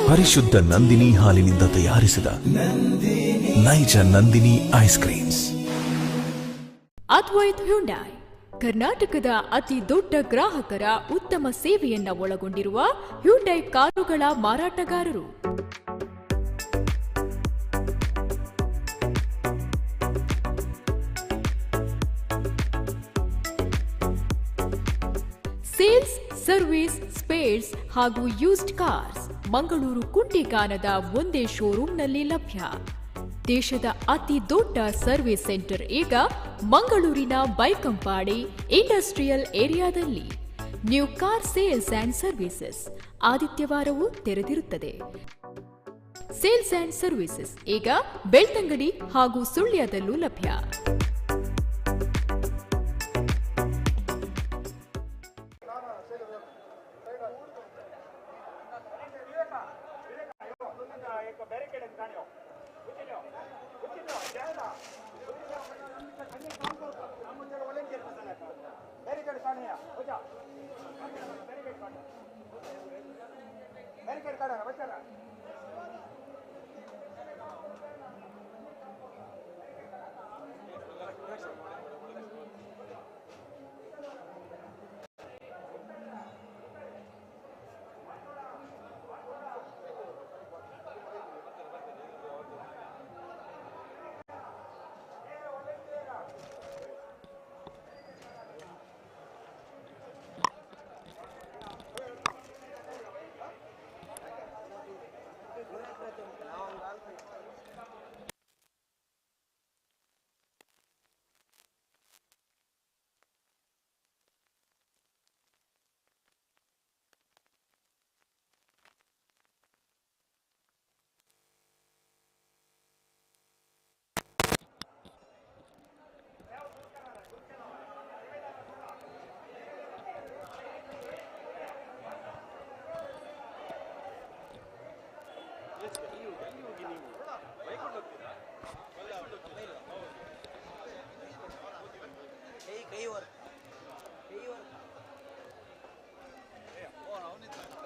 ಪರಿಶುದ್ಧ ನಂದಿನಿ ಹಾಲಿನಿಂದ ತಯಾರಿಸಿದ ನೈಜ Nandini ice creams. Advaith Hyundai ಕರ್ನಾಟಕದ ಅತಿ ದೊಡ್ಡ ಗ್ರಾಹಕರ ಉತ್ತಮ ಸೇವೆಯನ್ನ ಒಳಗೊಂಡಿರುವ ಹ್ಯುಂಡೈ ಕಾರುಗಳ ಮಾರಾಟಗಾರರು. ಸೇಲ್ಸ್, ಸರ್ವಿಸ್, ಸ್ಪೇರ್ಸ್ ಹಾಗೂ ಯೂಸ್ಡ್ ಕಾರ್ಸ್ ಮಂಗಳೂರು ಕುಂಟಿಗಾನದ ಒಂದೇ ಶೋರೂಮ್ನಲ್ಲಿ ಲಭ್ಯ. ದೇಶದ ಅತಿ ದೊಡ್ಡ ಸರ್ವಿಸ್ ಸೆಂಟರ್ ಈಗ ಮಂಗಳೂರಿನ ಬೈಕಂಪಾಡಿ ಇಂಡಸ್ಟ್ರಿಯಲ್ ಏರಿಯಾದಲ್ಲಿ. New car sales and services ಆದಿತ್ಯವಾರವೂ ತೆರೆದಿರುತ್ತದೆ. ಸೇಲ್ಸ್ ಅಂಡ್ ಸರ್ವಿಸಸ್ ಈಗ ಬೆಳ್ತಂಗಡಿ ಹಾಗೂ ಸುಳ್ಯದಲ್ಲೂ ಲಭ್ಯ.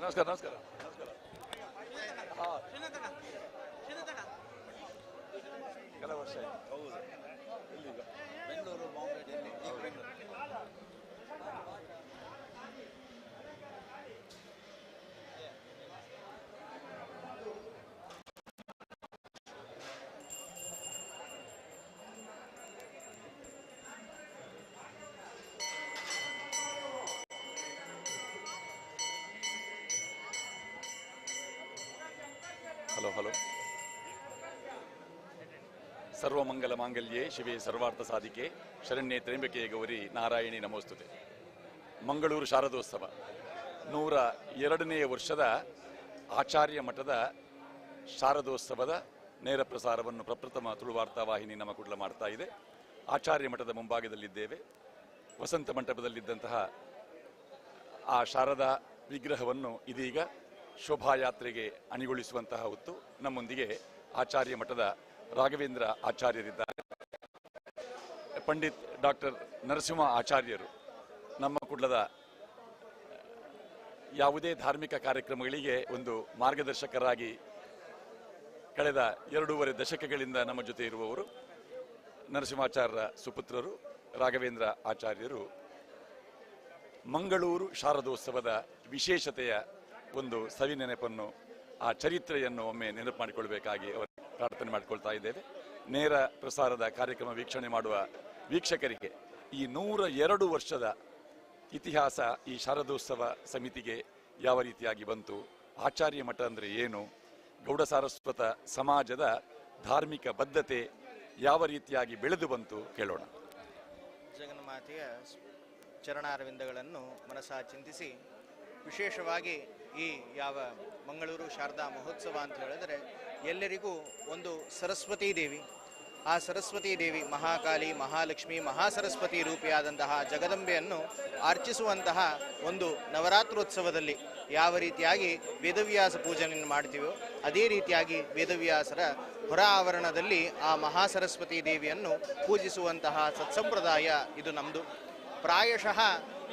ನಮಸ್ಕಾರ ನಮಸ್ಕಾರ ಕೆಲವು ವರ್ಷ ಹೌದು ಎಲ್ಲಿಗ ಬೆಂಗಳೂರು ಬಾಂಬೆ ಡೆಲ್ಲಿ ಈಗ ಬೆಂಗಳೂರು. Hello hello. ಸರ್ವಮಂಗಲ ಮಾಂಗಲ್ಯೆ ಶಿವೆ ಸರ್ವಾರ್ಥ ಸಾಧಿಕೆ ಶರಣ್ಯೆ ತ್ರ್ಯಂಬಕೆ ಗೌರಿ ನಾರಾಯಣಿ ನಮೋಸ್ತುತೆ. ಮಂಗಳೂರು ಶಾರದೋತ್ಸವ 102ನೇ ವರ್ಷದ ಆಚಾರ್ಯ ಮಠದ ಶಾರದೋತ್ಸವದ ನೇರ ಪ್ರಸಾರವನ್ನು ಪ್ರಪ್ರಥಮ ತುಳುವಾರ್ತಾ ವಾಹಿನಿ ನಮ್ಮ ಕೂಡಲ ಮಾಡ್ತಾ ಇದೆ. ಆಚಾರ್ಯ ಮಠದ ಮುಂಭಾಗದಲ್ಲಿದ್ದೇವೆ. ವಸಂತ ಮಂಟಪದಲ್ಲಿದ್ದಂತಹ ಆ ಶಾರದಾ ವಿಗ್ರಹವನ್ನು ಇದೀಗ ಶೋಭಾಯಾತ್ರೆಗೆ ಅಣಿಗೊಳಿಸುವಂತಹ ಹೊತ್ತು ನಮ್ಮೊಂದಿಗೆ ಆಚಾರ್ಯ ಮಠದ ರಾಘವೇಂದ್ರ ಆಚಾರ್ಯರಿದ್ದಾರೆ. ಪಂಡಿತ್ ಡಾಕ್ಟರ್ ನರಸಿಂಹ ಆಚಾರ್ಯರು ನಮ್ಮ ಕುಡ್ಲದ ಯಾವುದೇ ಧಾರ್ಮಿಕ ಕಾರ್ಯಕ್ರಮಗಳಿಗೆ ಒಂದು ಮಾರ್ಗದರ್ಶಕರಾಗಿ ಕಳೆದ 2.5 ದಶಕಗಳಿಂದ ನಮ್ಮ ಜೊತೆ ಇರುವವರು. ನರಸಿಂಹಾಚಾರ್ಯರ ಸುಪುತ್ರರು ರಾಘವೇಂದ್ರ ಆಚಾರ್ಯರು ಮಂಗಳೂರು ಶಾರದೋತ್ಸವದ ವಿಶೇಷತೆಯ ಒಂದು ಸವಿ ನೆನಪನ್ನು, ಆ ಚರಿತ್ರೆಯನ್ನು ಒಮ್ಮೆ ನೆನಪು ಮಾಡಿಕೊಳ್ಬೇಕಾಗಿ ಅವರು ಪ್ರಾರ್ಥನೆ ಮಾಡಿಕೊಳ್ತಾ ಇದ್ದೇವೆ. ನೇರ ಪ್ರಸಾರದ ಕಾರ್ಯಕ್ರಮ ವೀಕ್ಷಣೆ ಮಾಡುವ ವೀಕ್ಷಕರಿಗೆ ಈ 102 ವರ್ಷದ ಇತಿಹಾಸ ಈ ಶಾರದೋತ್ಸವ ಸಮಿತಿಗೆ ಯಾವ ರೀತಿಯಾಗಿ ಬಂತು, ಆಚಾರ್ಯ ಮಠ ಅಂದರೆ ಏನು, ಗೌಡ ಸಾರಸ್ವತ ಸಮಾಜದ ಧಾರ್ಮಿಕ ಬದ್ಧತೆ ಯಾವ ರೀತಿಯಾಗಿ ಬೆಳೆದು ಬಂತು ಕೇಳೋಣ. ಜಗನ್ಮಾತೆಯ ಚರಣಾರವಿಂದಗಳನ್ನು ಮನಸಾ ಚಿಂತಿಸಿ, ವಿಶೇಷವಾಗಿ ಈ ಯಾವ ಮಂಗಳೂರು ಶಾರದಾ ಮಹೋತ್ಸವ ಅಂತ ಹೇಳಿದ್ರೆ ಎಲ್ಲರಿಗೂ ಒಂದು ಸರಸ್ವತೀ ದೇವಿ, ಆ ಸರಸ್ವತೀ ದೇವಿ ಮಹಾಕಾಳಿ, ಮಹಾಲಕ್ಷ್ಮಿ, ಮಹಾಸರಸ್ವತಿ ರೂಪಿಯಾದಂತಹ ಜಗದಂಬೆಯನ್ನು ಅರ್ಚಿಸುವಂತಹ ಒಂದು ನವರಾತ್ರೋತ್ಸವದಲ್ಲಿ ಯಾವ ರೀತಿಯಾಗಿ ವೇದವ್ಯಾಸ ಪೂಜನೆಯನ್ನು ಮಾಡ್ತೀವೋ ಅದೇ ರೀತಿಯಾಗಿ ವೇದವ್ಯಾಸರ ಹೊರ ಆವರಣದಲ್ಲಿ ಆ ಮಹಾಸರಸ್ವತಿ ದೇವಿಯನ್ನು ಪೂಜಿಸುವಂತಹ ಸತ್ಸಂಪ್ರದಾಯ ಇದು ನಮ್ಮದು. ಪ್ರಾಯಶಃ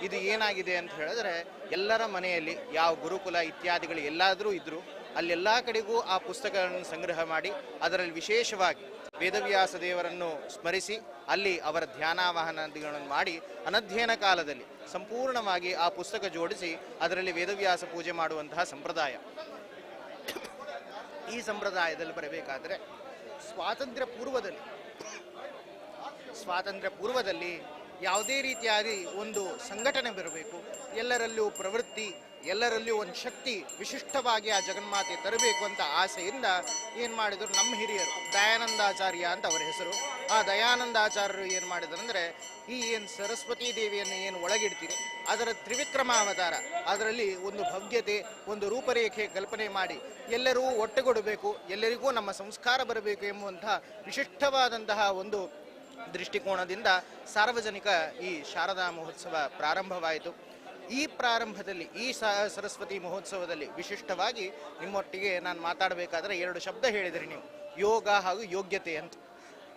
ಇದು ಏನಾಗಿದೆ ಅಂತ ಹೇಳಿದ್ರೆ ಎಲ್ಲರ ಮನೆಯಲ್ಲಿ ಯಾವ ಗುರುಕುಲ ಇತ್ಯಾದಿಗಳು ಎಲ್ಲಾದರೂ ಇದ್ದರೂ ಅಲ್ಲೆಲ್ಲ ಕಡೆಗೂ ಆ ಪುಸ್ತಕಗಳನ್ನು ಸಂಗ್ರಹ ಮಾಡಿ ಅದರಲ್ಲಿ ವಿಶೇಷವಾಗಿ ವೇದವ್ಯಾಸ ದೇವರನ್ನು ಸ್ಮರಿಸಿ ಅಲ್ಲಿ ಅವರ ಧ್ಯಾನಾವಾಹನಗಳನ್ನು ಮಾಡಿ ಅನಧ್ಯಯನ ಕಾಲದಲ್ಲಿ ಸಂಪೂರ್ಣವಾಗಿ ಆ ಪುಸ್ತಕ ಜೋಡಿಸಿ ಅದರಲ್ಲಿ ವೇದವ್ಯಾಸ ಪೂಜೆ ಮಾಡುವಂತಹ ಸಂಪ್ರದಾಯ. ಈ ಸಂಪ್ರದಾಯದಲ್ಲಿ ಬರಬೇಕಾದರೆ ಸ್ವಾತಂತ್ರ್ಯ ಪೂರ್ವದಲ್ಲಿ ಯಾವುದೇ ರೀತಿಯಾಗಿ ಒಂದು ಸಂಘಟನೆ ಬರಬೇಕು, ಎಲ್ಲರಲ್ಲೂ ಪ್ರವೃತ್ತಿ ಎಲ್ಲರಲ್ಲಿಯೂ ಒಂದು ಶಕ್ತಿ ವಿಶಿಷ್ಟವಾಗಿ ಆ ಜಗನ್ಮಾತೆ ತರಬೇಕು ಅಂತ ಆಸೆಯಿಂದ ಏನು ಮಾಡಿದರು ನಮ್ಮ ಹಿರಿಯರು, ದಯಾನಂದಾಚಾರ್ಯ ಅಂತ ಅವರ ಹೆಸರು. ಆ ದಯಾನಂದಾಚಾರ್ಯರು ಏನು ಮಾಡಿದ್ರು ಅಂದರೆ, ಈ ಏನು ಸರಸ್ವತೀ ದೇವಿಯನ್ನು ಏನು ಒಳಗಿಡ್ತೀರಿ ಅದರ ತ್ರಿವಿಕ್ರಮ ಅವತಾರ, ಅದರಲ್ಲಿ ಒಂದು ಭವ್ಯತೆ, ಒಂದು ರೂಪರೇಖೆ ಕಲ್ಪನೆ ಮಾಡಿ ಎಲ್ಲರೂ ಒಟ್ಟುಗೂಡಬೇಕು, ಎಲ್ಲರಿಗೂ ನಮ್ಮ ಸಂಸ್ಕಾರ ಬರಬೇಕು ಎಂಬುವಂಥ ವಿಶಿಷ್ಟವಾದಂತಹ ಒಂದು ದೃಷ್ಟಿಕೋನದಿಂದ ಸಾರ್ವಜನಿಕ ಈ ಶಾರದಾ ಮಹೋತ್ಸವ ಪ್ರಾರಂಭವಾಯಿತು. ಈ ಪ್ರಾರಂಭದಲ್ಲಿ ಈ ಸರಸ್ವತಿ ಮಹೋತ್ಸವದಲ್ಲಿ ವಿಶಿಷ್ಟವಾಗಿ ನಿಮ್ಮೊಟ್ಟಿಗೆ ನಾನು ಮಾತಾಡಬೇಕಾದ್ರೆ 2 ಶಬ್ದ ಹೇಳಿದ್ರಿ ನೀವು, ಯೋಗ ಹಾಗೂ ಯೋಗ್ಯತೆ ಅಂತ.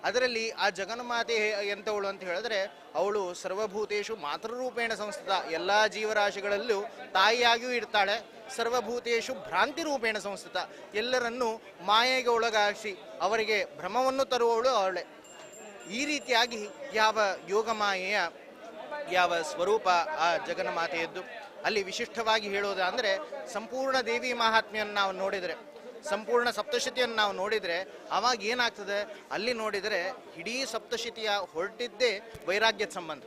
ಅದರಲ್ಲಿ ಆ ಜಗನ್ಮಾತೆ ಎಂಥವಳು ಅಂತ ಹೇಳಿದ್ರೆ, ಅವಳು ಸರ್ವಭೂತೇಶು ಮಾತೃರೂಪೇಣ ಸಂಸ್ಥಿತ, ಎಲ್ಲ ಜೀವರಾಶಿಗಳಲ್ಲೂ ತಾಯಿಯಾಗಿಯೂ ಇರ್ತಾಳೆ. ಸರ್ವಭೂತೇಶು ಭ್ರಾಂತಿ ರೂಪೇಣ ಸಂಸ್ಥಿತ, ಎಲ್ಲರನ್ನೂ ಮಾಯೆಗೆ ಒಳಗಾಗಿಸಿ ಅವರಿಗೆ ಭ್ರಮವನ್ನು ತರುವವಳು ಅವಳೆ. ಈ ರೀತಿಯಾಗಿ ಯಾವ ಯೋಗಮಾಯೆಯ ಯಾವ ಸ್ವರೂಪ ಆ ಜಗನ್ಮಾತೆಯದ್ದು. ಅಲ್ಲಿ ವಿಶಿಷ್ಟವಾಗಿ ಹೇಳೋದಾದರೆ, ಸಂಪೂರ್ಣ ದೇವಿ ಮಹಾತ್ಮೆಯನ್ನು ನಾವು ನೋಡಿದರೆ, ಸಂಪೂರ್ಣ ಸಪ್ತಶತಿಯನ್ನು ನಾವು ನೋಡಿದರೆ, ಆವಾಗ ಏನಾಗ್ತದೆ, ಅಲ್ಲಿ ನೋಡಿದರೆ ಇಡೀ ಸಪ್ತಶತಿಯ ಹೊರಟಿದ್ದೇ ವೈರಾಗ್ಯದ ಸಂಬಂಧ.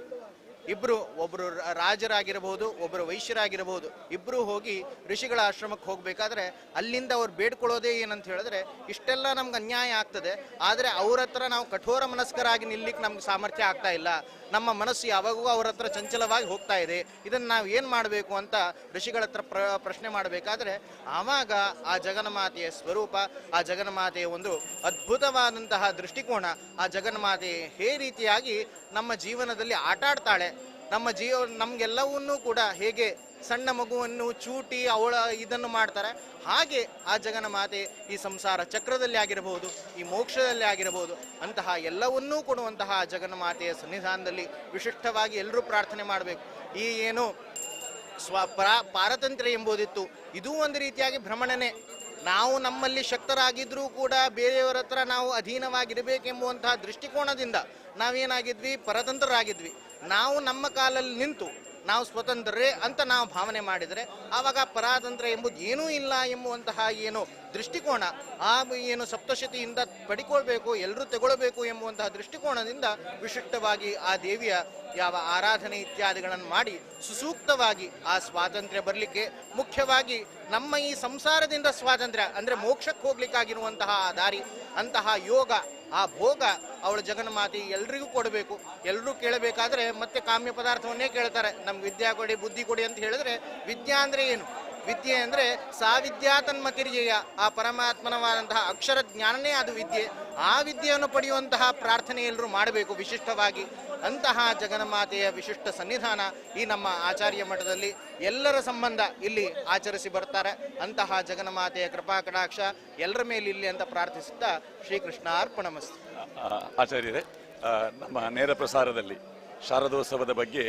ಒಬ್ಬರು ರಾಜರಾಗಿರಬಹುದು, ಒಬ್ಬರು ವೈಶ್ಯರಾಗಿರಬಹುದು, ಇಬ್ಬರು ಹೋಗಿ ಋಷಿಗಳ ಆಶ್ರಮಕ್ಕೆ ಹೋಗಬೇಕಾದ್ರೆ ಅಲ್ಲಿಂದ ಅವ್ರು ಬೇಡ್ಕೊಳ್ಳೋದೇ ಏನಂತ ಹೇಳಿದ್ರೆ, ಇಷ್ಟೆಲ್ಲ ನಮ್ಗೆ ಅನ್ಯಾಯ ಆಗ್ತದೆ, ಆದರೆ ಅವ್ರ ಹತ್ರ ನಾವು ಕಠೋರ ಮನಸ್ಕರಾಗಿ ನಿಲ್ಲಿಕ್ಕೆ ನಮ್ಗೆ ಸಾಮರ್ಥ್ಯ ಆಗ್ತಾ ಇಲ್ಲ, ನಮ್ಮ ಮನಸ್ಸು ಯಾವಾಗೂ ಅವ್ರ ಹತ್ರ ಚಂಚಲವಾಗಿ ಹೋಗ್ತಾ ಇದೆ, ಇದನ್ನು ನಾವು ಏನು ಮಾಡಬೇಕು ಅಂತ ಋಷಿಗಳ ಹತ್ರ ಪ್ರಶ್ನೆ ಮಾಡಬೇಕಾದ್ರೆ, ಆವಾಗ ಆ ಜಗನ್ಮಾತೆಯ ಸ್ವರೂಪ, ಆ ಜಗನ್ಮಾತೆಯ ಒಂದು ಅದ್ಭುತವಾದಂತಹ ದೃಷ್ಟಿಕೋನ, ಆ ಜಗನ್ಮಾತೆ ಹೇ ರೀತಿಯಾಗಿ ನಮ್ಮ ಜೀವನದಲ್ಲಿ ಆಟಾಡ್ತಾಳೆ. ನಮಗೆಲ್ಲವನ್ನೂ ಕೂಡ ಹೇಗೆ ಸಣ್ಣ ಮಗುವನ್ನು ಚೂಟಿ ಅವಳ ಇದನ್ನು ಮಾಡ್ತಾರೆ, ಹಾಗೆ ಆ ಜಗನ್ಮಾತೆ ಈ ಸಂಸಾರ ಚಕ್ರದಲ್ಲಿ ಆಗಿರಬಹುದು, ಈ ಮೋಕ್ಷದಲ್ಲಿ ಆಗಿರಬಹುದು, ಅಂತಹ ಎಲ್ಲವನ್ನೂ ಕೊಡುವಂತಹ ಜಗನ್ಮಾತೆಯ ಸನ್ನಿಧಾನದಲ್ಲಿ ವಿಶಿಷ್ಟವಾಗಿ ಎಲ್ಲರೂ ಪ್ರಾರ್ಥನೆ ಮಾಡಬೇಕು. ಈ ಏನು ಪಾರತಂತ್ರ್ಯ ಎಂಬುದಿತ್ತು, ಇದೂ ಒಂದು ರೀತಿಯಾಗಿ ಭ್ರಮಣನೆ. ನಾವು ನಮ್ಮಲ್ಲಿ ಶಕ್ತರಾಗಿದ್ರೂ ಕೂಡ ಬೇರೆಯವರ ಹತ್ರ ನಾವು ಅಧೀನವಾಗಿರಬೇಕೆಂಬುವಂತಹ ದೃಷ್ಟಿಕೋನದಿಂದ ನಾವೇನಾಗಿದ್ವಿ, ಪರತಂತ್ರರಾಗಿದ್ವಿ. ನಾವು ನಮ್ಮ ಕಾಲಲ್ಲಿ ನಿಂತು ನಾವು ಸ್ವತಂತ್ರರೇ ಅಂತ ನಾವು ಭಾವನೆ ಮಾಡಿದರೆ, ಆವಾಗ ಪರಾತಂತ್ರ ಎಂಬುದು ಏನೂ ಇಲ್ಲ ಎಂಬುವಂತಹ ಏನು ದೃಷ್ಟಿಕೋನ, ಆ ಏನು ಸಪ್ತಶತಿಯಿಂದ ಪಡಿಕೊಳ್ಬೇಕು, ಎಲ್ಲರೂ ತಗೊಳ್ಬೇಕು ಎಂಬುವಂತಹ ದೃಷ್ಟಿಕೋನದಿಂದ ವಿಶಿಷ್ಟವಾಗಿ ಆ ದೇವಿಯ ಯಾವ ಆರಾಧನೆ ಇತ್ಯಾದಿಗಳನ್ನು ಮಾಡಿ ಸುಸೂಕ್ತವಾಗಿ ಆ ಸ್ವಾತಂತ್ರ್ಯ ಬರಲಿಕ್ಕೆ, ಮುಖ್ಯವಾಗಿ ನಮ್ಮ ಈ ಸಂಸಾರದಿಂದ ಸ್ವಾತಂತ್ರ್ಯ ಅಂದರೆ ಮೋಕ್ಷಕ್ಕೆ ಹೋಗ್ಲಿಕ್ಕಾಗಿರುವಂತಹ ಆ ದಾರಿ, ಅಂತಹ ಯೋಗ, ಆ ಭೋಗ ಅವಳ ಜಗನ್ಮಾತೆ ಎಲ್ರಿಗೂ ಕೊಡಬೇಕು. ಎಲ್ಲರೂ ಕೇಳಬೇಕಾದ್ರೆ ಮತ್ತೆ ಕಾಮ್ಯ ಪದಾರ್ಥವನ್ನೇ ಕೇಳ್ತಾರೆ, ನಮ್ಗೆ ವಿದ್ಯಾ ಕೊಡಿ, ಬುದ್ಧಿ ಕೊಡಿ ಅಂತ ಹೇಳಿದ್ರೆ, ವಿದ್ಯಾ ಅಂದರೆ ಏನು? ವಿದ್ಯೆ ಅಂದರೆ ಸಾವಿದ್ಯಾ ತನ್ಮತಿರ್ಯಯ, ಆ ಪರಮಾತ್ಮನವಾದಂತಹ ಅಕ್ಷರ ಜ್ಞಾನನೇ ಅದು ವಿದ್ಯೆ. ಆ ವಿದ್ಯೆಯನ್ನು ಪಡೆಯುವಂತಹ ಪ್ರಾರ್ಥನೆ ಎಲ್ಲರೂ ಮಾಡಬೇಕು ವಿಶಿಷ್ಟವಾಗಿ. ಅಂತಹ ಜಗನ್ಮಾತೆಯ ವಿಶಿಷ್ಟ ಸನ್ನಿಧಾನ ಈ ನಮ್ಮ ಆಚಾರ್ಯ ಮಠದಲ್ಲಿ ಎಲ್ಲರ ಸಂಬಂಧ ಇಲ್ಲಿ ಆಚರಿಸಿ ಬರ್ತಾರೆ. ಅಂತಹ ಜಗನ್ಮಾತೆಯ ಕೃಪಾ ಕಟಾಕ್ಷ ಎಲ್ಲರ ಮೇಲೆ ಇಲ್ಲಿ ಅಂತ ಪ್ರಾರ್ಥಿಸುತ್ತಾ ಶ್ರೀಕೃಷ್ಣಾರ್ಪಣಮಸ್ತು. ಆಚಾರ್ಯರೇ, ನಮ್ಮ ನೇರ ಪ್ರಸಾರದಲ್ಲಿ ಶಾರದೋತ್ಸವದ ಬಗ್ಗೆ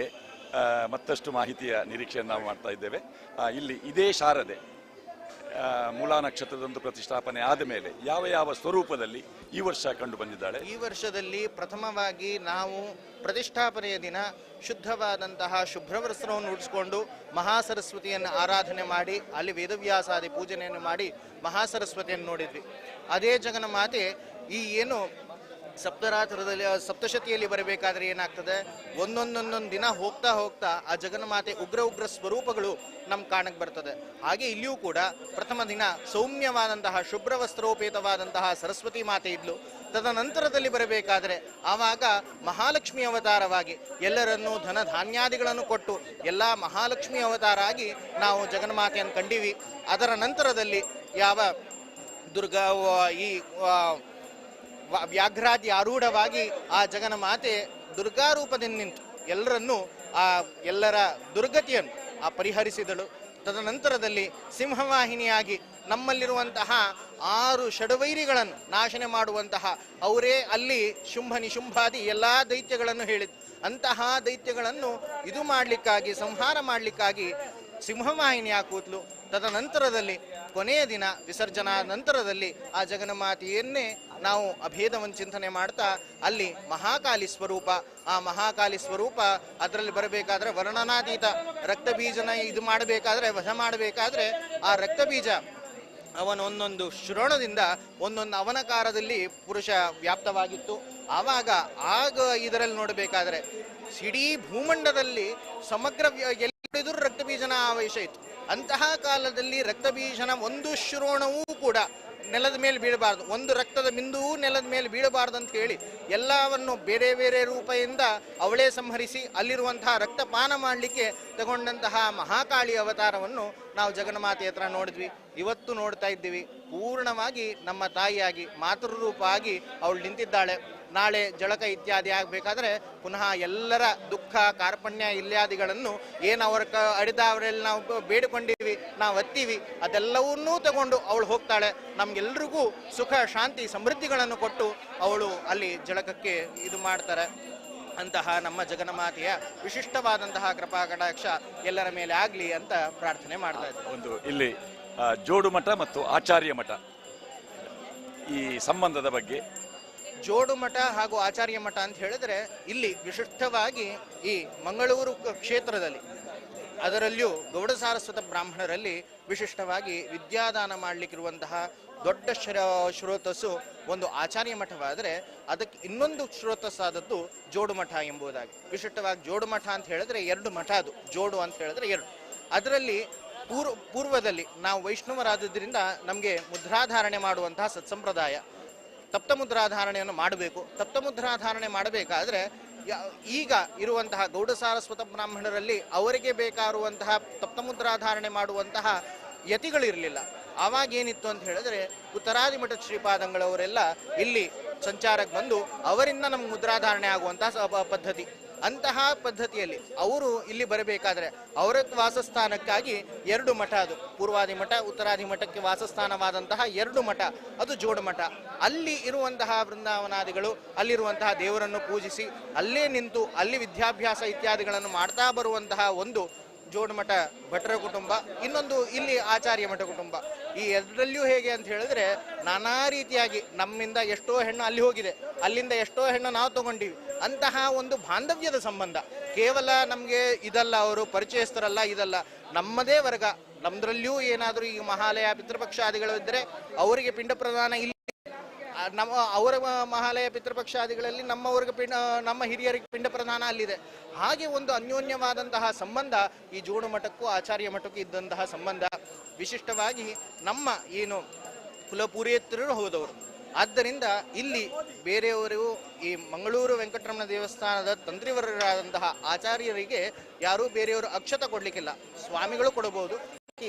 ಮತ್ತಷ್ಟು ಮಾಹಿತಿಯ ನಿರೀಕ್ಷೆಯನ್ನು ನಾವು ಮಾಡ್ತಾ ಇದ್ದೇವೆ. ಇಲ್ಲಿ ಇದೇ ಶಾರದೆ ಮೂಲಾ ನಕ್ಷತ್ರದಂದು ಪ್ರತಿಷ್ಠಾಪನೆ ಆದ ಮೇಲೆ ಯಾವ ಯಾವ ಸ್ವರೂಪದಲ್ಲಿ ಈ ವರ್ಷ ಕಂಡು ಬಂದಿದ್ದಾಳೆ? ಈ ವರ್ಷದಲ್ಲಿ ಪ್ರಥಮವಾಗಿ ನಾವು ಪ್ರತಿಷ್ಠಾಪನೆಯ ದಿನ ಶುದ್ಧವಾದಂತಹ ಶುಭ್ರವಸ್ತ್ರವನ್ನು ಉಡಿಸಿಕೊಂಡು ಮಹಾಸರಸ್ವತಿಯನ್ನು ಆರಾಧನೆ ಮಾಡಿ, ಅಲ್ಲಿ ವೇದವ್ಯಾಸಾದಿ ಪೂಜನೆಯನ್ನು ಮಾಡಿ ಮಹಾಸರಸ್ವತಿಯನ್ನು ನೋಡಿದ್ವಿ. ಅದೇ ಜಗನ್ಮಾತೆ ಈ ಏನು ಸಪ್ತಶತಿಯಲ್ಲಿ ಬರಬೇಕಾದ್ರೆ ಏನಾಗ್ತದೆ, ಒಂದೊಂದೊಂದೊಂದು ದಿನ ಹೋಗ್ತಾ ಹೋಗ್ತಾ ಆ ಜಗನ್ಮಾತೆ ಉಗ್ರ ಸ್ವರೂಪಗಳು ನಮ್ಮ ಕಾಣಕ್ಕೆ ಬರ್ತದೆ. ಹಾಗೆ ಇಲ್ಲಿಯೂ ಕೂಡ ಪ್ರಥಮ ದಿನ ಸೌಮ್ಯವಾದಂತಹ ಶುಭ್ರವಸ್ತ್ರೋಪೇತವಾದಂತಹ ಸರಸ್ವತಿ ಮಾತೆ ಇದ್ಲು. ತದನಂತರದಲ್ಲಿ ಬರಬೇಕಾದ್ರೆ ಆವಾಗ ಮಹಾಲಕ್ಷ್ಮಿ ಅವತಾರವಾಗಿ ಎಲ್ಲರನ್ನೂ ಧನ ಧಾನ್ಯಾದಿಗಳನ್ನು ಕೊಟ್ಟು ಎಲ್ಲ ಮಹಾಲಕ್ಷ್ಮಿ ಅವತಾರ ಆಗಿ ನಾವು ಜಗನ್ಮಾತೆಯನ್ನು ಕಂಡೀವಿ. ಅದರ ನಂತರದಲ್ಲಿ ಯಾವ ದುರ್ಗಾ ಈ ವ್ಯಾಘ್ರಾದಿ ಆರೂಢವಾಗಿ ಆ ಜಗನ್ಮಾತೆ ದುರ್ಗಾ ರೂಪದಿಂದ ನಿಂತು ಎಲ್ಲರ ದುರ್ಗತಿಯನ್ನು ಪರಿಹರಿಸಿದಳು. ತದನಂತರದಲ್ಲಿ ಸಿಂಹವಾಹಿನಿಯಾಗಿ ನಮ್ಮಲ್ಲಿರುವಂತಹ 6 ಷಡ್ವೈರಿಗಳನ್ನು ನಾಶನೆ ಮಾಡುವಂತಹ ಅವರೇ ಅಲ್ಲಿ ಶುಂಭ ನಿಶುಂಭಾದಿ ಎಲ್ಲ ದೈತ್ಯಗಳನ್ನು ಹೇಳಿದ್ರು. ಅಂತಹ ದೈತ್ಯಗಳನ್ನು ಇದು ಮಾಡಲಿಕ್ಕಾಗಿ, ಸಂಹಾರ ಮಾಡಲಿಕ್ಕಾಗಿ ಸಿಂಹವಾಹಿನಿಯ ಕೂತ್ಲು. ತದನಂತರದಲ್ಲಿ ಕೊನೆಯ ದಿನ ವಿಸರ್ಜನಾ ನಂತರದಲ್ಲಿ ಆ ಜಗನ್ಮಾತೆಯನ್ನೇ ನಾವು ಅಭೇದವನ್ನು ಚಿಂತನೆ ಮಾಡ್ತಾ ಅಲ್ಲಿ ಮಹಾಕಾಲಿ ಸ್ವರೂಪ, ಆ ಮಹಾಕಾಲಿ ಸ್ವರೂಪ ಅದರಲ್ಲಿ ಬರಬೇಕಾದ್ರೆ ವರ್ಣನಾತೀತ ರಕ್ತಬೀಜನ ಇದು ಮಾಡಬೇಕಾದ್ರೆ, ವಧ ಮಾಡಬೇಕಾದ್ರೆ ಆ ರಕ್ತಬೀಜ ಅವನ ಒಂದೊಂದು ಶ್ರೋಣದಿಂದ ಒಂದೊಂದು ಅವನಕಾರದಲ್ಲಿ ಪುರುಷ ವ್ಯಾಪ್ತವಾಗಿತ್ತು. ಆಗ ಇದರಲ್ಲಿ ನೋಡಬೇಕಾದ್ರೆ ಇಡೀ ಭೂಮಂಡದಲ್ಲಿ ಸಮಗ್ರ ಎಲ್ಲಿದ್ರು ರಕ್ತಬೀಜನ ಆವೇಶ ಇತ್ತು. ಅಂತಹ ಕಾಲದಲ್ಲಿ ರಕ್ತಬೀಜನ ಒಂದು ಶ್ರೋಣವೂ ಕೂಡ ನೆಲದ ಮೇಲೆ ಬೀಳಬಾರ್ದು, ಒಂದು ರಕ್ತದ ಬಿಂದುವೂ ನೆಲದ ಮೇಲೆ ಬೀಳಬಾರ್ದು ಅಂತ ಹೇಳಿ ಎಲ್ಲವನ್ನು ಬೇರೆ ಬೇರೆ ರೂಪದಿಂದ ಅವಳೇ ಸಂಹರಿಸಿ ಅಲ್ಲಿರುವಂತಹ ರಕ್ತಪಾನ ಮಾಡಲಿಕ್ಕೆ ತಗೊಂಡಂತಹ ಮಹಾಕಾಳಿ ಅವತಾರವನ್ನು ನಾವು ಜಗನ್ಮಾತೆ ಹತ್ರ ನೋಡಿದ್ವಿ, ಇವತ್ತು ನೋಡ್ತಾ ಇದ್ದೀವಿ. ಪೂರ್ಣವಾಗಿ ನಮ್ಮ ತಾಯಿಯಾಗಿ ಮಾತೃರೂಪ ಆಗಿ ಅವಳು ನಿಂತಿದ್ದಾಳೆ. ನಾಳೆ ಜಳಕ ಇತ್ಯಾದಿ ಆಗಬೇಕಾದ್ರೆ ಪುನಃ ಎಲ್ಲರ ದುಃಖ ಕಾರ್ಪಣ್ಯ ಇತ್ಯಾದಿಗಳನ್ನು ಏನು ಅವರ ಅಡಿದವರೆಲ್ಲ ನಾವು ಬೇಡಿಕೊಂಡಿವಿ, ನಾವು ಹತ್ತೀವಿ, ಅದೆಲ್ಲವನ್ನೂ ತಗೊಂಡು ಅವಳು ಹೋಗ್ತಾಳೆ. ನಮ್ಗೆಲ್ರಿಗೂ ಸುಖ ಶಾಂತಿ ಸಮೃದ್ಧಿಗಳನ್ನು ಕೊಟ್ಟು ಅವಳು ಅಲ್ಲಿ ಜಳಕಕ್ಕೆ ಇದು ಮಾಡ್ತಾರೆ. ಅಂತಹ ನಮ್ಮ ಜಗನ್ಮಾತೆಯ ವಿಶಿಷ್ಟವಾದಂತಹ ಕೃಪಾ ಕಟಾಕ್ಷ ಎಲ್ಲರ ಮೇಲೆ ಆಗಲಿ ಅಂತ ಪ್ರಾರ್ಥನೆ ಮಾಡ್ತಾ ಇದ್ದಾರೆ. ಒಂದು ಇಲ್ಲಿ ಜೋಡು ಮಠ ಮತ್ತು ಆಚಾರ್ಯ ಮಠ ಈ ಸಂಬಂಧದ ಬಗ್ಗೆ, ಜೋಡು ಮಠ ಹಾಗೂ ಆಚಾರ್ಯ ಮಠ ಅಂತ ಹೇಳಿದ್ರೆ ಇಲ್ಲಿ ವಿಶಿಷ್ಟವಾಗಿ ಈ ಮಂಗಳೂರು ಕ್ಷೇತ್ರದಲ್ಲಿ, ಅದರಲ್ಲಿಯೂ ಗೌಡ ಸಾರಸ್ವತ ಬ್ರಾಹ್ಮಣರಲ್ಲಿ ವಿಶಿಷ್ಟವಾಗಿ ವಿದ್ಯಾದಾನ ಮಾಡಲಿಕ್ಕಿರುವಂತಹ ದೊಡ್ಡ ಶ್ರೋತಸ್ಸು ಒಂದು ಆಚಾರ್ಯ ಮಠವಾದರೆ ಅದಕ್ಕೆ ಇನ್ನೊಂದು ಶ್ರೋತಸ್ಸಾದದ್ದು ಜೋಡು ಮಠ ಎಂಬುದಾಗಿ. ವಿಶಿಷ್ಟವಾಗಿ ಜೋಡು ಮಠ ಅಂತ ಹೇಳಿದ್ರೆ ಎರಡು ಮಠ, ಅದು ಜೋಡು ಅಂತ ಹೇಳಿದ್ರೆ ಎರಡು. ಅದರಲ್ಲಿ ಪೂರ್ವದಲ್ಲಿ ನಾವು ವೈಷ್ಣವರಾದ್ದರಿಂದ ನಮಗೆ ಮುದ್ರಾಧಾರಣೆ ಮಾಡುವಂತಹ ಸತ್ಸಂಪ್ರದಾಯ, ತಪ್ತ ಮುದ್ರಾಧಾರಣೆಯನ್ನು ಮಾಡಬೇಕು. ತಪ್ತ ಮುದ್ರಾಧಾರಣೆ ಮಾಡಬೇಕಾದ್ರೆ ಈಗ ಇರುವಂತಹ ಗೌಡ ಸಾರಸ್ವತ ಬ್ರಾಹ್ಮಣರಲ್ಲಿ ಅವರಿಗೆ ಬೇಕಾಗಿರುವಂತಹ ತಪ್ತ ಮುದ್ರಾಧಾರಣೆ ಮಾಡುವಂತಹ ಯತಿಗಳಿರಲಿಲ್ಲ. ಆವಾಗ ಏನಿತ್ತು ಅಂತ ಹೇಳಿದ್ರೆ ಉತ್ತರಾದಿ ಮಠದ ಶ್ರೀಪಾದಂಗಳವರೆಲ್ಲ ಇಲ್ಲಿ ಸಂಚಾರಕ್ಕೆ ಬಂದು ಅವರಿಂದ ನಮ್ಗೆ ಮುದ್ರಾಧಾರಣೆ ಆಗುವಂತಹ ಪದ್ಧತಿ. ಅಂತಹ ಪದ್ಧತಿಯಲ್ಲಿ ಅವರು ಇಲ್ಲಿ ಬರಬೇಕಾದ್ರೆ ಅವರ ವಾಸಸ್ಥಾನಕ್ಕಾಗಿ ಎರಡು ಮಠ, ಅದು ಪೂರ್ವಾದಿ ಮಠ ಉತ್ತರಾದಿ ಮಠಕ್ಕೆ ವಾಸಸ್ಥಾನವಾದಂತಹ ಎರಡು ಮಠ, ಅದು ಜೋಡು ಮಠ. ಅಲ್ಲಿ ಇರುವಂತಹ ವೃಂದಾವನಾದಿಗಳು ಅಲ್ಲಿರುವಂತಹ ದೇವರನ್ನು ಪೂಜಿಸಿ ಅಲ್ಲೇ ನಿಂತು ಅಲ್ಲಿ ವಿದ್ಯಾಭ್ಯಾಸ ಇತ್ಯಾದಿಗಳನ್ನು ಮಾಡ್ತಾ ಬರುವಂತಹ ಒಂದು ಜೋಡುಮಠ ಭಟ್ರ ಕುಟುಂಬ, ಇನ್ನೊಂದು ಇಲ್ಲಿ ಆಚಾರ್ಯ ಮಠ ಕುಟುಂಬ. ಈ ಎರಡರಲ್ಲಿಯೂ ಹೇಗೆ ಅಂತ ಹೇಳಿದ್ರೆ ನಾನಾ ರೀತಿಯಾಗಿ ನಮ್ಮಿಂದ ಎಷ್ಟೋ ಹೆಣ್ಣು ಅಲ್ಲಿ ಹೋಗಿದೆ, ಅಲ್ಲಿಂದ ಎಷ್ಟೋ ಹೆಣ್ಣು ನಾವು ತಗೊಂಡಿವಿ. ಅಂತಹ ಒಂದು ಬಾಂಧವ್ಯದ ಸಂಬಂಧ ಕೇವಲ ನಮಗೆ ಇದಲ್ಲ, ಅವರು ಪರಿಚಯಸ್ಥರಲ್ಲ, ಇದಲ್ಲ, ನಮ್ಮದೇ ವರ್ಗ. ನಮ್ಮದ್ರಲ್ಲಿಯೂ ಏನಾದರೂ ಈ ಮಹಾಲಯ ಪಿತೃಪಕ್ಷಾದಿಗಳು ಇದ್ದರೆ ಅವರಿಗೆ ಪಿಂಡ ಪ್ರದಾನ ಇಲ್ಲಿ, ನಮ್ಮ ಅವರ ಮಹಾಲಯ ಪಿತೃಪಕ್ಷಾದಿಗಳಲ್ಲಿ ನಮ್ಮ ಹಿರಿಯರಿಗೆ ಪಿಂಡ ಪ್ರದಾನ ಅಲ್ಲಿದೆ. ಹಾಗೆ ಒಂದು ಅನ್ಯೋನ್ಯವಾದಂತಹ ಸಂಬಂಧ ಈ ಜೋಡು ಮಠಕ್ಕೂ ಆಚಾರ್ಯ ಮಠಕ್ಕೂ ಇದ್ದಂತಹ ಸಂಬಂಧ. ವಿಶಿಷ್ಟವಾಗಿ ನಮ್ಮ ಏನು ಕುಲಪುರಿಯತ್ತರು ಹೋದವರು, ಆದ್ದರಿಂದ ಇಲ್ಲಿ ಬೇರೆಯವರು ಈ ಮಂಗಳೂರು ವೆಂಕಟರಮಣ ದೇವಸ್ಥಾನದ ತಂತ್ರಿವರರಾದಂತಹ ಆಚಾರ್ಯರಿಗೆ ಯಾರೂ ಬೇರೆಯವರು ಅಕ್ಷತ ಕೊಡ್ಲಿಕ್ಕಿಲ್ಲ, ಸ್ವಾಮಿಗಳು ಕೊಡಬಹುದು.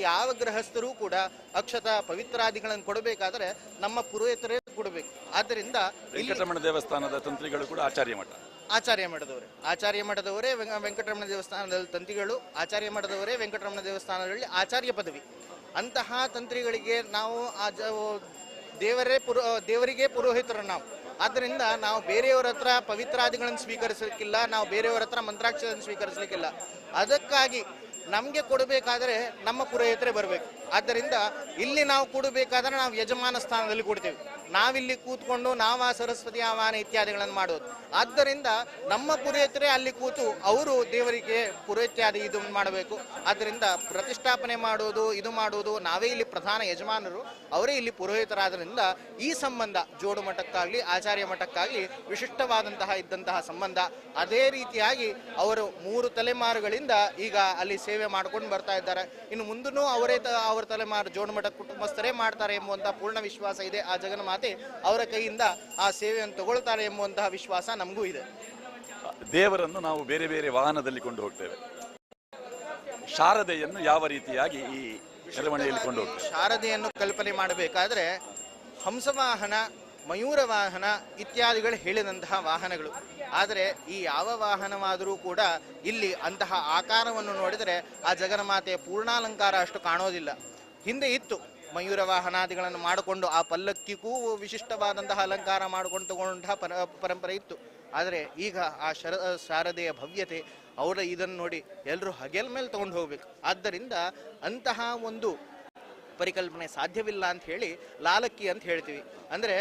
ಯಾವ ಗೃಹಸ್ಥರು ಕೂಡ ಅಕ್ಷತ ಪವಿತ್ರಾದಿಗಳನ್ನು ಕೊಡಬೇಕಾದ್ರೆ ನಮ್ಮ ಪುರೋಹಿತರೇ ಕೊಡಬೇಕು. ಆದ್ದರಿಂದ ವೆಂಕಟರಮಣ ದೇವಸ್ಥಾನದ ತಂತ್ರಿಗಳು ಕೂಡ ಆಚಾರ್ಯ ಮಠದವರೇ ವೆಂಕಟರಮಣ ದೇವಸ್ಥಾನದಲ್ಲಿ ತಂತ್ರಿಗಳು, ಆಚಾರ್ಯ ಮಠದವರೇ ವೆಂಕಟರಮಣ ದೇವಸ್ಥಾನದಲ್ಲಿ ಆಚಾರ್ಯ ಪದವಿ. ಅಂತಹ ತಂತ್ರಿಗಳಿಗೆ ನಾವು ದೇವರಿಗೆ ಪುರೋಹಿತರು ನಾವು. ಆದ್ದರಿಂದ ನಾವು ಬೇರೆಯವರ ಹತ್ರ ಪವಿತ್ರಾದಿಗಳನ್ನು ಸ್ವೀಕರಿಸಲಿಕ್ಕಿಲ್ಲ, ನಾವು ಬೇರೆಯವರ ಹತ್ರ ಮಂತ್ರಾಕ್ಷರನ್ನು ಸ್ವೀಕರಿಸಲಿಕ್ಕಿಲ್ಲ. ಅದಕ್ಕಾಗಿ ನಮಗೆ ಕೊಡಬೇಕಾದ್ರೆ ನಮ್ಮ ಪುರೋಹಿತರೇ ಬರಬೇಕು. ಆದ್ದರಿಂದ ಇಲ್ಲಿ ನಾವು ಕೊಡಬೇಕಾದ್ರೆ ನಾವು ಯಜಮಾನ ಸ್ಥಾನದಲ್ಲಿ ಕೊಡ್ತೇವೆ. ನಾವಿಲ್ಲಿ ಕೂತ್ಕೊಂಡು ನಾವು ಆ ಸರಸ್ವತಿ ಆಹ್ವಾನ ಇತ್ಯಾದಿಗಳನ್ನು ಮಾಡೋದು. ಆದ್ದರಿಂದ ನಮ್ಮ ಪುರೋಹಿತರೇ ಅಲ್ಲಿ ಕೂತು ಅವರು ದೇವರಿಗೆ ಪುರೋಹಿತ್ಯಾದಿ ಇದು ಮಾಡಬೇಕು. ಆದ್ದರಿಂದ ಪ್ರತಿಷ್ಠಾಪನೆ ಮಾಡೋದು ಇದು ಮಾಡೋದು ನಾವೇ ಇಲ್ಲಿ ಪ್ರಧಾನ ಯಜಮಾನರು, ಅವರೇ ಇಲ್ಲಿ ಪುರೋಹಿತರಾದ್ರಿಂದ ಈ ಸಂಬಂಧ ಜೋಡು ಮಠಕ್ಕಾಗಲಿ ಆಚಾರ್ಯ ಮಠಕ್ಕಾಗಲಿ ವಿಶಿಷ್ಟವಾದಂತಹ ಇದ್ದಂತಹ ಸಂಬಂಧ. ಅದೇ ರೀತಿಯಾಗಿ ಅವರು 3 ತಲೆಮಾರುಗಳಿಂದ ಈಗ ಅಲ್ಲಿ ಸೇವೆ ಮಾಡ್ಕೊಂಡು ಬರ್ತಾ ಇದ್ದಾರೆ. ಇನ್ನು ಮುಂದೂ ಅವರ ತಲೆಮಾರು ಜೋಡು ಮಠ ಕುಟುಂಬಸ್ಥರೇ ಮಾಡ್ತಾರೆ ಎಂಬುವಂತಹ ಪೂರ್ಣ ವಿಶ್ವಾಸ ಇದೆ. ಆ ಜಗನ್ಮಾತೆ ಅವರ ಕೈಯಿಂದ ಆ ಸೇವೆಯನ್ನು ತಗೊಳ್ತಾರೆ ಎಂಬುವಂತಹ ವಿಶ್ವಾಸ ನಮಗೂ ಇದೆ. ದೇವರನ್ನು ನಾವು ಬೇರೆ ಬೇರೆ ವಾಹನದಲ್ಲಿ ಕೊಂಡು ಹೋಗ್ತೇವೆ. ಶಾರದೆಯನ್ನು ಯಾವ ರೀತಿಯಾಗಿ ಈ ಮೆರವಣಿಗೆಯಲ್ಲಿ ಕೊಂಡು ಹೋಗ್ತೇವೆ? ಶಾರದೆಯನ್ನು ಕಲ್ಪನೆ ಮಾಡಬೇಕಾದ್ರೆ ಹಂಸವಾಹನ, ಮಯೂರ ವಾಹನ ಇತ್ಯಾದಿಗಳು ಹೇಳಿದಂತಹ ವಾಹನಗಳು. ಆದರೆ ಈ ಯಾವ ವಾಹನವಾದರೂ ಕೂಡ ಇಲ್ಲಿ ಅಂತಹ ಆಕಾರವನ್ನು ನೋಡಿದರೆ ಆ ಜಗನ್ಮಾತೆಯ ಪೂರ್ಣಾಲಂಕಾರ ಅಷ್ಟು ಕಾಣೋದಿಲ್ಲ. ಹಿಂದೆ ಇತ್ತು ಮಯೂರ ವಾಹನಾದಿಗಳನ್ನು ಮಾಡಿಕೊಂಡು ಆ ಪಲ್ಲಕ್ಕಿಗೂ ವಿಶಿಷ್ಟವಾದಂತಹ ಅಲಂಕಾರ ಮಾಡಿಕೊಂಡು ತಗೊಂಡಂತಹ ಪರಂಪರೆ ಇತ್ತು. ಆದರೆ ಈಗ ಆ ಶಾರದೆಯ ಭವ್ಯತೆ, ಅವರ ಇದನ್ನು ನೋಡಿ ಎಲ್ಲರೂ ಹಗೆಲ್ ಮೇಲೆ ತಗೊಂಡು ಹೋಗ್ಬೇಕು. ಆದ್ದರಿಂದ ಅಂತಹ ಒಂದು ಪರಿಕಲ್ಪನೆ ಸಾಧ್ಯವಿಲ್ಲ ಅಂತ ಹೇಳಿ ಲಾಲಕ್ಕಿ ಅಂತ ಹೇಳ್ತೀವಿ. ಅಂದರೆ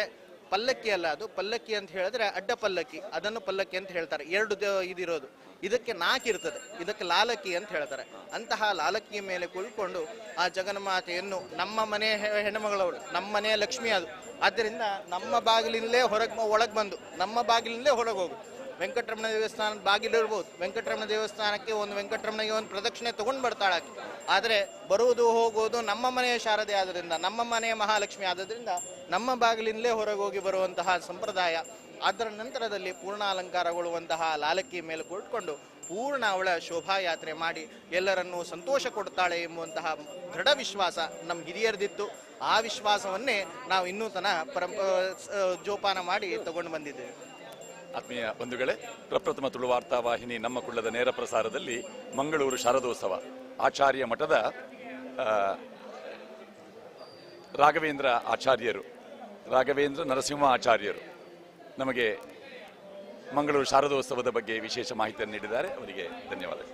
ಪಲ್ಲಕ್ಕಿ ಅಲ್ಲ, ಅದು ಪಲ್ಲಕ್ಕಿ ಅಂತ ಹೇಳಿದ್ರೆ ಅಡ್ಡ ಪಲ್ಲಕ್ಕಿ, ಅದನ್ನು ಪಲ್ಲಕ್ಕಿ ಅಂತ ಹೇಳ್ತಾರೆ. 2 ಇದಿರೋದು, ಇದಕ್ಕೆ 4 ಇರ್ತದೆ, ಇದಕ್ಕೆ ಲಾಲಕ್ಕಿ ಅಂತ ಹೇಳ್ತಾರೆ. ಅಂತಹ ಲಾಲಕ್ಕಿಯ ಮೇಲೆ ಕುಳ್ಕೊಂಡು ಆ ಜಗನ್ಮಾತೆಯನ್ನು ನಮ್ಮ ಮನೆ ಹೆಣ್ಣುಮಗಳವಳು, ನಮ್ಮ ಮನೆಯ ಲಕ್ಷ್ಮಿ ಅದು. ಆದ್ದರಿಂದ ನಮ್ಮ ಬಾಗಿಲಿನಲ್ಲೇ ಒಳಗೆ ಬಂದು ನಮ್ಮ ಬಾಗಿಲಿನಲ್ಲೇ ಹೊರಗೆ ಹೋಗು. ವೆಂಕಟರಮಣ ದೇವಸ್ಥಾನದ ಬಾಗಿಲಿರ್ಬೋದು, ವೆಂಕಟರಮಣ ದೇವಸ್ಥಾನಕ್ಕೆ ಒಂದು ವೆಂಕಟರಮಣಿಗೆ ಒಂದು ಪ್ರದಕ್ಷಿಣೆ ತೊಗೊಂಡು ಬರ್ತಾಳಾಕಿ. ಆದರೆ ಬರುವುದು ಹೋಗುವುದು ನಮ್ಮ ಮನೆಯ ಶಾರದೆ ಆದ್ದರಿಂದ, ನಮ್ಮ ಮನೆಯ ಮಹಾಲಕ್ಷ್ಮಿ ಆದ್ದರಿಂದ ನಮ್ಮ ಬಾಗಿಲಿಂದಲೇ ಹೊರಗೆ ಹೋಗಿ ಬರುವಂತಹ ಸಂಪ್ರದಾಯ. ಅದರ ನಂತರದಲ್ಲಿ ಪೂರ್ಣ ಅಲಂಕಾರಗೊಳ್ಳುವಂತಹ ಲಾಲಕ್ಕಿ ಮೇಲೆ ಕೂತ್ಕೊಂಡು ಪೂರ್ಣ ಅವಳ ಶೋಭಾಯಾತ್ರೆ ಮಾಡಿ ಎಲ್ಲರನ್ನೂ ಸಂತೋಷ ಕೊಡ್ತಾಳೆ ಎಂಬುವಂತಹ ದೃಢ ವಿಶ್ವಾಸ ನಮ್ಮ ಹಿರಿಯರದಿತ್ತು. ಆ ವಿಶ್ವಾಸವನ್ನೇ ನಾವು ಇನ್ನೂ ಜೋಪಾನ ಮಾಡಿ ತಗೊಂಡು ಬಂದಿದ್ದೇವೆ. ಆತ್ಮೀಯ ಬಂಧುಗಳೇ, ಪ್ರಪ್ರಥಮ ತುಳು ವಾರ್ತಾ ವಾಹಿನಿ ನಮ್ಮ ಕುಳ್ಳದ ನೇರ ಪ್ರಸಾರದಲ್ಲಿ ಮಂಗಳೂರು ಶಾರದೋತ್ಸವ ಆಚಾರ್ಯ ಮಠದ ರಾಘವೇಂದ್ರ ನರಸಿಂಹ ಆಚಾರ್ಯರು ನಮಗೆ ಮಂಗಳೂರು ಶಾರದೋತ್ಸವದ ಬಗ್ಗೆ ವಿಶೇಷ ಮಾಹಿತಿಯನ್ನು ನೀಡಿದ್ದಾರೆ. ಅವರಿಗೆ ಧನ್ಯವಾದಗಳು.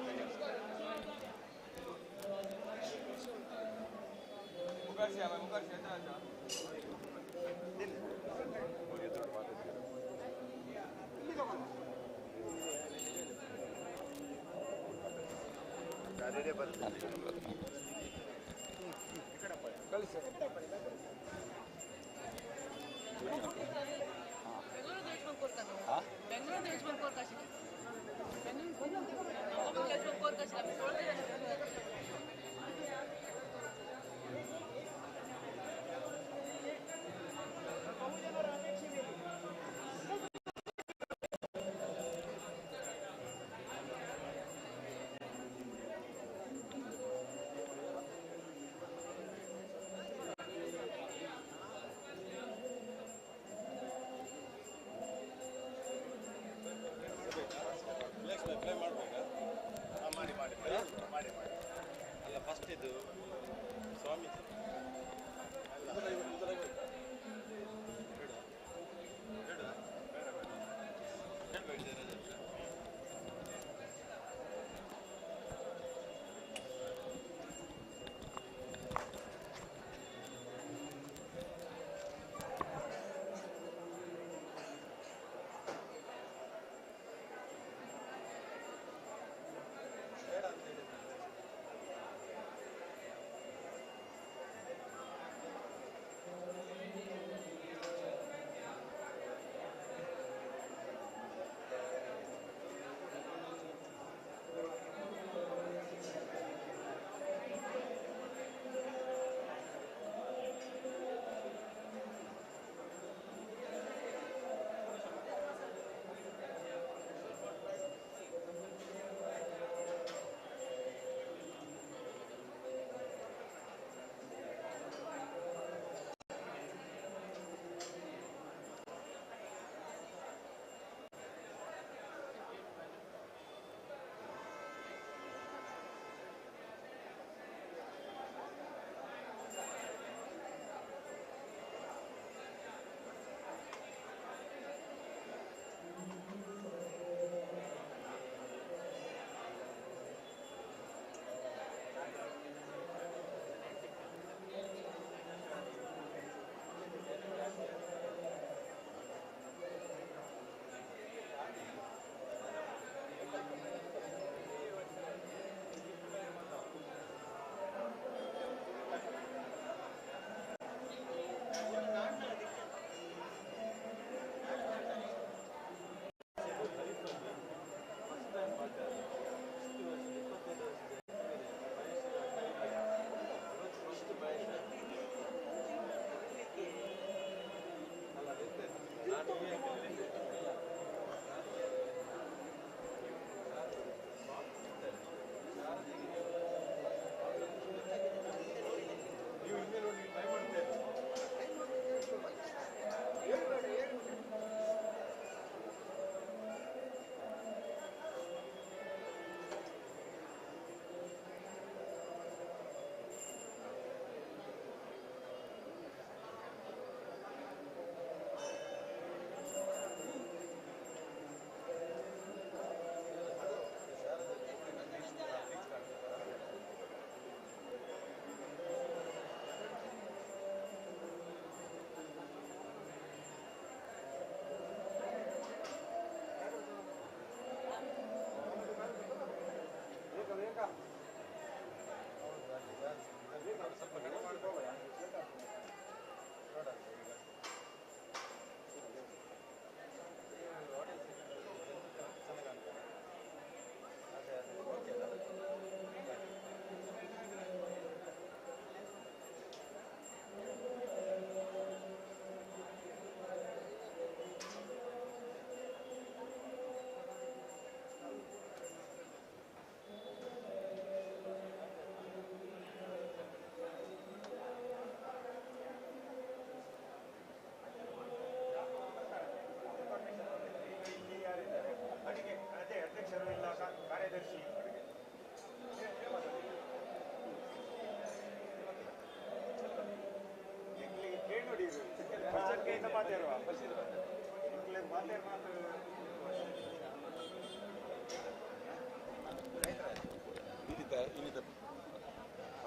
ಇನ್ನಿತ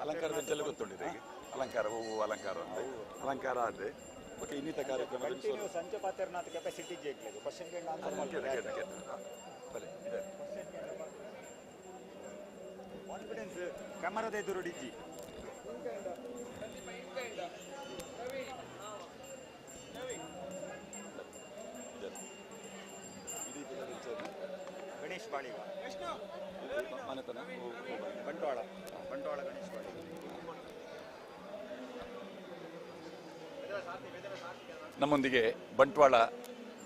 ಅಲಂಕಾರ ಬೆಂಚಲ್ಲಿ ಗೊತ್ತುಂಟಿದೆ ಈಗ ಅಲಂಕಾರ ಹೂವು ಅಲಂಕಾರ ಅಂತ ಅಲಂಕಾರ ಆದರೆ ಓಕೆ ಇನ್ನಿತ ಕಾರ್ಯಕ್ರಮ ಸಂಚ ಪಾತ್ರನಾಥ ಕೆಪಾಸಿಟಿ ಜೇಗ್ಲಿಗೆ ಕ್ವಶನ್ ಕಾನ್ಫಿಡೆನ್ಸ್ ಕ್ಯಾಮರಾದ ಎದುರು ಡಿಜ್ಜಿ ಗಣೇಶ್ ಬಾಳಿಗ ಮನೆತನ ಬಂಟ್ವಾಳ ಬಂಟ್ವಾಳ ಗಣೇಶ್ ಬಾಳಿಗ. ನಮ್ಮೊಂದಿಗೆ ಬಂಟ್ವಾಳ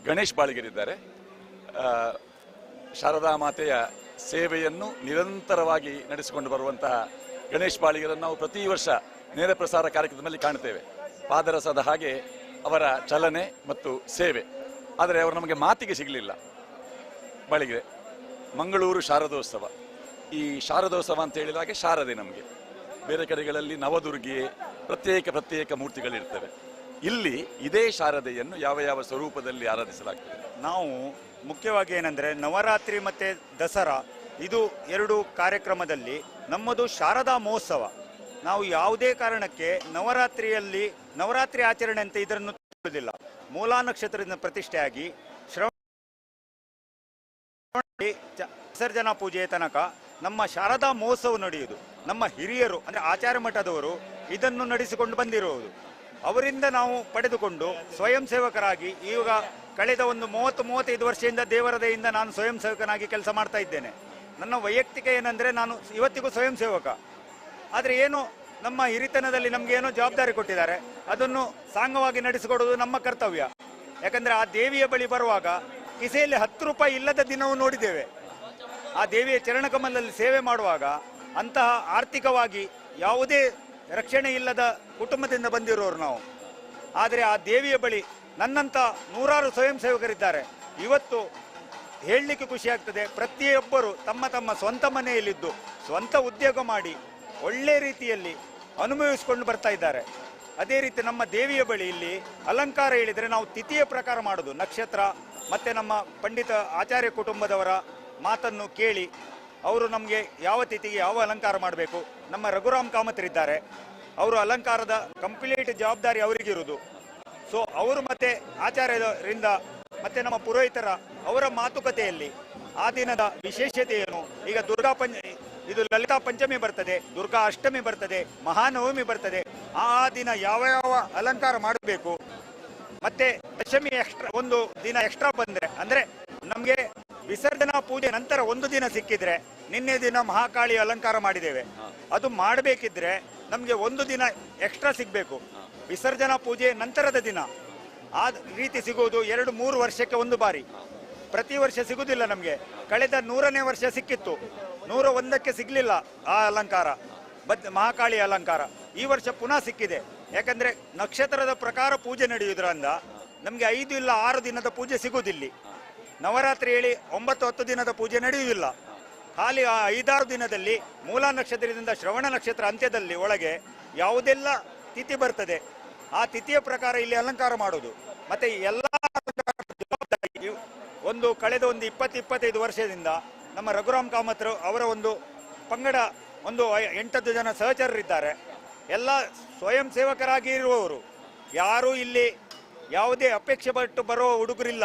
ಗಣೇಶ್ ಬಾಳಿಗರಿದ್ದಾರೆ. ಶಾರದಾ ಮಾತೆಯ ಸೇವೆಯನ್ನು ನಿರಂತರವಾಗಿ ನಡೆಸಿಕೊಂಡು ಬರುವಂತಹ ಗಣೇಶ್ ಬಾಳಿಗರನ್ನು ನಾವು ಪ್ರತಿ ವರ್ಷ ನೇರ ಪ್ರಸಾರ ಕಾರ್ಯಕ್ರಮದಲ್ಲಿ ಕಾಣ್ತೇವೆ. ಪಾದರಸದ ಹಾಗೆ ಅವರ ಚಲನೆ ಮತ್ತು ಸೇವೆ. ಆದರೆ ಅವರು ನಮಗೆ ಮಾತಿಗೆ ಸಿಗಲಿಲ್ಲ. ಬಾಳಿಗೆ ಮಂಗಳೂರು ಶಾರದೋತ್ಸವ, ಈ ಶಾರದೋತ್ಸವ ಅಂತ ಹೇಳಿದಾಗೆ ಶಾರದೆ ನಮಗೆ. ಬೇರೆ ಕಡೆಗಳಲ್ಲಿ ನವದುರ್ಗಿ ಪ್ರತ್ಯೇಕ ಮೂರ್ತಿಗಳಿರ್ತವೆ. ಇಲ್ಲಿ ಇದೇ ಶಾರದೆಯನ್ನು ಯಾವ ಯಾವ ಸ್ವರೂಪದಲ್ಲಿ ಆರಾಧಿಸಲಾಗ್ತದೆ. ನಾವು ಮುಖ್ಯವಾಗಿ ಏನಂದರೆ ನವರಾತ್ರಿ ಮತ್ತು ದಸರಾ ಇದು ಎರಡು ಕಾರ್ಯಕ್ರಮದಲ್ಲಿ ನಮ್ಮದು ಶಾರದಾ ಮಹೋತ್ಸವ. ನಾವು ಯಾವುದೇ ಕಾರಣಕ್ಕೆ ನವರಾತ್ರಿ ಆಚರಣೆ ಅಂತ ಇದನ್ನು ತಿಳಿದಿಲ್ಲ. ಮೂಲಾ ನಕ್ಷತ್ರದಿಂದ ಪ್ರತಿಷ್ಠೆಯಾಗಿ ವಿಸರ್ಜನಾ ಪೂಜೆಯ ತನಕ ನಮ್ಮ ಶಾರದಾ ಮಹೋತ್ಸವ ನಡೆಯುವುದು. ನಮ್ಮ ಹಿರಿಯರು ಅಂದರೆ ಆಚಾರ್ಯ ಮಠದವರು ಇದನ್ನು ನಡೆಸಿಕೊಂಡು ಬಂದಿರುವುದು. ಅವರಿಂದ ನಾವು ಪಡೆದುಕೊಂಡು ಸ್ವಯಂ ಸೇವಕರಾಗಿ ಈಗ ಕಳೆದ ಒಂದು 30-35 ವರ್ಷದಿಂದ ದೇವರ ದಯೆಯಿಂದ ನಾನು ಸ್ವಯಂ ಸೇವಕನಾಗಿ ಕೆಲಸ ಮಾಡ್ತಾ ಇದ್ದೇನೆ. ನನ್ನ ವೈಯಕ್ತಿಕ ಏನಂದರೆ ನಾನು ಇವತ್ತಿಗೂ ಸ್ವಯಂ ಸೇವಕ. ಆದರೆ ಏನು ನಮ್ಮ ಹಿರಿತನದಲ್ಲಿ ನಮಗೆ ಏನೋ ಜವಾಬ್ದಾರಿ ಕೊಟ್ಟಿದ್ದಾರೆ, ಅದನ್ನು ಸಾಂಗವಾಗಿ ನಡೆಸಿಕೊಡೋದು ನಮ್ಮ ಕರ್ತವ್ಯ. ಯಾಕಂದರೆ ಆ ದೇವಿಯ ಬಳಿ ಬರುವಾಗ ಕಿಸೆಯಲ್ಲಿ 10 ರೂಪಾಯಿ ಇಲ್ಲದ ದಿನವೂ ನೋಡಿದ್ದೇವೆ. ಆ ದೇವಿಯ ಚರಣಕಮಲದಲ್ಲಿ ಸೇವೆ ಮಾಡುವಾಗ ಅಂತಹ ಆರ್ಥಿಕವಾಗಿ ಯಾವುದೇ ರಕ್ಷಣೆ ಇಲ್ಲದ ಕುಟುಂಬದಿಂದ ಬಂದಿರೋರು ನಾವು. ಆದರೆ ಆ ದೇವಿಯ ಬಳಿ ನನ್ನಂಥ ನೂರಾರು ಸ್ವಯಂ ಸೇವಕರಿದ್ದಾರೆ. ಇವತ್ತು ಹೇಳಲಿಕ್ಕೆ ಖುಷಿ ಆಗ್ತದೆ, ಪ್ರತಿಯೊಬ್ಬರು ತಮ್ಮ ತಮ್ಮ ಸ್ವಂತ ಮನೆಯಲ್ಲಿದ್ದು ಸ್ವಂತ ಉದ್ಯೋಗ ಮಾಡಿ ಒಳ್ಳೆ ರೀತಿಯಲ್ಲಿ ಅನುಭವಿಸಿಕೊಂಡು ಬರ್ತಾ ಇದ್ದಾರೆ. ಅದೇ ರೀತಿ ನಮ್ಮ ದೇವಿಯ ಬಳಿ ಇಲ್ಲಿ ಅಲಂಕಾರ ಹೇಳಿದರೆ ನಾವು ತಿಥಿಯ ಪ್ರಕಾರ ಮಾಡೋದು. ನಕ್ಷತ್ರ ಮತ್ತು ನಮ್ಮ ಪಂಡಿತ ಆಚಾರ್ಯ ಕುಟುಂಬದವರ ಮಾತನ್ನು ಕೇಳಿ ಅವರು ನಮಗೆ ಯಾವ ತಿಥಿಗೆ ಯಾವ ಅಲಂಕಾರ ಮಾಡಬೇಕು. ನಮ್ಮ ರಘುರಾಮ್ ಕಾಮತರಿದ್ದಾರೆ, ಅವರು ಅಲಂಕಾರದ ಕಂಪ್ಲೀಟ್ ಜವಾಬ್ದಾರಿ ಅವರಿಗಿರುವುದು. ಸೊ ಅವರು ಮತ್ತು ಆಚಾರ್ಯರಿಂದ ಮತ್ತು ನಮ್ಮ ಪುರೋಹಿತರ ಅವರ ಮಾತುಕತೆಯಲ್ಲಿ ಆ ದಿನದ ವಿಶೇಷತೆ ಏನು. ಈಗ ಇದು ಲಲಿತಾ ಪಂಚಮಿ ಬರ್ತದೆ, ದುರ್ಗಾ ಅಷ್ಟಮಿ ಬರ್ತದೆ, ಮಹಾನವಮಿ ಬರ್ತದೆ. ಆ ದಿನ ಯಾವ ಯಾವ ಅಲಂಕಾರ ಮಾಡಬೇಕು. ಮತ್ತೆ ದಶಮಿ ಒಂದು ದಿನ ಎಕ್ಸ್ಟ್ರಾ ಬಂದರೆ ಅಂದರೆ ನಮಗೆ ವಿಸರ್ಜನಾ ಪೂಜೆ ನಂತರ ಒಂದು ದಿನ ಸಿಕ್ಕಿದ್ರೆ, ನಿನ್ನೆ ದಿನ ಮಹಾಕಾಳಿ ಅಲಂಕಾರ ಮಾಡಿದ್ದೇವೆ, ಅದು ಮಾಡಬೇಕಿದ್ರೆ ನಮಗೆ ಒಂದು ದಿನ ಎಕ್ಸ್ಟ್ರಾ ಸಿಗಬೇಕು. ವಿಸರ್ಜನಾ ಪೂಜೆ ನಂತರದ ದಿನ ಆ ರೀತಿ ಸಿಗುವುದು 2-3 ವರ್ಷಕ್ಕೆ ಒಂದು ಬಾರಿ. ಪ್ರತಿ ವರ್ಷ ಸಿಗುವುದಿಲ್ಲ ನಮಗೆ. ಕಳೆದ 100ನೇ ವರ್ಷ ಸಿಕ್ಕಿತ್ತು, 101ಕ್ಕೆ ಸಿಗಲಿಲ್ಲ ಆ ಅಲಂಕಾರ, ಮಹಾಕಾಳಿ ಅಲಂಕಾರ. ಈ ವರ್ಷ ಪುನಃ ಸಿಕ್ಕಿದೆ. ಯಾಕಂದರೆ ನಕ್ಷತ್ರದ ಪ್ರಕಾರ ಪೂಜೆ ನಡೆಯುವುದರಿಂದ ನಮಗೆ 5 ಇಲ್ಲ 6 ದಿನದ ಪೂಜೆ ಸಿಗುವುದಿಲ್ಲ. ನವರಾತ್ರಿ ಹೇಳಿ 9-10 ದಿನದ ಪೂಜೆ ನಡೆಯುವುದಿಲ್ಲ. ಖಾಲಿ ಆ 5-6 ದಿನದಲ್ಲಿ ಮೂಲಾ ನಕ್ಷತ್ರದಿಂದ ಶ್ರವಣ ನಕ್ಷತ್ರ ಅಂತ್ಯದಲ್ಲಿ ಒಳಗೆ ಯಾವುದೆಲ್ಲ ತಿಥಿ ಬರ್ತದೆ ಆ ತಿಥಿಯ ಪ್ರಕಾರ ಇಲ್ಲಿ ಅಲಂಕಾರ ಮಾಡೋದು. ಮತ್ತು ಎಲ್ಲ ಜವಾಬ್ದಾರಿ ಒಂದು ಕಳೆದ 20-25 ವರ್ಷದಿಂದ ನಮ್ಮ ರಘುರಾಮ್ ಕಾಮತ್ರು ಅವರ ಒಂದು ಪಂಗಡ 8-10 ಜನ ಸಹಚರರಿದ್ದಾರೆ. ಎಲ್ಲ ಸ್ವಯಂ ಸೇವಕರಾಗಿ ಇರುವವರು. ಯಾರೂ ಇಲ್ಲಿ ಯಾವುದೇ ಅಪೇಕ್ಷೆ ಪಟ್ಟು ಬರುವ ಹುಡುಗರಿಲ್ಲ.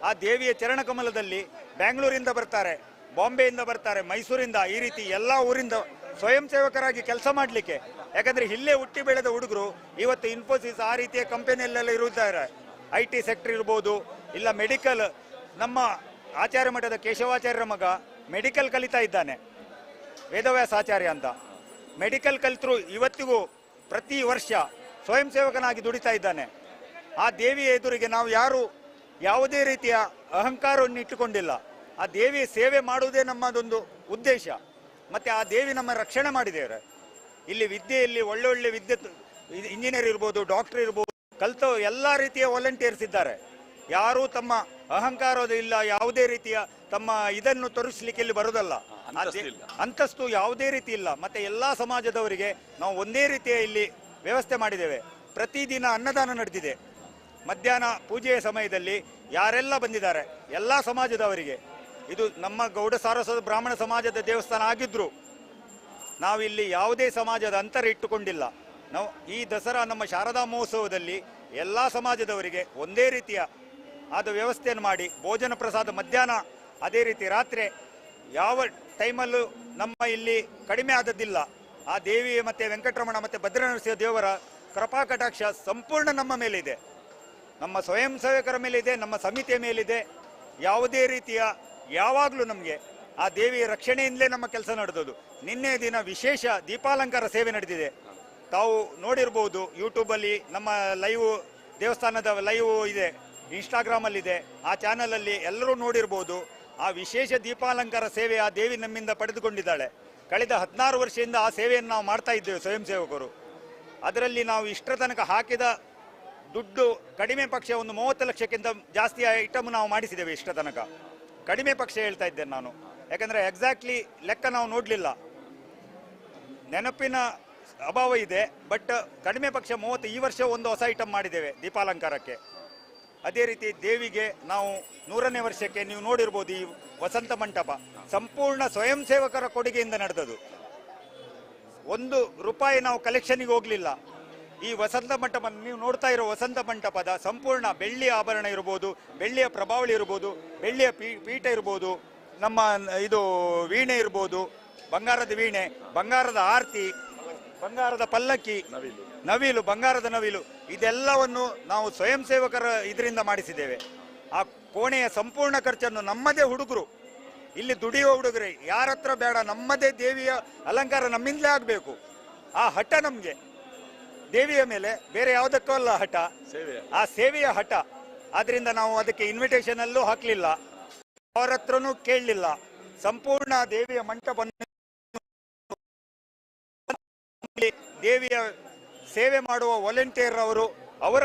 ಆ ದೇವಿಯ ಚರಣಕಮಲದಲ್ಲಿ ಬೆಂಗಳೂರಿಂದ ಬರ್ತಾರೆ, ಬಾಂಬೆಯಿಂದ ಬರ್ತಾರೆ, ಮೈಸೂರಿಂದ, ಈ ರೀತಿ ಎಲ್ಲ ಊರಿಂದ ಸ್ವಯಂ ಸೇವಕರಾಗಿ ಕೆಲಸ ಮಾಡಲಿಕ್ಕೆ. ಯಾಕಂದರೆ ಇಲ್ಲೇ ಹುಟ್ಟಿ ಬೆಳೆದ ಹುಡುಗರು ಇವತ್ತು ಇನ್ಫೋಸಿಸ್ ಆ ರೀತಿಯ ಕಂಪನಿಯಲ್ಲೆಲ್ಲ ಇರುತ್ತಾರೆ. IT ಸೆಕ್ಟರ್ ಇರ್ಬೋದು, ಇಲ್ಲ ಮೆಡಿಕಲ್. ನಮ್ಮ ಆಚಾರ್ಯ ಮಠದ ಕೇಶವಾಚಾರ್ಯರ ಮಗ ಮೆಡಿಕಲ್ ಕಲಿತಾ ಇದ್ದಾನೆ, ವೇದವ್ಯಾಸ ಆಚಾರ್ಯ ಅಂತ. ಮೆಡಿಕಲ್ ಕಲಿತರು ಇವತ್ತಿಗೂ ಪ್ರತಿ ವರ್ಷ ಸ್ವಯಂ ಸೇವಕನಾಗಿ ದುಡಿತಾ ಇದ್ದಾನೆ. ಆ ದೇವಿಯ ಎದುರಿಗೆ ನಾವು ಯಾರು ಯಾವುದೇ ರೀತಿಯ ಅಹಂಕಾರವನ್ನು ಇಟ್ಟುಕೊಂಡಿಲ್ಲ. ಆ ದೇವಿಯ ಸೇವೆ ಮಾಡುವುದೇ ನಮ್ಮದೊಂದು ಉದ್ದೇಶ. ಮತ್ತು ಆ ದೇವಿ ನಮ್ಮ ರಕ್ಷಣೆ ಮಾಡಿದ್ದೇವೆ. ಇಲ್ಲಿ ವಿದ್ಯೆಯಲ್ಲಿ ಒಳ್ಳೊಳ್ಳೆ ಇಂಜಿನಿಯರ್ ಇರ್ಬೋದು, ಡಾಕ್ಟರ್ ಇರ್ಬೋದು, ಕಲಿತ ಎಲ್ಲ ರೀತಿಯ ವಾಲಂಟಿಯರ್ಸ್ ಇದ್ದಾರೆ. ಯಾರೂ ತಮ್ಮ ಅಹಂಕಾರದ ಇಲ್ಲ, ಯಾವುದೇ ರೀತಿಯ ತಮ್ಮ ಇದನ್ನು ತೋರಿಸಲಿಕ್ಕೆ ಇಲ್ಲಿ ಬರೋದಲ್ಲ. ಅಂತಸ್ತು ಯಾವುದೇ ರೀತಿ ಇಲ್ಲ. ಮತ್ತು ಎಲ್ಲ ಸಮಾಜದವರಿಗೆ ನಾವು ಒಂದೇ ರೀತಿಯ ಇಲ್ಲಿ ವ್ಯವಸ್ಥೆ ಮಾಡಿದ್ದೇವೆ. ಪ್ರತಿದಿನ ಅನ್ನದಾನ ನಡೆದಿದೆ. ಮಧ್ಯಾಹ್ನ ಪೂಜೆಯ ಸಮಯದಲ್ಲಿ ಯಾರೆಲ್ಲ ಬಂದಿದ್ದಾರೆ ಎಲ್ಲ ಸಮಾಜದವರಿಗೆ, ಇದು ನಮ್ಮ ಗೌಡ ಸಾರಸ್ವತ ಬ್ರಾಹ್ಮಣ ಸಮಾಜದ ದೇವಸ್ಥಾನ ಆಗಿದ್ರು ನಾವಿಲ್ಲಿ ಯಾವುದೇ ಸಮಾಜದ ಅಂತರ ಇಟ್ಟುಕೊಂಡಿಲ್ಲ. ನಾವು ಈ ದಸರಾ ನಮ್ಮ ಶಾರದಾ ಮಹೋತ್ಸವದಲ್ಲಿ ಎಲ್ಲ ಸಮಾಜದವರಿಗೆ ಒಂದೇ ರೀತಿಯ ಆದ ವ್ಯವಸ್ಥೆಯನ್ನು ಮಾಡಿ ಭೋಜನ ಪ್ರಸಾದ ಮಧ್ಯಾಹ್ನ, ಅದೇ ರೀತಿ ರಾತ್ರಿ ಯಾವ ಟೈಮಲ್ಲೂ ನಮ್ಮ ಇಲ್ಲಿ ಕಡಿಮೆ ಆದದ್ದಿಲ್ಲ. ಆ ದೇವಿಯ ಮತ್ತು ವೆಂಕಟರಮಣ ಮತ್ತು ಭದ್ರನರಸಿಂಹ ದೇವರ ಕೃಪಾ ಕಟಾಕ್ಷ ಸಂಪೂರ್ಣ ನಮ್ಮ ಮೇಲಿದೆ, ನಮ್ಮ ಸ್ವಯಂ ಸೇವಕರ ಮೇಲಿದೆ, ನಮ್ಮ ಸಮಿತಿಯ ಮೇಲಿದೆ. ಯಾವುದೇ ರೀತಿಯ ಯಾವಾಗಲೂ ನಮಗೆ ಆ ದೇವಿಯ ರಕ್ಷಣೆಯಿಂದಲೇ ನಮ್ಮ ಕೆಲಸ ನಡೆದದು. ನಿನ್ನೆ ದಿನ ವಿಶೇಷ ದೀಪಾಲಂಕಾರ ಸೇವೆ ನಡೆದಿದೆ. ತಾವು ನೋಡಿರ್ಬೋದು, ಯೂಟ್ಯೂಬಲ್ಲಿ ನಮ್ಮ ಲೈವ್ ದೇವಸ್ಥಾನದ ಲೈವ್ ಇದೆ, ಇನ್ಸ್ಟಾಗ್ರಾಮಲ್ಲಿದೆ, ಆ ಚಾನಲಲ್ಲಿ ಎಲ್ಲರೂ ನೋಡಿರ್ಬೋದು. ಆ ವಿಶೇಷ ದೀಪಾಲಂಕಾರ ಸೇವೆ ಆ ದೇವಿ ನಮ್ಮಿಂದ ಪಡೆದುಕೊಂಡಿದ್ದಾಳೆ. ಕಳೆದ 16 ವರ್ಷದಿಂದ ಆ ಸೇವೆಯನ್ನು ನಾವು ಮಾಡ್ತಾ ಇದ್ದೇವೆ ಸ್ವಯಂ ಸೇವಕರು. ಅದರಲ್ಲಿ ನಾವು ಇಷ್ಟರ ತನಕ ಹಾಕಿದ ದುಡ್ಡು ಕಡಿಮೆ ಪಕ್ಷ ಒಂದು 30 ಲಕ್ಷಕ್ಕಿಂತ ಜಾಸ್ತಿ ಐಟಮ್ ನಾವು ಮಾಡಿಸಿದ್ದೇವೆ ಇಷ್ಟರ ತನಕ. ಕಡಿಮೆ ಪಕ್ಷ ಹೇಳ್ತಾ ಇದ್ದೇನೆ ನಾನು, ಯಾಕಂದರೆ ಎಕ್ಸಾಕ್ಟ್ಲಿ ಲೆಕ್ಕ ನಾವು ನೋಡಲಿಲ್ಲ, ನೆನಪಿನ ಅಭಾವ ಇದೆ. ಬಟ್ ಕಡಿಮೆ ಪಕ್ಷ 30, ಈ ವರ್ಷ ಒಂದು ಹೊಸ ಐಟಮ್ ಮಾಡಿದ್ದೇವೆ ದೀಪಾಲಂಕಾರಕ್ಕೆ. ಅದೇ ರೀತಿ ದೇವಿಗೆ ನಾವು 100ನೇ ವರ್ಷಕ್ಕೆ ನೀವು ನೋಡಿರ್ಬೋದು, ಈ ವಸಂತ ಮಂಟಪ ಸಂಪೂರ್ಣ ಸ್ವಯಂ ಸೇವಕರ ಕೊಡುಗೆಯಿಂದ ನಡೆದದು. 1 ರೂಪಾಯಿ ನಾವು ಕಲೆಕ್ಷನ್ಗೆ ಹೋಗಲಿಲ್ಲ. ಈ ವಸಂತ ಮಂಟಪ ನೀವು ನೋಡ್ತಾ ಇರೋ ವಸಂತ ಮಂಟಪದ ಸಂಪೂರ್ಣ ಬೆಳ್ಳಿಯ ಆಭರಣ ಇರ್ಬೋದು, ಬೆಳ್ಳಿಯ ಪ್ರಭಾವಳಿ ಇರ್ಬೋದು, ಬೆಳ್ಳಿಯ ಪೀಠ ಇರ್ಬೋದು, ನಮ್ಮ ಇದು ವೀಣೆ ಇರ್ಬೋದು, ಬಂಗಾರದ ವೀಣೆ, ಬಂಗಾರದ ಆರತಿ, ಬಂಗಾರದ ಪಲ್ಲಕ್ಕಿ, ನವಿಲು, ಬಂಗಾರದ ನವಿಲು, ಇದೆಲ್ಲವನ್ನು ನಾವು ಸ್ವಯಂ ಸೇವಕರ ಇದರಿಂದ ಮಾಡಿಸಿದ್ದೇವೆ. ಆ ಕೋಣೆಯ ಸಂಪೂರ್ಣ ಖರ್ಚನ್ನು ನಮ್ಮದೇ ಹುಡುಗರು, ಇಲ್ಲಿ ದುಡಿಯುವ ಹುಡುಗರೇ, ಯಾರ ಹತ್ರ ಬೇಡ, ನಮ್ಮದೇ ದೇವಿಯ ಅಲಂಕಾರ ನಮ್ಮಿಂದಲೇ ಆಗಬೇಕು. ಆ ಹಠ ನಮಗೆ ದೇವಿಯ ಮೇಲೆ, ಬೇರೆ ಯಾವುದಕ್ಕೂ ಅಲ್ಲ ಹಠ, ಆ ಸೇವೆಯ ಹಠ. ಆದ್ರಿಂದ ನಾವು ಅದಕ್ಕೆ ಇನ್ವಿಟೇಷನ್ ಅಲ್ಲೂ ಹಾಕಲಿಲ್ಲ, ಅವರ ಹತ್ರನೂ ಕೇಳಲಿಲ್ಲ. ಸಂಪೂರ್ಣ ದೇವಿಯ ಮಂಟಪವನ್ನು ದೇವಿಯ ಸೇವೆ ಮಾಡುವ ವಾಲಂಟಿಯರ್ ಅವರು, ಅವರ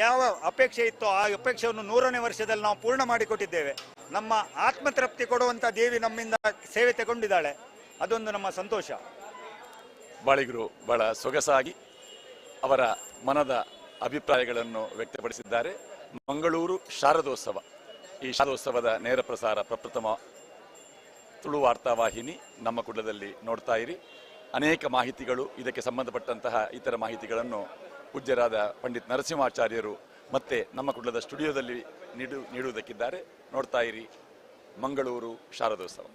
ಯಾವ ಅಪೇಕ್ಷೆ ಇತ್ತೋ ಆ ಅಪೇಕ್ಷೆಯನ್ನು 100ನೇ ವರ್ಷದಲ್ಲಿ ನಾವು ಪೂರ್ಣ ಮಾಡಿಕೊಟ್ಟಿದ್ದೇವೆ. ನಮ್ಮ ಆತ್ಮತೃಪ್ತಿ ಕೊಡುವಂತ ದೇವಿ ನಮ್ಮಿಂದ ಸೇವೆ ತಗೊಂಡಿದ್ದಾಳೆ, ಅದೊಂದು ನಮ್ಮ ಸಂತೋಷ. ಬಾಳಿಗರು ಬಹಳ ಸೊಗಸಾಗಿ ಅವರ ಮನದ ಅಭಿಪ್ರಾಯಗಳನ್ನು ವ್ಯಕ್ತಪಡಿಸಿದ್ದಾರೆ. ಮಂಗಳೂರು ಶಾರದೋತ್ಸವ, ಈ ಶಾರದೋತ್ಸವದ ನೇರ ಪ್ರಸಾರ ಪ್ರಪ್ರಥಮ ತುಳು ವಾರ್ತಾವಾಹಿನಿ ನಮ್ಮ ಕುಲದಲ್ಲಿ ನೋಡ್ತಾ ಇರಿ. ಅನೇಕ ಮಾಹಿತಿಗಳು, ಇದಕ್ಕೆ ಸಂಬಂಧಪಟ್ಟಂತಹ ಇತರ ಮಾಹಿತಿಗಳನ್ನು ಪೂಜ್ಯರಾದ ಪಂಡಿತ್ ನರಸಿಂಹಾಚಾರ್ಯರು ಮತ್ತೆ ನಮ್ಮ ಕುಲದ ಸ್ಟುಡಿಯೋದಲ್ಲಿ ನೀಡುವುದಕ್ಕಿದ್ದಾರೆ. ನೋಡ್ತಾ ಇರಿ ಮಂಗಳೂರು ಶಾರದೋತ್ಸವ.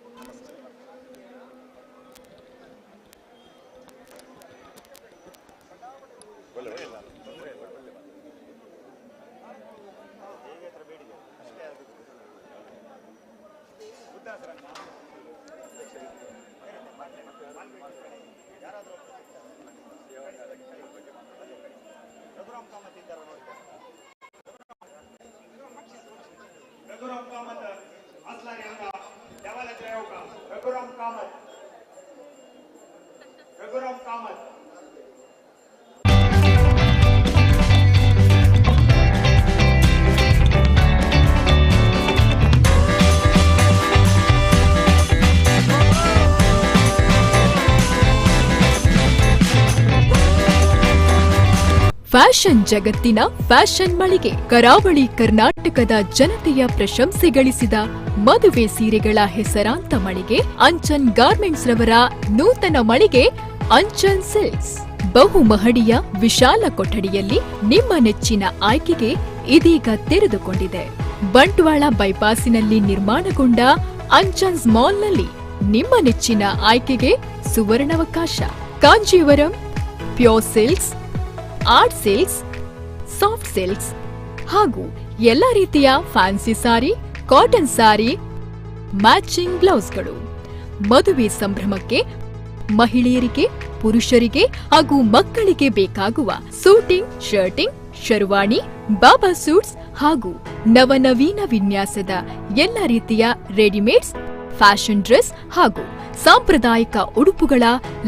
ಫ್ಯಾಷನ್ ಜಗತ್ತಿನ ಫ್ಯಾಷನ್ ಮಳಿಗೆ, ಕರಾವಳಿ ಕರ್ನಾಟಕದ ಜನತೆಯ ಪ್ರಶಂಸೆ ಗಳಿಸಿದ ಮದುವೆ ಸೀರೆಗಳ ಹೆಸರಾಂತ ಮಳಿಗೆ ಅಂಚನ್ ಗಾರ್ಮೆಂಟ್ಸ್ ರವರ ನೂತನ ಮಳಿಗೆ ಅಂಚನ್ ಸಿಲ್ಕ್ಸ್. ಬಹುಮಹಡಿಯ ವಿಶಾಲ ಕೊಠಡಿಯಲ್ಲಿ ನಿಮ್ಮ ನೆಚ್ಚಿನ ಆಯ್ಕೆಗೆ ಇದೀಗ ತೆರೆದುಕೊಂಡಿದೆ. ಬಂಟ್ವಾಳ ಬೈಪಾಸಿನಲ್ಲಿ ನಿರ್ಮಾಣಗೊಂಡ ಅಂಚನ್ಸ್ ಮಾಲ್ನಲ್ಲಿ ನಿಮ್ಮ ನೆಚ್ಚಿನ ಆಯ್ಕೆಗೆ ಸುವರ್ಣಾವಕಾಶ. Kanjeevaram, pure silks, art silks, soft silks ಹಾಗೂ ಎಲ್ಲ ರೀತಿಯ fancy sari, cotton sari, matching ಬ್ಲೌಸ್ಗಳು. ಮದುವೆ ಸಂಭ್ರಮಕ್ಕೆ ಮಹಿಳೆಯರಿಗೆ, ಪುರುಷರಿಗೆ ಹಾಗೂ ಮಕ್ಕಳಿಗೆ ಬೇಕಾಗುವ suiting, shirting, sherwani, baba suits ಹಾಗೂ ನವನವೀನ ವಿನ್ಯಾಸದ ಎಲ್ಲ ರೀತಿಯ ರೆಡಿಮೇಡ್ಸ್, ಫ್ಯಾಷನ್ ಡ್ರೆಸ್ ಹಾಗೂ ಸಾಂಪ್ರದಾಯಿಕ ಉಡುಪುಗಳ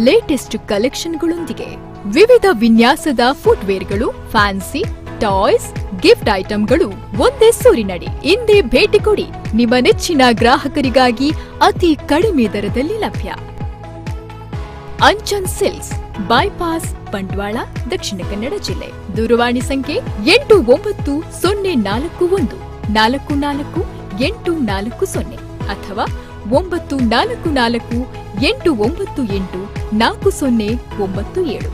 ಲೇಟೆಸ್ಟ್ ಕಲೆಕ್ಷನ್ಗಳೊಂದಿಗೆ ವಿವಿಧ ವಿನ್ಯಾಸದ ಫುಟ್ವೇರ್ಗಳು, ಫ್ಯಾನ್ಸಿ, ಟಾಯ್ಸ್, ಗಿಫ್ಟ್ ಐಟಂಗಳು ಒಂದೇ ಸೂರಿನಡಿ. ಇಂದೇ ಭೇಟಿ ಕೊಡಿ. ನಿಮ್ಮ ನೆಚ್ಚಿನ ಗ್ರಾಹಕರಿಗಾಗಿ ಅತಿ ಕಡಿಮೆ ದರದಲ್ಲಿ ಲಭ್ಯ. ಅಂಚನ್ ಸಿಲ್ಕ್ಸ್, ಬೈಪಾಸ್, ಬಂಟ್ವಾಳ, ದಕ್ಷಿಣ ಕನ್ನಡ ಜಿಲ್ಲೆ. ದೂರವಾಣಿ ಸಂಖ್ಯೆ 890441 44 840 ಅಥವಾ 944 898 4097.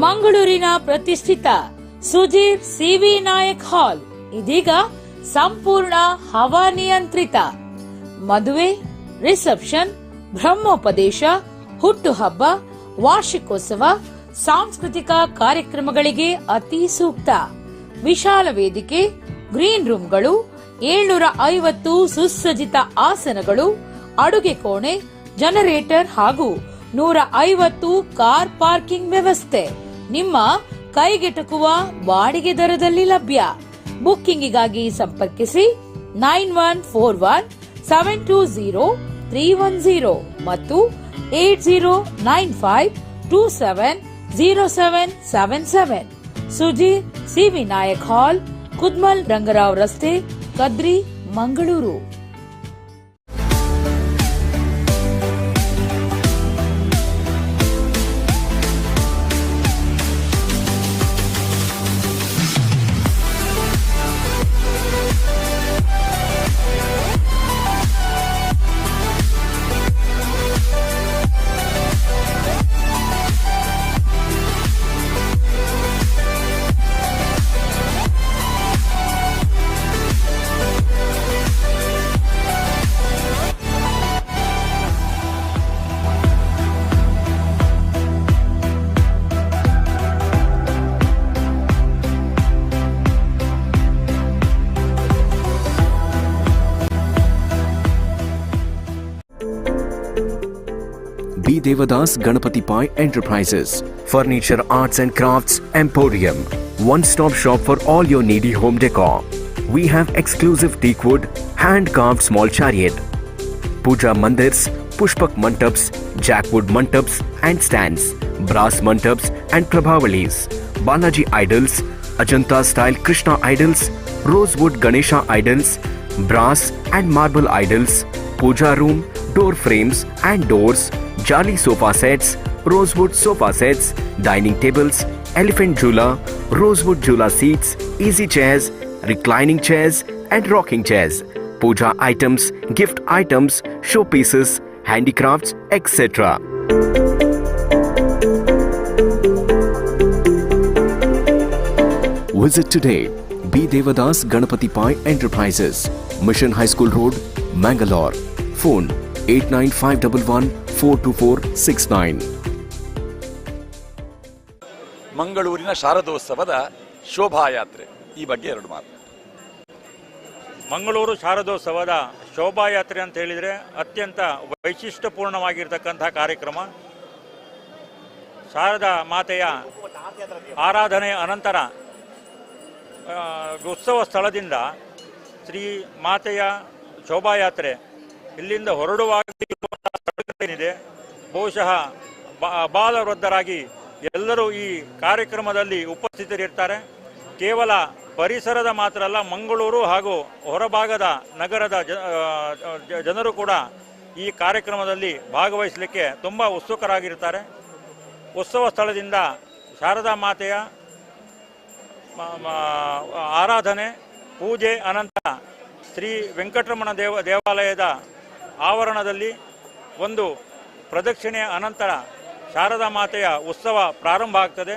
ಮಂಗಳೂರಿನ ಪ್ರತಿಷ್ಠಿತ ಸುಧೀರ್ ಸಿವಿ ನಾಯಕ್ ಹಾಲ್ ಇದೀಗ ಸಂಪೂರ್ಣ ಹವಾನಿಯಂತ್ರಿತ. ಮದುವೆ, ರಿಸೆಪ್ಷನ್, ಬ್ರಹ್ಮೋಪದೇಶ, ಹುಟ್ಟುಹಬ್ಬ, ವಾರ್ಷಿಕೋತ್ಸವ, ಸಾಂಸ್ಕೃತಿಕ ಕಾರ್ಯಕ್ರಮಗಳಿಗೆ ಅತಿ ಸೂಕ್ತ. ವಿಶಾಲ ವೇದಿಕೆ, ಗ್ರೀನ್ ರೂಮ್ಗಳು, 750 ಸುಸಜ್ಜಿತ ಆಸನಗಳು, ಅಡುಗೆ ಕೋಣೆ, ಜನರೇಟರ್ ಹಾಗೂ 150 ಕಾರ್ ಪಾರ್ಕಿಂಗ್ ವ್ಯವಸ್ಥೆ ನಿಮ್ಮ ಕೈಗೆಟುಕುವ ಬಾಡಿಗೆ ದರದಲ್ಲಿ ಲಭ್ಯ. ಬುಕ್ಕಿಂಗಿಗಾಗಿ ಸಂಪರ್ಕಿಸಿ 9141720310 ಮತ್ತು 8095270777. ಸುಜೀರ್ ಸಿವಿ ನಾಯಕ್ ಹಾಲ್, ಕುದ್ಮಲ್ ರಂಗರಾವ್ ರಸ್ತೆ, Kadri, Mangaluru. B. Devadas Ganapati Pai Enterprises, Furniture Arts and Crafts Emporium, one-stop shop for all your needy home decor. We have exclusive teakwood, hand-carved small chariot, puja mandirs, pushpak mantaps, jackwood mantaps and stands, brass mantaps and prabhavalis, Balaji idols, Ajanta-style Krishna idols, rosewood Ganesha idols, brass and marble idols, puja room, door frames and doors, Jali sofa sets, rosewood sofa sets, dining tables, elephant jhula, rosewood jhula seats, easy chairs, reclining chairs and rocking chairs, puja items, gift items, showpieces, handicrafts, etc. Visit today B. Devadas Ganapati Pai Enterprises, Mission High School Road, Mangalore. Phone 8951142469. ಮಂಗಳೂರಿನ ಶಾರದೋತ್ಸವದ ಶೋಭಾಯಾತ್ರೆ ಈ ಬಗ್ಗೆ ಎರಡು ಮಾತು. ಮಂಗಳೂರು ಶಾರದೋತ್ಸವದ ಶೋಭಾಯಾತ್ರೆ ಅಂತ ಹೇಳಿದರೆ ಅತ್ಯಂತ ವೈಶಿಷ್ಟ್ಯಪೂರ್ಣವಾಗಿರ್ತಕ್ಕಂಥ ಕಾರ್ಯಕ್ರಮ. ಶಾರದಾ ಮಾತೆಯ ಆರಾಧನೆಯ ಅನಂತರ ಉತ್ಸವ ಸ್ಥಳದಿಂದ ಶ್ರೀ ಮಾತೆಯ ಶೋಭಾಯಾತ್ರೆ ಇಲ್ಲಿಂದ ಹೊರಡುವಾಗ ಏನಿದೆ, ಬಹುಶಃ ಬಾಲವೃದ್ಧರಾಗಿ ಎಲ್ಲರೂ ಈ ಕಾರ್ಯಕ್ರಮದಲ್ಲಿ ಉಪಸ್ಥಿತರಿರ್ತಾರೆ. ಕೇವಲ ಪರಿಸರದ ಮಾತ್ರ ಅಲ್ಲ, ಮಂಗಳೂರು ಹಾಗೂ ಹೊರಭಾಗದ ನಗರದ ಜನರು ಕೂಡ ಈ ಕಾರ್ಯಕ್ರಮದಲ್ಲಿ ಭಾಗವಹಿಸಲಿಕ್ಕೆ ತುಂಬ ಉತ್ಸುಕರಾಗಿರ್ತಾರೆ. ಉತ್ಸವ ಸ್ಥಳದಿಂದ ಶಾರದಾ ಮಾತೆಯ ಆರಾಧನೆ, ಪೂಜೆ ಅನಂತರ ಶ್ರೀ ವೆಂಕಟರಮಣ ದೇವಾಲಯದ ಆವರಣದಲ್ಲಿ ಒಂದು ಪ್ರದಕ್ಷಿಣೆಯ ಅನಂತರ ಶಾರದಾ ಮಾತೆಯ ಉತ್ಸವ ಪ್ರಾರಂಭ ಆಗ್ತದೆ.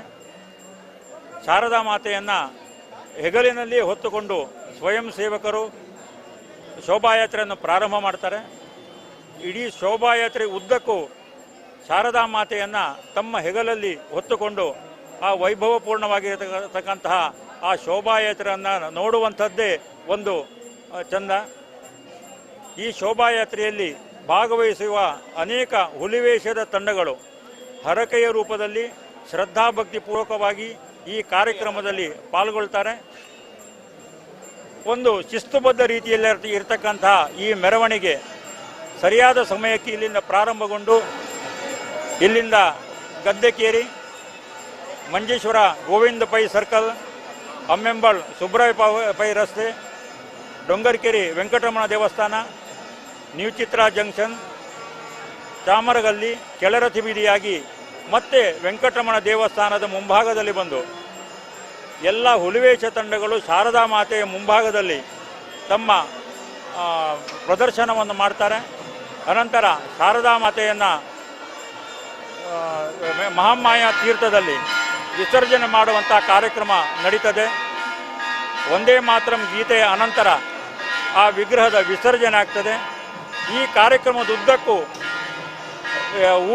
ಶಾರದಾ ಮಾತೆಯನ್ನು ಹೆಗಲಿನಲ್ಲಿ ಹೊತ್ತುಕೊಂಡು ಸ್ವಯಂ ಸೇವಕರು ಶೋಭಾಯಾತ್ರೆಯನ್ನು ಪ್ರಾರಂಭ ಮಾಡ್ತಾರೆ. ಇಡೀ ಶೋಭಾಯಾತ್ರೆ ಉದ್ದಕ್ಕೂ ಶಾರದಾ ಮಾತೆಯನ್ನು ತಮ್ಮ ಹೆಗಲಲ್ಲಿ ಹೊತ್ತುಕೊಂಡು ಆ ವೈಭವಪೂರ್ಣವಾಗಿರತಕ್ಕಂತಹ ಆ ಶೋಭಾಯಾತ್ರೆಯನ್ನು ನೋಡುವಂಥದ್ದೇ ಒಂದು ಚಂದ. ಈ ಶೋಭಾಯಾತ್ರೆಯಲ್ಲಿ ಭಾಗವಹಿಸುವ ಅನೇಕ ಹುಲಿವೇಷದ ತಂಡಗಳು ಹರಕೆಯ ರೂಪದಲ್ಲಿ ಶ್ರದ್ಧಾಭಕ್ತಿಪೂರ್ವಕವಾಗಿ ಈ ಕಾರ್ಯಕ್ರಮದಲ್ಲಿ ಪಾಲ್ಗೊಳ್ತಾರೆ. ಒಂದು ಶಿಸ್ತುಬದ್ಧ ರೀತಿಯಲ್ಲಿ ಇರತಕ್ಕಂತಹ ಈ ಮೆರವಣಿಗೆ ಸರಿಯಾದ ಸಮಯಕ್ಕೆ ಇಲ್ಲಿಂದ ಪ್ರಾರಂಭಗೊಂಡು ಇಲ್ಲಿಂದ ಗದ್ದೆಕೇರಿ, ಮಂಜೇಶ್ವರ ಗೋವಿಂದ ಪೈ ಸರ್ಕಲ್, ಅಮ್ಮೆಂಬಾಳ್ ಸುಬ್ರಾಯ ಪೈ ರಸ್ತೆ, ಡೊಂಗರ್ಕೆರೆ ವೆಂಕಟರಮಣ ದೇವಸ್ಥಾನ, ನ್ಯೂ ಚಿತ್ರಾ ಜಂಕ್ಷನ್, ಚಾಮರಗಲ್ಲಿ, ಕೆಳರತಿ ಬೀದಿಯಾಗಿ ಮತ್ತೆ ವೆಂಕಟರಮಣ ದೇವಸ್ಥಾನದ ಮುಂಭಾಗದಲ್ಲಿ ಬಂದು ಎಲ್ಲ ಹುಲಿವೇಷ ತಂಡಗಳು ಶಾರದಾ ಮಾತೆಯ ಮುಂಭಾಗದಲ್ಲಿ ತಮ್ಮ ಪ್ರದರ್ಶನವನ್ನು ಮಾಡ್ತಾರೆ. ಅನಂತರ ಶಾರದಾ ಮಾತೆಯನ್ನು ಮಹಾಮಾಯಾ ತೀರ್ಥದಲ್ಲಿ ವಿಸರ್ಜನೆ ಮಾಡುವಂಥ ಕಾರ್ಯಕ್ರಮ ನಡೀತದೆ. ಒಂದೇ ಮಾತರಂ ಗೀತೆಯ ಅನಂತರ ಆ ವಿಗ್ರಹದ ವಿಸರ್ಜನೆ ಆಗ್ತದೆ. ಈ ಕಾರ್ಯಕ್ರಮದುದ್ದಕ್ಕೂ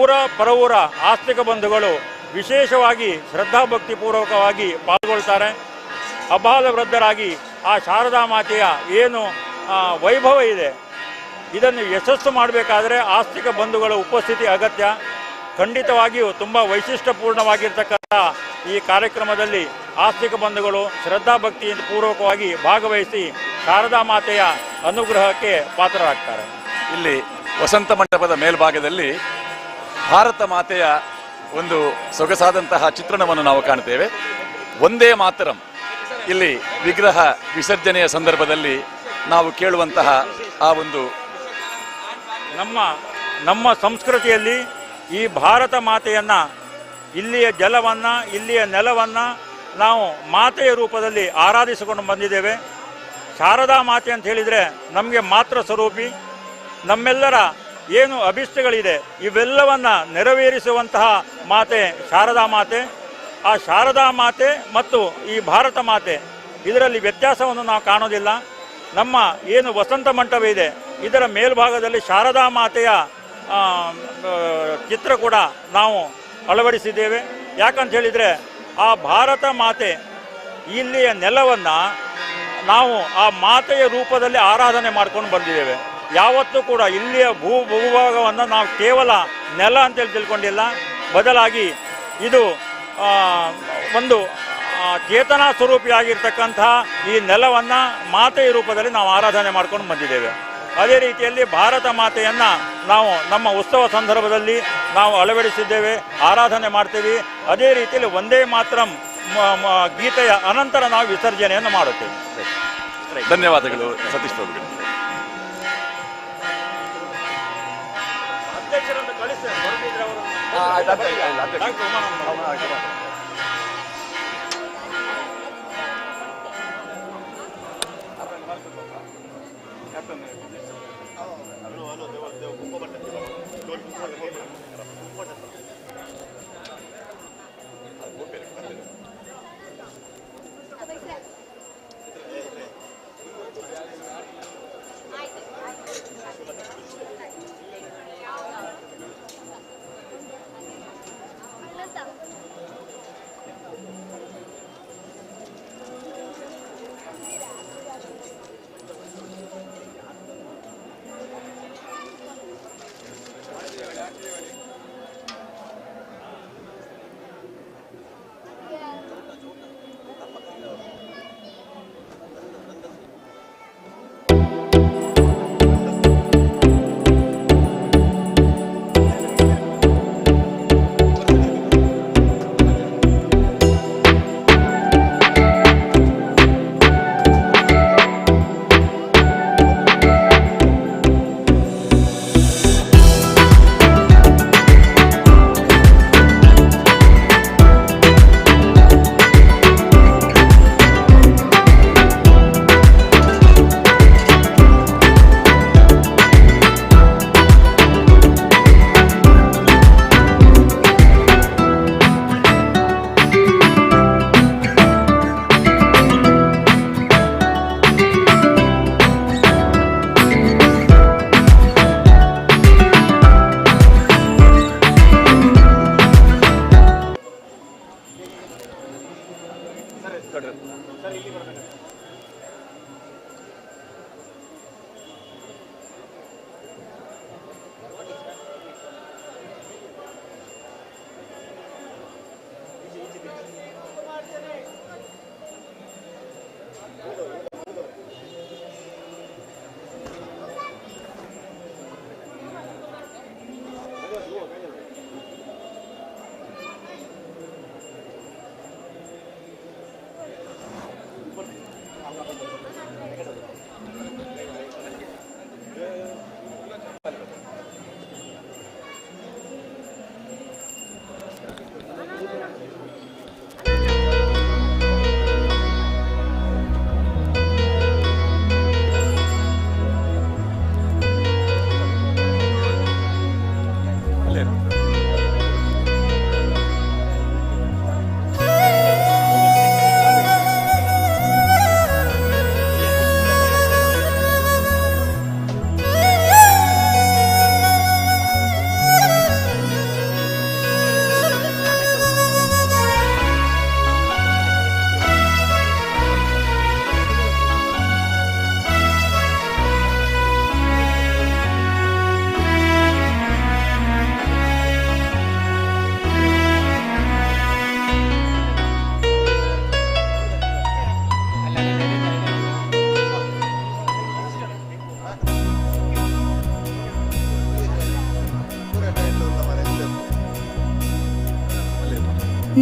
ಊರ ಪರವೂರ ಆಸ್ತಿಕ ಬಂಧುಗಳು ವಿಶೇಷವಾಗಿ ಶ್ರದ್ಧಾಭಕ್ತಿಪೂರ್ವಕವಾಗಿ ಪಾಲ್ಗೊಳ್ತಾರೆ. ಅಬಾಲ ವೃದ್ಧರಾಗಿ ಆ ಶಾರದಾ ಮಾತೆಯ ಏನು ವೈಭವ ಇದೆ ಇದನ್ನು ಯಶಸ್ಸು ಮಾಡಬೇಕಾದರೆ ಆಸ್ತಿಕ ಬಂಧುಗಳ ಉಪಸ್ಥಿತಿ ಅಗತ್ಯ. ಖಂಡಿತವಾಗಿಯೂ ತುಂಬ ವೈಶಿಷ್ಟ್ಯಪೂರ್ಣವಾಗಿರ್ತಕ್ಕಂಥ ಈ ಕಾರ್ಯಕ್ರಮದಲ್ಲಿ ಆಸ್ತಿಕ ಬಂಧುಗಳು ಶ್ರದ್ಧಾಭಕ್ತಿ ಪೂರ್ವಕವಾಗಿ ಭಾಗವಹಿಸಿ ಶಾರದಾ ಮಾತೆಯ ಅನುಗ್ರಹಕ್ಕೆ ಪಾತ್ರರಾಗ್ತಾರೆ. ಇಲ್ಲಿ ವಸಂತ ಮಂಟಪದ ಮೇಲ್ಭಾಗದಲ್ಲಿ ಭಾರತ ಮಾತೆಯ ಒಂದು ಸೊಗಸಾದಂತಹ ಚಿತ್ರಣವನ್ನು ನಾವು ಕಾಣ್ತೇವೆ. ಒಂದೇ ಮಾತರಂ ಇಲ್ಲಿ ವಿಗ್ರಹ ವಿಸರ್ಜನೆಯ ಸಂದರ್ಭದಲ್ಲಿ ನಾವು ಕೇಳುವಂತಹ ಆ ಒಂದು ನಮ್ಮ ಸಂಸ್ಕೃತಿಯಲ್ಲಿ ಈ ಭಾರತ ಮಾತೆಯನ್ನು, ಇಲ್ಲಿಯ ಜಲವನ್ನು, ಇಲ್ಲಿಯ ನೆಲವನ್ನು ನಾವು ಮಾತೆಯ ರೂಪದಲ್ಲಿ ಆರಾಧಿಸಿಕೊಂಡು ಬಂದಿದ್ದೇವೆ. ಶಾರದಾ ಮಾತೆ ಅಂತ ಹೇಳಿದರೆ ನಮಗೆ ಮಾತ್ರ ಸ್ವರೂಪಿ. ನಮ್ಮೆಲ್ಲರ ಏನು ಅಭಿಷ್ಟಗಳಿದೆ ಇವೆಲ್ಲವನ್ನು ನೆರವೇರಿಸುವಂತಹ ಮಾತೆ ಶಾರದಾ ಮಾತೆ. ಆ ಶಾರದಾ ಮಾತೆ ಮತ್ತು ಈ ಭಾರತ ಮಾತೆ ಇದರಲ್ಲಿ ವ್ಯತ್ಯಾಸವನ್ನು ನಾವು ಕಾಣೋದಿಲ್ಲ. ನಮ್ಮ ಏನು ವಸಂತ ಮಂಟಪ ಇದೆ ಇದರ ಮೇಲ್ಭಾಗದಲ್ಲಿ ಶಾರದಾ ಮಾತೆಯ ಚಿತ್ರ ಕೂಡ ನಾವು ಅಳವಡಿಸಿದ್ದೇವೆ. ಯಾಕಂತ ಹೇಳಿದರೆ ಆ ಭಾರತ ಮಾತೆ ಇಲ್ಲಿಯ ನೆಲವನ್ನು ನಾವು ಆ ಮಾತೆಯ ರೂಪದಲ್ಲಿ ಆರಾಧನೆ ಮಾಡ್ಕೊಂಡು ಬಂದಿದ್ದೇವೆ. ಯಾವತ್ತೂ ಕೂಡ ಇಲ್ಲಿಯ ಭೂಭಾಗವನ್ನು ನಾವು ಕೇವಲ ನೆಲ ಅಂತೇಳಿ ತಿಳ್ಕೊಂಡಿಲ್ಲ, ಬದಲಾಗಿ ಇದು ಒಂದು ಚೇತನಾ ಸ್ವರೂಪಿಯಾಗಿರ್ತಕ್ಕಂತಹ ಈ ನೆಲವನ್ನು ಮಾತೆಯ ರೂಪದಲ್ಲಿ ನಾವು ಆರಾಧನೆ ಮಾಡ್ಕೊಂಡು ಬಂದಿದ್ದೇವೆ. ಅದೇ ರೀತಿಯಲ್ಲಿ ಭಾರತ ಮಾತೆಯನ್ನು ನಾವು ನಮ್ಮ ಉತ್ಸವ ಸಂದರ್ಭದಲ್ಲಿ ನಾವು ಅಳವಡಿಸಿದ್ದೇವೆ, ಆರಾಧನೆ ಮಾಡ್ತೀವಿ. ಅದೇ ರೀತಿಯಲ್ಲಿ ಒಂದೇ ಮಾತರಂ ಗೀತೆಯ ಅನಂತರ ನಾವು ವಿಸರ್ಜನೆಯನ್ನು ಮಾಡುತ್ತೇವೆ. ಧನ್ಯವಾದಗಳು ಸತೀಶ್ ಪ್ರಭುಗಳು. ಅಧ್ಯಕ್ಷರನ್ನು ಕಳಿಸ್ತೇನೆ, ಹೊರಟಿದ್ರೆ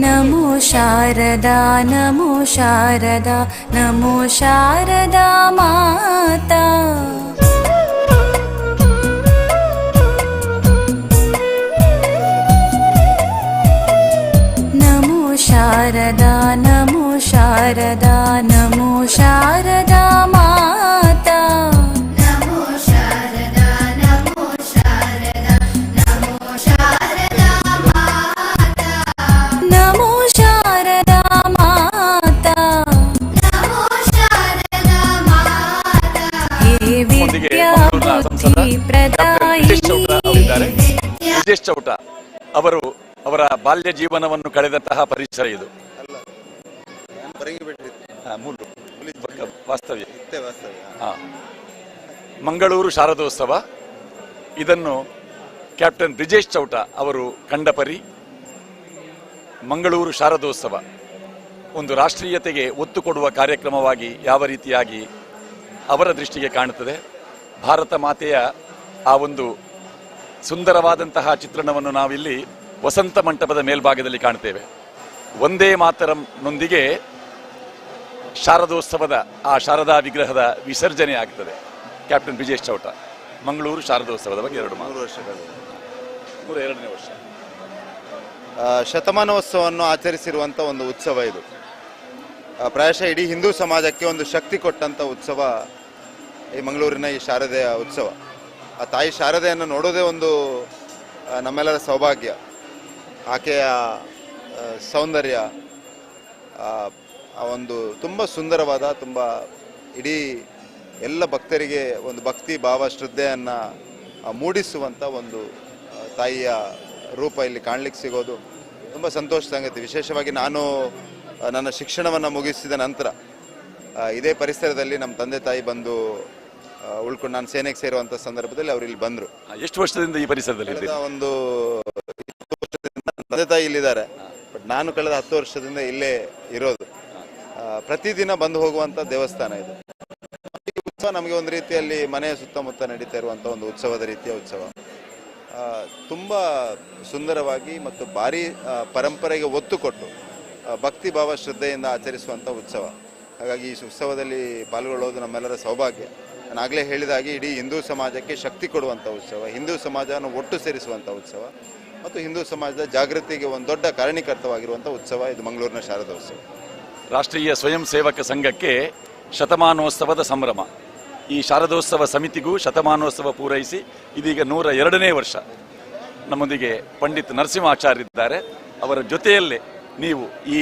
ನಮೋ ಶಾರದಾ ನಮೋ ಶಾರದಾ ನಮೋ ಶಾರದಾ ಮಾತಾ ನಮೋ ಶಾರದಾ ನಮೋ ಶಾರದಾ ನಮೋ ಶಾರದಾ ಮಾತಾ ನಮೋ ಶಾರದಾ ನಮೋ ಶಾರದಾ ನಮೋ ಶಾರದಾ ಮಾತಾ ನಮೋ ಶಾರದಾ ಮಾತಾ ನಮೋ ಶಾರದಾ ಮಾತಾ ಹೇ ವಿದ್ಯಾ ಬುದ್ಧಿ ಪ್ರದಾಯಿನಿ ಬ್ರಿಜೇಶ್ ಚೌಟ ಅವರು ಅವರ ಬಾಲ್ಯ ಜೀವನವನ್ನು ಕಳೆದಂತಹ ಪರಿಸರ ಇದು. ವಾಸ್ತವ್ಯ ಮಂಗಳೂರು ಶಾರದೋತ್ಸವ. ಇದನ್ನು ಕ್ಯಾಪ್ಟನ್ ಬ್ರಿಜೇಶ್ ಚೌಟ ಅವರು ಕಂಡಪರಿ ಮಂಗಳೂರು ಶಾರದೋತ್ಸವ ಒಂದು ರಾಷ್ಟ್ರೀಯತೆಗೆ ಒತ್ತು ಕೊಡುವ ಕಾರ್ಯಕ್ರಮವಾಗಿ ಯಾವ ರೀತಿಯಾಗಿ ಅವರ ದೃಷ್ಟಿಗೆ ಕಾಣುತ್ತದೆ. ಭಾರತ ಮಾತೆಯ ಆ ಒಂದು ಸುಂದರವಾದಂತಹ ಚಿತ್ರಣವನ್ನು ನಾವಿಲ್ಲಿ ವಸಂತ ಮಂಟಪದ ಮೇಲ್ಭಾಗದಲ್ಲಿ ಕಾಣ್ತೇವೆ. ಒಂದೇ ಮಾತರಂನೊಂದಿಗೆ ಶಾರದೋತ್ಸವದ ಆ ಶಾರದಾ ವಿಗ್ರಹದ ವಿಸರ್ಜನೆ ಆಗ್ತದೆ. ಕ್ಯಾಪ್ಟನ್ ಬ್ರಿಜೇಶ್ ಚೌಟ ಮಂಗಳೂರು ಶಾರದೋತ್ಸವದ ಬಗ್ಗೆ 2 ವರ್ಷಗಳು 102ನೇ ವರ್ಷ ಶತಮಾನೋತ್ಸವವನ್ನು ಆಚರಿಸಿರುವಂಥ ಒಂದು ಉತ್ಸವ ಇದು. ಪ್ರಾಯಶಃ ಇಡೀ ಹಿಂದೂ ಸಮಾಜಕ್ಕೆ ಒಂದು ಶಕ್ತಿ ಕೊಟ್ಟಂಥ ಉತ್ಸವ ಈ ಮಂಗಳೂರಿನ ಈ ಶಾರದೆಯ ಉತ್ಸವ. ಆ ತಾಯಿ ಶಾರದೆಯನ್ನು ನೋಡೋದೇ ಒಂದು ನಮ್ಮೆಲ್ಲರ ಸೌಭಾಗ್ಯ. ಆಕೆಯ ಸೌಂದರ್ಯ, ಆ ಒಂದು ತುಂಬ ಸುಂದರವಾದ, ತುಂಬ ಇಡೀ ಎಲ್ಲ ಭಕ್ತರಿಗೆ ಒಂದು ಭಕ್ತಿ ಭಾವ ಶ್ರದ್ಧೆಯನ್ನು ಮೂಡಿಸುವಂಥ ಒಂದು ತಾಯಿಯ ರೂಪ ಇಲ್ಲಿ ಕಾಣಲಿಕ್ಕೆ ಸಿಗೋದು ತುಂಬ ಸಂತೋಷ ಸಂಗತಿ. ವಿಶೇಷವಾಗಿ ನಾನು ನನ್ನ ಶಿಕ್ಷಣವನ್ನು ಮುಗಿಸಿದ ನಂತರ ಇದೇ ಪರಿಸರದಲ್ಲಿ ನಮ್ಮ ತಂದೆ ತಾಯಿ ಬಂದು ಉಳ್ಕೊಂಡು ನಾನು ಸೇನೆಗೆ ಸೇರುವಂಥ ಸಂದರ್ಭದಲ್ಲಿ ಅವರು ಇಲ್ಲಿ ಬಂದರು. ಎಷ್ಟು ವರ್ಷದಿಂದ ಈ ಪರಿಸರದಲ್ಲಿ? ಒಂದು 20 ವರ್ಷದಿಂದ ತಂದೆ ತಾಯಿ ಇಲ್ಲಿದ್ದಾರೆ, ಬಟ್ ನಾನು ಕಳೆದ 10 ವರ್ಷದಿಂದ ಇಲ್ಲೇ ಇರೋದು. ಪ್ರತಿದಿನ ಬಂದು ಹೋಗುವಂಥ ದೇವಸ್ಥಾನ ಇದು. ಈ ಉತ್ಸವ ನಮಗೆ ಒಂದು ರೀತಿಯಲ್ಲಿ ಮನೆಯ ಸುತ್ತಮುತ್ತ ನಡೀತಾ ಇರುವಂಥ ಒಂದು ಉತ್ಸವದ ರೀತಿಯ ಉತ್ಸವ. ತುಂಬ ಸುಂದರವಾಗಿ ಮತ್ತು ಭಾರಿ ಪರಂಪರೆಗೆ ಒತ್ತು ಕೊಟ್ಟು ಭಕ್ತಿ ಭಾವ ಶ್ರದ್ಧೆಯಿಂದ ಆಚರಿಸುವಂಥ ಉತ್ಸವ. ಹಾಗಾಗಿ ಈ ಉತ್ಸವದಲ್ಲಿ ಪಾಲ್ಗೊಳ್ಳೋದು ನಮ್ಮೆಲ್ಲರ ಸೌಭಾಗ್ಯ. ನಾನು ಆಗಲೇ ಹೇಳಿದಾಗೆ ಇಡೀ ಹಿಂದೂ ಸಮಾಜಕ್ಕೆ ಶಕ್ತಿ ಕೊಡುವಂಥ ಉತ್ಸವ, ಹಿಂದೂ ಸಮಾಜವನ್ನು ಒಟ್ಟು ಸೇರಿಸುವಂಥ ಉತ್ಸವ ಮತ್ತು ಹಿಂದೂ ಸಮಾಜದ ಜಾಗೃತಿಗೆ ಒಂದು ದೊಡ್ಡ ಕಾರಣೀಕರ್ತವಾಗಿರುವಂಥ ಉತ್ಸವ ಇದು ಮಂಗಳೂರಿನ ಶಾರದೋತ್ಸವ. ರಾಷ್ಟ್ರೀಯ ಸ್ವಯಂ ಸೇವಕ ಸಂಘಕ್ಕೆ ಶತಮಾನೋತ್ಸವದ ಸಂಭ್ರಮ. ಈ ಶಾರದೋತ್ಸವ ಸಮಿತಿಗೂ ಶತಮಾನೋತ್ಸವ ಪೂರೈಸಿ ಇದೀಗ 102ನೇ ವರ್ಷ. ನಮ್ಮೊಂದಿಗೆ ಪಂಡಿತ್ ನರಸಿಂಹಾಚಾರ್ಯರಿದ್ದಾರೆ. ಅವರ ಜೊತೆಯಲ್ಲೇ ನೀವು ಈ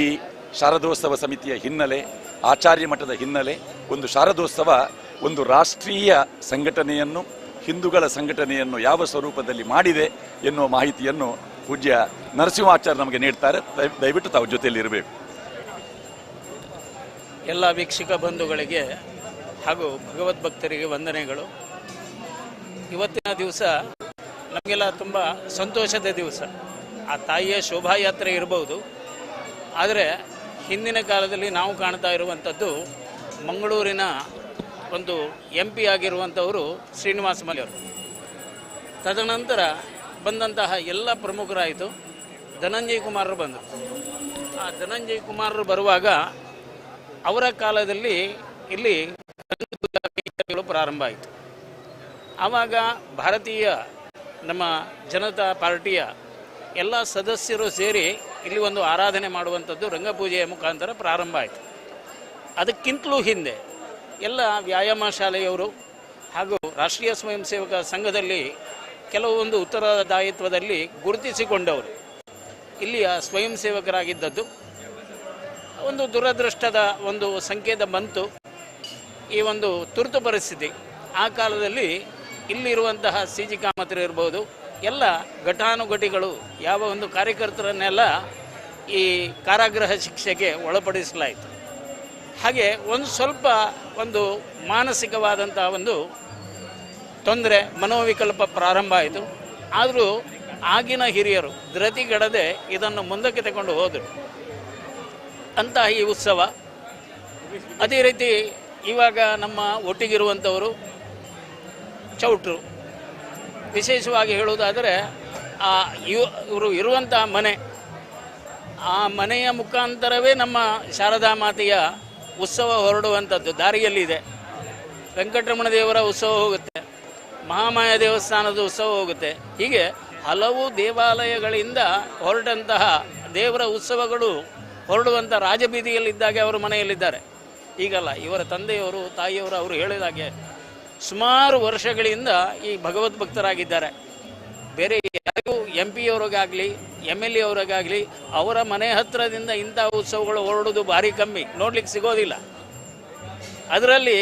ಶಾರದೋತ್ಸವ ಸಮಿತಿಯ ಹಿನ್ನೆಲೆ, ಆಚಾರ್ಯ ಮಠದ ಹಿನ್ನೆಲೆ, ಒಂದು ಶಾರದೋತ್ಸವ ಒಂದು ರಾಷ್ಟ್ರೀಯ ಸಂಘಟನೆಯನ್ನು, ಹಿಂದೂಗಳ ಸಂಘಟನೆಯನ್ನು ಯಾವ ಸ್ವರೂಪದಲ್ಲಿ ಮಾಡಿದೆ ಎನ್ನುವ ಮಾಹಿತಿಯನ್ನು ಪೂಜ್ಯ ನರಸಿಂಹಾಚಾರ್ಯ ನಮಗೆ ನೀಡ್ತಾರೆ. ದಯವಿಟ್ಟು ತಾವು ಜೊತೆಯಲ್ಲಿ ಇರಬೇಕು. ಎಲ್ಲ ವೀಕ್ಷಕ ಬಂಧುಗಳಿಗೆ ಹಾಗೂ ಭಗವದ್ಭಕ್ತರಿಗೆ ವಂದನೆಗಳು. ಇವತ್ತಿನ ದಿವಸ ನಮಗೆಲ್ಲ ತುಂಬ ಸಂತೋಷದ ದಿವಸ. ಆ ತಾಯಿಯ ಶೋಭಾಯಾತ್ರೆ ಇರಬಹುದು, ಆದರೆ ಹಿಂದಿನ ಕಾಲದಲ್ಲಿ ನಾವು ಕಾಣ್ತಾ ಇರುವಂಥದ್ದು ಮಂಗಳೂರಿನ ಒಂದು MP ಆಗಿರುವಂಥವರು ಶ್ರೀನಿವಾಸ ಮಲೆಯವರು. ತದನಂತರ ಬಂದಂತಹ ಎಲ್ಲ ಪ್ರಮುಖರಾಯಿತು. ಧನಂಜಯ ಕುಮಾರರು ಬಂದರು. ಆ ಧನಂಜಯ ಕುಮಾರರು ಬರುವಾಗ ಅವರ ಕಾಲದಲ್ಲಿ ಇಲ್ಲಿ ಪ್ರಾರಂಭ ಆಯಿತು. ಆವಾಗ ಭಾರತೀಯ ನಮ್ಮ ಜನತಾ ಪಾರ್ಟಿಯ ಎಲ್ಲ ಸದಸ್ಯರು ಸೇರಿ ಇಲ್ಲಿ ಒಂದು ಆರಾಧನೆ ಮಾಡುವಂಥದ್ದು ರಂಗಪೂಜೆಯ ಮುಖಾಂತರ ಪ್ರಾರಂಭ ಆಯಿತು. ಅದಕ್ಕಿಂತಲೂ ಹಿಂದೆ ಎಲ್ಲ ವ್ಯಾಯಾಮ ಶಾಲೆಯವರು ಹಾಗೂ ರಾಷ್ಟ್ರೀಯ ಸ್ವಯಂ ಸೇವಕ ಸಂಘದಲ್ಲಿ ಕೆಲವೊಂದು ಉತ್ತರದಾಯಿತ್ವದಲ್ಲಿ ಗುರುತಿಸಿಕೊಂಡವರು ಇಲ್ಲಿಯ ಸ್ವಯಂ ಸೇವಕರಾಗಿದ್ದದ್ದು ಒಂದು ದುರದೃಷ್ಟದ ಒಂದು ಸಂಕೇತ ಬಂತು. ಈ ಒಂದು ತುರ್ತು ಪರಿಸ್ಥಿತಿ ಆ ಕಾಲದಲ್ಲಿ ಇಲ್ಲಿರುವಂತಹ CG ಕಾಮತ್ರಿ ಇರ್ಬೋದು, ಎಲ್ಲ ಘಟಾನುಘಟಿಗಳು ಯಾವ ಒಂದು ಕಾರ್ಯಕರ್ತರನ್ನೆಲ್ಲ ಈ ಕಾರಾಗೃಹ ಶಿಕ್ಷೆಗೆ ಒಳಪಡಿಸಲಾಯಿತು. ಹಾಗೆ ಒಂದು ಸ್ವಲ್ಪ ಒಂದು ಮಾನಸಿಕವಾದಂಥ ಒಂದು ತೊಂದರೆ, ಮನೋವಿಕಲ್ಪ ಪ್ರಾರಂಭ ಆಯಿತು. ಆದರೂ ಆಗಿನ ಹಿರಿಯರು ಧೃತಿಗೆಡದೆ ಇದನ್ನು ಮುಂದಕ್ಕೆ ತಗೊಂಡು ಹೋದರು. ಅಂತಹ ಈ ಉತ್ಸವ ಅದೇ ರೀತಿ ಇವಾಗ ನಮ್ಮ ಒಟ್ಟಿಗಿರುವಂಥವರು ಚೌಟ್ರು. ವಿಶೇಷವಾಗಿ ಹೇಳುವುದಾದರೆ ಇವರು ಇರುವಂತಹ ಮನೆ ಆ ಮನೆಯ ಮುಖಾಂತರವೇ ನಮ್ಮ ಶಾರದಾ ಮಾತೆಯ ಉತ್ಸವ ಹೊರಡುವಂಥದ್ದು ದಾರಿಯಲ್ಲಿದೆ. ವೆಂಕಟರಮಣ ದೇವರ ಉತ್ಸವ ಹೋಗುತ್ತೆ, ಮಹಾಮಾಯ ದೇವಸ್ಥಾನದ ಉತ್ಸವ ಹೋಗುತ್ತೆ. ಹೀಗೆ ಹಲವು ದೇವಾಲಯಗಳಿಂದ ಹೊರಟಂತಹ ದೇವರ ಉತ್ಸವಗಳು ಹೊರಡುವಂಥ ರಾಜಬೀದಿಯಲ್ಲಿದ್ದಾಗೆ ಅವರು ಮನೆಯಲ್ಲಿದ್ದಾರೆ. ಈಗಲ್ಲ, ಇವರ ತಂದೆಯವರು ತಾಯಿಯವರು ಅವರು ಹೇಳಿದಾಗೆ ಸುಮಾರು ವರ್ಷಗಳಿಂದ ಈ ಭಗವದ್ಭಕ್ತರಾಗಿದ್ದಾರೆ. ಬೇರೆ ಯಾರಿಗೂ MP ಅವರಿಗಾಗಲಿ MLA ಅವರಿಗಾಗಲಿ ಅವರ ಮನೆ ಹತ್ತಿರದಿಂದ ಇಂಥ ಉತ್ಸವಗಳು ಹೊರಡೋದು ಭಾರಿ ಕಮ್ಮಿ, ನೋಡ್ಲಿಕ್ಕೆ ಸಿಗೋದಿಲ್ಲ. ಅದರಲ್ಲಿ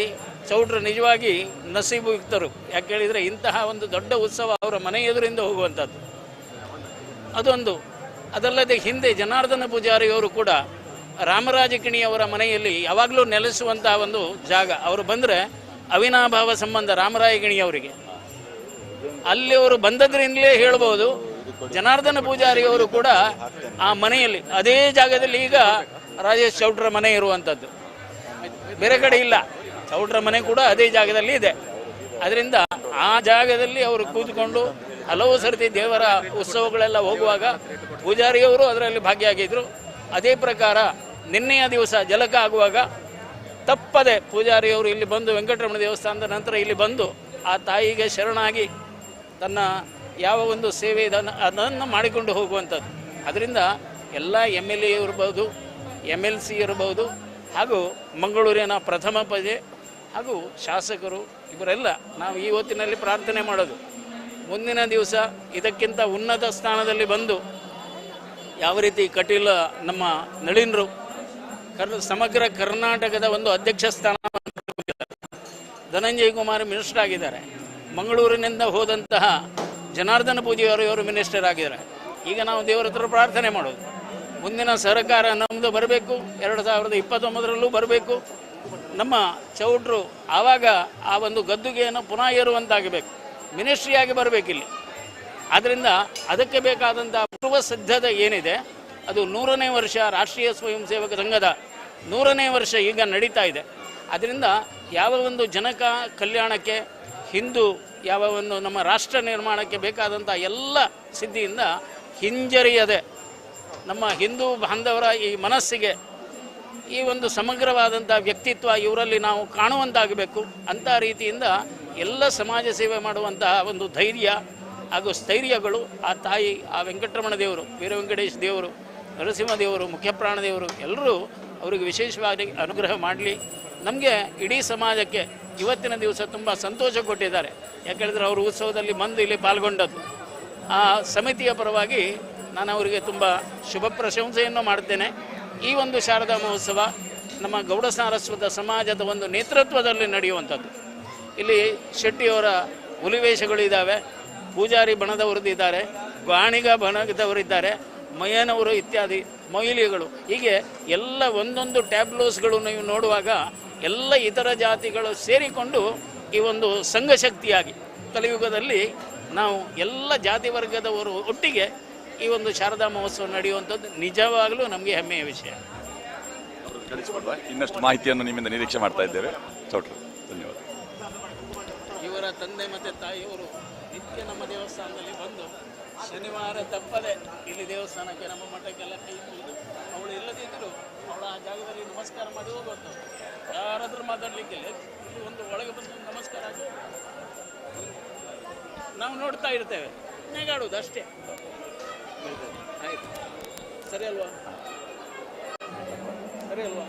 ಚೌಟ್ರು ನಿಜವಾಗಿ ನಸೀಬುಯುಕ್ತರು. ಯಾಕೆ ಹೇಳಿದರೆ ಇಂತಹ ಒಂದು ದೊಡ್ಡ ಉತ್ಸವ ಅವರ ಮನೆ ಎದುರಿಂದ ಹೋಗುವಂಥದ್ದು ಅದೊಂದು. ಅದಲ್ಲದೆ ಹಿಂದೆ ಜನಾರ್ದನ ಪೂಜಾರಿಯವರು ಕೂಡ ರಾಮರಾಜ ಕಿಣಿಯವರ ಮನೆಯಲ್ಲಿ ಯಾವಾಗಲೂ ನೆಲೆಸುವಂತಹ ಒಂದು ಜಾಗ. ಅವರು ಬಂದರೆ ಅವಿನಾಭಾವ ಸಂಬಂಧ ರಾಮರಾಯ ಗಿಣಿಯವರಿಗೆ. ಅಲ್ಲಿ ಅವರು ಬಂದದ್ರಿಂದಲೇ ಹೇಳ್ಬೋದು ಜನಾರ್ದನ ಪೂಜಾರಿಯವರು ಕೂಡ ಆ ಮನೆಯಲ್ಲಿ ಅದೇ ಜಾಗದಲ್ಲಿ ಈಗ ರಾಜೇಶ್ ಚೌಟ್ರ ಮನೆ ಇರುವಂಥದ್ದು, ಬೇರೆ ಕಡೆ ಇಲ್ಲ. ಚೌಟ್ರ ಮನೆ ಕೂಡ ಅದೇ ಜಾಗದಲ್ಲಿ ಇದೆ. ಅದರಿಂದ ಆ ಜಾಗದಲ್ಲಿ ಅವರು ಕೂತ್ಕೊಂಡು ಹಲವು ಸರ್ತಿ ದೇವರ ಉತ್ಸವಗಳೆಲ್ಲ ಹೋಗುವಾಗ ಪೂಜಾರಿಯವರು ಅದರಲ್ಲಿ ಭಾಗಿಯಾಗಿದ್ದರು. ಅದೇ ಪ್ರಕಾರ ನಿನ್ನೆಯ ದಿವಸ ಜಲಕ ಆಗುವಾಗ ತಪ್ಪದೆ ಪೂಜಾರಿಯವರು ಇಲ್ಲಿ ಬಂದು ವೆಂಕಟರಮಣ ದೇವಸ್ಥಾನದ ನಂತರ ಇಲ್ಲಿ ಬಂದು ಆ ತಾಯಿಗೆ ಶರಣಾಗಿ ತನ್ನ ಯಾವ ಒಂದು ಸೇವೆ ಅದನ್ನು ಮಾಡಿಕೊಂಡು ಹೋಗುವಂಥದ್ದು. ಅದರಿಂದ ಎಲ್ಲ MLA ಇರ್ಬೋದು, MLC ಇರ್ಬೋದು, ಹಾಗೂ ಮಂಗಳೂರಿನ ಪ್ರಥಮ ಪ್ರಜೆ ಹಾಗೂ ಶಾಸಕರು ಇವರೆಲ್ಲ ನಾವು ಈ ಹೊತ್ತಿನಲ್ಲಿ ಪ್ರಾರ್ಥನೆ ಮಾಡೋದು, ಮುಂದಿನ ದಿವಸ ಇದಕ್ಕಿಂತ ಉನ್ನತ ಸ್ಥಾನದಲ್ಲಿ ಬಂದು ಯಾವ ರೀತಿ ಕಟೀಲ್ ನಮ್ಮ ನಳಿನ್ರು ಸಮಗ್ರ ಕರ್ನಾಟಕದ ಒಂದು ಅಧ್ಯಕ್ಷ ಸ್ಥಾನ, ಧನಂಜಯ ಕುಮಾರ್ ಮಿನಿಸ್ಟರ್ ಆಗಿದ್ದಾರೆ, ಮಂಗಳೂರಿನಿಂದ ಹೋದಂತಹ ಜನಾರ್ದನ ಪೂಜಾರಿಯವರು ಮಿನಿಸ್ಟರ್ ಆಗಿದ್ದಾರೆ. ಈಗ ನಾವು ದೇವರ ಹತ್ರ ಪ್ರಾರ್ಥನೆ ಮಾಡೋದು, ಮುಂದಿನ ಸರ್ಕಾರ ನಮ್ಮದು ಬರಬೇಕು, 2029ರಲ್ಲೂ ಬರಬೇಕು. ನಮ್ಮ ಚೌಟ್ರು ಆವಾಗ ಆ ಒಂದು ಗದ್ದುಗೆಯನ್ನು ಪುನಃ ಏರುವಂತಾಗಬೇಕು, ಮಿನಿಸ್ಟ್ರಿಯಾಗಿ ಬರಬೇಕಿಲ್ಲಿ. ಆದ್ದರಿಂದ ಅದಕ್ಕೆ ಬೇಕಾದಂಥ ಪೂರ್ವ ಸಿದ್ಧತೆ ಏನಿದೆ ಅದು 100ನೇ ವರ್ಷ ರಾಷ್ಟ್ರೀಯ ಸ್ವಯಂ ಸೇವಕ ಸಂಘದ 100ನೇ ವರ್ಷ ಈಗ ನಡೀತಾ ಇದೆ. ಅದರಿಂದ ಯಾವ ಒಂದು ಜನಕ ಕಲ್ಯಾಣಕ್ಕೆ, ಹಿಂದೂ ಯಾವ ಒಂದು ನಮ್ಮ ರಾಷ್ಟ್ರ ನಿರ್ಮಾಣಕ್ಕೆ ಬೇಕಾದಂಥ ಎಲ್ಲ ಸಿದ್ಧಿಯಿಂದ ಹಿಂಜರಿಯದೆ ನಮ್ಮ ಹಿಂದೂ ಬಾಂಧವರ ಈ ಮನಸ್ಸಿಗೆ ಈ ಒಂದು ಸಮಗ್ರವಾದಂಥ ವ್ಯಕ್ತಿತ್ವ ಇವರಲ್ಲಿ ನಾವು ಕಾಣುವಂತಾಗಬೇಕು. ಅಂಥ ರೀತಿಯಿಂದ ಎಲ್ಲ ಸಮಾಜ ಸೇವೆ ಮಾಡುವಂತಹ ಒಂದು ಧೈರ್ಯ ಹಾಗೂ ಸ್ಥೈರ್ಯಗಳು ಆ ತಾಯಿ, ಆ ವೆಂಕಟರಮಣ ದೇವರು, ವೀರ ವೆಂಕಟೇಶ ದೇವರು, ನರಸಿಂಹ ದೇವರು, ಮುಖ್ಯಪ್ರಾಣ ದೇವರು ಎಲ್ಲರೂ ಅವರಿಗೆ ವಿಶೇಷವಾಗಿ ಅನುಗ್ರಹ ಮಾಡಲಿ. ನಮಗೆ ಇಡೀ ಸಮಾಜಕ್ಕೆ ಇವತ್ತಿನ ದಿವಸ ತುಂಬ ಸಂತೋಷ ಕೊಟ್ಟಿದ್ದಾರೆ. ಯಾಕೆಳಿದ್ರೆ ಅವರು ಉತ್ಸವದಲ್ಲಿ ಬಂದು ಇಲ್ಲಿ ಪಾಲ್ಗೊಂಡದ್ದು. ಆ ಸಮಿತಿಯ ಪರವಾಗಿ ನಾನು ಅವರಿಗೆ ತುಂಬ ಶುಭ ಪ್ರಶಂಸೆಯನ್ನು ಮಾಡ್ತೇನೆ. ಈ ಒಂದು ಶಾರದಾ ಮಹೋತ್ಸವ ನಮ್ಮ ಗೌಡ ಸಾರಸ್ವತ ಸಮಾಜದ ಒಂದು ನೇತೃತ್ವದಲ್ಲಿ ನಡೆಯುವಂಥದ್ದು. ಇಲ್ಲಿ ಶೆಟ್ಟಿಯವರ ಹುಲಿವೇಷಗಳಿದ್ದಾವೆ, ಪೂಜಾರಿ ಬಣದವರದಿದ್ದಾರೆ, ಗಾಣಿಗ ಬಣದವರಿದ್ದಾರೆ, ಮಯ್ಯನವರು ಇತ್ಯಾದಿ ಮಹಿಳೆಗಳು. ಹೀಗೆ ಎಲ್ಲ ಒಂದೊಂದು ಟ್ಯಾಬ್ಲೋಸ್ಗಳು ನೀವು ನೋಡುವಾಗ ಎಲ್ಲ ಇತರ ಜಾತಿಗಳು ಸೇರಿಕೊಂಡು ಈ ಒಂದು ಸಂಘಶಕ್ತಿಯಾಗಿ ಕಲಿಯುಗದಲ್ಲಿ ನಾವು ಎಲ್ಲ ಜಾತಿ ವರ್ಗದವರು ಒಟ್ಟಿಗೆ ಈ ಒಂದು ಶಾರದಾ ಮಹೋತ್ಸವ ನಡೆಯುವಂಥದ್ದು ನಿಜವಾಗಲೂ ನಮಗೆ ಹೆಮ್ಮೆಯ ವಿಷಯ. ಇನ್ನಷ್ಟು ಮಾಹಿತಿಯನ್ನು ನಿಮ್ಮಿಂದ ನಿರೀಕ್ಷೆ ಮಾಡ್ತಾ ಇದ್ದೇವೆ. ಚೌಟ್ರು, ಧನ್ಯವಾದ. ಇವರ ತಂದೆ ಮತ್ತು ತಾಯಿಯವರು ನಿತ್ಯ ನಮ್ಮ ದೇವಸ್ಥಾನದಲ್ಲಿ ಬಂದು ಶನಿವಾರ ತಪ್ಪದೆ ಇಲ್ಲಿ ದೇವಸ್ಥಾನಕ್ಕೆ ನಮ್ಮ ಮಠಕ್ಕೆಲ್ಲ ಕೈ ಮುಗಿದು ಅವಳು ಇಲ್ಲದಿದ್ದರೂ ಅವಳ ಆ ಜಾಗದಲ್ಲಿ ನಮಸ್ಕಾರ ಮಾಡಿ ಹೋಗೋದು. ಯಾರಾದರೂ ಮಾತಾಡಲಿಕ್ಕಿಲ್ಲ, ಇಲ್ಲಿ ಒಂದು ಒಳಗೆ ಬಂದು ನಮಸ್ಕಾರ ಆಗಿ ನಾವು ನೋಡ್ತಾ ಇರ್ತೇವೆ, ನೆಗಾಡುವುದು ಅಷ್ಟೇ. ಆಯಿತು, ಸರಿ ಅಲ್ವಾ? ಸರಿ ಅಲ್ವಾ?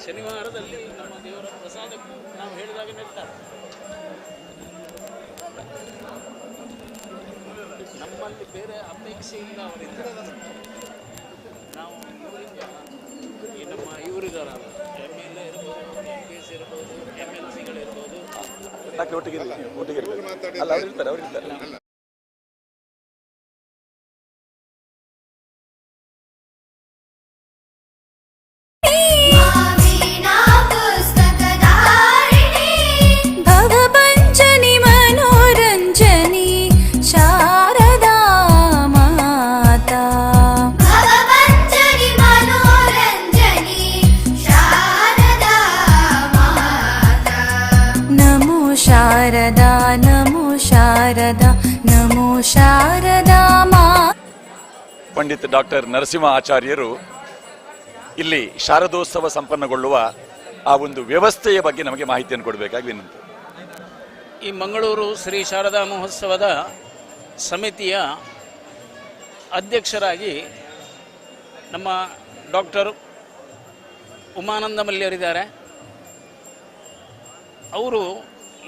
ಶನಿವಾರದಲ್ಲಿ ನಮ್ಮ ದೇವರ ಪ್ರಸಾದಕ್ಕೂ ನಾವು ಹೇಳಿದಾಗ ನೆಡ್ತಾರೆ. ನಮ್ಮಲ್ಲಿ ಬೇರೆ ಅಪೇಕ್ಷೆಯಿಂದ ಅವರಿದ್ದಾರೆ. ನಾವು ಇವರಿಂದ ಈ ನಮ್ಮ ಇವರಿದಾರ MLA ಇರ್ಬೋದು, MPs ಇರ್ಬೋದು, MLCಗಳಿರ್ಬೋದು, ಒಟ್ಟಿಗೆ ಅಲ್ಲ ಅವರಿರ್ತಾರೆ. ಭವಪಂಚನಿ ಮನೋರಂಜನಿ ಶಾರದಾ ಮಾತಾ, ಭವಪಂಚನಿ ಮನೋರಂಜನಿ ಶಾರದಾ ಮಾತಾ. ನಮೋ ಶಾರದಾ, ನಮೋ ಶಾರದಾ, ನಮೋ ಶಾರದಾ ಮಾತಾ. ಪಂಡಿತ್ ಡಾಕ್ಟರ್ ನರಸಿಂಹ ಆಚಾರ್ಯರು ಇಲ್ಲಿ ಶಾರದೋತ್ಸವ ಸಂಪನ್ನಗೊಳ್ಳುವ ಆ ಒಂದು ವ್ಯವಸ್ಥೆಯ ಬಗ್ಗೆ ನಮಗೆ ಮಾಹಿತಿಯನ್ನು ಕೊಡಬೇಕಾಗಿ ವಿನಂತಿ. ಈ ಮಂಗಳೂರು ಶ್ರೀ ಶಾರದಾ ಮಹೋತ್ಸವದ ಸಮಿತಿಯ ಅಧ್ಯಕ್ಷರಾಗಿ ನಮ್ಮ ಡಾಕ್ಟರ್ ಉಮಾನಂದ ಮಲ್ಯರಿದ್ದಾರೆ. ಅವರು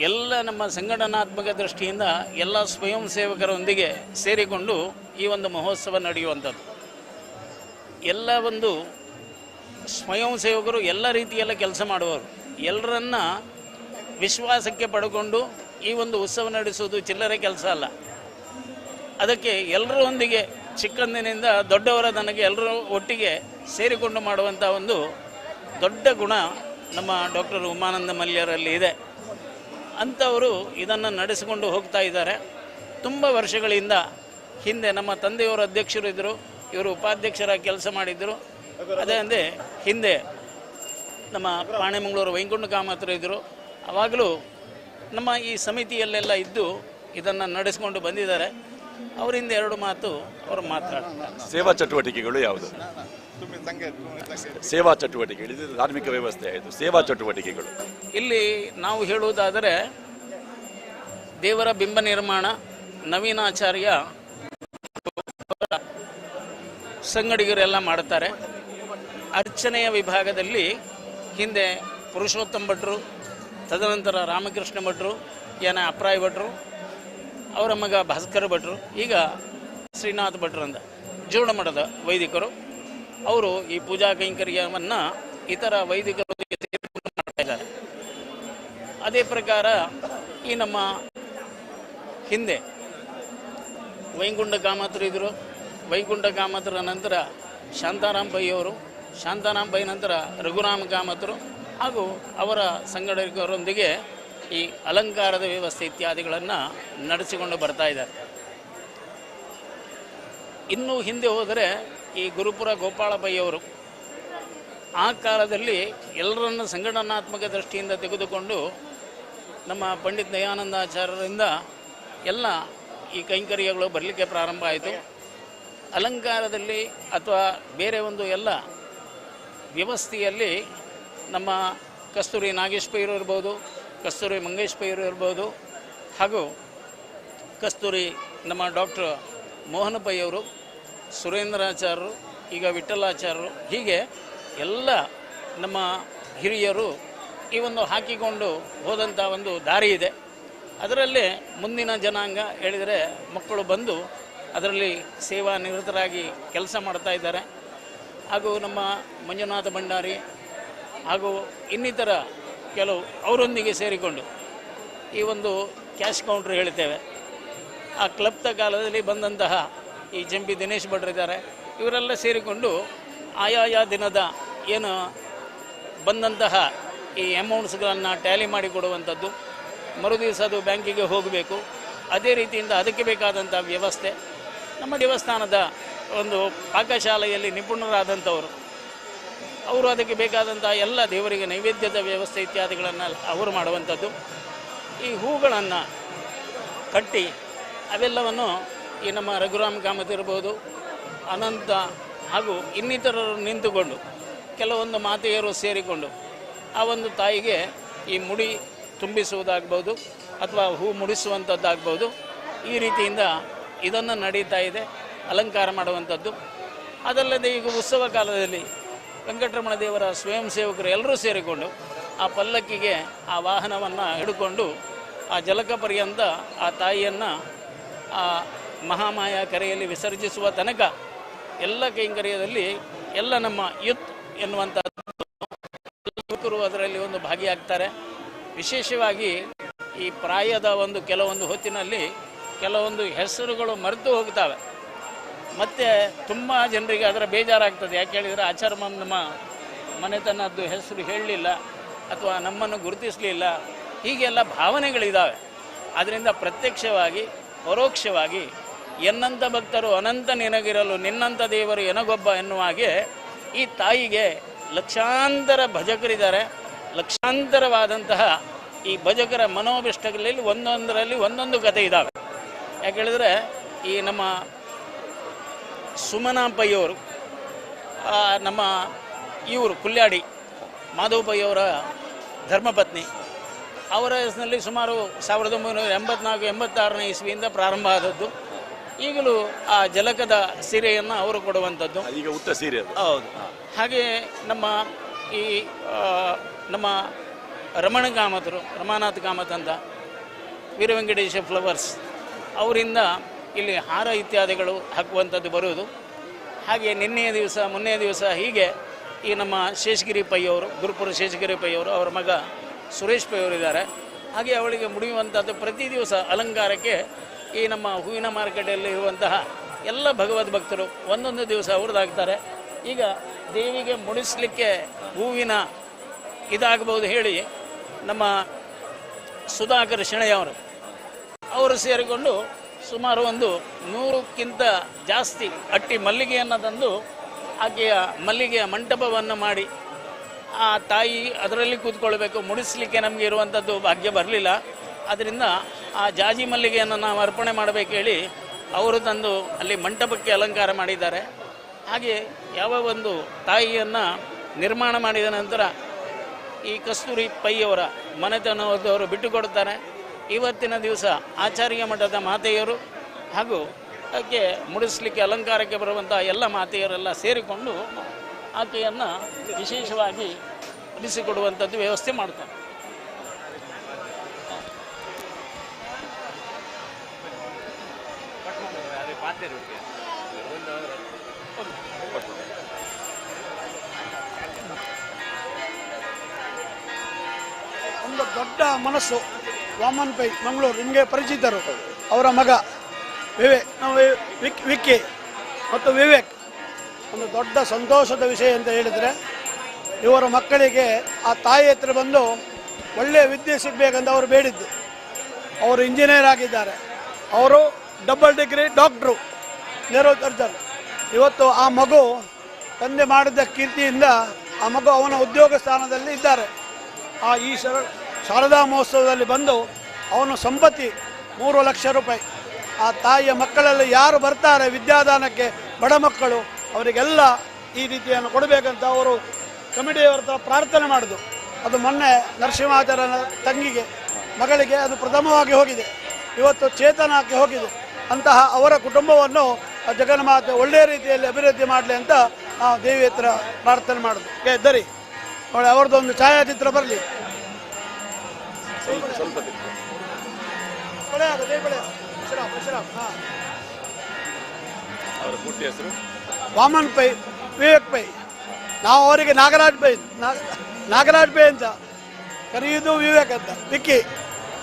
ಎಲ್ಲ ನಮ್ಮ ಸಂಘಟನಾತ್ಮಕ ದೃಷ್ಟಿಯಿಂದ ಎಲ್ಲ ಸ್ವಯಂ ಸೇವಕರೊಂದಿಗೆ ಸೇರಿಕೊಂಡು ಈ ಒಂದು ಮಹೋತ್ಸವ ನಡೆಯುವಂಥದ್ದು. ಎಲ್ಲ ಒಂದು ಸ್ವಯಂ ಸೇವಕರು ಎಲ್ಲ ರೀತಿಯೆಲ್ಲ ಕೆಲಸ ಮಾಡುವವರು, ಎಲ್ಲರನ್ನ ವಿಶ್ವಾಸಕ್ಕೆ ಪಡ್ಕೊಂಡು ಈ ಒಂದು ಉತ್ಸವ ನಡೆಸುವುದು ಚಿಲ್ಲರೆ ಕೆಲಸ ಅಲ್ಲ. ಅದಕ್ಕೆ ಎಲ್ಲರೊಂದಿಗೆ ಚಿಕ್ಕಂದಿನಿಂದ ದೊಡ್ಡವರ ತನಕ ಎಲ್ಲರೂ ಒಟ್ಟಿಗೆ ಸೇರಿಕೊಂಡು ಮಾಡುವಂಥ ಒಂದು ದೊಡ್ಡ ಗುಣ ನಮ್ಮ ಡಾಕ್ಟರ್ ಉಮಾನಂದ ಮಲ್ಯರಲ್ಲಿ ಇದೆ. ಅಂಥವರು ಇದನ್ನು ನಡೆಸಿಕೊಂಡು ಹೋಗ್ತಾ ಇದ್ದಾರೆ. ತುಂಬ ವರ್ಷಗಳಿಂದ ಹಿಂದೆ ನಮ್ಮ ತಂದೆಯವರು ಅಧ್ಯಕ್ಷರು ಇದ್ದರು, ಇವರು ಉಪಾಧ್ಯಕ್ಷರಾಗಿ ಕೆಲಸ ಮಾಡಿದ್ದರು. ಅದೇ ಅಂದರೆ ಹಿಂದೆ ನಮ್ಮ ಪಾಣೆಮಂಗಳೂರು ವೈಕುಂಠ ಕಾಮತ್ರ ಇದ್ದರು. ಆವಾಗಲೂ ನಮ್ಮ ಈ ಸಮಿತಿಯಲ್ಲೆಲ್ಲ ಇದ್ದು ಇದನ್ನು ನಡೆಸಿಕೊಂಡು ಬಂದಿದ್ದಾರೆ. ಅವರಿಂದ ಎರಡು ಮಾತು ಅವರು ಮಾತನಾಡ್ತಾರೆ. ಸೇವಾ ಚಟುವಟಿಕೆಗಳು ಯಾವುದು? ಸೇವಾ ಚಟುವಟಿಕೆಗಳು, ಇದು ಧಾರ್ಮಿಕ ವ್ಯವಸ್ಥೆ ಆಯಿತು. ಸೇವಾ ಚಟುವಟಿಕೆಗಳು ಇಲ್ಲಿ ನಾವು ಹೇಳುವುದಾದರೆ ದೇವರ ಬಿಂಬ ನಿರ್ಮಾಣ, ನವೀನಾಚಾರ್ಯ ಸಂಗಡಿಗರೆಲ್ಲ ಮಾಡುತ್ತಾರೆ. ಅರ್ಚನೆಯ ವಿಭಾಗದಲ್ಲಿ ಹಿಂದೆ ಪುರುಷೋತ್ತಮ ಭಟ್ರು, ತದನಂತರ ರಾಮಕೃಷ್ಣ ಭಟ್ರು, ಅಪ್ರಾಯ ಭಟ್ರು, ಅವರ ಮಗ ಭಾಸ್ಕರ ಭಟ್ರು, ಈಗ ಶ್ರೀನಾಥ ಭಟ್ರು ಅಂತ ಜೋಡಮಠದ ವೈದಿಕರು. ಅವರು ಈ ಪೂಜಾ ಕೈಂಕರ್ಯವನ್ನು ಇತರ ವೈದಿಕರೊಂದಿಗೆ ಸೇರಿಕೊಂಡು ಮಾಡ್ತಾ ಇದ್ದಾರೆ. ಅದೇ ಪ್ರಕಾರ ಈ ನಮ್ಮ ಹಿಂದೆ ವೈಕುಂಠ ಕಾಮತರು ಇದ್ದರು. ವೈಕುಂಠ ಕಾಮತರ ನಂತರ ಶಾಂತಾರಾಮ್ ಪೈ ಅವರು, ಶಾಂತಾರಾಮ್ ಪೈ ನಂತರ ರಘುರಾಮ ಕಾಮತರು ಹಾಗೂ ಅವರ ಸಂಘಟಕರೊಂದಿಗೆ ಈ ಅಲಂಕಾರದ ವ್ಯವಸ್ಥೆ ಇತ್ಯಾದಿಗಳನ್ನು ನಡೆಸಿಕೊಂಡು ಬರ್ತಾ ಇದ್ದಾರೆ. ಇನ್ನೂ ಹಿಂದೆ ಹೋದರೆ ಈ ಗುರುಪುರ ಗೋಪಾಳ ಪೈ ಅವರು ಆ ಕಾಲದಲ್ಲಿ ಎಲ್ಲರನ್ನು ಸಂಘಟನಾತ್ಮಕ ದೃಷ್ಟಿಯಿಂದ ತೆಗೆದುಕೊಂಡು ನಮ್ಮ ಪಂಡಿತ್ ದಯಾನಂದಾಚಾರ್ಯರಿಂದ ಎಲ್ಲ ಈ ಕೈಂಕರ್ಯಗಳು ಬರಲಿಕ್ಕೆ ಪ್ರಾರಂಭ ಆಯಿತು. ಅಲಂಕಾರದಲ್ಲಿ ಅಥವಾ ಬೇರೆ ಒಂದು ಎಲ್ಲ ವ್ಯವಸ್ಥೆಯಲ್ಲಿ ನಮ್ಮ ಕಸ್ತೂರಿ ನಾಗೇಶ್ ಪೈರು ಇರ್ಬೋದು, ಕಸ್ತೂರಿ ಮಂಗೇಶ್ ಪೈರು ಇರ್ಬೋದು, ಹಾಗೂ ಕಸ್ತೂರಿ ನಮ್ಮ ಡಾಕ್ಟರ್ ಮೋಹನ ಪೈ ಅವರು, ಸುರೇಂದ್ರಾಚಾರ್ಯರು, ಈಗ ವಿಠಲಾಚಾರ್ಯರು, ಹೀಗೆ ಎಲ್ಲ ನಮ್ಮ ಹಿರಿಯರು ಈ ಒಂದು ಹಾಕಿಕೊಂಡು ಹೋದಂಥ ಒಂದು ದಾರಿ ಇದೆ. ಅದರಲ್ಲೇ ಮುಂದಿನ ಜನಾಂಗ ಹೇಳಿದರೆ ಮಕ್ಕಳು ಬಂದು ಅದರಲ್ಲಿ ಸೇವಾ ನಿರತರಾಗಿ ಕೆಲಸ ಮಾಡ್ತಾ ಇದ್ದಾರೆ. ಹಾಗೂ ನಮ್ಮ ಮಂಜುನಾಥ ಭಂಡಾರಿ ಹಾಗೂ ಇನ್ನಿತರ ಕೆಲವು ಅವರೊಂದಿಗೆ ಸೇರಿಕೊಂಡು ಈ ಒಂದು ಕ್ಯಾಶ್ ಕೌಂಟ್ರ್ ಹೇಳ್ತೇವೆ, ಆ ಕ್ಲಬ್ದ ಕಾಲದಲ್ಲಿ ಬಂದಂತಹ ಈ ಜಂಪಿ ದಿನೇಶ್ ಭಟ್ರಿದ್ದಾರೆ, ಇವರೆಲ್ಲ ಸೇರಿಕೊಂಡು ಆಯಾಯ ದಿನದ ಏನು ಬಂದಂತಹ ಈ ಅಮೌಂಟ್ಸ್ಗಳನ್ನು ಟ್ಯಾಲಿ ಮಾಡಿಕೊಡುವಂಥದ್ದು, ಮರುದಿವಸ ಅದು ಬ್ಯಾಂಕಿಗೆ ಹೋಗಬೇಕು. ಅದೇ ರೀತಿಯಿಂದ ಅದಕ್ಕೆ ಬೇಕಾದಂಥ ವ್ಯವಸ್ಥೆ ನಮ್ಮ ದೇವಸ್ಥಾನದ ಒಂದು ಪಾಕಶಾಲೆಯಲ್ಲಿ ನಿಪುಣರಾದಂಥವರು, ಅವರು ಅದಕ್ಕೆ ಬೇಕಾದಂಥ ಎಲ್ಲ ದೇವರಿಗೆ ನೈವೇದ್ಯದ ವ್ಯವಸ್ಥೆ ಇತ್ಯಾದಿಗಳನ್ನು ಅವರು ಮಾಡುವಂಥದ್ದು. ಈ ಹೂಗಳನ್ನು ಕಟ್ಟಿ ಅವೆಲ್ಲವನ್ನು ಈ ನಮ್ಮ ರಘುರಾಮ್ ಕಾಮತ್ ಇರ್ಬೋದು, ಅನಂತ ಹಾಗೂ ಇನ್ನಿತರರು ನಿಂತುಕೊಂಡು ಕೆಲವೊಂದು ಮಾತೆಯರು ಸೇರಿಕೊಂಡು ಆ ಒಂದು ತಾಯಿಗೆ ಈ ಮುಡಿ ತುಂಬಿಸುವುದಾಗ್ಬೋದು ಅಥವಾ ಹೂ ಮುಡಿಸುವಂಥದ್ದಾಗ್ಬೋದು. ಈ ರೀತಿಯಿಂದ ಇದನ್ನು ನಡೀತಾ ಇದೆ, ಅಲಂಕಾರ ಮಾಡುವಂಥದ್ದು. ಅದಲ್ಲದೆ ಈಗ ಉತ್ಸವ ಕಾಲದಲ್ಲಿ ವೆಂಕಟರಮಣ ದೇವರ ಸ್ವಯಂ ಸೇವಕರು ಎಲ್ಲರೂ ಸೇರಿಕೊಂಡು ಆ ಪಲ್ಲಕ್ಕಿಗೆ ಆ ವಾಹನವನ್ನು ಹಿಡ್ಕೊಂಡು ಆ ಜಲಕ ಪರ್ಯಂತ ಆ ತಾಯಿಯನ್ನು ಆ ಮಹಾಮಾಯ ಕೆರೆಯಲ್ಲಿ ವಿಸರ್ಜಿಸುವ ತನಕ ಎಲ್ಲ ಕೈಂಕರ್ಯದಲ್ಲಿ ಎಲ್ಲ ನಮ್ಮ ಯುತ್ ಎನ್ನುವಂಥ ಯುವಕರು ಅದರಲ್ಲಿ ಒಂದು ಭಾಗಿಯಾಗ್ತಾರೆ. ವಿಶೇಷವಾಗಿ ಈ ಪ್ರಾಯದ ಒಂದು ಕೆಲವೊಂದು ಹೊತ್ತಿನಲ್ಲಿ ಕೆಲವೊಂದು ಹೆಸರುಗಳು ಮರೆತು ಹೋಗ್ತವೆ. ಮತ್ತು ತುಂಬ ಜನರಿಗೆ ಅದರ ಬೇಜಾರಾಗ್ತದೆ. ಯಾಕೆ ಹೇಳಿದರೆ ಆಚಾರ್ಯ ನಮ್ಮ ಮನೆತನದ್ದು ಹೆಸರು ಹೇಳಲಿಲ್ಲ ಅಥವಾ ನಮ್ಮನ್ನು ಗುರುತಿಸಲಿಲ್ಲ, ಹೀಗೆಲ್ಲ ಭಾವನೆಗಳಿದ್ದಾವೆ. ಆದ್ದರಿಂದ ಪ್ರತ್ಯಕ್ಷವಾಗಿ ಪರೋಕ್ಷವಾಗಿ ಎನ್ನಂಥ ಭಕ್ತರು ಅನಂತ ನಿನಗಿರಲು ನಿನ್ನಂಥ ದೇವರು ಎನಗೊಬ್ಬ ಎನ್ನುವ ಹಾಗೆ ಈ ತಾಯಿಗೆ ಲಕ್ಷಾಂತರ ಭಜಕರಿದ್ದಾರೆ. ಲಕ್ಷಾಂತರವಾದಂತಹ ಈ ಭಜಕರ ಮನೋಭಿಷ್ಟಗಳಲ್ಲಿ ಒಂದೊಂದರಲ್ಲಿ ಒಂದೊಂದು ಕಥೆ ಇದ್ದಾವೆ. ಯಾಕೆ ಹೇಳಿದ್ರೆ ಈ ನಮ್ಮ ಸುಮನಾ ಪೈ ಅವರು ನಮ್ಮ ಇವರು ಕುಲ್ಯಾಡಿ ಮಾಧವ ಪೈ ಅವರ ಧರ್ಮಪತ್ನಿ. ಅವರ ಹೆಸರಿನಲ್ಲಿ ಸುಮಾರು 1984-86ನೇ ಇಸ್ವಿಯಿಂದ ಪ್ರಾರಂಭ ಆದದ್ದು. ಈಗಲೂ ಆ ಜಲಕದ ಸೀರೆಯನ್ನು ಅವರು ಕೊಡುವಂಥದ್ದು. ಈಗ ಉತ್ತ ಸೀರೆ ಹೌದು. ಹಾಗೆ ನಮ್ಮ ಈ ನಮ್ಮ ರಮಾನಾಥ್ ಕಾಮತ್ ಅಂತ ವೀರವೆಂಕಟೇಶ ಫ್ಲವರ್ಸ್ ಅವರಿಂದ ಇಲ್ಲಿ ಹಾರ ಇತ್ಯಾದಿಗಳು ಹಾಕುವಂಥದ್ದು ಬರುವುದು. ಹಾಗೆ ಮೊನ್ನೆಯ ದಿವಸ ಹೀಗೆ ಈ ನಮ್ಮ ಶೇಷಗಿರಿ ಪೈ ಅವರು, ಗುರುಪುರ ಶೇಷಗಿರಿ ಪೈ ಅವರು, ಅವರ ಮಗ ಸುರೇಶ್ ಪೈ ಅವರಿದ್ದಾರೆ. ಹಾಗೆ ಅವಳಿಗೆ ಮುಡಿಯುವಂಥದ್ದು ಪ್ರತಿ ದಿವಸ ಅಲಂಕಾರಕ್ಕೆ ಈ ನಮ್ಮ ಹೂವಿನ ಮಾರುಕಟ್ಟೆಯಲ್ಲಿ ಇರುವಂತಹ ಎಲ್ಲ ಭಗವದ್ ಭಕ್ತರು ಒಂದೊಂದು ದಿವಸ ಅವ್ರದ್ದಾಗ್ತಾರೆ. ಈಗ ದೇವಿಗೆ ಮುಡಿಸಲಿಕ್ಕೆ ಹೂವಿನ ಇದಾಗಬಹುದು ಹೇಳಿ ನಮ್ಮ ಸುಧಾಕರ್ ಶೆಣೆಯವರು ಅವರು ಸೇರಿಕೊಂಡು ಸುಮಾರು ಒಂದು 100ಕ್ಕಿಂತ ಜಾಸ್ತಿ ಅಟ್ಟಿ ಮಲ್ಲಿಗೆಯನ್ನು ತಂದು ಆಕೆಯ ಮಲ್ಲಿಗೆಯ ಮಂಟಪವನ್ನು ಮಾಡಿ ಆ ತಾಯಿ ಅದರಲ್ಲಿ ಕೂತ್ಕೊಳ್ಬೇಕು. ಮುಡಿಸಲಿಕ್ಕೆ ನಮಗೆ ಇರುವಂಥದ್ದು ಭಾಗ್ಯ ಬರಲಿಲ್ಲ. ಅದರಿಂದ ಆ ಜಾಜಿ ಮಲ್ಲಿಗೆಯನ್ನು ನಾವು ಅರ್ಪಣೆ ಮಾಡಬೇಕು ಹೇಳಿ ಅವರು ತಂದು ಅಲ್ಲಿ ಮಂಟಪಕ್ಕೆ ಅಲಂಕಾರ ಮಾಡಿದ್ದಾರೆ. ಹಾಗೆ ಯಾವ ಒಂದು ತಾಯಿಯನ್ನು ನಿರ್ಮಾಣ ಮಾಡಿದ ನಂತರ ಈ ಕಸ್ತೂರಿ ಪೈ ಅವರ ಮನೆತನದವರು ಬಿಟ್ಟುಕೊಡುತ್ತಾರೆ. ಇವತ್ತಿನ ದಿವಸ ಆಚಾರ್ಯ ಮಠದ ಮಾತೆಯರು ಹಾಗೂ ಆಕೆ ಮುಡಿಸಲಿಕ್ಕೆ ಅಲಂಕಾರಕ್ಕೆ ಬರುವಂಥ ಎಲ್ಲ ಮಾತೆಯರೆಲ್ಲ ಸೇರಿಕೊಂಡು ಆಕೆಯನ್ನು ವಿಶೇಷವಾಗಿ ಉಳಿಸಿಕೊಡುವಂಥದ್ದು ವ್ಯವಸ್ಥೆ ಮಾಡ್ತಾರೆ. ಒಂದು ದೊಡ್ಡ ಮನಸ್ಸು ವಾಮನ್ ಪೈ ಮಂಗಳೂರು ನಿಮಗೆ ಪರಿಚಿತರು. ಅವರ ಮಗ ವಿಕ್ಕಿ ಮತ್ತು ವಿವೇಕ್. ಒಂದು ದೊಡ್ಡ ಸಂತೋಷದ ವಿಷಯ ಅಂತ ಹೇಳಿದರೆ ಇವರ ಮಕ್ಕಳಿಗೆ ಆ ತಾಯಿ ಹತ್ರ ಬಂದು ಒಳ್ಳೆಯ ವಿದ್ಯೆ ಸಿಗಬೇಕಂತ ಅವರು ಬೇಡಿದ್ದು. ಅವರು ಇಂಜಿನಿಯರ್ ಆಗಿದ್ದಾರೆ. ಅವರು ಡಬಲ್ ಡಿಗ್ರಿ ಡಾಕ್ಟ್ರು ನೇರೋದರ್ಜನ್. ಇವತ್ತು ಆ ಮಗು ತಂದೆ ಮಾಡಿದ ಕೀರ್ತಿಯಿಂದ ಆ ಮಗು ಅವನ ಉದ್ಯೋಗ ಸ್ಥಾನದಲ್ಲಿ ಇದ್ದಾರೆ. ಈ ಶಾರದಾ ಮಹೋತ್ಸವದಲ್ಲಿ ಬಂದು ಅವನು ಸಂಪತ್ತಿ 3 ಲಕ್ಷ ರೂಪಾಯಿ ಆ ತಾಯಿಯ ಮಕ್ಕಳೆಲ್ಲ ಯಾರು ಬರ್ತಾರೆ ವಿದ್ಯಾದಾನಕ್ಕೆ, ಬಡ ಮಕ್ಕಳು, ಅವರಿಗೆಲ್ಲ ಈ ರೀತಿಯನ್ನು ಕೊಡಬೇಕಂತ ಅವರು ಕಮಿಟಿಯವರ ಹತ್ರ ಪ್ರಾರ್ಥನೆ ಮಾಡಿದ್ರು. ಅದು ಮೊನ್ನೆ ನರಸಿಂಹಾಚಾರ್ಯನ ತಂಗಿಗೆ ಮಗಳಿಗೆ ಅದು ಪ್ರಥಮವಾಗಿ ಹೋಗಿದೆ. ಇವತ್ತು ಚೇತನಕ್ಕೆ ಹೋಗಿದೆ. ಅಂತಹ ಅವರ ಕುಟುಂಬವನ್ನು ಜಗನ್ಮಾತೆ ಒಳ್ಳೆಯ ರೀತಿಯಲ್ಲಿ ಅಭಿವೃದ್ಧಿ ಮಾಡಲಿ ಅಂತ ನಾವು ದೇವಿ ಹತ್ರ ಪ್ರಾರ್ಥನೆ ಮಾಡಿದ್ವಿ. ದರಿ ಅವ್ರದ್ದೊಂದು ಛಾಯಾಚಿತ್ರ ಬರಲಿ. ವಾಮನ್ ಪೈ, ವಿವೇಕ್ ಪೈ. ನಾವು ಅವರಿಗೆ ನಾಗರಾಜ್ ಪೈ ಅಂತ ಕರೆಯುವುದು ವಿವೇಕ್ ಅಂತ. ವಿಕ್ಕಿ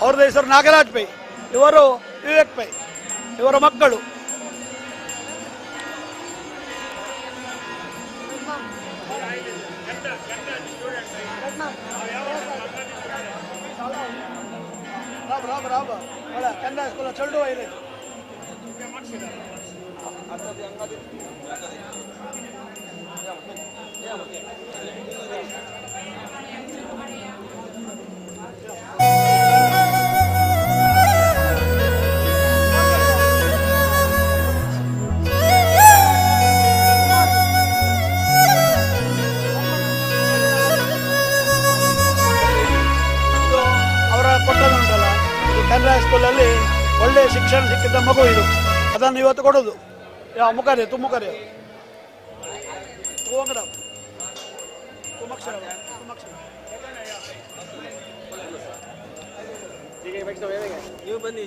ಅವ್ರದ್ದು ಹೆಸರು ನಾಗರಾಜ್ ಪೈ, ಇವರು ವಿವೇಕ್ ಪೈ, ಇವರ ಮಕ್ಕಳು. ಕನ್ನಡ ಸ್ಕೂಲ್ ಚಲ್ಡು ವೈಲೇಜ್ ಕನ್ನಡ ಸ್ಕೂಲಲ್ಲಿ ಒಳ್ಳೆಯ ಶಿಕ್ಷಣ ಸಿಕ್ಕಿದ್ದ ಮಗು ಇದು. ಅದನ್ನು ಇವತ್ತು ಕೊಡೋದು ಯಾವ ಮುಖರೇ ತುಮುಖರೇ ನೀವು ಬನ್ನಿ.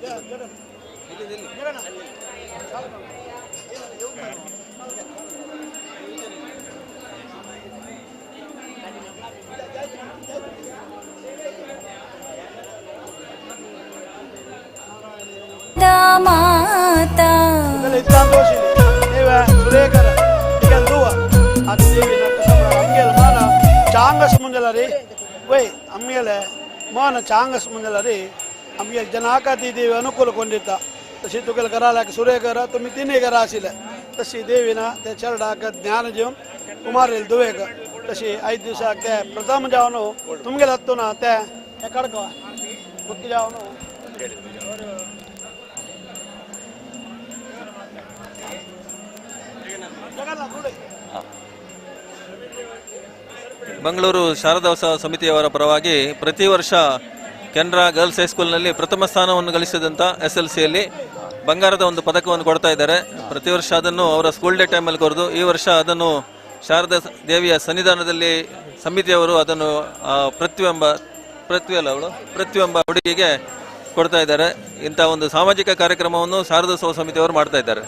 ಮಾತಾ ಸುರೇಖರ ಈಗ ಅದು ದೇವಿ ಅಮ್ಮಿಯಲ್ಲ ಮಾನ ಚಾಂಗಸ್ ಮುಂಜಲರಿ ವೈ ಅಮ್ಮಿಯಲೆ ಮಾನ ಚಾಂಗಸ್ ಮುಂಜಲರಿ ಅಮ್ಮಿಯ ಜನಾಕತಿ ದೇವಿ ಅನುಕೂಲ ಕೊಂಡಿತ್ತ तशी तुगेल करायला सुरेकर तुम्ही तिन्ही करा आशिले तशी देवीना ते चरडाक ज्ञानजीवन कुमारेल दुवेक तशी 5 दिवसाक ते प्रथम जावनु तुमगेल हत्तू ना ते कड़क मुक्की जावनु ಮಂಗಳೂರು ಶಾರದಾ ಉತ್ಸವ ಸಮಿತಿಯವರ ಪರವಾಗಿ ಪ್ರತಿ ವರ್ಷ ಕೆನರಾ ಗರ್ಲ್ಸ್ ಹೈಸ್ಕೂಲ್ನಲ್ಲಿ ಪ್ರಥಮ ಸ್ಥಾನವನ್ನು ಗಳಿಸಿದಂಥ SLCಯಲ್ಲಿ ಬಂಗಾರದ ಒಂದು ಪದಕವನ್ನು ಕೊಡ್ತಾ ಇದ್ದಾರೆ. ಪ್ರತಿ ವರ್ಷ ಅದನ್ನು ಅವರ ಸ್ಕೂಲ್ ಡೇ ಟೈಮಲ್ಲಿ ಕೊರೆದು ಈ ವರ್ಷ ಅದನ್ನು ಶಾರದಾ ದೇವಿಯ ಸನ್ನಿಧಾನದಲ್ಲಿ ಸಮಿತಿಯವರು ಅದನ್ನು ಪೃಥ್ವಿ ಎಂಬ ಹುಡುಗಿಗೆ ಕೊಡ್ತಾ ಇದ್ದಾರೆ. ಇಂಥ ಒಂದು ಸಾಮಾಜಿಕ ಕಾರ್ಯಕ್ರಮವನ್ನು ಶಾರದೋತ್ಸವ ಸಮಿತಿಯವರು ಮಾಡ್ತಾ ಇದ್ದಾರೆ.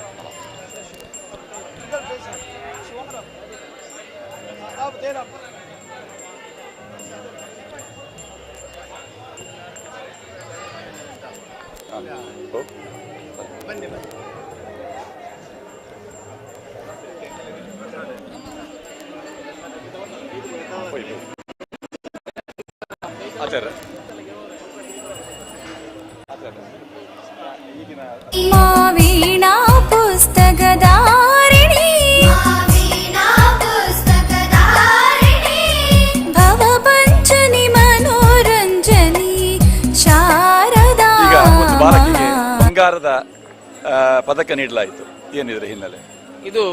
ಮಾವೀಣಾ ಪುಸ್ತಕಧಾರಿಣಿ ಭವಪಂಚನಿ ಮನೋರಂಜನಿ ಶಾರದಾ. ಈಗ ಒಂದು ಬಾಲಕಿಗೆ ಬಂಗಾರದ ಪದಕ ನೀಡಲಾಯಿತು. ಏನಿದ್ರೆ ಹಿನ್ನೆಲೆ? ಇದು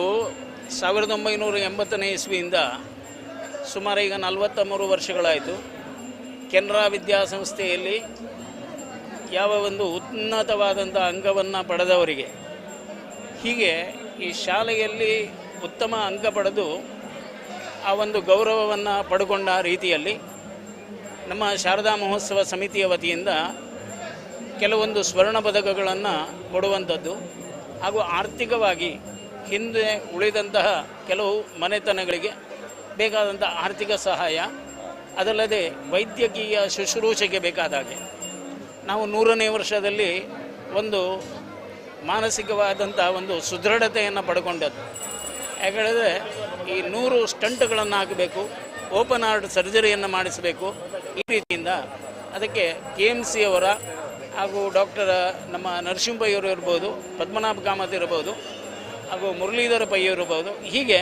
1980ನೇ ಇಸ್ವಿಯಿಂದ ಸುಮಾರು ಈಗ 43 ವರ್ಷಗಳಾಯಿತು. ಕೆನರಾ ವಿದ್ಯಾಸಂಸ್ಥೆಯಲ್ಲಿ ಯಾವ ಒಂದು ಉನ್ನತವಾದಂಥ ಅಂಕವನ್ನು ಪಡೆದವರಿಗೆ, ಹೀಗೆ ಈ ಶಾಲೆಯಲ್ಲಿ ಉತ್ತಮ ಅಂಕ ಪಡೆದು ಆ ಒಂದು ಗೌರವವನ್ನು ಪಡ್ಕೊಂಡ ರೀತಿಯಲ್ಲಿ ನಮ್ಮ ಶಾರದಾ ಮಹೋತ್ಸವ ಸಮಿತಿಯ ವತಿಯಿಂದ ಕೆಲವೊಂದು ಸ್ವರ್ಣ ಪದಕಗಳನ್ನು ಕೊಡುವಂಥದ್ದು ಹಾಗೂ ಆರ್ಥಿಕವಾಗಿ ಹಿಂದೆ ಉಳಿದಂತಹ ಕೆಲವು ಮನೆತನಗಳಿಗೆ ಬೇಕಾದಂಥ ಆರ್ಥಿಕ ಸಹಾಯ, ಅದಲ್ಲದೆ ವೈದ್ಯಕೀಯ ಶುಶ್ರೂಷೆಗೆ ಬೇಕಾದಾಗೆ ನಾವು 100ನೇ ವರ್ಷದಲ್ಲಿ ಒಂದು ಮಾನಸಿಕವಾದಂಥ ಒಂದು ಸುದೃಢತೆಯನ್ನು ಪಡ್ಕೊಂಡದ್ದು. ಯಾಕಂದರೆ ಈ 100 ಸ್ಟಂಟ್ಗಳನ್ನು ಹಾಕಬೇಕು, ಓಪನ್ ಹಾರ್ಟ್ ಸರ್ಜರಿಯನ್ನು ಮಾಡಿಸಬೇಕು. ಈ ರೀತಿಯಿಂದ ಅದಕ್ಕೆ KMC ಅವರ ಹಾಗೂ ಡಾಕ್ಟರ್ ನಮ್ಮ ನರಸಿಂಹಯ್ಯವರು ಇರ್ಬೋದು, ಪದ್ಮನಾಭ ಕಾಮತ್ ಇರ್ಬೋದು, ಹಾಗೂ ಮುರಳೀಧರ ಪೈ ಇರ್ಬೋದು. ಹೀಗೆ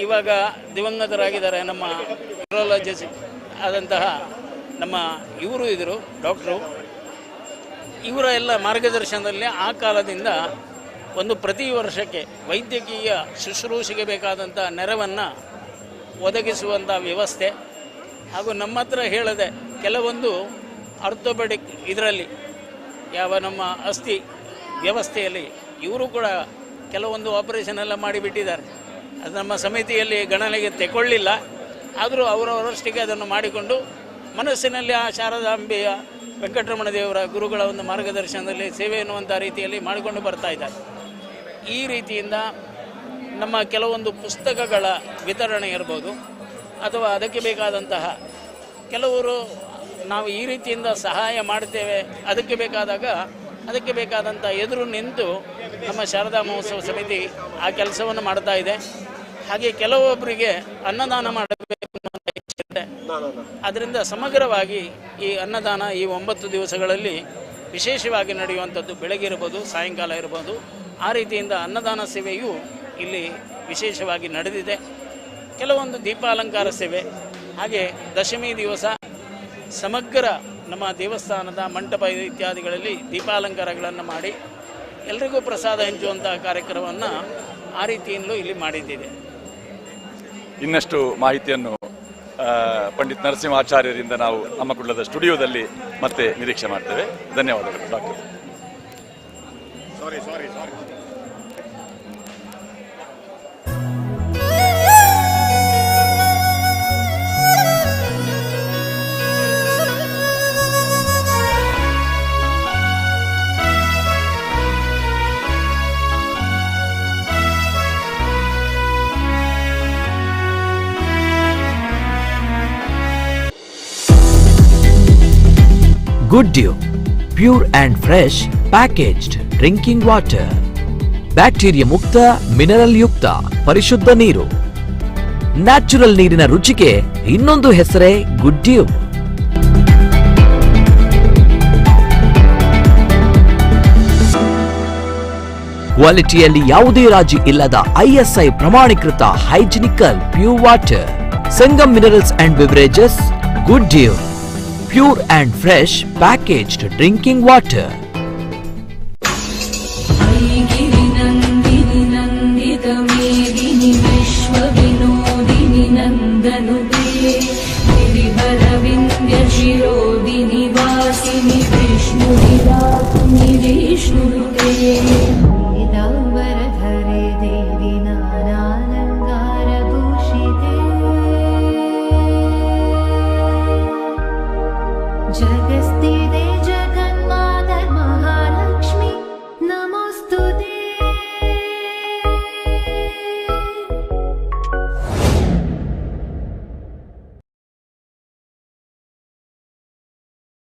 ಇವಾಗ ದಿವಂಗತರಾಗಿದ್ದಾರೆ ನಮ್ಮ ನ್ಯೂರಾಲಜಿಸ್ಟ್ ಆದಂತಹ ನಮ್ಮ ಇವರು ಇದ್ದರು ಡಾಕ್ಟ್ರು. ಇವರ ಎಲ್ಲ ಮಾರ್ಗದರ್ಶನದಲ್ಲಿ ಆ ಕಾಲದಿಂದ ಒಂದು ಪ್ರತಿ ವರ್ಷಕ್ಕೆ ವೈದ್ಯಕೀಯ ಶುಶ್ರೂಷೆಗೆ ಬೇಕಾದಂಥ ನೆರವನ್ನು ಒದಗಿಸುವಂಥ ವ್ಯವಸ್ಥೆ ಹಾಗೂ ನಮ್ಮ ಹತ್ರ ಹೇಳದೆ ಕೆಲವೊಂದು ಆರ್ಥೋಪೆಡಿಕ್ ಇದರಲ್ಲಿ ಯಾವ ನಮ್ಮ ಅಸ್ಥಿ ವ್ಯವಸ್ಥೆಯಲ್ಲಿ ಇವರು ಕೂಡ ಕೆಲವೊಂದು ಆಪರೇಷನ್ ಎಲ್ಲ ಮಾಡಿಬಿಟ್ಟಿದ್ದಾರೆ. ಅದು ನಮ್ಮ ಸಮಿತಿಯಲ್ಲಿ ಗಣನೆಗೆ ತೆಗೊಳ್ಳಿಲ್ಲ. ಆದರೂ ಅವರವರಷ್ಟಿಗೆ ಅದನ್ನು ಮಾಡಿಕೊಂಡು ಮನಸ್ಸಿನಲ್ಲಿ ಆ ಶಾರದಾಂಬೆಯ ವೆಂಕಟರಮಣ ದೇವರ ಗುರುಗಳ ಒಂದು ಮಾರ್ಗದರ್ಶನದಲ್ಲಿ ಸೇವೆ ಎನ್ನುವಂಥ ರೀತಿಯಲ್ಲಿ ಮಾಡಿಕೊಂಡು ಬರ್ತಾ ಇದ್ದಾರೆ. ಈ ರೀತಿಯಿಂದ ನಮ್ಮ ಕೆಲವೊಂದು ಪುಸ್ತಕಗಳ ವಿತರಣೆ ಇರ್ಬೋದು ಅಥವಾ ಅದಕ್ಕೆ ಬೇಕಾದಂತಹ ಕೆಲವರು ನಾವು ಈ ರೀತಿಯಿಂದ ಸಹಾಯ ಮಾಡ್ತೇವೆ, ಅದಕ್ಕೆ ಬೇಕಾದಾಗ ಅದಕ್ಕೆ ಬೇಕಾದಂಥ ಎದುರು ನಿಂತು ನಮ್ಮ ಶಾರದಾ ಮಹೋತ್ಸವ ಸಮಿತಿ ಆ ಕೆಲಸವನ್ನು ಮಾಡ್ತಾ ಇದೆ. ಹಾಗೆ ಕೆಲವೊಬ್ಬರಿಗೆ ಅನ್ನದಾನ ಮಾಡಬೇಕು ಅನ್ನೋ ಇಚ್ಛೆ. ಅದರಿಂದ ಸಮಗ್ರವಾಗಿ ಈ ಅನ್ನದಾನ ಈ 9 ದಿವಸಗಳಲ್ಲಿ ವಿಶೇಷವಾಗಿ ನಡೆಯುವಂಥದ್ದು ಬೆಳಗ್ಗೆ ಇರ್ಬೋದು, ಸಾಯಂಕಾಲ ಇರ್ಬೋದು. ಆ ರೀತಿಯಿಂದ ಅನ್ನದಾನ ಸೇವೆಯು ಇಲ್ಲಿ ವಿಶೇಷವಾಗಿ ನಡೆದಿದೆ. ಕೆಲವೊಂದು ದೀಪಾಲಂಕಾರ ಸೇವೆ, ಹಾಗೆ ದಶಮಿ ದಿವಸ ಸಮಗ್ರ ನಮ್ಮ ದೇವಸ್ಥಾನದ ಮಂಟಪ ಇತ್ಯಾದಿಗಳಲ್ಲಿ ದೀಪಾಲಂಕಾರಗಳನ್ನು ಮಾಡಿ ಎಲ್ರಿಗೂ ಪ್ರಸಾದ ಹಂಚುವಂಥ ಕಾರ್ಯಕ್ರಮವನ್ನು ಆ ರೀತಿಯಲ್ಲೂ ಇಲ್ಲಿ ಮಾಡಿದ್ದಿದೆ. ಇನ್ನಷ್ಟು ಮಾಹಿತಿಯನ್ನು ಪಂಡಿತ್ ನರಸಿಂಹಾಚಾರ್ಯರಿಂದ ನಾವು ನಮ್ಮ ಕುಳ್ಳದ ಸ್ಟುಡಿಯೋದಲ್ಲಿ ಮತ್ತೆ ನಿರೀಕ್ಷೆ ಮಾಡ್ತೇವೆ. ಧನ್ಯವಾದಗಳು doctor. Good Dew, pure and fresh packaged drinking water. Bacteria ಮುಕ್ತ, ಮಿನರಲ್ ಯುಕ್ತ ಪರಿಶುದ್ಧ ನೀರು. ನ್ಯಾಚುರಲ್ ನೀರಿನ ರುಚಿಗೆ ಇನ್ನೊಂದು ಹೆಸರೇ ಗುಡ್ ಡ್ಯೂ. ಕ್ವಾಲಿಟಿಯಲ್ಲಿ ಯಾವುದೇ ರಾಜಿ ಇಲ್ಲದ ISI ಪ್ರಮಾಣೀಕೃತ hygienic pure water. Sangam minerals and beverages, good dew, pure and fresh packaged drinking water. गिरि नंदिनी नंदित मेघ विष्णुते पीताम्बरधरे देवि नानालङ्कारभूषिते जगस्थिते जगन्माता महालक्ष्मी नमोस्तुते।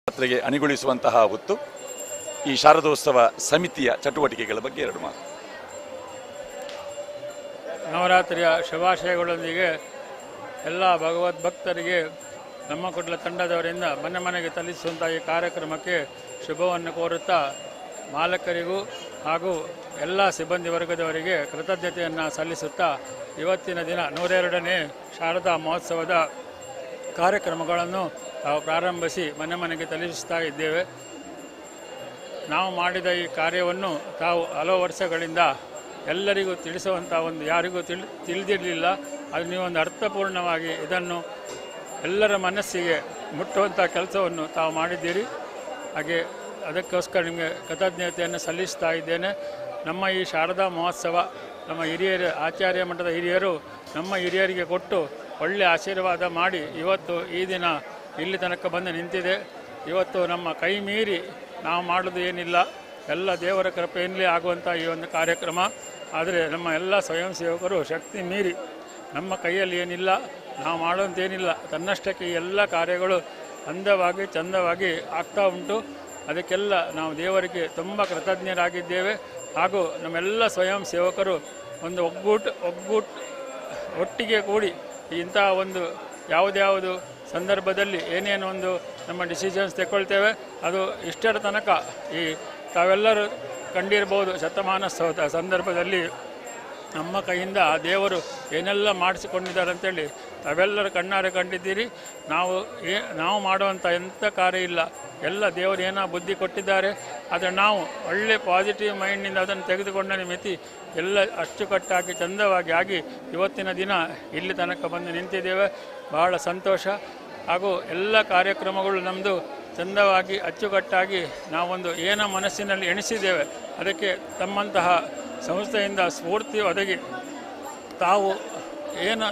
ಜಾತ್ರೆಗೆ ಅಣಿಗೊಳಿಸುವಂತಹ ಹೊತ್ತು ಈ ಶಾರದೋತ್ಸವ ಸಮಿತಿಯ ಚಟುವಟಿಕೆಗಳ ಬಗ್ಗೆ ಎರಡು ಮಾತು. ನವರಾತ್ರಿಯ ಶುಭಾಶಯಗಳೊಂದಿಗೆ ಎಲ್ಲ ಭಗವದ್ಭಕ್ತರಿಗೆ ನಮ್ಮ ಕುಟುಂಬ ತಂಡದವರಿಂದ ಮನೆ ಮನೆಗೆ ತಲುಪಿಸುವಂಥ ಈ ಕಾರ್ಯಕ್ರಮಕ್ಕೆ ಶುಭವನ್ನು ಕೋರುತ್ತಾ ಮಾಲಕರಿಗೂ ಹಾಗೂ ಎಲ್ಲ ಸಿಬ್ಬಂದಿ ವರ್ಗದವರಿಗೆ ಕೃತಜ್ಞತೆಯನ್ನು ಸಲ್ಲಿಸುತ್ತಾ ಇವತ್ತಿನ ದಿನ 102ನೇ ಶಾರದಾ ಮಹೋತ್ಸವದ ಕಾರ್ಯಕ್ರಮಗಳನ್ನು ನಾವು ಪ್ರಾರಂಭಿಸಿ ಮನೆ ಮನೆಗೆ ತಲುಪಿಸ್ತಾ ಇದ್ದೇವೆ. ನಾವು ಮಾಡಿದ ಈ ಕಾರ್ಯವನ್ನು ತಾವು ಹಲವು ವರ್ಷಗಳಿಂದ ಎಲ್ಲರಿಗೂ ತಿಳಿಸುವಂಥ ಒಂದು ಯಾರಿಗೂ ತಿಳಿದಿರಲಿಲ್ಲ. ಅದು ನೀವೊಂದು ಅರ್ಥಪೂರ್ಣವಾಗಿ ಇದನ್ನು ಎಲ್ಲರ ಮನಸ್ಸಿಗೆ ಮುಟ್ಟುವಂಥ ಕೆಲಸವನ್ನು ತಾವು ಮಾಡಿದ್ದೀರಿ. ಹಾಗೆ ಅದಕ್ಕೋಸ್ಕರ ನಿಮಗೆ ಕೃತಜ್ಞತೆಯನ್ನು ಸಲ್ಲಿಸ್ತಾ ಇದ್ದೇನೆ. ನಮ್ಮ ಈ ಶಾರದಾ ಮಹೋತ್ಸವ ನಮ್ಮ ಹಿರಿಯರು ಆಚಾರ್ಯ ಮಠದ ಹಿರಿಯರು ನಮ್ಮ ಹಿರಿಯರಿಗೆ ಕೊಟ್ಟು ಒಳ್ಳೆಯ ಆಶೀರ್ವಾದ ಮಾಡಿ ಇವತ್ತು ಈ ದಿನ ಇಲ್ಲಿ ತನಕ ಬಂದು ನಿಂತಿದೆ. ಇವತ್ತು ನಮ್ಮ ಕೈ ಮೀರಿ ನಾವು ಮಾಡೋದು ಏನಿಲ್ಲ, ಎಲ್ಲ ದೇವರ ಕೃಪೆಯಲ್ಲೇ ಆಗುವಂಥ ಈ ಒಂದು ಕಾರ್ಯಕ್ರಮ. ಆದರೆ ನಮ್ಮ ಎಲ್ಲ ಸ್ವಯಂ ಸೇವಕರು ಶಕ್ತಿ ಮೀರಿ ನಮ್ಮ ಕೈಯಲ್ಲಿ ಏನಿಲ್ಲ, ನಾವು ಮಾಡೋಂತೇನಿಲ್ಲ, ತನ್ನಷ್ಟಕ್ಕೆ ಈ ಎಲ್ಲ ಕಾರ್ಯಗಳು ಅಂದವಾಗಿ ಚಂದವಾಗಿ ಆಗ್ತಾ ಉಂಟು. ಅದಕ್ಕೆಲ್ಲ ನಾವು ದೇವರಿಗೆ ತುಂಬ ಕೃತಜ್ಞರಾಗಿದ್ದೇವೆ. ಹಾಗೂ ನಮ್ಮೆಲ್ಲ ಸ್ವಯಂ ಸೇವಕರು ಒಂದು ಒಟ್ಟಿಗೆ ಕೂಡಿ ಇಂಥ ಒಂದು ಯಾವುದ್ಯಾವುದು ಸಂದರ್ಭದಲ್ಲಿ ಏನೇನು ಒಂದು ನಮ್ಮ ಡಿಸಿಷನ್ಸ್ ತಗೊಳ್ತೇವೆ ಅದು ಇಷ್ಟರ ತನಕ ಈ ತಾವೆಲ್ಲರೂ ಕಂಡಿರ್ಬೋದು. ಶತಮಾನೋತ್ಸವದ ಸಂದರ್ಭದಲ್ಲಿ ನಮ್ಮ ಕೈಯಿಂದ ಆ ದೇವರು ಏನೆಲ್ಲ ಮಾಡಿಸಿಕೊಂಡಿದ್ದಾರೆ ಅಂತೇಳಿ ತಾವೆಲ್ಲರೂ ಕಣ್ಣಾರೆ ಕಂಡಿದ್ದೀರಿ. ನಾವು ಮಾಡುವಂಥ ಎಂಥ ಕಾರ್ಯ ಇಲ್ಲ, ಎಲ್ಲ ದೇವರು ಏನೋ ಬುದ್ಧಿ ಕೊಟ್ಟಿದ್ದಾರೆ. ಆದರೆ ನಾವು ಒಳ್ಳೆ ಪಾಸಿಟಿವ್ ಮೈಂಡ್ನಿಂದ ಅದನ್ನು ತೆಗೆದುಕೊಂಡ ಮಿತಿ ಎಲ್ಲ ಅಚ್ಚುಕಟ್ಟಾಗಿ ಚಂದವಾಗಿ ಆಗಿ ಇವತ್ತಿನ ದಿನ ಇಲ್ಲಿ ತನಕ ಬಂದು ನಿಂತಿದ್ದೇವೆ. ಬಹಳ ಸಂತೋಷ. ಹಾಗೂ ಎಲ್ಲ ಕಾರ್ಯಕ್ರಮಗಳು ನಮ್ಮದು ಚಂದವಾಗಿ ಅಚ್ಚುಕಟ್ಟಾಗಿ ನಾವೊಂದು ಏನೋ ಮನಸ್ಸಿನಲ್ಲಿ ಎಣಿಸಿದ್ದೇವೆ. ಅದಕ್ಕೆ ತಮ್ಮಂತಹ ಸಂಸ್ಥೆಯಿಂದ ಸ್ಫೂರ್ತಿ ಒದಗಿ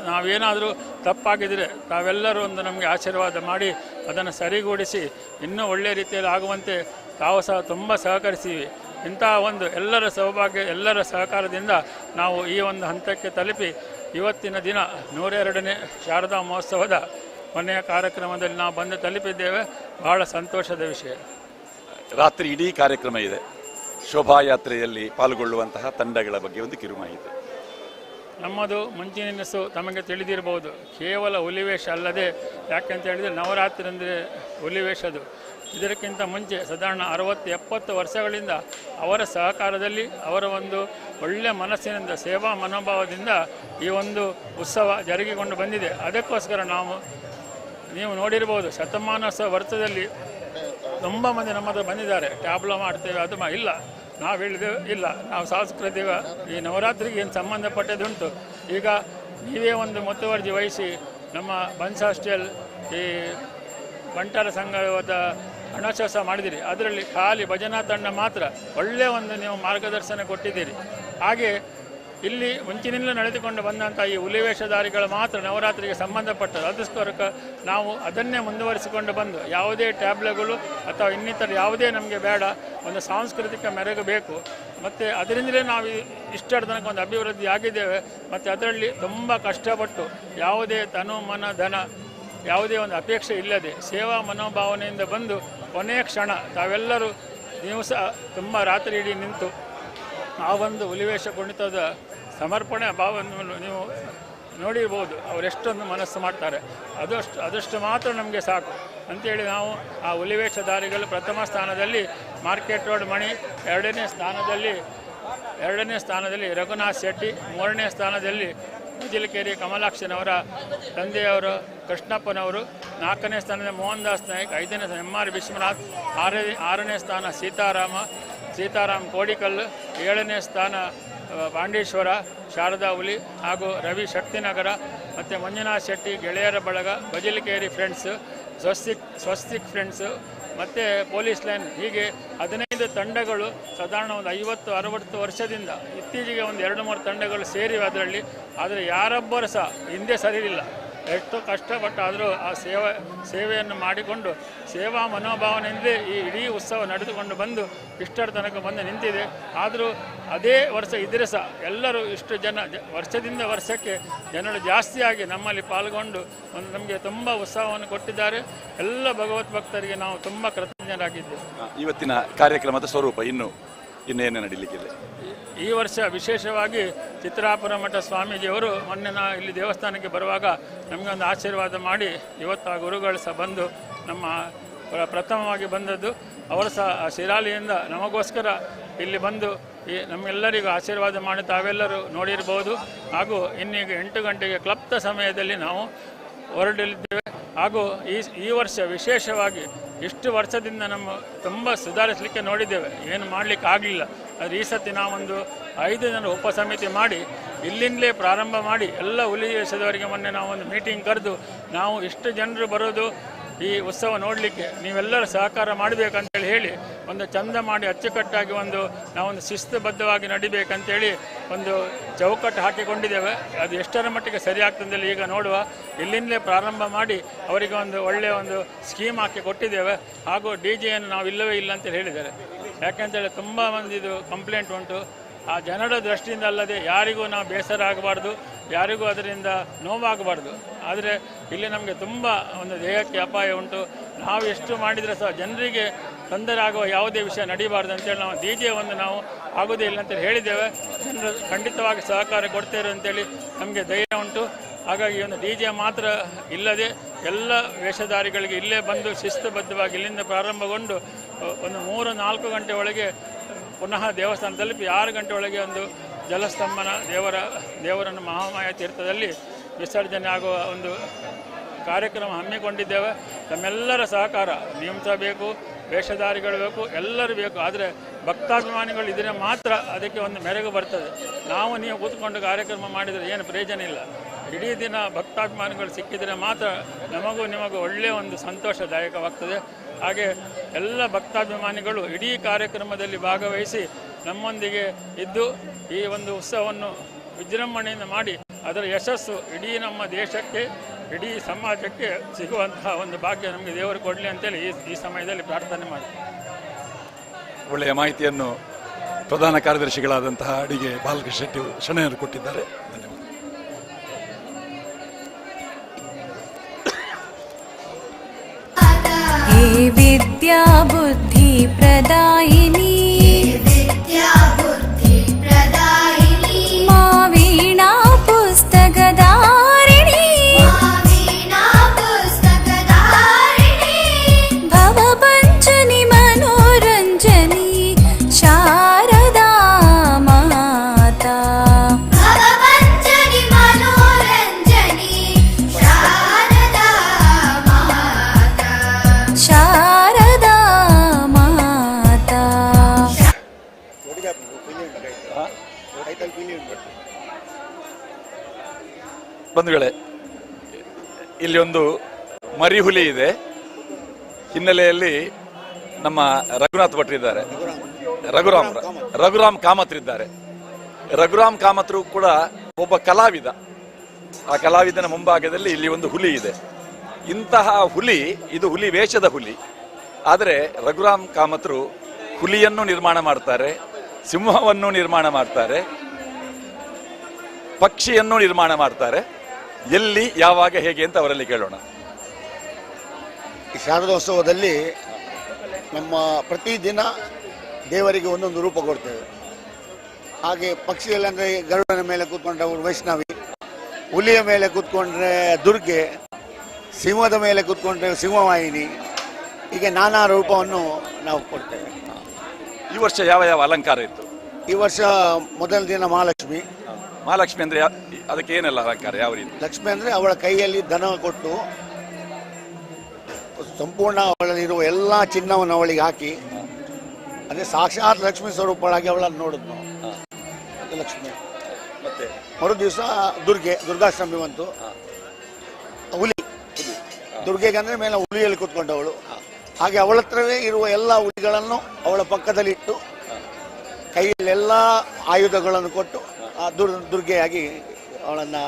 ನಾವೇನಾದರೂ ತಪ್ಪಾಗಿದ್ದರೆ ತಾವೆಲ್ಲರೂ ಒಂದು ನಮಗೆ ಆಶೀರ್ವಾದ ಮಾಡಿ ಅದನ್ನು ಸರಿಗೂಡಿಸಿ ಇನ್ನೂ ಒಳ್ಳೆಯ ರೀತಿಯಲ್ಲಿ ಆಗುವಂತೆ ತಾವು ಸಹ ತುಂಬ ಸಹಕರಿಸಿವಿ. ಇಂಥ ಒಂದು ಎಲ್ಲರ ಸೌಭಾಗ್ಯ ಎಲ್ಲರ ಸಹಕಾರದಿಂದ ನಾವು ಈ ಒಂದು ಹಂತಕ್ಕೆ ತಲುಪಿ ಇವತ್ತಿನ ದಿನ 102ನೇ ಶಾರದಾ ಮಹೋತ್ಸವದ ಕೊನೆಯ ಕಾರ್ಯಕ್ರಮದಲ್ಲಿ ನಾವು ಬಂದು ತಲುಪಿದ್ದೇವೆ. ಬಹಳ ಸಂತೋಷದ ವಿಷಯ. ರಾತ್ರಿ ಇಡೀ ಕಾರ್ಯಕ್ರಮ ಇದೆ. ಶೋಭಾಯಾತ್ರೆಯಲ್ಲಿ ಪಾಲ್ಗೊಳ್ಳುವಂತಹ ತಂಡಗಳ ಬಗ್ಗೆ ಒಂದು ಕಿರುಮಾಹಿತಿ. ನಮ್ಮದು ಮುಂಚಿನೆಸು ತಮಗೆ ತಿಳಿದಿರಬಹುದು. ಕೇವಲ ಹುಲಿವೇಷ ಅಲ್ಲದೆ, ಯಾಕೆಂತ ಹೇಳಿದರೆ ನವರಾತ್ರಿ ಅಂದರೆ ಹುಲಿವೇಷದು. ಇದಕ್ಕಿಂತ ಮುಂಚೆ ಸಾಧಾರಣ 60-70 ವರ್ಷಗಳಿಂದ ಅವರ ಸಹಕಾರದಲ್ಲಿ ಅವರ ಒಂದು ಒಳ್ಳೆಯ ಮನಸ್ಸಿನಿಂದ ಸೇವಾ ಮನೋಭಾವದಿಂದ ಈ ಒಂದು ಉತ್ಸವ ಜರುಗಿಕೊಂಡು ಬಂದಿದೆ. ಅದಕ್ಕೋಸ್ಕರ ನೀವು ನೋಡಿರ್ಬೋದು, ಶತಮಾನೋತ್ಸವ ವರ್ಷದಲ್ಲಿ ತುಂಬ ಮಂದಿ ನಮ್ಮದು ಬಂದಿದ್ದಾರೆ. ಟ್ಯಾಬ್ಲೋ ಮಾಡ್ತೇವೆ ಅದು ಇಲ್ಲ, ನಾವು ಹೇಳಿದೆವು ಇಲ್ಲ, ನಾವು ಸಾಂಸ್ಕೃತಿಕ ಈ ನವರಾತ್ರಿಗೆ ಏನು ಸಂಬಂಧಪಟ್ಟದುಂಟು. ಈಗ ನೀವೇ ಒಂದು ಮುತುವರ್ಜಿ ವಹಿಸಿ ನಮ್ಮ ಬನ್ಸ್ ಹಾಸ್ಟೆಲ್ ಈ ಬಂಟರ ಸಂಘದ ಗಣೇಶೋತ್ಸವ ಮಾಡಿದಿರಿ. ಅದರಲ್ಲಿ ಖಾಲಿ ಭಜನಾ ತಂಡ ಮಾತ್ರ ಒಳ್ಳೆಯ ಒಂದು ನೀವು ಮಾರ್ಗದರ್ಶನ ಕೊಟ್ಟಿದ್ದೀರಿ. ಹಾಗೆ ಇಲ್ಲಿ ಮುಂಚಿನಿಂದಲೂ ನಡೆದುಕೊಂಡು ಬಂದಂಥ ಈ ಹುಲಿವೇಷಧಾರಿಗಳು ಮಾತ್ರ ನವರಾತ್ರಿಗೆ ಸಂಬಂಧಪಟ್ಟದ್ದು. ಅದಕ್ಕೋಸ್ಕರ ನಾವು ಅದನ್ನೇ ಮುಂದುವರಿಸಿಕೊಂಡು ಬಂದು ಯಾವುದೇ ಟ್ಯಾಬ್ಲೆಗಳು ಅಥವಾ ಇನ್ನಿತರ ಯಾವುದೇ ನಮಗೆ ಬೇಡ, ಒಂದು ಸಾಂಸ್ಕೃತಿಕ ಮೆರುಗು ಬೇಕು. ಮತ್ತು ಅದರಿಂದಲೇ ನಾವು ಇಷ್ಟರ ತನಕ ಒಂದು ಅಭಿವೃದ್ಧಿ ಆಗಿದ್ದೇವೆ. ಮತ್ತು ಅದರಲ್ಲಿ ತುಂಬ ಕಷ್ಟಪಟ್ಟು ಯಾವುದೇ ತನು ಮನ ಧನ ಯಾವುದೇ ಒಂದು ಅಪೇಕ್ಷೆ ಇಲ್ಲದೆ ಸೇವಾ ಮನೋಭಾವನೆಯಿಂದ ಬಂದು ಕೊನೆಯ ಕ್ಷಣ ತಾವೆಲ್ಲರೂ ನೀವು ಸಹ ತುಂಬ ರಾತ್ರಿ ಇಡೀ ನಿಂತು ಆ ಒಂದು ಹುಲಿವೇಷ ಕುಣಿತದ ಸಮರ್ಪಣೆ ಭಾವವನ್ನು ನೀವು ನೋಡಿರ್ಬೋದು. ಅವರೆಷ್ಟೊಂದು ಮನಸ್ಸು ಮಾಡ್ತಾರೆ. ಅದಷ್ಟು ಮಾತ್ರ ನಮಗೆ ಸಾಕು ಅಂಥೇಳಿ ನಾವು ಆ ಹುಲಿವೇಷಧಾರಿಗಳು ಪ್ರಥಮ ಸ್ಥಾನದಲ್ಲಿ ಮಾರ್ಕೆಟ್ ರೋಡ್ ಮಣಿ, ಎರಡನೇ ಸ್ಥಾನದಲ್ಲಿ ರಘುನಾಥ್ ಶೆಟ್ಟಿ, ಮೂರನೇ ಸ್ಥಾನದಲ್ಲಿ ಮುಜಿಲಕೇರಿ ಕಮಲಾಕ್ಷನವರ ತಂದೆಯವರು ಕೃಷ್ಣಪ್ಪನವರು, ನಾಲ್ಕನೇ ಸ್ಥಾನದಲ್ಲಿ ಮೋಹನ್ ದಾಸ್ ನಾಯಕ್, ಐದನೇ ಸ್ಥಾನ MR ವಿಶ್ವನಾಥ್, ಆರನೇ ಸ್ಥಾನ ಸೀತಾರಾಮ್ ಕೋಡಿಕಲ್, ಏಳನೇ ಸ್ಥಾನ ಪಾಂಡೇಶ್ವರ ಶಾರದಾ ಹುಲಿ ಹಾಗೂ ರವಿ ಶಕ್ತಿನಗರ, ಮತ್ತು ಮಂಜುನಾಥ್ ಶೆಟ್ಟಿ ಗೆಳೆಯರ ಬಳಗ, ಬಜಿಲಕೇರಿ ಫ್ರೆಂಡ್ಸ್, ಸ್ವಸ್ತಿಕ್ ಫ್ರೆಂಡ್ಸು, ಮತ್ತು ಪೊಲೀಸ್ ಲೈನ್, ಹೀಗೆ 15 ತಂಡಗಳು ಸಾಧಾರಣ ಒಂದು 50-60 ವರ್ಷದಿಂದ ಇತ್ತೀಚೆಗೆ ಒಂದು 2-3 ತಂಡಗಳು ಸೇರಿವೆ ಅದರಲ್ಲಿ. ಆದರೆ ಯಾರೊಬ್ಬರು ಸಹ ಹಿಂದೆ ಸರಿಯಿಲ್ಲ. ಎಷ್ಟು ಕಷ್ಟಪಟ್ಟಾದರೂ ಆ ಸೇವೆಯನ್ನು ಮಾಡಿಕೊಂಡು ಸೇವಾ ಮನೋಭಾವನೆಯಿಂದಲೇ ಈ ಇಡೀ ಉತ್ಸವ ನಡೆದುಕೊಂಡು ಬಂದು ಇಷ್ಟರ ತನಕ ಬಂದು ನಿಂತಿದೆ. ಆದರೂ ಅದೇ ವರ್ಷ ಇದ್ದರೆ ಸಹ ಎಲ್ಲರೂ ಇಷ್ಟು ವರ್ಷದಿಂದ ವರ್ಷಕ್ಕೆ ಜನರು ಜಾಸ್ತಿಯಾಗಿ ನಮ್ಮಲ್ಲಿ ಪಾಲ್ಗೊಂಡು ನಮಗೆ ತುಂಬ ಉತ್ಸಾಹವನ್ನು ಕೊಟ್ಟಿದ್ದಾರೆ. ಎಲ್ಲ ಭಗವತ್ ಭಕ್ತರಿಗೆ ನಾವು ತುಂಬ ಕೃತಜ್ಞರಾಗಿದ್ದೇವೆ. ಇವತ್ತಿನ ಕಾರ್ಯಕ್ರಮದ ಸ್ವರೂಪ ಇನ್ನೇನು ನಡೀಲಿಕ್ಕಿದೆ? ಈ ವರ್ಷ ವಿಶೇಷವಾಗಿ ಚಿತ್ರಾಪುರ ಮಠ ಸ್ವಾಮೀಜಿಯವರು ಮೊನ್ನೆ ಇಲ್ಲಿ ದೇವಸ್ಥಾನಕ್ಕೆ ಬರುವಾಗ ನಮಗೆ ಒಂದು ಆಶೀರ್ವಾದ ಮಾಡಿ, ಇವತ್ತು ಆ ಗುರುಗಳು ಸಹ ಬಂದು ನಮ್ಮ ಪ್ರಥಮವಾಗಿ ಬಂದದ್ದು. ಅವರು ಸಹ ಶಿರಾಲಿಯಿಂದ ನಮಗೋಸ್ಕರ ಇಲ್ಲಿ ಬಂದು ನಮ್ಮೆಲ್ಲರಿಗೂ ಆಶೀರ್ವಾದ ಮಾಡಿ ತಾವೆಲ್ಲರೂ ನೋಡಿರ್ಬೋದು. ಹಾಗೂ ಇನ್ನೀಗ 8 ಗಂಟೆಗೆ ಕ್ಲಬ್ದ ಸಮಯದಲ್ಲಿ ನಾವು ಹೊರಡಲಿದ್ದೇವೆ. ಹಾಗೂ ಈ ವರ್ಷ ವಿಶೇಷವಾಗಿ ಇಷ್ಟು ವರ್ಷದಿಂದ ನಮ್ಮ ತುಂಬ ಸುಧಾರಿಸಲಿಕ್ಕೆ ನೋಡಿದ್ದೇವೆ, ಏನು ಮಾಡಲಿಕ್ಕೆ ಆಗಲಿಲ್ಲ. ಆದರೆ ಈ ಸತಿ ನಾವೊಂದು 5 ಜನ ಉಪಸಮಿತಿ ಮಾಡಿ ಇಲ್ಲಿಂದಲೇ ಪ್ರಾರಂಭ ಮಾಡಿ ಎಲ್ಲ ಹುಲಿ ವೇಷದವರಿಗೆ ಮೊನ್ನೆ ನಾವೊಂದು ಮೀಟಿಂಗ್ ಕರೆದು, ನಾವು ಇಷ್ಟು ಜನರು ಬರೋದು ಈ ಉತ್ಸವ ನೋಡಲಿಕ್ಕೆ, ನೀವೆಲ್ಲರೂ ಸಹಕಾರ ಮಾಡಬೇಕಂತೇಳಿ ಹೇಳಿ ಒಂದು ಚಂದ ಮಾಡಿ ಅಚ್ಚುಕಟ್ಟಾಗಿ ನಾವೊಂದು ಶಿಸ್ತುಬದ್ಧವಾಗಿ ನಡಿಬೇಕಂತೇಳಿ ಒಂದು ಚೌಕಟ್ಟು ಹಾಕಿಕೊಂಡಿದ್ದೇವೆ. ಅದು ಎಷ್ಟರ ಮಟ್ಟಿಗೆ ಸರಿ ಆಗ್ತದೆ ಈಗ ನೋಡುವ. ಇಲ್ಲಿಂದಲೇ ಪ್ರಾರಂಭ ಮಾಡಿ ಅವರಿಗೆ ಒಂದು ಒಳ್ಳೆಯ ಒಂದು ಸ್ಕೀಮ್ ಹಾಕಿ ಕೊಟ್ಟಿದ್ದೇವೆ. ಹಾಗೂ DJ-ಯನ್ನು ನಾವು ಇಲ್ಲವೇ ಇಲ್ಲ ಅಂತೇಳಿ ಹೇಳಿದ್ದಾರೆ. ಯಾಕೆಂತೇಳಿ ತುಂಬ ಮಂದಿದು ಕಂಪ್ಲೇಂಟ್ ಉಂಟು. ಆ ಜನರ ದೃಷ್ಟಿಯಿಂದ ಅಲ್ಲದೆ ಯಾರಿಗೂ ನಾವು ಬೇಸರ ಆಗಬಾರ್ದು, ಯಾರಿಗೂ ಅದರಿಂದ ನೋವಾಗಬಾರ್ದು. ಆದರೆ ಇಲ್ಲಿ ನಮಗೆ ತುಂಬ ಒಂದು ದೇಹಕ್ಕೆ ಅಪಾಯ ಉಂಟು. ನಾವು ಎಷ್ಟು ಮಾಡಿದರೆ ಸಹ ಜನರಿಗೆ ತೊಂದರೆ ಆಗುವ ಯಾವುದೇ ವಿಷಯ ನಡೀಬಾರ್ದು ಅಂತೇಳಿ ನಾವು DJ ನಾವು ಆಗೋದೇ ಇಲ್ಲ ಅಂತೇಳಿ ಹೇಳಿದ್ದೇವೆ. ಜನರು ಖಂಡಿತವಾಗಿ ಸಹಕಾರ ಕೊಡ್ತೇವೆ ಅಂತೇಳಿ ನಮಗೆ ಧೈರ್ಯ ಉಂಟು. ಹಾಗಾಗಿ ಒಂದು DJ ಮಾತ್ರ ಇಲ್ಲದೆ ಎಲ್ಲ ವೇಷಧಾರಿಗಳಿಗೆ ಇಲ್ಲೇ ಬಂದು ಶಿಸ್ತುಬದ್ಧವಾಗಿ ಇಲ್ಲಿಂದ ಪ್ರಾರಂಭಗೊಂಡು ಒಂದು 3-4 ಗಂಟೆ ಒಳಗೆ ಪುನಃ ದೇವಸ್ಥಾನ ತಲುಪಿ 6 ಗಂಟೆ ಒಳಗೆ ಒಂದು ಜಲಸ್ತಂಭನ ದೇವರನ್ನು ಮಹಾಮಾಯ ತೀರ್ಥದಲ್ಲಿ ವಿಸರ್ಜನೆ ಆಗುವ ಒಂದು ಕಾರ್ಯಕ್ರಮ ಹಮ್ಮಿಕೊಂಡಿದ್ದೇವೆ. ನಮ್ಮೆಲ್ಲರ ಸಹಕಾರ ನೀವು ಸಹ ಬೇಕು, ವೇಷಧಾರಿಗಳು ಬೇಕು, ಎಲ್ಲರೂ ಬೇಕು. ಆದರೆ ಭಕ್ತಾಭಿಮಾನಿಗಳು ಇದ್ದರೆ ಮಾತ್ರ ಅದಕ್ಕೆ ಒಂದು ಮೆರುಗು ಬರ್ತದೆ. ನೀವು ಕೂತ್ಕೊಂಡು ಕಾರ್ಯಕ್ರಮ ಮಾಡಿದರೆ ಏನು ಪ್ರಯೋಜನ ಇಲ್ಲ. ಇಡೀ ದಿನ ಭಕ್ತಾಭಿಮಾನಿಗಳು ಸಿಕ್ಕಿದರೆ ಮಾತ್ರ ನಮಗೂ ನಿಮಗೂ ಒಳ್ಳೆಯ ಒಂದು ಸಂತೋಷದಾಯಕವಾಗ್ತದೆ. ಹಾಗೆ ಎಲ್ಲ ಭಕ್ತಾಭಿಮಾನಿಗಳು ಇಡೀ ಕಾರ್ಯಕ್ರಮದಲ್ಲಿ ಭಾಗವಹಿಸಿ ನಮ್ಮೊಂದಿಗೆ ಇದ್ದು ಈ ಒಂದು ಉತ್ಸವವನ್ನು ವಿಜೃಂಭಣೆಯಿಂದ ಮಾಡಿ ಅದರ ಯಶಸ್ಸು ಇಡೀ ನಮ್ಮ ದೇಶಕ್ಕೆ, ಇಡೀ ಸಮಾಜಕ್ಕೆ ಸಿಗುವಂತಹ ಒಂದು ಭಾಗ್ಯ ನಮಗೆ ದೇವರು ಕೊಡಲಿ ಅಂತೇಳಿ ಈ ಸಮಯದಲ್ಲಿ ಪ್ರಾರ್ಥನೆ ಮಾಡಿ. ಒಳ್ಳೆಯ ಮಾಹಿತಿಯನ್ನು ಪ್ರಧಾನ ಕಾರ್ಯದರ್ಶಿಗಳಾದಂತಹ ಅಡಿಗೆ ಬಾಲಕೃಷ್ಣ ಶೆಟ್ಟಿ ಶೆಣೆಯವರು ಕೊಟ್ಟಿದ್ದಾರೆ. ಧನ್ಯವಾದ. विद्या बुद्धि प्रदायिनी मा वीणा पुस्तकधारिणी भवपञ्चनि मनोरञ्जनी शारदा माता ಶಾರದಾ ಮಾತಾ. ಬಂಧುಗಳೇ, ಇಲ್ಲಿ ಒಂದು ಮರಿಹುಲಿ ಇದೆ. ಹಿನ್ನೆಲೆಯಲ್ಲಿ ನಮ್ಮ ರಘುನಾಥ್ ಭಟ್ರು ಇದ್ದಾರೆ, ರಘುರಾಮ್ ಕಾಮತ್ರಿದ್ದಾರೆ. ರಘುರಾಮ್ ಕಾಮತ್ರು ಕೂಡ ಒಬ್ಬ ಕಲಾವಿದ. ಆ ಕಲಾವಿದನ ಮುಂಭಾಗದಲ್ಲಿ ಇಲ್ಲಿ ಒಂದು ಹುಲಿ ಇದೆ. ಇಂತಹ ಹುಲಿ, ಇದು ಹುಲಿ ವೇಷದ ಹುಲಿ. ಆದರೆ ರಘುರಾಮ್ ಕಾಮತ್ರು ಹುಲಿಯನ್ನು ನಿರ್ಮಾಣ ಮಾಡ್ತಾರೆ, ಸಿಂಹವನ್ನು ನಿರ್ಮಾಣ ಮಾಡ್ತಾರೆ, ಪಕ್ಷಿಯನ್ನು ನಿರ್ಮಾಣ ಮಾಡ್ತಾರೆ. ಎಲ್ಲಿ, ಯಾವಾಗ, ಹೇಗೆ ಅಂತ ಅವರಲ್ಲಿ ಕೇಳೋಣ. ಈ ಶಾರದೋತ್ಸವದಲ್ಲಿ ನಮ್ಮ ಪ್ರತಿದಿನ ದೇವರಿಗೆ ಒಂದೊಂದು ರೂಪ ಕೊಡ್ತೇವೆ. ಹಾಗೆ ಪಕ್ಷಿಯಲ್ಲಿ ಅಂದರೆ ಗರುಡನ ಮೇಲೆ ಕೂತ್ಕೊಂಡ್ರೆ ಅವರು ವೈಷ್ಣವಿ, ಹುಲಿಯ ಮೇಲೆ ಕೂತ್ಕೊಂಡ್ರೆ ದುರ್ಗೆ, ಸಿಂಹದ ಮೇಲೆ ಕೂತ್ಕೊಂಡ್ರೆ ಸಿಂಹವಾಹಿನಿ, ಹೀಗೆ ನಾನಾ ರೂಪವನ್ನು ನಾವು ಕೊಡ್ತೇವೆ. ಈ ವರ್ಷ ಯಾವ ಯಾವ ಅಲಂಕಾರ ಇತ್ತು? ಈ ವರ್ಷ ಮೊದಲ ದಿನ ಮಹಾಲಕ್ಷ್ಮಿ. ಮಹಾಲಕ್ಷ್ಮಿ ಅಂದ್ರೆ ಅದಕ್ಕೆ ಏನೆಲ್ಲ ಅಲಂಕಾರ, ಯಾವ ರೀತಿ? ಲಕ್ಷ್ಮಿ ಅಂದರೆ ಅವಳ ಕೈಯಲ್ಲಿ ದನ ಕೊಟ್ಟು ಸಂಪೂರ್ಣ ಅವಳಲ್ಲಿರುವ ಎಲ್ಲ ಚಿನ್ನವನ್ನು ಅವಳಿಗೆ ಹಾಕಿ, ಅದೇ ಸಾಕ್ಷಾತ್ ಲಕ್ಷ್ಮೀ ಸ್ವರೂಪಳಾಗಿ ಅವಳನ್ನು ನೋಡಿದ್ನು ಲಕ್ಷ್ಮಿ. ಮತ್ತೆ ಮರು ದಿವಸ ದುರ್ಗಾಷ್ಟಮಿ ಬಂತು. ಹುಲಿ, ದುರ್ಗೆಗೆ ಅಂದರೆ ಮೇಲೆ ಹುಲಿಯಲ್ಲಿ ಕೂತ್ಕೊಂಡವಳು. ಹಾಗೆ ಅವಳ ಹತ್ರವೇ ಇರುವ ಎಲ್ಲ ಉಳಿಗಳನ್ನು ಅವಳ ಪಕ್ಕದಲ್ಲಿ ಇಟ್ಟು ಕೈಯಲ್ಲೆಲ್ಲ ಆಯುಧಗಳನ್ನು ಕೊಟ್ಟು ಆ ದುರ್ಗೆಯಾಗಿ ಅವಳನ್ನು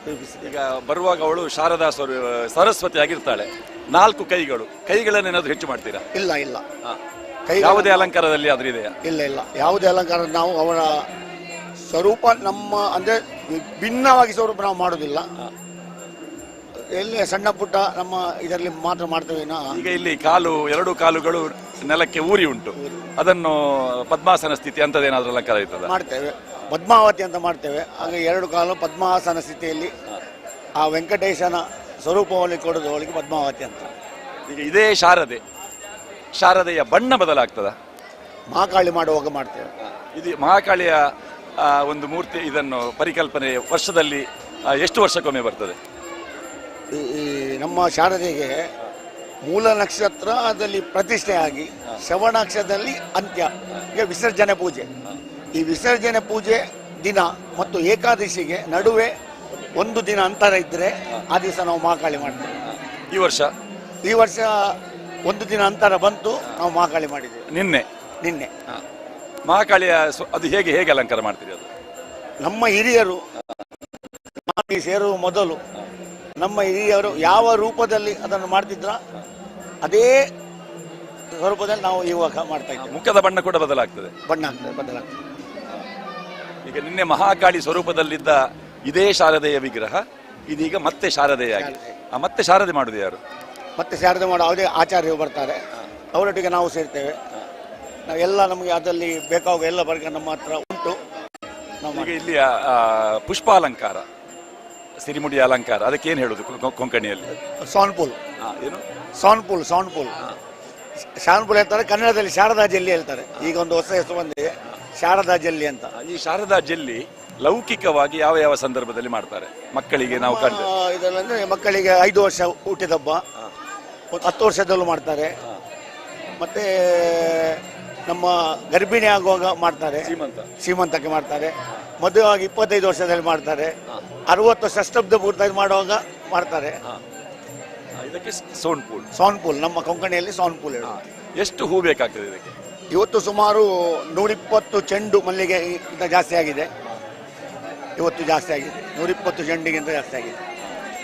ರೂಪಿಸಿದೆ. ಈಗ ಬರುವಾಗ ಅವಳು ಶಾರದಾ ಸರಸ್ವತಿ ಆಗಿರ್ತಾಳೆ. 4 ಕೈಗಳನ್ನೇನಾದ್ರೂ ಹೆಚ್ಚು ಮಾಡ್ತೀರಾ? ಇಲ್ಲ ಇಲ್ಲ, ಯಾವುದೇ ಅಲಂಕಾರದಲ್ಲಿ ಆದ್ರೂ ಇದೆಯಾ? ಇಲ್ಲ ಇಲ್ಲ, ಯಾವುದೇ ಅಲಂಕಾರ ನಾವು ಅವಳ ಸ್ವರೂಪ ನಮ್ಮ ಅಂದ್ರೆ ಭಿನ್ನವಾಗಿ ಸ್ವರೂಪ ನಾವು ಮಾಡೋದಿಲ್ಲ. ಎಲ್ಲಿ ಸಣ್ಣ ಪುಟ್ಟ ನಮ್ಮ ಇದರಲ್ಲಿ ಮಾತ್ರ ಮಾಡ್ತೇವೆ. ಈಗ ಇಲ್ಲಿ ಎರಡು ಕಾಲುಗಳು ನೆಲಕ್ಕೆ ಊರಿ ಉಂಟು, ಅದನ್ನು ಪದ್ಮಾಸನ ಸ್ಥಿತಿ ಅಂತದೇನಾದ್ರೂ ಅಲಂಕಾರ ಇರ್ತದ? ಮಾಡ್ತೇವೆ, ಪದ್ಮಾವತಿ ಅಂತ ಮಾಡ್ತೇವೆ. ಹಾಗೆ 2 ಕಾಲು ಪದ್ಮಾಸನ ಸ್ಥಿತಿಯಲ್ಲಿ ಆ ವೆಂಕಟೇಶನ ಸ್ವರೂಪವನ್ನು ಕೊಡೋದು ಅವಳಿಗೆ ಪದ್ಮಾವತಿ ಅಂತ. ಈಗ ಇದೇ ಶಾರದೆಯ ಬಣ್ಣ ಬದಲಾಗ್ತದ? ಮಹಾಕಾಳಿ ಮಾಡುವಾಗ ಮಾಡ್ತೇವೆ. ಇದು ಮಹಾಕಾಳಿಯ ಒಂದು ಮೂರ್ತಿ, ಇದನ್ನು ಪರಿಕಲ್ಪನೆ ವರ್ಷದಲ್ಲಿ ಎಷ್ಟು ವರ್ಷಕ್ಕೊಮ್ಮೆ ಬರ್ತದೆ? ಈ ನಮ್ಮ ಶಾರದೆಗೆ ಮೂಲ ನಕ್ಷತ್ರದಲ್ಲಿ ಪ್ರತಿಷ್ಠೆಯಾಗಿ ಶ್ರವಣ ನಕ್ಷತ್ರದಲ್ಲಿ ಅಂತ್ಯ, ಈಗ ವಿಸರ್ಜನೆ ಪೂಜೆ. ಈ ವಿಸರ್ಜನೆ ಪೂಜೆ ದಿನ ಮತ್ತು ಏಕಾದಶಿಗೆ ನಡುವೆ 1 ದಿನ ಅಂತರ ಇದ್ದರೆ ಆ ದಿವಸ ನಾವು ಮಹಾಕಾಳಿ ಮಾಡ್ತೇವೆ. ಈ ವರ್ಷ 1 ದಿನ ಅಂತರ ಬಂತು, ನಾವು ಮಹಾಕಾಳಿ ಮಾಡಿದ್ದೇವೆ. ನಿನ್ನೆ ಮಹಾಕಾಳಿಯ ಅದು ಹೇಗೆ ಅಲಂಕಾರ ಮಾಡ್ತೀರಿ? ಅದು ನಮ್ಮ ಹಿರಿಯರು ಸೇರುವ ಮೊದಲು ನಮ್ಮ ಹಿರಿಯರು ಯಾವ ರೂಪದಲ್ಲಿ ಅದನ್ನು ಮಾಡ್ತಿದ್ರ ಅದೇ ಸ್ವರೂಪದಲ್ಲಿ ನಾವು ಇವಾಗ ಮಾಡ್ತಾ ಇದ್ದೇವೆ. ಮುಖದ ಬಣ್ಣ ಕೂಡ ಬದಲಾಗ್ತದೆ? ಬದಲಾಗ್ತದೆ. ಈಗ ನಿನ್ನೆ ಮಹಾಕಾಳಿ ಸ್ವರೂಪದಲ್ಲಿದ್ದ ಇದೇ ಶಾರದೆಯ ವಿಗ್ರಹ ಇದೀಗ ಮತ್ತೆ ಶಾರದೆಯಾಗಿ, ಮತ್ತೆ ಶಾರದೆ ಮಾಡುದು ಯಾರು? ಮತ್ತೆ ಶಾರದೆ ಮಾಡೋ ಯಾವುದೇ ಆಚಾರ್ಯರು ಬರ್ತಾರೆ, ಅವರೊಟ್ಟಿಗೆ ನಾವು ಸೇರ್ತೇವೆ. ನಾವೆಲ್ಲ ನಮಗೆ ಅದರಲ್ಲಿ ಬೇಕಾಗುವ ಎಲ್ಲ ವರ್ಗ ನಮ್ಮ ಹತ್ರ ಉಂಟು. ಈಗ ಇಲ್ಲಿ ಪುಷ್ಪ ಅಲಂಕಾರ, ಸಿರಿಮುಡಿ ಅಲಂಕಾರ, ಅದಕ್ಕೆ ಏನು ಹೇಳುದು ಕೊಂಕಣಿಯಲ್ಲಿ? ಸಾನ್ಪುಲ್. ಏನು ಸಾನ್ಪುಲ್ ಹೇಳ್ತಾರೆ, ಕನ್ನಡದಲ್ಲಿ ಶಾರದಾ ಜಲ್ಲಿ ಹೇಳ್ತಾರೆ. ಈಗ ಒಂದು ಹೊಸ ಹೆಸರು ಬಂದಿದೆ, ಶಾರದಾ ಜಲ್ಲಿ ಅಂತ. ಈ ಶಾರದಾ ಜಲ್ಲಿ ಲೌಕಿಕವಾಗಿ ಯಾವ ಸಂದರ್ಭದಲ್ಲಿ ಮಾಡ್ತಾರೆ? ಮಕ್ಕಳಿಗೆ ನಾವು ಕಂಡು ಇದರಂದ್ರೆ ಮಕ್ಕಳಿಗೆ 5 ವರ್ಷ ಹುಟ್ಟಿದಬ್ಬ, 10 ವರ್ಷದಲ್ಲೂ ಮಾಡ್ತಾರೆ. ಮತ್ತೆ ನಮ್ಮ ಗರ್ಭಿಣಿ ಆಗುವಾಗ ಮಾಡ್ತಾರೆ, ಸೀಮಂತಕ್ಕೆ ಮಾಡ್ತಾರೆ. ಮದುವೆ ಆಗಿ 25 ವರ್ಷದಲ್ಲಿ ಮಾಡ್ತಾರೆ. 60 ಷಷ್ಠಬ್ದ ಪೂರ್ತಿ ಮಾಡುವಾಗ ಮಾಡ್ತಾರೆ. ಇದಕ್ಕೆ ಸೋನ್ಪುಲ್. ನಮ್ಮ ಕೊಂಕಣಿಯಲ್ಲಿ ಸಾನ್ಪುಲ್ ಹೇಳೋದು. ಎಷ್ಟು ಹೂ ಬೇಕಾಗ್ತದೆ ಇದಕ್ಕೆ? ಇವತ್ತು ಸುಮಾರು 120 ಚೆಂಡು ಮಲ್ಲಿಗೆ ಜಾಸ್ತಿ ಆಗಿದೆ. 120 ಚೆಂಡಿಗಿಂತ ಜಾಸ್ತಿ ಆಗಿದೆ.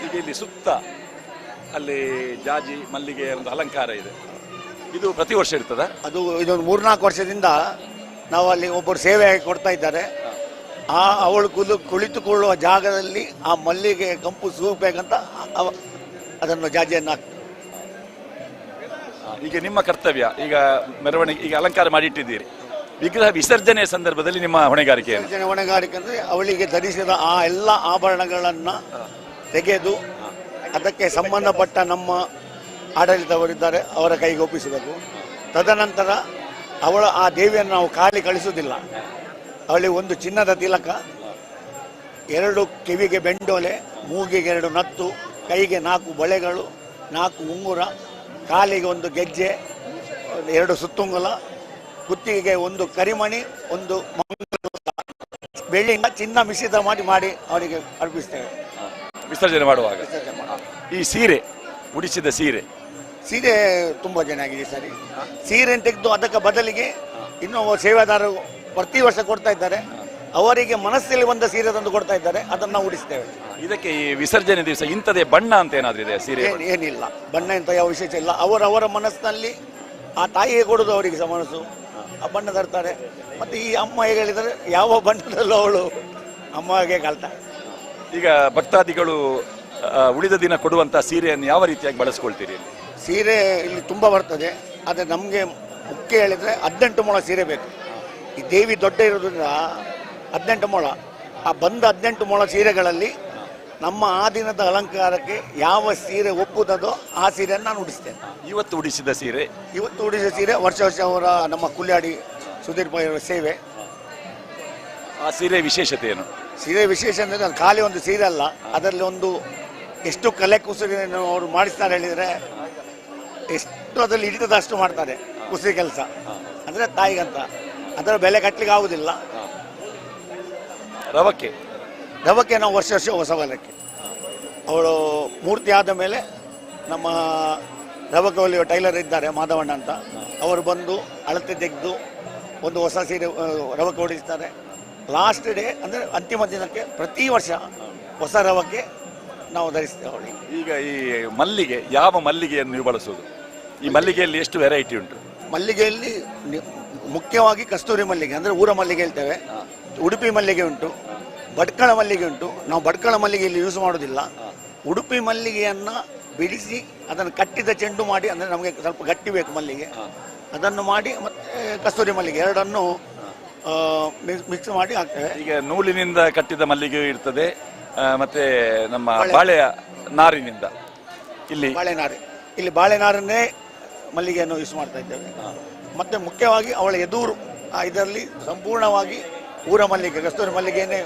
ಈಗ ಇಲ್ಲಿ ಸುತ್ತ ಅಲ್ಲಿ ಜಾಜಿ ಮಲ್ಲಿಗೆ ಒಂದು ಅಲಂಕಾರ ಇದೆ, ಇದು ಪ್ರತಿ ವರ್ಷ ಇರ್ತದ? ಇದೊಂದು 3-4 ವರ್ಷದಿಂದ ನಾವು ಅಲ್ಲಿ ಒಬ್ಬರು ಸೇವೆ ಕೊಡ್ತಾ ಇದ್ದಾರೆ. ಅವಳು ಕುಳಿತುಕೊಳ್ಳುವ ಜಾಗದಲ್ಲಿ ಆ ಮಲ್ಲಿಗೆ ಕಂಪು ಸೂಬೇಕಂತ ಅದನ್ನು ಜಾಜಿಯನ್ನು ಹಾಕ್ತಾರೆ. ಈಗ ನಿಮ್ಮ ಕರ್ತವ್ಯ, ಈಗ ಮೆರವಣಿಗೆ ಈಗ ಅಲಂಕಾರ ಮಾಡಿಟ್ಟಿದ್ದೀರಿ, ವಿಗ್ರಹ ವಿಸರ್ಜನೆ ಸಂದರ್ಭದಲ್ಲಿ ನಿಮ್ಮ ಹೊಣೆಗಾರಿಕೆ ಅಂದ್ರೆ ಅವಳಿಗೆ ಧರಿಸಿದ ಆ ಎಲ್ಲ ಆಭರಣಗಳನ್ನ ತೆಗೆದು ಅದಕ್ಕೆ ಸಂಬಂಧಪಟ್ಟ ನಮ್ಮ ಆಡಳಿತವರಿದ್ದಾರೆ, ಅವರ ಕೈಗೆ ಒಪ್ಪಿಸಬೇಕು. ತದನಂತರ ಆ ದೇವಿಯನ್ನು ನಾವು ಖಾಲಿ ಕಳಿಸುವುದಿಲ್ಲ. ಅವಳಿಗೆ ಒಂದು ಚಿನ್ನದ ತಿಲಕ, 2 ಕಿವಿಗೆ ಬೆಂಡೋಲೆ, ಮೂಗಿಗೆ 2 ನತ್ತು, ಕೈಗೆ 4 ಬಳೆಗಳು, 4 ಉಂಗುರ, ಕಾಲಿಗೆ 1 ಗೆಜ್ಜೆ, 2 ಸುತ್ತುಂಗುಲ, ಕುತ್ತಿಗೆಗೆ 1 ಕರಿಮಣಿ, 1 ಬೆಳ್ಳಿಯಿಂದ ಚಿನ್ನ ಮಿಶ್ರಿತ ಮಾಡಿ ಅವರಿಗೆ ಅರ್ಪಿಸ್ತೇವೆ ವಿಸರ್ಜನೆ ಮಾಡುವಾಗ. ಈ ಸೀರೆ, ಉಡಿಸಿದ ಸೀರೆ ತುಂಬಾ ಚೆನ್ನಾಗಿದೆ. ಸರಿ, ಸೀರೆ ತೆಗೆದು ಅದಕ್ಕೆ ಬದಲಿಗೆ ಇನ್ನು ಸೇವಾದಾರರು ಪ್ರತಿ ವರ್ಷ ಕೊಡ್ತಾ ಇದ್ದಾರೆ. ಅವರಿಗೆ ಮನಸ್ಸಲ್ಲಿ ಬಂದ ಸೀರೆ ತಂದು ಕೊಡ್ತಾ ಇದ್ದಾರೆ, ಅದನ್ನ ಉಡಿಸ್ತೇವೆ. ಇದಕ್ಕೆ ಈ ವಿಸರ್ಜನೆ ದಿವಸ ಇಂಥದೇ ಬಣ್ಣ ಅಂತ ಏನಾದ್ರೂ ಇದೆ? ಸೀರೆ ಏನಿಲ್ಲ, ಬಣ್ಣ ಅಂತ ಯಾವ ವಿಶೇಷ ಇಲ್ಲ. ಅವರವರ ಮನಸ್ಸಿನಲ್ಲಿ ಆ ತಾಯಿಗೆ ಕೊಡುದು ಅವರಿಗೆ ಮನಸ್ಸು, ಆ ಬಣ್ಣ ತರ್ತಾರೆ. ಮತ್ತೆ ಈ ಅಮ್ಮ ಹೇಗೆ ಹೇಳಿದರೆ ಯಾವ ಬಣ್ಣದಲ್ಲೂ ಅವಳು ಅಮ್ಮಗೆ ಕಲ್ತಾ. ಈಗ ಭಕ್ತಾದಿಗಳು ಉಳಿದ ದಿನ ಕೊಡುವಂತ ಸೀರೆಯನ್ನು ಯಾವ ರೀತಿಯಾಗಿ ಬಳಸ್ಕೊಳ್ತೀರಿ? ಸೀರೆ ಇಲ್ಲಿ ತುಂಬಾ ಬರ್ತದೆ, ಆದರೆ ನಮಗೆ ಮುಖ್ಯ ಹೇಳಿದ್ರೆ 18 ಮೊಳ ಸೀರೆ ಬೇಕು. ಈ ದೇವಿ ದೊಡ್ಡ ಇರೋದ್ರಿಂದ 18 ಮೊಳ. ಆ ಬಂದ 18 ಮೊಳ ಸೀರೆಗಳಲ್ಲಿ ನಮ್ಮ ಆ ದಿನದ ಅಲಂಕಾರಕ್ಕೆ ಯಾವ ಸೀರೆ ಒಪ್ಪುವುದೋ ಆ ಸೀರೆಯನ್ನು ನಾನು ಉಡಿಸ್ತೇನೆ. ಇವತ್ತು ಉಡಿಸಿದ ಸೀರೆ ವರ್ಷ ಅವರ ನಮ್ಮ ಕುಲ್ಯಾಡಿ ಸುಧೀರ್ ಪೈ ಅವರ ಸೇವೆ. ಆ ಸೀರೆ ವಿಶೇಷತೆ ಏನು? ಸೀರೆ ವಿಶೇಷ ಅಂದರೆ ಅದು ಖಾಲಿ ಒಂದು ಸೀರೆ ಅಲ್ಲ, ಅದರಲ್ಲಿ ಎಷ್ಟು ಕಲೆ ಕುಸುರಿಯನ್ನು ಅವರು ಮಾಡಿಸ್ತಾರೆ ಹೇಳಿದರೆ, ಎಷ್ಟು ಅದರಲ್ಲಿ ಹಿಡಿತದ ಅಷ್ಟು ಮಾಡ್ತಾರೆ ಕುಸುರಿ ಕೆಲಸ. ಅಂದರೆ ತಾಯಿಗಂತ ಅದರ ಬೆಲೆ ಕಟ್ಟಲಿಕ್ಕೆ ಆಗುದಿಲ್ಲ. ರವಕ್ಕೆ ನಾವು ವರ್ಷ ಹೊಸ ಬಲಕ್ಕೆ ಅವಳು ಮೂರ್ತಿ ಆದ ಮೇಲೆ ನಮ್ಮ ರವಕೆ ಹೊಲಿಯುವ ಟೈಲರ್ ಇದ್ದಾರೆ ಮಾಧವಣ್ಣ ಅಂತ, ಅವರು ಬಂದು ಅಳತೆ ತೆಗೆದು ಒಂದು ಹೊಸ ಸೀರೆ ರವಕೆ ಹೊಡಿಸ್ತಾರೆ. ಲಾಸ್ಟ್ ಡೇ ಅಂದರೆ ಅಂತಿಮ ದಿನಕ್ಕೆ ಪ್ರತಿ ವರ್ಷ ಹೊಸ ರವಕೆ ನಾವು ಧರಿಸ್ತೇವೆ ಅವಳಿಗೆ. ಈಗ ಈ ಮಲ್ಲಿಗೆ, ಯಾವ ಮಲ್ಲಿಗೆಯನ್ನು ನೀವು ಬಳಸೋದು? ಈ ಮಲ್ಲಿಗೆಯಲ್ಲಿ ಎಷ್ಟು ವೆರೈಟಿ ಉಂಟು? ಮಲ್ಲಿಗೆಯಲ್ಲಿ ಮುಖ್ಯವಾಗಿ ಕಸ್ತೂರಿ ಮಲ್ಲಿಗೆ ಅಂದರೆ ಊರ ಮಲ್ಲಿಗೆ ಹೇಳ್ತೇವೆ, ಉಡುಪಿ ಮಲ್ಲಿಗೆ ಉಂಟು, ಭಟ್ಕಳ ಮಲ್ಲಿಗೆ ಉಂಟು. ನಾವು ಭಟ್ಕಳ ಮಲ್ಲಿಗೆಯಲ್ಲಿ ಯೂಸ್ ಮಾಡೋದಿಲ್ಲ. ಉಡುಪಿ ಮಲ್ಲಿಗೆಯನ್ನು ಬಿಡಿಸಿ ಅದನ್ನು ಕಟ್ಟಿದ ಚೆಂಡು ಮಾಡಿ, ಅಂದರೆ ನಮಗೆ ಸ್ವಲ್ಪ ಗಟ್ಟಿ ಬೇಕು ಮಲ್ಲಿಗೆ, ಅದನ್ನು ಮಾಡಿ ಮತ್ತೆ ಕಸ್ತೂರಿ ಮಲ್ಲಿಗೆ ಎರಡನ್ನು ಮಿಕ್ಸ್ ಮಾಡಿ ಹಾಕ್ತೇವೆ. ಈಗ ನೂಲಿನಿಂದ ಕಟ್ಟಿದ ಮಲ್ಲಿಗೆ ಇರ್ತದೆ, ಮತ್ತೆ ನಮ್ಮ ಬಾಳೆಯ ನಾರಿನಿಂದ ಇಲ್ಲಿ ಬಾಳೆನಾರನ್ನೇ ಮಲ್ಲಿಗೆಯನ್ನು ಯೂಸ್ ಮಾಡ್ತಾ ಇದ್ದೇವೆ. ಮತ್ತೆ ಮುಖ್ಯವಾಗಿ ಅವಳ ಎದುರು ಇದರಲ್ಲಿ ಸಂಪೂರ್ಣವಾಗಿ ಊರ ಮಲ್ಲಿಗೆ ಕಸ್ತೂರಿ ಮಲ್ಲಿಗೆಯನ್ನೇ.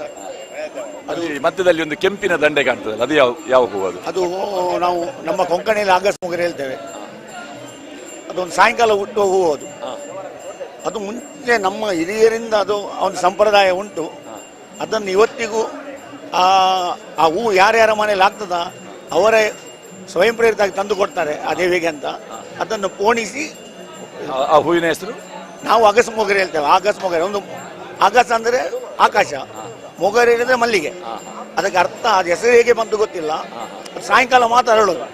ಅದು ಮಧ್ಯದಲ್ಲಿ ಒಂದು ಕೆಂಪಿನ ದಂಡೆ ಕಾಣ್ತದೆ, ಅದು ಯಾವ ಹೂವು? ಅದು ನಾವು ನಮ್ಮ ಕೊಂಕಣಿಯಲ್ಲಿ ಆಗಸ್ಟ್ ಮೊಗರೆ ಹೇಳ್ತೇವೆ. ಅದೊಂದು ಸಾಯಂಕಾಲ ಹುಟ್ಟುವ ಹೂವು. ಅದು ಮುಂಚೆ ನಮ್ಮ ಹಿರಿಯರಿಂದ ಅದು ಒಂದು ಸಂಪ್ರದಾಯ ಉಂಟು. ಅದನ್ನು ಇವತ್ತಿಗೂ ಆ ಹೂವು ಯಾರ್ಯಾರ ಮನೇಲಿ ಆಗ್ತದ ಅವರೇ ಸ್ವಯಂ ಪ್ರೇರಿತವಾಗಿ ತಂದು ಕೊಡ್ತಾರೆ ಆ ದೇವಿಗೆ ಅಂತ. ಅದನ್ನು ಪೋಣಿಸಿ, ಆ ಹೂವಿನ ಹೆಸರು ನಾವು ಆಗಸ್ಟ್ ಮೊಗರೆ ಹೇಳ್ತೇವೆ. ಆಗಸ್ಟ್ ಮೊಗರೆ, ಒಂದು ಆಗಸ್ಟ್ ಅಂದರೆ ಆಕಾಶ, ಮೊಗರೆ ಹೇಳಿದ್ರೆ ಮಲ್ಲಿಗೆ. ಅದಕ್ಕೆ ಅರ್ಥ, ಅದು ಹೆಸರು ಹೇಗೆ ಬಂತು ಗೊತ್ತಿಲ್ಲ, ಸಾಯಂಕಾಲ ಮಾತ್ರ ಅರಳೋದು.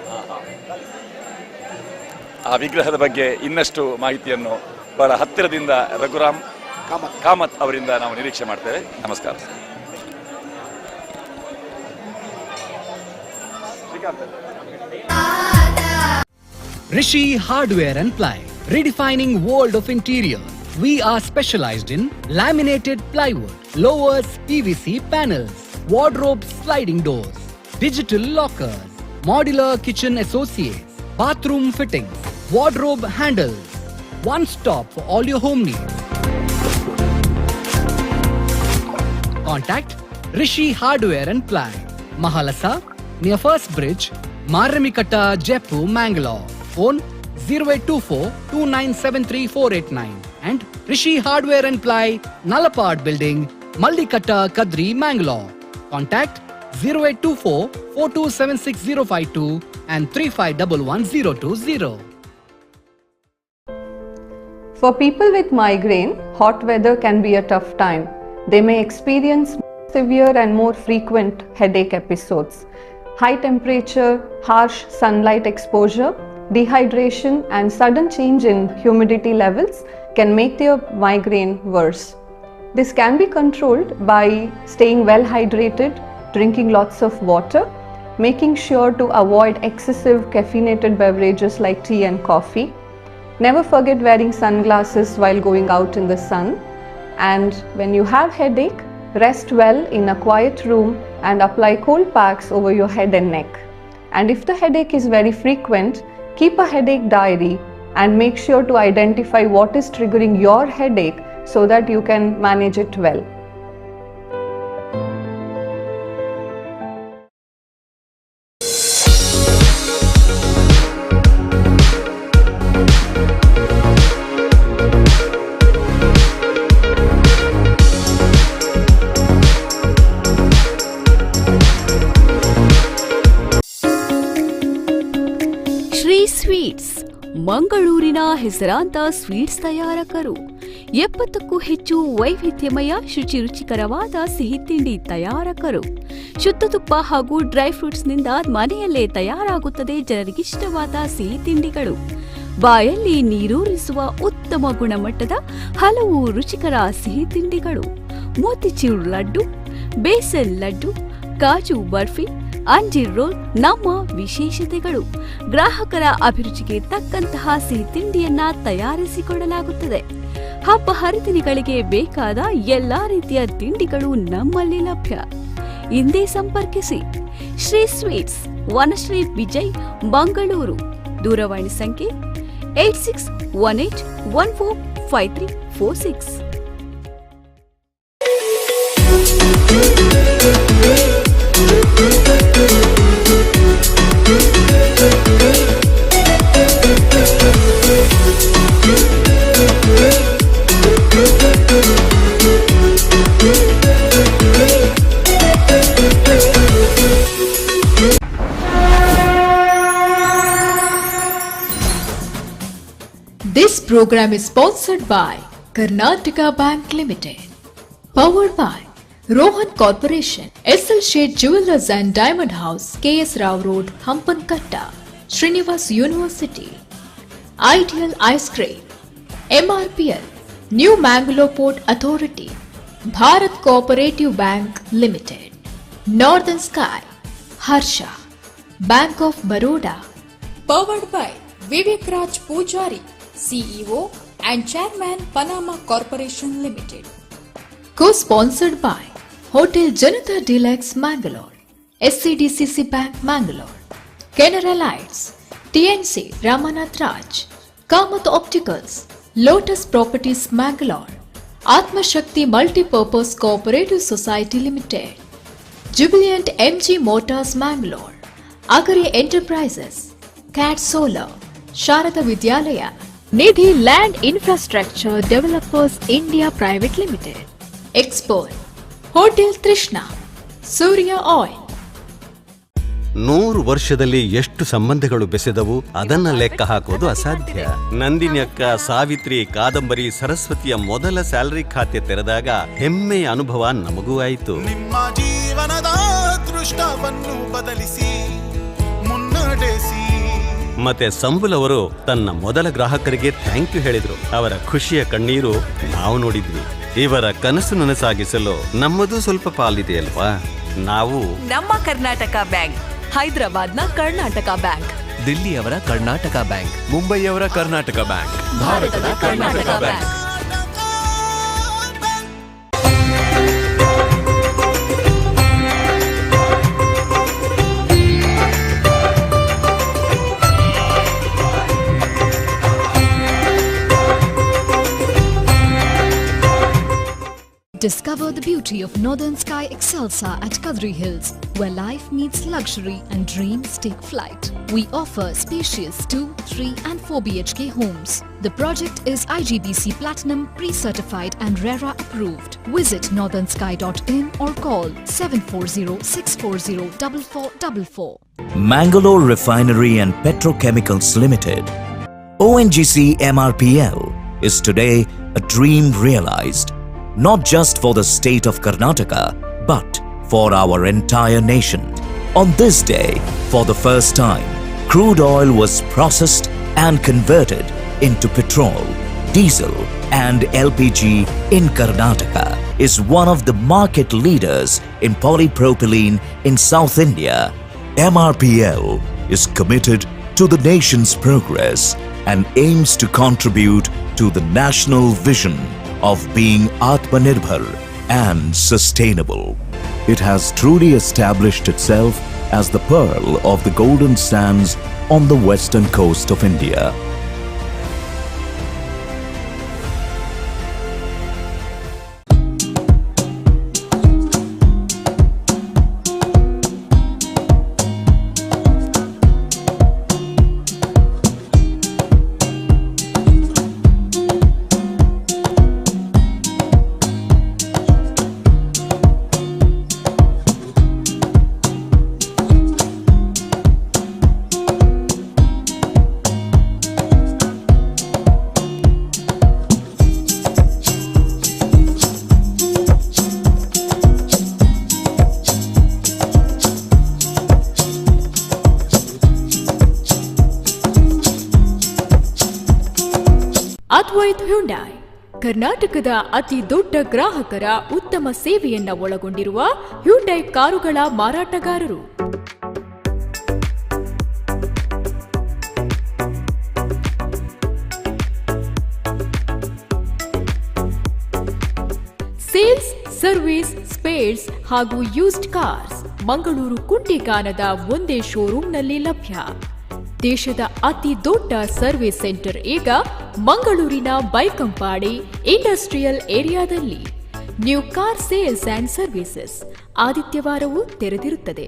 ಆ ವಿಗ್ರಹದ ಬಗ್ಗೆ ಇನ್ನಷ್ಟು ಮಾಹಿತಿಯನ್ನು ಬಹಳ ಹತ್ತಿರದಿಂದ ರಘುರಾಮ್ ಕಾಮತ್ ಅವರಿಂದ ನಾವು ನಿರೀಕ್ಷೆ ಮಾಡ್ತೇವೆ. ನಮಸ್ಕಾರ. Rishi Hardware and Ply, redefining world of interior. We are specialized in laminated plywood, lowers, PVC panels, wardrobe sliding doors, digital lockers, modular kitchen associates, bathroom fittings, wardrobe handles. One stop for all your home needs. Contact Rishi Hardware and Ply, Mahalasa, near First Bridge, Maramikatta, Jaipur, Mangalore. Phone 0824 2973 and Rishi Hardware and Ply, Nalapad Building, Maldikatta, Kadri, Mangalore. Contact 0824 4276 and 3511 For people with migraine, hot weather can be a tough time. They may experience severe and more frequent headache episodes. High temperature, harsh sunlight exposure, dehydration and sudden change in humidity levels can make their migraine worse. This can be controlled by staying well hydrated, drinking lots of water, making sure to avoid excessive caffeinated beverages like tea and coffee. Never forget wearing sunglasses while going out in the sun. And when you have headache, rest well in a quiet room and apply cold packs over your head and neck. And if the headache is very frequent, keep a headache diary and make sure to identify what is triggering your headache so that you can manage it well. Shri sweets ಮಂಗಳೂರಿನ ಹೆಸರಾಂತ sweets ತಯಾರಕರು. 70ಕ್ಕೂ ಹೆಚ್ಚು ವೈವಿಧ್ಯಮಯ ರುಚಿಕರವಾದ ಸಿಹಿ ತಿಂಡಿ ತಯಾರಕರು. ಶುದ್ಧ ತುಪ್ಪ ಹಾಗೂ ಡ್ರೈ ಫ್ರೂಟ್ಸ್ನಿಂದ ಮನೆಯಲ್ಲೇ ತಯಾರಾಗುತ್ತದೆ ಜನರಿಗಿಷ್ಟವಾದ ಸಿಹಿ ತಿಂಡಿಗಳು. ಬಾಯಲ್ಲಿ ನೀರೂರಿಸುವ ಉತ್ತಮ ಗುಣಮಟ್ಟದ ಹಲವು ರುಚಿಕರ ಸಿಹಿ ತಿಂಡಿಗಳು. ಮೋತಿಚೂರ್ ಲಡ್ಡು, ಬೇಸನ್ ಲಡ್ಡು, ಕಾಜು ಬರ್ಫಿ, ಅಂಜೀರ್ ರೋಲ್ ನಮ್ಮ ವಿಶೇಷತೆಗಳು. ಗ್ರಾಹಕರ ಅಭಿರುಚಿಗೆ ತಕ್ಕಂತಹ ಸಿಹಿ ತಿಂಡಿಯನ್ನ ತಯಾರಿಸಿಕೊಡಲಾಗುತ್ತದೆ. ಹಬ್ಬ ಹರಿದಿನಗಳಿಗೆ ಬೇಕಾದ ಎಲ್ಲಾ ರೀತಿಯ ತಿಂಡಿಗಳು ನಮ್ಮಲ್ಲಿ ಲಭ್ಯ. ಇಂದೇ ಸಂಪರ್ಕಿಸಿ ಶ್ರೀ ಸ್ವೀಟ್ಸ್, ವನಶ್ರೀ ವಿಜಯ್, ಮಂಗಳೂರು. ದೂರವಾಣಿ ಸಂಖ್ಯೆ 8618145346. program is sponsored by Karnataka Bank Limited. Powered by Rohan Corporation, SL Shade Jewelers and Diamond House, KS Rao Road, Hampankatta, Srinivas University. Ideal Ice Cream, MRPL, New Mangalore Port Authority, Bharat Cooperative Bank Limited, Northern Sky, Harsha, Bank of Baroda. Powered by Vivek Raj Pujari, CEO and Chairman Panama Corporation Limited. Co-sponsored by Hotel Janata Deluxe Mangalore, SCDCC Bank Mangalore, Canara Lights, TNC Ramanath Raj, Kamath Opticals, Lotus Properties Mangalore, Atma Shakti Multipurpose Cooperative Society Limited, Jubilant MG Motors Mangalore, Agari Enterprises, CAT Solar, Sharada Vidyalaya, Nidhi Land Infrastructure Developers India Private Limited, Export, Hotel Trishna, Surya Oil. 100 ವರ್ಷದಲ್ಲಿ ಎಷ್ಟು ಸಂಬಂಧಗಳು ಬೆಸೆದವು ಅದನ್ನ ಲೆಕ್ಕ ಹಾಕೋದು ಅಸಾಧ್ಯ. ನಂದಿನಿ ಅಕ್ಕ, ಸಾವಿತ್ರಿ, ಕಾದಂಬರಿ, ಸರಸ್ವತಿಯ ಮೊದಲ ಸ್ಯಾಲರಿ ಖಾತೆ ತೆರೆದಾಗ ಹೆಮ್ಮೆಯ ಅನುಭವ ನಮಗೂ ಆಯಿತು. ನಿಮ್ಮ ಜೀವನದ ದೃಷ್ಟವನ್ನು ಬದಲಿಸಿ ಮುನ್ನಡೆಸಿ. ಮತ್ತೆ ಸಂಬುಲ್ ಅವರು ತನ್ನ ಮೊದಲ ಗ್ರಾಹಕರಿಗೆ ಥ್ಯಾಂಕ್ ಯು ಹೇಳಿದ್ರು. ಅವರ ಖುಷಿಯ ಕಣ್ಣೀರು ನಾವು ನೋಡಿದ್ವಿ. ಇವರ ಕನಸು ನನಸಾಗಿಸಲು ನಮ್ಮದು ಸ್ವಲ್ಪ ಪಾಲಿದೆಯಲ್ವಾ? ನಾವು ನಮ್ಮ ಕರ್ನಾಟಕ ಬ್ಯಾಂಕ್, ಹೈದರಾಬಾದ್ನ ಕರ್ನಾಟಕ ಬ್ಯಾಂಕ್, ದಿಲ್ಲಿಯವರ ಕರ್ನಾಟಕ ಬ್ಯಾಂಕ್, ಮುಂಬೈಯವರ ಕರ್ನಾಟಕ ಬ್ಯಾಂಕ್, ಭಾರತದ Karnataka bank. Discover the beauty of Northern Sky Excelsa at Kadri Hills, where life meets luxury and dreams take flight. We offer spacious 2, 3 and 4 BHK homes. The project is IGBC Platinum pre-certified and RERA approved. Visit northernsky.in or call 740-640-4444. Mangalore Refinery and Petrochemicals Limited, ONGC MRPL, is today a dream realized. Not just for the state of Karnataka, but for our entire nation. On this day, for the first time, crude oil was processed and converted into petrol, diesel and LPG in Karnataka, is one of the market leaders in polypropylene in South India. MRPL is committed to the nation's progress and aims to contribute to the national vision of being Atmanirbhar and sustainable. It has truly established itself as the pearl of the golden sands on the western coast of India. Advaith Hyundai ಕರ್ನಾಟಕದ ಅತಿ ದೊಡ್ಡ ಗ್ರಾಹಕರ ಉತ್ತಮ ಸೇವೆಯನ್ನ ಒಳಗೊಂಡಿರುವ Hyundai ಕಾರುಗಳ ಮಾರಾಟಗಾರರು. Sales, service, spares ಹಾಗೂ ಯೂಸ್ಡ್ ಕಾರ್ಸ್ ಮಂಗಳೂರು ಕುಂಟಿಗಾನದ ಒಂದೇ ಶೋರೂಮ್ನಲ್ಲಿ ಲಭ್ಯ. ದೇಶದ ಅತಿ ದೊಡ್ಡ ಸರ್ವಿಸ್ ಸೆಂಟರ್ ಈಗ ಮಂಗಳೂರಿನ ಬೈಕಂಪಾಡಿ ಇಂಡಸ್ಟ್ರಿಯಲ್ ಏರಿಯಾದಲ್ಲಿ. New car sales and services ಆದಿತ್ಯವಾರವೂ ತೆರೆದಿರುತ್ತದೆ.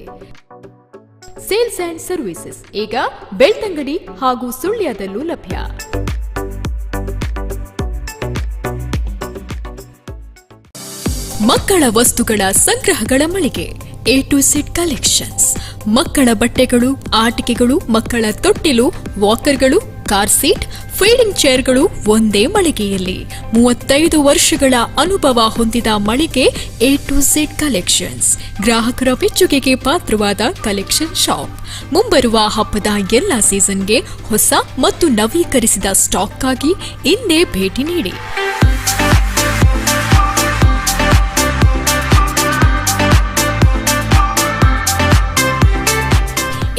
ಸೇಲ್ಸ್ ಅಂಡ್ ಸರ್ವಿಸಸ್ ಈಗ ಬೆಳ್ತಂಗಡಿ ಹಾಗೂ ಸುಳ್ಯದಲ್ಲೂ ಲಭ್ಯ. ಮಕ್ಕಳ ವಸ್ತುಗಳ ಸಂಗ್ರಹಗಳ ಮಳಿಗೆ A to Z ಕಲೆಕ್ಷನ್ಸ್. ಮಕ್ಕಳ ಬಟ್ಟೆಗಳು, ಆಟಿಕೆಗಳು, ಮಕ್ಕಳ ತೊಟ್ಟಿಲು, ವಾಕರ್ಗಳು, ಕಾರ್ ಸೀಟ್, ಫೀಲ್ಡಿಂಗ್ ಚೇರ್ಗಳು ಒಂದೇ ಮಳಿಗೆಯಲ್ಲಿ 35 ವರ್ಷಗಳ ಅನುಭವ ಹೊಂದಿದ ಮಳಿಗೆ A to Z ಕಲೆಕ್ಷನ್ಸ್, ಗ್ರಾಹಕರ ಮೆಚ್ಚುಗೆಗೆ ಪಾತ್ರವಾದ ಕಲೆಕ್ಷನ್ ಶಾಪ್. ಮುಂಬರುವ ಹಬ್ಬದ ಎಲ್ಲ ಸೀಸನ್ಗೆ ಹೊಸ ಮತ್ತು ನವೀಕರಿಸಿದ ಸ್ಟಾಕ್ಗಾಗಿ ಇಂದೇ ಭೇಟಿ ನೀಡಿ.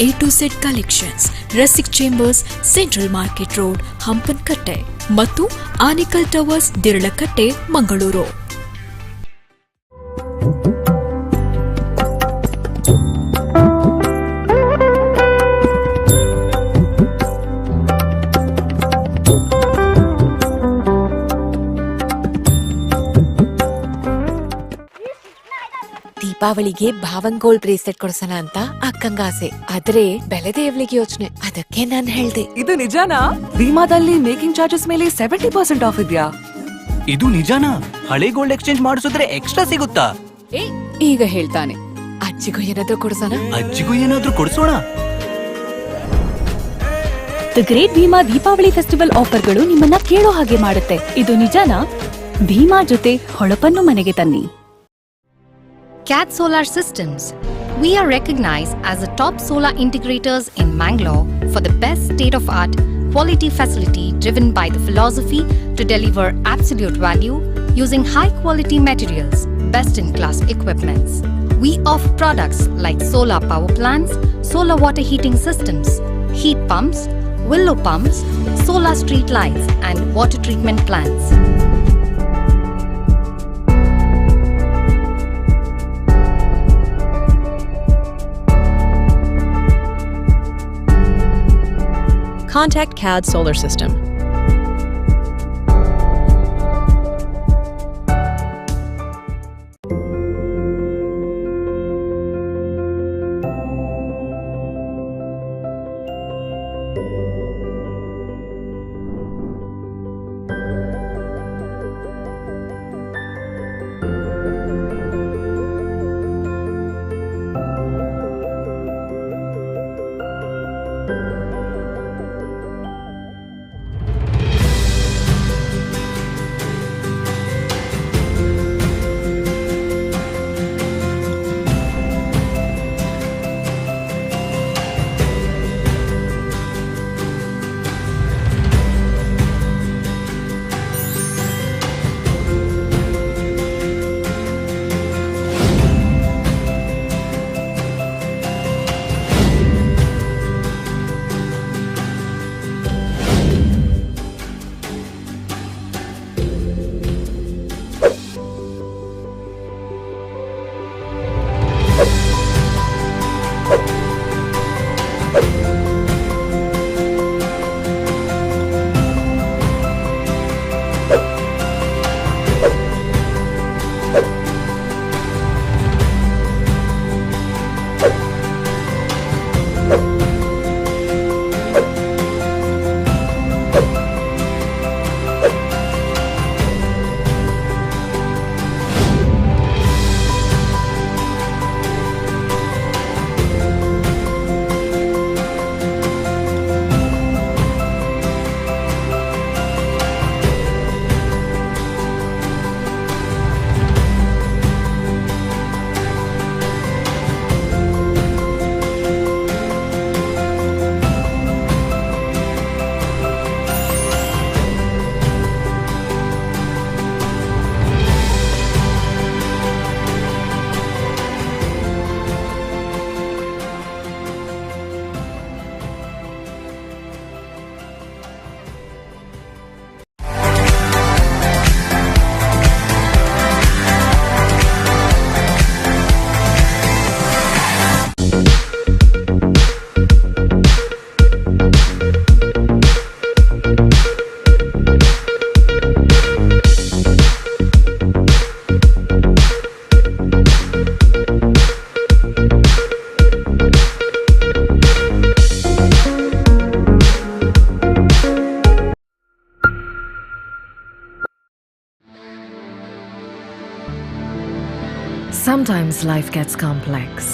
A to Z collections, Rasik chambers, central market road, Hampankatta ಮತ್ತು ಆನಿಕಲ್ ಟವರ್ಸ್, ದಿರಳಕಟ್ಟೆ, ಮಂಗಳೂರು. ದೀಪಾವಳಿಗೆ ಭಾವಂಗೋಲ್ ಬ್ರೇಸ್ಲೆಟ್ ಕೊಡ್ಸೋಣ ಅಂತ ಅಕ್ಕಂಗ ಆಸೆ, ಆದ್ರೆ ಬೆಲೆದೇವ್ಲಿಗೆ ಯೋಚನೆ. ಅದಕ್ಕೆ ನಾನ್ ಹೇಳ್ದೆ. ಇದು ನಿಜಾನಾ? ಭೀಮಾದಲ್ಲಿ ಮೇಕಿಂಗ್ ಚಾರ್ಜಸ್ ಮೇಲೆ 70% ಆಫ್ ಇದೆಯಾ? ಇದು ನಿಜಾನಾ? ಹಳೆ ಗೋಲ್ಡ್ ಎಕ್ಸ್ಚೇಂಜ್ ಮಾಡಿಸಿದ್ರೆ ಎಕ್ಸ್ಟ್ರಾ ಸಿಗುತ್ತಾ? ಈಗ ಹೇಳ್ತಾನೆ. ಅಜ್ಜಿಗೂ ಏನಾದ್ರೂ ಕೊಡ್ಸೋಣ? ಅಜ್ಜಿಗೂ ಏನಾದ್ರೂ ಕೊಡ್ಸೋಣ? The great Bhima Deepavali festival ಆಫರ್ಗಳು ನಿಮ್ಮನ್ನ ಕೇಳೋ ಹಾಗೆ ಮಾಡುತ್ತೆ. ಇದು ನಿಜಾನಾ? ಭೀಮಾ ಜೊತೆ ಹೊಳಪನ್ನು ಮನೆಗೆ ತನ್ನಿ. CAT Solar Systems. We are recognized as the top solar integrators in Mangalore for the best state-of-art quality facility driven by the philosophy to deliver absolute value using high-quality materials, best-in-class equipments. We offer products like solar power plants, solar water heating systems, heat pumps, willow pumps, solar street lights, and water treatment plants. Contact CAD Solar System. Sometimes life gets complex.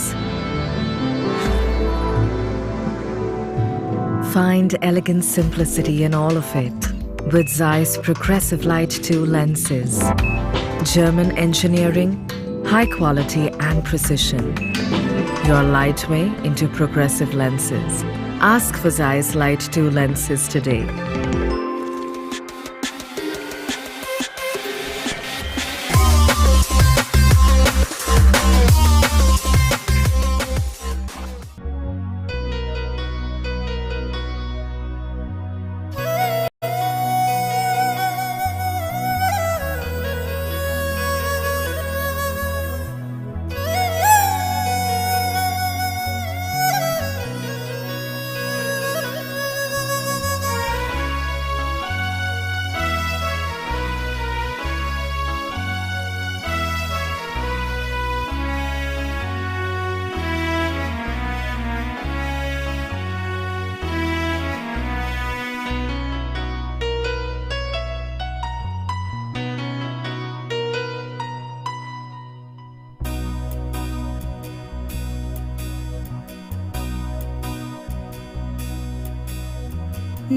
Find elegant simplicity in all of it with Zeiss Progressive Light 2 lenses. German engineering, high quality and precision. Your lightway into progressive lenses. Ask for Zeiss Light 2 lenses today.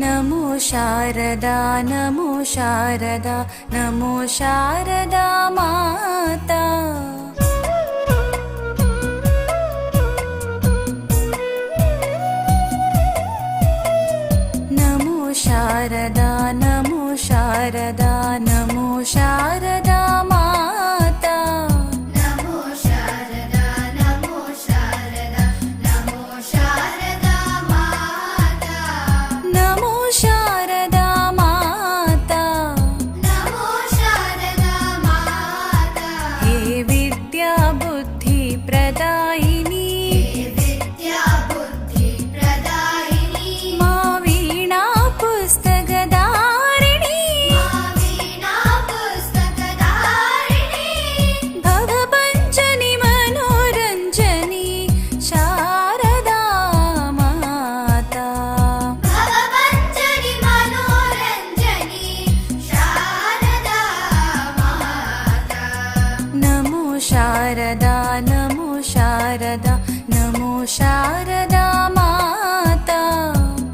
ನಮೋ ಶಾರದಾ ನಮೋ ಶಾರದಾ ನಮೋ ಶಾರದಾ ಮಾತಾ ನಮೋ ಶಾರದಾ ನಮೋ ಶಾರದಾ ನಮೋ ಶಾರದಾ ಮಾತಾ ನಮೋ ಶಾರದಾ ನಮೋ ಶಾರದಾ ನಮೋ ಶಾರದಾ ಮಾತಾ ನಮೋ ಶಾರದಾ ಮಾತಾ ನಮೋ ಶಾರದಾ ಮಾತಾ ಹೇ ವಿದ್ಯಾ ಬುದ್ಧಿ ಪ್ರದಾಯಿನಿ ವಿದ್ಯಾ ಬುದ್ಧಿ ಪ್ರದಾಯಿನಿ ಮಾ ವೀಣಾ ಪುಸ್ತಕಧಾರಿಣಿ ಮಾ ವೀಣಾ ಪುಸ್ತಕಧಾರಿಣಿ ಭವಪಂಚನಿ ಮನೋರಂಜನಿ ಶಾರದಾ ಮಾತಾ ಭವಪಂಚನಿ ಮನೋರಂಜನಿ ಶಾರದಾ ಮಾತಾ ನಮೋ ಶಾರದಾ ನಮೋ ಶಾರದಾ ನಮೋ ಶಾರದಾ ಮಾತಾ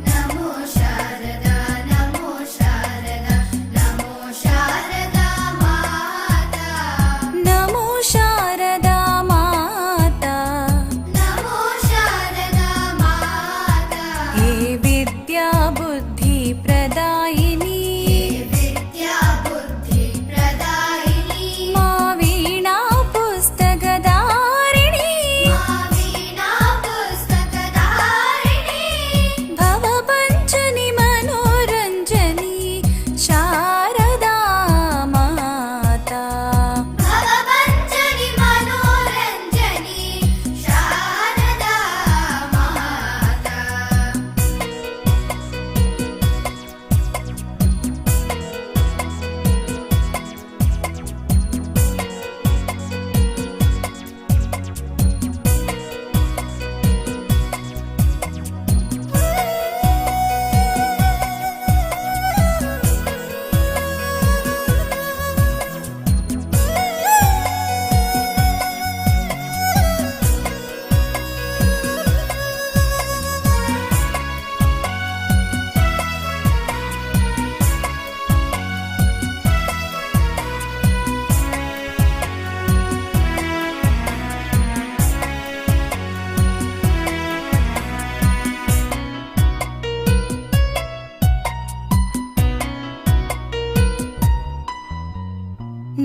ನಮೋ ಶಾರದಾ ನಮೋ ಶಾರದಾ ನಮೋ ಶಾರದಾ ಮಾತಾ ನಮೋ ಶಾರದಾ ಮಾತಾ ನಮೋ ಶಾರದಾ ಮಾತಾ ಹೇ ವಿದ್ಯಾ ಬುದ್ಧಿ ಪ್ರದಾಯಿನಿ ವಿದ್ಯಾ ಬುದ್ಧಿ ಪ್ರದಾಯಿನಿ ಮಾ ವೀಣಾ ಪುಸ್ತಕಧಾರಿಣಿ ಮಾ ವೀಣಾ ಪುಸ್ತಕಧಾರಿಣಿ ಭವಪಂಚನಿ ಮನೋರಂಜನಿ ಶಾರದಾ ಮಾತಾ ಭವಪಂಚನಿ ಮನೋರಂಜನಿ ಶಾರದಾ ಮಾತಾ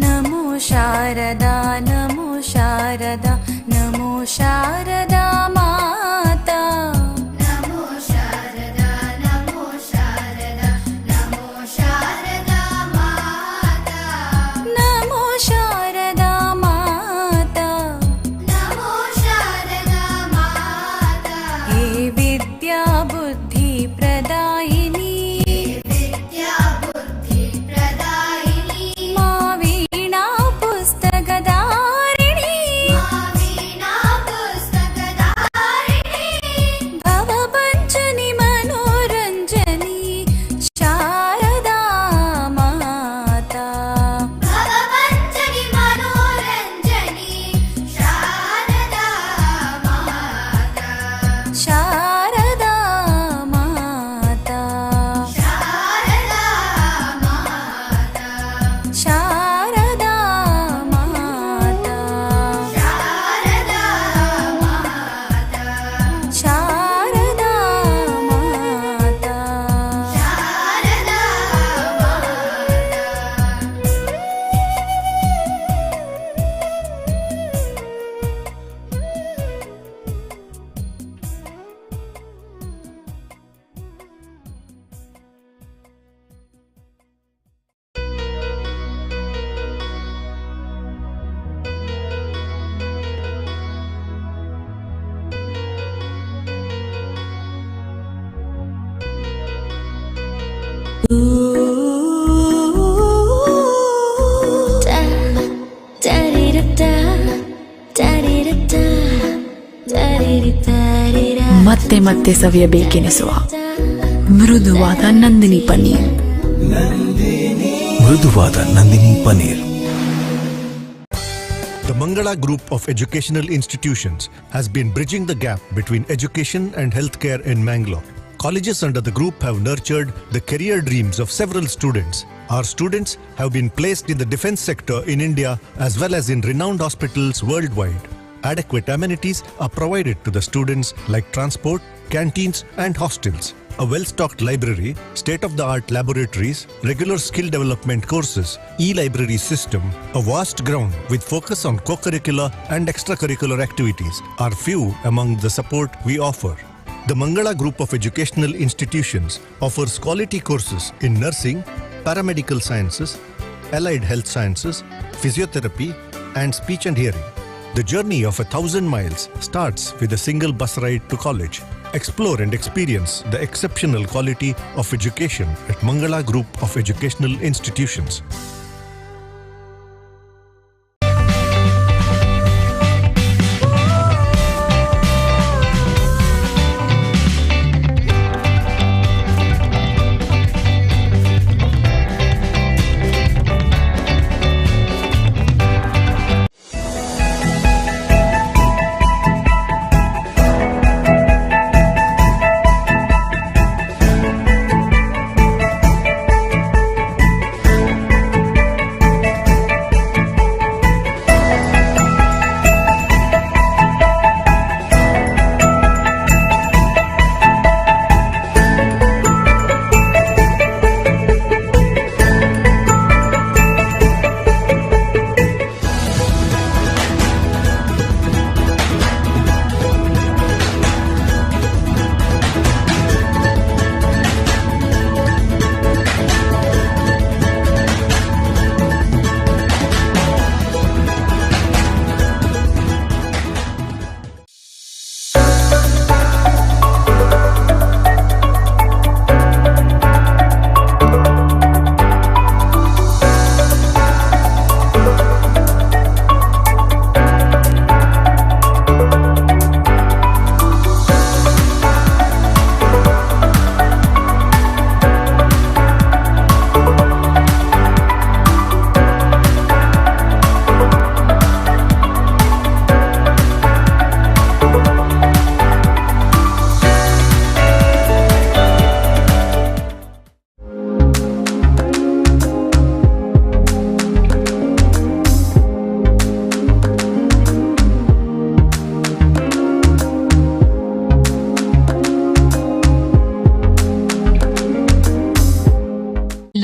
ನಮೋ ಶಾರದಾ ನಮೋ ಶಾರದಾ ನಮೋ ಶಾರದಾ ಮಾತಾ ನಮೋ ಶಾರದಾ ನಮೋ ಶಾರದಾ ನಮೋ ಶಾರದಾ ಮಾತಾ ನಮೋ ಶಾರದಾ ಮಾತಾ ನಮೋ ಶಾರದಾ ಮಾತಾ ಹೇ ವಿದ್ಯಾ ಬುದ್ಧಿ ಪ್ರದಾಯಿನಿ ವಿದ್ಯಾ ಬುದ್ಧಿ ಪ್ರದಾಯಿನಿ ಮಾ ವೀಣಾ ಪುಸ್ತಕಧಾರಿಣಿ ಮಾ ವೀಣಾ ಪುಸ್ತಕಧಾರಿಣಿ ಮತ್ತೆ ಮತ್ತೆ ಸವಿಯಬೇಕೆನಿಸುವ ಮೃದುವಾದ ನಂದಿನಿ ಪನ್ನೀರ್. ಮೃದುವಾದ Nandini paneer. The Mangala Group of Educational Institutions has been bridging the gap between education and healthcare in Mangalore. Colleges under the group have nurtured the career dreams of several students. Our students have been placed in the defense sector in India as well as in renowned hospitals worldwide. Adequate amenities are provided to the students like transport, canteens and hostels. A well-stocked library, state-of-the-art laboratories, regular skill development courses, e-library system, a vast ground with focus on co-curricular and extracurricular activities are few among the support we offer. The Mangala Group of Educational Institutions offers quality courses in nursing, paramedical sciences, allied health sciences, physiotherapy and speech and hearing. The journey of 1,000 miles starts with a single bus ride to college. Explore and experience the exceptional quality of education at Mangala Group of Educational Institutions.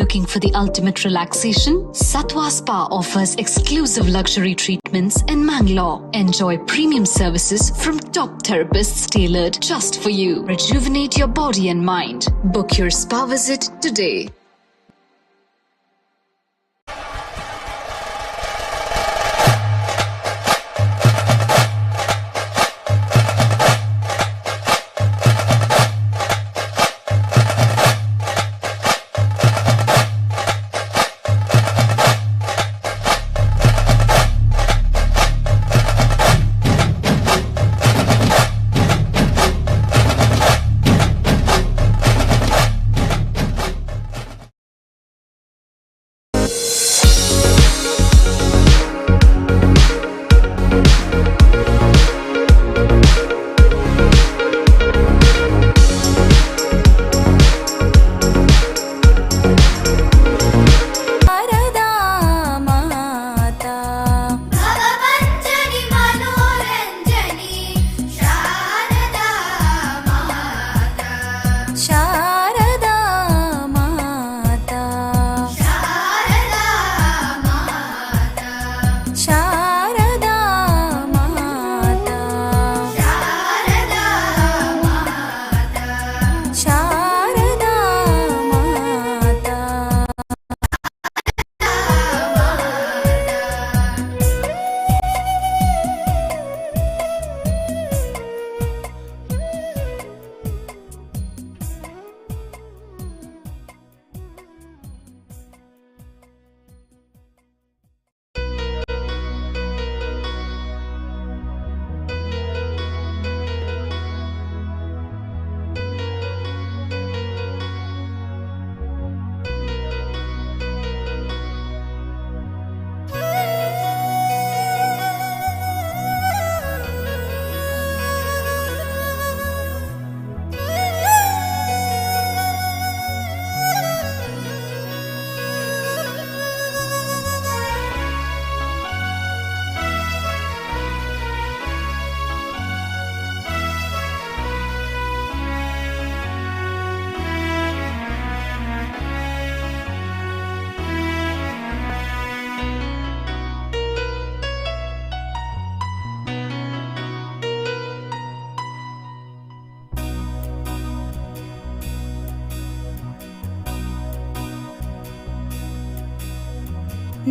Looking for the ultimate relaxation? Satwa Spa offers exclusive luxury treatments in Mangalore. Enjoy premium services from top therapists tailored just for you. Rejuvenate your body and mind. Book your spa visit today.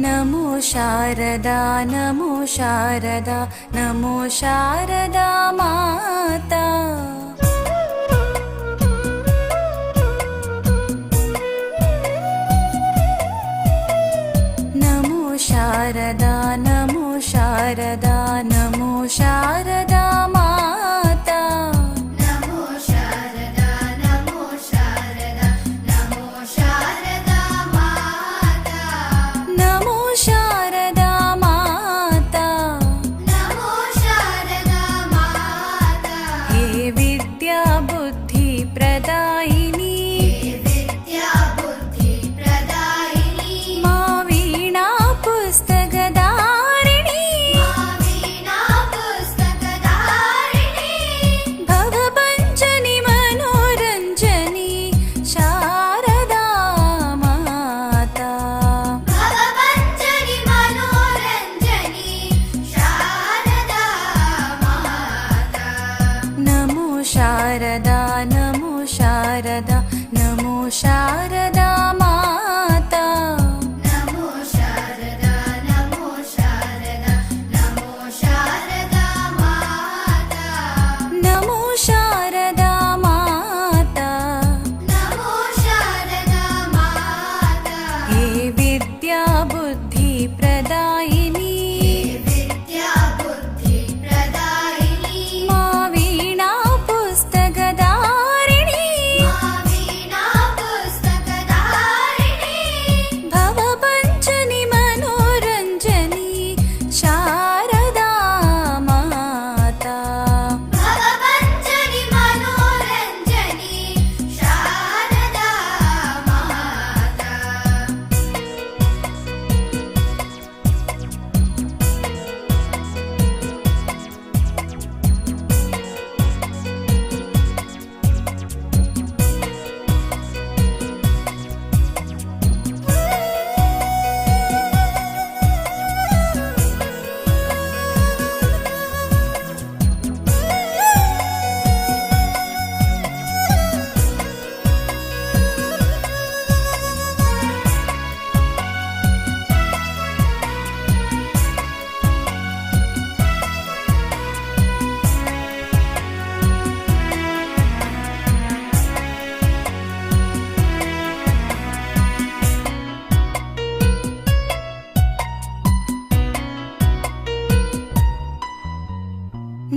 नमो शारदा नमो शारदा नमो शारदा माता नमो शारदा नमो शारदा नमो शारदा माता नमो शारदा नमो शारदा नमो शारदा माता नमो शारदा माता नमो शारदा माता हे विद्या बुद्धि प्रदायिनी विद्या बुद्धि प्रदायिनी मा वीणा पुस्तकधारिणी वीणा पुस्तकधारिणी भवपञ्चनि मनोरञ्जनी शारदा माता भवपञ्चनि मनोरञ्जनी शारदा माता नमो शारदा नमो शारदा नमो शारदा माता नमो शारदा नमो शारदा नमो शारदा माता नमो शारदा माता नमो शारदा माता हे विद्या बुद्धि प्रदायिनी विद्या बुद्धि प्रदायिनी मा वीणा पुस्तकधारिणी वीणा पुस्तकधारिणी भवपञ्चनि मनोरञ्जनी शारदा माता भवपञ्चनि मनोरञ्जनी शारदा माता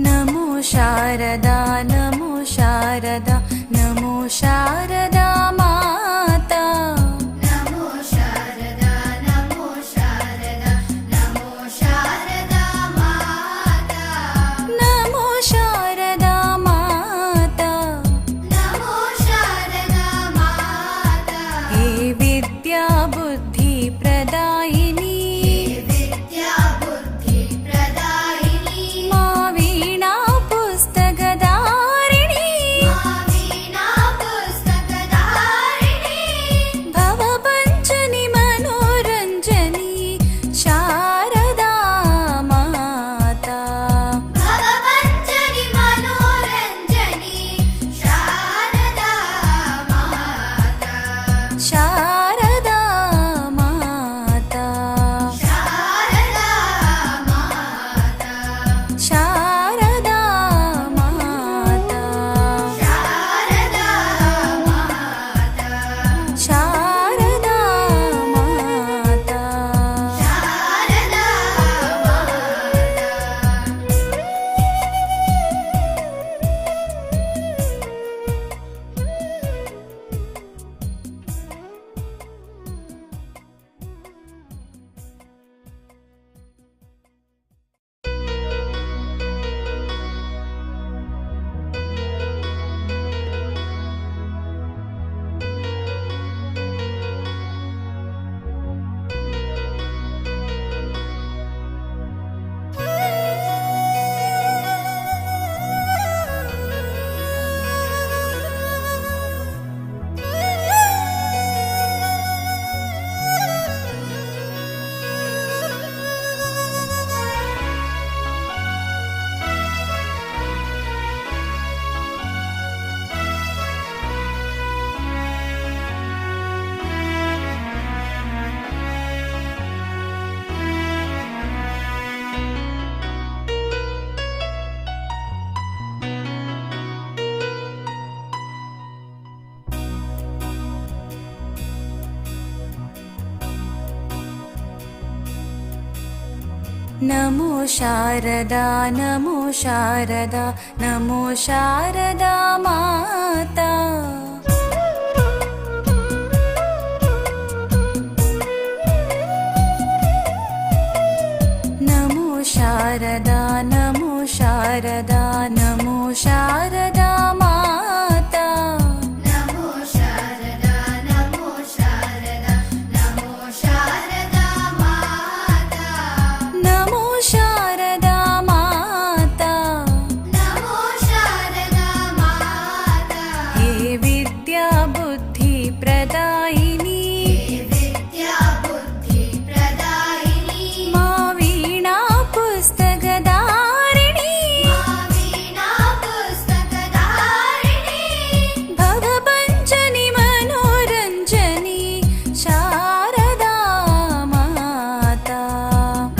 नमो शारदा नमो शारदा नमो शारदा माता नमो शारदा नमो शारदा नमो शारदा माता नमो शारदा माता नमो शारदा माता हे विद्या बुद्धि प्रदायिनी विद्या बुद्धि प्रदायिनी मा वीणा पुस्तकधारिणी वीणा पुस्तकधारिणी नमो शारदा नमो शारदा नमो शारदा माता नमो शारदा नमो शारदा नमो शारदा माता नमो शारदा नमो शारदा नमो शारदा माता नमो शारदा माता नमो शारदा माता हे विद्या बुद्धि प्रदायिनी विद्या बुद्धि प्रदायिनी मा वीणा पुस्तकधारिणी वीणा पुस्तकधारिणी भवपञ्चनि मनोरञ्जनी शारदा माता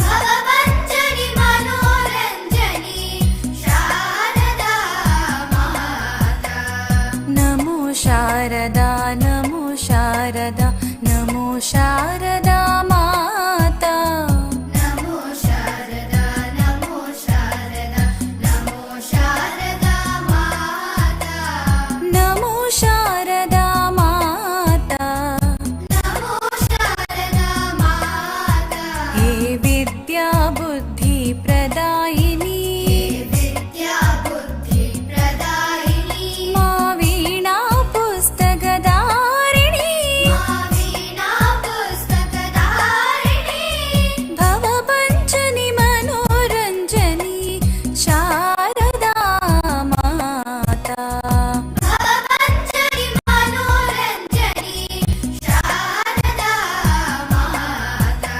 भवपञ्चनि मनोरञ्जनी शारदा माता नमो शारदा नमो शारदा नमो शारदा माता नमो शारदा नमो शारदा नमो शारदा माता नमो शारदा माता नमो शारदा माता हे विद्या बुद्धि प्रदायिनी विद्या बुद्धि प्रदायिनी मा वीणा पुस्तकधारिणी वीणा पुस्तकधारिणी भवपञ्चनि मनोरञ्जनी शारदा माता भवपञ्चनि मनोरञ्जनी शारदा माता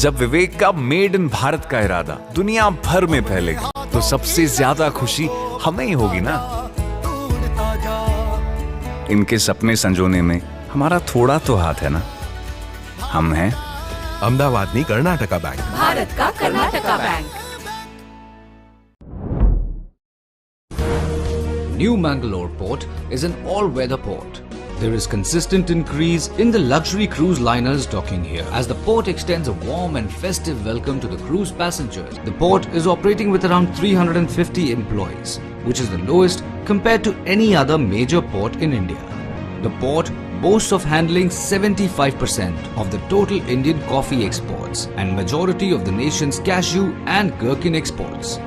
जब विवेक का मेड इन भारत का इरादा दुनिया भर में फैलेगा तो सबसे ज्यादा खुशी हमें ही होगी ना। इनके सपने संजोने में हमारा थोड़ा तो हाथ है ना। हम हैं अहमदाबाद कर्नाटका बैंक, भारत का Karnataka bank. New Mangalore Port is an all-weather port. There is consistent increase in the luxury cruise liners docking here as the port extends a warm and festive welcome to the cruise passengers. The port is operating with around 350 employees, which is the lowest compared to any other major port in India. The port boasts of handling 75% of the total Indian coffee exports and majority of the nation's cashew and gherkin exports.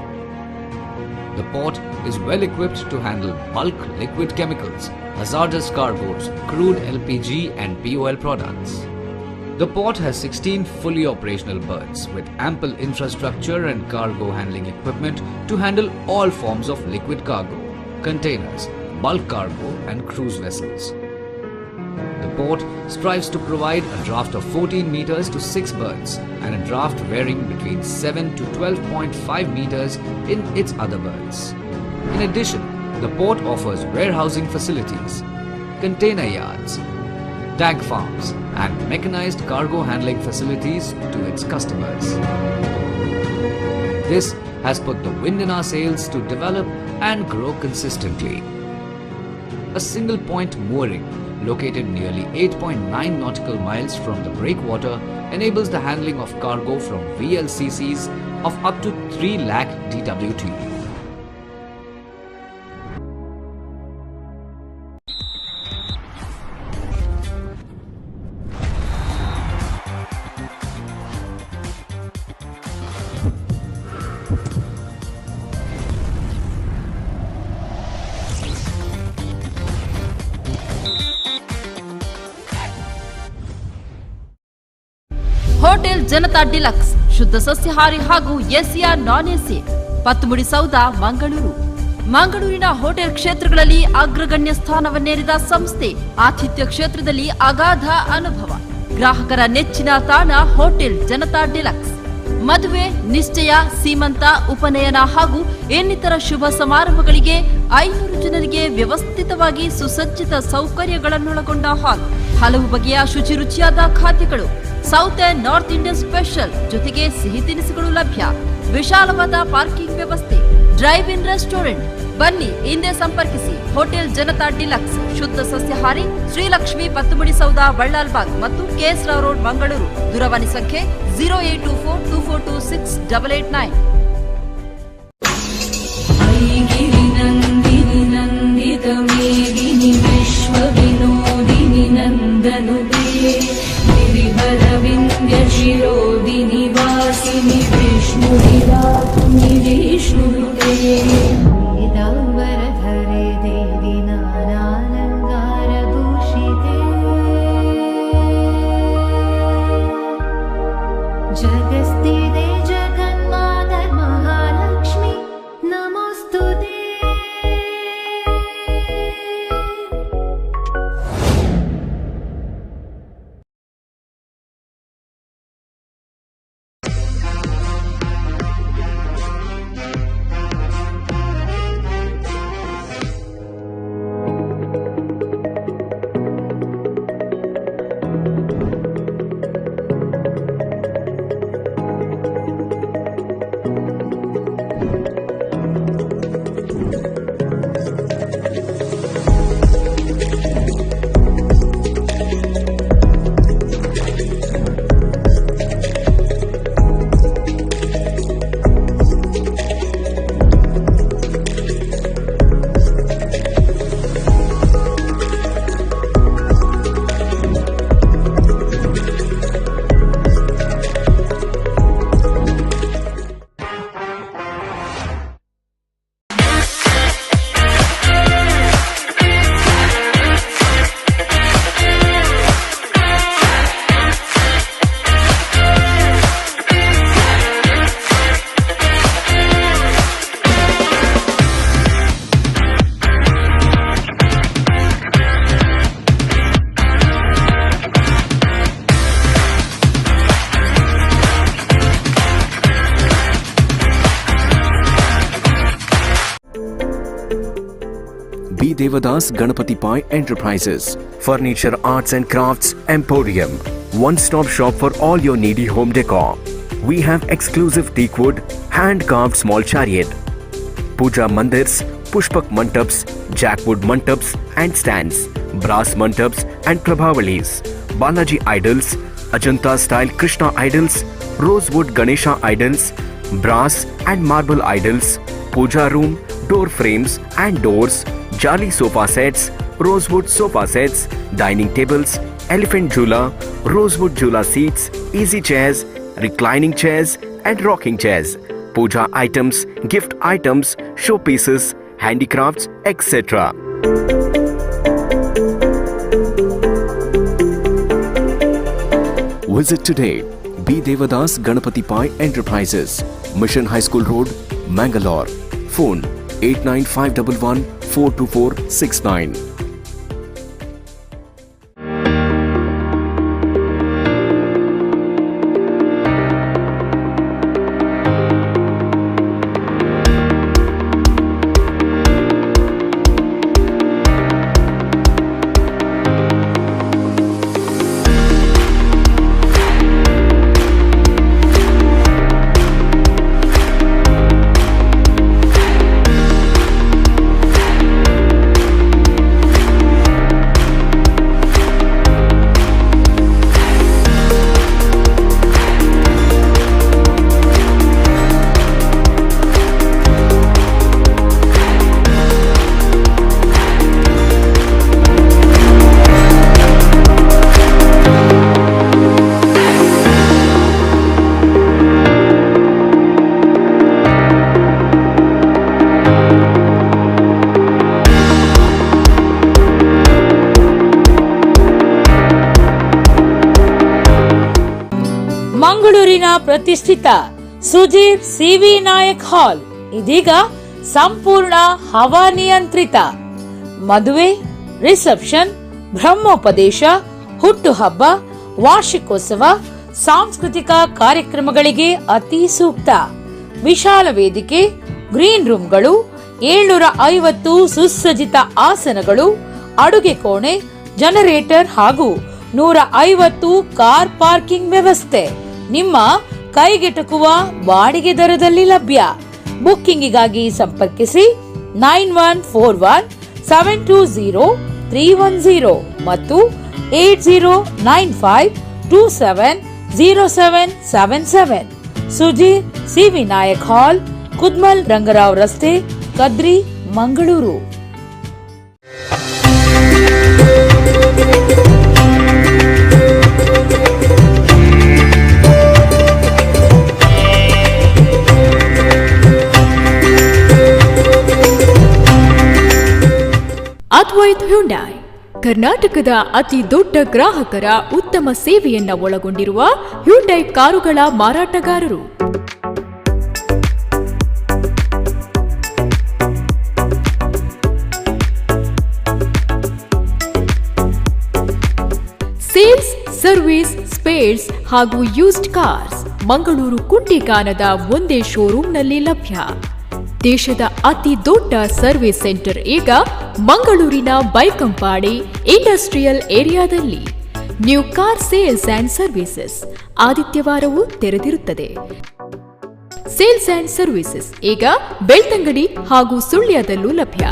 The port is well equipped to handle bulk liquid chemicals, hazardous cargoes, crude LPG and POL products. The port has 16 fully operational berths with ample infrastructure and cargo handling equipment to handle all forms of liquid cargo, containers, bulk cargo and cruise vessels. The port strives to provide a draft of 14 meters to 6 berths and a draft varying between 7 to 12.5 meters in its other berths. In addition, the port offers warehousing facilities, container yards, tank farms and mechanized cargo handling facilities to its customers. This has put the wind in our sails to develop and grow consistently. A single point mooring located nearly 8.9 nautical miles from the breakwater enables the handling of cargo from VLCCs of up to 3 lakh DWT. Hotel Janata deluxe ಶುದ್ಧ ಸಸ್ಯಾಹಾರಿ ಹಾಗೂ ಎಸಿಆರ್ ನಾನ್ AC, ಪತ್ತುಮುಡಿ ಸೌಧ, ಮಂಗಳೂರು. ಮಂಗಳೂರಿನ hotel ಕ್ಷೇತ್ರಗಳಲ್ಲಿ ಅಗ್ರಗಣ್ಯ ಸ್ಥಾನವನ್ನೇರಿದ ಸಂಸ್ಥೆ. ಆತಿಥ್ಯ ಕ್ಷೇತ್ರದಲ್ಲಿ ಅಗಾಧ ಅನುಭವ. ಗ್ರಾಹಕರ ನೆಚ್ಚಿನ ತಾಣ ಹೋಟೆಲ್ ಜನತಾ ಡಿಲಕ್ಸ್. ಮದುವೆ, ನಿಶ್ಚಯ, ಸೀಮಂತ, ಉಪನಯನ ಹಾಗೂ ಇನ್ನಿತರ ಶುಭ ಸಮಾರಂಭಗಳಿಗೆ 500 ಜನರಿಗೆ ವ್ಯವಸ್ಥಿತವಾಗಿ ಸುಸಜ್ಜಿತ ಸೌಕರ್ಯಗಳನ್ನೊಳಗೊಂಡ ಹಾಲ್. ಹಲವು ಬಗೆಯ ಶುಚಿ ರುಚಿಯಾದ ಖಾದ್ಯಗಳು, south and north Indian special, ಜೊತೆಗೆ ಸಿಹಿ ತಿನಿಸುಗಳು ಲಭ್ಯ. ವಿಶಾಲವಾದ ಪಾರ್ಕಿಂಗ್ ವ್ಯವಸ್ಥೆ, ಡ್ರೈವ್ ಇನ್ ರೆಸ್ಟೋರೆಂಟ್. ಬನ್ನಿ, ಹಿಂದೆ ಸಂಪರ್ಕಿಸಿ. ಹೋಟೆಲ್ ಜನತಾ ಡಿಲಕ್ಸ್, ಶುದ್ಧ ಸಸ್ಯಾಹಾರಿ, ಶ್ರೀಲಕ್ಷ್ಮಿ, ಪತ್ತುಮುಡಿ ಸೌಧ, ಬಳ್ಳಾಲ್ಬಾಗ್ ಮತ್ತು KS ರಾವ್ ರೋಡ್, ಮಂಗಳೂರು. ದೂರವಾಣಿ ಸಂಖ್ಯೆ 0824242689. ನಂದಿತ ವಿಶ್ವ ವಿನೋದಿನಿ ನಂದನುದೇ ಗಿರಿವರವಿಂಧ್ಯ ಶಿರೋದಿನಿ ವಾಸಿನಿ ವಿಷ್ಣುವಿರಾತುನಿ ವಿಷ್ಣುನುದೇ ಪೀತಾಂಬರಧರೆ ದೇವಿ ನಾನಾಲಂಕಾರ ಭೂಷಿತೆ ಜಗಸ್ತಿದೆ ಜಗನ್ಮಾತರ್ Mahalakshmi ನಮೋಸ್ತುತೆ. B. Devadas Ganapati Pai Enterprises, Furniture Arts and Crafts Emporium, one-stop shop for all your needy home decor. We have exclusive teakwood, hand-carved small chariot, puja mandirs, pushpak mantaps, jackwood mantaps and stands, brass mantaps and prabhavalis, Balaji idols, Ajanta-style Krishna idols, rosewood Ganesha idols, brass and marble idols, puja room, door frames and doors, Jali sofa sets, rosewood sofa sets, dining tables, elephant jhula, rosewood jhula seats, easy chairs, reclining chairs and rocking chairs, puja items, gift items, showpieces, handicrafts, etc. Visit today B. Devadas Ganapati Pai Enterprises, Mission High School Road, Mangalore. Phone 89511 42469. ಮಂಗಳೂರಿನ ಪ್ರತಿಷ್ಠಿತ Sudhir C V Nayak ಹಾಲ್ ಇದೀಗ ಸಂಪೂರ್ಣ ಹವಾನಿಯಂತ್ರಿತ. ಮದುವೆ, reception, ಬ್ರಹ್ಮೋಪದೇಶ, ಹುಟ್ಟುಹಬ್ಬ, ವಾರ್ಷಿಕೋತ್ಸವ, ಸಾಂಸ್ಕೃತಿಕ ಕಾರ್ಯಕ್ರಮಗಳಿಗೆ ಅತಿ ಸೂಕ್ತ. ವಿಶಾಲ ವೇದಿಕೆ, ಗ್ರೀನ್ ರೂಮ್ಗಳು, 750 ಸುಸಜ್ಜಿತ ಆಸನಗಳು, ಅಡುಗೆ ಕೋಣೆ, ಜನರೇಟರ್ ಹಾಗೂ 150 ಕಾರ್ ಪಾರ್ಕಿಂಗ್ ವ್ಯವಸ್ಥೆ ನಿಮ್ಮ ಕೈಗೆಟುಕುವ ಬಾಡಿಗೆ ದರದಲ್ಲಿ ಲಭ್ಯ. ಬುಕ್ಕಿಂಗಿಗಾಗಿ ಸಂಪರ್ಕಿಸಿ 9141720310 ಮತ್ತು 8095270777. ಸುಧೀರ್ ಸಿವಿ ನಾಯಕ್ ಹಾಲ್, ಕುದ್ಮಲ್ ರಂಗರಾವ್ ರಸ್ತೆ, ಕದ್ರಿ, ಮಂಗಳೂರು. ಅದ್ವೈತ್ ಹ್ಯುಂಡೈ ಕರ್ನಾಟಕದ ಅತಿ ದೊಡ್ಡ ಗ್ರಾಹಕರ ಉತ್ತಮ ಸೇವೆಯನ್ನ ಒಳಗೊಂಡಿರುವ ಹ್ಯುಂಡೈ ಕಾರುಗಳ ಮಾರಾಟಗಾರರು. ಸೇಲ್ಸ್, ಸರ್ವಿಸ್, ಸ್ಪೇರ್ಸ್ ಹಾಗೂ ಯೂಸ್ಡ್ ಕಾರ್ಸ್ ಮಂಗಳೂರು ಕುಂಟಿಕಾನದ ಒಂದೇ ಶೋರೂಮ್ನಲ್ಲಿ ಲಭ್ಯ. ದೇಶದ ಅತಿ ದೊಡ್ಡ ಸರ್ವಿಸ್ ಸೆಂಟರ್ ಈಗ ಮಂಗಳೂರಿನ ಬೈಕಂಪಾಡಿ ಇಂಡಸ್ಟ್ರಿಯಲ್ ಏರಿಯಾದಲ್ಲಿ. New car sales and services ಆದಿತ್ಯವಾರವೂ ತೆರೆದಿರುತ್ತದೆ. ಸೇಲ್ಸ್ ಅಂಡ್ ಸರ್ವಿಸಸ್ ಈಗ ಬೆಳ್ತಂಗಡಿ ಹಾಗೂ ಸುಳ್ಯದಲ್ಲೂ ಲಭ್ಯ.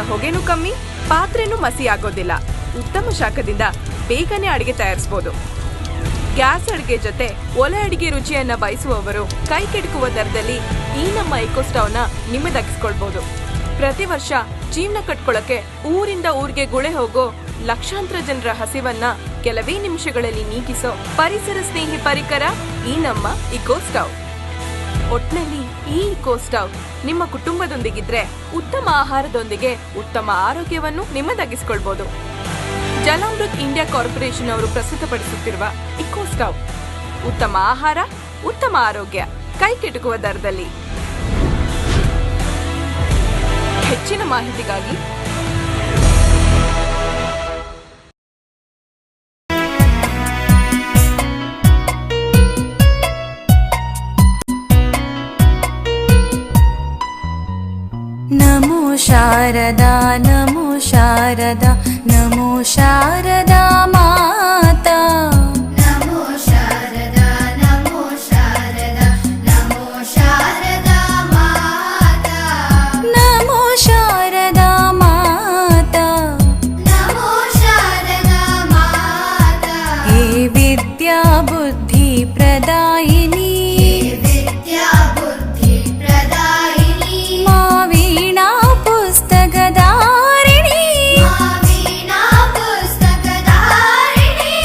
ಹೊಗೆನೂ ಕಮ್ಮಿ, ಪಾತ್ರೆನೂ ಮಸಿ ಆಗೋದಿಲ್ಲ. ಉತ್ತಮ ಶಾಖದಿಂದ ಬೇಗನೆ ಅಡಿಗೆ ತಯಾರಿಸಬಹುದು. ಗ್ಯಾಸ್ ಅಡಿಗೆ ಜೊತೆ ಒಲೆ ಅಡಿಗೆ ರುಚಿಯನ್ನ ಬಯಸುವವರು ಕೈ ಕೆಡಕುವ ದರದಲ್ಲಿ ಈ ನಮ್ಮ ಇಕೋ ಸ್ಟವ್ನ ನಿಮ್ಮದಾಗಿಸ್ಕೊಳ್ಬಹುದು. ಪ್ರತಿ ವರ್ಷ ಜೀವನ ಕಟ್ಕೊಳ್ಳಕ್ಕೆ ಊರಿಂದ ಊರಿಗೆ ಗುಳೆ ಹೋಗೋ ಲಕ್ಷಾಂತರ ಜನರ ಹಸಿವನ್ನ ಕೆಲವೇ ನಿಮಿಷಗಳಲ್ಲಿ ನೀಗಿಸೋ ಪರಿಸರ ಸ್ನೇಹಿ ಪರಿಕರ ಈ ನಮ್ಮ ಇಕೋ ಸ್ಟವ್. ಒಟ್ನಲ್ಲಿ ಈ ಇಕೋ ಸ್ಟವ್ ನಿಮ್ಮ ಕುಟುಂಬದೊಂದಿಗಿದ್ರೆ ಉತ್ತಮ ಆಹಾರದೊಂದಿಗೆ ಉತ್ತಮ ಆರೋಗ್ಯವನ್ನು ನಿಮ್ಮದಾಗಿಸಿಕೊಳ್ಬಹುದು. ಜಲಾಮೃತ್ ಇಂಡಿಯಾ ಕಾರ್ಪೊರೇಷನ್ ಅವರು ಪ್ರಸ್ತುತಪಡಿಸುತ್ತಿರುವ ಇಕೋ ಸ್ಟವ್ ಉತ್ತಮ ಆಹಾರ, ಉತ್ತಮ ಆರೋಗ್ಯ, ಕೈ ಕೆಟಕುವ ದರದಲ್ಲಿ. ಹೆಚ್ಚಿನ ಮಾಹಿತಿಗಾಗಿ ನಮೋ ಶಾರದಾ, ನಮೋ ಶಾರದಾ, ನಮೋ ಶಾರದಾ ಮಾತಾ. ನಮೋ ಶಾರದಾ, ನಮೋ ಶಾರದಾ, ನಮೋ ಶಾರದಾ ಮಾತಾ. ನಮೋ ಶಾರದಾ ಮಾತಾ, ನಮೋ ಶಾರದಾ ಮಾತಾ. ಹೇ ವಿದ್ಯಾ ಬುದ್ಧಿ ಪ್ರದಾಯಿನಿ, ವಿದ್ಯಾ ಬುದ್ಧಿ ಪ್ರದಾಯಿನಿ. ವೀಣಾ ಪುಸ್ತಕಧಾರಿಣಿ, ವೀಣಾ ಪುಸ್ತಕಧಾರಿಣಿ.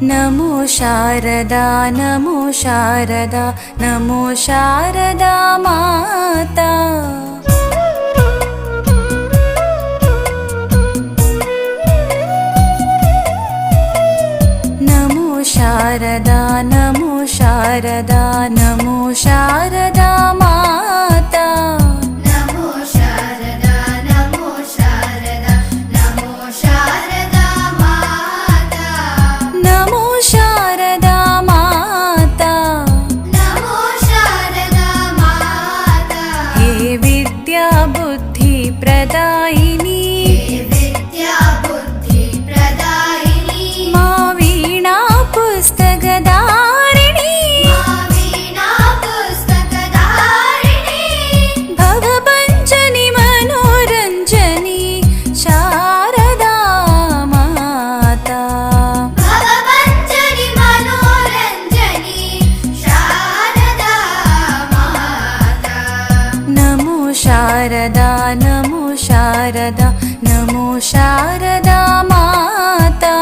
नमो शारदा नमो शारदा नमो शारदा माता नमो शारदा नमो शारदा नमो शारदा माता नमो शारदा नमो शारदा नमो शारदा माता नमो शारदा माता नमो शारदा माता हे विद्या बुद्धि प्रदायिनी विद्या बुद्धि प्रदायिनी मा वीणा पुस्तकधारिणी वीणा पुस्तकधारिणी भवभञ्जनि मनोरञ्जनी शारदा माता भवभञ्जनि मनोरञ्जनी शारदा माता नमो शारदा नमो शारदा नमो शारदा माता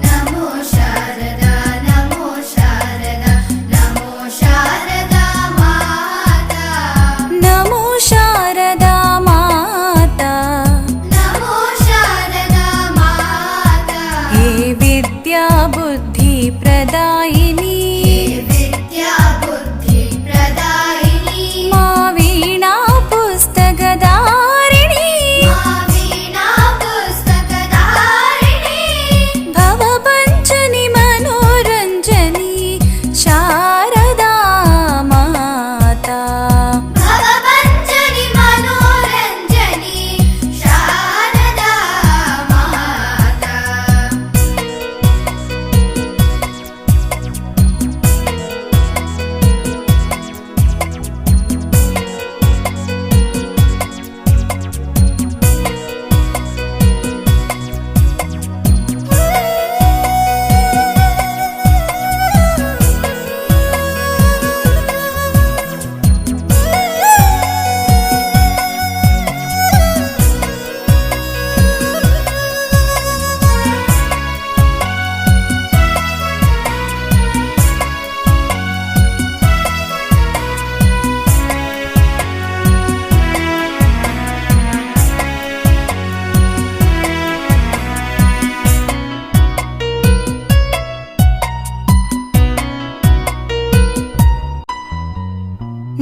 नमो शारदा नमो शारदा नमो शारदा माता नमो शारदा माता नमो शारदा माता हे विद्या बुद्धि प्रदायिनी विद्या बुद्धि प्रदायिनी मा वीणा पुस्तकधारिणी वीणा पुस्तकधारिणी भवभञ्जनि मनोरञ्जनी शारदा माता भवभञ्जनि मनोरञ्जनी शारदा माता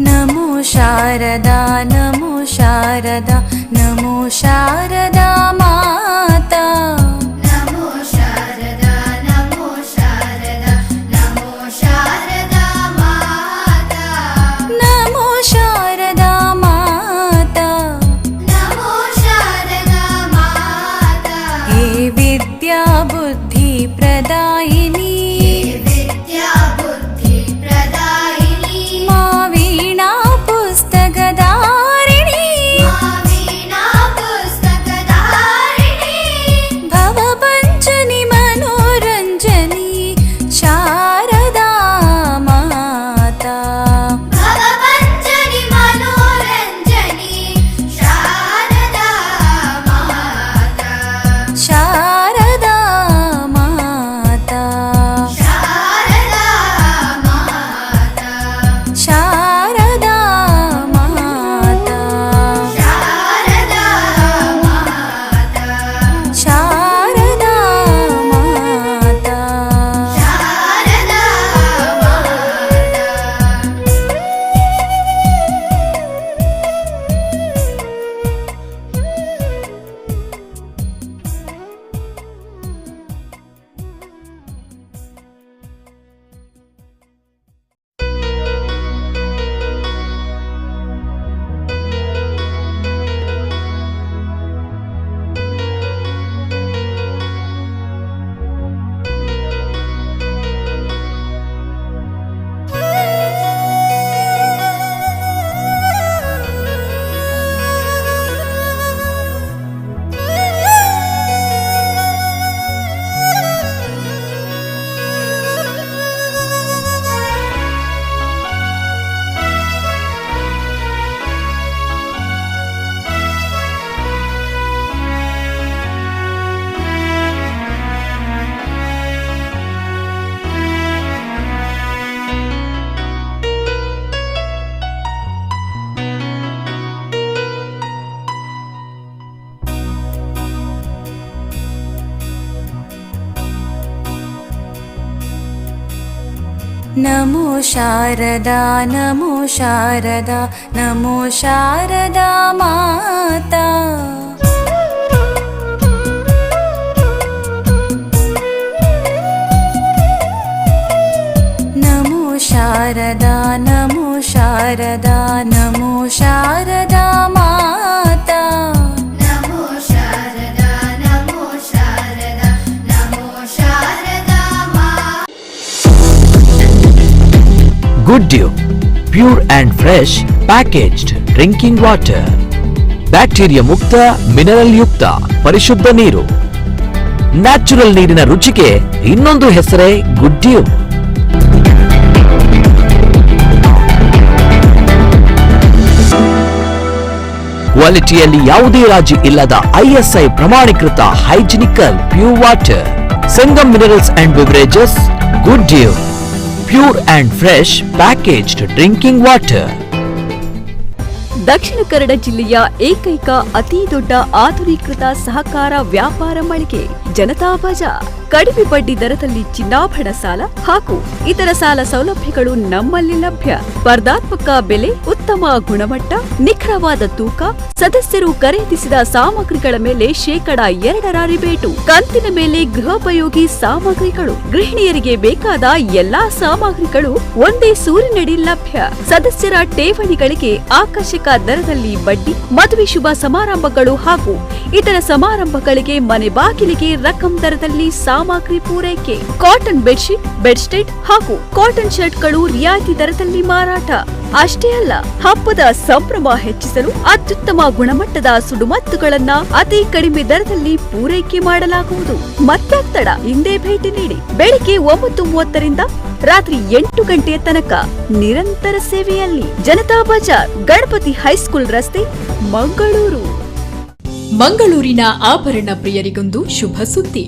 नमो शारदा नमो शारदा नमो शारदा माता नमो शारदा नमो शारदा नमो शारदा माता नमो शारदा माता नमो शारदा माता हे विद्या बुद्धि प्रदायिनी विद्या बुद्धि प्रदायिनी मा वीणा पुस्तकधारिणी वीणा पुस्तकधारिणी नमो शारदा नमो शारदा नमो शारदा माता नमो शारदा नमो शारदा नमो शारदा माता नमो शारदा नमो शारदा नमो शारदा माता Good Dew, pure and fresh packaged drinking water. Bacteria ಮುಕ್ತ, ಮಿನರಲ್ ಯುಕ್ತ ಪರಿಶುದ್ಧ ನೀರು. ನ್ಯಾಚುರಲ್ ನೀರಿನ ರುಚಿಗೆ ಇನ್ನೊಂದು ಹೆಸರೇ ಗುಡ್ ಡ್ಯೂ. ಕ್ವಾಲಿಟಿಯಲ್ಲಿ ಯಾವುದೇ ರಾಜಿ ಇಲ್ಲದ ISI ಪ್ರಮಾಣೀಕೃತ hygienic pure water. Sangam minerals and beverages, good dew, pure and fresh packaged drinking water. Dakshina Kannada ಜಿಲ್ಲೆಯ ಏಕೈಕ ಅತಿ ದೊಡ್ಡ ಆಧುನೀಕೃತ ಸಹಕಾರ ವ್ಯಾಪಾರ ಮಳಿಗೆ ಜನತಾ ಬಜಾರ್. ಕಡಿಮೆ ಬಡ್ಡಿ ದರದಲ್ಲಿ ಚಿನ್ನಾಭರಣ ಸಾಲ ಹಾಗೂ ಇತರ ಸಾಲ ಸೌಲಭ್ಯಗಳು ನಮ್ಮಲ್ಲಿ ಲಭ್ಯ. ಸ್ಪರ್ಧಾತ್ಮಕ ಬೆಲೆ, ಉತ್ತಮ ಗುಣಮಟ್ಟ, ನಿಖರವಾದ ತೂಕ, ಸದಸ್ಯರು ಖರೀದಿಸಿದ ಸಾಮಗ್ರಿಗಳ ಮೇಲೆ 2% ರಿಬೇಟು, ಕಂತಿನ ಮೇಲೆ ಗೃಹೋಪಯೋಗಿ ಸಾಮಗ್ರಿಗಳು, ಗೃಹಿಣಿಯರಿಗೆ ಬೇಕಾದ ಎಲ್ಲಾ ಸಾಮಗ್ರಿಗಳು ಒಂದೇ ಸೂರಿನಡಿ ಲಭ್ಯ. ಸದಸ್ಯರ ಠೇವಣಿಗಳಿಗೆ ಆಕರ್ಷಕ ದರದಲ್ಲಿ ಬಡ್ಡಿ, ಮದುವೆ ಶುಭ ಸಮಾರಂಭಗಳು ಹಾಗೂ ಇತರ ಸಮಾರಂಭಗಳಿಗೆ ಮನೆ ಬಾಗಿಲಿಗೆ ರಕಂ ದರದಲ್ಲಿ ಸಾಮಗ್ರಿ ಪೂರೈಕೆ. ಕಾಟನ್ ಬೆಡ್ಶೀಟ್, ಬೆಡ್ಸ್ಟೆಡ್ ಹಾಗೂ ಕಾಟನ್ ಶರ್ಟ್ಗಳು ರಿಯಾಯಿತಿ ದರದಲ್ಲಿ ಮಾರಾಟ. ಅಷ್ಟೇ ಅಲ್ಲ, ಹಬ್ಬದ ಸಂಭ್ರಮ ಹೆಚ್ಚಿಸಲು ಅತ್ಯುತ್ತಮ ಗುಣಮಟ್ಟದ ಸುಡುಮದ್ದುಗಳನ್ನ ಅತಿ ಕಡಿಮೆ ದರದಲ್ಲಿ ಪೂರೈಕೆ ಮಾಡಲಾಗುವುದು. ಮತ್ತೆ ತಡ, ಹಿಂದೆ ಭೇಟಿ ನೀಡಿ. ಬೆಳಿಗ್ಗೆ 9:30ರಿಂದ ರಾತ್ರಿ 8 ಗಂಟೆಯ ತನಕ ನಿರಂತರ ಸೇವೆಯಲ್ಲಿ. ಜನತಾ ಬಜಾರ್, ಗಣಪತಿ ಹೈಸ್ಕೂಲ್ ರಸ್ತೆ, ಮಂಗಳೂರು. ಮಂಗಳೂರಿನ ಆಭರಣ ಪ್ರಿಯರಿಗೊಂದು ಶುಭ ಸುದ್ದಿ.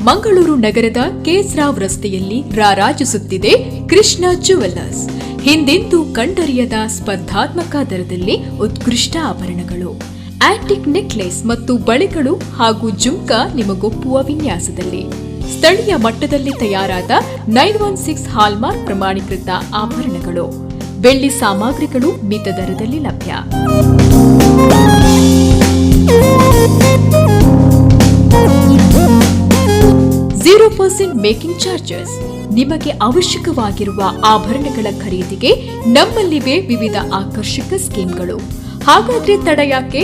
ಮಂಗಳೂರು ನಗರದ ಕೆಎಸ್ ರಸ್ತೆಯಲ್ಲಿ ರಾರಾಜಿಸುತ್ತಿದೆ ಕೃಷ್ಣ ಜುವೆಲ್ಲರ್ಸ್. ಹಿಂದೆಂದೂ ಕಂಡರಿಯದ ಸ್ಪರ್ಧಾತ್ಮಕ ದರದಲ್ಲಿ ಉತ್ಕೃಷ್ಟ ಆಭರಣಗಳು, ಆಂಟಿಕ್ ನೆಕ್ಲೆಸ್ ಮತ್ತು ಬಳೆಗಳು ಹಾಗೂ ಜುಮ್ಕಾ ನಿಮಗೊಪ್ಪುವ ವಿನ್ಯಾಸದಲ್ಲಿ. ಸ್ಥಳೀಯ ಮಟ್ಟದಲ್ಲಿ ತಯಾರಾದ 916 ಹಾಲ್ಮಾರ್ಕ್ ಪ್ರಮಾಣೀಕೃತ ಆಭರಣಗಳು, ಬೆಳ್ಳಿ ಸಾಮಗ್ರಿಗಳು ಮಿತ ದರದಲ್ಲಿ ಲಭ್ಯ. 0% ಮೇಕಿಂಗ್ ಚಾರ್ಜಸ್. ನಿಮಗೆ ಅವಶ್ಯಕವಾಗಿರುವ ಆಭರಣಗಳ ಖರೀದಿಗೆ ನಮ್ಮಲ್ಲಿವೆ ವಿವಿಧ ಆಕರ್ಷಕ ಸ್ಕೀಮ್ಗಳು. ಹಾಗಾದ್ರೆ ತಡ ಯಾಕೆ?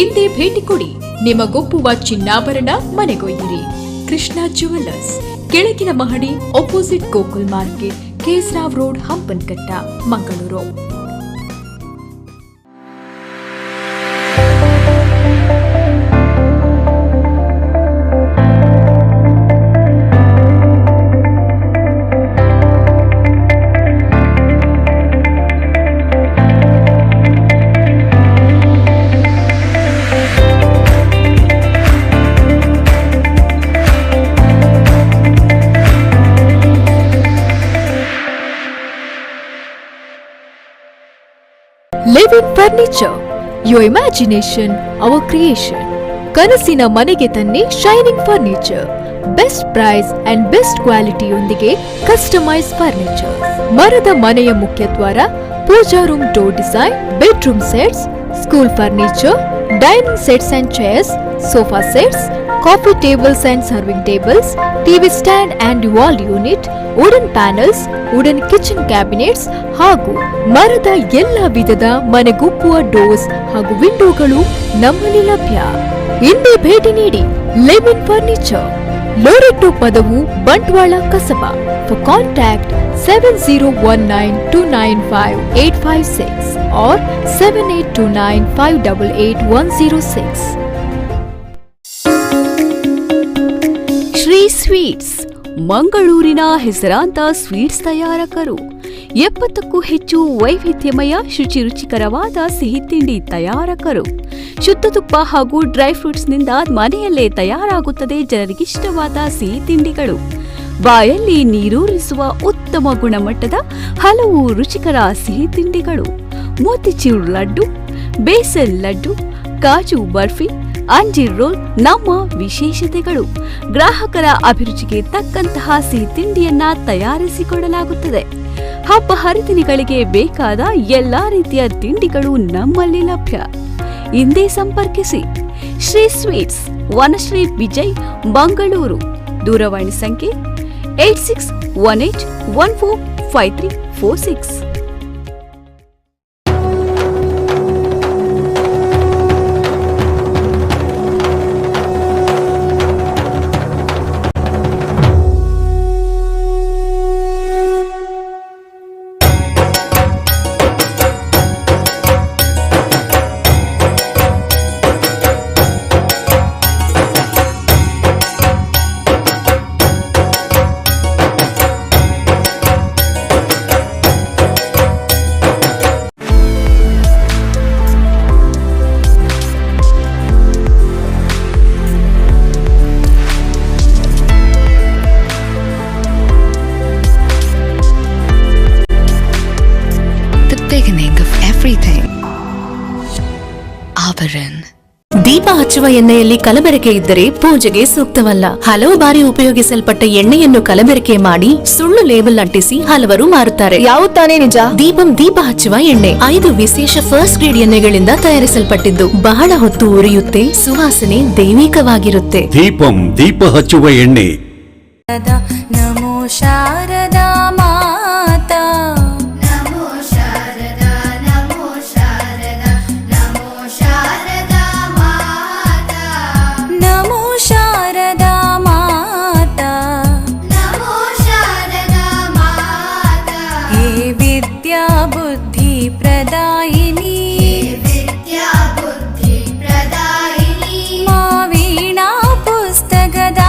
ಇಂದೇ ಭೇಟಿ ಕೊಡಿ. ನಿಮಗೊಪ್ಪುವ ಚಿನ್ನಾಭರಣ ಮನೆಗೊಯ್ಯಿರಿ. ಕೃಷ್ಣ ಜುವೆಲ್ಲರ್ಸ್, ಕೆಳಗಿನ ಮಹಡಿ, opposite Gokul market, KS road, Hampankatta, Mangaluru. Living furniture, your imagination our creation. ಕನಸಿನ ಮನೆಗೆ ತನ್ನಿ shining furniture. Best price and best ಕ್ವಾಲಿಟಿಯೊಂದಿಗೆ ಕಸ್ಟಮೈಸ್ ಫರ್ನಿಚರ್. ಮರದ ಮನೆಯ ಮುಖ್ಯ ದ್ವಾರ, pooja room door design, bedroom sets, school furniture, dining sets and chairs, sofa sets, coffee tables and serving tables, TV stand and wall unit, wooden panels, wooden kitchen cabinets ಹಾಗೂ ಮರದ ಎಲ್ಲ ವಿಧದ ಮನೆಗೊಪ್ಪುವ doors ಹಾಗೂ ವಿಂಡೋಗಳು ನಮ್ಮಲ್ಲಿ ಲಭ್ಯ. ಇಂದೇ ಭೇಟಿ ನೀಡಿ. Living furniture, Loreto Padavu, Bantwal, Kasba. For contact 7019295856 or 7829588106. Shri sweets, ಮಂಗಳೂರಿನ ಹೆಸರಾಂತ ಸ್ವೀಟ್ಸ್ ತಯಾರಕರು. 70ಕ್ಕೂ ಹೆಚ್ಚು ವೈವಿಧ್ಯಮಯ ಶುಚಿ ರುಚಿಕರವಾದ ಸಿಹಿ ತಿಂಡಿ ತಯಾರಕರು. ಶುದ್ಧ ತುಪ್ಪ ಹಾಗೂ ಡ್ರೈ ಫ್ರೂಟ್ಸ್ನಿಂದ ಮನೆಯಲ್ಲೇ ತಯಾರಾಗುತ್ತದೆ ಜನರಿಗಿಷ್ಟವಾದ ಸಿಹಿ ತಿಂಡಿಗಳು. ಬಾಯಲ್ಲಿ ನೀರೂರಿಸುವ ಉತ್ತಮ ಗುಣಮಟ್ಟದ ಹಲವು ರುಚಿಕರ ಸಿಹಿ ತಿಂಡಿಗಳು. ಮೋತಿಚೂರ್ ಲಡ್ಡು, ಬೇಸನ್ ಲಡ್ಡು, ಕಾಜು ಬರ್ಫಿ, ಅಂಜೀರ್ ರೋಲ್ ನಮ್ಮ ವಿಶೇಷತೆಗಳು. ಗ್ರಾಹಕರ ಅಭಿರುಚಿಗೆ ತಕ್ಕಂತಹ ಸಿಹಿ ತಿಂಡಿಯನ್ನ ತಯಾರಿಸಿಕೊಡಲಾಗುತ್ತದೆ. ಹಬ್ಬ ಹರಿದಿನಗಳಿಗೆ ಬೇಕಾದ ಎಲ್ಲಾ ರೀತಿಯ ತಿಂಡಿಗಳು ನಮ್ಮಲ್ಲಿ ಲಭ್ಯ. ಹಿಂದೆ ಸಂಪರ್ಕಿಸಿ ಶ್ರೀ ಸ್ವೀಟ್ಸ್, ವನಶ್ರೀ ವಿಜಯ್, ಮಂಗಳೂರು. ದೂರವಾಣಿ ಸಂಖ್ಯೆ 8618145346. ದೀಪ ಹಚ್ಚುವ ಎಣ್ಣೆಯಲ್ಲಿ ಕಲಬೆರಕೆ ಇದ್ದರೆ ಪೂಜೆಗೆ ಸೂಕ್ತವಲ್ಲ. ಹಲವು ಬಾರಿ ಉಪಯೋಗಿಸಲ್ಪಟ್ಟ ಎಣ್ಣೆಯನ್ನು ಕಲಬೆರಕೆ ಮಾಡಿ ಸುಳ್ಳು ಲೇಬಲ್ ಅಂಟಿಸಿ ಹಲವರು ಮಾರುತ್ತಾರೆ. ಯಾವ ತಾನೇ ನಿಜ? ದೀಪಂ ದೀಪ ಹಚ್ಚುವ ಎಣ್ಣೆ 5 ವಿಶೇಷ ಫಸ್ಟ್ ಗ್ರೇಡ್ ಎಣ್ಣೆಗಳಿಂದ ತಯಾರಿಸಲ್ಪಟ್ಟಿದ್ದು ಬಹಳ ಹೊತ್ತು ಉರಿಯುತ್ತೆ, ಸುವಾಸನೆ ದೈವಿಕವಾಗಿರುತ್ತೆ. ದೀಪಂ ದೀಪ ಹಚ್ಚುವ ಎಣ್ಣೆ. ನಮೋ ಶಾರದಾ ಮಾತಾ, ನಮೋ ಶಾರದಾ, ನಮೋ ಶಾರದಾ, ನಮೋ ಶಾರದಾ ಮಾತಾ, ನಮೋ ಶಾರದಾ ಮಾತಾ, ನಮೋ ಶಾರದಾ ಮಾತಾ. ಹೇ ವಿದ್ಯಾ ಬುದ್ಧಿ ಪ್ರದಾಯಿನಿ, ವಿದ್ಯಾ ಬುದ್ಧಿ ಪ್ರದಾಯಿನಿ, ಮಾ ವೀಣಾ ಪುಸ್ತಕದ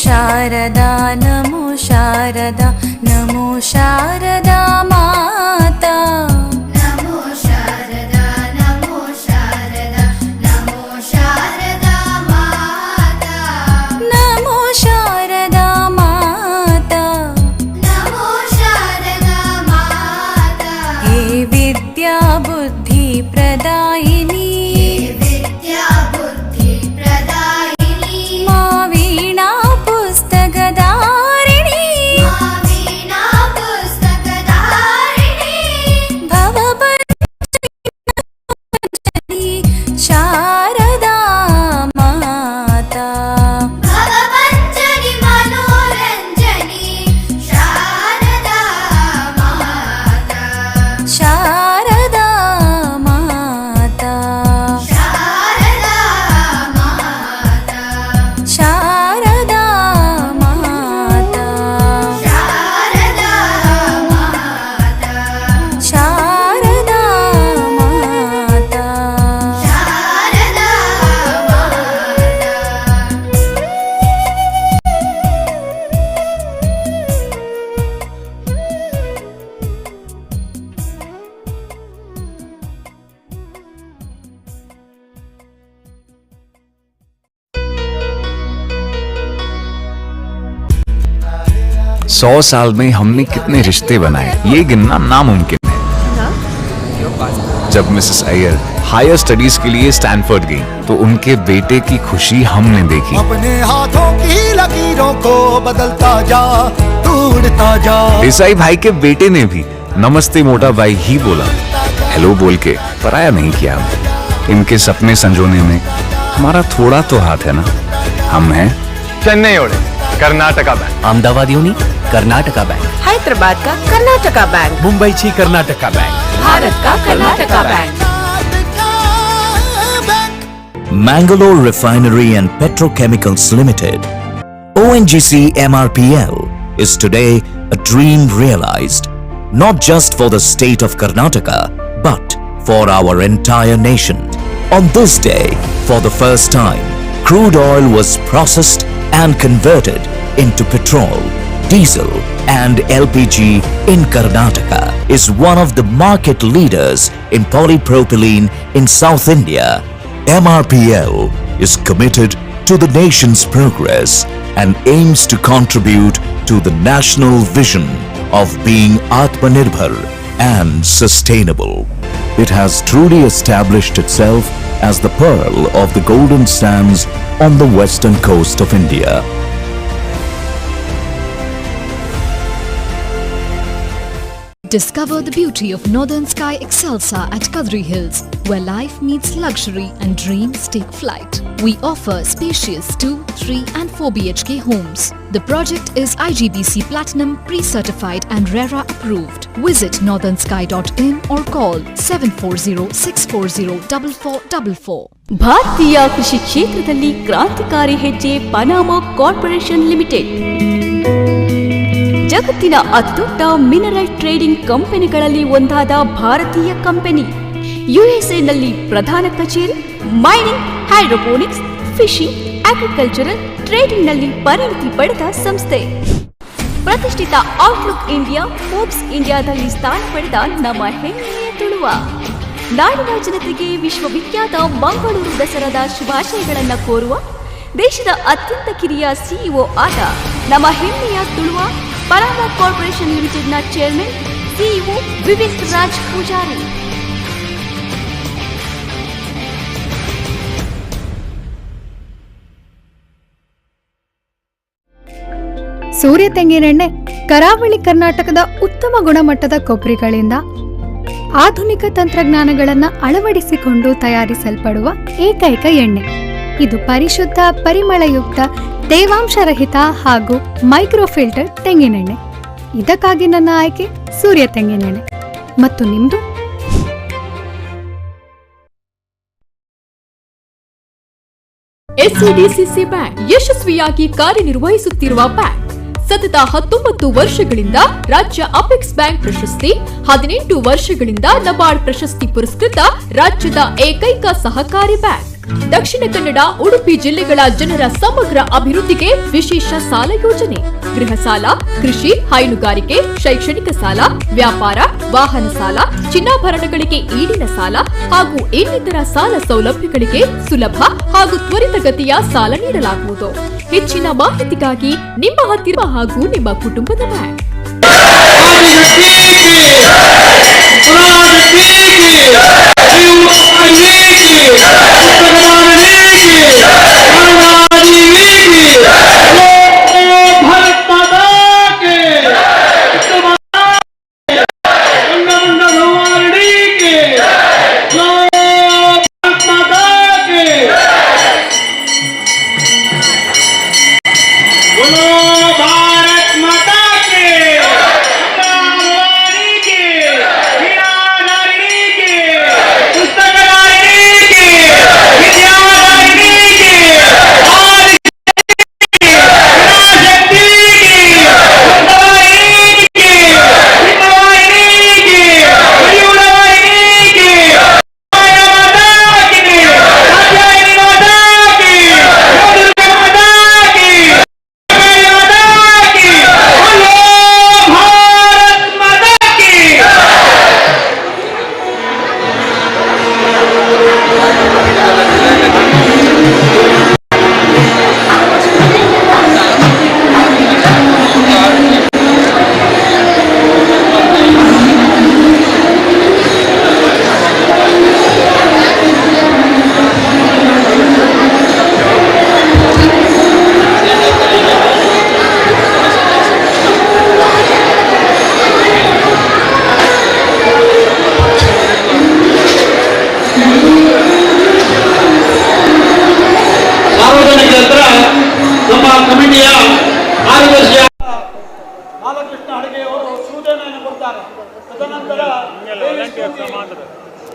शारदा, नमो शारदा, नमो शारदा माता, नमो शारदा, नमो शारदा, नमो शारदा माता, नमो शारदा माता, नमो शारदा माता. हे विद्या बुद्धि प्रदायिनी, विद्या बुद्धि प्रदायिनी, मा वीणा पुस्तकधारिणी, मा वीणा पुस्तकधारिणी, भवभञ्जनी शारदा माता, भवभञ्जनी मनोरञ्जनी शारदा माता, शारदा माता, शारदा माता, शारदा माता, शारदा माता, शारदा माता, शारदा माता. 100 साल में हमने कितने रिश्ते बनाए ये गिनना नामुमकिन है. जब मिसेस अय्यर हायर स्टडीज के लिए स्टैनफोर्ड गई तो उनके बेटे की खुशी हमने देखी. अपने हाथों की लकीरों को बदलता जा, ढूंढता जा. देसाई भाई के बेटे ने भी नमस्ते मोटा भाई ही बोला. हेलो बोल के पराया नहीं किया हमने। इनके सपने संजोने में हमारा थोड़ा तो हाथ है ना। हम हैं चेन्नई ओडे कर्नाटका बैंक, अहमदाबादियोनी कर्नाटका बैंक, हैदराबाद का कर्नाटका बैंक, मुंबईची कर्नाटका बैंक, भारत का Karnataka bank. Mangalore Refinery and Petrochemicals Limited, ONGC MRPL, is today a dream realized, not just for the state of Karnataka, but for our entire nation. On this day, for the first time, crude oil was processed and converted into petrol, diesel and LPG in Karnataka is one of the market leaders in polypropylene in South India. MRPL is committed to the nation's progress and aims to contribute to the national vision of being Atmanirbhar and sustainable. It has truly established itself as the pearl of the golden sands on the western coast of India. Discover the beauty of Northern Sky Excelsa at Kadri Hills, where life meets luxury and dreams take flight. We offer spacious 2, 3 and 4 BHK homes. The project is IGBC Platinum pre-certified and RERA approved. Visit northernsky.in or call 740-640-4444. ಭಾರತೀಯ ಕೃಷಿ ಕ್ಷೇತ್ರದಲ್ಲಿ ಕ್ರಾಂತಿಕಾರಿ ಹೆಜ್ಜೆ Panama corporation limited. ಜಗತ್ತಿನ ಅತಿದೊಡ್ಡ mineral trading ಕಂಪನಿಗಳಲ್ಲಿ ಒಂದಾದ ಭಾರತೀಯ ಕಂಪನಿ. ಯುಎಸ್ಎನಲ್ಲಿ ಪ್ರಧಾನ ಕಚೇರಿ. ಮೈನಿಂಗ್, ಹೈಡ್ರೋಪೋನಿಕ್ಸ್, ಫಿಶಿಂಗ್, ಅಗ್ರಿಕಲ್ಚರಲ್ ಟ್ರೇಡಿಂಗ್ನಲ್ಲಿ ಪರಿಣತಿ ಪಡೆದ ಸಂಸ್ಥೆ. ಪ್ರತಿಷ್ಠಿತ ಔಟ್ಲುಕ್ ಇಂಡಿಯಾ, ಫೋರ್ಬ್ಸ್ ಇಂಡಿಯಾದಲ್ಲಿ ಸ್ಥಾನ ಪಡೆದ ನಮ್ಮ ಹೆಮ್ಮೆಯ ತುಳುವ. ನಾಡಿನ ಜನತೆಗೆ ವಿಶ್ವವಿಖ್ಯಾತ ಮಂಗಳೂರು ದಸರಾದ ಶುಭಾಶಯಗಳನ್ನು ಕೋರುವ ದೇಶದ ಅತ್ಯಂತ ಕಿರಿಯ ಸಿಇಒ ಆದ ನಮ್ಮ ಹೆಮ್ಮೆಯ ತುಳುವ ಪನಾಮಾ ಕಾರ್ಪೊರೇಷನ್ ಲಿಮಿಟೆಡ್ನ ಚೇರ್ಮನ್ ಸಿಇಒ ವಿವೇಕ್ ರಾಜ್ ಪೂಜಾರಿ. ಸೂರ್ಯ ತೆಂಗಿನೆಣ್ಣೆ ಕರಾವಳಿ ಕರ್ನಾಟಕದ ಉತ್ತಮ ಗುಣಮಟ್ಟದ ಕೊಬ್ಬರಿಗಳಿಂದ ಆಧುನಿಕ ತಂತ್ರಜ್ಞಾನಗಳನ್ನು ಅಳವಡಿಸಿಕೊಂಡು ತಯಾರಿಸಲ್ಪಡುವ ಏಕೈಕ ಎಣ್ಣೆ. ಇದು ಪರಿಶುದ್ಧ, ಪರಿಮಳಯುಕ್ತ, ತೇವಾಂಶರಹಿತ ಹಾಗೂ ಮೈಕ್ರೋಫಿಲ್ಟರ್ ತೆಂಗಿನೆಣ್ಣೆ. ಇದಕ್ಕಾಗಿ ನನ್ನ ಆಯ್ಕೆ ಸೂರ್ಯ ತೆಂಗಿನೆಣ್ಣೆ. ಮತ್ತು ನಿಮ್ದು? ಎಸ್ಸಿಡಿಸಿಸಿ ಬ್ಯಾಂಕ್ ಯಶಸ್ವಿಯಾಗಿ ಕಾರ್ಯನಿರ್ವಹಿಸುತ್ತಿರುವ ಬ್ಯಾಂಕ್. ಸತತ 19 ವರ್ಷಗಳಿಂದ ರಾಜ್ಯ ಅಪೆಕ್ಸ್ ಬ್ಯಾಂಕ್ ಪ್ರಶಸ್ತಿ, 18 ವರ್ಷಗಳಿಂದ ನಬಾರ್ಡ್ ಪ್ರಶಸ್ತಿ ಪುರಸ್ಕೃತ ರಾಜ್ಯದ ಏಕೈಕ ಸಹಕಾರಿ ಬ್ಯಾಂಕ್. ದಕ್ಷಿಣ ಕನ್ನಡ, ಉಡುಪಿ ಜಿಲ್ಲೆಗಳ ಜನರ ಸಮಗ್ರ ಅಭಿವೃದ್ಧಿಗೆ ವಿಶೇಷ ಸಾಲ ಯೋಜನೆ, ಗೃಹ ಸಾಲ, ಕೃಷಿ, ಹೈನುಗಾರಿಕೆ, ಶೈಕ್ಷಣಿಕ ಸಾಲ, ವ್ಯಾಪಾರ, ವಾಹನ ಸಾಲ, ಚಿನ್ನಾಭರಣಗಳಿಗೆ ಈಡಿನ ಸಾಲ ಹಾಗೂ ಇನ್ನಿತರ ಸಾಲ ಸೌಲಭ್ಯಗಳಿಗೆ ಸುಲಭ ಹಾಗೂ ತ್ವರಿತಗತಿಯ ಸಾಲ ನೀಡಲಾಗುವುದು. ಹೆಚ್ಚಿನ ಮಾಹಿತಿಗಾಗಿ ನಿಮ್ಮ ಹತ್ತಿರ ಹಾಗೂ ನಿಮ್ಮ ಕುಟುಂಬದ ಬ್ಯಾಂಕ್.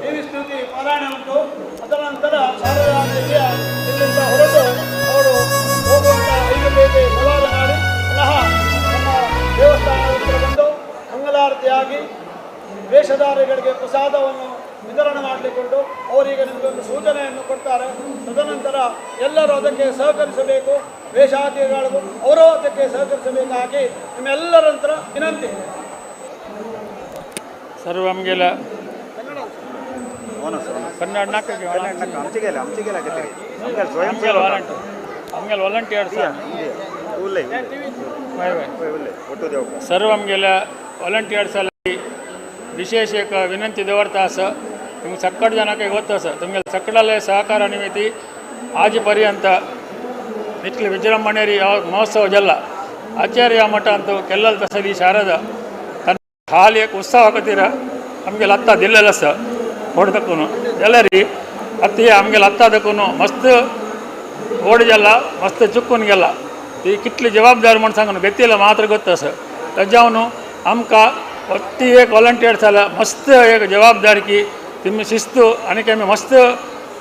ದೇವಿ ಸ್ತುತಿ ಪಾರಾಯಣ ಉಂಟು. ಅದರ ನಂತರ ಶಾರದಾ ದೇವಿಯ ಇಲ್ಲಿಂದ ಹೊರಟು ಅವರು ಹೋಗುವಂಥ 5 ಗಂಟೆಗೆ ಸವಾರ ಮಾಡಿ ಪುನಃ ನಮ್ಮ ದೇವಸ್ಥಾನದ ಹತ್ರ ಬಂದು ಮಂಗಲಾರತಿಯಾಗಿ ವೇಷಧಾರಿಗಳಿಗೆ ಪ್ರಸಾದವನ್ನು ವಿತರಣೆ ಮಾಡಲಿಕೊಂಡು ಅವರಿಗೆ ನಿಮಗೊಂದು ಸೂಚನೆಯನ್ನು ಕೊಡ್ತಾರೆ. ತದನಂತರ ಎಲ್ಲರೂ ಅದಕ್ಕೆ ಸಹಕರಿಸಬೇಕು. ವೇಷಾಧಿಗಳಿಗೂ ಅವರು ಅದಕ್ಕೆ ಸಹಕರಿಸಬೇಕಾಗಿ ನಿಮ್ಮೆಲ್ಲರ ಹತ್ರ ವಿನಂತಿ. ಸರ್ವಂಗೆಲ ಕನ್ನಡ ವಾಲಂಟಿಯರ್ಸ್ सर्वमगेल वॉलंटियर्स विशेष एक विनंती दवरता आसा. तुमकां सक्कट जाणांक वता आसा तुमगे सक्कटाले सहकार निमित्ती आज पर्यंत इतले विजृंभणेरी महोत्सव जाला. आचार्य मठ अंतू केल्लल तसली शारदा तन्न हाल एक उत्सव खातीर आमगेल आत्ता दिल्लेलो आसा. व्हड दाखोवन जाल्यार आत्ता आमगेल आत्ता दाखोवन मस्त व्हड जाला, मस्त चुकून गेला. ती कितली जबाबदार म्हण सांगून घेतली मात्र गोत्ता आसा. ताज्यावन आमकां ती एक वॉलंटियर्स जाला मस्त एक जबाबदारकी तुमी शिस्त आनी आमी मस्त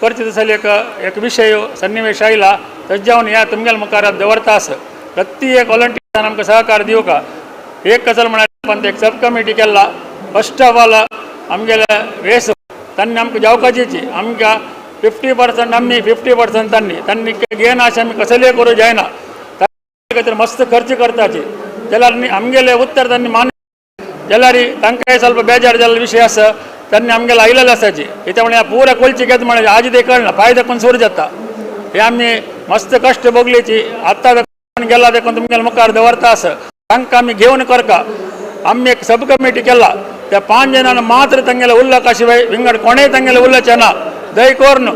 करचे तसले एक विशय सन्निवेश आयला. ताज्यावन ह्या तुमगेल मुखार दवरता आसा. प्रत्येक वॉलंटियर्सान आमकां सहकार दिवं का. एक कसं म्हळ्यार आपण एक सब कमिटी केला. फर्स्ट ऑफ ऑल आमगेले वेस तांणी आमकां जावपाची आमकां 50% आमी 50% तांणी घेयना अशें आमी कसलेय करूं जायना. खातीर मस्त खर्च करताची जाल्यार आमगेले उत्तर तांणी मान जाल्यार तांकांय ಸ್ವಲ್ಪ बेजार जाल्लो विशय आसा. तांणी आमगेले आयलेले आसाची कित्याक म्हळ्यार पुरा कोलची घेत म्हळ्यार आज कळना फायदा कोण सूर जाता. हे आमी मस्त कश्ट भोगलेची आत्ता गेला देखून तुमगेले मुखार दवरता आसा. तांकां आमी घेवन करका. आमी एक सब कमिटी केला. त्या 5 जणांना मात्र तांगेले उरला काशिवाय विंगड कोणेय तांगेले उरलेचे ना. दय करून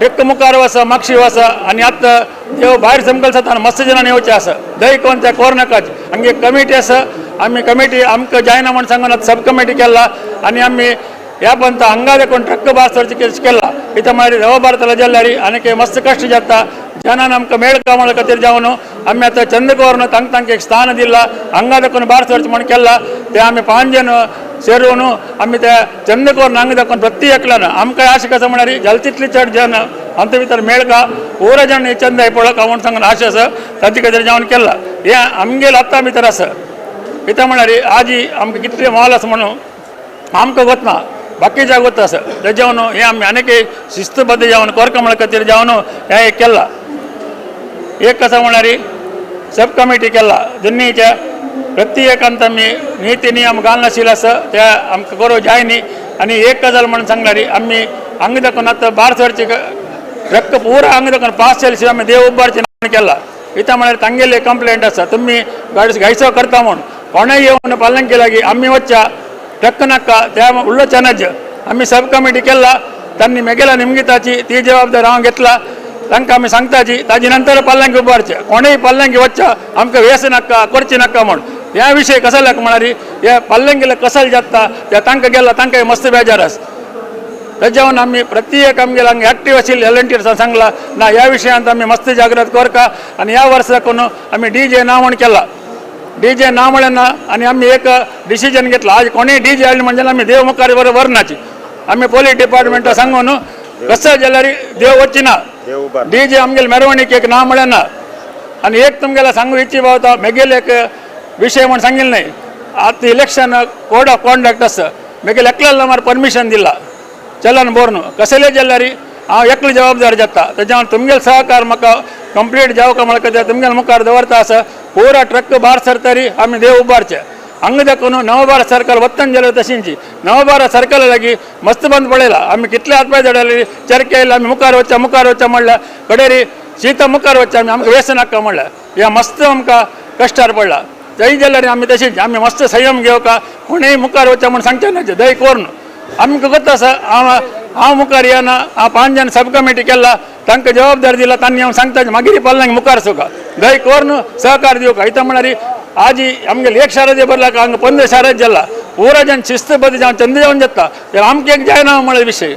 एक मुखार वसा मागशी वसा आनी आतां देव भायर समकल जाता मस्त जणांनी येवचें आसा. दय कोण त्या कोरनाकाच हांगा एक कमिटी आसा. आमी कमिटी आमकां जायना म्हण सांगून आतां सब कमिटी केला आनी आमी ह्या पंत हांगा देखून ट्रक बासवरची केस केला. इथं म्हळ्यार रवा भारताला जाल्यार आनी मस्त कश्ट जाता. जनान आमकां मेळ कामां खातीर जावन आमी आतां चंद्रकौरन तांकां एक स्थान दिला. हांगा देखून बारसवरची म्हण केला. ते आमी 5 जण सेरून आमी त्या चंद्रकौरन हांगा देखून प्रत्येकल्यान आमकां आशा कसा म्हळ्यार जाल तितली चड जन अंत भितर मेळ का पुरा जण चंद पळोवंक म्हण सांगून आशा आसा. ताचे खातीर जावन केला. हे आमगेले आत्ता भितर आसा. कित्याक म्हळ्यार आज आमकां कितले मोल आसा म्हणून आमकां वतना बाकीच्या वता आसा. तेजे जावन हे आमी आनीक शिस्तबद्ध जावन करका म्हण खातीर जावन हें एक केला. एक कसा म्हळ्यार सब कमिटी केला. दोनीच्या प्रत्येकांत आमी नीती नियम घालनाशिल्ले आसा ते आमकां करूं जाय न्ही. आनी एक गजाल म्हणून सांगल्यार आमी हांगा देखून आतां बारसवरची ट्रक पुरा हांगा देखून पास जाले शिवाय आमी देव उबारचें ना केला. कित्याक म्हळ्यार तांगेले कंप्लेंट आसा तुमी गाडी घायसो करता म्हूण कोणेय येवन पालंकी लागी आमी वच्चा ट्रक नाका त्या उरलोचे नज आमी सब कमिटी केला. तांणी मेगेला निमगिताची ती जबाबदार हांव घेतला. तांकां आमी सांगताची ताजे नंतर पालंकी उबारचे कोणेय पालंकी वच्चा आमकां वेस नाका करची नाका म्हूण. ह्या विशय कसाल्याक म्हळ्यार हे पालंकीले कसाल जाता ते तांकां गेला तांकां मस्त बेजार आसा. ताज्यावन आमी प्रत्येक आमगेले हांगा एक्टीव आशिल्ले वॉलंटियर्सांक सांगला ना ह्या विशयांत आमी मस्त जागृत करका. आनी ह्या वर्सा कोण आमी DJ ना म्हण केला. DJ ना म्हळें ना आनी आमी एक डिसिजन घेतला. आज कोणेय DJ हाडले म्हणजे आमी देव मुखार बरोबर व्हरनाची. आमी पुलीस डिपार्टमेंटा सांगून कसं जाल्यार देव वच्ची ना. DJ आमगेले मेरवणीक एक ना म्हळें ना. आनी एक तुमगेला सांगू इच्छी पावता मेगेले एक विशय म्हण सांगिल्ले न्ही. आतां इलेक्शन कोड ऑफ कॉन्डक्ट आसा मेगेले एकल्याला मार परमिशन दिला चलन बोरन कसले जाल्यार हांव एकलो जबाबदार जाता. तेज्या तुमगेले सहकार म्हाका कंप्लीट जावं म्हळ्यार कितें तुमगेले मुखार दवरता आसा. पुरा ट्रक भायर सरतरी आमी देव उबारचे. हांगा देखून नवभारत सर्कल वतन जाल्यार तशींची नवभारत सर्कल लागी मस्त बंद पडयला. आमी कितले हात पांय धडले चरके आयले आमी मुखार वच्चा म्हणल्यार कडेरी शीता मुखार वच्चा आमी वेस नाका म्हणल्यार ह्या मस्त आमकां कश्टार पडला. जय जाल्यार आमी तशींच आमी मस्त संयम घेवका कोणेय मुखार वच्चा म्हूण सांगचे ना. दय कोरून आमकां कत आसा हांव मुखार येना. हांव 5 जण सब कमिटी केला तांकां जबाबदार दिला. तांणी हांव सांगता मागीर पालनांक मुखार सोका दय कोरून सहकार दिवका. इथं म्हळ्यार आज आमगेले एक शारद भरला का हांगा 15 शारद जाला. पुरा जण शिस्तबद्ध जावन चंद जावन जाता जाल्यार आमकां एक जायना म्हळ्यार विशय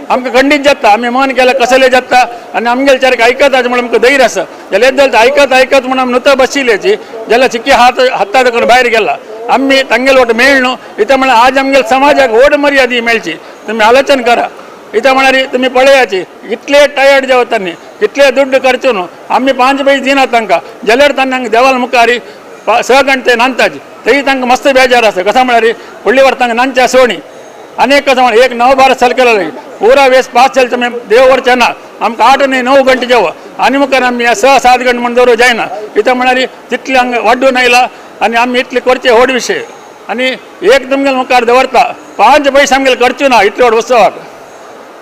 आमकां खंडीत जाता. आमी मन केल्यार कसले जाता आनी आमगेले चार आयकता म्हण आमकां धैर्य आसा. जाल्यार येत जाल्यार आयकत म्हण आमी नुता बशिल्लेची जाल्यार चिक्की हाता देखून भायर गेला. आमी तांगेले वोट मेळ न्हू. इथं म्हळ्यार आज आमगेले समाजाक वोट मर्यादी मेळची तुम्ही आलोचन करा. इथं म्हणाली तुम्ही पळयाची इतले टायर्ड जेव त्यांनी इतले ದುಡ್ಡು ಖರ್ಚು आम्ही 5 पैसे दिना तांकां जाल्यार तांकां देवाल मुखारी 6 घंटे नांदताची तरी तांकां मस्त बेजार आसा. कसा म्हणाली फुडली वर तांकां नांदच्या सोणी अनेक कसं म्हण एक नवभारत सरकेला पुरा वेस पास चलता मैं देववरच्या ना आमकां 8 नाही 9 घंटे जेव आनी मुखार आमी 6-7 घंटे म्हणून दवरूं जायना. इथं म्हणाली तितली हांगा वाडून आयला आनी आमी इतले करचे व्हड विशय आनी एक तुमगेल मुखार दवरता 5 पैसे आमगेले खर्चू ना इतले व्हड उत्सवाक.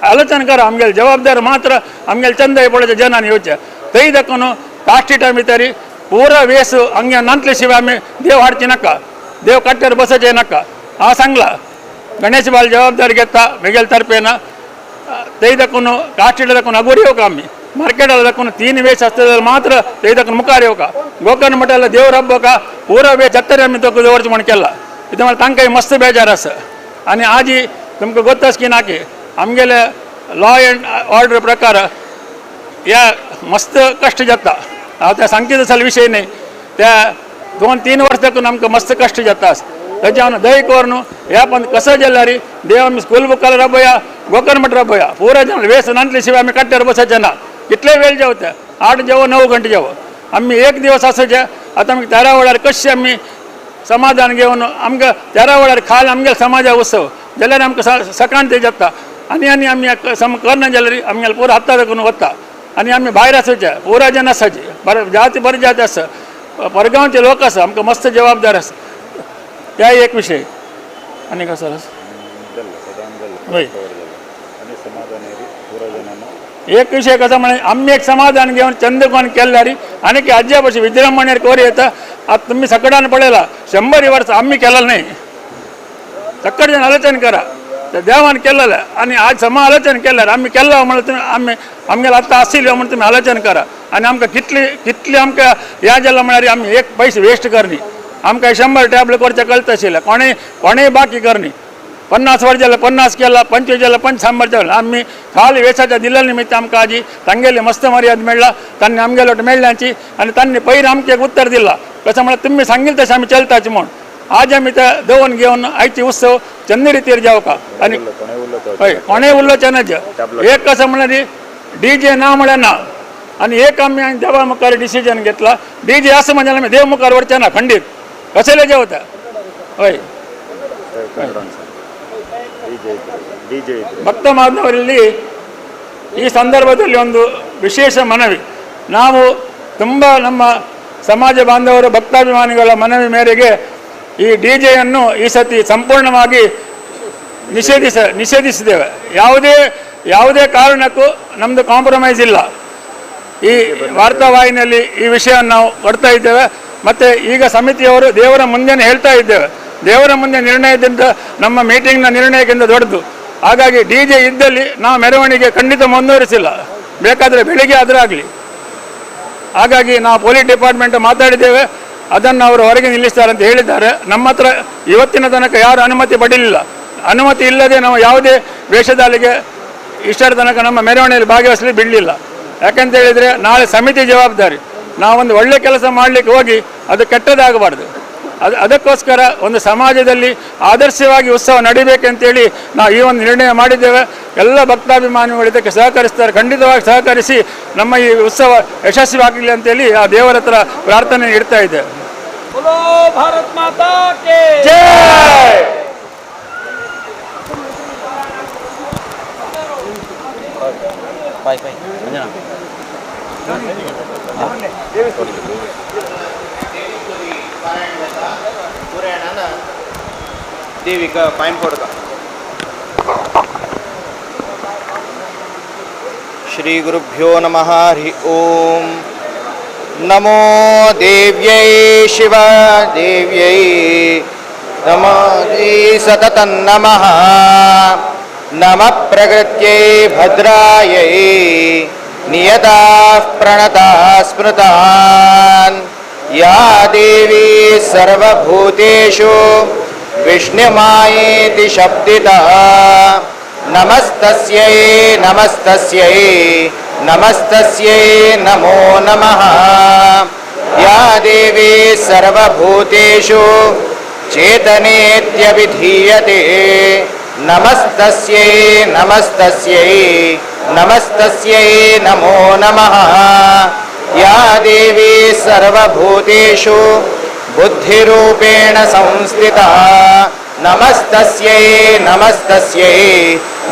आलोचन करा आमगेले जबाबदार मात्र आमगेले चंद पडचे जनान येवचे थंय दाखोवन कास्टी टायम भितर पुरा वेस हांगे नांतले शिवाय आमी देव हाडचे नाका देव कट्ट्यार बसचे नाका हांव सांगला. गणेश बाल जबाबदारी घेता वेगळे तर्फेन थंय दाखोवन कास्टीला दाखोवन अगोरी येवका आमी मार्केटाला दाखोवन 3 वेस आसता जाल्यार मात्र थंय दाखोवन मुखार येवका. गोकर्ण मठाला देव रब्बका पुरा वेस जत्तरे आमी तो दवरचे म्हण केला. इथं मला तांकांय मस्त बेजार आसा. आनी आजी तुमकां गोत्ताच की ना की आमगेले लॉ एंड ऑर्डर प्रकार या मस्त कश्ट जाता. हांव त्या सांगता तसले विशय न्ही त्या 2-3 वर्स देखून आमकां मस्त कश्ट जाता. तेज्या दय करून ह्या पण कसं जाल्यार देव आमी स्कूल बुकाला राबया गोकर्ण मठ राबया पुरा जन वेस नांतले शिवाय आमी कट्ट्यार बसचे ना. कितले वेळ जेवता 8 जेव 9 घंटे जेव आमी एक दिवस आसोचे. आतां आमकां 13 वेळार कशें आमी समाधान घेवन आमकां 13 वेळार खाल आमगे समाजा उत्सव जाल्यार आमकां सकाळ ते जाता. आनी आमी करना जाल्यार आमगेले पुरो हाता दाखोवन वता आनी आमी भायर आसोचे पुरा जन आसाचे जाती बरी जाती आसा परगांवचे लोक आसा आमकां मस्त जबाबदार आसा. त्या एक विशय आनी कसो एक विषय कसा म्हणे आम्ही एक समाधान घेऊन चंद्रकोन केल्यार आणि की अज्या भशेन विजृंभणेर कोर येता. आता तुम्ही सकडान पळयला 100 वर्स आम्ही केलेलं नाही. सकड जण आलोचन करा त्या देवान केलेलं आणि आज समा आलोचन केल्यार आम्ही केल्लो म्हणून तुम्ही आम्ही आमगेले आतां आशिल्लो म्हणून तुम्ही आलोचन करा. आणि आमकां कितली आमकां ह्या जाल्यार म्हळ्यार आमी एक पैसे वेस्ट करनी आमकां 100 टॅबलेट करचे कळत आशिल्लें कोणेय बाकी करनी 50 वर्स जाल्यार 50 केला 25 जाल्यार 100 जाल्यार आमी खाली वेसाच्या दिल्या निमित्त आमकां आजी तांगेली मस्त मर्याद मेळ्ळा तांणी आमगेलो मेळ्ळ्यांची आनी तांणी पयर आमकां एक उत्तर दिला कसं म्हळ्यार तुमी सांगिल्लें तशें आमी चलताचे म्हूण. आज आमी ते देवन घेवन आयची उत्सव चंदी रितीर जावका आनी हय कोणेय उरलोचे ना. एक कसं म्हळ्यार DJ ना म्हळ्यार ना आनी एक आमी देवा मुखार डिसिजन घेतला DJ असं म्हणजे आमी देव मुखार व्हरचे ना खंडीत कसले जेवता हय ಭಕ್ತ ಮಾಧವರಲ್ಲಿ ಈ ಸಂದರ್ಭದಲ್ಲಿ ಒಂದು ವಿಶೇಷ ಮನವಿ. ನಾವು ತುಂಬ ನಮ್ಮ ಸಮಾಜ ಬಾಂಧವರು ಭಕ್ತಾಭಿಮಾನಿಗಳ ಮನವಿ ಮೇರೆಗೆ ಈ DJ-ಯನ್ನು ಈ ಸತಿ ಸಂಪೂರ್ಣವಾಗಿ ನಿಷೇಧಿಸಿದ್ದೇವೆ. ಯಾವುದೇ ಕಾರಣಕ್ಕೂ ನಮ್ಮದು ಕಾಂಪ್ರಮೈಸ್ ಇಲ್ಲ. ಈ ವಾರ್ತಾವಾಹಿನಿಯಲ್ಲಿ ಈ ವಿಷಯವನ್ನು ನಾವು ಕೊಡ್ತಾ ಇದ್ದೇವೆ. ಮತ್ತು ಈಗ ಸಮಿತಿಯವರು ದೇವರ ಮುಂದೆ ಹೇಳ್ತಾ ಇದ್ದೇವೆ ದೇವರ ಮುಂದೆ ನಿರ್ಣಯದಿಂದ ನಮ್ಮ ಮೀಟಿಂಗ್ನ ನಿರ್ಣಯಕ್ಕಿಂತ ದೊಡ್ಡದು. ಹಾಗಾಗಿ DJ ಇದ್ದಲ್ಲಿ ನಾವು ಮೆರವಣಿಗೆ ಖಂಡಿತ ಮುಂದುವರಿಸಿಲ್ಲ ಬೇಕಾದರೆ ಬೆಳಿಗ್ಗೆ ಆದರಾಗಲಿ. ಹಾಗಾಗಿ ನಾವು ಪೊಲೀಸ್ ಡಿಪಾರ್ಟ್ಮೆಂಟ್ ಮಾತಾಡಿದ್ದೇವೆ ಅದನ್ನು ಅವರು ಹೊರಗೆ ನಿಲ್ಲಿಸ್ತಾರೆ ಅಂತ ಹೇಳಿದ್ದಾರೆ. ನಮ್ಮ ಹತ್ರ ಇವತ್ತಿನ ತನಕ ಯಾರು ಅನುಮತಿ ಪಡೀಲಿಲ್ಲ. ಅನುಮತಿ ಇಲ್ಲದೆ ನಾವು ಯಾವುದೇ ವೇಷಧಾಲಿಗೆ ಇಷ್ಟರ ತನಕ ನಮ್ಮ ಮೆರವಣಿಗೆಯಲ್ಲಿ ಭಾಗವಹಿಸಲಿ ಬಿಡಲಿಲ್ಲ. ಯಾಕಂತ ಹೇಳಿದರೆ ನಾಳೆ ಸಮಿತಿ ಜವಾಬ್ದಾರಿ. ನಾವೊಂದು ಒಳ್ಳೆ ಕೆಲಸ ಮಾಡಲಿಕ್ಕೆ ಹೋಗಿ ಅದು ಕೆಟ್ಟದಾಗಬಾರ್ದು. ಅದಕ್ಕೋಸ್ಕರ ಒಂದು ಸಮಾಜದಲ್ಲಿ ಆದರ್ಶವಾಗಿ ಉತ್ಸವ ನಡಿಬೇಕಂತೇಳಿ ನಾವು ಈ ಒಂದು ನಿರ್ಣಯ ಮಾಡಿದ್ದೇವೆ. ಎಲ್ಲ ಭಕ್ತಾಭಿಮಾನಿಗಳು ಇದಕ್ಕೆ ಸಹಕರಿಸ್ತಾರೆ. ಖಂಡಿತವಾಗಿ ಸಹಕರಿಸಿ ನಮ್ಮ ಈ ಉತ್ಸವ ಯಶಸ್ವಿಯಾಗಲಿ ಅಂತೇಳಿ ಆ ದೇವರ ಹತ್ರ ಪ್ರಾರ್ಥನೆ ಇಡ್ತಾ ಇದ್ದೇವೆ. बोलो भारत माता के जय. देवी का पाइन फोड़ का श्री गुरुभ्यो नमः हरि ओम नमो देव्यै शिव देव्यै नमो सततं नमः नमः प्रकृत्यै भद्रायै नियताः प्रणताः स्मृतान् या देवी सर्वभूतेषु विष्णुमायेति शब्दितः नमस्तस्यै नमस्तस्यै नमस्तस्यै नमो नमः या देवी सर्वभूतेषु चेतनेत्यभिधीयते नमस्तस्यै नमस्तस्यै नमस्तस्यै नमो नमः। या देवी सर्वभूतेषु बुद्धिरूपेण संस्थिता नमस्तस्यै नमस्तस्यै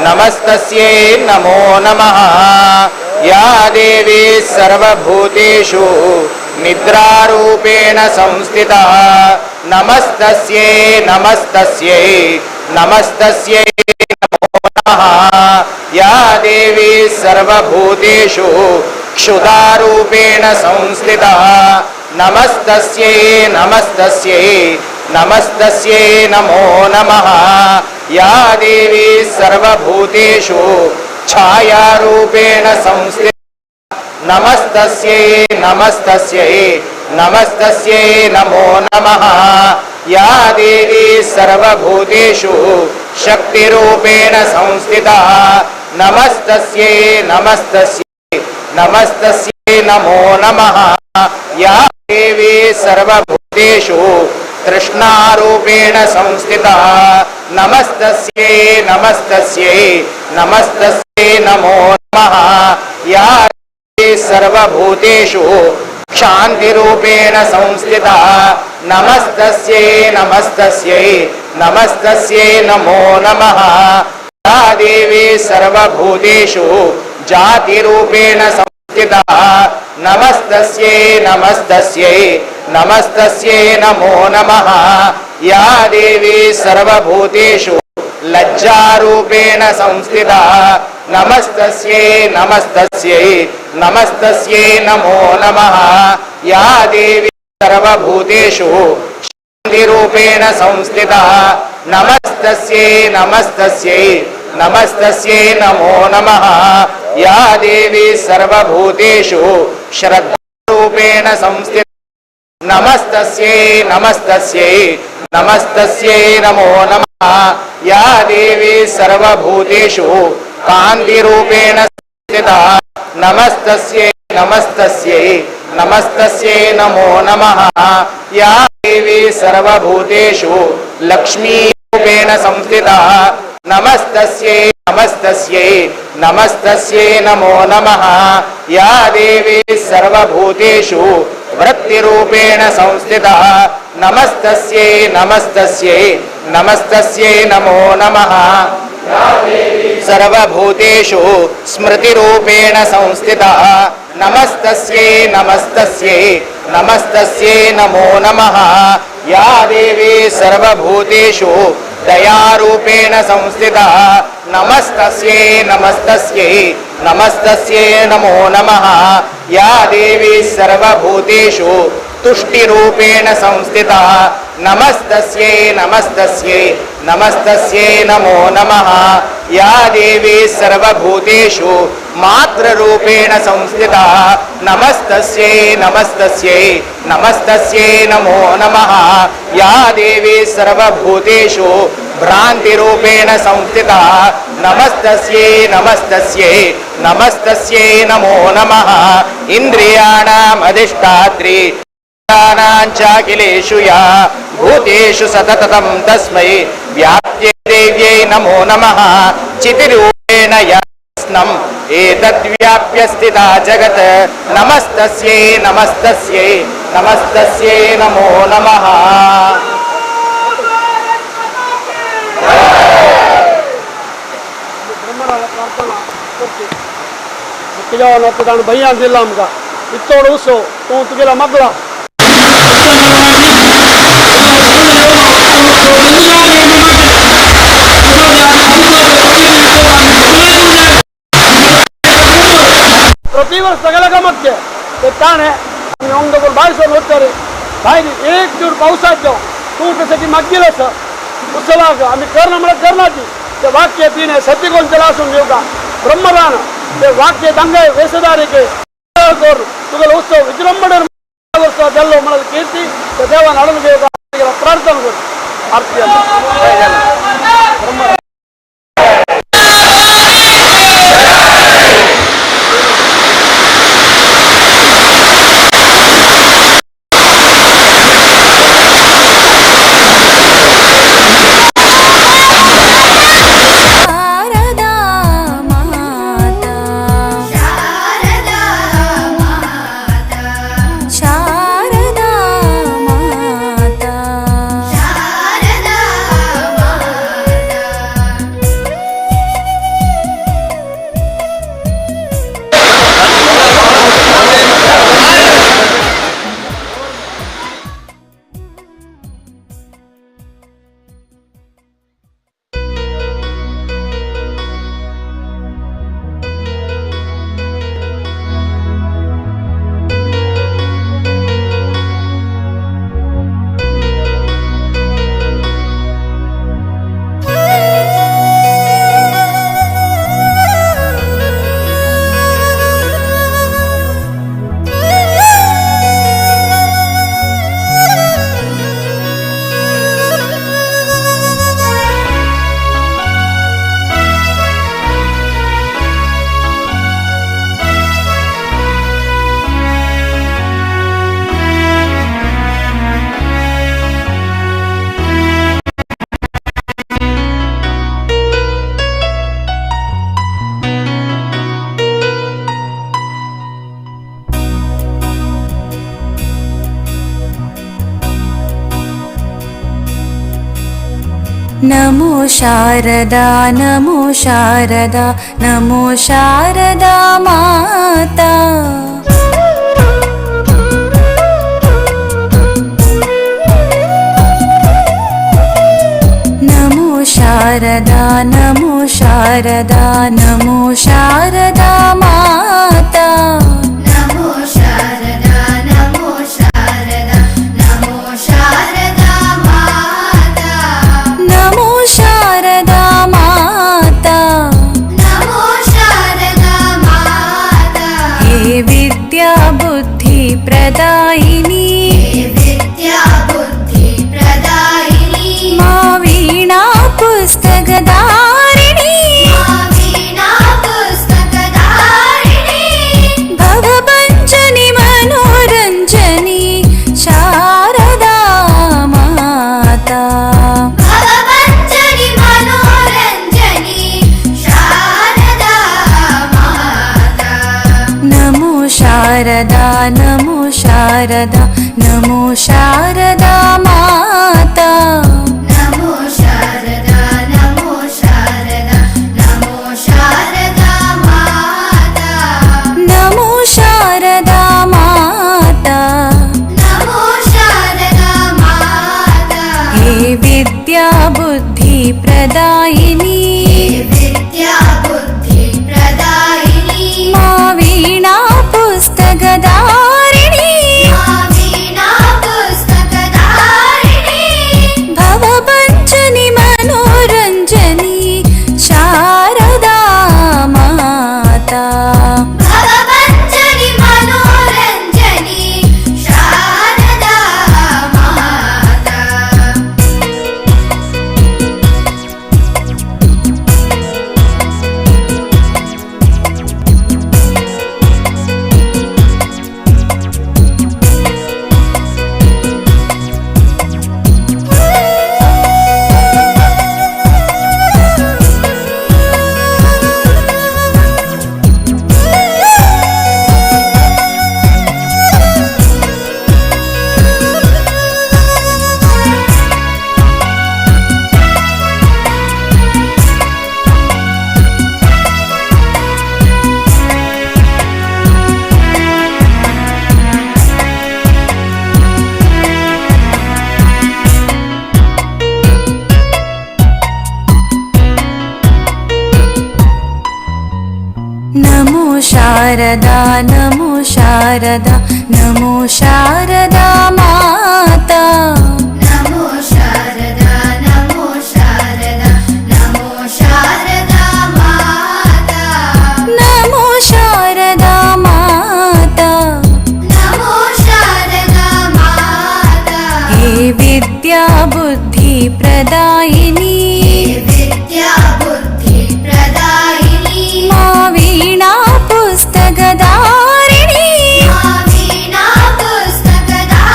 नमस्तस्यै नमो नमः। या देवी सर्वभूतेषु निद्रारूपेण संस्थिता नमस्तस्यै नमस्तस्यै नमस्तस्यै नमो नमः। या देवी सर्वभूतेषु क्षुधारूपेण संस्थिता नमस्तस्यै नमस्तस्यै नमस्तस्यै नमो नमः। या देवी सर्वभूतेषु छायारूपेण संस्थिता नमस्तस्यै नमस्तस्यै नमस्तस्यै नमो नमः। या देवी सर्वभूतेषु शक्तिरूपेण संस्थिता नमस्तस्यै नमस्तस्यै नमस्तस्यै नमो नमः। या देवी सर्वभूतेषु तृष्णारूपेण संस्थिता नमस्तस्यै नमस्तस्यै नमस्तस्यै नमो नमः। या देवी सर्वभूतेषु शान्तिरूपेण संस्थिता नमस्तस्यै नमस्तस्यै नमस्तस्यै नमो नमः। या देवी सर्वभूतेषु जातिरूपेण संस्थिता नमस्तस्यै नमस्तस्यै नमस्तस्यै नमो नमः। या देवी सर्वभूतेषु लज्जारूपेण संस्थिता नमस्तस्यै नमस्तस्यै नमस्तस्यै नमो नमः। या देवी सर्वभूतेषु शान्तिरूपेण संस्थिता नमस्तस्यै नमस्तस्यै नमस्तस्यै नमो नमः। या देवी सर्वभूतेषु श्रद्धारूपेण संस्थिता नमस्तस्यै नमस्तस्यै नमस्तस्यै नमो नमः। या देवी सर्वभूतेषु कान्तिरूपेण संस्थिता नमस्तस्यै नमस्तस्यै नमस्तस्यै नमो नमः। या देवी सर्वभूतेषु लक्ष्मीरूपेण संस्थिता नमस्तस्यै नमस्तस्यै नमस्तस्यै नमो नमः। या देवी सर्वभूतेषु वृत्तिरूपेण संस्थिता नमस्तस्यै नमस्तस्यै नमस्तस्यै नमो नमः। सर्वभूतेषु स्मृतिरूपेण संस्थिता नमस्तस्यै नमस्तस्यै नमस्तस्यै नमो नमः। या देवी सर्वभूतेषु दयारूपेण संस्थिता नमस्तस्यै नमस्तस्यै नमस्तस्यै नमो नमः। या देवी सर्वभूतेषु तुष्टिरूपेण संस्थिता नमस्तस्यै नमस्तस्यै नमस्तस्यै नमो नमः। या देवी सर्वभूतेषु मातृरूपेण संस्थिता नमस्तस्यै नमस्तस्यै नमस्तस्यै नमो नमः। या देवी सर्वभूतेषु भ्रान्तिरूपेण संस्थिता नमस्तस्यै नमस्तस्यै नमस्तस्यै नमो नमः। इन्द्रियाणाम् अधिष्ठात्री चाखिलेषु या भूतेषु सततं तस्मै व्याप्त्यै देव्यै नमो नमः। चितिरूपेण यास्नम् एतद्व्याप्य स्थिता जगत् नमस्तस्यै नमस्तस्यै नमस्तस्यै नमो नमः। भैया दिला आमका इतोड उसो तू तुगेला मगला प्रतिवर्ष सगळ्या गमतचे ते ताणे आम्ही ओंगदोल बाहेर होते बाहेर एक दिवस पावसात जाऊ तू त्यासाठी मागीलच उत्सवाक आम्ही करणं मला करण्याची ते वाक्य पिणे सत्यगोल जलासून घेऊ का ब्रह्मदान ते वाक्य दंगे वेशधारी के तुगल उत्सव विजृंभणे वर्ष ಗೆಲ್ಲೋ मला कीर्ती ते देवा नडन घेऊ का प्रार्थना करू आरती ब्रह्म नमो शारदा नमो शारदा नमो शारदा माता नमो शारदा नमो शारदा नमो शारदा माता नमो शारदा नमो शारदा नमो शारदा माता नमो शारदा माता नमो शारदा माता हे विद्या बुद्धि प्रदायिनी विद्या बुद्धि प्रदायिनी मा वीणा पुस्तकधारिणी वीणा पुस्तकधारिणी भवभञ्जनि मनोरञ्जनी शारदा माता भवभञ्जनि मनोरञ्जनी शारदा माता नमो शारदा नमो शारदा नमो शारदा माता नमो शारदा नमो शारदा नमो शारदा माता नमो शारदा माता नमो शारदा माता हे विद्या बुद्धि प्रदायिनी विद्या बुद्धि प्रदायिनी मा वीणा पुस्तकधारिणी वीणा पुस्तकधारिणी भवभञ्जनि मनोरञ्जनी शारदा माता भवभञ्जनि मनोरञ्जनी शारदा माता नमो शारदा नमो शारदा नमो शारदा माता नमो शारदा नमो शारदा नमो शारदा माता नमो शारदा माता नमो शारदा माता हे विद्या बुद्धि प्रदायिनी विद्या बुद्धि प्रदायिनी मा वीणा पुस्तकधारिणी वीणा पुस्तकधारिणी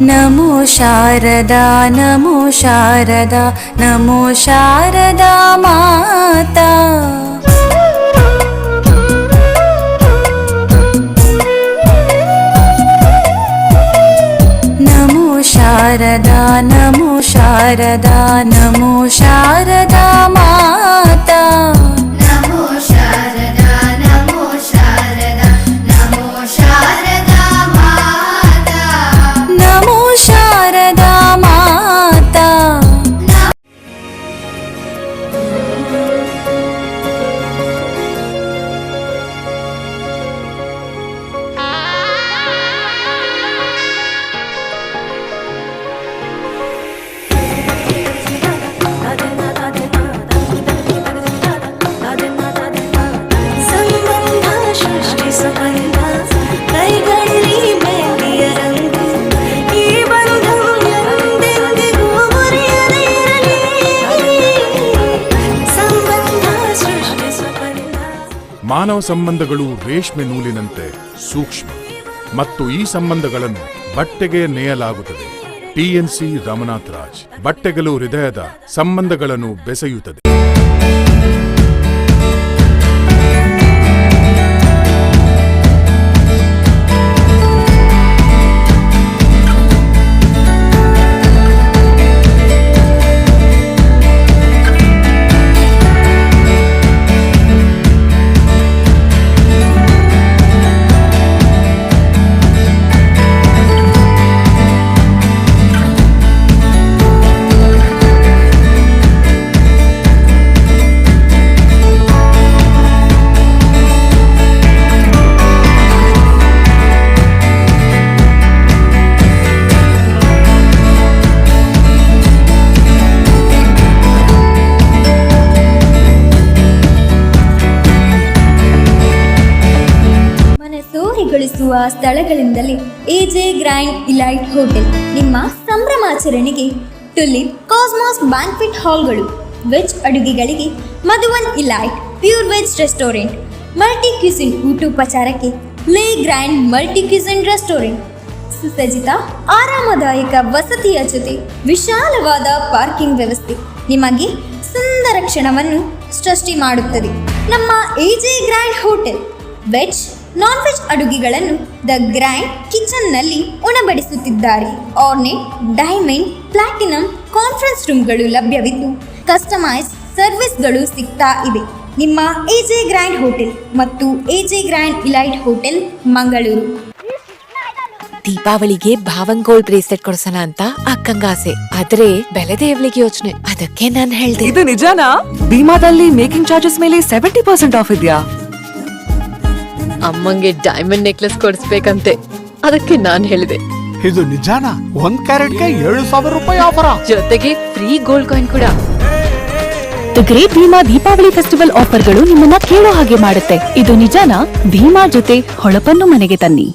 ನಮೋ ಶಾರದಾ ನಮೋ ಶಾರದಾ ನಮೋ ಶಾರದಾ ಮಾತಾ ನಮೋ ಶಾರದಾ ನಮೋ ಶಾರದಾ ನಮೋ ಶಾರದಾ ಮಾತಾ ನಮೋ ಶಾರದಾ ನಮೋ ಶಾರದಾ ನಮೋ ಶಾರದಾ ಮಾತಾ ನಮೋ ಶಾರದಾ ಮಾತಾ ಮಾನವ ಸಂಬಂಧಗಳು ರೇಷ್ಮೆ ನೂಲಿನಂತೆ ಸೂಕ್ಷ್ಮ ಮತ್ತು ಈ ಸಂಬಂಧಗಳನ್ನು ಬಟ್ಟೆಗೆ ನೇಯಲಾಗುತ್ತದೆ. TNC ರಮನಾಥ್ ರಾಜ್. ಬಟ್ಟೆಗಳು ಹೃದಯದ ಸಂಬಂಧಗಳನ್ನು ಬೆಸೆಯುತ್ತದೆ. ಮನಸೂರೆಗೊಳಿಸುವ ಸ್ಥಳಗಳಿಂದಲೇ ಎಜೆ ಗ್ರ್ಯಾಂಡ್ ಇಲೈಟ್ ಹೋಟೆಲ್. ನಿಮ್ಮ ಸಂಭ್ರಮಾಚರಣೆಗೆ ಟುಲಿಪ್, ಕಾಸ್ಮಾಸ್ ಬ್ಯಾಂಕ್ವೆಟ್ ಹಾಲ್ಗಳು, ವೆಜ್ ಅಡುಗೆಗಳಿಗೆ Madhuvan elite pure veg restaurant, multi cuisine ಊಟೋಪಚಾರಕ್ಕೆ le grand multi cuisine restaurant. ಸುಸಜ್ಜಿತ ಆರಾಮದಾಯಕ ವಸತಿಯ ಜೊತೆ ವಿಶಾಲವಾದ ಪಾರ್ಕಿಂಗ್ ವ್ಯವಸ್ಥೆ ನಿಮಗೆ ಸುಂದರ ಕ್ಷಣವನ್ನು ಸೃಷ್ಟಿ ಮಾಡುತ್ತದೆ. ನಮ್ಮ AJ grand hotel veg non veg ಅಡುಗೆಗಳನ್ನು ದ ಗ್ರ್ಯಾಂಡ್ ಕಿಚನ್ನಲ್ಲಿ ಉಣಬಡಿಸುತ್ತಿದ್ದಾರೆ. ಆರ್ನೆಟ್, ಡೈಮಂಡ್, ಪ್ಲಾಟಿನಂ ಕಾನ್ಫರೆನ್ಸ್ ರೂಮ್ಗಳು ಲಭ್ಯವಿದ್ದು ಕಸ್ಟಮೈಸ್ ಸರ್ವಿಸ್ಗಳು ಸಿಗ್ತಾ ಇದೆ. ನಿಮ್ಮ ಎಜೆ ಗ್ರ್ಯಾಂಡ್ ಹೋಟೆಲ್ ಮತ್ತು AJ grand elite hotel, Mangaluru. ದೀಪಾವಳಿಗೆ ಭಾವಂಗೋಳ್ ಬ್ರೇಸ್ಲೆಟ್ ಕೊಡ್ಸೋಣ ಅಂತ ಅಕ್ಕಂಗಾಸೆ, ಆದ್ರೆ ಬೆಲೆದೇವ್ಲಿಗೆ ಯೋಚನೆ, ಅದಕ್ಕೆ ನಾನು ಹೇಳ್ದೆ. ಇದು ನಿಜಾನಾ? ಭೀಮಾದಲ್ಲಿ ಮೇಕಿಂಗ್ ಚಾರ್ಜಸ್ ಮೇಲೆ 70% ಆಫ್ ಇದೆಯಾ? ಅಮ್ಮಂಗೆ ಡೈಮಂಡ್ ನೆಕ್ಲೆಸ್ ಕೊಡಿಸ್ಬೇಕಂತೆ, ಅದಕ್ಕೆ ನಾನ್ ಹೇಳಿದೆ. ಇದು ನಿಜಾನಾ? 1 ಕ್ಯಾರೆಟ್ಗೆ 7,000 ರೂಪಾಯಿ ಆಫರ್, ಜೊತೆಗೆ ಫ್ರೀ ಗೋಲ್ಡ್ ಕಾಯಿನ್ ಕೂಡ. The great Bhima Deepavali festival ಆಫರ್ಗಳು ನಿಮ್ಮನ್ನ ಕೇಳೋ ಹಾಗೆ ಮಾಡುತ್ತೆ. ಇದು ನಿಜಾನಾ? ಭೀಮಾ ಜೊತೆ ಹೊಳಪನ್ನು ಮನೆಗೆ ತನ್ನಿ.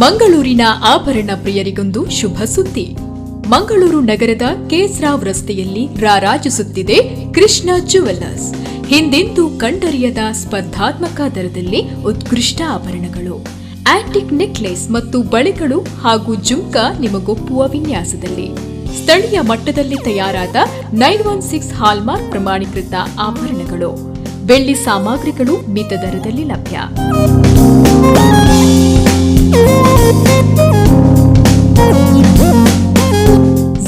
ಮಂಗಳೂರಿನ ಆಭರಣ ಪ್ರಿಯರಿಗೊಂದು ಶುಭ ಸುದ್ದಿ. ಮಂಗಳೂರು ನಗರದ ಕೆಎಸ್ ರಸ್ತೆಯಲ್ಲಿ ರಾರಾಜಿಸುತ್ತಿದೆ ಕೃಷ್ಣ ಜುವೆಲ್ಲರ್ಸ್. ಹಿಂದೆಂದೂ ಕಂಡರಿಯದ ಸ್ಪರ್ಧಾತ್ಮಕ ದರದಲ್ಲಿ ಉತ್ಕೃಷ್ಟ ಆಭರಣಗಳು, ಆಂಟಿಕ್ ನೆಕ್ಲೆಸ್ ಮತ್ತು ಬಳೆಗಳು ಹಾಗೂ ಜುಮ್ಕ ನಿಮಗೊಪ್ಪುವ ವಿನ್ಯಾಸದಲ್ಲಿ ಸ್ಥಳೀಯ ಮಟ್ಟದಲ್ಲಿ ತಯಾರಾದ 916 ಹಾಲ್ಮಾರ್ಕ್ ಪ್ರಮಾಣೀಕೃತ ಆಭರಣಗಳು, ಬೆಳ್ಳಿ ಸಾಮಗ್ರಿಗಳು ಮಿತ ದರದಲ್ಲಿ ಲಭ್ಯ.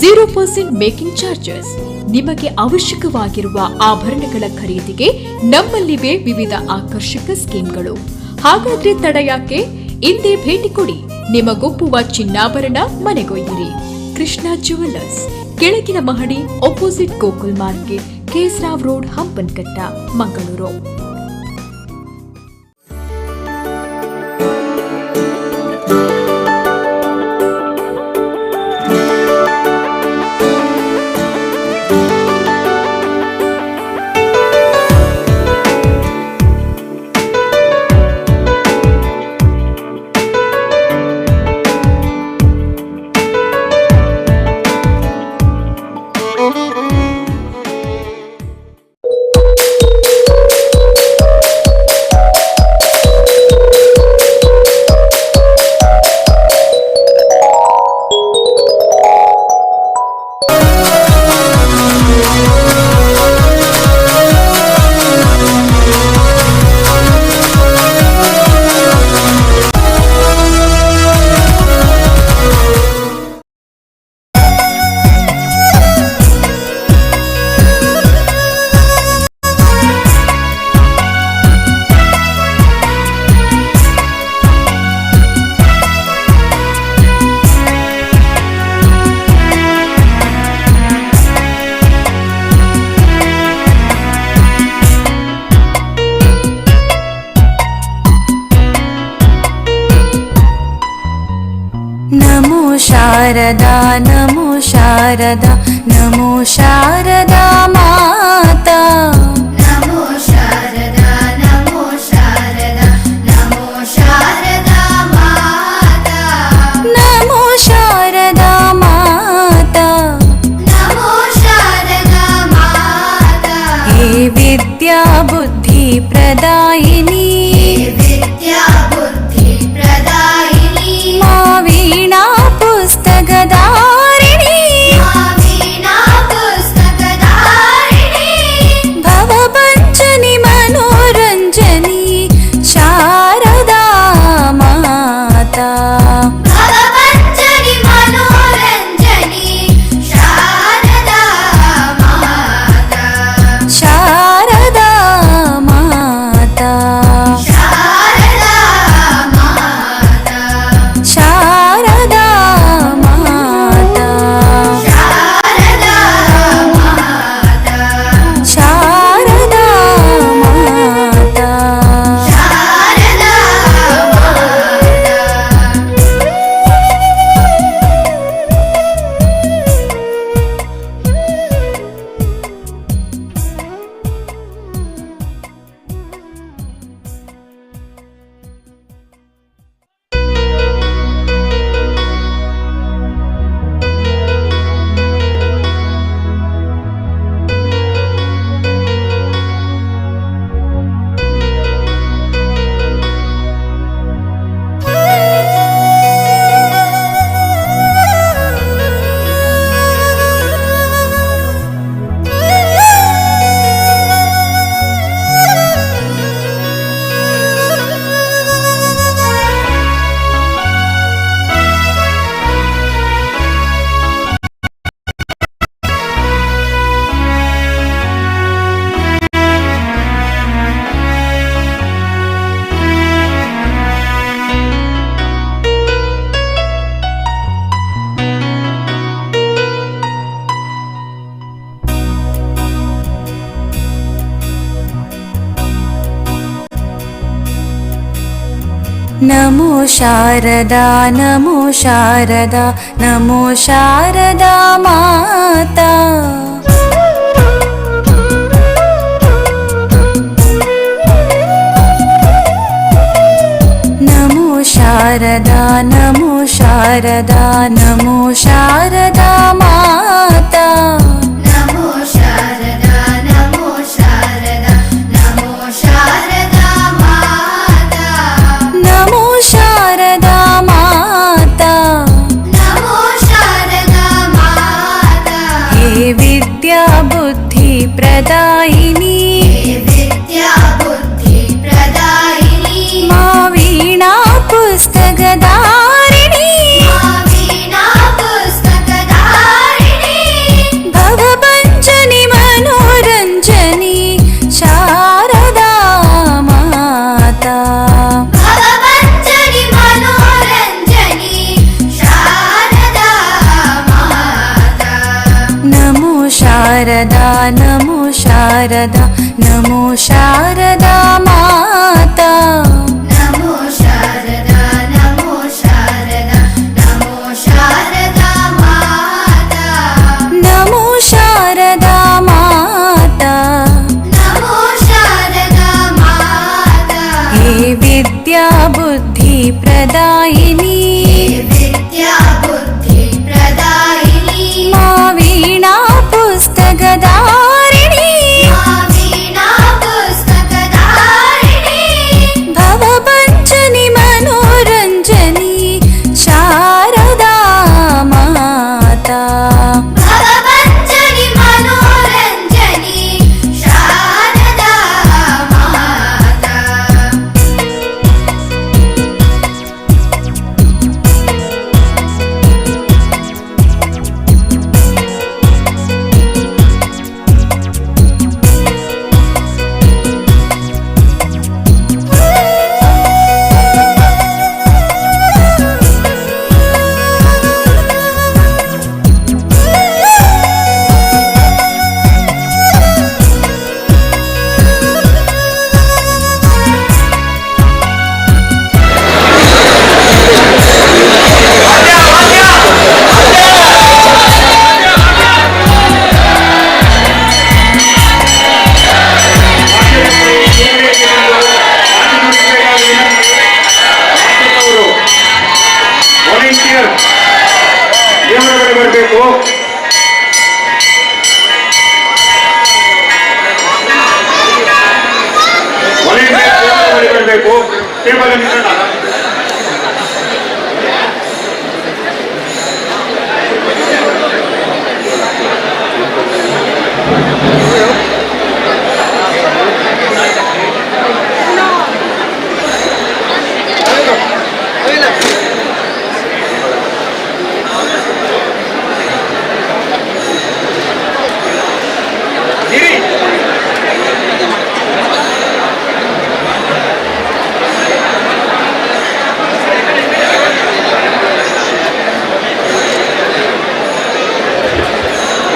0% ಮೇಕಿಂಗ್ ಚಾರ್ಜಸ್. ನಿಮಗೆ ಅವಶ್ಯಕವಾಗಿರುವ ಆಭರಣಗಳ ಖರೀದಿಗೆ ನಮ್ಮಲ್ಲಿವೆ ವಿವಿಧ ಆಕರ್ಷಕ ಸ್ಕೀಮ್ಗಳು. ಹಾಗಾದ್ರೆ ತಡ ಯಾಕೆ? ಇಂದೇ ಭೇಟಿ ಕೊಡಿ. ನಿಮಗೊಪ್ಪುವ ಚಿನ್ನಾಭರಣ ಮನೆಗೊಯ್ಯಿರಿ. ಕೃಷ್ಣ ಜುವೆಲ್ಲರ್ಸ್, ಕೆಳಗಿನ ಮಹಡಿ, opposite Gokul market, KS road, Hampankatta, Mangaluru. Sharada नमो शारदा नमो शारदा माता नमो शारदा नमो शारदा नमो शारदा माता नमो शारदा माता नमो शारदा माता हे विद्या बुद्धि प्रदायिनी विद्या बुद्धि प्रदायिनी मा वीणा पुस्तकधारिणी वीणा पुस्तकधारिणी भवभञ्जनि मनोरञ्जनी शारदा माता भवभञ्जनि मनोरञ्जनी शारदा माता शारदा माता शारदा माता शारदा माता शारदा माता शारदा माता शारदा नमो शारदा नमो शारदा नमो शारदा माता नमो शारदा ಶಾರದಾ ನಮೋ ಶಾರದಾ ನಮೋ ಶಾರದಾ ಮಾತಾ ನಮೋ ಶಾರದಾ ನಮೋ ಶಾರದಾ ನಮೋ ಶಾರದಾ ಮಾತಾ ನಮೋ ಶಾರದಾ ಮಾತಾ ನಮೋ ಶಾರದಾ ಮಾತಾ ಹೇ ವಿದ್ಯಾ ಬುದ್ಧಿ ಪ್ರದಾಯಿನಿ ವಿದ್ಯಾ ಬುದ್ಧಿ ಪ್ರದಾಯಿನಿ ಮಾ ವೀಣಾ ಪುಸ್ತಕಧಾರಿಣಿ ವೀಣಾ ಪುಸ್ತಕಧಾರಿಣಿ ಭವಭಂಜನಿ ಮನೋರಂಜನಿ ಶಾರದಾ ಮಾತಾ ಭವಭಂಜನಿ ಮನೋರಂಜನಿ ಶಾರದಾ ಮಾತಾ ನಮೋ ಶಾರದಾ ನಮೋ ಶಾರದಾ ನಮೋ ಶಾರದಾ ಮಾತಾ ನಮೋ ಶಾರದಾ ನಮೋ ಶಾರದಾ ನಮೋ ಶಾರದಾ ಮಾತಾ ನಮೋ ಶಾರದಾ ಮಾತಾ ನಮೋ ಶಾರದಾ ಮಾತಾ ಹೇ ವಿದ್ಯಾ ಬುದ್ಧಿ ಪ್ರದಾಯಿನಿ ವಿದ್ಯಾ ಬುದ್ಧಿ ಪ್ರದಾಯಿನಿ ಮಾ ವೀಣಾ ಪುಸ್ತಕಧಾರಿಣಿ ವೀಣಾ ಪುಸ್ತಕಧಾರಿಣಿ ಭವಭಂಜನಿ ಮನೋರಂಜನಿ ಶಾರದಾ ಮಾತಾ ಭವಭಂಜನಿ ಮನೋರಂಜನಿ ಶಾರದಾ ಮಾತಾ ವಾಲಂಟಿಯರ್ ದೇವರ ಬರಬೇಕು. ವಾಲಂಟಿಯರ್ ಬರಬೇಕು. ಟೇಬಲ್ ನಿಂತ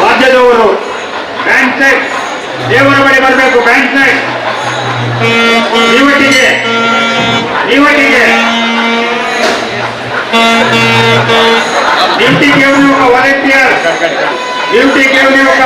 ವಾದ್ಯದವರು ಬ್ಯಾಂಡ್ ಸೆಟ್ ದೇವರ ಬಳಿ ಬರಬೇಕು. ಬ್ಯಾಂಡ್ ಸೆಟ್ ಇವಟ್ಟಿಗೆ ಡ್ಯೂಟಿ ಕೇವಲ ఒక ವಾಲಂಟಿಯರ್ ಡ್ಯೂಟಿ ಕೇವಲ ఒక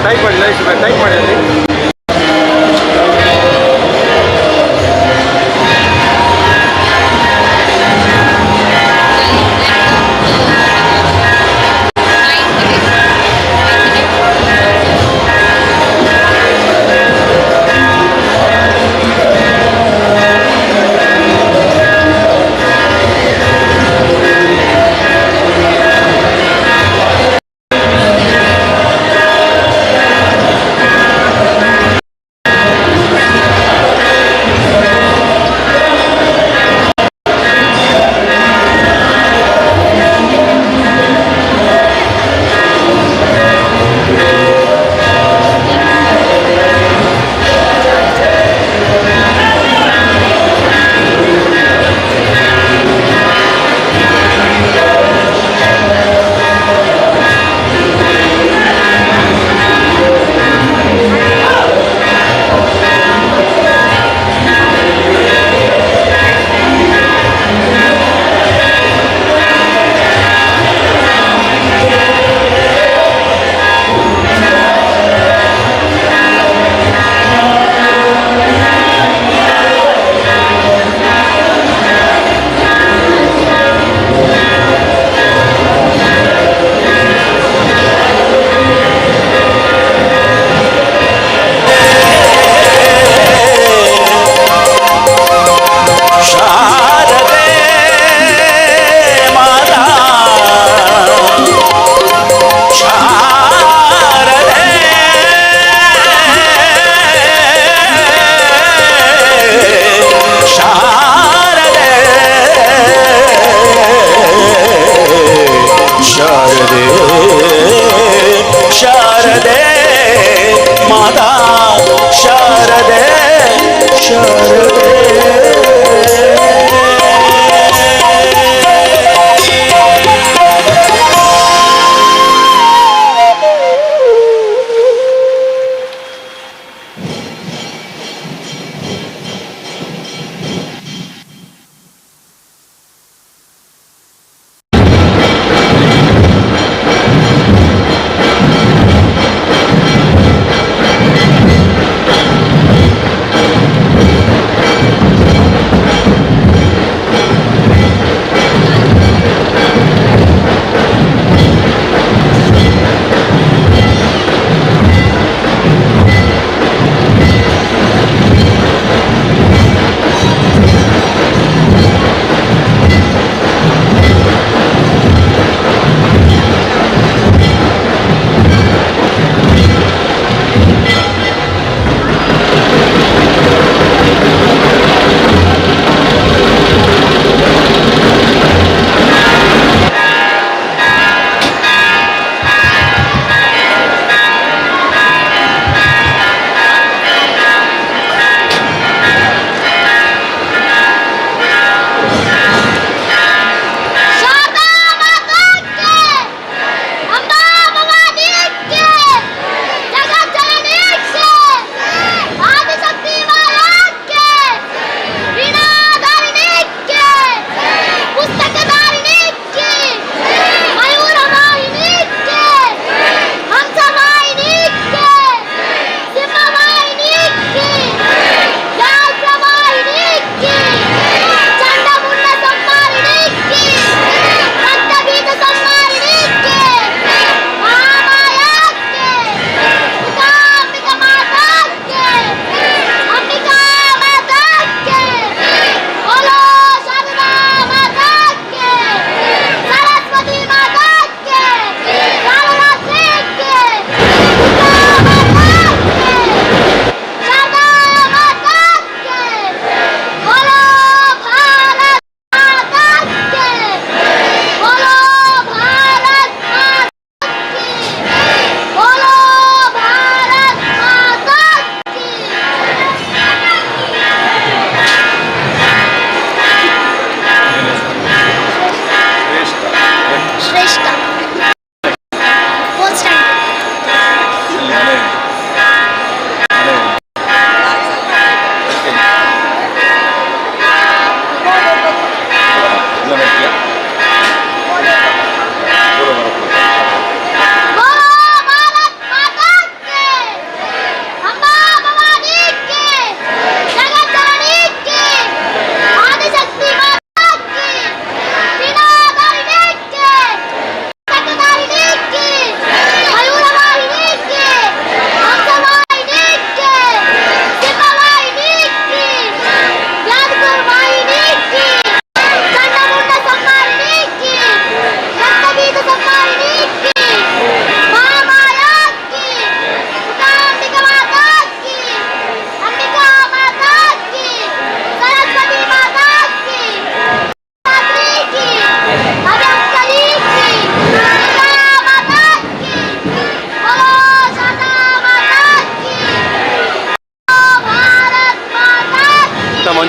ಟೈಪ್ ಮಾಡಿ ಟೈಪ್ ಮಾಡಿ ಅಲ್ಲಿ.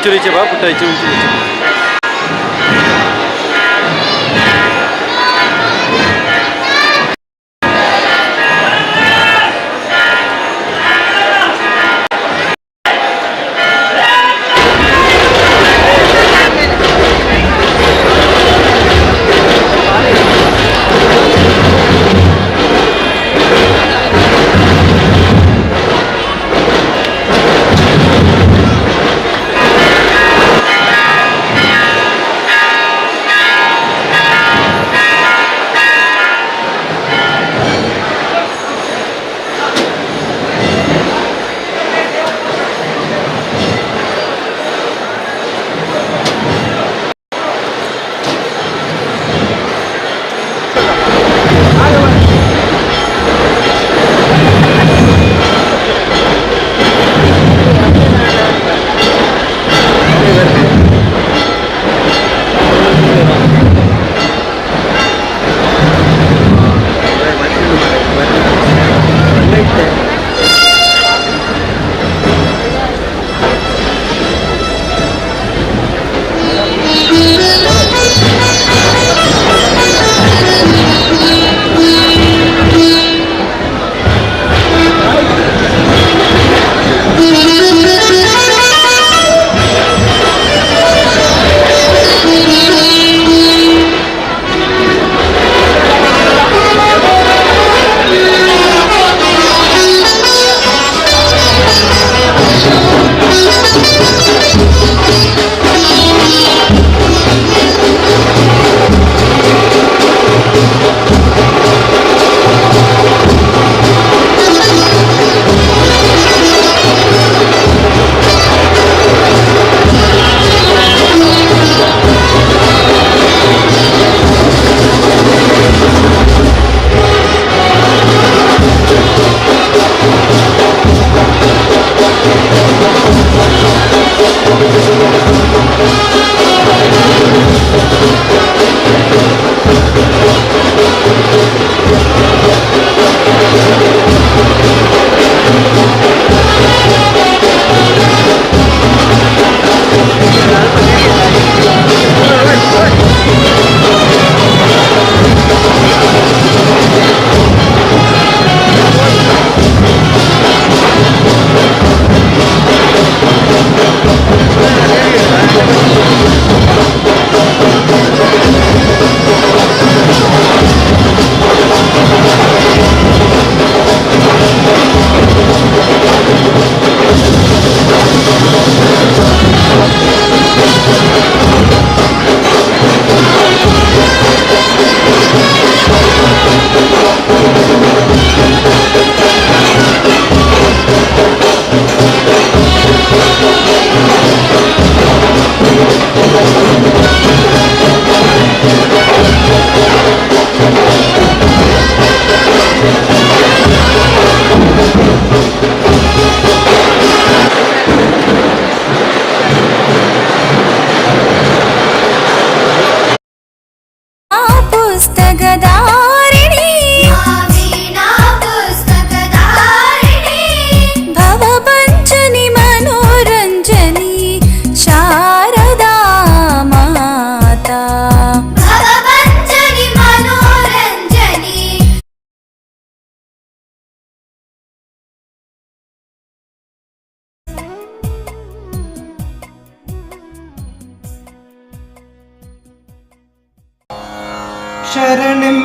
ಒಂಚೂರು ಈಚೆ ಬಾ ಪುಟ್ಟ, ಈಚೆ ಒಂಚೂರು ಈಚೆ.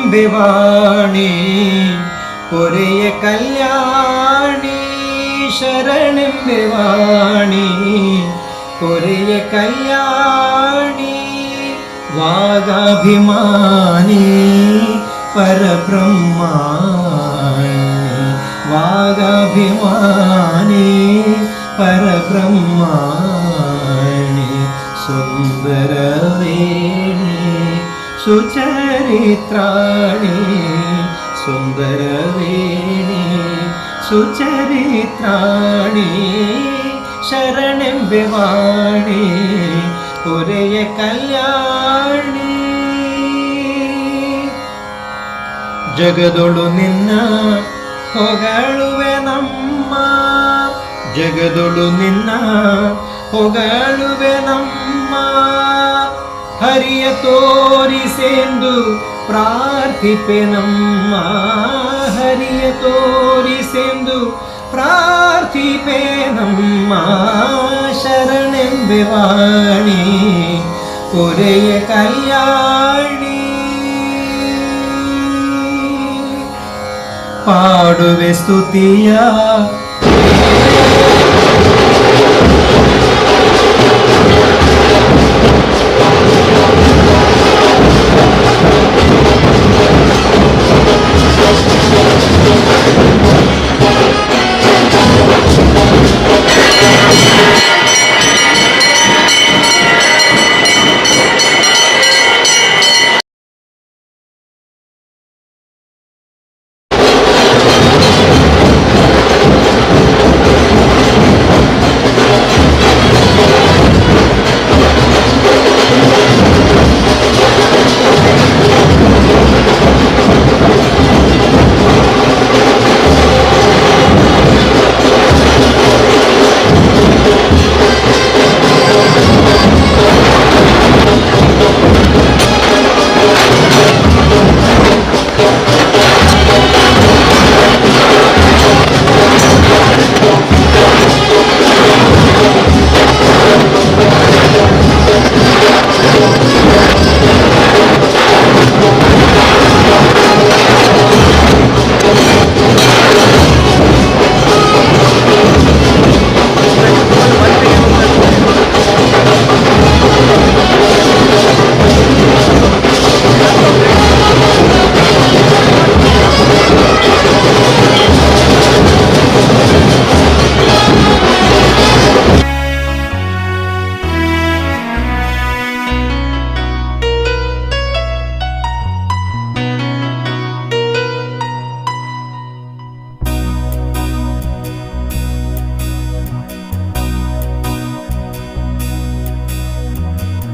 ಶರಣೆಂಬೆವಾಣಿ ಪೊರೆಯ ಕಲ್ಯಾಣಿ, ಶರಣೆಂಬೆವಾಣಿ ಪೊರೆಯ ಕಲ್ಯಾಣಿ, ವಾಗಾಭಿಮಾನಿ ಪರಬ್ರಹ್ಮಾಣಿ, ವಾಗಾಭಿಮಾನಿ ಪರಬ್ರಹ್ಮಾಣಿ, ಸುಂದರವೇಣಿ ಸುಚರಿತ್ರಾಣಿ, ಸುಂದರವೇಣಿ ಸುಚರಿತ್ರಾಣಿ, ಶರಣೆಂಬೆವಾಣಿ ಪೊರೆಯ ಕಲ್ಯಾಣಿ. ಜಗದೊಳು ನಿನ್ನ ಹೊಗಳುವೆ ನಮ್ಮ, ಜಗದೊಳು ನಿನ್ನ ಹೊಗಳುವೆ ನಮ್ಮ ಹರಿಯ ತೋರಿಸೆಂದು ಪ್ರಾರ್ಥಿಪೆ ನಮ್ಮ ಹರಿಯ ತೋರಿಸೆಂದು ಪ್ರಾರ್ಥಿಪೆ ನಮ್ಮ ಶರಣೆಂಬೆ ವಾಣಿ ಒರೆಯ ಕಲ್ಯಾಣಿ ಪಾಡುವೆ ಸ್ತುತಿಯ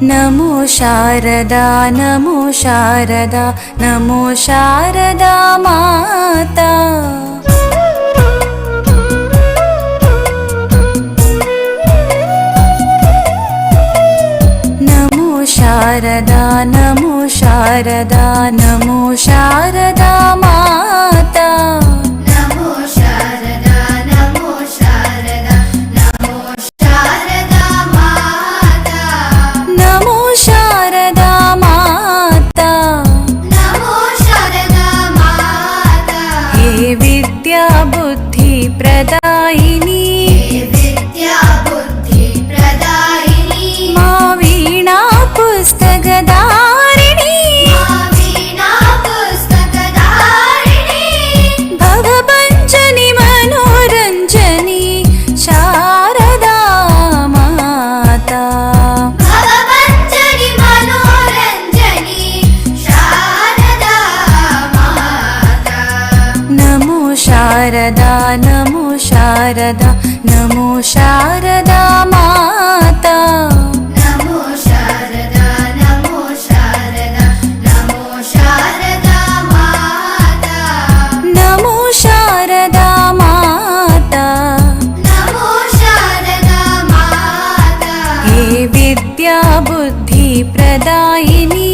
ನಮೋ ಶಾರದಾ ನಮೋ ಶಾರದಾ ನಮೋ ಶಾರದಾ ಮಾತಾ ನಮೋ ಶಾರದಾ ನಮೋ ಶಾರದಾ ನಮೋ ಶಾರದಾ ಮಾತಾ ನಮೋ ಶಾರದಾ ನಮೋ ಶಾರದಾ ನಮೋ ಶಾರದಾ ಮಾತಾ ನಮೋ ಶಾರದಾ ಮಾತಾ ನಮೋ ಶಾರದಾ ಮಾತಾ ಹೇ ವಿದ್ಯಾ ಬುದ್ಧಿ ಪ್ರದಾಯಿನಿ ವಿದ್ಯಾ ಬುದ್ಧಿ ಪ್ರದಾಯಿನಿ ಮಾ ವೀಣಾ ಪುಸ್ತಕಧಾರಿಣಿ ವೀಣಾ ಪುಸ್ತಕಧಾರಿಣಿ ಭವಭಂಜನಿ ಮನೋರಂಜನಿ ಶಾರದಾ ಮಾತಾ ಭವಭಂಜನಿ ಮನೋರಂಜನಿ ಶಾರದಾ ಮಾತಾ ನಮೋ ಶಾರದಾ ನಮೋ ಶಾರದಾ ನಮೋ ಶಾರದಾ ಮಾತಾ ನಮೋ ಶಾರದಾ ನಮೋ ಶಾರದಾ ನಮೋ ಶಾರದಾ ಮಾತಾ ನಮೋ ಶಾರದಾ ಮಾತಾ ನಮೋ ಶಾರದಾ ಮಾತಾ ಹೇ ವಿದ್ಯಾ ಬುದ್ಧಿ ಪ್ರದಾಯಿನಿ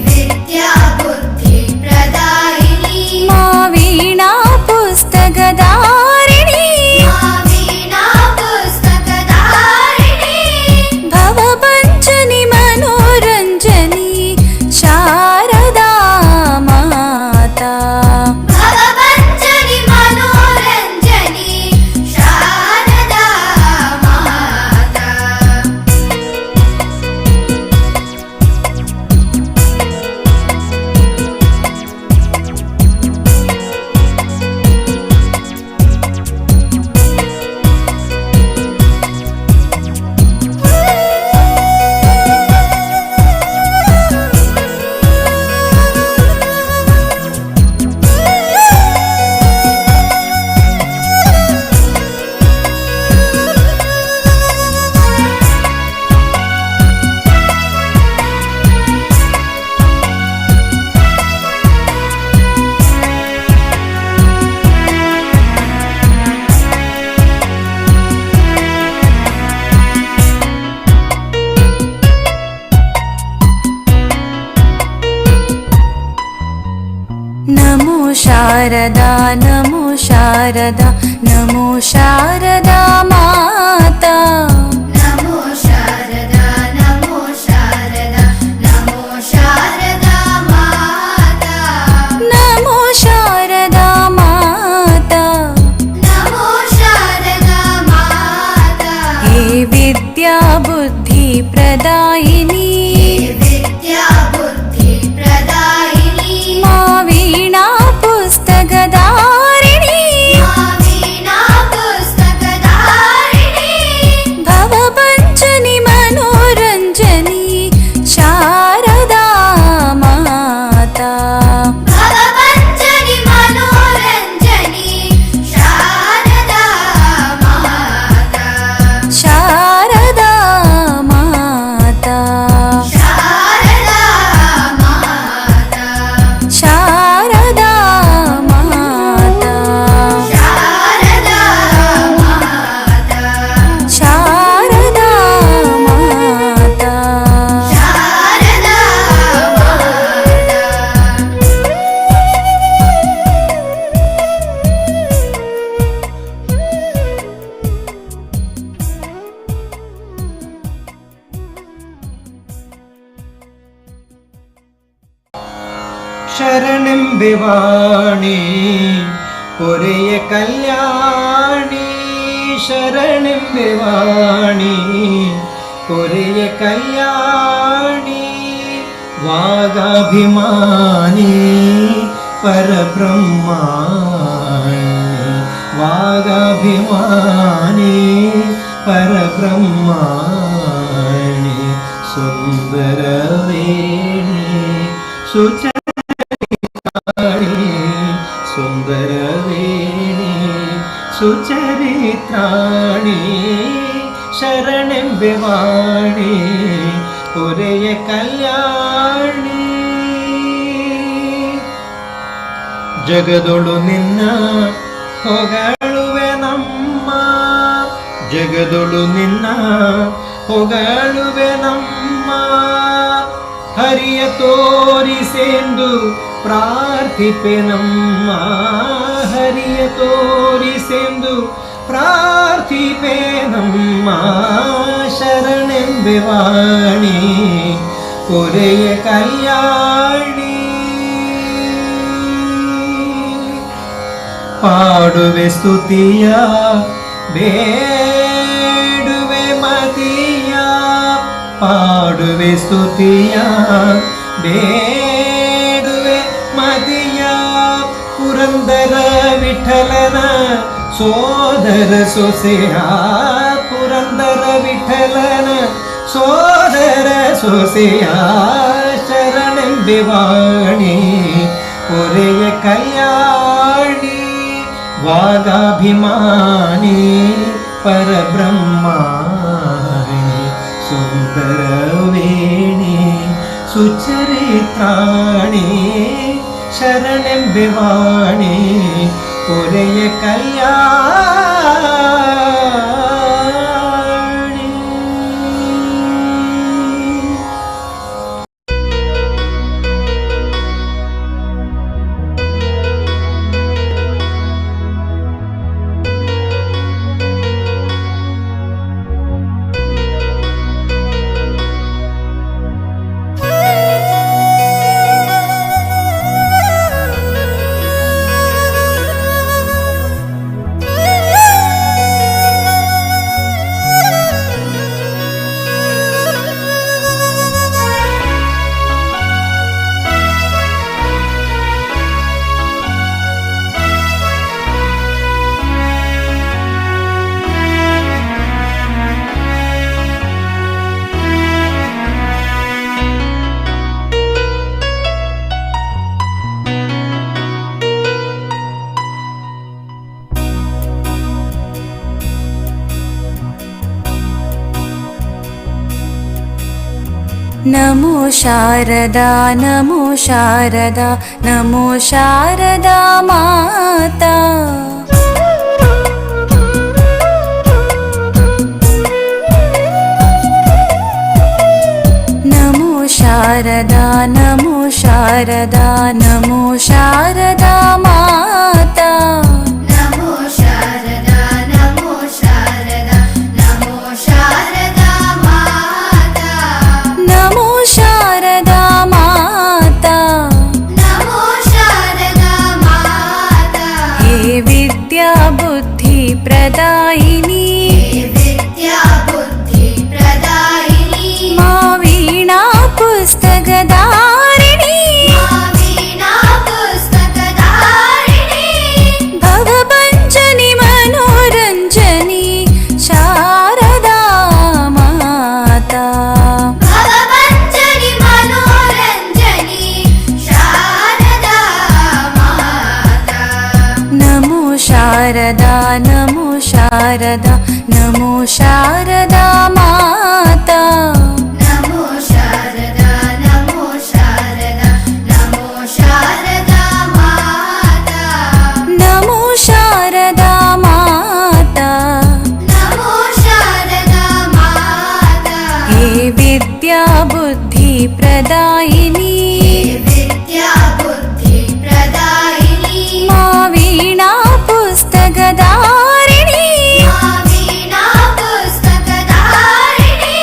ವಿದ್ಯಾ ಬುದ್ಧಿ ಪ್ರದಾಯಿನಿ ಮಾ ವೀಣಾ ಪುಸ್ತಕಧಾರಿಣಿ ವೀಣಾ ಪುಸ್ತಕಧಾರಿಣಿ ಶಾರದಾ ನಮೋ ಶಾರದಾ ನಮೋ ಶಾರದಾ ಮಾತಾ ನಮೋ ಶಾರದಾ ನಮೋ ಶಾರದಾ ನಮೋ ಶಾರದಾ ಮಾತಾ ನಮೋ ಶಾರದಾ ಮಾತಾ ನಮೋ ಶಾರದಾ ಮಾತಾ ಹೇ ವಿದ್ಯಾ ಬುದ್ಧಿ ಪ್ರದಾಯಿನಿ ವಿದ್ಯಾ ಬುದ್ಧಿ ಪ್ರದಾಯಿನಿ ಮಾ ವೀಣಾ ಪುಸ್ತಕಧಾರಿಣಿ ವೀಣಾ ಪುಸ್ತಕಧಾರಿಣಿ ಭವಭಂಜನಿ ಮನೋರಂಜನಿ ಶಾರದಾ ಮಾತಾ ಭವಭಂಜನಿ ಮನೋರಂಜನಿ ಶಾರದಾ ಮಾತಾ ಶಾರದಾ ಮಾತಾ ಶಾರದಾ ಮಾತಾ ಶಾರದಾ ಮಾತಾ ಶಾರದಾ ಮಾತಾ ಶಾರದಾ ಮಾತಾ ಶಾರದಾ ಶರಣೆಂಬೆವಾಣಿ ಪೊರೆಯ ಕಲ್ಯಾಣಿ ಶರಣೆಂಬೆವಾಣಿ ಪೊರೆಯ ಕಲ್ಯಾಣಿ ವಾಗಾಭಿಮಾನಿ ಪರಬ್ರಹ್ಮಾಣಿ ವಾಗಾಭಿಮಾನಿ ಪರಬ್ರಹ್ಮಾಣಿ ಸುಂದರವೇಣಿ ಸುಚ ಸುಂದರವೇಣಿ ಸುಚರಿತ್ರಾಣಿ ಶರಣೆಂಬೆವಾಣಿ ಪೊರೆಯ ಕಲ್ಯಾಣಿ ಜಗದೊಳು ನಿನ್ನ ಹೊಗಳುವೆ ನಮ್ಮ ಜಗದೊಳು ನಿನ್ನ ಹೊಗಳುವೆ ನಮ್ಮ ಹರಿಯ ತೋರಿಸೆಂದು ಪ್ರಾರ್ಥಿಪೆ ನಮ್ಮ ಹರಿಯ ತೋರಿಸೆಂದು ಪ್ರಾರ್ಥಿಪೆ ನಮ್ಮ ಶರಣೆಂಬೆವಾಣಿ ಪೊರೆಯ ಕಲ್ಯಾಣಿ ಪಾಡುವೆ ಸ್ತುತಿಯ ಬೇಡುವೆ ಮತಿಯ ಪಾಡುವೆ ಸ್ತುತಿಯ ಬೇಡುವೆ ಮತಿಯ ಪುರಂದರ ವಿಠಲನ ಸೋದರ ಸೊಸೆಯ ಪುರಂದರ ವಿಠಲನ ಸೋದರ ಸೊಸೆಯ ಶರಣೆಂಬೆವಾಣಿ ಪೊರೆಯ ಕಲ್ಯಾಣಿ ವಾಗಾಭಿಮಾನಿ ಪರಬ್ರಹ್ಮಾಣಿ ಸುಂದರವೇಣಿ ಸುಚರಿತ್ರಾಣಿ ಶರಣೆಂಬೆವಾಣಿ ಪೊರೆಯ ಕಲ್ಯಾಣಿ ನಮೋ ಶಾರದಾ ನಮೋ ಶಾರದಾ ನಮೋ ಶಾರದಾ ಮಾತಾ ನಮೋ ಶಾರದಾ ನಮೋ ಶಾರದಾ ನಮೋ ಶಾರದಾ ಮಾತಾ ನಮೋ ಶಾರದಾ ನಮೋ ಶಾರದಾ ನಮೋ ಶಾರದಾ ಮಾತಾ ನಮೋ ಶಾರದಾ ಮಾತಾ ನಮೋ ಶಾರದಾ ಮಾತಾ ಹೇ ವಿದ್ಯಾ ಬುದ್ಧಿ ಪ್ರದಾಯಿನಿ ವಿದ್ಯಾ ಬುದ್ಧಿ ಪ್ರದಾಯಿನಿ ಮಾ ವೀಣಾ ಪುಸ್ತಕಧಾರಿಣಿ ವೀಣಾ ಪುಸ್ತಕಧಾರಿಣಿ ಭವಭಂಜನಿ ಮನೋರಂಜನಿ ಶಾರದಾ ಮಾತಾ ಭವಭಂಜನಿ ಮನೋರಂಜನಿ ಶಾರದಾ ಮಾತಾ ನಮೋ ಶಾರದಾ ನಮೋ ಶಾರದಾ ನಮೋ ಶಾರದಾ ಮಾತಾ ನಮೋ ಶಾರದಾ ನಮೋ ಶಾರದಾ ನಮೋ ಶಾರದಾ ಮಾತಾ ನಮೋ ಶಾರದಾ ಮಾತಾ ನಮೋ ಶಾರದಾ ಮಾತಾ ಹೇ ವಿದ್ಯಾ ಬುದ್ಧಿ ಪ್ರದಾಯಿನಿ ವಿದ್ಯಾ ಬುದ್ಧಿ ಪ್ರದಾಯಿನಿ ಮಾ ವೀಣಾ ಪುಸ್ತಕಧಾರಿಣಿ ವೀಣಾ ಪುಸ್ತಕಧಾರಿಣಿ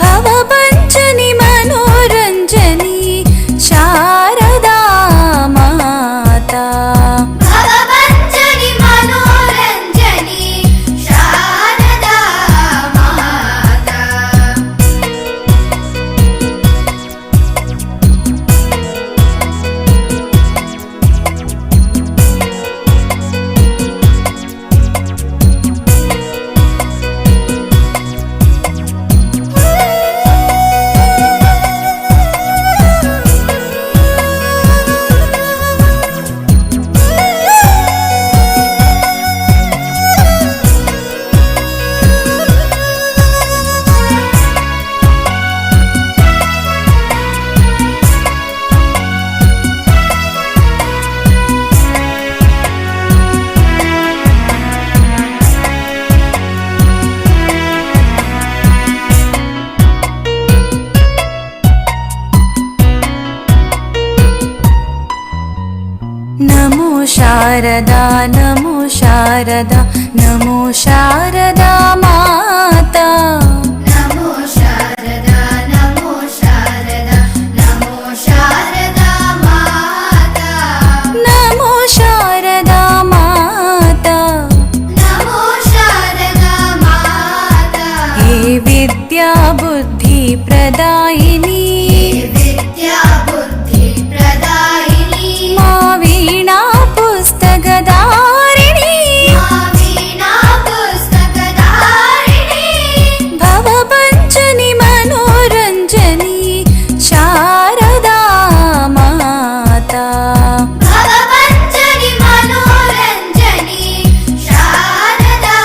ಭವಭಂಜನಿ ಮನೋರಂಜನಿ ಶಾರದಾ ಮಾತಾ ಭವಭಂಜನಿ ಮನೋರಂಜನಿ ಶಾರದಾ ಮಾತಾ ನಮೋ ಶಾರದಾ ನಮೋ ಶಾರದಾ ನಮೋ ಶಾರದಾ ಮಾತಾ ನಮೋ ಶಾರದಾ ನಮೋ ಶಾರದಾ ನಮೋ ಶಾರದಾ ಮಾತಾ ನಮೋ ಶಾರದಾ ಮಾತಾ ನಮೋ ಶಾರದಾ ಮಾತಾ ಹೇ ವಿದ್ಯಾ ಬುದ್ಧಿ ಪ್ರದಾಯಿನಿ ವಿದ್ಯಾ ಬುದ್ಧಿ ಪ್ರದಾಯಿನಿ ಮಾ ವೀಣಾ ಪುಸ್ತಕಧಾರಿಣಿ ವೀಣಾ ಪುಸ್ತಕಧಾರಿಣಿ ಭವಭಂಜನಿ ಮನೋರಂಜನಿ ಶಾರದಾ ಮಾತಾ ಭವಭಂಜನಿ ಮನೋರಂಜನಿ ಶಾರದಾ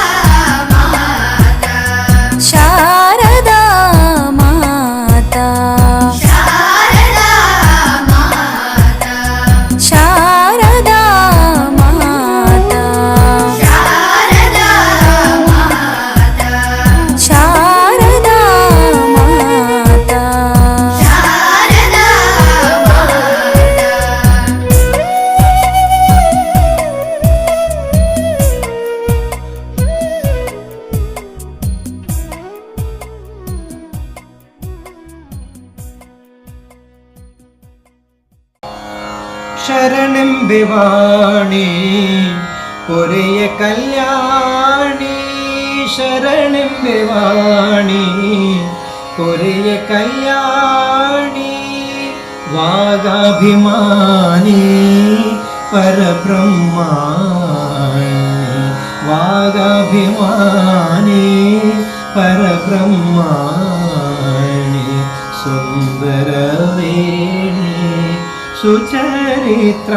ಮಾತಾ ಶಾರದಾ ಮಾತಾ ಶಾರದಾ ಮಾತಾ ಶಾರದಾ ಮಾತಾ ಶಾರದಾ ಮಾತಾ ಶಾರದಾ ಮಾತಾ ಶಾರದಾ ಶರಣೆಂಬೆವಾಣಿ ಪೊರೆಯ ಕಲ್ಯಾಣಿ ಶರಣೆಂಬೆವಾಣಿ ಪೊರೆಯ ಕಲ್ಯಾಣಿ ವಾಗಾಭಿಮಾನಿ ಪರಬ್ರಹ್ಮಾಣಿ ವಾಗಾಭಿಮಾನಿ ಪರಬ್ರಹ್ಮಾಣಿ ಸುಂದರವೇಣಿ ಸುಚರಿತ್ರಾಣಿ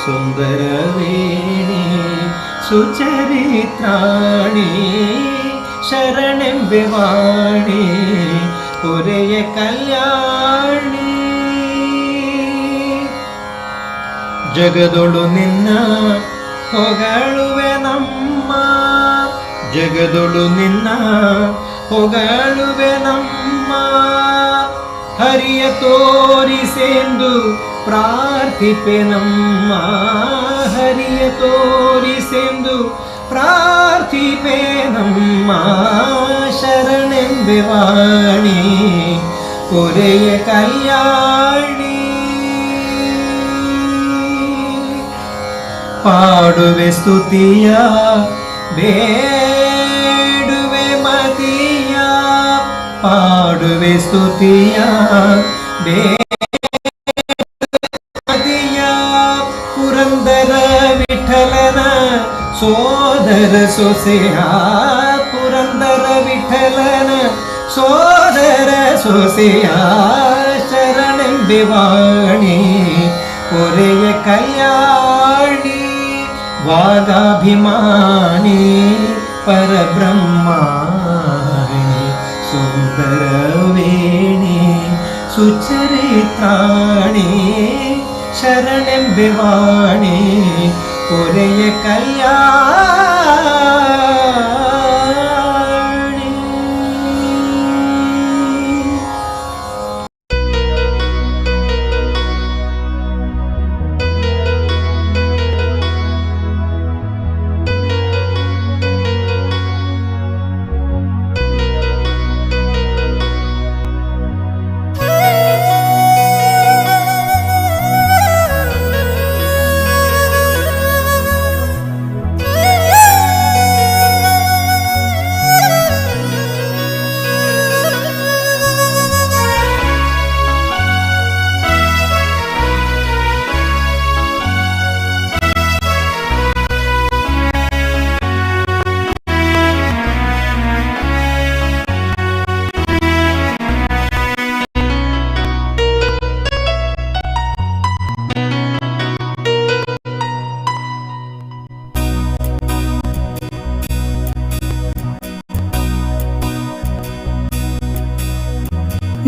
ಸುಂದರವೇಣಿ ಸುಚರಿತ್ರಾಣಿ ಶರಣೆಂಬೆವಾಣಿ ಪೊರೆಯ ಕಲ್ಯಾಣಿ ಜಗದೊಳು ನಿನ್ನ ಹೊಗಳುವೆ ನಮ್ಮ ಜಗದೊಳು ನಿನ್ನ ಹೊಗಳುವೆ ನಮ್ಮ ಹರಿಯ ತೋರಿಸೆಂದು ಪ್ರಾರ್ಥಿಪೆ ನಮ್ಮ ಹರಿಯ ತೋರಿಸೆಂದು ಪ್ರಾರ್ಥಿಪೆ ನಮ್ಮ ಶರಣೆಂಬೆ ವಾಣಿ ಪೊರೆಯ ಕಲ್ಯಾಣಿ ಪಾಡುವೆ ಸ್ತುತಿಯ ಬೇಡುವೆ ಮತಿಯ ಪಾಡುವೆ ಸ್ತುತಿಯ ಮತಿಯ ಪುರಂದರ ವಿಠಲನ ಸೋದರ ಸೊಸೆಯ ಪುರಂದರ ವಿಠಲನ ಸೋದರ ಸೊಸೆಯ ಶರಣೆಂಬೆ ವಾಣಿ ಪೊರೆಯ ಕಲ್ಯಾಣಿ ವಾಗಾಭಿಮಾನಿ ಪರಬ್ರಹ್ಮಾಣಿ ಸುಂದರವೇಣಿ ಸುಚರಿತ್ರಾಣಿ ಶರಣೆಂಬೆ ವಾಣಿ ಪೊರೆಯ ಕಲ್ಯಾಣಿ.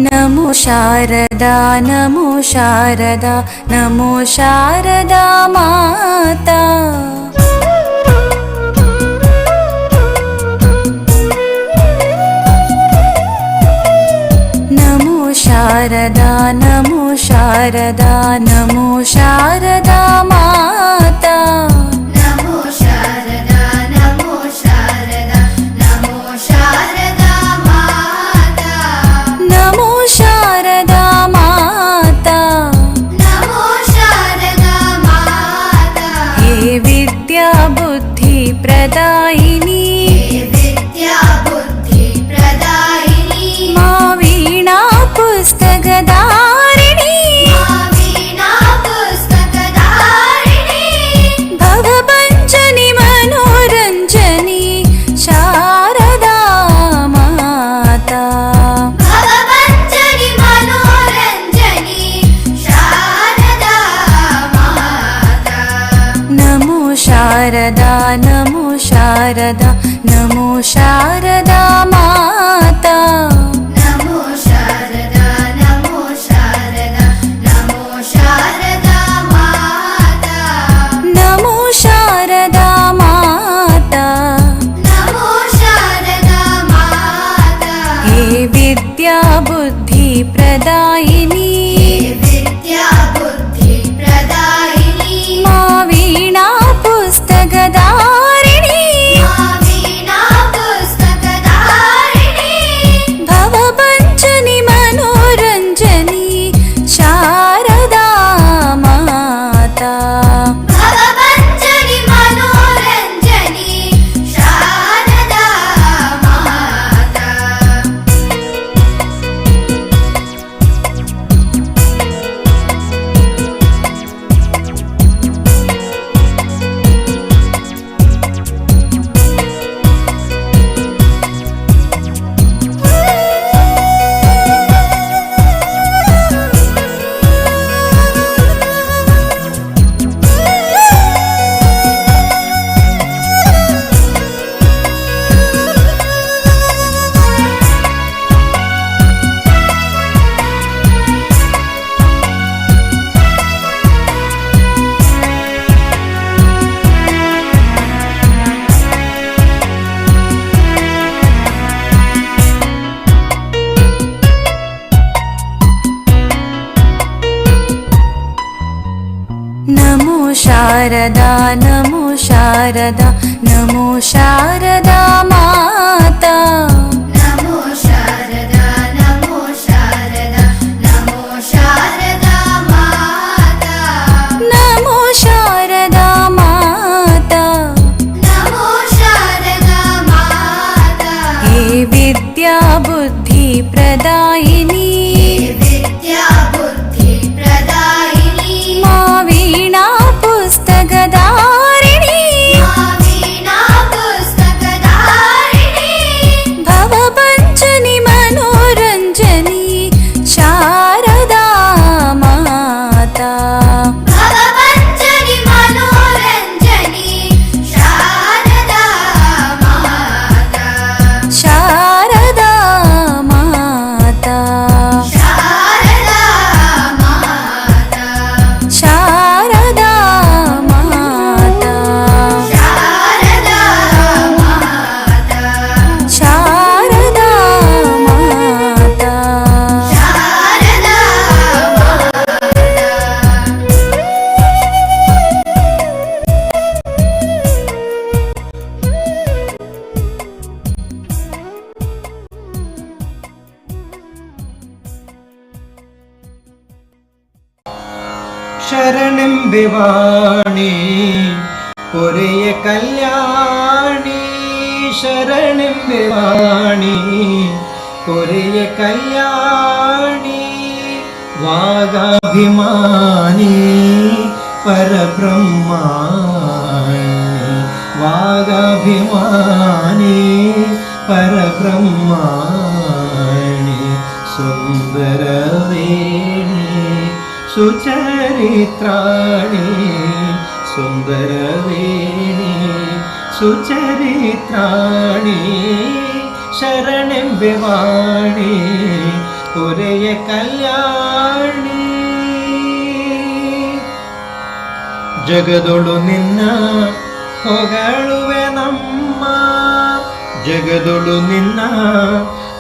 ನಮೋ ಶಾರದಾ ನಮೋ ಶಾರದಾ ನಮೋ ಶಾರದಾ ಮಾತಾ ನಮೋ ಶಾರದಾ ನಮೋ ಶಾರದಾ ನಮೋ ಶಾರದಾ ಮಾತಾ ನಮೋ ಶಾರದಾ ನಮೋ ಶಾರದಾ ನಮೋ ಶಾರದಾ ಮಾತಾ ನಮೋ ಶಾರದಾ ಮಾತಾ ನಮೋ ಶಾರದಾ ಮಾತಾ ಹೇ ವಿದ್ಯಾ ಬುದ್ಧಿ ಪ್ರದಾಯಿನಿ ವಿದ್ಯಾ ಬುದ್ಧಿ ಪ್ರದಾಯಿನಿ ಮಾ ವೀಣಾ ಪುಸ್ತಕಧಾರಿಣಿ ವೀಣಾ ಪುಸ್ತಕಧಾರಿಣಿ ಭವಭಂಜನಿ ಮನೋರಂಜನಿ ಶಾರದಾ ಮಾತಾ ಭವಭಂಜನಿ ಮನೋರಂಜನಿ ಶಾರದಾ ಮಾತಾ ನಮೋ ಶಾರದಾ ನಮೋ ಶಾರದಾ ನಮೋ ಶಾರದಾ ಮಾತಾ ನಮೋ ಶಾರದಾ ನಮೋ ಶಾರದಾ ನಮೋ ಶಾರದಾ ಮಾತಾ ನಮೋ ಶಾರದಾ ಮಾತಾ ನಮೋ ಶಾರದಾ ಮಾತಾ ಹೇ ವಿದ್ಯಾ ಬುದ್ಧಿ ಪ್ರದಾಯಿನಿ ವಿದ್ಯಾ ಬುದ್ಧಿ ಪ್ರದಾಯಿನಿ ಮಾ ವೀಣಾ ಪುಸ್ತಕಧಾರಿಣಿ ವೀಣಾ ಪುಸ್ತಕಧಾರಿಣಿ ಭವಭಂಜನಿ ಮನೋರಂಜನಿ ಶಾರದಾ ಮಾತಾ ಭವಭಂಜನಿ ಮನೋರಂಜನಿ ಶಾರದಾ ಮಾತಾ ಶಾರದಾ ನಮೋ ಶಾರದಾ ನಮೋ ಶಾರದಾ ಮಾತಾ ನಮೋ ಶಾರದಾ ನಮೋ ಶಾರದಾ ನಮೋ ಶಾರದಾ ಮಾತಾ ನಮೋ ಶಾರದಾ ಮಾತಾ ನಮೋ ಶಾರದಾ ಮಾತಾ ಹೇ ವಿದ್ಯಾ ಬುದ್ಧಿ ಪ್ರದಾಯಿನಿ ವಿದ್ಯಾ ಬುದ್ಧಿ ಪ್ರದಾಯಿನಿ ಮಾ ವೀಣಾ ಪುಸ್ತಕಧಾರಿಣಿ ವೀಣಾ ಪುಸ್ತಕಧಾರಿಣಿ ಭವಭಂಜನಿ ಮನೋರಂಜನಿ ಶಾರದಾ ಮಾತಾ ಭವಭಂಜನಿ ಮನೋರಂಜನಿ ಶಾರದಾ ಮಾತಾ ಶಾರದಾ ಮಾತಾ ಶಾರದಾ ಮಾತಾ ಶಾರದಾ ಮಾತಾ ಶಾರದಾ ಮಾತಾ ಶಾರದಾ ಮಾತಾ ಶಾರದಾ ಶರಣೆಂಬೆವಾಣಿ ಪೊರೆಯ ಕಲ್ಯಾಣಿ ಶರಣೆಂಬೆವಾಣಿ ಪೊರೆಯ ಕಲ್ಯಾಣಿ ವಾಗಾಭಿಮಾನಿ ಪರಬ್ರಹ್ಮಾಣಿ ವಾಗಾಭಿಮಾನಿ ಪರಬ್ರಹ್ಮಾಣಿ ಸುಂದರವೇಣಿ ಸುಚರಿತ್ರಾಣಿ ಸುಂದರವೇಣಿ ಸುಚರಿತ್ರಾಣಿ ಶರಣೆಂಬೆವಾಣಿ ಪೊರೆಯ ಕಲ್ಯಾಣಿ ಜಗದೊಳು ನಿನ್ನ ಹೊಗಳುವೆ ನಮ್ಮ ಜಗದೊಳು ನಿನ್ನ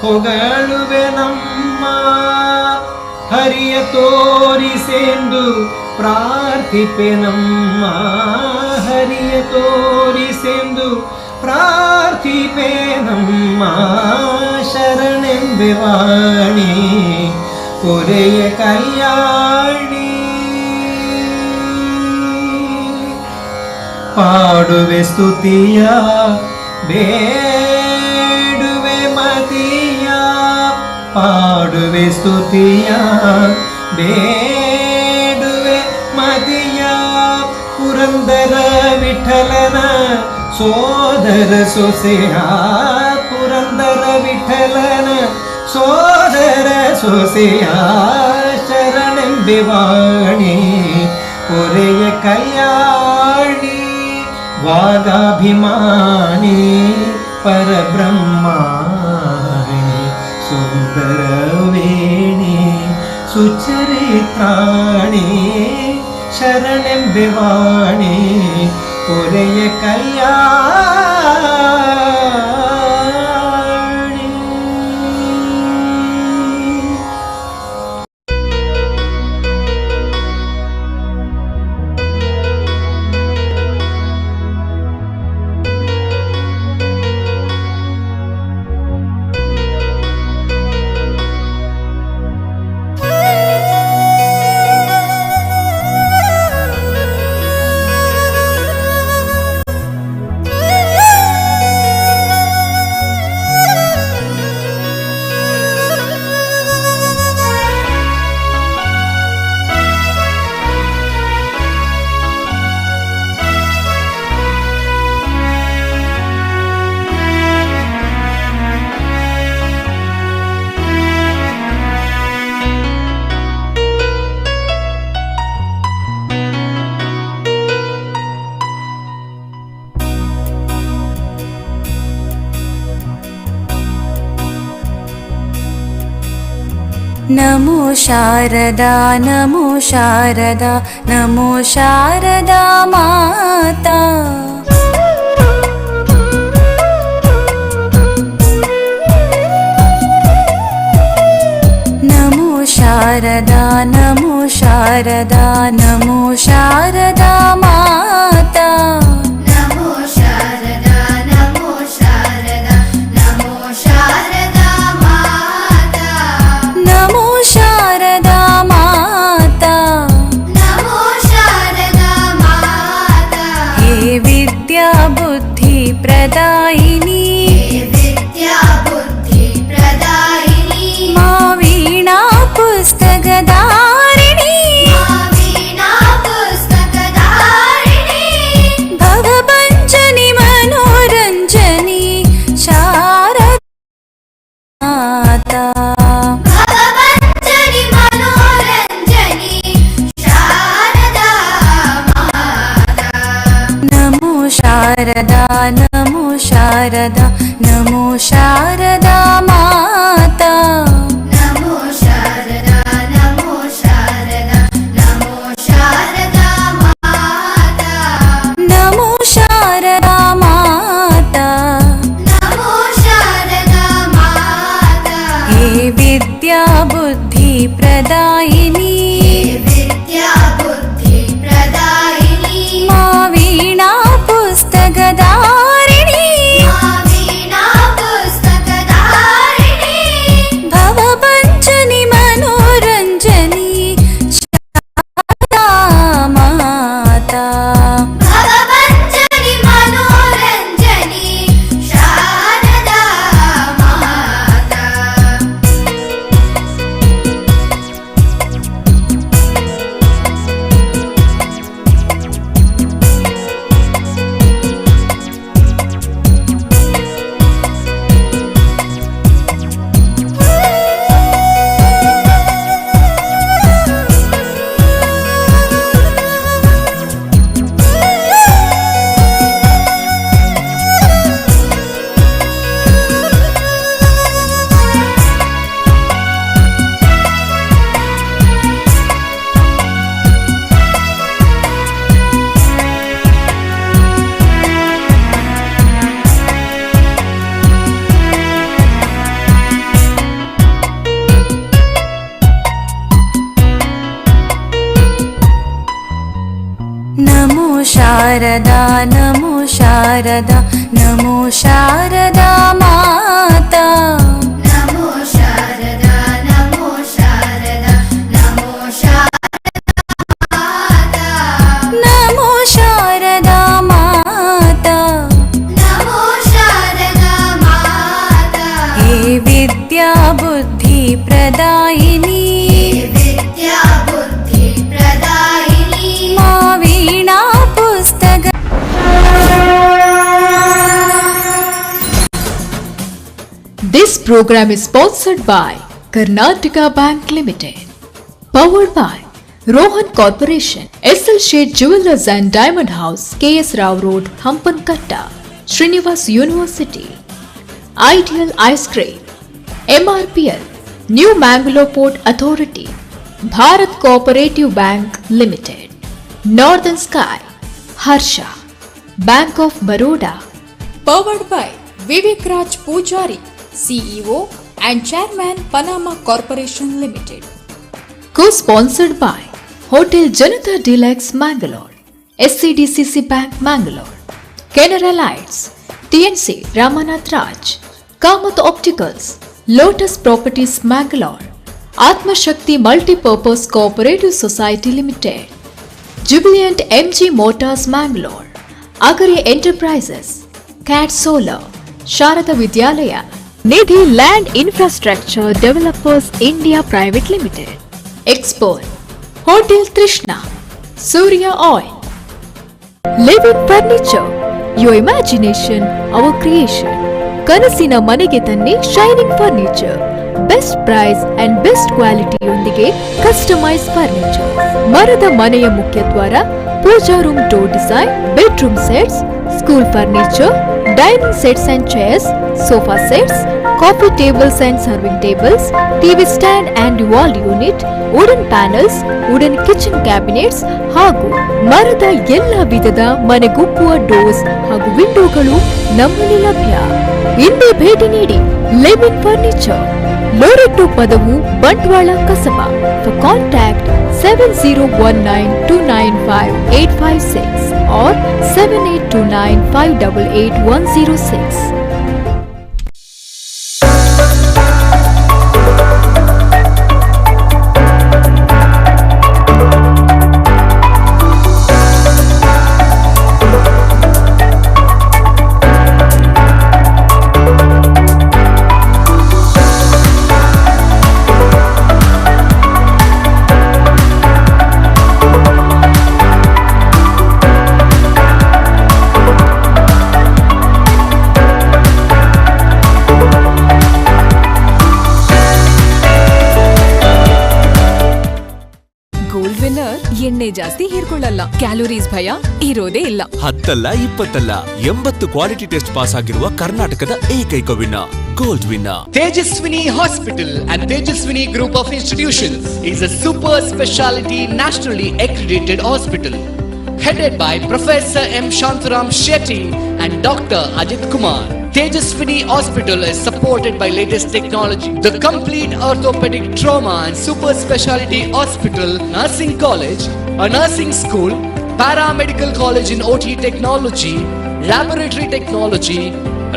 ಹೊಗಳುವೆ ನಮ್ಮ ಹರಿಯ ತೋರಿಸೆಂದು ಪ್ರಾರ್ಥಿಪೆ ನಮ್ಮ ಹರಿಯ ತೋರಿಸೆಂದು ಪ್ರಾರ್ಥಿಪೆ ನಮ್ಮ ಶರಣೆಂಬೆವಾಣಿ ಪೊರೆಯ ಕಲ್ಯಾಣಿ ಪಾಡುವೆ ಸ್ತುತಿಯ ಬೇಡುವೆ ಮತಿಯ ಪಾಡುವೆ ಸ್ತುತಿಯ ಬೇಡುವೆ ಮತಿಯ ಪುರಂದರ ವಿಠಲನ ಸೋದರ ಸೊಸೆಯ ಪುರಂದರ ವಿಠಲನ ಸೋದರ ಸೊಸೆಯ ಶರಣೆಂಬೆವಾಣಿ ಪೊರೆಯ ಕಲ್ಯಾಣಿ ವಾಗಾಭಿಮಾನಿ ಪರಬ್ರಹ್ಮಾಣಿ ಸುಂದರವೇಣಿ ಸುಚರಿತ್ರಾಣಿ ಶರಣೆಂಬೆವಾಣಿ ಪೊರೆಯ ಕಲ್ಯಾಣಿ ನಮೋ ಶಾರದಾ ನಮೋ ಶಾರದಾ ನಮೋ ಶಾರದಾ ಮಾತಾ ನಮೋ ಶಾರದಾ ನಮೋ ಶಾರದಾ ನಮೋ ಶಾರದಾ ಮಾತಾ ನಮೋ ಶಾರದಾ ನಮೋ ಶಾರದಾ ನಮೋ ಶಾರದಾ ಮಾತಾ ನಮೋ ಶಾರದಾ ಮಾತಾ ನಮೋ ಶಾರದಾ ಮಾತಾ ಹೇ ವಿದ್ಯಾ ಬುದ್ಧಿ ಪ್ರದಾಯಿನಿ ವಿದ್ಯಾ ಬುದ್ಧಿ ಪ್ರದಾಯಿನಿ ಮಾ ವೀಣಾ ಪುಸ್ತಕಧಾರಿಣಿ ವೀಣಾ ಪುಸ್ತಕಧಾರಿಣಿ ಭವಭಂಜನಿ ಮನೋರಂಜನಿ ಶಾರದಾ ಮಾತಾ ಭವಭಂಜನಿ ಮನೋರಂಜನಿ ಶಾರದಾ ಮಾತಾ ನಮೋ ಶಾರದಾ ನಮೋ ಶಾರದಾ ನಮೋ ಶಾರದಾ ಮಾತಾ ನಮೋ ಶಾರದಾ ನಮೋ ಶಾರದಾ ನಮೋ ಶಾರದಾ ಮಾತಾ ನಮೋ ಶಾರದಾ ಮಾತಾ ನಮೋ ಶಾರದಾ ಮಾತಾ ಹೇ ವಿದ್ಯಾ ಬುದ್ಧಿ ಪ್ರದಾಯಿನಿ ವಿದ್ಯಾ ಬುದ್ಧಿ ಪ್ರದಾಯಿನಿ ಮಾ ವೀಣಾ ಪುಸ್ತಕಧಾರಿಣಿ ವೀಣಾ ಪುಸ್ತಕಧಾರಿಣಿ ಭವಭಂಜನಿ ಮನೋರಂಜನಿ ಶಾರದಾ ಮಾತಾ ಭವಭಂಜನಿ ಮನೋರಂಜನಿ ಶಾರದಾ ಮಾತಾ ನಮೋ ಶಾರದಾ ನಮೋ ಶಾರದಾ ನಮೋ ಶಾರದಾ ಮಾತಾ ನಮೋ ಶಾರದಾ ನಮೋ ಶಾರದಾ ನಮೋ ಶಾರದಾ ಮಾತಾ ನಮೋ ಶಾರದಾ ಮಾತಾ ನಮೋ ಶಾರದಾ ಮಾತಾ ಹೇ ವಿದ್ಯಾ ಬುದ್ಧಿ ಪ್ರದಾಯಿನಿ ವಿದ್ಯಾ ಬುದ್ಧಿ ಪ್ರದಾಯಿನಿ ಮಾ ವೀಣಾ ಪುಸ್ತಕ This program is sponsored by Karnataka Bank Limited. Powered by Rohan Corporation, SL Shade Jewelers and Diamond House, KS Rao Road, Hampankatta, Srinivas University. Ideal Ice Cream, MRPL, New Mangalore Port Authority, Bharat Cooperative Bank Limited, Northern Sky, Harsha, Bank of Baroda. Powered by Vivek Raj Pujari, CEO and Chairman Panama Corporation Limited. Co-sponsored by Hotel Janata Deluxe Mangalore, SCDCC Bank Mangalore, Canara Lights, TNC Ramanath Raj, Kamath Opticals, Lotus Properties Mangalore, Atma Shakti Multipurpose Cooperative Society Limited, Jubilant MG Motors Mangalore, Agari Enterprises, CAT Solar, Sharada Vidyalaya, Nidhi Land Infrastructure Developers India Private Limited, Export, Hotel Trishna, Surya Oil. Living Furniture, your imagination, our creation. ಕನಸಿನ ಮನೆಗೆ ತನ್ನಿ shining furniture, best price and best ಕ್ವಾಲಿಟಿಯೊಂದಿಗೆ customise furniture. ಮರದ ಮನೆಯ ಮುಖ್ಯದ್ವಾರ, pooja room door design, bedroom sets, school furniture, dining sets and chairs, sofa sets, coffee tables and serving tables, TV stand and wall unit, wooden panels, wooden kitchen cabinets ಹಾಗೂ ಮರದ ಎಲ್ಲ ವಿಧದ ಮನೆಗುಪ್ಪುವ doors ಹಾಗೂ ವಿಂಡೋಗಳು ನಮ್ಮಲ್ಲಿ ಲಭ್ಯ. ಇಂದೇ ಭೇಟಿ ನೀಡಿ live in furniture, Morettu Padavu Bantwal Kasaba. For contact 7019295856 or 7829588106. ಎಣ್ಣೆ ಜಾಸ್ತಿ ಹೀರ್ಕೊಳ್ಳಲ್ಲ, ಕ್ಯಾಲೋರೀಸ್ ಭಯ ಇರೋದೇ ಇಲ್ಲ. 10 ಅಲ್ಲ 20 ಅಲ್ಲ 80 ಕ್ವಾಲಿಟಿ ಟೆಸ್ಟ್ ಪಾಸ್ ಆಗಿರುವ ಕರ್ನಾಟಕದ ಏಕೈಕ winner gold winner. Tejaswini Hospital and Tejaswini Group of Institutions is a super speciality nationally accredited hospital headed by Professor M. Shantaram Shetty and Dr. Ajit Kumar. Tejaswini Hospital is supported by latest technology, the complete orthopedic trauma and super speciality hospital, nursing college, a nursing school, paramedical college in OT technology, laboratory technology,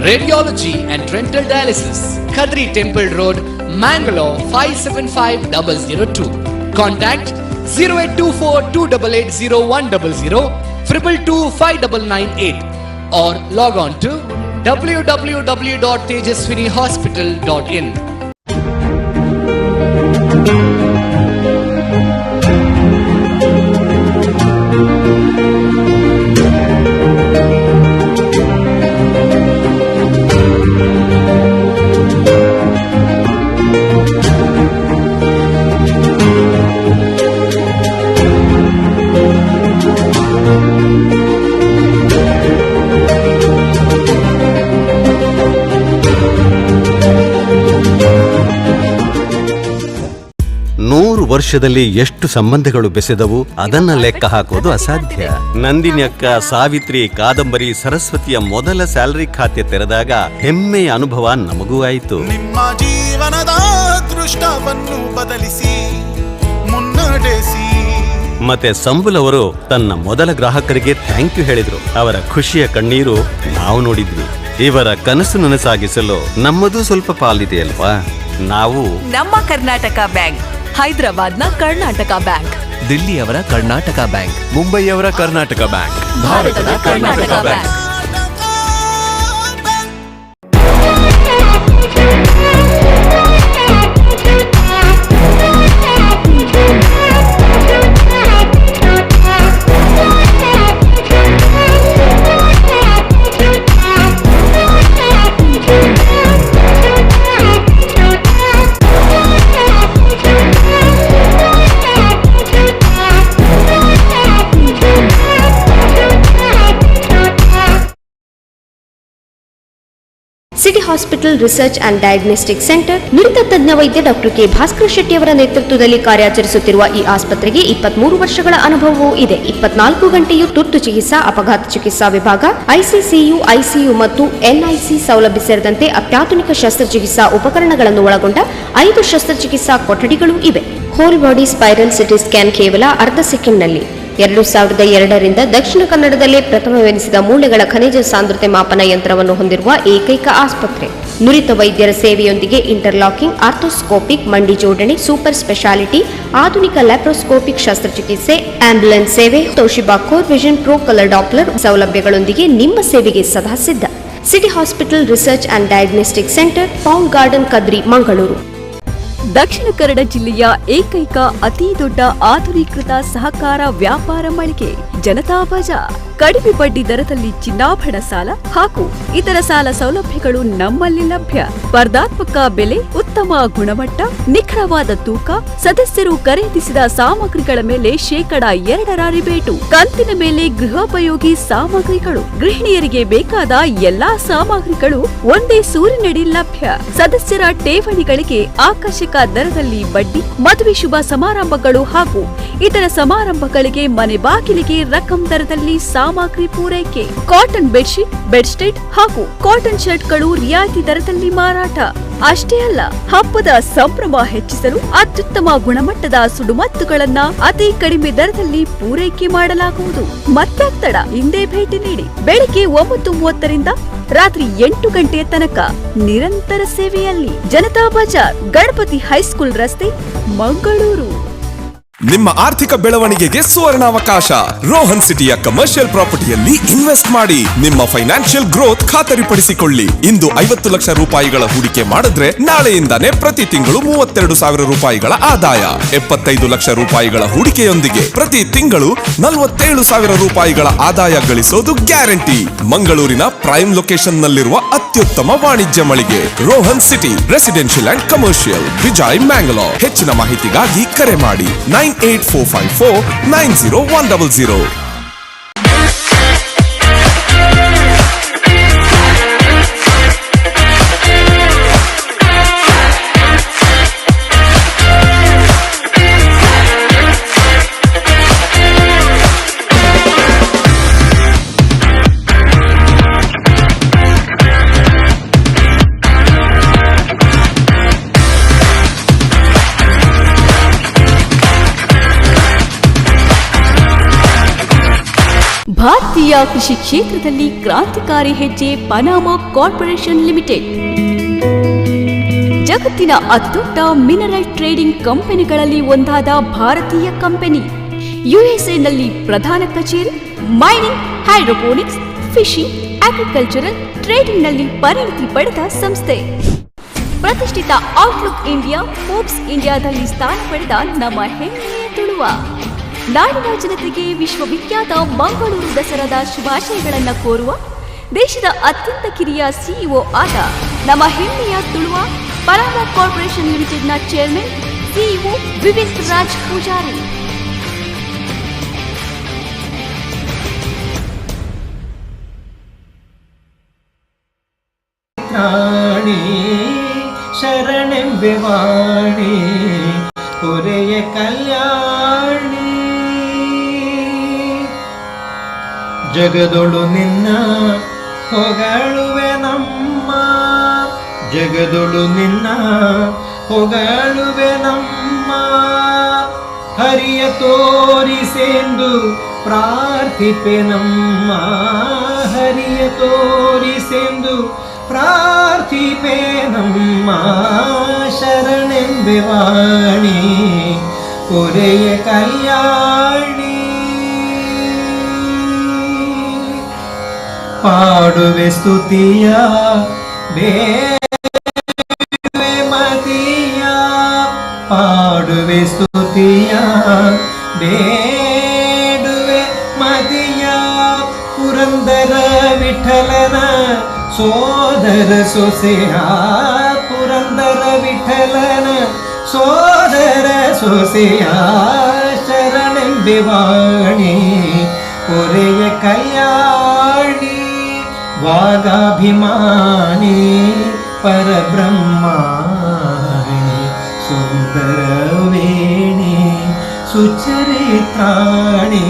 radiology and rental dialysis. Kadri Temple Road, Mangalore 575002. Contact 0824288010 2225998 or log on to www.tejaswinihospital.in. ವರ್ಷದಲ್ಲಿ ಎಷ್ಟು ಸಂಬಂಧಗಳು ಬೆಸೆದವು ಅದನ್ನ ಲೆಕ್ಕ ಹಾಕೋದು ಅಸಾಧ್ಯ. ನಂದಿನಿ ಅಕ್ಕ, ಸಾವಿತ್ರಿ, ಕಾದಂಬರಿ, ಸರಸ್ವತಿಯ ಮೊದಲ ಸ್ಯಾಲರಿ ಖಾತೆ ತೆರೆದಾಗ ಹೆಮ್ಮೆಯ ಅನುಭವ ನಮಗೂ ಆಯಿತು. ನಿಮ್ಮ ಜೀವನದ ದೃಷ್ಟವನ್ನು ಬದಲಿಸಿ ಮುನ್ನಡೆಸಿ. ಮತ್ತೆ ಸಂಬುಲ್ ಅವರು ತನ್ನ ಮೊದಲ ಗ್ರಾಹಕರಿಗೆ ಥ್ಯಾಂಕ್ ಯು ಹೇಳಿದ್ರು. ಅವರ ಖುಷಿಯ ಕಣ್ಣೀರು ನಾವು ನೋಡಿದ್ವಿ. ಇವರ ಕನಸು ನನಸಾಗಿಸಲು ನಮ್ಮದು ಸ್ವಲ್ಪ ಪಾಲಿದೆ ಅಲ್ವಾ? ನಾವು ನಮ್ಮ ಕರ್ನಾಟಕ ಬ್ಯಾಂಕ್, ಹೈದರಾಬಾದ್ನ ಕರ್ನಾಟಕ ಬ್ಯಾಂಕ್, ದಿಲ್ಲಿಯವರ ಕರ್ನಾಟಕ ಬ್ಯಾಂಕ್, ಮುಂಬೈಯವರ ಕರ್ನಾಟಕ ಬ್ಯಾಂಕ್, ಭಾರತದ Karnataka bank. City hospital research and diagnostic centre ನುರಿತ ತಜ್ಞ ವೈದ್ಯ ಡಾಕ್ಟರ್ ಕೆ ಭಾಸ್ಕರ್ ಶೆಟ್ಟಿ ಅವರ ನೇತೃತ್ವದಲ್ಲಿ ಕಾರ್ಯಾಚರಿಸುತ್ತಿರುವ ಈ ಆಸ್ಪತ್ರೆಗೆ 23 ವರ್ಷಗಳ ಅನುಭವವೂ ಇದೆ. 24 ಗಂಟೆಯೂ ತುರ್ತು ಚಿಕಿತ್ಸಾ, ಅಪಘಾತ ಚಿಕಿತ್ಸಾ ವಿಭಾಗ, ಐಸಿಸಿಯು, ಐಸಿಯು ಮತ್ತು ಎನ್ಐಸಿ ಸೌಲಭ್ಯ ಸೇರಿದಂತೆ ಅತ್ಯಾಧುನಿಕ ಶಸ್ತ್ರಚಿಕಿತ್ಸಾ ಉಪಕರಣಗಳನ್ನು ಒಳಗೊಂಡ 5 ಶಸ್ತ್ರಚಿಕಿತ್ಸಾ ಕೊಠಡಿಗಳು ಇವೆ. Whole body spiral CT scan ಕೇವಲ ಅರ್ಧ ಸೆಕೆಂಡ್ನಲ್ಲಿ. 2002ರಿಂದ ದಕ್ಷಿಣ ಕನ್ನಡದಲ್ಲೇ ಪ್ರಥಮವೆನಿಸಿದ ಮೂಳೆಗಳ ಖನಿಜ ಸಾಂದ್ರತೆ ಮಾಪನ ಯಂತ್ರವನ್ನು ಹೊಂದಿರುವ ಏಕೈಕ ಆಸ್ಪತ್ರೆ. ನುರಿತ ವೈದ್ಯರ ಸೇವೆಯೊಂದಿಗೆ ಇಂಟರ್ಲಾಕಿಂಗ್, ಆರ್ಥೋಸ್ಕೋಪಿಕ್, ಮಂಡಿ ಜೋಡಣೆ, ಸೂಪರ್ ಸ್ಪೆಷಾಲಿಟಿ, ಆಧುನಿಕ ಲ್ಯಾಪ್ರೋಸ್ಕೋಪಿಕ್ ಶಸ್ತ್ರಚಿಕಿತ್ಸೆ, ಆಂಬ್ಯುಲೆನ್ಸ್ ಸೇವೆ, Toshiba core vision pro colour Doppler ಸೌಲಭ್ಯಗಳೊಂದಿಗೆ ನಿಮ್ಮ ಸೇವೆಗೆ ಸದಾ ಸಿದ್ಧ. City hospital research and diagnostic centre, pound garden, Kadri, Mangaluru. Dakshina Kannada ಜಿಲ್ಲೆಯ ಏಕೈಕ ಅತಿ ದೊಡ್ಡ ಆಧುನೀಕೃತ ಸಹಕಾರ ವ್ಯಾಪಾರ ಮಳಿಗೆ ಜನತಾ ಬಜಾರ್. ಕಡಿಮೆ ಬಡ್ಡಿ ದರದಲ್ಲಿ ಚಿನ್ನಾಭರಣ ಸಾಲ ಹಾಗೂ ಇತರ ಸಾಲ ಸೌಲಭ್ಯಗಳು ನಮ್ಮಲ್ಲಿ ಲಭ್ಯ. ಸ್ಪರ್ಧಾತ್ಮಕ ಬೆಲೆ, ಉತ್ತಮ ಗುಣಮಟ್ಟ, ನಿಖರವಾದ ತೂಕ, ಸದಸ್ಯರು ಖರೀದಿಸಿದ ಸಾಮಗ್ರಿಗಳ ಮೇಲೆ 2% ರಿಬೇಟು, ಕಂತಿನ ಮೇಲೆ ಗೃಹೋಪಯೋಗಿ ಸಾಮಗ್ರಿಗಳು, ಗೃಹಿಣಿಯರಿಗೆ ಬೇಕಾದ ಎಲ್ಲಾ ಸಾಮಗ್ರಿಗಳು ಒಂದೇ ಸೂರಿನಡಿ ಲಭ್ಯ. ಸದಸ್ಯರ ಠೇವಣಿಗಳಿಗೆ ಆಕರ್ಷಕ ದರದಲ್ಲಿ ಬಡ್ಡಿ, ಮದುವೆ ಶುಭ ಸಮಾರಂಭಗಳು ಹಾಗೂ ಇತರ ಸಮಾರಂಭಗಳಿಗೆ ಮನೆ ಬಾಗಿಲಿಗೆ ರಕಂ ದರದಲ್ಲಿ ಸಾಮಗ್ರಿ ಪೂರೈಕೆ. ಕಾಟನ್ ಬೆಡ್ಶೀಟ್, ಬೆಡ್ಸ್ಟೆಡ್ ಹಾಗೂ ಕಾಟನ್ ಶರ್ಟ್ಗಳು ರಿಯಾಯಿತಿ ದರದಲ್ಲಿ ಮಾರಾಟ. ಅಷ್ಟೇ ಅಲ್ಲ, ಹಬ್ಬದ ಸಂಭ್ರಮ ಹೆಚ್ಚಿಸಲು ಅತ್ಯುತ್ತಮ ಗುಣಮಟ್ಟದ ಸುಡುಮದ್ದುಗಳನ್ನ ಅತಿ ಕಡಿಮೆ ದರದಲ್ಲಿ ಪೂರೈಕೆ ಮಾಡಲಾಗುವುದು. ಮತ್ತೆ ತಡ, ಹಿಂದೆ ಭೇಟಿ ನೀಡಿ. ಬೆಳಿಗ್ಗೆ 9:30ರಿಂದ ರಾತ್ರಿ 8 ಗಂಟೆಯ ತನಕ ನಿರಂತರ ಸೇವೆಯಲ್ಲಿ. ಜನತಾ ಬಜಾರ್, ಗಣಪತಿ ಹೈಸ್ಕೂಲ್ ರಸ್ತೆ, ಮಂಗಳೂರು. ನಿಮ್ಮ ಆರ್ಥಿಕ ಬೆಳವಣಿಗೆಗೆ ಸುವರ್ಣಾವಕಾಶ. ರೋಹನ್ ಸಿಟಿಯ ಕಮರ್ಷಿಯಲ್ ಪ್ರಾಪರ್ಟಿಯಲ್ಲಿ ಇನ್ವೆಸ್ಟ್ ಮಾಡಿ ನಿಮ್ಮ ಫೈನಾನ್ಷಿಯಲ್ ಗ್ರೋತ್ ಖಾತರಿಪಡಿಸಿಕೊಳ್ಳಿ. ಇಂದು 50 ಲಕ್ಷ ರೂಪಾಯಿಗಳ ಹೂಡಿಕೆ ಮಾಡಿದ್ರೆ ನಾಳೆಯಿಂದಾನೇ ಪ್ರತಿ ತಿಂಗಳು 32,000 ರೂಪಾಯಿಗಳ ಆದಾಯ. 75 ಲಕ್ಷ ರೂಪಾಯಿಗಳ ಹೂಡಿಕೆಯೊಂದಿಗೆ ಪ್ರತಿ ತಿಂಗಳು 47,000 ರೂಪಾಯಿಗಳ ಆದಾಯ ಗಳಿಸೋದು ಗ್ಯಾರಂಟಿ. ಮಂಗಳೂರಿನ ಪ್ರೈಮ್ ಲೊಕೇಶನ್ ನಲ್ಲಿರುವ ಅತ್ಯುತ್ತಮ ವಾಣಿಜ್ಯ ಮಳಿಗೆ Rohan city residential and commercial, Vijay, Mangalore. ಹೆಚ್ಚಿನ ಮಾಹಿತಿಗಾಗಿ ಕರೆ ಮಾಡಿ 9845490100. ಭಾರತೀಯ ಕೃಷಿ ಕ್ಷೇತ್ರದಲ್ಲಿ ಕ್ರಾಂತಿಕಾರಿ ಹೆಜ್ಜೆ ಪನಾಮಾ ಕಾರ್ಪೊರೇಷನ್ ಲಿಮಿಟೆಡ್. ಜಗತ್ತಿನ ಅತಿದೊಡ್ಡ ಮಿನರಲ್ ಟ್ರೇಡಿಂಗ್ ಕಂಪನಿಗಳಲ್ಲಿ ಒಂದಾದ ಭಾರತೀಯ ಕಂಪನಿ. ಯುಎಸ್ಎನಲ್ಲಿ ಪ್ರಧಾನ ಕಚೇರಿ. ಮೈನಿಂಗ್, ಹೈಡ್ರೋಪೋನಿಕ್ಸ್, ಫಿಶಿಂಗ್, ಅಗ್ರಿಕಲ್ಚರಲ್ ಟ್ರೇಡಿಂಗ್ನಲ್ಲಿ ಪರಿಣಿತಿ ಪಡೆದ ಸಂಸ್ಥೆ. ಪ್ರತಿಷ್ಠಿತ ಔಟ್ಲುಕ್ ಇಂಡಿಯಾ, ಫೋರ್ಬ್ಸ್ ಇಂಡಿಯಾದಲ್ಲಿ ಸ್ಥಾನ ಪಡೆದ ನಮ್ಮ ಹೆಮ್ಮೆಯ ತುಳುವ. ನಾಡಿನ ಜನತೆಗೆ ವಿಶ್ವವಿಖ್ಯಾತ ಮಂಗಳೂರು ದಸರಾದ ಶುಭಾಶಯಗಳನ್ನು ಕೋರುವ ದೇಶದ ಅತ್ಯಂತ ಕಿರಿಯ ಸಿಇಒ ಆದ ನಮ್ಮ ಹೆಮ್ಮೆಯ ತುಳುವ ಪನಾಮಾ ಕಾರ್ಪೊರೇಷನ್ ಲಿಮಿಟೆಡ್ನ ಚೇರ್ಮನ್ ಸಿಇಒ ವಿವೇಕ್ ರಾಜ್ ಪೂಜಾರಿ. ಶರಣೆಂಬೆವಾಣಿ ಹೊರೆಯ ಕಲ್ಯಾಣಿ, ಜಗದೊಳು ನಿನ್ನ ಹೊಗಳುವೆ ನಮ್ಮ, ಜಗದೊಳು ನಿನ್ನ ಹೊಗಳುವೆ ನಮ್ಮ. ಹರಿಯ ತೋರಿಸೆಂದು ಪ್ರಾರ್ಥಿಪೆ ನಮ್ಮ, ಹರಿಯ ತೋರಿಸೆಂದು ಪ್ರಾರ್ಥಿಪೆ ನಮ್ಮ. ಶರಣೆಂಬೆವಾಣಿ ಹೊರೆಯ ಕಲ್ಯಾಣಿ, ಪಾಡುವೆ ಸ್ತುತಿಯ ಬೇಡುವೆ ಮತಿಯ, ಪಾಡುವೆ ಸ್ತುತಿಯ ಬೇಡುವೆ ಮತಿಯ. ಪುರಂದರ ವಿಠಲನ ಸೋದರ ಸೊಸೆಯ, ಪುರಂದರ ವಿಠಲನ ಸೋದರ ಸೊಸೆಯ. ಶರಣೆಂಬೆವಾಣಿ ಹೊರೆಯ ಕಲ್ಯಾಣಿ, ವಾಗಾಭಿಮಾನಿ ಪರಬ್ರಹ್ಮಾಣಿ, ಸುಂದರವೇಣಿ ಸುಚರಿತ್ರಾಣಿ.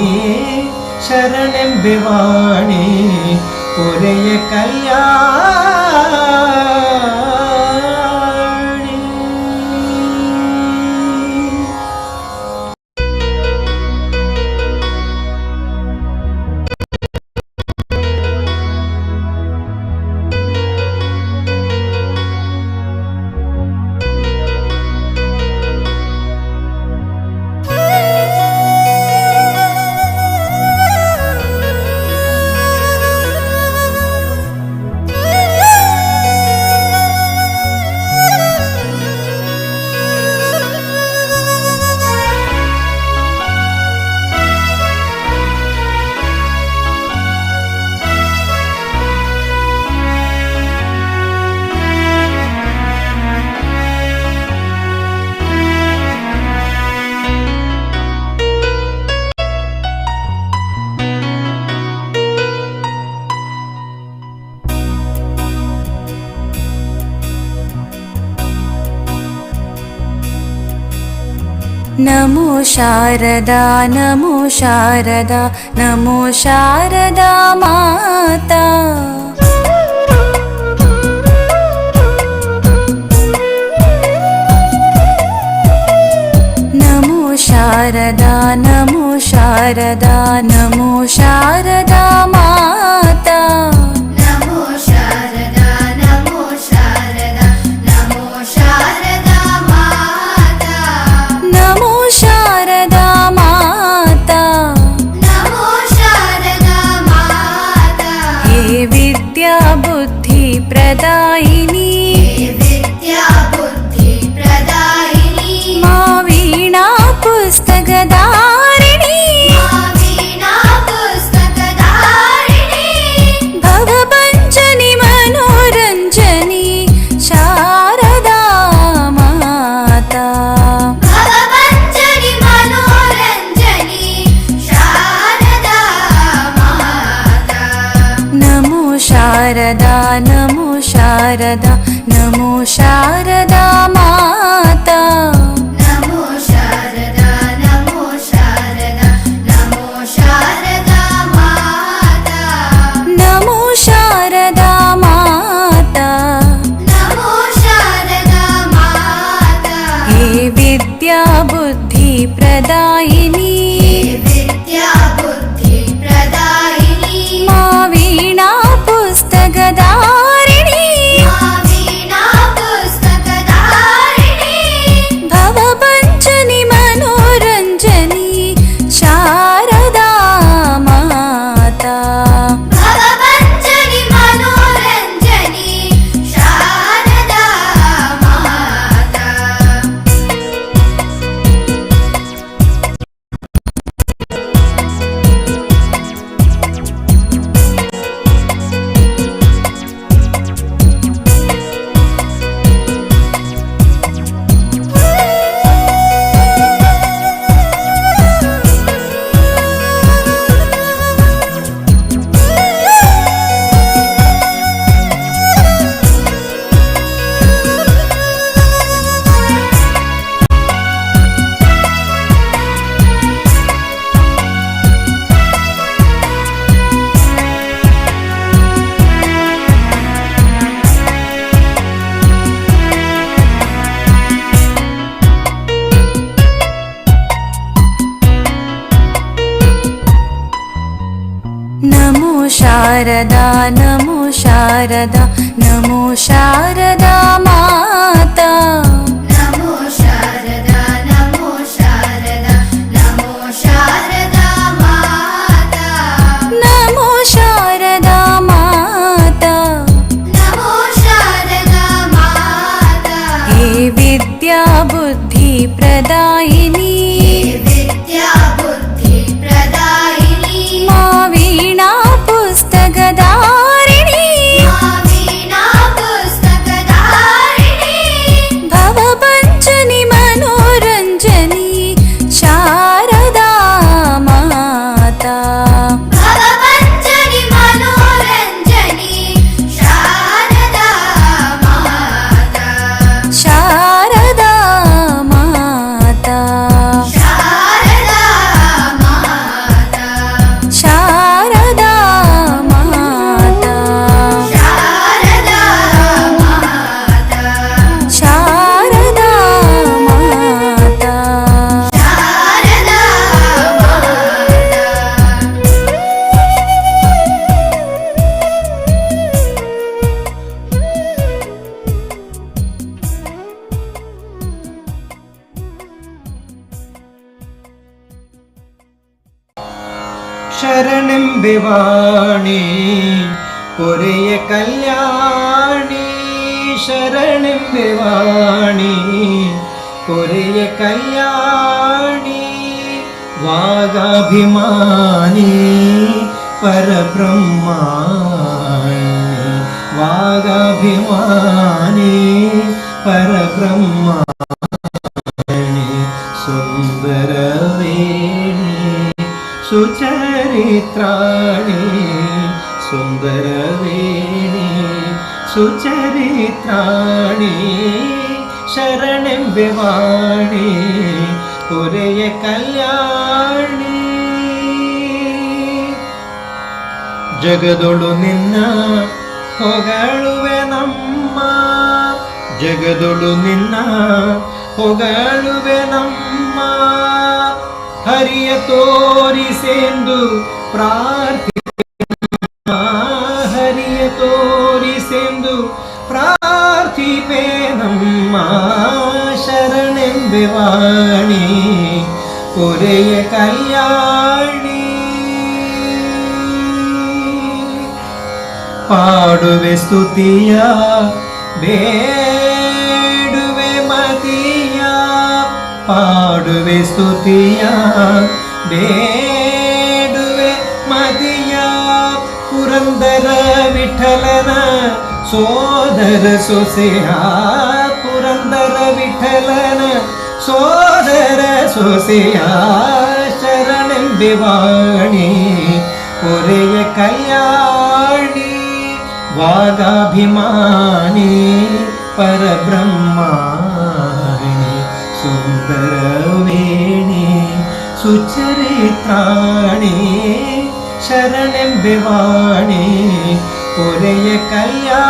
ಶರಣೆಂಬೆವಾಣಿ ಹೊರೆಯ ಕಲ್ಯಾಣಿ. ನಮೋ ಶಾರದಾ ನಮೋ ಶಾರದಾ ನಮೋ ಶಾರದಾ ಮಾತಾ. ಶಾರದಾ ನಮೋ ಶಾರದಾ ಮಾತಾ ನಮೋ ಶಾರದಾ ನಮೋ ಶಾರದಾ ನಮೋ ಶಾರದಾ ಮಾತಾ ನಮೋ ಶಾರದಾ ಮಾತಾ ನಮೋ ಶಾರದಾ ಮಾತಾ ಹೇ ವಿದ್ಯಾ ಬುದ್ಧಿ ಪ್ರದಾಯಿನಿ ವಿದ್ಯಾ ಬುದ್ಧಿ ಪ್ರದಾಯಿನಿ ಮಾ ವೀಣಾ ಪುಸ್ತಕಧಾರಿಣಿ ವೀಣಾ ಪುಸ್ತಕಧಾರಿಣಿ ಭವಭಂಜನಿ ಮನೋರಂಜನಿ ಶಾರದಾ ಮಾತಾ ಭವಭಂಜನಿ ಮನೋರಂಜನಿ ಶಾರದಾ ಮಾತಾ ನಮೋ ಶಾರದಾ ನಮೋ ಶಾರದಾ ನಮೋ ಶಾರದಾ ಮಾತಾ ನಮೋ ಶಾರದಾ ನಮೋ ಶಾರದಾ ನಮೋ ಶಾರದಾ ಮಾತಾ ನಮೋ ಶಾರದಾ ಮಾತಾ ನಮೋ ಶಾರದಾ ಮಾತಾ ಹೇ ವಿದ್ಯಾ ಬುದ್ಧಿ ಪ್ರದಾಯಿನಿ ವಿದ್ಯಾ ಬುದ್ಧಿ ಪ್ರದಾಯಿನಿ ಮಾ ವೀಣಾ ಪುಸ್ತಕಧಾರಿಣಿ ವೀಣಾ ಪುಸ್ತಕಧಾರಿಣಿ ಭವಭಂಜನಿ ಮನೋರಂಜನಿ ಶಾರದಾ ಮಾತಾ ಭವಭಂಜನಿ ಮನೋರಂಜನಿ ಶಾರದಾ ಮಾತಾ ನಮೋ ಶಾರದಾ ನಮೋ ಶಾರದಾ ನಮೋ ಶಾರದಾ ಮಾತಾ ನಮೋ ಶಾರದಾ ನಮೋ ಶಾರದಾ ನಮೋ ಶಾರದಾ ಮಾತಾ ನಮೋ ಶಾರದಾ ಮಾತಾ ನಮೋ ಶಾರದಾ ಮಾತಾ ಹೇ ವಿದ್ಯಾ ಬುದ್ಧಿ ಪ್ರದಾಯಿನಿ ವಿದ್ಯಾ ಬುದ್ಧಿ ಪ್ರದಾಯಿನಿ ಮಾ ವೀಣಾ ಪುಸ್ತಕಧಾರಿಣಿ ವೀಣಾ ಪುಸ್ತಕಧಾರಿಣಿ ಭವಭಂಜನಿ ಮನೋರಂಜನಿ ಶಾರದಾ ಮಾತಾ ಭವಭಂಜನಿ ಮನೋರಂಜನಿ ಶಾರದಾ ಮಾತಾ ಶಾರದಾ ಮಾತಾ ಶಾರದಾ ಮಾತಾ ಶಾರದಾ ಮಾತಾ ಶಾರದಾ ಮಾತಾ ಶಾರದಾ ಮಾತಾ ಶಾರದಾ ಶರಣೆಂಬೆವಾಣಿ ಪೊರೆಯ ಕಲ್ಯಾಣಿ ಶರಣೆಂಬೆವಾಣಿ ಪೊರೆಯ ಕಲ್ಯಾಣಿ ವಾಗಾಭಿಮಾನಿ ಪರಬ್ರಹ್ಮಾಣಿ ವಾಗಾಭಿಮಾನಿ ಪರಬ್ರಹ್ಮಾಣಿ ಸುಂದರವೇಣಿ ಸುಚರಿತ್ರಾಣಿ ಸುಂದರವೇಣಿ ಸುಚರಿತ್ರಾಣಿ ಶರಣೆಂಬೆವಾಣಿ ಪೊರೆಯ ಕಲ್ಯಾಣಿ ಜಗದೊಳು ನಿನ್ನ ಹೊಗಳುವೆ ನಮ್ಮ ಜಗದೊಳು ನಿನ್ನ ಹೊಗಳುವೆ ನಮ್ಮ ಹರಿಯ ತೋರಿಸೆಂದು ಹರಿಯ ತೋರಿಸೆಂದು ಪ್ರಾರ್ಥಿಪೆ ನಮ್ಮ ಶರಣೆಂಬೆವಾಣಿ ಪೊರೆಯ ಕಲ್ಯಾಣಿ. ಪಾಡುವೆ ಸ್ತುತಿಯ ಬೇಡುವೆ ಮತಿಯ, ಪಾಡುವೆ ಸ್ತುತಿಯ ಬೇಡುವೆ ಮತಿಯ. ಪುರಂದರ ವಿಠಲನ ಸೋದರ ಸೊಸೆಯ, ಪುರಂದರ ವಿಠಲನ ಸೋದರ ಸೊಸೆಯ ಶರಣೆಂಬೆವಾಣಿ ಪೊರೆಯ ಕಲ್ಯಾಣಿ. ವಾಗಾಭಿಮಾನಿ ಪರಬ್ರಹ್ಮಾಣಿ ಸುಂದರವೇಣಿ ಸುಚರಿತ್ರಾಣಿ ಶರಣೆಂಬೆವಾಣಿ ಪೊರೆಯ ಕಲ್ಯಾಣಿ.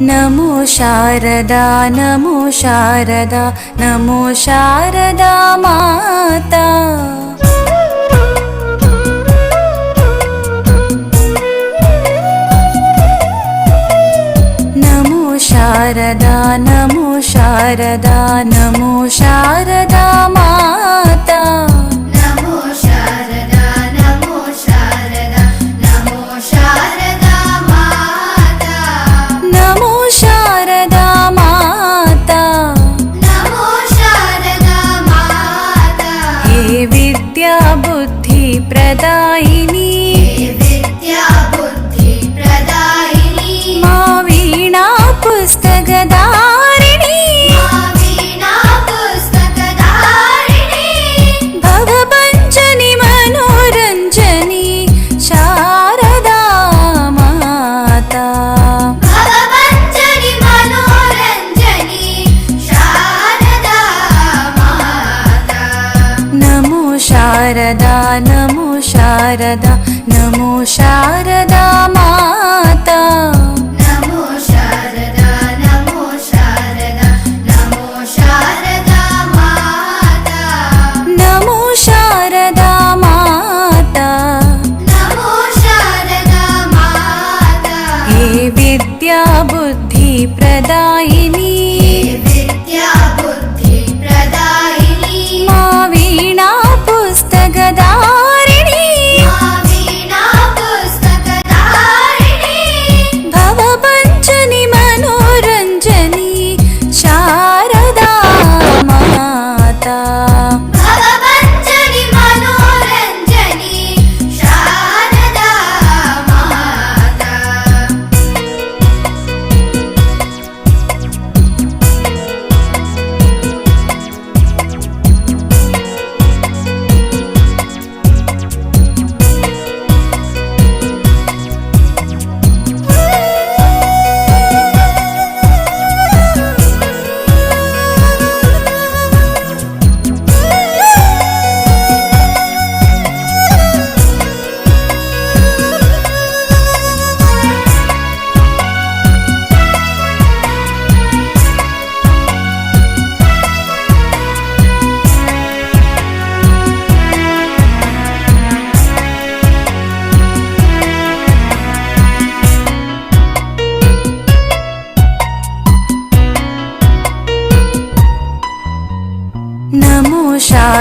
ನಮೋ ಶಾರದಾ ನಮೋ ಶಾರದಾ ನಮೋ ಶಾರದಾ ಮಾತಾ. ನಮೋ ಶಾರದಾ ನಮೋ ಶಾರದಾ ನಮೋ ಶಾರದಾ ಮಾತಾ. ನಮೋ ಶಾರದಾ ನಮೋ ಶಾರದಾ ನಮೋ ಶಾರದಾ ಮಾತಾ. ನಮೋ ಶಾರದಾ ಮಾತಾ. ನಮೋ ಶಾರದಾ ಮಾತಾ. ಹೇ ವಿದ್ಯಾ ಬುದ್ಧಿ ಪ್ರದಾಯಿನಿ, ವಿದ್ಯಾ ಬುದ್ಧಿ ಪ್ರದಾಯಿನಿ. ಮಾ ವೀಣಾ ಪುಸ್ತಕಧಾರಿಣಿ, ವೀಣಾ ಪುಸ್ತಕಧಾರಿಣಿ. ಭವಭಂಜನಿ ಮನೋರಂಜನಿ ಶಾರದಾ ಮಾತಾ. ಭವಭಂಜನಿ ಮನೋರಂಜನಿ ಶಾರದಾ ಮಾತಾ. ನಮೋ ಶಾರದಾ ನಮೋ ಶಾರದಾ ನಮೋ ಶಾರದಾ ಮಾತಾ. ನಮೋ ಶಾರದಾ ನಮೋ ಶಾರದಾ ನಮೋ ಶಾರದಾ ಮಾತಾ. ನಮೋ ಶಾರದಾ ಮಾತಾ. ನಮೋ ಶಾರದಾ ಮಾತಾ. ಹೇ ವಿದ್ಯಾ ಬುದ್ಧಿ ಪ್ರದಾಯಿನಿ, ವಿದ್ಯಾ ಬುದ್ಧಿ ಪ್ರದಾಯಿನಿ. ಮಾ ವೀಣಾ ಪುಸ್ತಕಧಾರಿಣಿ, ವೀಣಾ ಪುಸ್ತಕಧಾರಿಣಿ. ಭವಭಂಜನಿ ಮನೋರಂಜನಿ ಶಾರದಾ ಮಾತಾ. ಭವಭಂಜನಿ ಮನೋರಂಜನಿ ಶಾರದಾ ಮಾತಾ.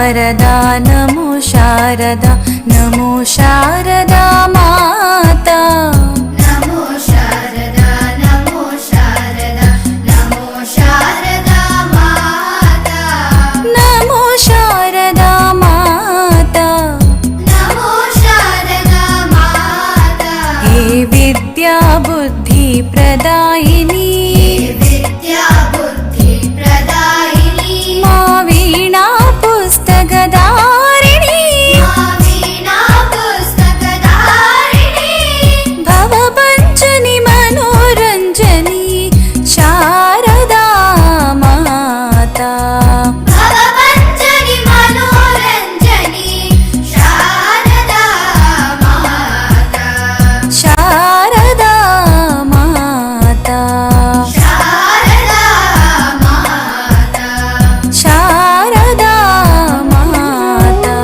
ಶಾರದಾ ನಮೋ ಶಾರದಾ ನಮೋ ಶಾರದಾ ಮಾತಾ ನಮೋ ಶಾರದಾ ನಮೋ ಶಾರದಾ ನಮೋ ಶಾರದಾ ಮಾತಾ ನಮೋ ಶಾರದಾ ಮಾತಾ ನಮೋ ಶಾರದಾ ಮಾತಾ ಹೇ ವಿದ್ಯಾ ಬುದ್ಧಿ ಪ್ರದಾಯಿನಿ ವಿದ್ಯಾ ಬುದ್ಧಿ ಪ್ರದಾಯಿನಿ ಮಾ ವೀಣಾ ಪುಸ್ತಕಧಾರಿಣಿ ವೀಣಾ ಪುಸ್ತಕಧಾರಿಣಿ ಭವಪಂಚನಿ ಮನೋರಂಜನಿ ಶಾರದಾ ಮಾತಾ ಭವಪಂಚನಿ ಮನೋರಂಜನಿ ಶಾರದಾ ಮಾತಾ ಶಾರದಾ ಮಾತಾ ಶಾರದಾ ಮಾತಾ ಶಾರದಾ ಮಾತಾ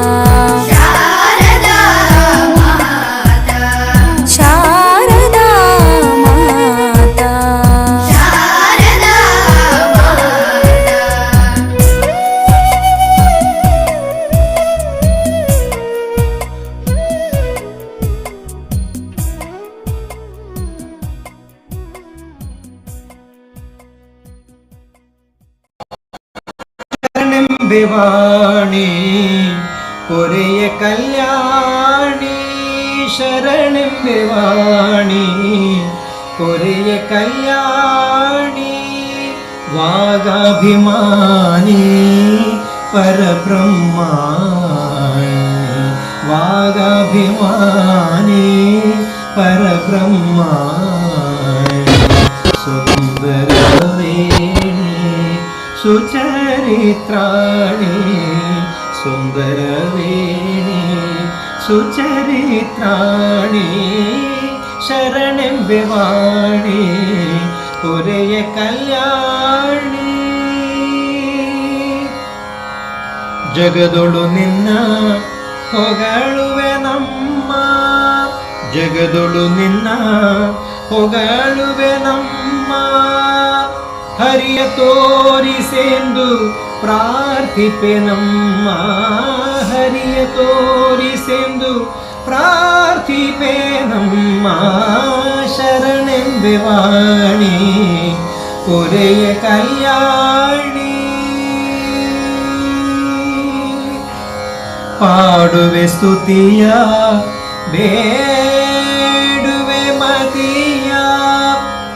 ಶಾರದಾ ಮಾತಾ ಶಾರದಾ ಮಾತಾ ಶಾರದಾ ಶರಣೆಂಬೆವಾಣಿ ಪೊರೆಯ ಕಲ್ಯಾಣಿ ಶರಣೆಂಬೆವಾಣಿ ಪೊರೆಯ ಕಲ್ಯಾಣಿ ವಾಗಾಭಿಮಾನಿ ಪರಬ್ರಹ್ಮಾಣಿ ವಾಗಾಭಿಮಾನಿ ಪರಬ್ರಹ್ಮಾಣಿ ಸುಂದರವೇಣಿ ಸುಚರಿತ್ರಾಣಿ ಸುಂದರವೇಣಿ ಸುಚರಿತ್ರಾಣಿ ಶರಣೆಂಬೆವಾಣಿ ಪೊರೆಯ ಕಲ್ಯಾಣಿ ಜಗದೊಳು ನಿನ್ನ ಹೊಗಳುವೆ ನಮ್ಮ ಜಗದೊಳು ನಿನ್ನ ಹೊಗಳುವೆ ನಮ್ಮ ಹರಿಯ ತೋರಿಸೆಂದು ಪ್ರಾರ್ಥಿಪೆ ನಮ್ಮ ಹರಿಯ ತೋರಿಸೆಂದು ಪ್ರಾರ್ಥಿಪೆ ನಮ್ಮ ಶರಣೆಂಬೆವಾಣಿ ಪೊರೆಯ ಕಲ್ಯಾಣಿ ಪಾಡುವೆ ಸ್ತುತಿಯ ಬೇಡುವೆ ಮತಿಯ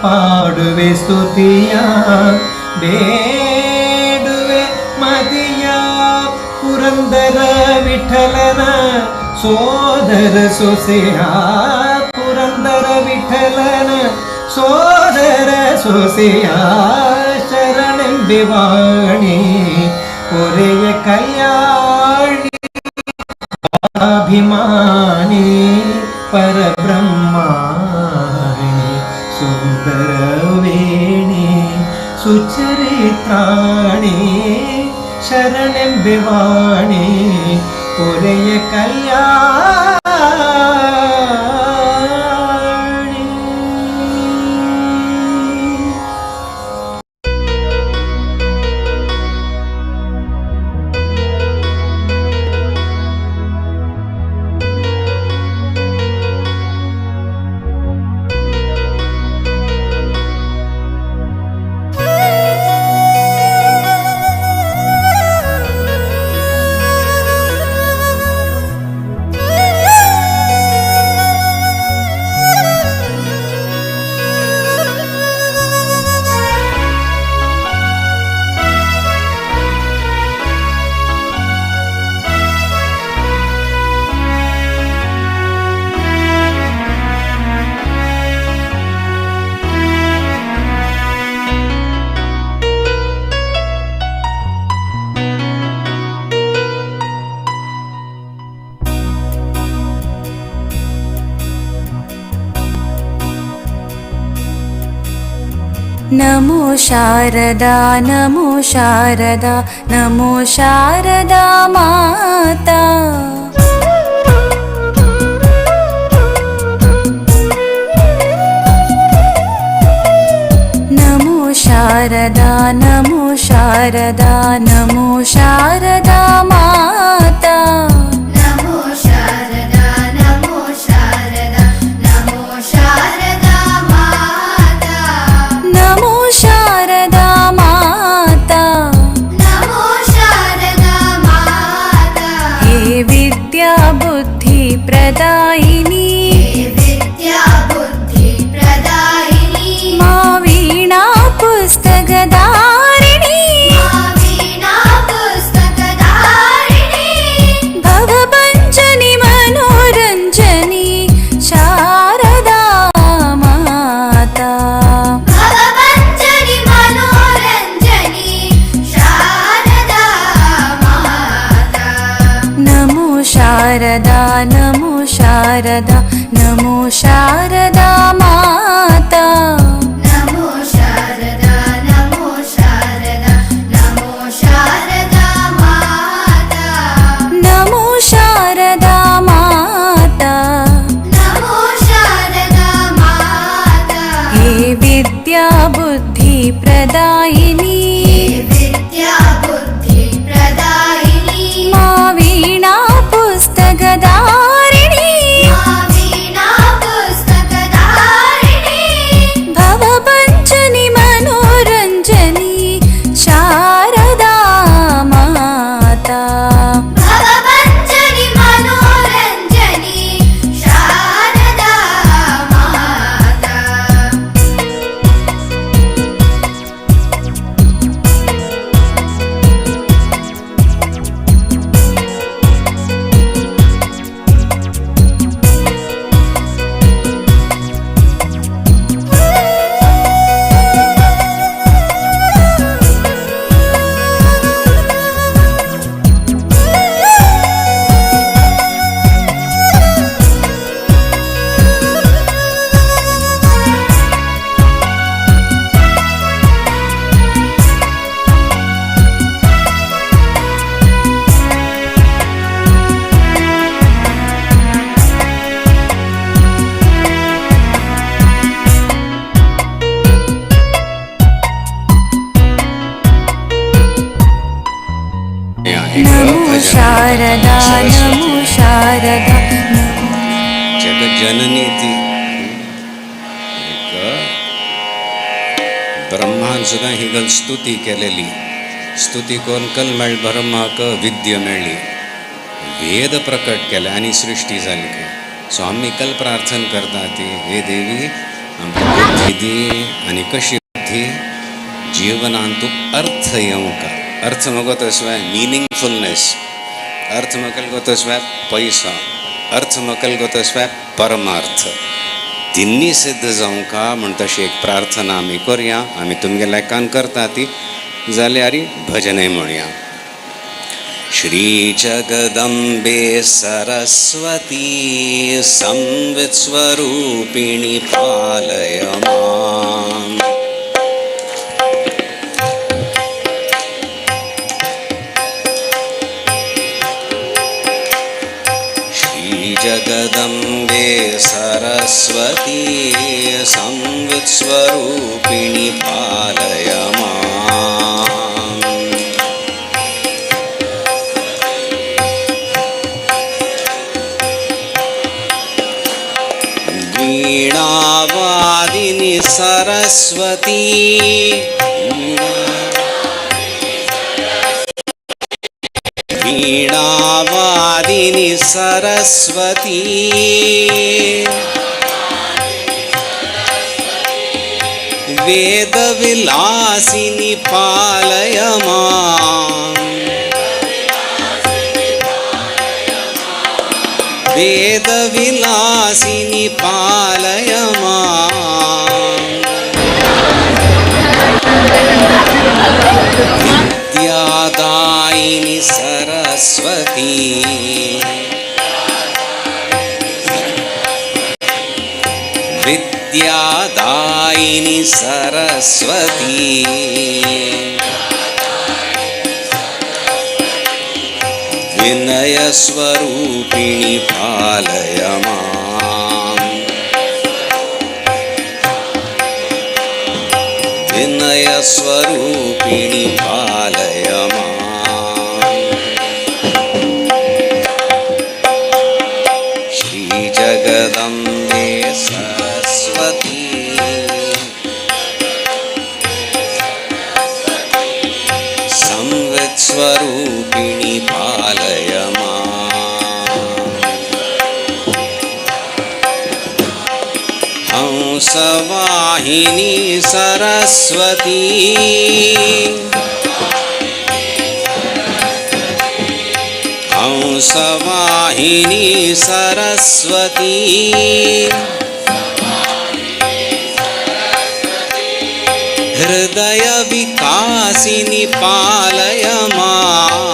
ಪಾಡುವೆ ಸ್ತುತಿಯ ಬೇಡುವೆ ಮತಿಯ ಪುರಂದರ ವಿಠಲನ ಸೋದರ ಸೊಸೆಯ ಪುರಂದರ ವಿಠಲನ ಸೋದರ ಸೊಸೆಯ ಶರಣೆಂಬೆವಾಣಿ ಪೊರೆಯ ಕಲ್ಯಾಣಿ ಅಭಿಮಾನಿ ಪರಬ್ರಹ್ಮಾಣಿ ಸುಂದರವೇಣಿ ಸುಚರಿತ್ರಾಣಿ ಶರಣೆಂಬೆವಾಣಿ ಪೊರೆಯ ಕಲ್ಯಾಣಿ ನಮೋ ಶಾರದಾ ನಮೋ ಶಾರದಾ ನಮೋ ಶಾರದಾ ಮಾತಾ ನಮೋ ಶಾರದಾ ನಮೋ ಶಾರದಾ ನಮೋ ಶಾರದಾ ಮಾತಾ प्रदायिनी विद्या बुद्धि प्रदायिनी मा वीणा पुस्तकधारिणी वीणा पुस्तकधारिणी भवभञ्जनी मनोरञ्जनी शारदा माता भवभञ्जनी मनोरञ्जनी शारदा माता नमो शारदा नमो शारदा नमो शारदा माता नमो शारदा नमो शारदा नमो शारदा माता नमो शारदा माता नमो शारदा माता हे विद्या बुद्धि प्रदायिनी विद्या बुद्धि प्रदायिनी मा वीणा पुस्तकधारिणी वीणा पुस्तकधारिणी भवभञ्जनी मनोरञ्जनी शारदा माता भवभञ्जनी मनोरञ्जनी शारदा माता नमो शारदा नमो शारदा जगज्जननी ती ब्रह्मान सुद्धा ही गल स्तुती केलेली स्तुती कोण कल मेळ ब्रह्माक विद्य मेळ्ळी वेद प्रकट केले आनी सृष्टी जाली सो आम्ही कल प्रार्थना करता ती हे देवी आमकां बुद्धी दी आनी कशी बुद्धी जीवनांत तूं अर्थ येवंका अर्थ मगो तसवाय मिनिंगफुलनेस अर्थ मकल गो तसवाय पैसा अर्थ मकल गो तसवाय परमार्थ तिन्नी सिद्ध जावंका म्हण तशी एक प्रार्थना आमी करया आमी तुमगे लेखान करता ती जाल्यार भजनय म्हणया श्री जगदंबे सरस्वती संवित स्वरूपिणी पालय माम् जगदंबे सरस्वती संवित स्वरूपिणी पालय माम् वीणावादिनी सरस्वती वीणावादिनी सरस्वती वेदविलासिनी पालय माम् वेदविलासिनी पालय माम् विद्यादायिनी सरस्वती विद्यादायिनी सरस्वती विनयस्वरूपिणी पालय माम् विनयस्वरूपिणी पालय माम् श्रीजगदम्बे सरस्वती संवित्स्वरूपिणी पालय माम् हंसवाहिनी सरस्वती हंसवाहिनी सरस्वती हृदय विकासिनी पालय माम्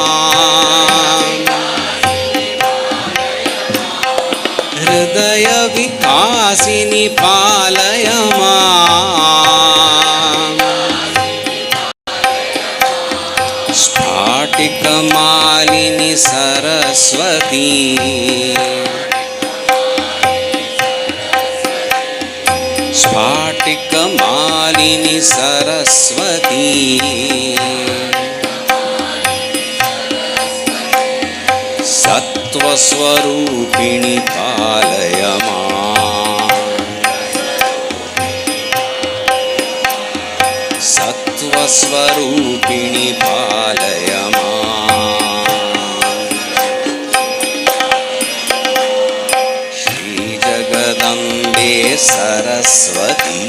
हृदय विकासिनी पालय माम् स्फाटिकमालिनी सरस्वती स्फाटिकमालिनी सरस्वती सत्त्वस्वरूपिणी पालय माम् सत्त्वस्वरूपिणी पालय माम् श्रीजगदम्बे सरस्वती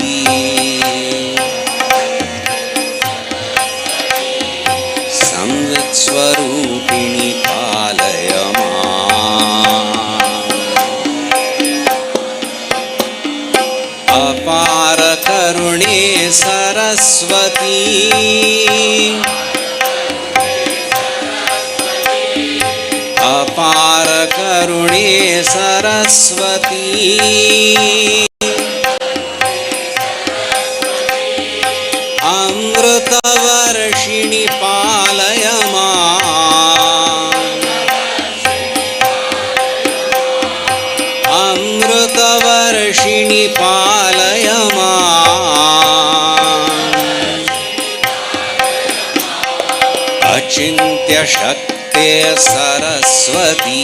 संवित्स्वरूपिणी पालय माम् अपार करुणे सरस्वती अपार करुणे सरस्वती अमृतवर्षिणि पालय माम् अमृतवर्षिणि पालय माम् अचिन्त्य शक्ते सरस्वती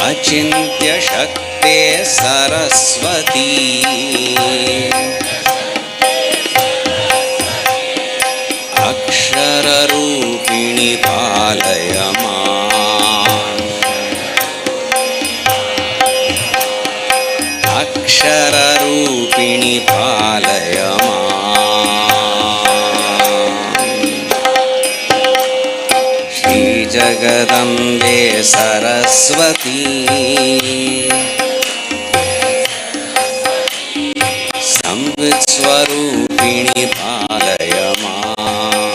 अचिन्त्य शक्ते सरस्वती अक्षररूपिणी पालय माम् अक्षररूपिणी पालय माम् श्रीजगदम्बे सरस्वती संवित्स्वरूपिणी पालय माम्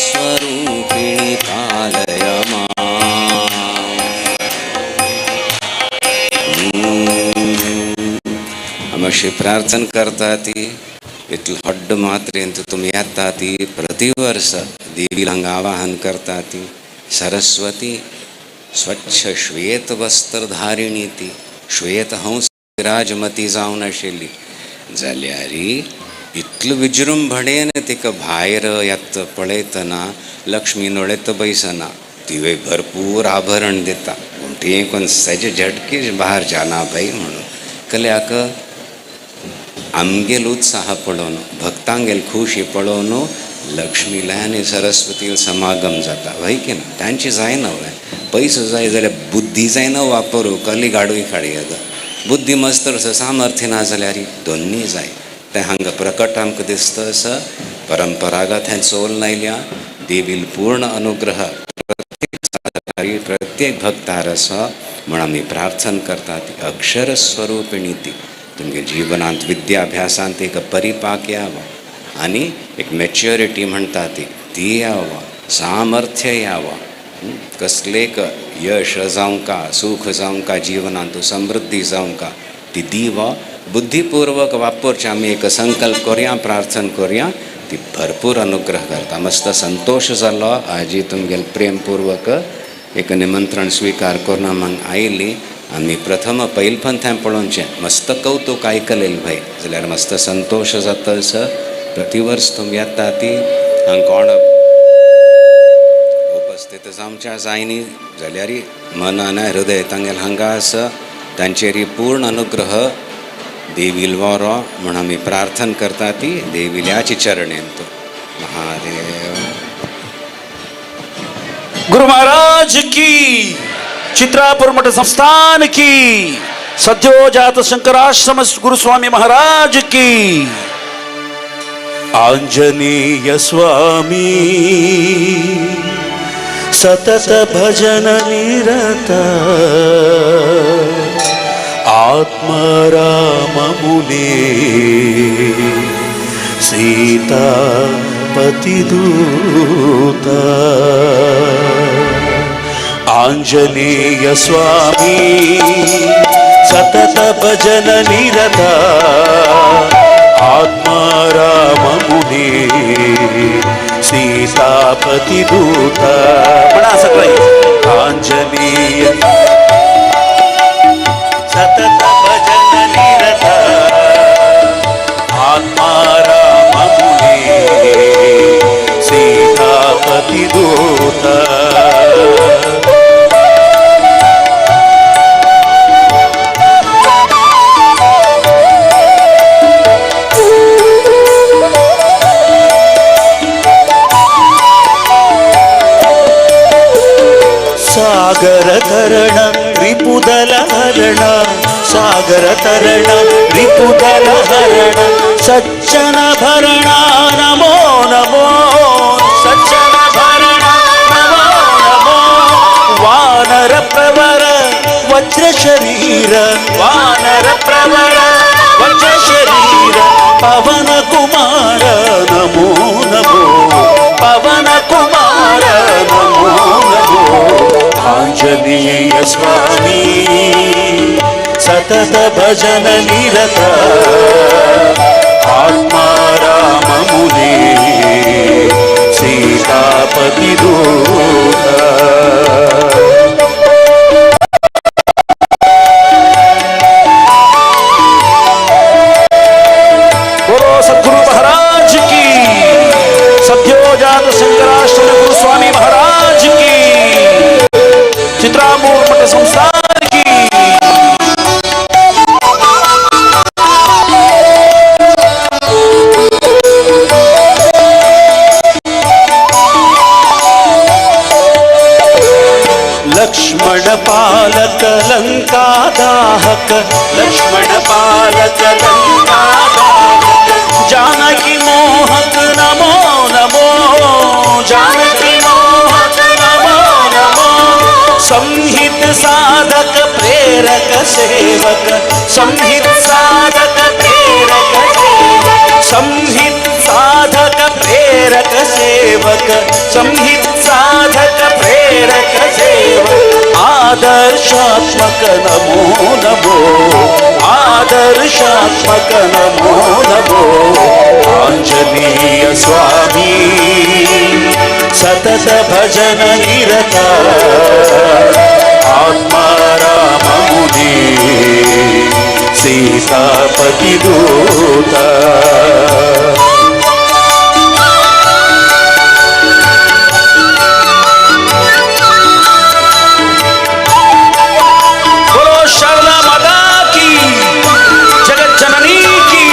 संवित्स्वरूपिणी पालय माम् अशी प्रार्थना करता ती इतल हड्ड मात्रेंत तुम्ही येता ती प्रतिवर्ष देवीला हांगा आवाहन करता ती सरस्वती स्वच्छ श्वेत वस्त्रधारिणी ती श्वेत हंस विराजमती जावन आशिल्ली जाल्यार इतलो विजृंभणेन तिका भायर येता पळयतना लक्ष्मी नोळेत बसना तिवे भरपूर आभरण दिता पूण ती कोण सेजे झटके भायर जाना भाई म्हणून कल्याक आमगेल उत्साह पळोवन भक्तांगेल खुशी पळोवन लक्ष्मीला आनी सरस्वती समागम जाता वय की ना तांची जायना वय पयसो जाय जाल्यार बुद्धी जायना वापरू कली गाडूय काडी येता बुद्धी मस्तर सामर्थ्य ना जाल्यार दोन्ही जाय ते हांगा प्रकट आमकां दिसता असं परंपरागत हें चोल आयल्या देवील पूर्ण अनुग्रह प्रत्येक भक्तार आसा म्हण आमी प्रार्थना करता ती अक्षर स्वरूपिणी ती तुमगे जीवनांत विद्याभ्यासांत एक परिपाक यावा आनी एक मॅच्युरिटी म्हणटा ती यावा सामर्थ्य यावा कसलेक यश जावंका सुख जावंका जीवनांत समृद्धी जावंका ती दिवा बुद्धिपूर्वक वापरचे आमी एक संकल्प करुया प्रार्थना करुया ती भरपूर अनुग्रह करता मस्त संतोष जालो आजी तुमगेल प्रेमपूर्वक एक निमंत्रण स्वीकार करून आमक आयिल्ली आमी प्रथम पयलपण थंय पळोवचें मस्त कौतूक आयकलेलें भाई जाल्यार मस्त संतोष जाता असो प्रतिवर्ष तुमी येता ती हांगा कोण उपस्थित जावच्या जायनी जाल्यार मनान हृदय तांगेल हांगा आसा तांचेर पूर्ण अनुग्रह देवील वरो म्हण आमी प्रार्थना करता ती देविल्याची चरणेंत महादेव गुरु महाराज की, चित्रापुर मठ संस्थान की, सद्योजात शंकराश्रम गुरु स्वामी महाराज की। आंजनेय स्वामी सतत भजन निरत, आत्माराम मुने सीतापति दूत। आंजनेय स्वामी सतत भजन निरत, आत्माराम मुने सीतापति दूत। बड़ा सकता है। आंजनेय सतत भजन निरत, आत्माराम मुने सीतापति दूत। सागर तरण रिपुदल हरण, सागर तरण रिपुदल हरण, सज्जन भरण नमो नमो, सज्जन भरण नमो नमो। वानर प्रवर वज्र शरीर, वानर प्रवर वज्र शरीर, पवन कुमार नमो नमो, पवन कुमार नमो नमो। आंजनेय स्वामी सतत भजन निरत, आत्माराम मुने सीतापति दूत। बोलो सद्गुरु महाराज की, सद्योजात शंकराश्रम गुरु स्वामी महाराज की, चित्रापुर मठ संस्थान की। लक्ष्मण पालक लंका दाहक, लक्ष्मण पालक लंका दाहक, जानकी मोहक नमो नमो, जानकी मोहक नमो नमो। संहित साधक प्रेरक सेवक, संहित साधक प्रेरक सेवक, संहित साधक प्रेरक सेवक, संहित साधक प्रेरक सेवक। आदर्शात्मक नमो नमो, आदर्शात्मक नमो नमो। आंजनेय स्वामी सतत भजन निरत, आत्माराम मुने सीतापति दूत। बोलो शारदा माता की, जगत जननी की,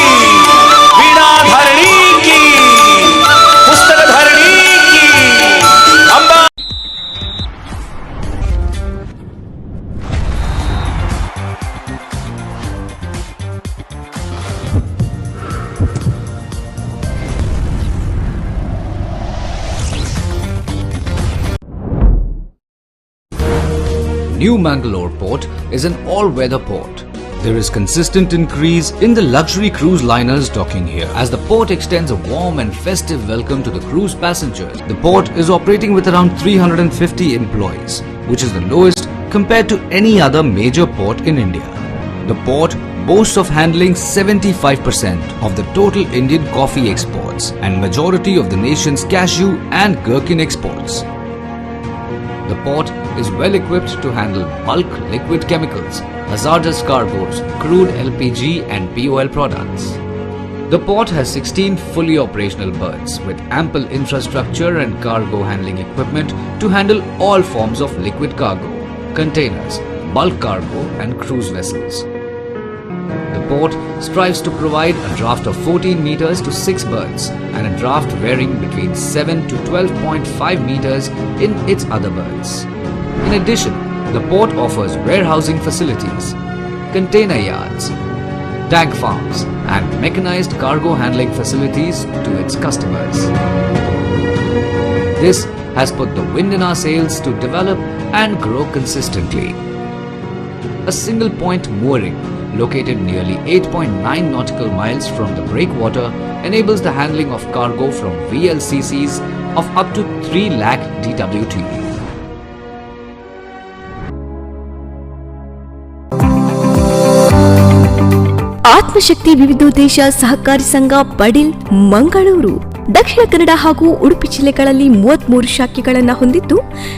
वीणा धारिणी की, पुस्तक धारिणी की, Amba. New Mangalore Port is an all-weather port. There is consistent increase in the luxury cruise liners docking here as the port extends a warm and festive welcome to the cruise passengers. The port is operating with around 350 employees, which is the lowest compared to any other major port in India. The port boasts of handling 75% of the total Indian coffee exports and majority of the nation's cashew and gherkin exports. The port is well equipped to handle bulk liquid chemicals, hazardous cargoes, crude LPG and POL products. The port has 16 fully operational berths with ample infrastructure and cargo handling equipment to handle all forms of liquid cargo, containers, bulk cargo and cruise vessels. The port strives to provide a draft of 14 meters to 6 berths and a draft varying between 7 to 12.5 meters in its other berths. In addition, the port offers warehousing facilities, container yards, tank farms and mechanized cargo handling facilities to its customers. This has put the wind in our sails to develop and grow consistently. A single point mooring located nearly 8.9 nautical miles from the breakwater enables the handling of cargo from VLCCs of up to 3 lakh DWT. ಆತ್ಮಶಕ್ತಿ ವಿವಿಧೋದ್ದೇಶ ಸಹಕಾರಿ ಸಂಘ ಪಡಿಲ್ ಮಂಗಳೂರು ದಕ್ಷಿಣ ಕನ್ನಡ ಹಾಗೂ ಉಡುಪಿ ಜಿಲ್ಲೆಗಳಲ್ಲಿ 33 ಶಾಖೆಗಳನ್ನು ಹೊಂದಿದ್ದು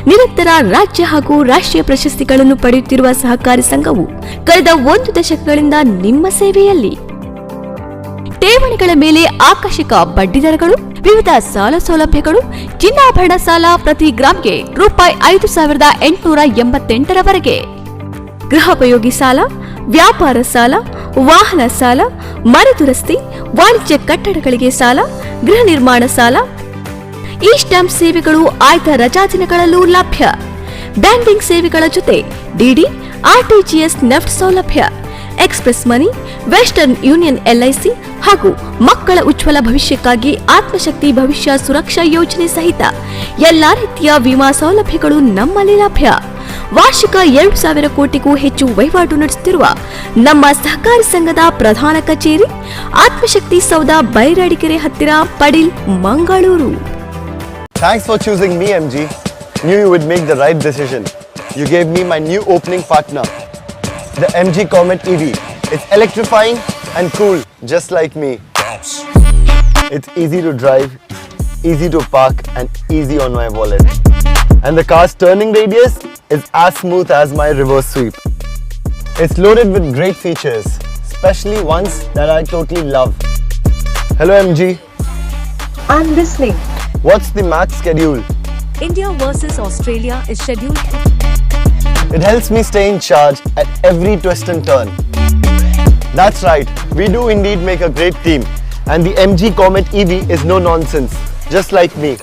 ನಿರಂತರ ರಾಜ್ಯ ಹಾಗೂ ರಾಷ್ಟ್ರೀಯ ಪ್ರಶಸ್ತಿಗಳನ್ನು ಪಡೆಯುತ್ತಿರುವ ಸಹಕಾರಿ ಸಂಘವು ಕಳೆದ 1 ದಶಕಗಳಿಂದ ನಿಮ್ಮ ಸೇವೆಯಲ್ಲಿ. ಠೇವಣಿಗಳ ಮೇಲೆ ಆಕರ್ಷಕ ಬಡ್ಡಿದರಗಳು, ವಿವಿಧ ಸಾಲ ಸೌಲಭ್ಯಗಳು, ಚಿನ್ನಾಭರಣ ಸಾಲ ಪ್ರತಿ ಗ್ರಾಂಗೆ ರೂಪಾಯಿ 5,888ರವರೆಗೆ, ಗೃಹೋಪಯೋಗಿ ಸಾಲ, ವ್ಯಾಪಾರ ಸಾಲ, ವಾಹನ ಸಾಲ, ಮನೆ ದುರಸ್ತಿ, ವಾಣಿಜ್ಯ ಕಟ್ಟಡಗಳಿಗೆ ಸಾಲ, ಗೃಹ ನಿರ್ಮಾಣ ಸಾಲ, ಈ ಸ್ಟಾಂಪ್ ಸೇವೆಗಳು ಆಯ್ದ ರಜಾದಿನಗಳಲ್ಲೂ ಲಭ್ಯ. ಬ್ಯಾಂಕಿಂಗ್ ಸೇವೆಗಳ ಜೊತೆ ಡಿಡಿ, ಆರ್ಟಿಜಿಎಸ್ ನೆಫ್ಟ್ ಸೌಲಭ್ಯ, ಎಕ್ಸ್ಪ್ರೆಸ್ ಮನಿ, ವೆಸ್ಟರ್ನ್ ಯೂನಿಯನ್ LIC ಹಾಗೂ ಮಕ್ಕಳ ಉಜ್ವಲ ಭವಿಷ್ಯಕ್ಕಾಗಿ ಆತ್ಮಶಕ್ತಿ ಭವಿಷ್ಯ ಸುರಕ್ಷಾ ಯೋಜನೆ ಸಹಿತ ಎಲ್ಲಾ ರೀತಿಯ ವಿಮಾ ಸೌಲಭ್ಯಗಳು ನಮ್ಮಲ್ಲಿ ಲಭ್ಯ. ವಾರ್ಷಿಕ 2,000 ಕೋಟಿಗೂ ಹೆಚ್ಚು ವಹಿವಾಟು ನಡೆಸುತ್ತಿರುವ ನಮ್ಮ ಸಹಕಾರಿ ಸಂಘದ ಪ್ರಧಾನ ಕಚೇರಿ ಆತ್ಮಶಕ್ತಿ ಸೌಧ ಬೈರಾಡಿಕೆರೆ ಹತ್ತಿರ Padil Mangaluru. Thanks for choosing me, MG. Knew you would make the right decision. You gave me my new opening partner, the MG Comet EV. It's electrifying and cool, just like me. It's easy to drive, easy to park, and easy on my wallet. And the car's turning radius is as smooth as my reverse sweep. It's loaded with great features, especially ones that I totally love. Hello MG. I'm listening. What's the match schedule? India versus Australia is scheduled. It helps me stay in charge at every twist and turn. That's right, we do indeed make a great team. And the MG Comet EV is no nonsense, just like me.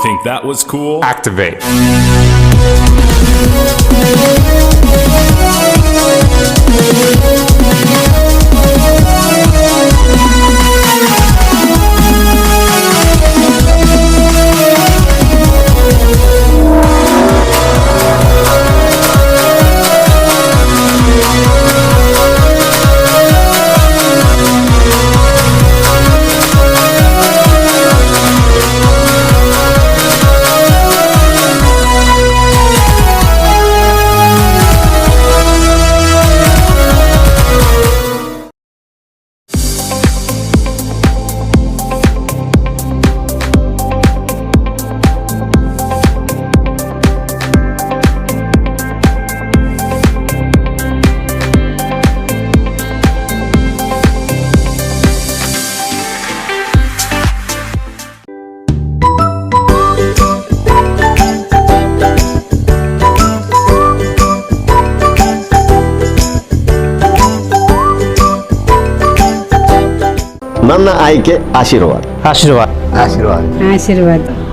Think that was cool? Activate. ನನ್ನ ಆಯ್ಕೆ ಆಶೀರ್ವಾದ. ಆಶೀರ್ವಾದ. ಆಶೀರ್ವಾದ. ಆಶೀರ್ವಾದ.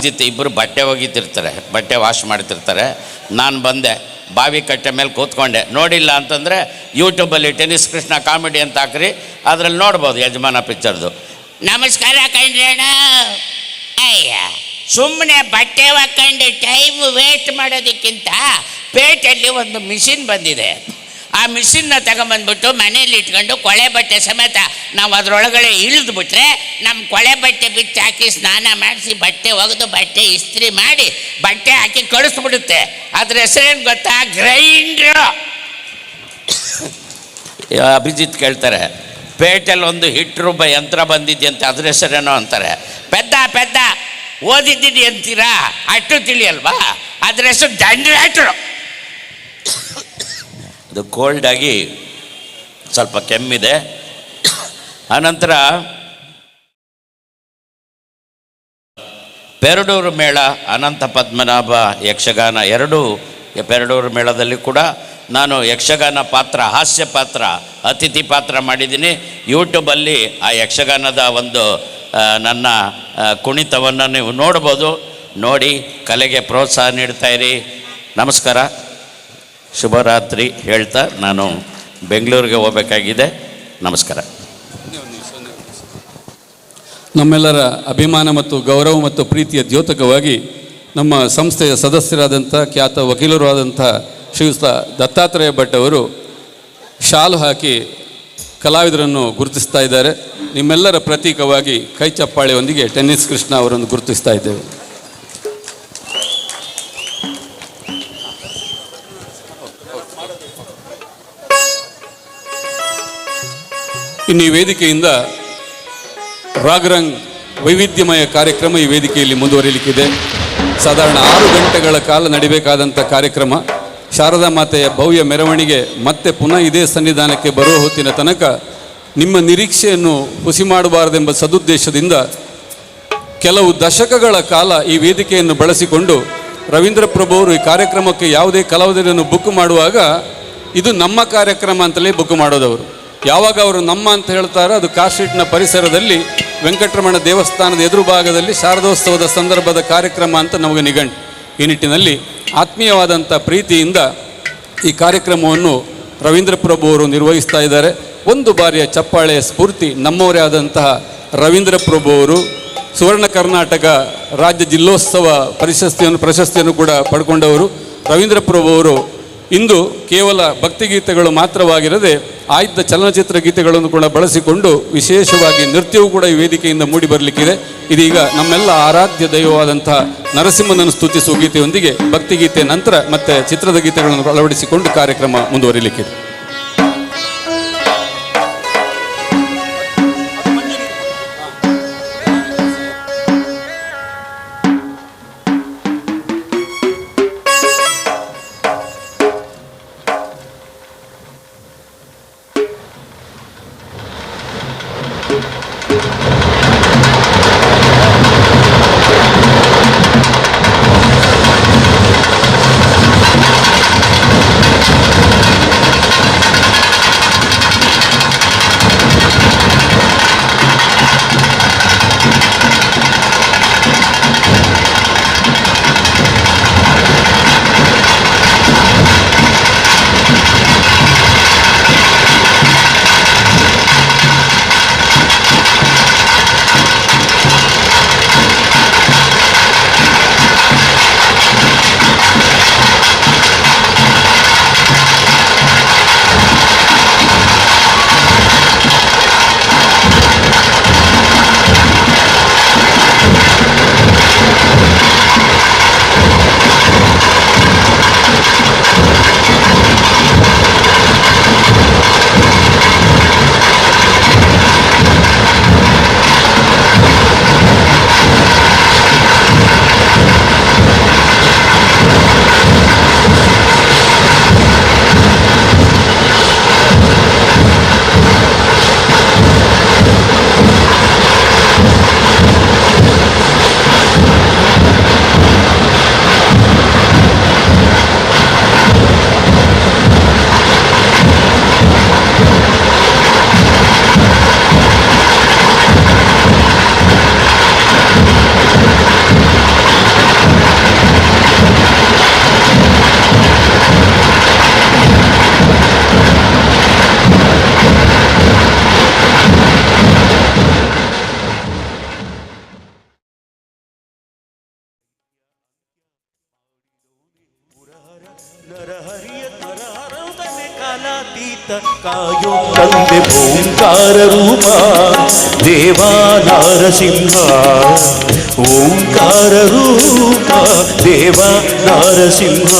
ಅಭಿಜಿತ್ ಇಬ್ಬರು ಬಟ್ಟೆ ಒಗಿತಿರ್ತಾರೆ, ಬಟ್ಟೆ wash ಮಾಡ್ತಿರ್ತಾರೆ. ನಾನು ಬಂದೆ, ಬಾವಿ ಕಟ್ಟೆ ಮೇಲೆ ಕೂತ್ಕೊಂಡೆ. ನೋಡಿಲ್ಲ ಅಂತಂದರೆ ಯೂಟ್ಯೂಬಲ್ಲಿ ಟೆನ್ನಿಸ್ ಕೃಷ್ಣ ಕಾಮಿಡಿ ಅಂತ ಹಾಕ್ರಿ, ಅದರಲ್ಲಿ ನೋಡ್ಬೋದು ಯಜಮಾನ ಪಿಕ್ಚರ್ದು. ನಮಸ್ಕಾರ ಕಣ್ರೇಣ. ಅಯ್ಯ, ಸುಮ್ಮನೆ ಬಟ್ಟೆ ಹಾಕೊಂಡು ಟೈಮ್ ವೇಸ್ಟ್ ಮಾಡೋದಕ್ಕಿಂತ ಪೇಟೆಯಲ್ಲಿ ಒಂದು ಮಿಷಿನ್ ಬಂದಿದೆ. ಆ ಮಿಷಿನ್ನ ತಗೊಂಬಂದ್ಬಿಟ್ಟು ಮನೇಲಿ ಇಟ್ಕೊಂಡು ಕೊಳೆ ಬಟ್ಟೆ ಸಮೇತ ನಾವು ಅದರೊಳಗಡೆ ಇಳಿದ್ಬಿಟ್ರೆ ನಮ್ಮ ಕೊಳೆ ಬಟ್ಟೆ ಬಿಚ್ಚಿ ಹಾಕಿ ಸ್ನಾನ ಮಾಡಿಸಿ ಬಟ್ಟೆ ಒಗೆದು ಬಟ್ಟೆ ಇಸ್ತ್ರಿ ಮಾಡಿ ಬಟ್ಟೆ ಹಾಕಿ ಕಳಿಸ್ಬಿಡುತ್ತೆ. ಅದ್ರ ಹೆಸರೇನು ಗೊತ್ತಾ? ಗ್ರೈಂಡ್ರು. ಅಭಿಜಿತ್ ಕೇಳ್ತಾರೆ, ಪೇಟೆಯಲ್ಲಿ ಒಂದು ಹಿಟ್ಟು ರುಬ್ಬ ಯಂತ್ರ ಬಂದಿದ್ಯಂತೆ, ಅದ್ರ ಹೆಸರೇನೋ ಅಂತಾರೆ. ಪೆದ್ದ ಓದಿದ್ದೀನಿ ಅಂತೀರಾ, ಅಷ್ಟು ತಿಳಿಯಲ್ವಾ? ಅದ್ರ ಹೆಸರು ಜನರೇಟ್ರು. ಅದು ಕೋಲ್ಡಾಗಿ ಸ್ವಲ್ಪ ಕೆಮ್ಮಿದೆ. ಆನಂತರ ಪೆರಡೂರು ಮೇಳ, ಅನಂತ ಪದ್ಮನಾಭ ಯಕ್ಷಗಾನ ಎರಡೂ. ಪೆರಡೂರು ಮೇಳದಲ್ಲಿ ಕೂಡ ನಾನು ಯಕ್ಷಗಾನ ಪಾತ್ರ, ಹಾಸ್ಯ ಪಾತ್ರ, ಅತಿಥಿ ಪಾತ್ರ ಮಾಡಿದ್ದೀನಿ. ಯೂಟ್ಯೂಬಲ್ಲಿ ಆ ಯಕ್ಷಗಾನದ ಒಂದು ನನ್ನ ಕುಣಿತವನ್ನು ನೀವು ನೋಡ್ಬೋದು. ನೋಡಿ ಕಲೆಗೆ ಪ್ರೋತ್ಸಾಹ ನೀಡ್ತಾಯಿರಿ. ನಮಸ್ಕಾರ, ಶುಭರಾತ್ರಿ ಹೇಳ್ತಾ ನಾನು ಬೆಂಗಳೂರಿಗೆ ಹೋಗಬೇಕಾಗಿದೆ. ನಮಸ್ಕಾರ. ನಮ್ಮೆಲ್ಲರ ಅಭಿಮಾನ ಮತ್ತು ಗೌರವ ಮತ್ತು ಪ್ರೀತಿಯ ದ್ಯೋತಕವಾಗಿ ನಮ್ಮ ಸಂಸ್ಥೆಯ ಸದಸ್ಯರಾದಂಥ ಖ್ಯಾತ ವಕೀಲರು ಆದಂಥ ಶ್ರೀಯುತ ದತ್ತಾತ್ರೇಯ ಭಟ್ ಅವರು ಶಾಲು ಹಾಕಿ ಕಲಾವಿದರನ್ನು ಗುರುತಿಸ್ತಾ ಇದ್ದಾರೆ. ನಿಮ್ಮೆಲ್ಲರ ಪ್ರತೀಕವಾಗಿ ಕೈ ಚಪ್ಪಾಳೆಯೊಂದಿಗೆ ಟೆನ್ನಿಸ್ ಕೃಷ್ಣ ಅವರನ್ನು ಗುರುತಿಸ್ತಾ ಇದ್ದೇವೆ. ಇನ್ನು ಈ ವೇದಿಕೆಯಿಂದ ರಾಗರಂಗ್ ವೈವಿಧ್ಯಮಯ ಕಾರ್ಯಕ್ರಮ ಈ ವೇದಿಕೆಯಲ್ಲಿ ಮುಂದುವರಿಯಲಿಕ್ಕಿದೆ. ಸಾಧಾರಣ 6 ಗಂಟೆಗಳ ಕಾಲ ನಡಿಬೇಕಾದಂಥ ಕಾರ್ಯಕ್ರಮ. ಶಾರದಾ ಮಾತೆಯ ಭವ್ಯ ಮೆರವಣಿಗೆ ಮತ್ತೆ ಪುನಃ ಇದೇ ಸನ್ನಿಧಾನಕ್ಕೆ ಬರುವ ಹೊತ್ತಿನ ತನಕ ನಿಮ್ಮ ನಿರೀಕ್ಷೆಯನ್ನು ಹುಸಿ ಮಾಡಬಾರದೆಂಬ ಸದುದ್ದೇಶದಿಂದ ಕೆಲವು ದಶಕಗಳ ಕಾಲ ಈ ವೇದಿಕೆಯನ್ನು ಬಳಸಿಕೊಂಡು ರವೀಂದ್ರ ಪ್ರಭು ಅವರು ಈ ಕಾರ್ಯಕ್ರಮಕ್ಕೆ ಯಾವುದೇ ಕಲಾವಿದರನ್ನು ಬುಕ್ ಮಾಡುವಾಗ ಇದು ನಮ್ಮ ಕಾರ್ಯಕ್ರಮ ಅಂತಲೇ ಬುಕ್ ಮಾಡೋದವರು. ಯಾವಾಗ ಅವರು ನಮ್ಮ ಅಂತ ಹೇಳ್ತಾರೋ ಅದು ಕಾಶೀಟ್ನ ಪರಿಸರದಲ್ಲಿ ವೆಂಕಟರಮಣ ದೇವಸ್ಥಾನದ ಎದುರು ಭಾಗದಲ್ಲಿ ಶಾರದೋತ್ಸವದ ಸಂದರ್ಭದ ಕಾರ್ಯಕ್ರಮ ಅಂತ ನಮಗೆ ನಿಘಂಟು. ಈ ನಿಟ್ಟಿನಲ್ಲಿ ಆತ್ಮೀಯವಾದಂಥ ಪ್ರೀತಿಯಿಂದ ಈ ಕಾರ್ಯಕ್ರಮವನ್ನು ರವೀಂದ್ರ ಪ್ರಭು ಅವರು ನಿರ್ವಹಿಸ್ತಾ ಇದ್ದಾರೆ. ಒಂದು ಬಾರಿಯ ಚಪ್ಪಾಳೆಯ ಸ್ಫೂರ್ತಿ ನಮ್ಮವರೇ ಆದಂತಹ ರವೀಂದ್ರ ಪ್ರಭು ಅವರು ಸುವರ್ಣ ಕರ್ನಾಟಕ ರಾಜ್ಯ ಜಿಲ್ಲೋತ್ಸವ ಪ್ರಶಸ್ತಿಯನ್ನು ಕೂಡ ಪಡ್ಕೊಂಡವರು. ರವೀಂದ್ರ ಪ್ರಭು ಅವರು ಇಂದು ಕೇವಲ ಭಕ್ತಿಗೀತೆಗಳು ಮಾತ್ರವಾಗಿರದೆ ಆಯ್ದ ಚಲನಚಿತ್ರ ಗೀತೆಗಳನ್ನು ಕೂಡ ಬಳಸಿಕೊಂಡು ವಿಶೇಷವಾಗಿ ನೃತ್ಯವೂ ಕೂಡ ಈ ವೇದಿಕೆಯಿಂದ ಮೂಡಿ ಬರಲಿಕ್ಕಿದೆ. ಇದೀಗ ನಮ್ಮೆಲ್ಲ ಆರಾಧ್ಯ ದೈವವಾದಂತಹ ನರಸಿಂಹನನ್ನು ಸ್ತುತಿಸುವ ಗೀತೆಯೊಂದಿಗೆ ಭಕ್ತಿಗೀತೆ ನಂತರ ಮತ್ತೆ ಚಿತ್ರದ ಗೀತೆಗಳನ್ನು ಅಳವಡಿಸಿಕೊಂಡು ಕಾರ್ಯಕ್ರಮ ಮುಂದುವರಿಯಲಿಕ್ಕಿದೆ. ಕಾಯೋ ತಂದೆ ಓಂಕಾರ ರೂಪ ದೇವ ನಾರಸಿಂಹ ಓಂಕಾರ ರೂಪ ದೇವ ನಾರಸಿಂಹ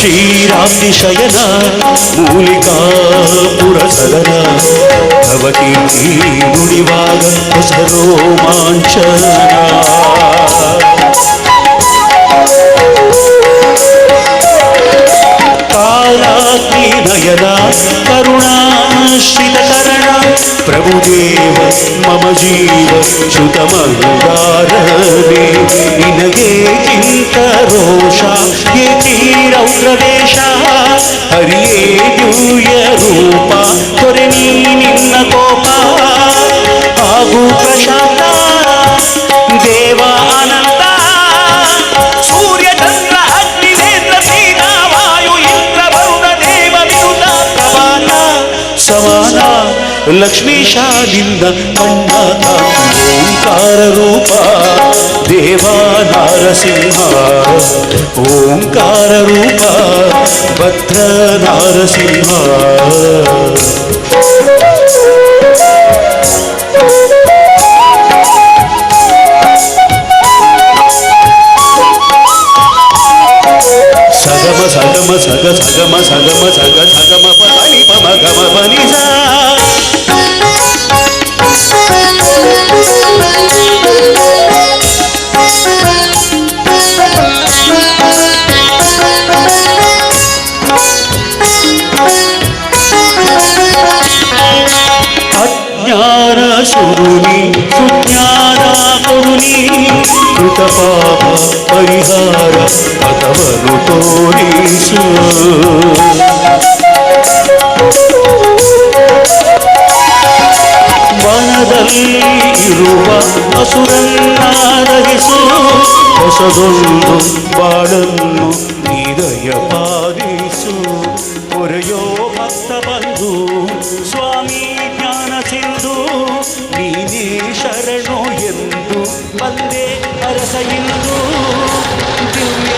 ಶ್ರೀರಾಮನಿಶಯನ ಮೂಲಿಕಾ ಪುರಸದನ ತವ ಕೀರ್ತಿ ನುಡಿವಾಗ ಹೊಸ ರೋಮಾಂಚನ ಕಾಲಾಗ್ನಿ ನಯನ ಕರುಣಾಶ್ರಿತಕರಣ ಪ್ರಭುದೇವ ಮಮ ಜೀವ ಶ್ರುತಮಂದಾರನೆ ನಿನಗೆ ಕಿಂತ ರೋಷ ಏಕೀ ರೌದ್ರವೇಷ ಹರಿಯೇ ದಿವ್ಯ ರೂಪ ತೊರೆ ನೀ ನಿನ್ನ ಕೋಪ ಹಾಗೂ ಪ್ರಶಾಂತ ದೇವ ಅನಂತ ಸೂರ್ಯ ಚಂದ್ರ ಅಗ್ನಿ ನೇತ್ರ ಸೀತಾ ವಾಯು ಇಂದ್ರ ವರುಣ ದೇವ ವಿರುತ ಪ್ರಮಾಣ ಸಮಾನ ಲಕ್ಷ್ಮೀಶಾಲಿಂದ ಕಣ್ಣ ಓಂಕಾರ ರೂಪ ದೇವ ನಾರಸಿಂಹ ಓಂಕಾರ ರೂಪ ಭದ್ರ ನಾರಸಿಂಹ ಸಗಮ ಸಗಮ ಸಗ ಸಗಮ ಸಗಮ ಸಗ ಸಗಮ ಪನಿ ಪಮ ಗಮ ಪನಿ ಸಾ ಅಜ್ಞಾನ ಸುರುನಿ ಸುಜ್ಞಾನ ಕರುಣಿ ಕೃತ ಪಾಪ ಪರಿಹಾರ ಪಥವನ್ನು ತೋರಿಸು ಮನದಲ್ಲಿ ಇರುವ ಅಸುರನ್ನಾರಗಿಸು ಹೊಸದೊಂದು ಬಾಳನ್ನು ನೀದಯ ಪಾಲಿಸು ಹೊರೆಯೋ ಭಕ್ತ ಬಂಧು ಸ್ವಾಮಿ ಜ್ಞಾನ ಸಿಂಧು ನೀನೇ ಶರಣು ಎಂದು ಬಂದೆ ಅರಸ ಇಂದು ದಿವ್ಯ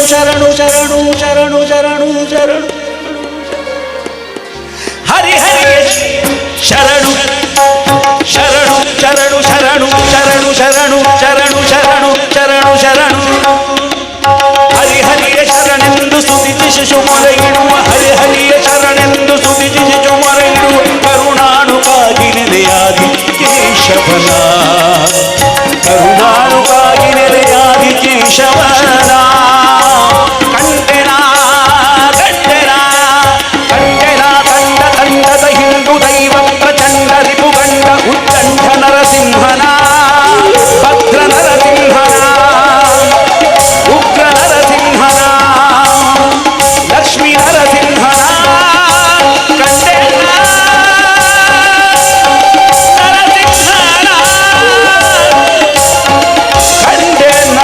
ಶರಣು ಶರಣು ಶರಣು ಶರಣು ಶರಣು ಹರಿ ಹರಿ ಶರಣು ಶರಣು ಶರಣು ಶರಣು ಶರಣು ಶರಣು ಶರಣು ಶರಣು ಶರಣು ಶರಣು ಹರಿ ಹರಿಯ ಶರಣೆಂದು ಸ್ತುತಿಸಿ ಶಿಶು ಮೊರೆ ಇಡುವ ಹರಿ ಹರಿಯ ಶರಣೆಂದು ಸ್ತುತಿಸಿ ಶಿಶು ಮೊರೆ ಇಡುವ ಕರುಣಾನುಕಾಗಿ ನೆಲೆಯಾದಿ ಕೇಶವನ ಕರುಣಾನುಕಾಗಿ ನೆಲೆಯಾದಿ ಕೇಶವನ ಕಂಡೆನ ಕಂಡೆನ ಕಂಡೆನ ಕಂಡ ಕಂಡದ ಹಿಂದೂ ದೈವ ಪ್ರಚಂಡ ರಿಪುಗಂಡ ಉತ್ತಂಡ ನರಸಿಂಹನ ಭದ್ರ ನರಸಿಂಹನ ಉಗ್ರ ನರಸಿಂಹನ ಲಕ್ಷ್ಮೀ ನರಸಿಂಹನ ಕಂಡೆನ ನರಸಿಂಹನ ಕಂಡೆನ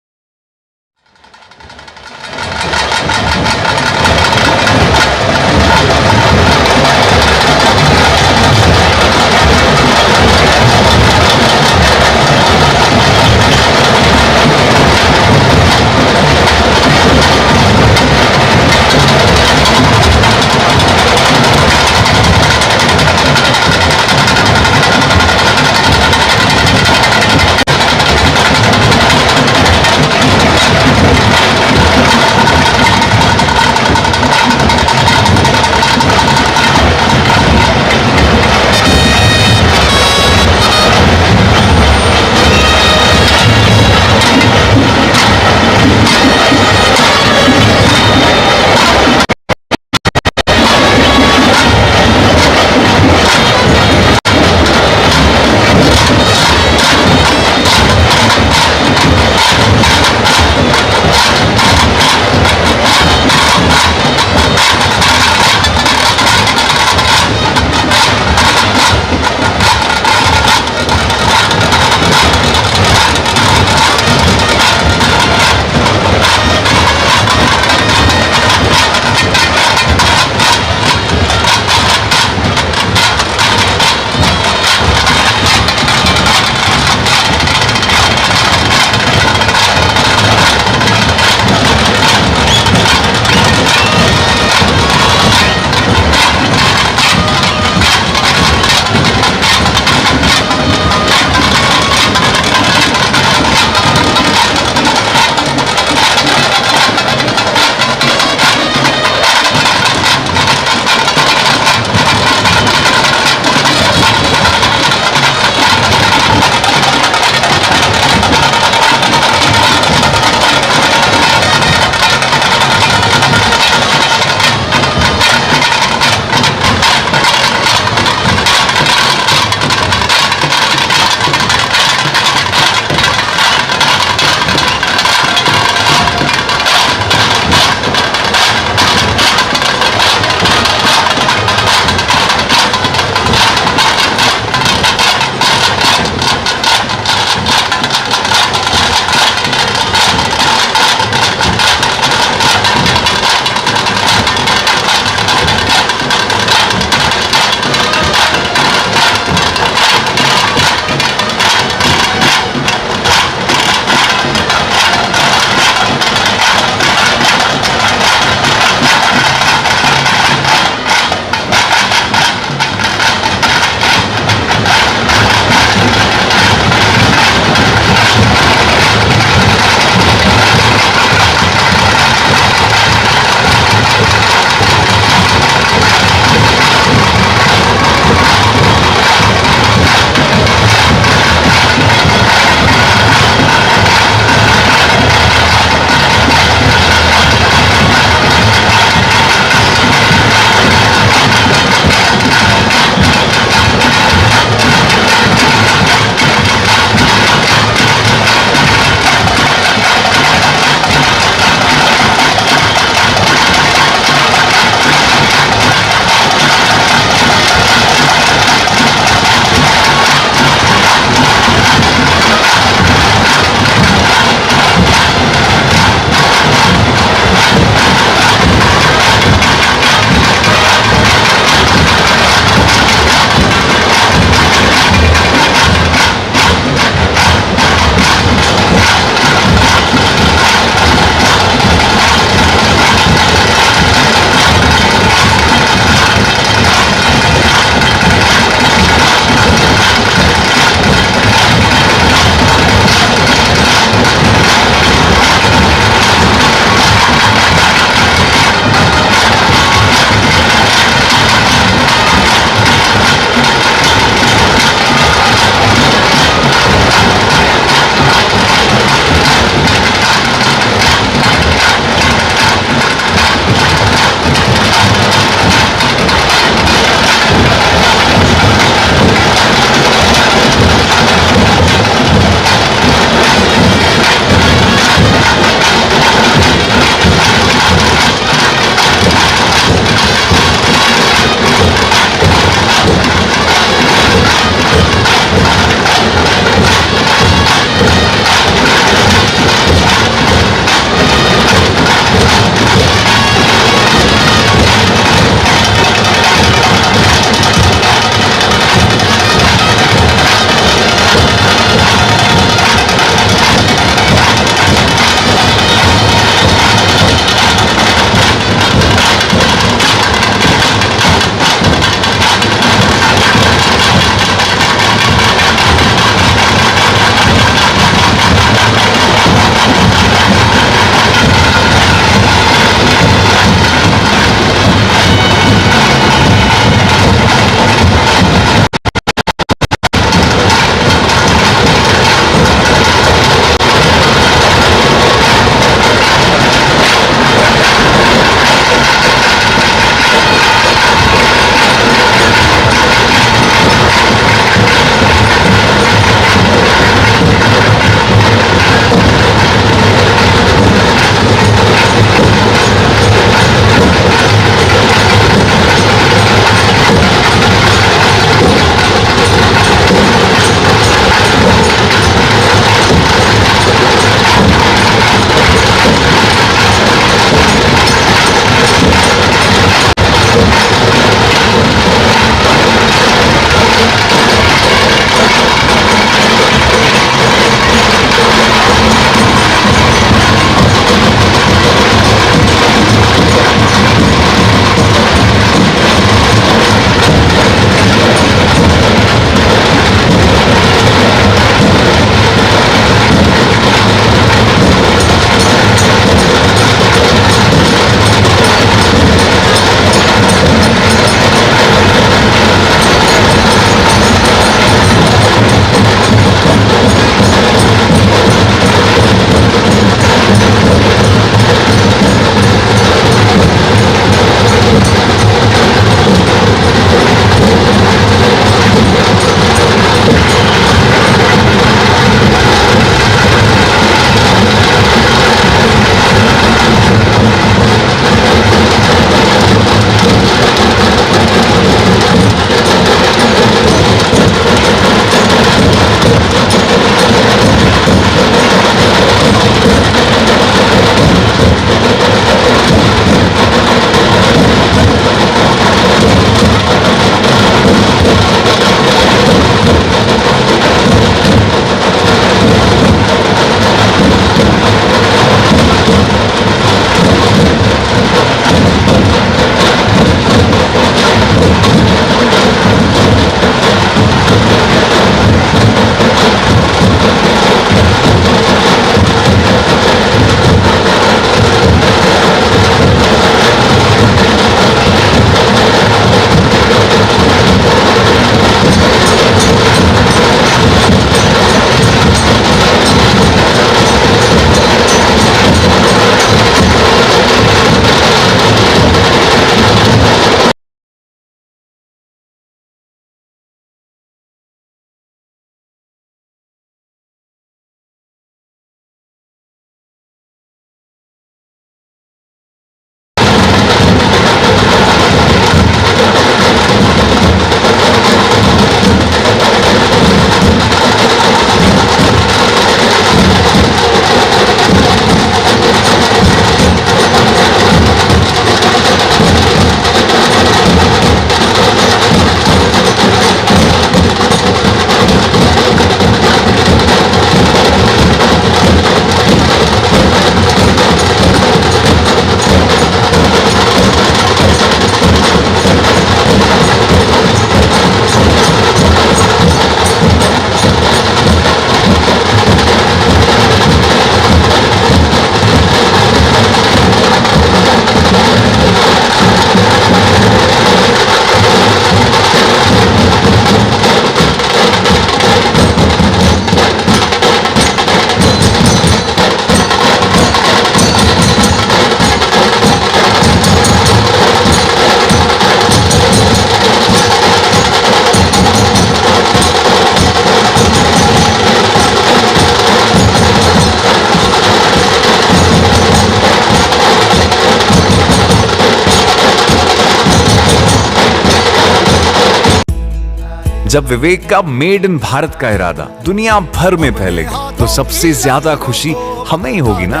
जब विवेक का मेड इन भारत का इरादा दुनिया भर में फैलेगा तो सबसे ज्यादा खुशी हमें ही होगी ना।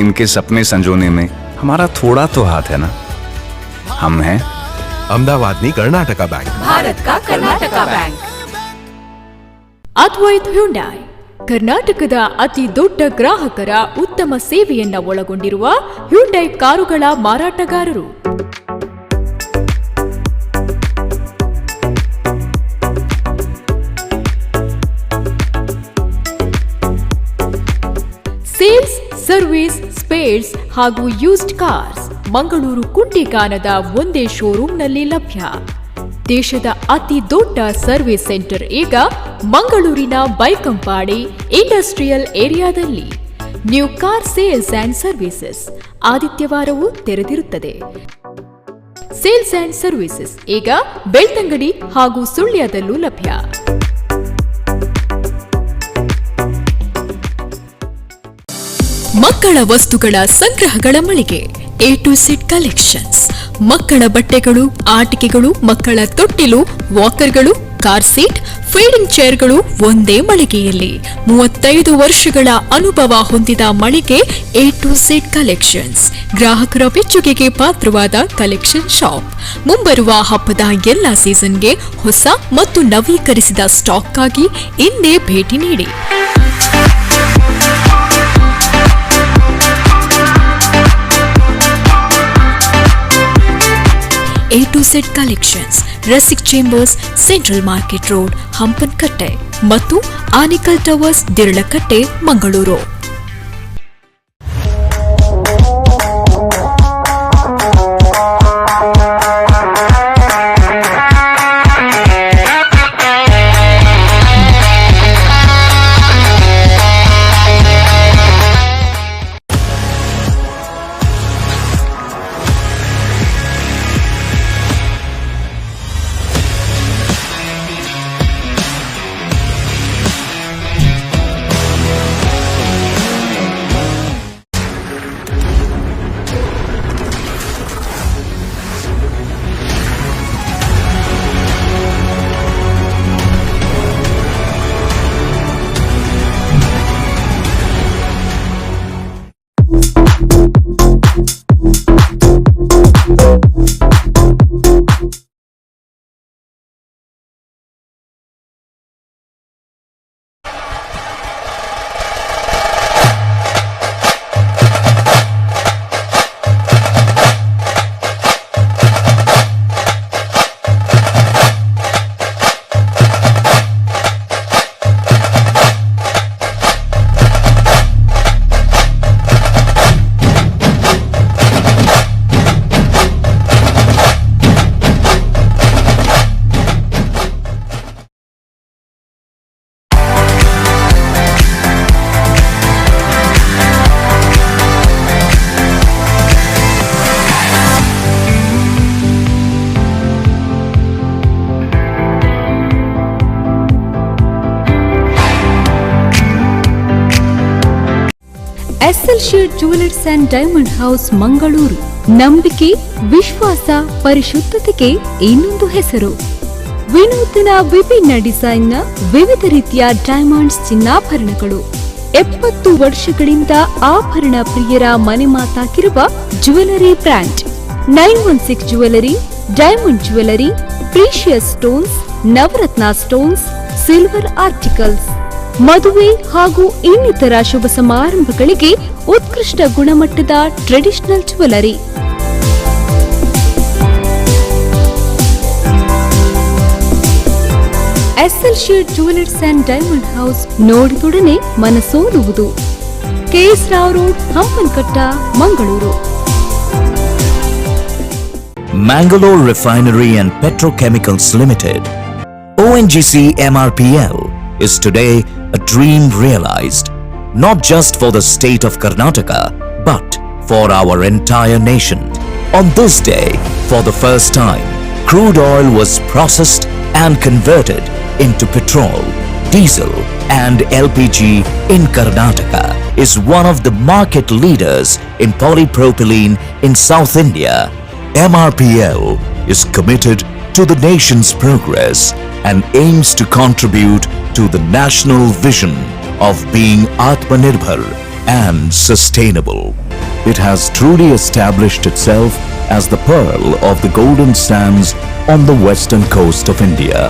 इनके सपने संजोने में हमारा थोड़ा तो हाथ है ना। हम हैं अहमदाबादनी Karnataka bank, Bharat Karnataka bank. Advait Hyundai ಕರ್ನಾಟಕದ ಅತಿ ದೊಡ್ಡ ಗ್ರಾಹಕರ ಉತ್ತಮ ಸೇವೆಯನ್ನ ಒಳಗೊಂಡಿರುವ ಹ್ಯುಂಡೈ ಕಾರುಗಳ ಮಾರಾಟಗಾರರು. ಸೇಲ್ಸ್, ಸರ್ವಿಸ್, ಸ್ಪೇರ್ಸ್ ಹಾಗೂ ಯೂಸ್ಡ್ ಕಾರ್ಸ್ ಮಂಗಳೂರು ಕುಂಟಿಕಾನದ ಒಂದೇ ಶೋರೂಮ್ನಲ್ಲಿ ಲಭ್ಯ. ದೇಶದ ಅತಿ ದೊಡ್ಡ ಸರ್ವಿಸ್ ಸೆಂಟರ್ ಈಗ ಮಂಗಳೂರಿನ ಬೈಕಂಪಾಡಿ ಇಂಡಸ್ಟ್ರಿಯಲ್ ಏರಿಯಾದಲ್ಲಿ. New car sales and services ಆದಿತ್ಯವಾರವೂ ತೆರೆದಿರುತ್ತದೆ. ಸೇಲ್ಸ್ ಅಂಡ್ ಸರ್ವಿಸಸ್ ಈಗ ಬೆಳ್ತಂಗಡಿ ಹಾಗೂ ಸುಳ್ಯದಲ್ಲೂ ಲಭ್ಯ. ಮಕ್ಕಳ ವಸ್ತುಗಳ ಸಂಗ್ರಹಗಳ ಮಳಿಗೆ A to Z ಕಲೆಕ್ಷನ್ಸ್. ಮಕ್ಕಳ ಬಟ್ಟೆಗಳು, ಆಟಿಕೆಗಳು, ಮಕ್ಕಳ ತೊಟ್ಟಿಲು, ವಾಕರ್ಗಳು, ಕಾರ್ ಸೀಟ್, ಫೀಡಿಂಗ್ ಚೇರ್ಗಳು ಒಂದೇ ಮಳಿಗೆಯಲ್ಲಿ. 35 ವರ್ಷಗಳ ಅನುಭವ ಹೊಂದಿದ ಮಳಿಗೆ A to Z ಕಲೆಕ್ಷನ್ಸ್. ಗ್ರಾಹಕರ ಮೆಚ್ಚುಗೆಗೆ ಪಾತ್ರವಾದ ಕಲೆಕ್ಷನ್ ಶಾಪ್. ಮುಂಬರುವ ಹಬ್ಬದ ಎಲ್ಲ ಸೀಸನ್ಗೆ ಹೊಸ ಮತ್ತು ನವೀಕರಿಸಿದ ಸ್ಟಾಕ್ಗಾಗಿ ಇಂದೇ ಭೇಟಿ ನೀಡಿ. A to Z collections, Rasik chambers, central market road, Hampankatta ಮತ್ತು ಆನಿಕಲ್ towers, Deralakatte, Mangaluru. SL jewellers and diamond house Mangaluru. ನಂಬಿಕೆ, ವಿಶ್ವಾಸ, ಪರಿಶುದ್ಧತೆಗೆ ಇನ್ನೊಂದು ಹೆಸರು. ವಿನೂತನ ವಿಭಿನ್ನ ಡಿಸೈನ್ನ ವಿವಿಧ ರೀತಿಯ ಡೈಮಂಡ್ಸ್ ಚಿನ್ನಾಭರಣಗಳು. 70 ವರ್ಷಗಳಿಂದ ಆಭರಣ ಪ್ರಿಯರ ಮನೆ ಮಾತಾಗಿರುವ jewellery brand 916 jewellery, diamond jewellery, precious stones, navaratna stones, silver articles. ಮದುವೆ ಹಾಗೂ ಇನ್ನಿತರ ಶುಭ ಸಮಾರಂಭಗಳಿಗೆ ಉತ್ಕೃಷ್ಟ ಗುಣಮಟ್ಟದ traditional jewellery. SL jewellers and diamond house ನೋಡಿದೊಡನೆ ಮನಸೋಲುವುದು. KS Rao road, Hampankatta, Mangaluru. Mangalore Refinery and Petrochemicals Limited, ONGC MRPL, is today a dream realized, not just for the state of Karnataka, but for our entire nation. On this day, for the first time, crude oil was processed and converted into petrol, diesel and LPG in Karnataka, is one of the market leaders in polypropylene in South India. MRPL is committed to the nation's progress and aims to contribute to the national vision of being Atmanirbhar and sustainable. It has truly established itself as the pearl of the golden sands on the western coast of India.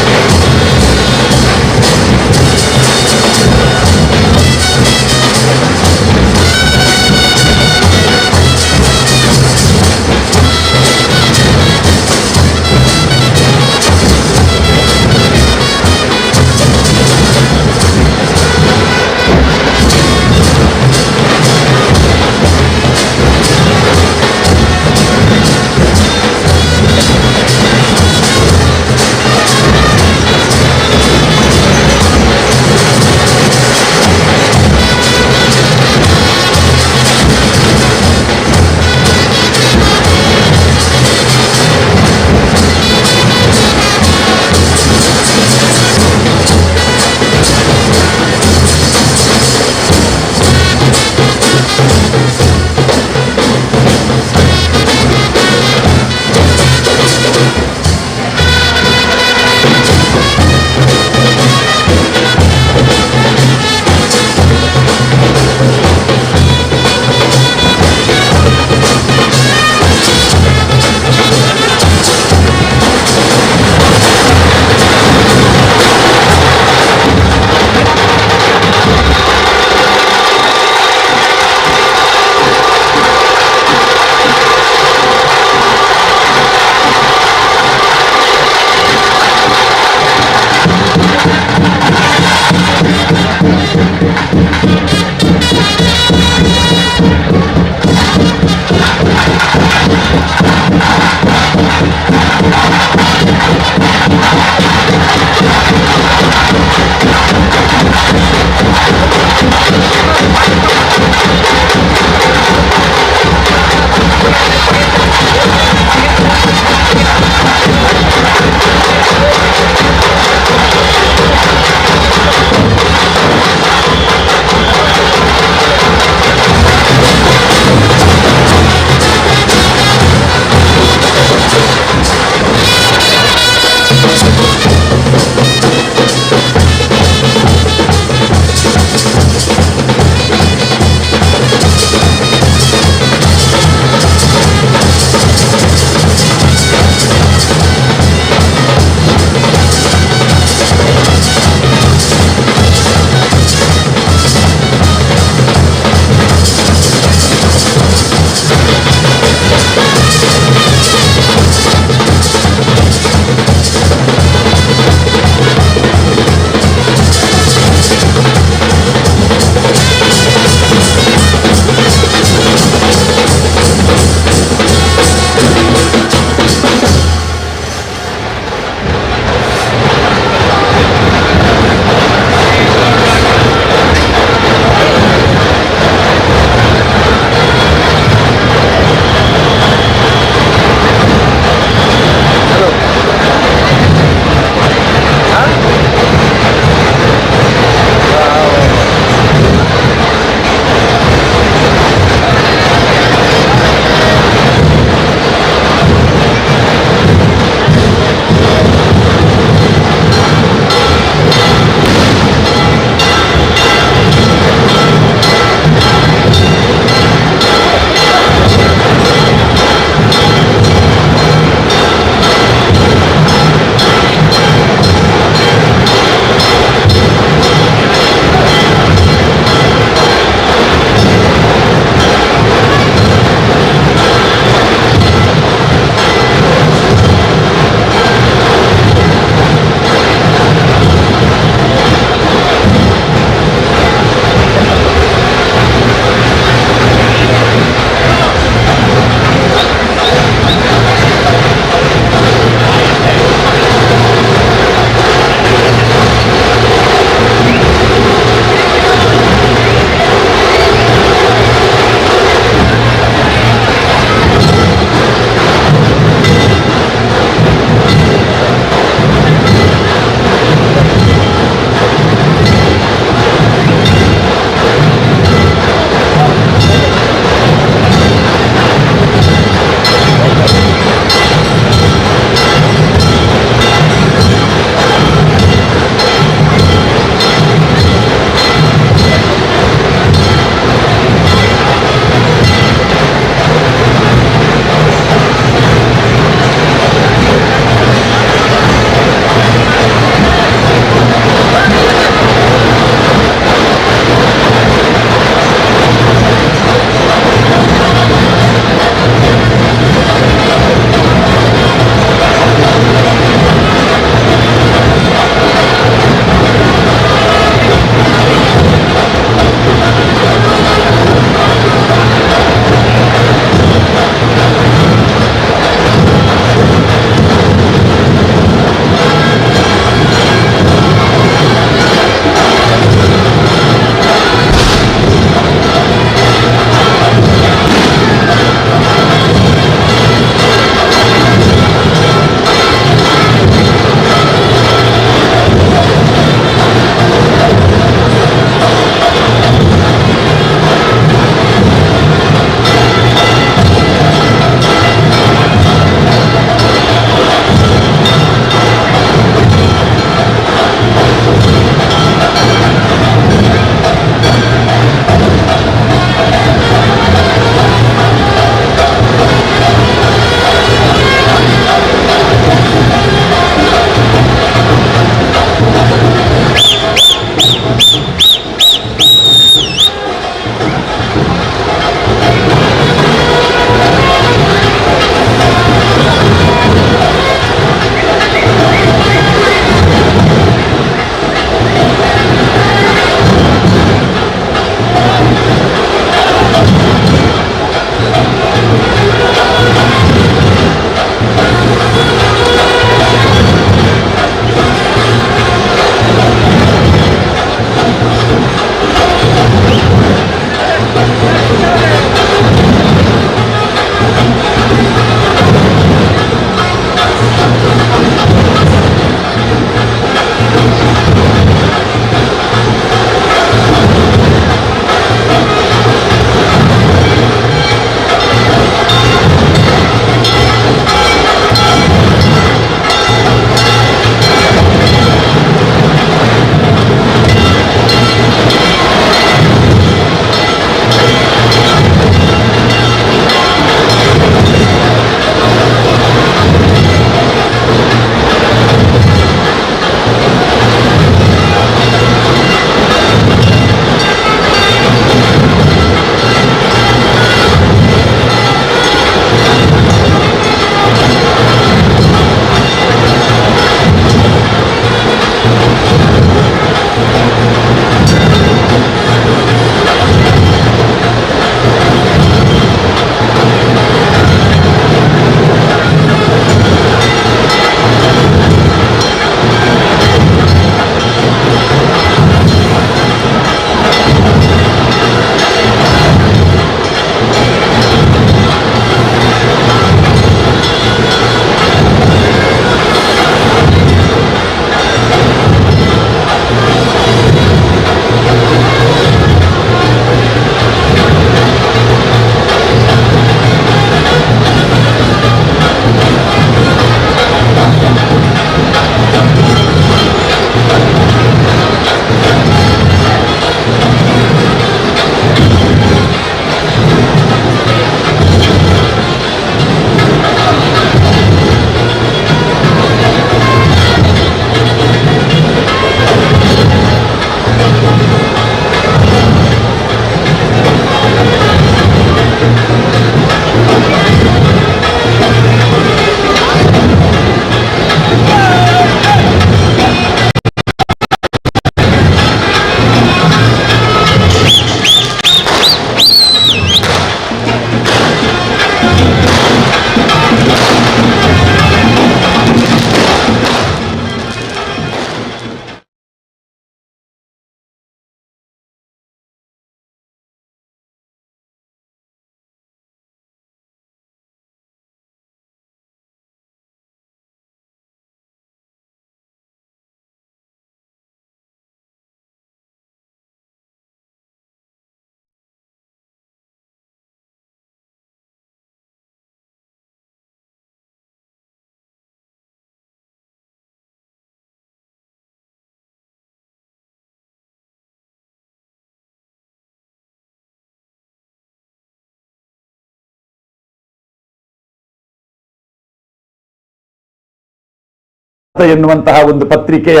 ಎನ್ನುವಂತಹ ಒಂದು ಪತ್ರಿಕೆಯ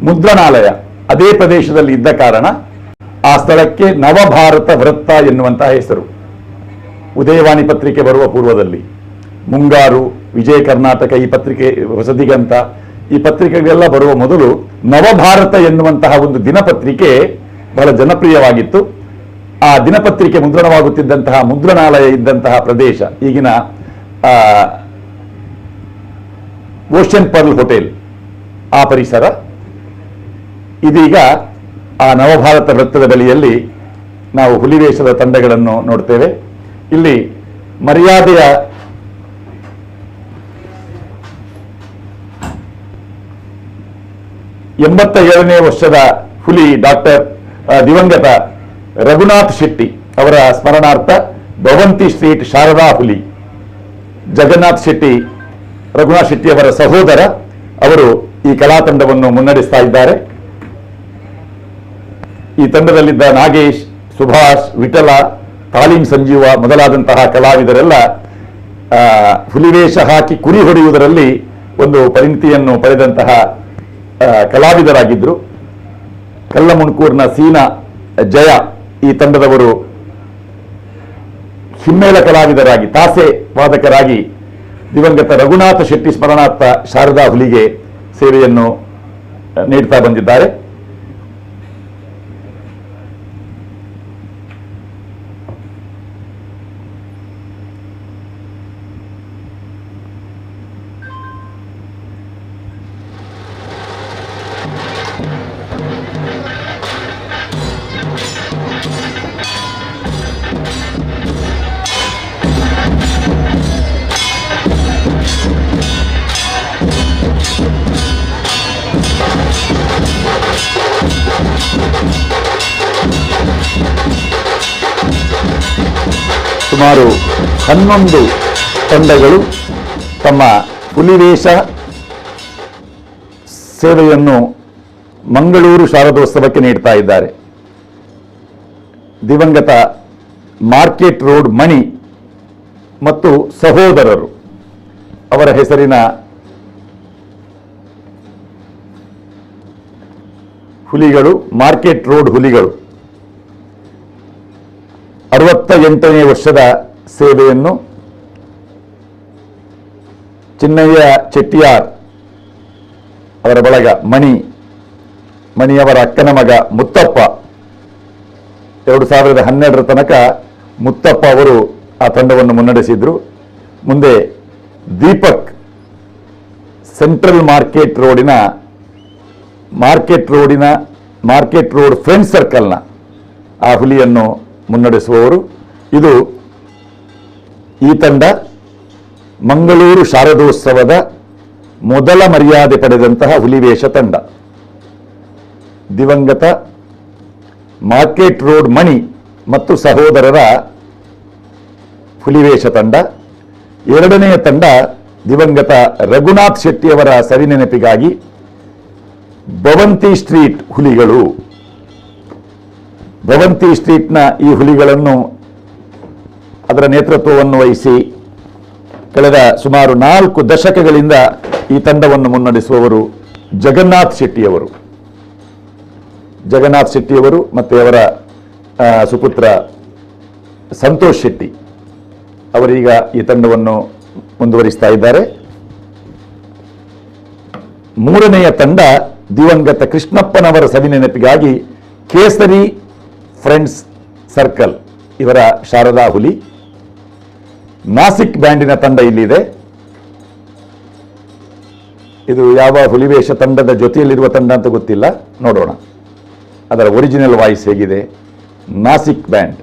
ಮುದ್ರಣಾಲಯ ಅದೇ ಪ್ರದೇಶದಲ್ಲಿ ಇದ್ದ ಕಾರಣ ಆ ಸ್ಥಳಕ್ಕೆ ನವಭಾರತ ವೃತ್ತ ಎನ್ನುವಂತಹ ಹೆಸರು. ಉದಯವಾಣಿ ಪತ್ರಿಕೆ ಬರುವ ಪೂರ್ವದಲ್ಲಿ ಮುಂಗಾರು, ವಿಜಯ ಕರ್ನಾಟಕ, ಈ ಪತ್ರಿಕೆ ಹೊಸದಿಗಂತ, ಈ ಪತ್ರಿಕೆಗಳೆಲ್ಲ ಬರುವ ಮೊದಲು ನವಭಾರತ ಎನ್ನುವಂತಹ ಒಂದು ದಿನಪತ್ರಿಕೆ ಬಹಳ ಜನಪ್ರಿಯವಾಗಿತ್ತು. ಆ ದಿನಪತ್ರಿಕೆ ಮುದ್ರಣವಾಗುತ್ತಿದ್ದಂತಹ ಮುದ್ರಣಾಲಯ ಇದ್ದಂತಹ ಪ್ರದೇಶ ಈಗಿನ ಓಷನ್ ಪರ್ಲ್ ಹೋಟೆಲ್, ಆ ಪರಿಸರ. ಇದೀಗ ಆ ನವಭಾರತ ವೃತ್ತದ ಬಳಿಯಲ್ಲಿ ನಾವು ಹುಲಿವೇಷದ ತಂಡಗಳನ್ನು ನೋಡ್ತೇವೆ. ಇಲ್ಲಿ ಮರ್ಯಾದೆಯ ಎಂಬತ್ತೇಳನೇ ವರ್ಷದ ಹುಲಿ ಡಾಕ್ಟರ್ ದಿವಂಗತ ರಘುನಾಥ್ ಶೆಟ್ಟಿ ಅವರ ಸ್ಮರಣಾರ್ಥ ಭವಂತಿ ಸ್ಟ್ರೀಟ್ ಶಾರದಾ ಹುಲಿ. ಜಗನ್ನಾಥ್ ಶೆಟ್ಟಿ, ರಘುನಾಥ್ ಶೆಟ್ಟಿ ಅವರ ಸಹೋದರ, ಅವರು ಈ ಕಲಾ ತಂಡವನ್ನು ಮುನ್ನಡೆಸ್ತಾ ಇದ್ದಾರೆ. ಈ ತಂಡದಲ್ಲಿದ್ದ ನಾಗೇಶ್, ಸುಭಾಷ್, ವಿಠಲ, ತಾಲೀಂ ಸಂಜೀವ ಮೊದಲಾದಂತಹ ಕಲಾವಿದರೆಲ್ಲ ಹುಲಿವೇಷ ಹಾಕಿ ಕುರಿ ಹೊಡೆಯುವುದರಲ್ಲಿ ಒಂದು ಪರಿಣಿತಿಯನ್ನು ಪಡೆದಂತಹ ಕಲಾವಿದರಾಗಿದ್ದರು. ಕಲ್ಲಮುಣ್ಕೂರ್ನ ಸೀನಾ ಜಯ ಈ ತಂಡದವರು ಹಿಮ್ಮೇಳ ಕಲಾವಿದರಾಗಿ ತಾಸೆ ವಾದಕರಾಗಿ ದಿವಂಗತ ರಘುನಾಥ ಶೆಟ್ಟಿ ಸ್ಮರಣಾರ್ಥ ಶಾರದಾ ಹುಲಿಗೆ ಸೇವೆಯನ್ನು ನೀಡ್ತಾ ಬಂದಿದ್ದಾರೆ. ಸುಮಾರು 11 ತಂಡಗಳು ತಮ್ಮ ಹುಲಿವೇಷ ಸೇವೆಯನ್ನು ಮಂಗಳೂರು ಶಾರದೋತ್ಸವಕ್ಕೆ ನೀಡ್ತಾ ಇದ್ದಾರೆ. ದಿವಂಗತ ಮಾರ್ಕೆಟ್ ರೋಡ್ ಮಣಿ ಮತ್ತು ಸಹೋದರರು ಅವರ ಹೆಸರಿನ ಹುಲಿಗಳು, ಮಾರ್ಕೆಟ್ ರೋಡ್ ಹುಲಿಗಳು 68ನೇ ವರ್ಷದ ಸೇವೆಯನ್ನು ಚಿನ್ನಯ್ಯ ಚೆಟ್ಟಿಯಾರ್ ಅವರ ಬಳಗ ಮಣಿಯವರ ಅಕ್ಕನ ಮಗ ಮುತ್ತಪ್ಪ 2012ರ ತನಕ ಮುತ್ತಪ್ಪ ಅವರು ಆ ತಂಡವನ್ನು ಮುನ್ನಡೆಸಿದ್ರು. ಮುಂದೆ Deepak central market road friend ಸರ್ಕಲ್ನ ಆ ಹುಲಿಯನ್ನು ಮುನ್ನಡೆಸುವವರು. ಈ ತಂಡ ಮಂಗಳೂರು ಶಾರದೋತ್ಸವದ ಮೊದಲ ಮರ್ಯಾದೆ ಪಡೆದಂತಹ ಹುಲಿವೇಷ ತಂಡ. ದಿವಂಗತ ಮಾರ್ಕೆಟ್ ರೋಡ್ ಮಣಿ ಮತ್ತು ಸಹೋದರರ ಹುಲಿವೇಷ ತಂಡ. ಎರಡನೆಯ ತಂಡ ದಿವಂಗತ ರಘುನಾಥ್ ಶೆಟ್ಟಿಯವರ ಸವಿನೆನಪಿಗಾಗಿ ಭವಂತಿ ಸ್ಟ್ರೀಟ್ ಹುಲಿಗಳು. ಭವಂತಿ ಸ್ಟ್ರೀಟ್ನ ಈ ಹುಲಿಗಳನ್ನು ಅದರ ನೇತೃತ್ವವನ್ನು ವಹಿಸಿ ಕಳೆದ ಸುಮಾರು 4 ದಶಕಗಳಿಂದ ಈ ತಂಡವನ್ನು ಮುನ್ನಡೆಸುವವರು ಜಗನ್ನಾಥ್ ಶೆಟ್ಟಿಯವರು ಮತ್ತು ಅವರ ಸುಪುತ್ರ ಸಂತೋಷ್ ಶೆಟ್ಟಿ ಅವರೀಗ ಈ ತಂಡವನ್ನು ಮುಂದುವರಿಸ್ತಾ ಇದ್ದಾರೆ. ಮೂರನೆಯ ತಂಡ ದಿವಂಗತ ಕೃಷ್ಣಪ್ಪನವರ ಸವಿನೆನಪಿಗಾಗಿ ಕೇಸರಿ ಫ್ರೆಂಡ್ಸ್ ಸರ್ಕಲ್ ಇವರ ಶಾರದಾ ಹುಲಿ. ನಾಸಿಕ್ ಬ್ಯಾಂಡಿನ ತಂಡ ಇಲ್ಲಿದೆ. ಇದು ಯಾವ ಹುಲಿವೇಷ ತಂಡದ ಜೊತೆಯಲ್ಲಿರುವ ತಂಡ ಅಂತ ಗೊತ್ತಿಲ್ಲ, ನೋಡೋಣ ಅದರ ಒರಿಜಿನಲ್ ವಾಯ್ಸ್ ಹೇಗಿದೆ. ನಾಸಿಕ್ ಬ್ಯಾಂಡ್.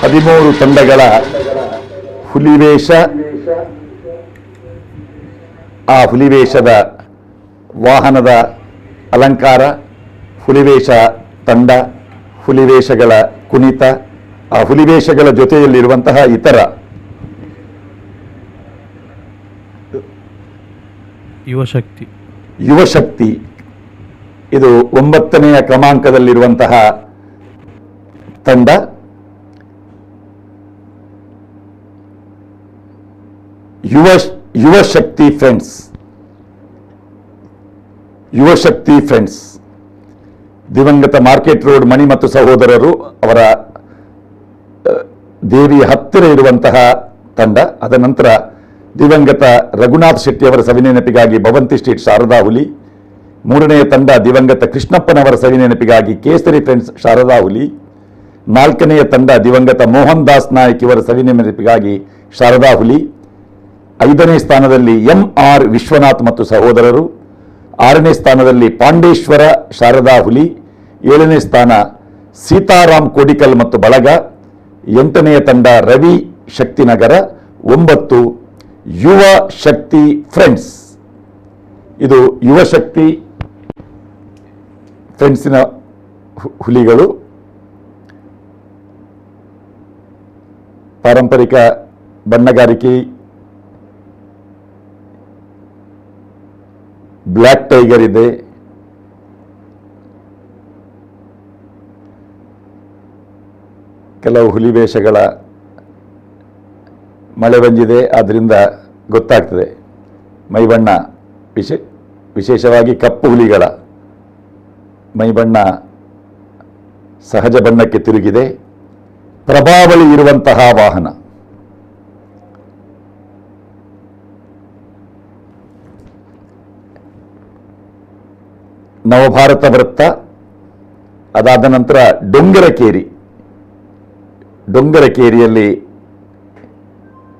ಹದಿಮೂರು ತಂಡಗಳ ಹುಲಿವೇಷ, ಆ ಹುಲಿವೇಷದ ವಾಹನದ ಅಲಂಕಾರ, ಹುಲಿವೇಷ ತಂಡ, ಹುಲಿವೇಷಗಳ ಕುಣಿತ, ಆ ಹುಲಿವೇಷಗಳ ಜೊತೆಯಲ್ಲಿರುವಂತಹ ಇತರ ಯುವಶಕ್ತಿ, ಇದು 9ನೆಯ ಕ್ರಮಾಂಕದಲ್ಲಿರುವಂತಹ ತಂಡ. ಯುವಶಕ್ತಿ ಫ್ರೆಂಡ್ಸ್ ದಿವಂಗತ ಮಾರ್ಕೆಟ್ ರೋಡ್ ಮಣಿ ಮತ್ತು ಸಹೋದರರು ಅವರ ದೇವಿಯ ಹತ್ತಿರ ಇರುವಂತಹ ತಂಡ. ಅದ ನಂತರ ದಿವಂಗತ ರಘುನಾಥ್ ಶೆಟ್ಟಿ ಅವರ ಸವಿನೆನಪಿಗಾಗಿ ಭವಂತಿ ಸ್ಟ್ರೀಟ್ ಶಾರದಾ ಹುಲಿ. 3ನೆಯ ತಂಡ ದಿವಂಗತ ಕೃಷ್ಣಪ್ಪನವರ ಸವಿನೆನಪಿಗಾಗಿ ಕೇಸರಿ ಫ್ರೆಂಡ್ಸ್ ಶಾರದಾ ಹುಲಿ. 4ನೆಯ ತಂಡ ದಿವಂಗತ ಮೋಹನ್ ದಾಸ್ ನಾಯಕ್ ಇವರ ಸವಿನೆನಪಿಗಾಗಿ ಶಾರದಾ ಹುಲಿ. 5ನೇ ಸ್ಥಾನದಲ್ಲಿ MR ವಿಶ್ವನಾಥ್ ಮತ್ತು ಸಹೋದರರು. 6ನೇ ಸ್ಥಾನದಲ್ಲಿ ಪಾಂಡೇಶ್ವರ ಶಾರದಾ ಹುಲಿ. 7ನೇ ಸ್ಥಾನ ಸೀತಾರಾಮ್ ಕೋಡಿಕಲ್ ಮತ್ತು ಬಳಗ. 8ನೆಯ ತಂಡ ರವಿ ಶಕ್ತಿನಗರ. 9 ಯುವ ಶಕ್ತಿ ಫ್ರೆಂಡ್ಸ್. ಇದು ಯುವಶಕ್ತಿ ಫ್ರೆಂಡ್ಸಿನ ಹುಲಿಗಳು. ಪಾರಂಪರಿಕ ಬಣ್ಣಗಾರಿಕೆ, ಬ್ಲ್ಯಾಕ್ ಟೈಗರ್ ಇದೆ, ಕೆಲವು ಹುಲಿವೇಷಗಳ ಮಳೆ ಬಂದಿದೆ, ಆದ್ದರಿಂದ ಗೊತ್ತಾಗ್ತದೆ. ಮೈಬಣ್ಣ ವಿಶೇಷವಾಗಿ ಕಪ್ಪು ಹುಲಿಗಳ ಮೈಬಣ್ಣ ಸಹಜ ಬಣ್ಣಕ್ಕೆ ತಿರುಗಿದೆ. ಪ್ರಭಾವಳಿ ಇರುವಂತಹ ವಾಹನ. ನವಭಾರತ ವೃತ್ತ, ಅದಾದ ನಂತರ ಡೊಂಗರಕೇರಿಯಲ್ಲಿ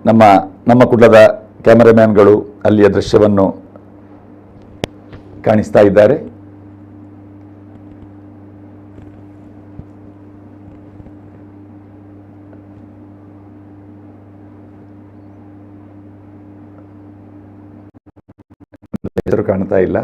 ನಮ್ಮ ಕುಟುಂಬದ ಕ್ಯಾಮರಾಮ್ಯಾನ್ಗಳು ಅಲ್ಲಿಯ ದೃಶ್ಯವನ್ನು ಕಾಣಿಸ್ತಾ ಇದ್ದಾರೆ. ಹೆಸರು ಕಾಣ್ತಾ ಇಲ್ಲ.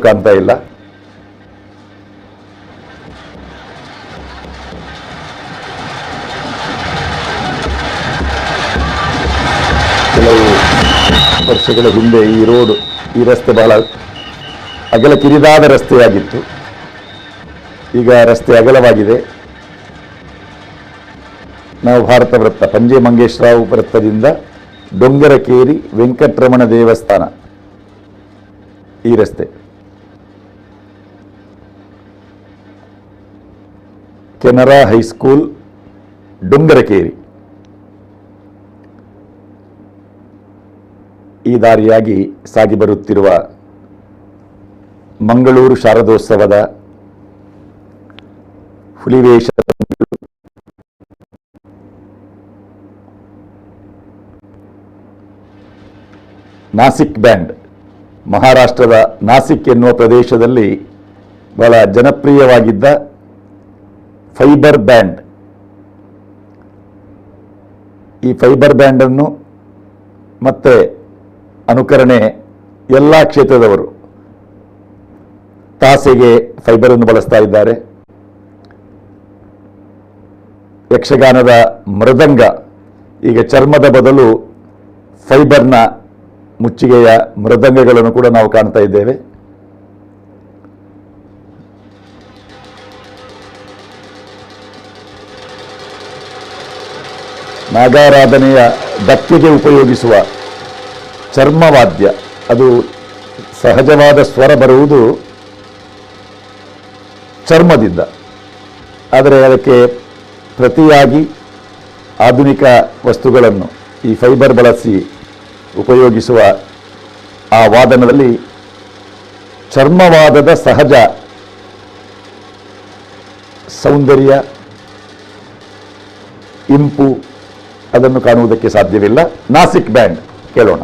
ಕಾಣ್ತಾ ಇಲ್ಲ. ಕೆಲವು ವರ್ಷಗಳ ಹಿಂದೆ ಈ ರಸ್ತೆ ಬಹಳ ಕಿರಿದಾದ ರಸ್ತೆಯಾಗಿತ್ತು. ಈಗ ರಸ್ತೆ ಅಗಲವಾಗಿದೆ. ನವಭಾರತ ವೃತ್ತ, ಪಂಜೆ ಮಂಗೇಶ್ರಾವ್ ವೃತ್ತದಿಂದ ಡೊಂಗರಕೇರಿ ವೆಂಕಟರಮಣ ದೇವಸ್ಥಾನ, ಈ ರಸ್ತೆ. ಕೆನರಾ ಹೈಸ್ಕೂಲ್, ಡುಂಗರಕೇರಿ. ಈ ದಾರಿಯಾಗಿ ಸಾಗಿ ಬರುತ್ತಿರುವ ಮಂಗಳೂರು ಶಾರದೋತ್ಸವದ ಹುಲಿವೇಷ, ನಾಸಿಕ್ ಬ್ಯಾಂಡ್, ಮಹಾರಾಷ್ಟ್ರದ ನಾಸಿಕ್ ಎನ್ನುವ ಪ್ರದೇಶದಲ್ಲಿ ಬಹಳ ಜನಪ್ರಿಯವಾಗಿದ್ದ ಫೈಬರ್ ಬ್ಯಾಂಡ್. ಈ ಫೈಬರ್ ಬ್ಯಾಂಡನ್ನು ಮತ್ತೆ ಅನುಕರಣೆ ಎಲ್ಲ ಕ್ಷೇತ್ರದವರು ತಾಸೆಗೆ ಫೈಬರನ್ನು ಬಳಸ್ತಾ ಇದ್ದಾರೆ. ಯಕ್ಷಗಾನದ ಮೃದಂಗ ಈಗ ಚರ್ಮದ ಬದಲು ಫೈಬರ್ನ ಮುಚ್ಚಿಗೆಯ ಮೃದಂಗಗಳನ್ನು ಕೂಡ ನಾವು ಕಾಣ್ತಾ ಇದ್ದೇವೆ. ನಾಗಾರಾಧನೆಯ ಧಕ್ಕೆಗೆ ಉಪಯೋಗಿಸುವ ಚರ್ಮವಾದ್ಯ, ಅದು ಸಹಜವಾದ ಸ್ವರ ಬರುವುದು ಚರ್ಮದಿಂದ, ಆದರೆ ಅದಕ್ಕೆ ಪ್ರತಿಯಾಗಿ ಆಧುನಿಕ ವಸ್ತುಗಳನ್ನು ಈ ಫೈಬರ್ ಬಳಸಿ ಉಪಯೋಗಿಸುವ ಆ ವಾದನದಲ್ಲಿ ಚರ್ಮವಾದದ ಸಹಜ ಸೌಂದರ್ಯ, ಇಂಪು ಅದನ್ನು ಕಾಣುವುದಕ್ಕೆ ಸಾಧ್ಯವಿಲ್ಲ. ನಾಸಿಕ್ ಬ್ಯಾಂಡ್ ಕೇಳೋಣ.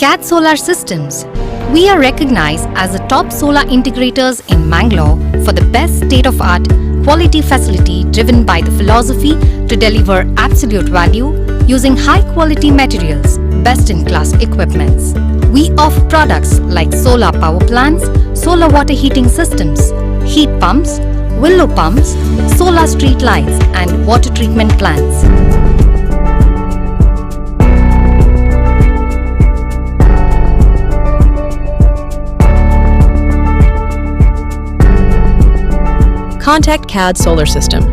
CAD Solar Systems. We are recognized as the top solar integrators in Mangalore for the best state-of-art quality facility driven by the philosophy to deliver absolute value using high-quality materials, best-in-class equipments. We offer products like solar power plants, solar water heating systems, heat pumps, willow pumps, solar street lights, and water treatment plants. Contact CAD Solar System.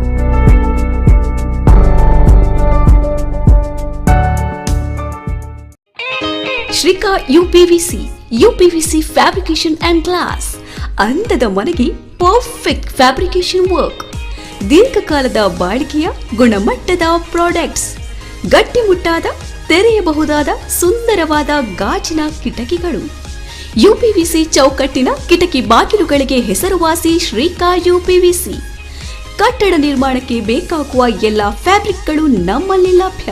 Shrika UPVC fabrication and glass, ಅಂದದ ಮನೆಗೆ perfect fabrication work, ದೀರ್ಘಕಾಲದ ಬಾಳಿಕೆಯ ಗುಣಮಟ್ಟದ products, ಗಟ್ಟಿಮುಟ್ಟಾದ ತೆರೆಯಬಹುದಾದ ಸುಂದರವಾದ ಗಾಜಿನ ಕಿಟಕಿಗಳು, ಯುಪಿವಿಸಿ ಚೌಕಟ್ಟಿನ ಕಿಟಕಿ ಬಾಗಿಲುಗಳಿಗೆ ಹೆಸರುವಾಸಿ ಶ್ರೀಕಾ ಯುಪಿವಿಸಿ. ಕಟ್ಟಡ ನಿರ್ಮಾಣಕ್ಕೆ ಬೇಕಾಗುವ ಎಲ್ಲ ಫ್ಯಾಬ್ರಿಕ್ಗಳು ನಮ್ಮಲ್ಲಿ ಲಭ್ಯ.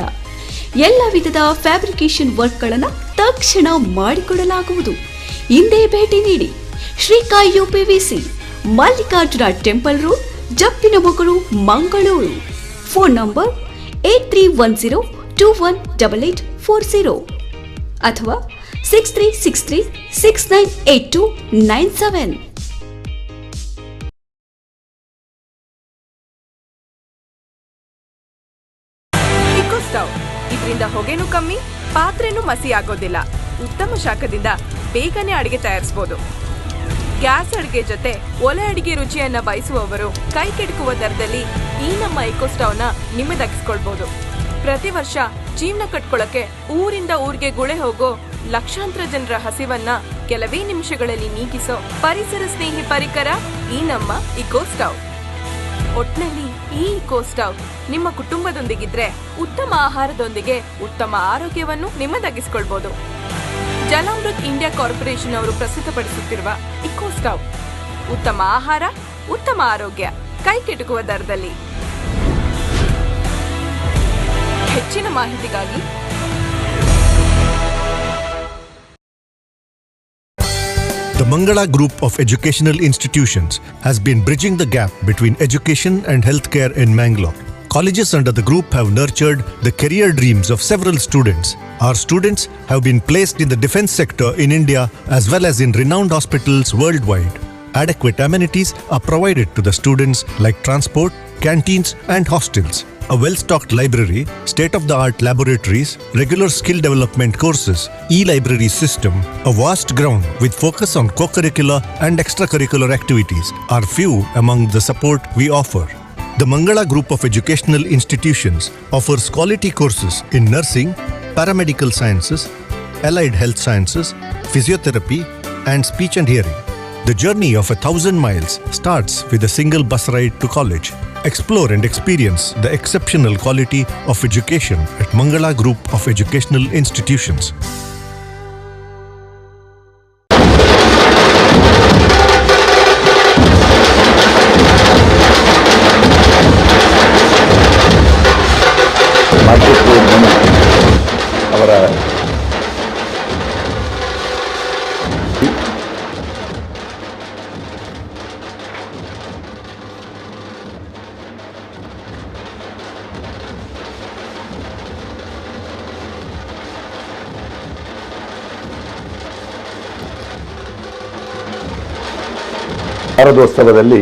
ಎಲ್ಲ ವಿಧದ ಫ್ಯಾಬ್ರಿಕೇಶನ್ ವರ್ಕ್ಗಳನ್ನು ತಕ್ಷಣ ಮಾಡಿಕೊಡಲಾಗುವುದು. ಹಿಂದೆ ಭೇಟಿ ನೀಡಿ. Shrika UPVC, Mallikarjuna temple road, Jeppinamogaru, Mangaluru. Phone number 8310218840 ಅಥವಾ 6363698297. ಇಕೋ ಸ್ಟವ್, ಇದರಿಂದ ಹೊಗೆನೂ ಕಮ್ಮಿ, ಪಾತ್ರೆನೂ ಮಸಿ ಆಗೋದಿಲ್ಲ. ಉತ್ತಮ ಶಾಖದಿಂದ ಬೇಗನೆ ಅಡಿಗೆ ತಯಾರಿಸಬಹುದು. ಗ್ಯಾಸ್ ಅಡಿಗೆ ಜೊತೆ ಒಲೆ ಅಡಿಗೆ ರುಚಿಯನ್ನ ಬಯಸುವವರು ಕೈ ಕೆಡಕುವ ದರದಲ್ಲಿ ಈ ನಮ್ಮ ಇಕೋ ಸ್ಟವ್ನ ನಿಮ್ಮದಾಗಿಸ್ಕೊಳ್ಬಹುದು. ಪ್ರತಿ ವರ್ಷ ಜೀವನ ಕಟ್ಕೊಳ್ಳಕ್ಕೆ ಊರಿಂದ ಊರಿಗೆ ಗುಳೆ ಹೋಗೋ ಲಕ್ಷಾಂತರ ಜನರ ಹಸಿವನ್ನ ಕೆಲವೇ ನಿಮಿಷಗಳಲ್ಲಿ ನೀಗಿಸೋ ಪರಿಸರ ಸ್ನೇಹಿ ಪರಿಕರ ಈ ನಮ್ಮ ಇಕೋ ಸ್ಟವ್. ಒಟ್ನಲ್ಲಿ ಈ ಇಕೋ ಸ್ಟವ್ ನಿಮ್ಮ ಕುಟುಂಬದೊಂದಿಗಿದ್ರೆ ಉತ್ತಮ ಆಹಾರದೊಂದಿಗೆ ಉತ್ತಮ ಆರೋಗ್ಯವನ್ನು ನಿಮ್ಮದಾಗಿಸ್ಕೊಳ್ಬಹುದು. ಜಲಾಮೃತ್ ಇಂಡಿಯಾ ಕಾರ್ಪೊರೇಷನ್ ಅವರು ಪ್ರಸ್ತುತಪಡಿಸುತ್ತಿರುವ ಇಕೋ ಸ್ಟವ್, ಉತ್ತಮ ಆಹಾರ, ಉತ್ತಮ ಆರೋಗ್ಯ, ಕೈ ಕೆಟಕುವ ದರದಲ್ಲಿ. ಹೆಚ್ಚಿನ ಮಾಹಿತಿಗಾಗಿ The Mangala Group of Educational Institutions has been bridging the gap between education and healthcare in Mangalore. Colleges under the group have nurtured the career dreams of several students. Our students have been placed in the defense sector in India as well as in renowned hospitals worldwide. Adequate amenities are provided to the students like transport, canteens and hostels. A well-stocked library, state-of-the-art laboratories, regular skill development courses, e-library system, a vast ground with focus on co-curricular and extracurricular activities are few among the support we offer. The Mangala Group of Educational Institutions offers quality courses in nursing, paramedical sciences, allied health sciences, physiotherapy, and speech and hearing. The journey of 1,000 miles starts with a single bus ride to college. Explore and experience the exceptional quality of education at Mangala Group of Educational Institutions. ಅವರ ಶಾರದೋತ್ಸವದಲ್ಲಿ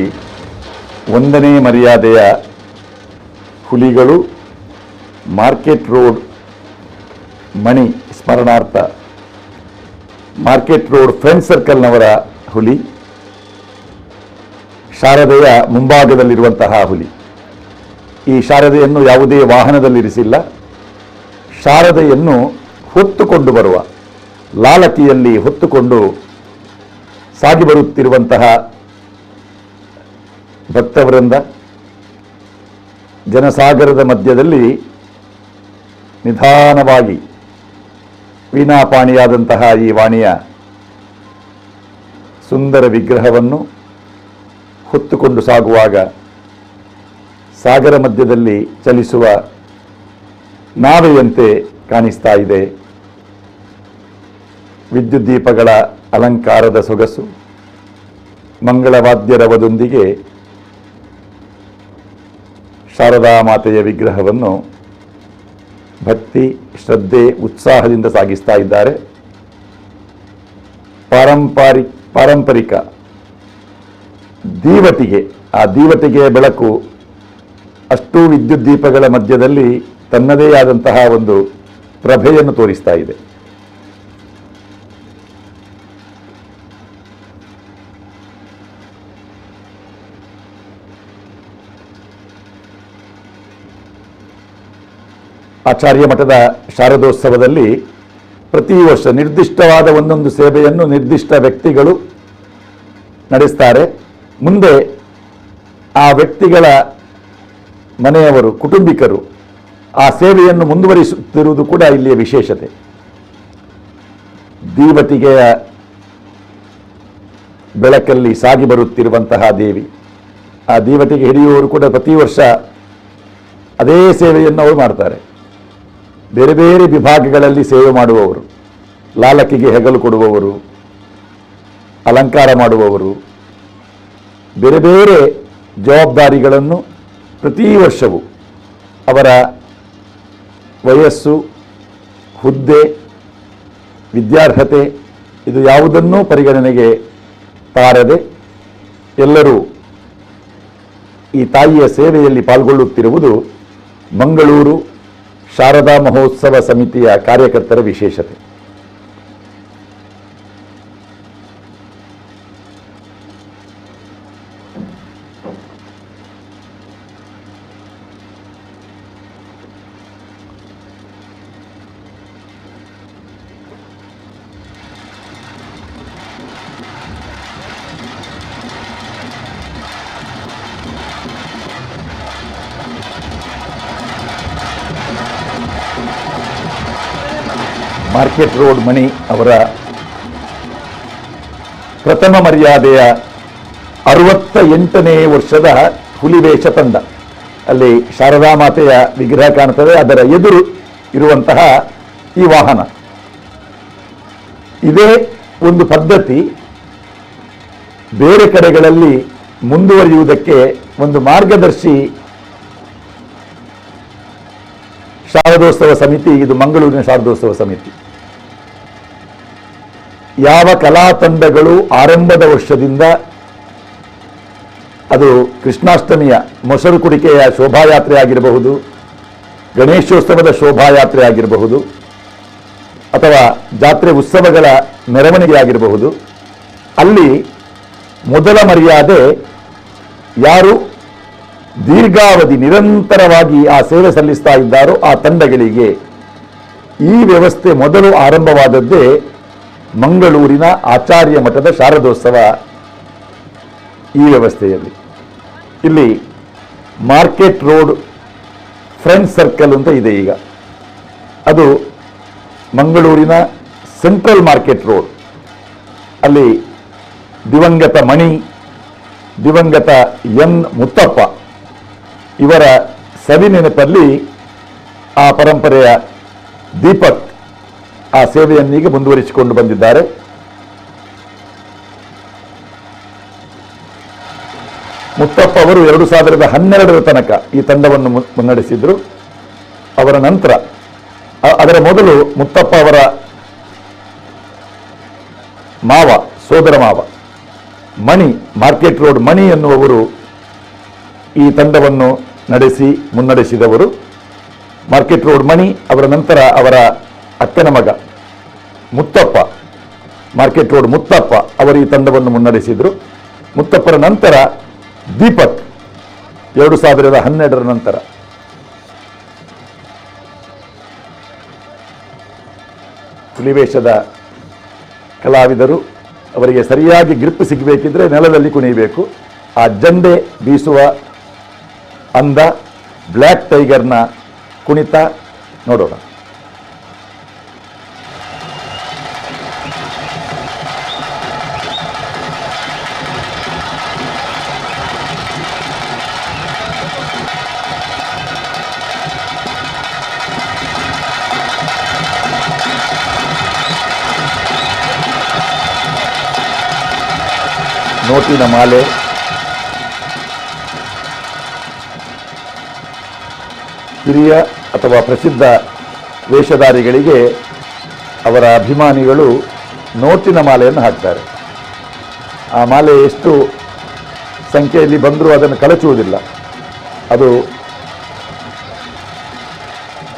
1ನೇ ಮರ್ಯಾದೆಯ ಹುಲಿಗಳು market road ಮಣಿ ಸ್ಮರಣಾರ್ಥ market road friend ಸರ್ಕಲ್ನವರ ಹುಲಿ, ಶಾರದೆಯ ಮುಂಭಾಗದಲ್ಲಿರುವಂತಹ ಹುಲಿ. ಈ ಶಾರದೆಯನ್ನು ಯಾವುದೇ ವಾಹನದಲ್ಲಿರಿಸಿಲ್ಲ. ಶಾರದೆಯನ್ನು ಹೊತ್ತುಕೊಂಡು ಬರುವ ಲಾಲಕಿಯಲ್ಲಿ ಹೊತ್ತುಕೊಂಡು ಸಾಗಿ ಬರುತ್ತಿರುವಂತಹ ಭಕ್ತವೃಂದ, ಜನಸಾಗರದ ಮಧ್ಯದಲ್ಲಿ ನಿಧಾನವಾಗಿ ವೀಣಾಪಾಣಿಯಾದಂತಹ ಈ ವಾಣಿಯ ಸುಂದರ ವಿಗ್ರಹವನ್ನು ಹೊತ್ತುಕೊಂಡು ಸಾಗುವಾಗ ಸಾಗರ ಮಧ್ಯದಲ್ಲಿ ಚಲಿಸುವ ನಾವೆಯಂತೆ ಕಾಣಿಸ್ತಾ ಇದೆ. ವಿದ್ಯುತ್ ದೀಪಗಳ ಅಲಂಕಾರದ ಸೊಗಸು, ಮಂಗಳವಾದ್ಯರವದೊಂದಿಗೆ ಶಾರದಾ ಮಾತೆಯ ವಿಗ್ರಹವನ್ನು ಭಕ್ತಿ, ಶ್ರದ್ಧೆ, ಉತ್ಸಾಹದಿಂದ ಸಾಗಿಸ್ತಾ ಇದ್ದಾರೆ. ಪಾರಂಪರಿಕ ದೀವಟಿಗೆ, ಆ ದೀವಟಿಗೆಯ ಬೆಳಕು ಅಷ್ಟೂ ವಿದ್ಯುತ್ ದೀಪಗಳ ಮಧ್ಯದಲ್ಲಿ ತನ್ನದೇ ಆದಂತಹ ಒಂದು ಪ್ರಭೆಯನ್ನು ತೋರಿಸ್ತಾ ಇದೆ. ಆಚಾರ್ಯ ಮಠದ ಶಾರದೋತ್ಸವದಲ್ಲಿ ಪ್ರತಿ ವರ್ಷ ನಿರ್ದಿಷ್ಟವಾದ ಒಂದೊಂದು ಸೇವೆಯನ್ನು ನಿರ್ದಿಷ್ಟ ವ್ಯಕ್ತಿಗಳು ನಡೆಸ್ತಾರೆ. ಮುಂದೆ ಆ ವ್ಯಕ್ತಿಗಳ ಮನೆಯವರು, ಕುಟುಂಬಿಕರು ಆ ಸೇವೆಯನ್ನು ಮುಂದುವರಿಸುತ್ತಿರುವುದು ಕೂಡ ಇಲ್ಲಿಯ ವಿಶೇಷತೆ. ದೀವಟಿಗೆಯ ಬೆಳಕಲ್ಲಿ ಸಾಗಿ ಬರುತ್ತಿರುವಂತಹ ದೇವಿ, ಆ ದೀವಟಿಗೆ ಹಿಡಿಯುವವರು ಕೂಡ ಪ್ರತಿ ವರ್ಷ ಅದೇ ಸೇವೆಯನ್ನು ಅವರು ಮಾಡ್ತಾರೆ. ಬೇರೆ ಬೇರೆ ವಿಭಾಗಗಳಲ್ಲಿ ಸೇವೆ ಮಾಡುವವರು, ಲಾಲಕಿಗೆ ಹೆಗಲು ಕೊಡುವವರು, ಅಲಂಕಾರ ಮಾಡುವವರು, ಬೇರೆ ಬೇರೆ ಜವಾಬ್ದಾರಿಗಳನ್ನು ಪ್ರತಿ ವರ್ಷವೂ ಅವರ ವಯಸ್ಸು, ಹುದ್ದೆ, ವಿದ್ಯಾರ್ಹತೆ ಇದು ಯಾವುದನ್ನೂ ಪರಿಗಣನೆಗೆ ತಾರದೆ ಎಲ್ಲರೂ ಈ ತಾಯಿಯ ಸೇವೆಯಲ್ಲಿ ಪಾಲ್ಗೊಳ್ಳುತ್ತಿರುವುದು ಮಂಗಳೂರು ಶಾರದಾ ಮಹೋತ್ಸವ ಸಮಿತಿಯ ಕಾರ್ಯಕರ್ತರ ವಿಶೇಷತೆ. ಮಾರ್ಕೆಟ್ ರೋಡ್ ಮಣಿ ಅವರ ಪ್ರಥಮ ಮರ್ಯಾದೆಯ 68ನೇ ವರ್ಷದ ಹುಲಿವೇಷ ತಂಡ. ಅಲ್ಲಿ ಶಾರದಾ ಮಾತೆಯ ವಿಗ್ರಹ ಕಾಣುತ್ತದೆ, ಅದರ ಎದುರು ಇರುವಂತಹ ಈ ವಾಹನ. ಇದೇ ಒಂದು ಪದ್ಧತಿ ಬೇರೆ ಕಡೆಗಳಲ್ಲಿ ಮುಂದುವರಿಯುವುದಕ್ಕೆ ಒಂದು ಮಾರ್ಗದರ್ಶಿ ಶಾರದೋತ್ಸವ ಸಮಿತಿ. ಇದು ಮಂಗಳೂರಿನ ಶಾರದೋತ್ಸವ ಸಮಿತಿ. ಯಾವ ಕಲಾ ತಂಡಗಳು ಆರಂಭದ ವರ್ಷದಿಂದ, ಅದು ಕೃಷ್ಣಾಷ್ಟಮಿಯ ಮೊಸರು ಕುಡಿಕೆಯ ಶೋಭಾಯಾತ್ರೆ ಆಗಿರಬಹುದು, ಗಣೇಶೋತ್ಸವದ ಶೋಭಾಯಾತ್ರೆ ಆಗಿರಬಹುದು, ಅಥವಾ ಜಾತ್ರೆ ಉತ್ಸವಗಳ ಮೆರವಣಿಗೆ ಆಗಿರಬಹುದು, ಅಲ್ಲಿ ಮೊದಲ ಮರ್ಯಾದೆ ಯಾರು ದೀರ್ಘಾವಧಿ ನಿರಂತರವಾಗಿ ಆ ಸೇವೆ ಸಲ್ಲಿಸ್ತಾ ಇದ್ದಾರೋ ಆ ತಂಡಗಳಿಗೆ. ಈ ವ್ಯವಸ್ಥೆ ಮೊದಲು ಆರಂಭವಾದದ್ದೇ ಮಂಗಳೂರಿನ ಆಚಾರ್ಯ ಮಠದ ಶಾರದೋತ್ಸವ ಈ ವ್ಯವಸ್ಥೆಯಲ್ಲಿ. ಇಲ್ಲಿ ಮಾರ್ಕೆಟ್ ರೋಡ್ ಫ್ರೆಂಡ್ಸ್ ಸರ್ಕಲ್ ಅಂತ ಇದೆ ಈಗ. ಅದು ಮಂಗಳೂರಿನ ಸೆಂಟ್ರಲ್ ಮಾರ್ಕೆಟ್ ರೋಡ್. ಅಲ್ಲಿ ದಿವಂಗತ ಮಣಿ, ದಿವಂಗತ ಎನ್ ಮುತ್ತಪ್ಪ ಇವರ ಸವಿ ನೆನಪಲ್ಲಿ ಆ ಪರಂಪರೆಯ ದೀಪಕ್ ಆ ಸೇವೆಯನ್ನೀಗ ಮುಂದುವರಿಸಿಕೊಂಡು ಬಂದಿದ್ದಾರೆ. ಮುತ್ತಪ್ಪ ಅವರು 2012ರ ತನಕ ಈ ತಂಡವನ್ನು ಮುನ್ನಡೆಸಿದ್ರು. ಅವರ ನಂತರ, ಅದರ ಮೊದಲು ಮುತ್ತಪ್ಪ ಅವರ ಮಾವ, ಸೋದರ ಮಾವ ಮಣಿ, ಮಾರ್ಕೆಟ್ ರೋಡ್ ಮಣಿ ಎನ್ನುವವರು ಈ ತಂಡವನ್ನು ಮುನ್ನಡೆಸಿದವರು. ಮಾರ್ಕೆಟ್ ರೋಡ್ ಮಣಿ ಅವರ ನಂತರ ಅವರ ಅಕ್ಕನ ಮಗ ಮುತ್ತಪ್ಪ, ಮಾರ್ಕೆಟ್ ರೋಡ್ ಮುತ್ತಪ್ಪ ಅವರು ಈ ತಂಡವನ್ನು ಮುನ್ನಡೆಸಿದರು. ಮುತ್ತಪ್ಪರ ನಂತರ ದೀಪಕ್ 2012ರ ನಂತರ. ಹುಲಿವೇಷದ ಕಲಾವಿದರು, ಅವರಿಗೆ ಸರಿಯಾಗಿ ಗ್ರಿಪ್ ಸಿಗಬೇಕಿದ್ರೆ ನೆಲದಲ್ಲಿ ಕುಣಿಯಬೇಕು. ಆ ಜಂಡೆ ಬೀಸುವ ಅಂದ, ಬ್ಲ್ಯಾಕ್ ಟೈಗರ್ನ ಕುಣಿತ ನೋಡೋಣ. ನೋಟಿನ ಮಾಲೆ, ಹಿರಿಯ ಅಥವಾ ಪ್ರಸಿದ್ಧ ವೇಷಧಾರಿಗಳಿಗೆ ಅವರ ಅಭಿಮಾನಿಗಳು ನೋಟಿನ ಮಾಲೆಯನ್ನು ಹಾಕ್ತಾರೆ. ಆ ಮಾಲೆ ಎಷ್ಟು ಸಂಖ್ಯೆಯಲ್ಲಿ ಬಂದರೂ ಅದನ್ನು ಕಳಚುವುದಿಲ್ಲ. ಅದು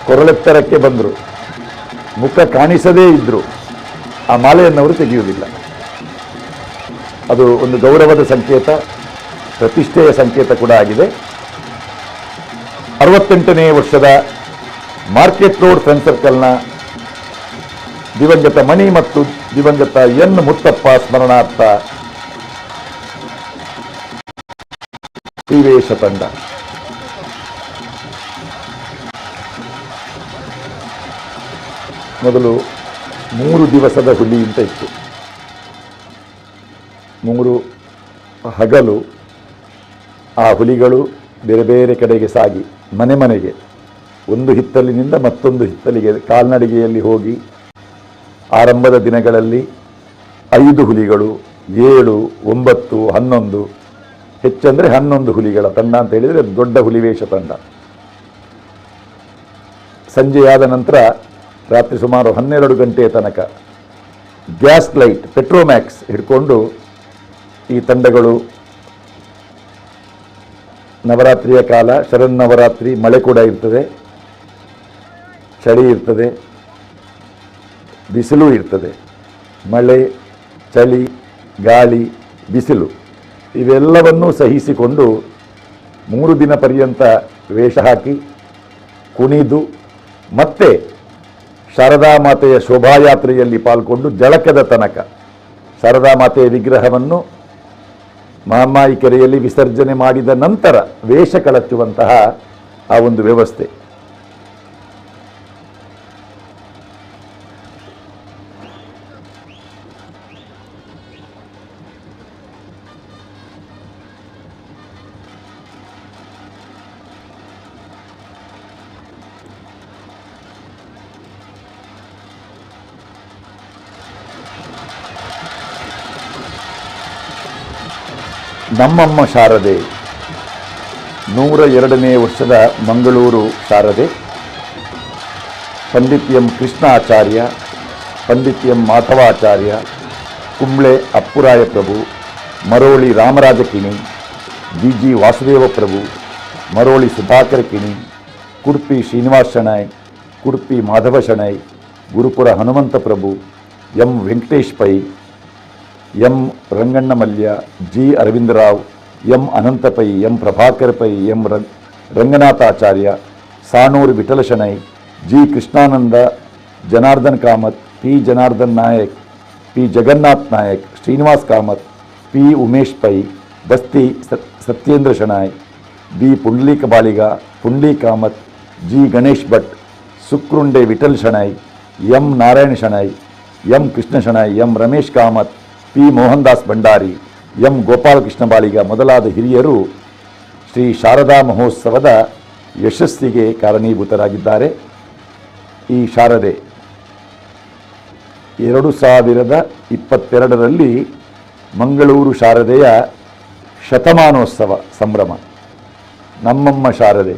ಕೊರಳೆತ್ತರಕ್ಕೆ ಬಂದರು, ಮುಖ ಕಾಣಿಸದೇ ಇದ್ದರೂ ಆ ಮಾಲೆಯನ್ನು ಅವರು ತೆಗೆಯುವುದಿಲ್ಲ. ಅದು ಒಂದು ಗೌರವದ ಸಂಕೇತ, ಪ್ರತಿಷ್ಠೆಯ ಸಂಕೇತ ಕೂಡ ಆಗಿದೆ. 68ನೇ ವರ್ಷದ ಮಾರ್ಕೆಟ್ ರೋಡ್ ಫ್ರೆಂಡ್ ಸರ್ಕಲ್ನ ದಿವಂಗತ ಮಣಿ ಮತ್ತು ದಿವಂಗತ ಎನ್ ಮುತ್ತಪ್ಪ ಸ್ಮರಣಾರ್ಥ ವೇಷ ತಂಡ. ಮೊದಲು 3 ದಿವಸದ ಹುಲಿ ಅಂತ ಇತ್ತು. 3 ಹಗಲು ಆ ಹುಲಿಗಳು ಬೇರೆ ಬೇರೆ ಕಡೆಗೆ ಸಾಗಿ ಮನೆ ಮನೆಗೆ ಒಂದು ಹಿತ್ತಲಿನಿಂದ ಮತ್ತೊಂದು ಹಿತ್ತಲಿಗೆ ಕಾಲ್ನಡಿಗೆಯಲ್ಲಿ ಹೋಗಿ ಆರಂಭದ ದಿನಗಳಲ್ಲಿ 5 ಹುಲಿಗಳು, 7, 9, 11, ಹೆಚ್ಚಂದರೆ 11 ಹುಲಿಗಳ ತಂಡ ಅಂತ ಹೇಳಿದರೆ ದೊಡ್ಡ ಹುಲಿವೇಷ ತಂಡ. ಸಂಜೆಯಾದ ನಂತರ ರಾತ್ರಿ ಸುಮಾರು 12 ಗಂಟೆಯ ತನಕ ಗ್ಯಾಸ್ ಲೈಟ್, ಪೆಟ್ರೋಮ್ಯಾಕ್ಸ್ ಹಿಡ್ಕೊಂಡು ಈ ತಂಡಗಳು ನವರಾತ್ರಿಯ ಕಾಲ, ಶರನ್ನವರಾತ್ರಿ, ಮಳೆ ಕೂಡ ಇರ್ತದೆ, ಚಳಿ ಇರ್ತದೆ, ಬಿಸಿಲು ಇರ್ತದೆ. ಮಳೆ, ಚಳಿ, ಗಾಳಿ, ಬಿಸಿಲು ಇವೆಲ್ಲವನ್ನೂ ಸಹಿಸಿಕೊಂಡು 3 ದಿನ ಪರ್ಯಂತ ವೇಷ ಹಾಕಿ ಕುಣಿದು ಮತ್ತೆ ಶಾರದಾ ಮಾತೆಯ ಶೋಭಾಯಾತ್ರೆಯಲ್ಲಿ ಪಾಲ್ಗೊಂಡು ಜಳಕದ ತನಕ ಶಾರದಾ ಮಾತೆಯ ವಿಗ್ರಹವನ್ನು ಮಹಾಮಾಯಿ ಕೆರೆಯಲ್ಲಿ ವಿಸರ್ಜನೆ ಮಾಡಿದ ನಂತರ ವೇಷ ಕಳಚುವಂತಹ ಆ ಒಂದು ವ್ಯವಸ್ಥೆ. ನಮ್ಮಮ್ಮ ಶಾರದೆ 102ನೇ ವರ್ಷದ Mangaluru Sharade, Pandit M Krishna Acharya, Pandit M Madhavacharya, Kumble Appuraya Prabhu, Maroli Ramaraja Kini, G Vasudeva Prabhu, Maroli Sudhakara Kini, Kudpi Srinivasa Shenoy, Kudpi Madhava Shenoy, Gurupura Hanumantha Prabhu, M Venkatesh Pai, M Ranganna Mallya, G Aravindrao, M Ananta Pai, M Prabhakar Pai, M Ranganathacharya, Sanur Vittala Shenoy, G Krishnananda, Janardan Kamath, P Janardan Nayak, P Jagannath Nayak, Srinivas Kamath, P Umesh Pai, Basti Satyendra Shenoy, B Pundalika Baliga, Pundli Kamath, G Ganesh Bhat, Sukrunde Vittal Shenoy, M Narayana Shenoy, M Krishna Shenoy, M Ramesh Kamath, P Mohan Das Bhandari, M Gopalakrishna Baliga ಮೊದಲಾದ ಹಿರಿಯರು ಶ್ರೀ ಶಾರದಾ ಮಹೋತ್ಸವದ ಯಶಸ್ಸಿಗೆ ಕಾರಣೀಭೂತರಾಗಿದ್ದಾರೆ. ಈ ಶಾರದೆ 2022ರಲ್ಲಿ ಮಂಗಳೂರು ಶಾರದೆಯ ಶತಮಾನೋತ್ಸವ ಸಂಭ್ರಮ. ನಮ್ಮಮ್ಮ ಶಾರದೆ,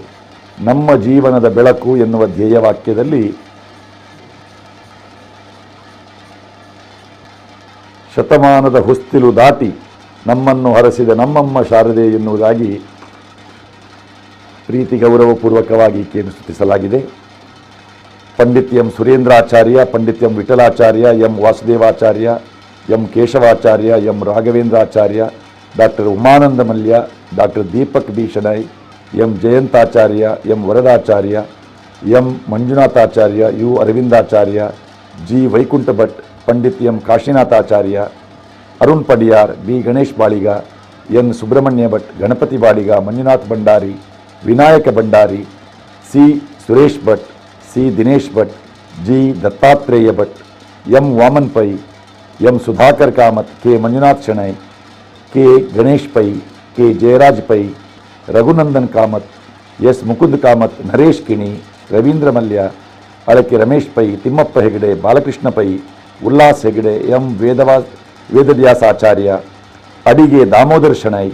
ನಮ್ಮ ಜೀವನದ ಬೆಳಕು ಎನ್ನುವ ಧ್ಯೇಯವಾಕ್ಯದಲ್ಲಿ ಶತಮಾನದ ಹೊಸ್ತಿಲು ದಾಟಿ ನಮ್ಮನ್ನು ಹರಸಿದ ನಮ್ಮಮ್ಮ ಶಾರದೆ ಎನ್ನುವುದಾಗಿ ಪ್ರೀತಿ ಗೌರವಪೂರ್ವಕವಾಗಿ ಈಕೆಯನ್ನು ಸ್ತುತಿಸಲಾಗಿದೆ. Pandit M Surendracharya, Pandit M Vittalacharya, M Vasudevacharya, M Keshavacharya, M Raghavendracharya, doctor Umananda Mallya, doctor Deepak B Shenoy, M Jayantacharya, M Varadacharya, M Manjunathacharya, U Aravindacharya, G Vaikunta Bhat, Pandit M Kashinathacharya, Arun Padiyar, B Ganesh Baliga, N Subrahmanya Bhat, Ganapati Baliga, Manjunath Bhandari, Vinayaka Bhandari, C Suresh Bhat, C Dinesh Bhat, G Dattatreya Bhat, M Vaman Pai, M Sudhakar Kamath, K Manjunath Shenoy, K Ganesh Pai, K Jayaraj Pai, Raghunandan Kamath, S Mukund Kamath, Naresh Kini, Ravindra Mallya, Alake Ramesh Pai, Thimmappa Hegde, Balakrishna Pai, Ullas Hegde, M Vedavyasacharya, Adige Damodar Shenoy,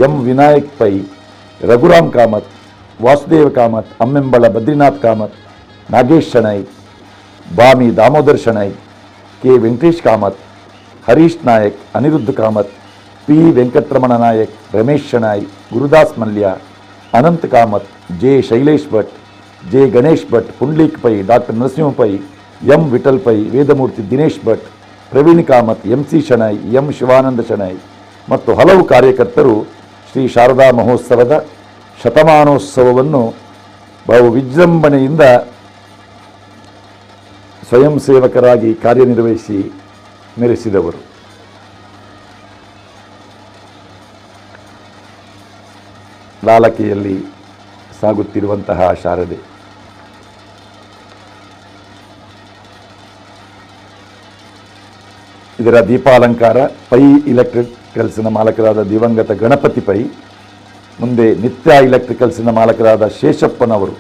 M Vinayak Pai, Raghuram Kamath, Vasudeva Kamath, Ammembala Badrinath Kamath, Nagesh Shenoy, Bami Damodar Shenoy, K Venkatesh Kamath, Harish Nayak, Aniruddha Kamath, P Venkataramana Nayak, Ramesh Shenoy, Gurudas Mallya, Anant Kamath, J Shailesh Bhat, J Ganesh Bhat, Pundlik Pai, doctor Narasimha pi, M Vittal Pai, Vedamurthy Dinesh Bhat, Praveen Kamath, M C Shenoy, M Shivananda Shenoy ಮತ್ತು ಹಲವು ಕಾರ್ಯಕರ್ತರು ಶ್ರೀ ಶಾರದಾ ಮಹೋತ್ಸವದ ಶತಮಾನೋತ್ಸವವನ್ನು ಬಹು ವಿಜೃಂಭಣೆಯಿಂದ ಸ್ವಯಂ ಸೇವಕರಾಗಿ ಕಾರ್ಯನಿರ್ವಹಿಸಿ ಮೆರೆಸಿದವರು. ಲಾಲಕಿಯಲ್ಲಿ ಸಾಗುತ್ತಿರುವಂತಹ ಶಾರದೆ ಇದರ ದೀಪಾಲಂಕಾರ ಪೈ ಇಲೆಕ್ಟ್ರಿಕಲ್ಸ್ನ ಮಾಲಕರಾದ ದಿವಂಗತ ಗಣಪತಿ ಪೈ, ಮುಂದೆ ನಿತ್ಯ ಇಲೆಕ್ಟ್ರಿಕಲ್ಸ್ನ ಮಾಲಕರಾದ ಶೇಷಪ್ಪನವರು.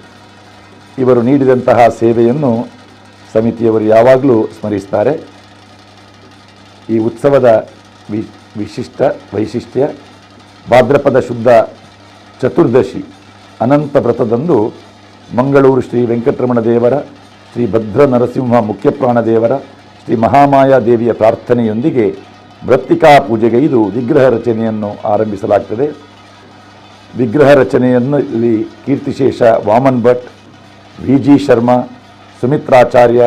ಇವರು ನೀಡಿದಂತಹ ಸೇವೆಯನ್ನು ಸಮಿತಿಯವರು ಯಾವಾಗಲೂ ಸ್ಮರಿಸ್ತಾರೆ. ಈ ಉತ್ಸವದ ವೈಶಿಷ್ಟ್ಯ ಭಾದ್ರಪದ ಶುದ್ಧ ಚತುರ್ದಶಿ ಅನಂತ ವ್ರತದಂದು ಮಂಗಳೂರು ಶ್ರೀ ವೆಂಕಟರಮಣ ದೇವರ, ಶ್ರೀ ಭದ್ರ ನರಸಿಂಹ ಮುಖ್ಯಪ್ರಾಣ ದೇವರ, ಶ್ರೀ ಮಹಾಮಾಯಾ ದೇವಿಯ ಪ್ರಾರ್ಥನೆಯೊಂದಿಗೆ ಮೃತ್ತಿಕಾ ಪೂಜೆಗೈದು ವಿಗ್ರಹ ರಚನೆಯನ್ನು ಆರಂಭಿಸಲಾಗ್ತದೆ. ವಿಗ್ರಹ ರಚನೆಯಲ್ಲಿ ಕೀರ್ತಿಶೇಷ ವಾಮನ್ ಭಟ್, ವಿ ಜಿ ಶರ್ಮಾ, ಸುಮಿತ್ರಾಚಾರ್ಯ,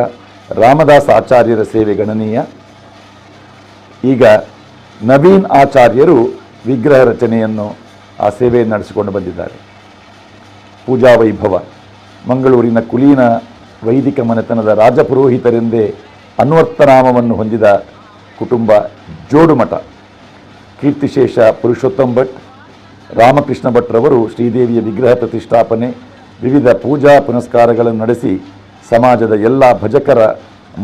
ರಾಮದಾಸ್ ಆಚಾರ್ಯರ ಸೇವೆ ಗಣನೀಯ. ಈಗ ನವೀನ್ ಆಚಾರ್ಯರು ವಿಗ್ರಹ ರಚನೆಯನ್ನು ಆ ಸೇವೆಯನ್ನು ನಡೆಸಿಕೊಂಡು ಬಂದಿದ್ದಾರೆ. ಪೂಜಾ ವೈಭವ ಮಂಗಳೂರಿನ ಕುಲೀನ ವೈದಿಕ ಮನೆತನದ ರಾಜಪುರೋಹಿತರೆಂದೇ ಅನ್ವರ್ಥನಾಮವನ್ನು ಹೊಂದಿದ ಕುಟುಂಬ ಜೋಡುಮಠ. ಕೀರ್ತಿಶೇಷ ಪುರುಷೋತ್ತಮ್ ಭಟ್, ರಾಮಕೃಷ್ಣ ಭಟ್ರವರು ಶ್ರೀದೇವಿಯ ವಿಗ್ರಹ ಪ್ರತಿಷ್ಠಾಪನೆ, ವಿವಿಧ ಪೂಜಾ ಪುನಸ್ಕಾರಗಳನ್ನು ನಡೆಸಿ ಸಮಾಜದ ಎಲ್ಲ ಭಜಕರ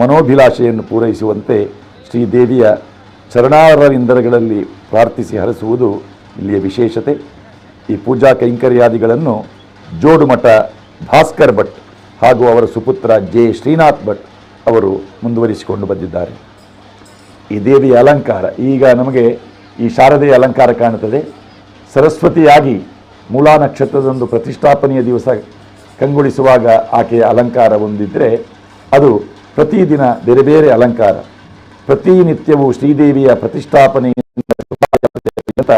ಮನೋಭಿಲಾಷೆಯನ್ನು ಪೂರೈಸುವಂತೆ ಶ್ರೀದೇವಿಯ ಚರಣಾರವಿಂದಗಳಲ್ಲಿ ಪ್ರಾರ್ಥಿಸಿ ಹರಿಸುವುದು ಇಲ್ಲಿಯ ವಿಶೇಷತೆ. ಈ ಪೂಜಾ ಕೈಂಕರ್ಯಾದಿಗಳನ್ನು ಜೋಡುಮಠ ಭಾಸ್ಕರ್ ಭಟ್ ಹಾಗೂ ಅವರ ಸುಪುತ್ರ ಜೆ ಶ್ರೀನಾಥ್ ಭಟ್ ಅವರು ಮುಂದುವರಿಸಿಕೊಂಡು ಬಂದಿದ್ದಾರೆ. ಈ ದೇವಿಯ ಅಲಂಕಾರ ಈಗ ನಮಗೆ ಈ ಶಾರದೆಯ ಅಲಂಕಾರ ಕಾಣುತ್ತದೆ. ಸರಸ್ವತಿಯಾಗಿ ಮೂಲಾ ನಕ್ಷತ್ರದಂದು ಪ್ರತಿಷ್ಠಾಪನೆಯ ದಿವಸ ಕಂಗೊಳಿಸುವಾಗ ಆಕೆಯ ಅಲಂಕಾರ ಹೊಂದಿದ್ದರೆ ಅದು ಪ್ರತಿದಿನ ಬೇರೆ ಬೇರೆ ಅಲಂಕಾರ. ಪ್ರತಿನಿತ್ಯವೂ ಶ್ರೀದೇವಿಯ ಪ್ರತಿಷ್ಠಾಪನೆಯಿಂದ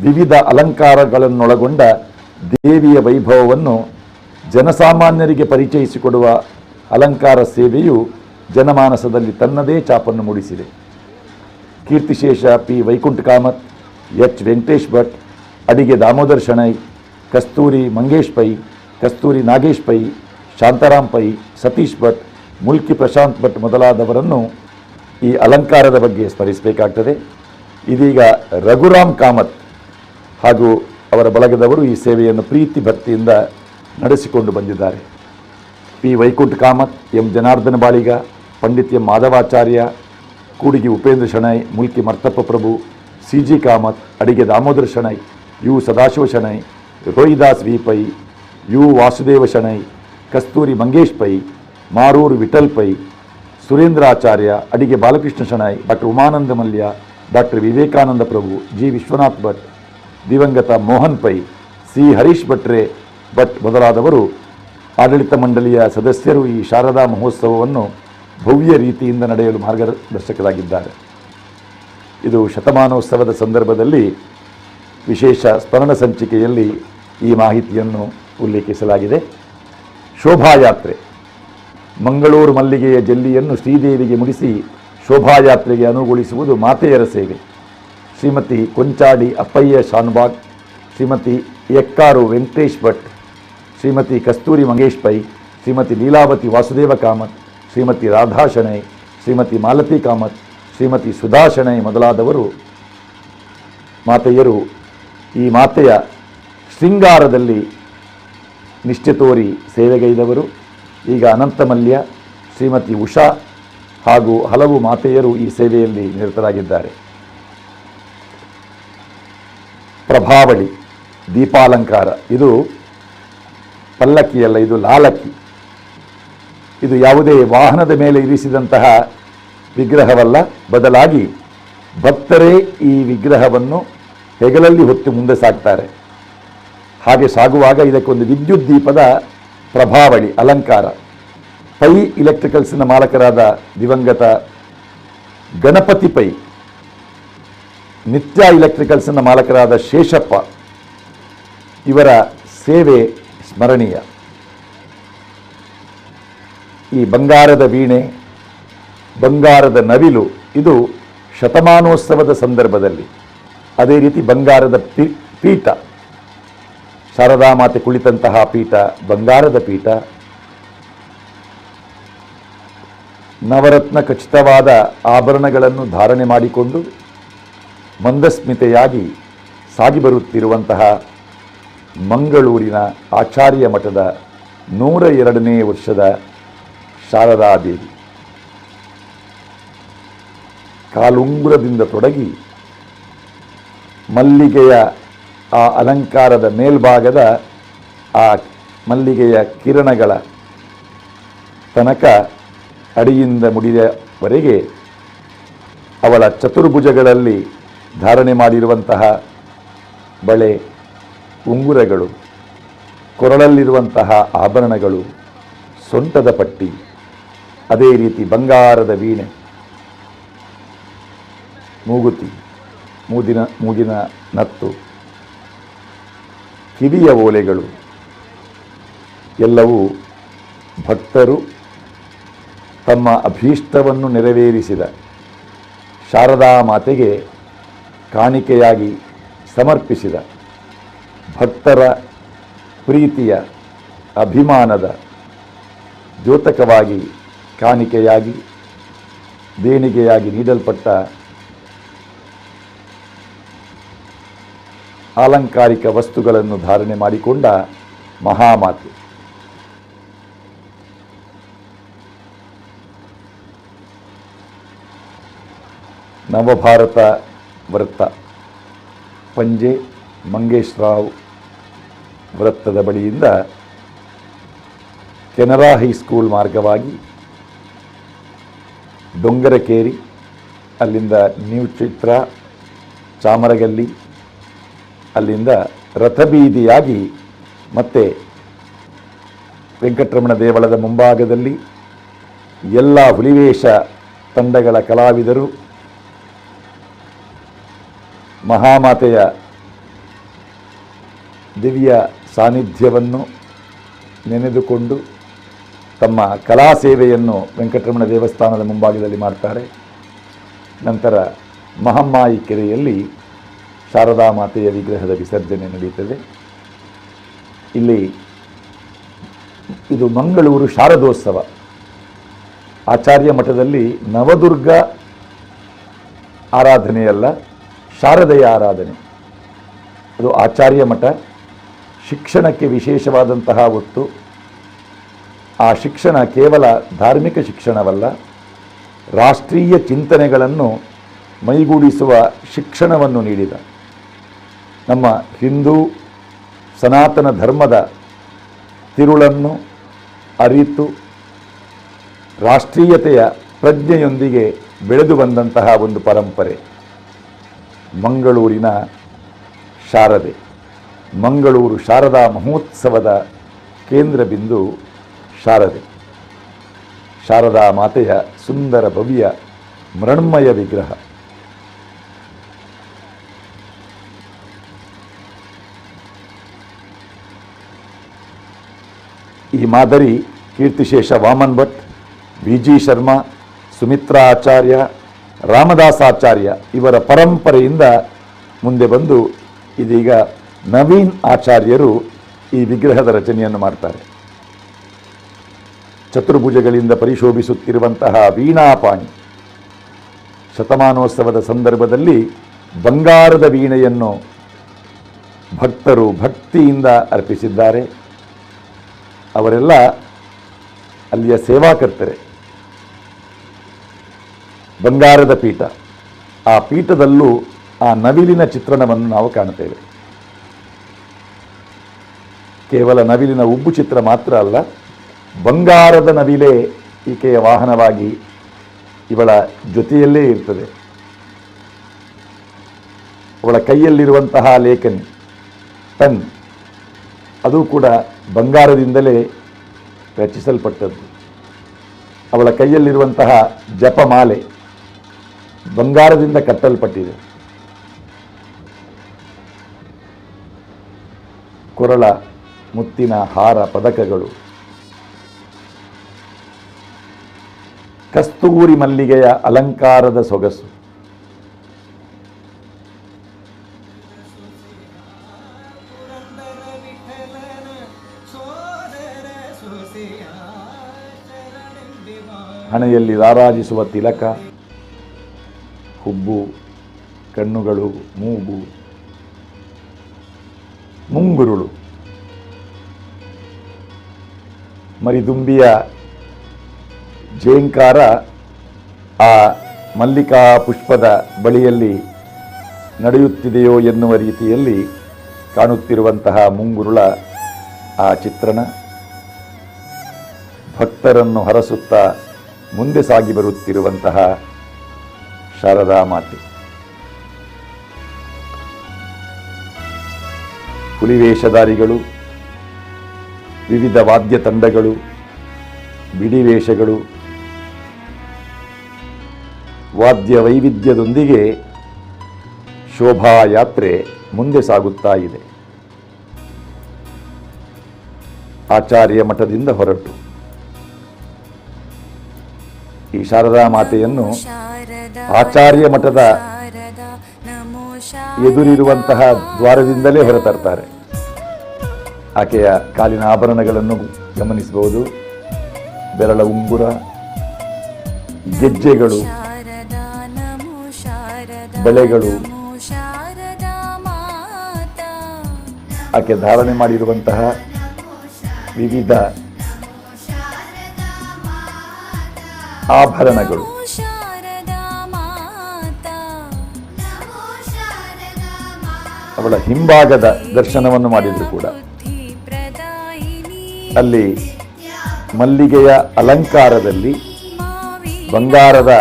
ವಿವಿಧ ಅಲಂಕಾರಗಳನ್ನೊಳಗೊಂಡ ದೇವಿಯ ವೈಭವವನ್ನು ಜನಸಾಮಾನ್ಯರಿಗೆ ಪರಿಚಯಿಸಿಕೊಡುವ ಅಲಂಕಾರ ಸೇವೆಯು ಜನಮಾನಸದಲ್ಲಿ ತನ್ನದೇ ಛಾಪನ್ನು ಮೂಡಿಸಿದೆ. ಕೀರ್ತಿಶೇಷ ಪಿ ವೈಕುಂಠ ಕಾಮತ್, ಎಚ್ ವೆಂಕಟೇಶ್ ಭಟ್, ಅಡಿಗೆ ದಾಮೋದರ್ ಶೆಣೈ, ಕಸ್ತೂರಿ ಮಂಗೇಶ್ ಪೈ, ಕಸ್ತೂರಿ ನಾಗೇಶ್ ಪೈ, ಶಾಂತಾರಾಮ್ ಪೈ, ಸತೀಶ್ ಭಟ್, ಮುಲ್ಕಿ ಪ್ರಶಾಂತ್ ಭಟ್ ಮೊದಲಾದವರನ್ನು ಈ ಅಲಂಕಾರದ ಬಗ್ಗೆ ಸ್ಮರಿಸಬೇಕಾಗ್ತದೆ. ಇದೀಗ ರಘುರಾಮ್ ಕಾಮತ್ ಹಾಗೂ ಅವರ ಬಳಗದವರು ಈ ಸೇವೆಯನ್ನು ಪ್ರೀತಿ ಭಕ್ತಿಯಿಂದ ನಡೆಸಿಕೊಂಡು ಬಂದಿದ್ದಾರೆ. P Vaikunta Kamath, M Janardana Baliga, Pandit M Madhavacharya, Kudigi Upendra Shenoy, Mulki Marthappa Prabhu, C G Kamath, Adige Damodar Shenoy, U Sadashiva Shenoy, Rohidas V Pai, U Vasudeva Shenoy, Kasturi Mangesh Pai, Maruru Vittal Pai, Surendracharya, Adige Balakrishna Shenoy, doctor Umananda Mallya, doctor Vivekananda Prabhu, G Vishwanath Bhat, ದಿವಂಗತ ಮೋಹನ್ ಪೈ, ಸಿ ಹರೀಶ್ ಭಟ್ರೆ ಭಟ್ ಮೊದಲಾದವರು ಆಡಳಿತ ಮಂಡಳಿಯ ಸದಸ್ಯರು ಈ ಶಾರದಾ ಮಹೋತ್ಸವವನ್ನು ಭವ್ಯ ರೀತಿಯಿಂದ ನಡೆಯಲು ಮಾರ್ಗದರ್ಶಕರಾಗಿದ್ದಾರೆ. ಇದು ಶತಮಾನೋತ್ಸವದ ಸಂದರ್ಭದಲ್ಲಿ ವಿಶೇಷ ಸ್ಮರಣ ಸಂಚಿಕೆಯಲ್ಲಿ ಈ ಮಾಹಿತಿಯನ್ನು ಉಲ್ಲೇಖಿಸಲಾಗಿದೆ. ಶೋಭಾಯಾತ್ರೆ ಮಂಗಳೂರು ಮಲ್ಲಿಗೆಯ ಜಲ್ಲಿಯನ್ನು ಶ್ರೀದೇವಿಗೆ ಮುಡಿಸಿ ಶೋಭಾಯಾತ್ರೆಗೆ ಅನುಗೊಳಿಸುವುದು ಮಾತೆಯರ ಸೇವೆ. ಶ್ರೀಮತಿ ಕೊಂಚಾಡಿ ಅಪ್ಪಯ್ಯ ಶಾನ್ಬಾಗ್, ಶ್ರೀಮತಿ ಎಕ್ಕಾರು ವೆಂಕಟೇಶ್ ಭಟ್, ಶ್ರೀಮತಿ ಕಸ್ತೂರಿ ಮಂಗೇಶ್ ಪೈ, ಶ್ರೀಮತಿ ಲೀಲಾವತಿ ವಾಸುದೇವ ಕಾಮತ್, ಶ್ರೀಮತಿ ರಾಧಾ ಶೆಣೈ, ಶ್ರೀಮತಿ ಮಾಲತಿ ಕಾಮತ್, ಶ್ರೀಮತಿ ಸುಧಾ ಶೆಣೈ ಮೊದಲಾದವರು ಮಾತೆಯರು ಈ ಮಾತೆಯ ಶೃಂಗಾರದಲ್ಲಿ ನಿಷ್ಠೆ ತೋರಿ ಸೇವೆಗೈದವರು. ಈಗ ಅನಂತಮಲ್ಯ, ಶ್ರೀಮತಿ ಉಷಾ ಹಾಗೂ ಹಲವು ಮಾತೆಯರು ಈ ಸೇವೆಯಲ್ಲಿ ನಿರತರಾಗಿದ್ದಾರೆ. ಪ್ರಭಾವಳಿ ದೀಪಾಲಂಕಾರ ಇದು ಪಲ್ಲಕ್ಕಿಯಲ್ಲ, ಇದು ಲಾಲಕ್ಕಿ. ಇದು ಯಾವುದೇ ವಾಹನದ ಮೇಲೆ ಇರಿಸಿದಂತಹ ವಿಗ್ರಹವಲ್ಲ, ಬದಲಾಗಿ ಭಕ್ತರೇ ಈ ವಿಗ್ರಹವನ್ನು ಹೆಗಲಲ್ಲಿ ಹೊತ್ತು ಮುಂದೆ ಸಾಗ್ತಾರೆ. ಹಾಗೆ ಸಾಗುವಾಗ ಇದಕ್ಕೊಂದು ವಿದ್ಯುತ್ ದೀಪದ ಪ್ರಭಾವಳಿ ಅಲಂಕಾರ. ಪೈ ಇಲೆಕ್ಟ್ರಿಕಲ್ಸ್ನ ಮಾಲಕರಾದ ದಿವಂಗತ ಗಣಪತಿ ಪೈ, ನಿತ್ಯ ಇಲೆಕ್ಟ್ರಿಕಲ್ಸ್ನ ಮಾಲಕರಾದ ಶೇಷಪ್ಪ, ಇವರ ಸೇವೆ ಸ್ಮರಣೀಯ. ಈ ಬಂಗಾರದ ವೀಣೆ, ಬಂಗಾರದ ನವಿಲು ಇದು ಶತಮಾನೋತ್ಸವದ ಸಂದರ್ಭದಲ್ಲಿ, ಅದೇ ರೀತಿ ಬಂಗಾರದ ಪೀಠ, ಶಾರದಾ ಮಾತೆ ಕುಳಿತಂತಹ ಪೀಠ ಬಂಗಾರದ ಪೀಠ, ನವರತ್ನ ಖಚಿತವಾದ ಆಭರಣಗಳನ್ನು ಧಾರಣೆ ಮಾಡಿಕೊಂಡು ಮಂದಸ್ಮಿತೆಯಾಗಿ ಸಾಗಿ ಬರುತ್ತಿರುವಂತಹ ಮಂಗಳೂರಿನ ಆಚಾರ್ಯ ಮಠದ 102ನೇ ವರ್ಷದ ಶಾರದಾದೇವಿ. ಕಾಲುಂಗುರದಿಂದ ತೊಡಗಿ ಮಲ್ಲಿಗೆಯ ಆ ಅಲಂಕಾರದ ಮೇಲ್ಭಾಗದ ಆ ಮಲ್ಲಿಗೆಯ ಕಿರಣಗಳ ತನಕ ಅಡಿಯಿಂದ ಮುಡಿಯವರೆಗೆ ಅವಳ ಚತುರ್ಭುಜಗಳಲ್ಲಿ ಧಾರಣೆ ಮಾಡಿರುವಂತಹ ಬಳೆ, ಉಂಗುರಗಳು, ಕೊರಳಲ್ಲಿರುವಂತಹ ಆಭರಣಗಳು, ಸೊಂಟದ ಪಟ್ಟಿ, ಅದೇ ರೀತಿ ಬಂಗಾರದ ವೀಣೆ, ಮೂಗುತಿ, ಮೂಗಿನ ನತ್ತು, ಕಿವಿಯ ಓಲೆಗಳು ಎಲ್ಲವೂ ಭಕ್ತರು ತಮ್ಮ ಅಭೀಷ್ಟವನ್ನು ನೆರವೇರಿಸಿದ ಶಾರದಾ ಮಾತೆಗೆ ಕಾಣಿಕೆಯಾಗಿ ಸಮರ್ಪಿಸಿದ ಭಕ್ತರ ಪ್ರೀತಿಯ ಅಭಿಮಾನದ ದ್ಯೋತಕವಾಗಿ ಕಾಣಿಕೆಯಾಗಿ ದೇಣಿಗೆಯಾಗಿ ನೀಡಲ್ಪಟ್ಟ ಆಲಂಕಾರಿಕ ವಸ್ತುಗಳನ್ನು ಧಾರಣೆ ಮಾಡಿಕೊಂಡ ಮಹಾಮಾತೆ. ನವಭಾರತ ವೃತ್ತ, ಪಂಜೆ ಮಂಗೇಶ್ರಾವ್ ವೃತ್ತದ ಬಳಿಯಿಂದ ಕೆನರಾ ಹೈಸ್ಕೂಲ್ ಮಾರ್ಗವಾಗಿ ಡೊಂಗರಕೇರಿ, ಅಲ್ಲಿಂದ ನ್ಯೂ ಚಿತ್ರ, ಚಾಮರಗಲ್ಲಿ, ಅಲ್ಲಿಂದ ರಥಬೀದಿಯಾಗಿ ಮತ್ತೆ ವೆಂಕಟರಮಣ ದೇವಳದ ಮುಂಭಾಗದಲ್ಲಿ ಎಲ್ಲ ಹುಲಿವೇಷ ತಂಡಗಳ ಕಲಾವಿದರು ಮಹಾಮಾತೆಯ ದಿವ್ಯ ಸಾನ್ನಿಧ್ಯವನ್ನು ನೆನೆದುಕೊಂಡು ತಮ್ಮ ಕಲಾ ಸೇವೆಯನ್ನು ವೆಂಕಟರಮಣ ದೇವಸ್ಥಾನದ ಮುಂಭಾಗದಲ್ಲಿ ಮಾಡ್ತಾರೆ. ನಂತರ ಮಹಮ್ಮಾಯಿ ಕೆರೆಯಲ್ಲಿ ಶಾರದಾ ಮಾತೆಯ ವಿಗ್ರಹದ ವಿಸರ್ಜನೆ ನಡೆಯುತ್ತದೆ. ಇಲ್ಲಿ ಇದು ಮಂಗಳೂರು ಶಾರದೋತ್ಸವ. ಆಚಾರ್ಯ ಮಠದಲ್ಲಿ ನವದುರ್ಗ ಆರಾಧನೆಯಲ್ಲ, ಶಾರದೆಯ ಆರಾಧನೆ. ಅದು ಆಚಾರ್ಯ ಮಠ ಶಿಕ್ಷಣಕ್ಕೆ ವಿಶೇಷವಾದಂತಹ ಒತ್ತು. ಆ ಶಿಕ್ಷಣ ಕೇವಲ ಧಾರ್ಮಿಕ ಶಿಕ್ಷಣವಲ್ಲ, ರಾಷ್ಟ್ರೀಯ ಚಿಂತನೆಗಳನ್ನು ಮೈಗೂಡಿಸುವ ಶಿಕ್ಷಣವನ್ನು ನೀಡಿದ ನಮ್ಮ ಹಿಂದೂ ಸನಾತನ ಧರ್ಮದ ತಿರುಳನ್ನು ಅರಿತು ರಾಷ್ಟ್ರೀಯತೆಯ ಪ್ರಜ್ಞೆಯೊಂದಿಗೆ ಬೆಳೆದು ಬಂದಂತಹ ಒಂದು ಪರಂಪರೆ ಮಂಗಳೂರಿನ ಶಾರದೆ. ಮಂಗಳೂರು ಶಾರದಾ ಮಹೋತ್ಸವದ ಕೇಂದ್ರ ಬಿಂದು ಶಾರದೆ. ಶಾರದಾ ಮಾತೆಯ ಸುಂದರ ಭವ್ಯ ಮೃಣ್ಮಯ ವಿಗ್ರಹ. ಈ ಮಾದರಿ ಕೀರ್ತಿಶೇಷ ವಾಮನ್ ಭಟ್, ವಿ.ಜಿ. ಶರ್ಮಾ, ಸುಮಿತ್ರಾ ಆಚಾರ್ಯ, ರಾಮದಾಸಾಚಾರ್ಯ ಇವರ ಪರಂಪರೆಯಿಂದ ಮುಂದೆ ಬಂದು ಇದೀಗ ನವೀನ್ ಆಚಾರ್ಯರು ಈ ವಿಗ್ರಹದ ರಚನೆಯನ್ನು ಮಾಡ್ತಾರೆ. ಚತುರ್ಭುಜಗಳಿಂದ ಪರಿಶೋಭಿಸುತ್ತಿರುವಂತಹ ವೀಣಾಪಾಣಿ ಶತಮಾನೋತ್ಸವದ ಸಂದರ್ಭದಲ್ಲಿ ಬಂಗಾರದ ವೀಣೆಯನ್ನು ಭಕ್ತರು ಭಕ್ತಿಯಿಂದ ಅರ್ಪಿಸಿದ್ದಾರೆ. ಅವರೆಲ್ಲ ಅಲ್ಲಿಯ ಸೇವಾಕರ್ತರೆ. ಬಂಗಾರದ ಪೀಠ, ಆ ಪೀಠದಲ್ಲೂ ಆ ನವಿಲಿನ ಚಿತ್ರಣವನ್ನು ನಾವು ಕಾಣುತ್ತೇವೆ. ಕೇವಲ ನವಿಲಿನ ಉಬ್ಬು ಚಿತ್ರ ಮಾತ್ರ ಅಲ್ಲ, ಬಂಗಾರದ ನವಿಲೇ ಈಕೆಯ ವಾಹನವಾಗಿ ಇವಳ ಜೊತೆಯಲ್ಲೇ ಇರ್ತದೆ. ಅವಳ ಕೈಯಲ್ಲಿರುವಂತಹ ಲೇಖನಿ ಪೆನ್ ಅದು ಕೂಡ ಬಂಗಾರದಿಂದಲೇ ರಚಿಸಲ್ಪಟ್ಟದ್ದು. ಅವಳ ಕೈಯಲ್ಲಿರುವಂತಹ ಜಪಮಾಲೆ ಬಂಗಾರದಿಂದ ಕಟ್ಟಲ್ಪಟ್ಟಿದೆ. ಕೊರಳ ಮುತ್ತಿನ ಹಾರ ಪದಕಗಳು, ಕಸ್ತೂರಿ ಮಲ್ಲಿಗೆಯ ಅಲಂಕಾರದ ಸೊಗಸು, ಹಣೆಯಲ್ಲಿ ರಾರಾಜಿಸುವ ತಿಲಕ, ಹುಬ್ಬು, ಕಣ್ಣುಗಳು, ಮೂಗು, ಮುಂಗುರುಳು, ಮರಿದುಂಬಿಯ ಝೇಂಕಾರ ಆ ಮಲ್ಲಿಕಾ ಪುಷ್ಪದ ಬಳಿಯಲ್ಲಿ ನಡೆಯುತ್ತಿದೆಯೋ ಎನ್ನುವ ರೀತಿಯಲ್ಲಿ ಕಾಣುತ್ತಿರುವಂತಹ ಮುಂಗುರುಳ ಆ ಚಿತ್ರಣ, ಭಕ್ತರನ್ನು ಹರಸುತ್ತಾ ಮುಂದೆ ಸಾಗಿ ಬರುತ್ತಿರುವಂತಹ ಶಾರದಾ ಮಾತೆ. ಹುಲಿವೇಷಧಾರಿಗಳು, ವಿವಿಧ ವಾದ್ಯ ತಂಡಗಳು, ಬಿಡಿ ವೇಷಗಳು, ವಾದ್ಯ ವೈವಿಧ್ಯದೊಂದಿಗೆ ಶೋಭಾಯಾತ್ರೆ ಮುಂದೆ ಸಾಗುತ್ತಾ ಇದೆ. ಆಚಾರ್ಯ ಮಠದಿಂದ ಹೊರಟು ಈ ಶಾರದಾ ಮಾತೆಯನ್ನು ಆಚಾರ್ಯ ಮಠದ ಎದುರಿರುವಂತಹ ದ್ವಾರದಿಂದಲೇ ಹೊರತರ್ತಾರೆ. ಆಕೆಯ ಕಾಲಿನ ಆಭರಣಗಳನ್ನು ಗಮನಿಸಬಹುದು. ಬೆರಳ ಉಂಗುರ, ಗೆಜ್ಜೆಗಳು, ಬಳೆಗಳು, ಆಕೆ ಧಾರಣೆ ಮಾಡಿರುವಂತಹ ವಿವಿಧ ಆಭರಣಗಳು, ಅವಳ ಹಿಂಭಾಗದ ದರ್ಶನವನ್ನು ಮಾಡಿದ್ರು ಕೂಡ ಅಲ್ಲಿ ಮಲ್ಲಿಗೆಯ ಅಲಂಕಾರದಲ್ಲಿ ಬಂಗಾರದ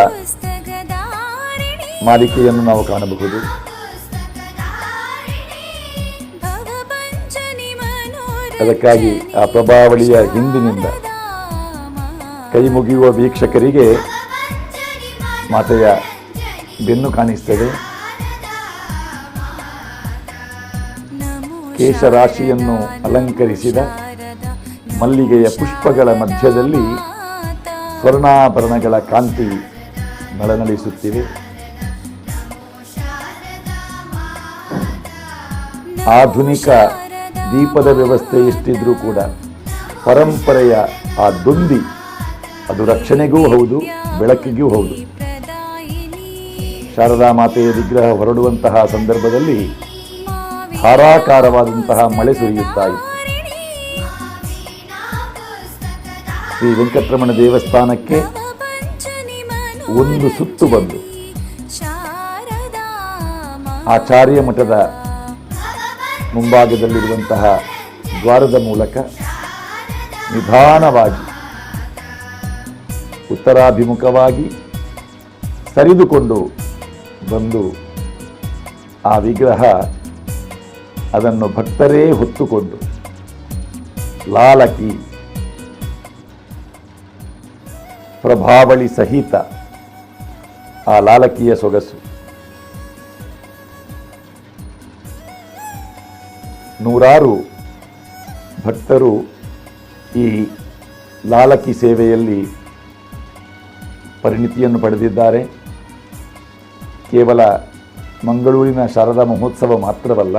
ಮಾಲಿಕೆಯನ್ನು ನಾವು ಕಾಣಬಹುದು. ಅದಕ್ಕಾಗಿ ಆ ಪ್ರಭಾವಳಿಯ ಹಿಂದಿನಿಂದ ಕೈ ಮುಗಿಯುವ ವೀಕ್ಷಕರಿಗೆ ಮಾತೆಯ ಬೆನ್ನು ಕಾಣಿಸ್ತದೆ. ಕೇಶರಾಶಿಯನ್ನು ಅಲಂಕರಿಸಿದ ಮಲ್ಲಿಗೆಯ ಪುಷ್ಪಗಳ ಮಧ್ಯದಲ್ಲಿ ಸ್ವರ್ಣಾಭರಣಗಳ ಕಾಂತಿ ನಳನಳಿಸುತ್ತಿವೆ. ಆಧುನಿಕ ದೀಪದ ವ್ಯವಸ್ಥೆ ಎಷ್ಟಿದ್ರೂ ಕೂಡ ಪರಂಪರೆಯ ಆ ದೊಂದಿ ಅದು ರಕ್ಷಣೆಗೂ ಹೌದು, ಬೆಳಕಿಗೂ ಹೌದು. ಶಾರದಾ ಮಾತೆಯ ವಿಗ್ರಹ ಹೊರಡುವಂತಹ ಸಂದರ್ಭದಲ್ಲಿ ಧಾರಾಕಾರವಾದಂತಹ ಮಳೆ ಸುರಿಯುತ್ತಾ ಇತ್ತು. ಶ್ರೀ ವೆಂಕಟರಮಣ ದೇವಸ್ಥಾನಕ್ಕೆ ಒಂದು ಸುತ್ತು ಬಂದು ಆಚಾರ್ಯ ಮಠದ ಮುಂಭಾಗದಲ್ಲಿರುವಂತಹ ದ್ವಾರದ ಮೂಲಕ ನಿಧಾನವಾಗಿ ಉತ್ತರಾಭಿಮುಖವಾಗಿ ಸರಿದುಕೊಂಡು ಬಂದು ಆ ವಿಗ್ರಹ ಅದನ್ನು ಭಕ್ತರೇ ಹೊತ್ತುಕೊಂಡು ಲಾಲಕಿ ಪ್ರಭಾವಳಿ ಸಹಿತ ಆ ಲಾಲಕಿಯ ಸೊಗಸು, ನೂರಾರು ಭಕ್ತರು ಈ ಲಾಲಕಿ ಸೇವೆಯಲ್ಲಿ ಪರಿಣಿತಿಯನ್ನು ಪಡೆದಿದ್ದಾರೆ. ಕೇವಲ ಮಂಗಳೂರಿನ ಶಾರದಾ ಮಹೋತ್ಸವ ಮಾತ್ರವಲ್ಲ,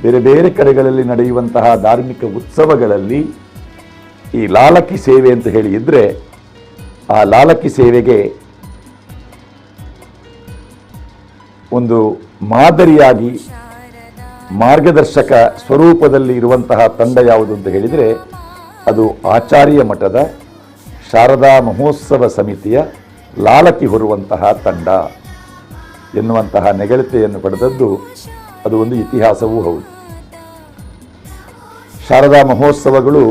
ಬೇರೆ ಬೇರೆ ಕಡೆಗಳಲ್ಲಿ ನಡೆಯುವಂತಹ ಧಾರ್ಮಿಕ ಉತ್ಸವಗಳಲ್ಲಿ ಈ ಲಾಲಕಿ ಸೇವೆ ಅಂತ ಹೇಳಿ ಇದ್ದರೆ ಆ ಲಾಲಕಿ ಸೇವೆಗೆ ಒಂದು ಮಾದರಿಯಾಗಿ ಮಾರ್ಗದರ್ಶಕ ಸ್ವರೂಪದಲ್ಲಿ ಇರುವಂತಹ ತಂಡ ಯಾವುದು ಅಂತ ಹೇಳಿದರೆ ಅದು ಆಚಾರ್ಯ ಮಠದ ಶಾರದಾ ಮಹೋತ್ಸವ ಸಮಿತಿಯ ಲಾಲಕಿ ಹೊರುವಂತಹ ತಂಡ ಎನ್ನುವಂತಹ ನೆಗಳತೆಯನ್ನು ಪಡೆದದ್ದು ಅದು ಒಂದು ಇತಿಹಾಸವೂ ಹೌದು. ಶಾರದಾ ಮಹೋತ್ಸವಗಳು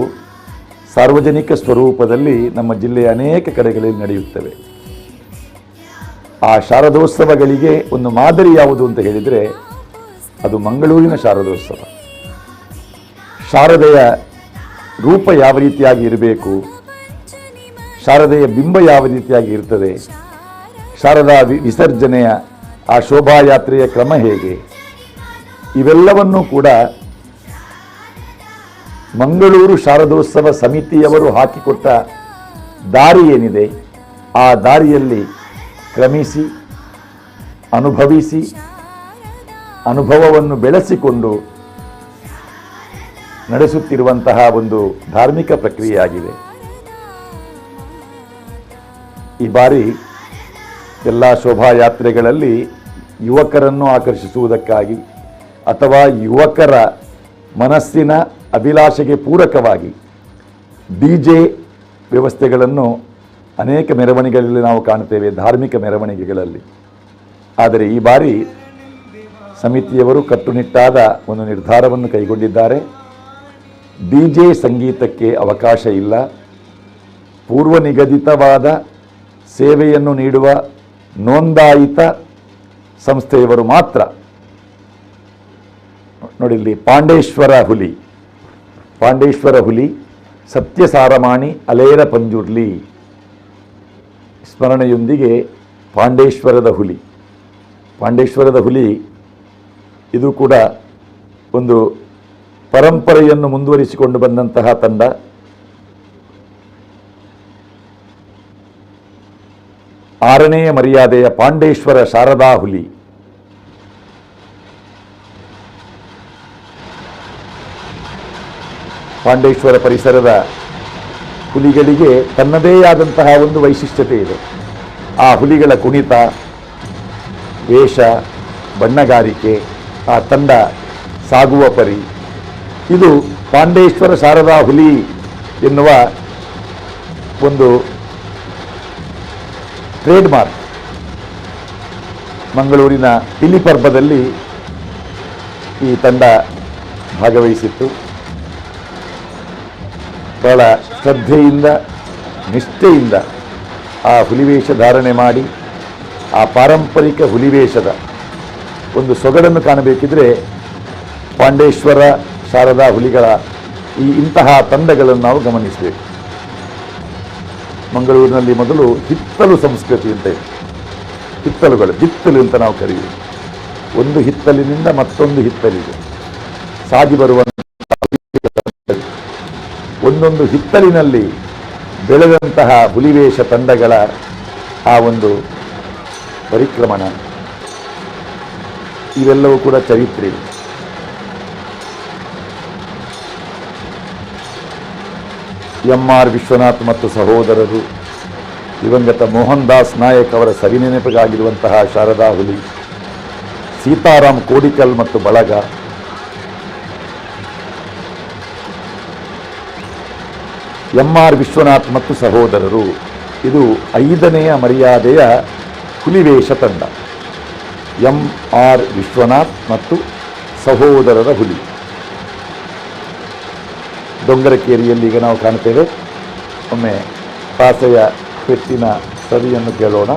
ಸಾರ್ವಜನಿಕ ಸ್ವರೂಪದಲ್ಲಿ ನಮ್ಮ ಜಿಲ್ಲೆಯ ಅನೇಕ ಕಡೆಗಳಲ್ಲಿ ನಡೆಯುತ್ತವೆ. ಆ ಶಾರದೋತ್ಸವಗಳಿಗೆ ಒಂದು ಮಾದರಿ ಯಾವುದು ಅಂತ ಹೇಳಿದರೆ ಅದು ಮಂಗಳೂರಿನ ಶಾರದೋತ್ಸವ. ಶಾರದೆಯ ರೂಪ ಯಾವ ರೀತಿಯಾಗಿ ಇರಬೇಕು, ಶಾರದೆಯ ಬಿಂಬ ಯಾವ ರೀತಿಯಾಗಿ ಇರ್ತದೆ, ಶಾರದಾ ವಿಸರ್ಜನೆಯ ಆ ಶೋಭಾಯಾತ್ರೆಯ ಕ್ರಮ ಹೇಗೆ, ಇವೆಲ್ಲವನ್ನೂ ಕೂಡ ಮಂಗಳೂರು ಶಾರದೋತ್ಸವ ಸಮಿತಿಯವರು ಹಾಕಿಕೊಟ್ಟ ದಾರಿ ಏನಿದೆ ಆ ದಾರಿಯಲ್ಲಿ ಕ್ರಮಿಸಿ ಅನುಭವಿಸಿ ಅನುಭವವನ್ನು ಬೆಳೆಸಿಕೊಂಡು ನಡೆಸುತ್ತಿರುವಂತಹ ಒಂದು ಧಾರ್ಮಿಕ ಪ್ರಕ್ರಿಯೆಯಾಗಿದೆ. ಈ ಬಾರಿ ಎಲ್ಲ ಶೋಭಾಯಾತ್ರೆಗಳಲ್ಲಿ ಯುವಕರನ್ನು ಆಕರ್ಷಿಸುವುದಕ್ಕಾಗಿ ಅಥವಾ ಯುವಕರ ಮನಸ್ಸಿನ ಅಭಿಲಾಷೆಗೆ ಪೂರಕವಾಗಿ DJ ವ್ಯವಸ್ಥೆಗಳನ್ನು ಅನೇಕ ಮೆರವಣಿಗೆಗಳಲ್ಲಿ ನಾವು ಕಾಣ್ತೇವೆ, ಧಾರ್ಮಿಕ ಮೆರವಣಿಗೆಗಳಲ್ಲಿ. ಆದರೆ ಈ ಬಾರಿ ಸಮಿತಿಯವರು ಕಟ್ಟುನಿಟ್ಟಾದ ಒಂದು ನಿರ್ಧಾರವನ್ನು ಕೈಗೊಂಡಿದ್ದಾರೆ. DJ ಸಂಗೀತಕ್ಕೆ ಅವಕಾಶ ಇಲ್ಲ. ಪೂರ್ವ ನಿಗದಿತವಾದ ಸೇವೆಯನ್ನು ನೀಡುವ ನೋಂದಾಯಿತ ಸಂಸ್ಥೆಯವರು ಮಾತ್ರ. ನೋಡಿ, ಇಲ್ಲಿ ಪಾಂಡೇಶ್ವರ ಹುಲಿ ಸತ್ಯಸಾರಮಾಣಿ ಅಲೇರ ಪಂಜುರ್ಲಿ ಸ್ಮರಣೆಯೊಂದಿಗೆ ಪಾಂಡೇಶ್ವರದ ಹುಲಿ ಇದು ಕೂಡ ಒಂದು ಪರಂಪರೆಯನ್ನು ಮುಂದುವರಿಸಿಕೊಂಡು ಬಂದಂತಹ ತಂಡ. ಆರನೆಯ ಮರ್ಯಾದೆಯ ಪಾಂಡೇಶ್ವರ ಶಾರದಾ ಹುಲಿ. ಪಾಂಡೇಶ್ವರ ಪರಿಸರದ ಹುಲಿಗಳಿಗೆ ತನ್ನದೇ ಆದಂತಹ ಒಂದು ವೈಶಿಷ್ಟ್ಯತೆ ಇದೆ. ಆ ಹುಲಿಗಳ ಕುಣಿತ, ವೇಷ, ಬಣ್ಣಗಾರಿಕೆ, ಆ ತಂಡ ಸಾಗುವ ಪರಿ, ಇದು ಪಾಂಡೇಶ್ವರ ಶಾರದಾ ಹುಲಿ ಎನ್ನುವ ಒಂದು ಟ್ರೇಡ್ ಮಾರ್ಕ್. ಮಂಗಳೂರಿನ ಪಿಲಿಪರ್ಬದಲ್ಲಿ ಈ ತಂಡ ಭಾಗವಹಿಸಿತ್ತು. ಬಹಳ ಶ್ರದ್ಧೆಯಿಂದ ನಿಷ್ಠೆಯಿಂದ ಆ ಹುಲಿವೇಷ ಧಾರಣೆ ಮಾಡಿ ಆ ಪಾರಂಪರಿಕ ಹುಲಿವೇಷದ ಒಂದು ಸೊಗಡನ್ನು ಕಾಣಬೇಕಿದ್ರೆ ಪಾಂಡೇಶ್ವರ ಶಾರದಾ ಹುಲಿಗಳ ಇಂತಹ ತಂಡಗಳನ್ನು ನಾವು ಗಮನಿಸಬೇಕು. ಮಂಗಳೂರಿನಲ್ಲಿ ಮೊದಲು ಹಿತ್ತಲು ಸಂಸ್ಕೃತಿ ಅಂತ ಇದೆ. ಹಿತ್ತಲು ಅಂತ ನಾವು ಕರೆಯುವುದು. ಒಂದು ಹಿತ್ತಲಿನಿಂದ ಮತ್ತೊಂದು ಹಿತ್ತಲಿಗೆ ಸಾಗಿ ಬರುವ ಒಂದೊಂದು ಹಿತ್ತಲಿನಲ್ಲಿ ಬೆಳೆದಂತಹ ಹುಲಿವೇಷ ತಂಡಗಳ ಆ ಒಂದು ಪರಿಕ್ರಮಣ, ಇವೆಲ್ಲವೂ ಕೂಡ ಚರಿತ್ರೆ. ಎಂ.ಆರ್. ವಿಶ್ವನಾಥ್ ಮತ್ತು ಸಹೋದರರು, ದಿವಂಗತ ಮೋಹನ್ ದಾಸ್ ನಾಯಕ್ ಅವರ ಸವಿನೆನಪಿಗಾಗಿರುವಂತಹ ಶಾರದಾ ಹುಲಿ, ಸೀತಾರಾಮ್ ಕೋಡಿಕಲ್ ಮತ್ತು ಬಳಗ, ಎಂ.ಆರ್. ವಿಶ್ವನಾಥ್ ಮತ್ತು ಸಹೋದರರು, ಇದು 5ನೆಯ ಮರ್ಯಾದೆಯ ಹುಲಿವೇಷ ತಂಡ. ಎಂ.ಆರ್. ವಿಶ್ವನಾಥ್ ಮತ್ತು ಸಹೋದರರ ಹುಲಿ. ದೊಂಗರಕೇರಿಯಲ್ಲಿ ಈಗ ನಾವು ಕಾಣ್ತೇವೆ. ಒಮ್ಮೆ ಪಾಸೆಯ ಪೆಟ್ಟಿನ ಸವಿಯನ್ನು ಕೇಳೋಣ.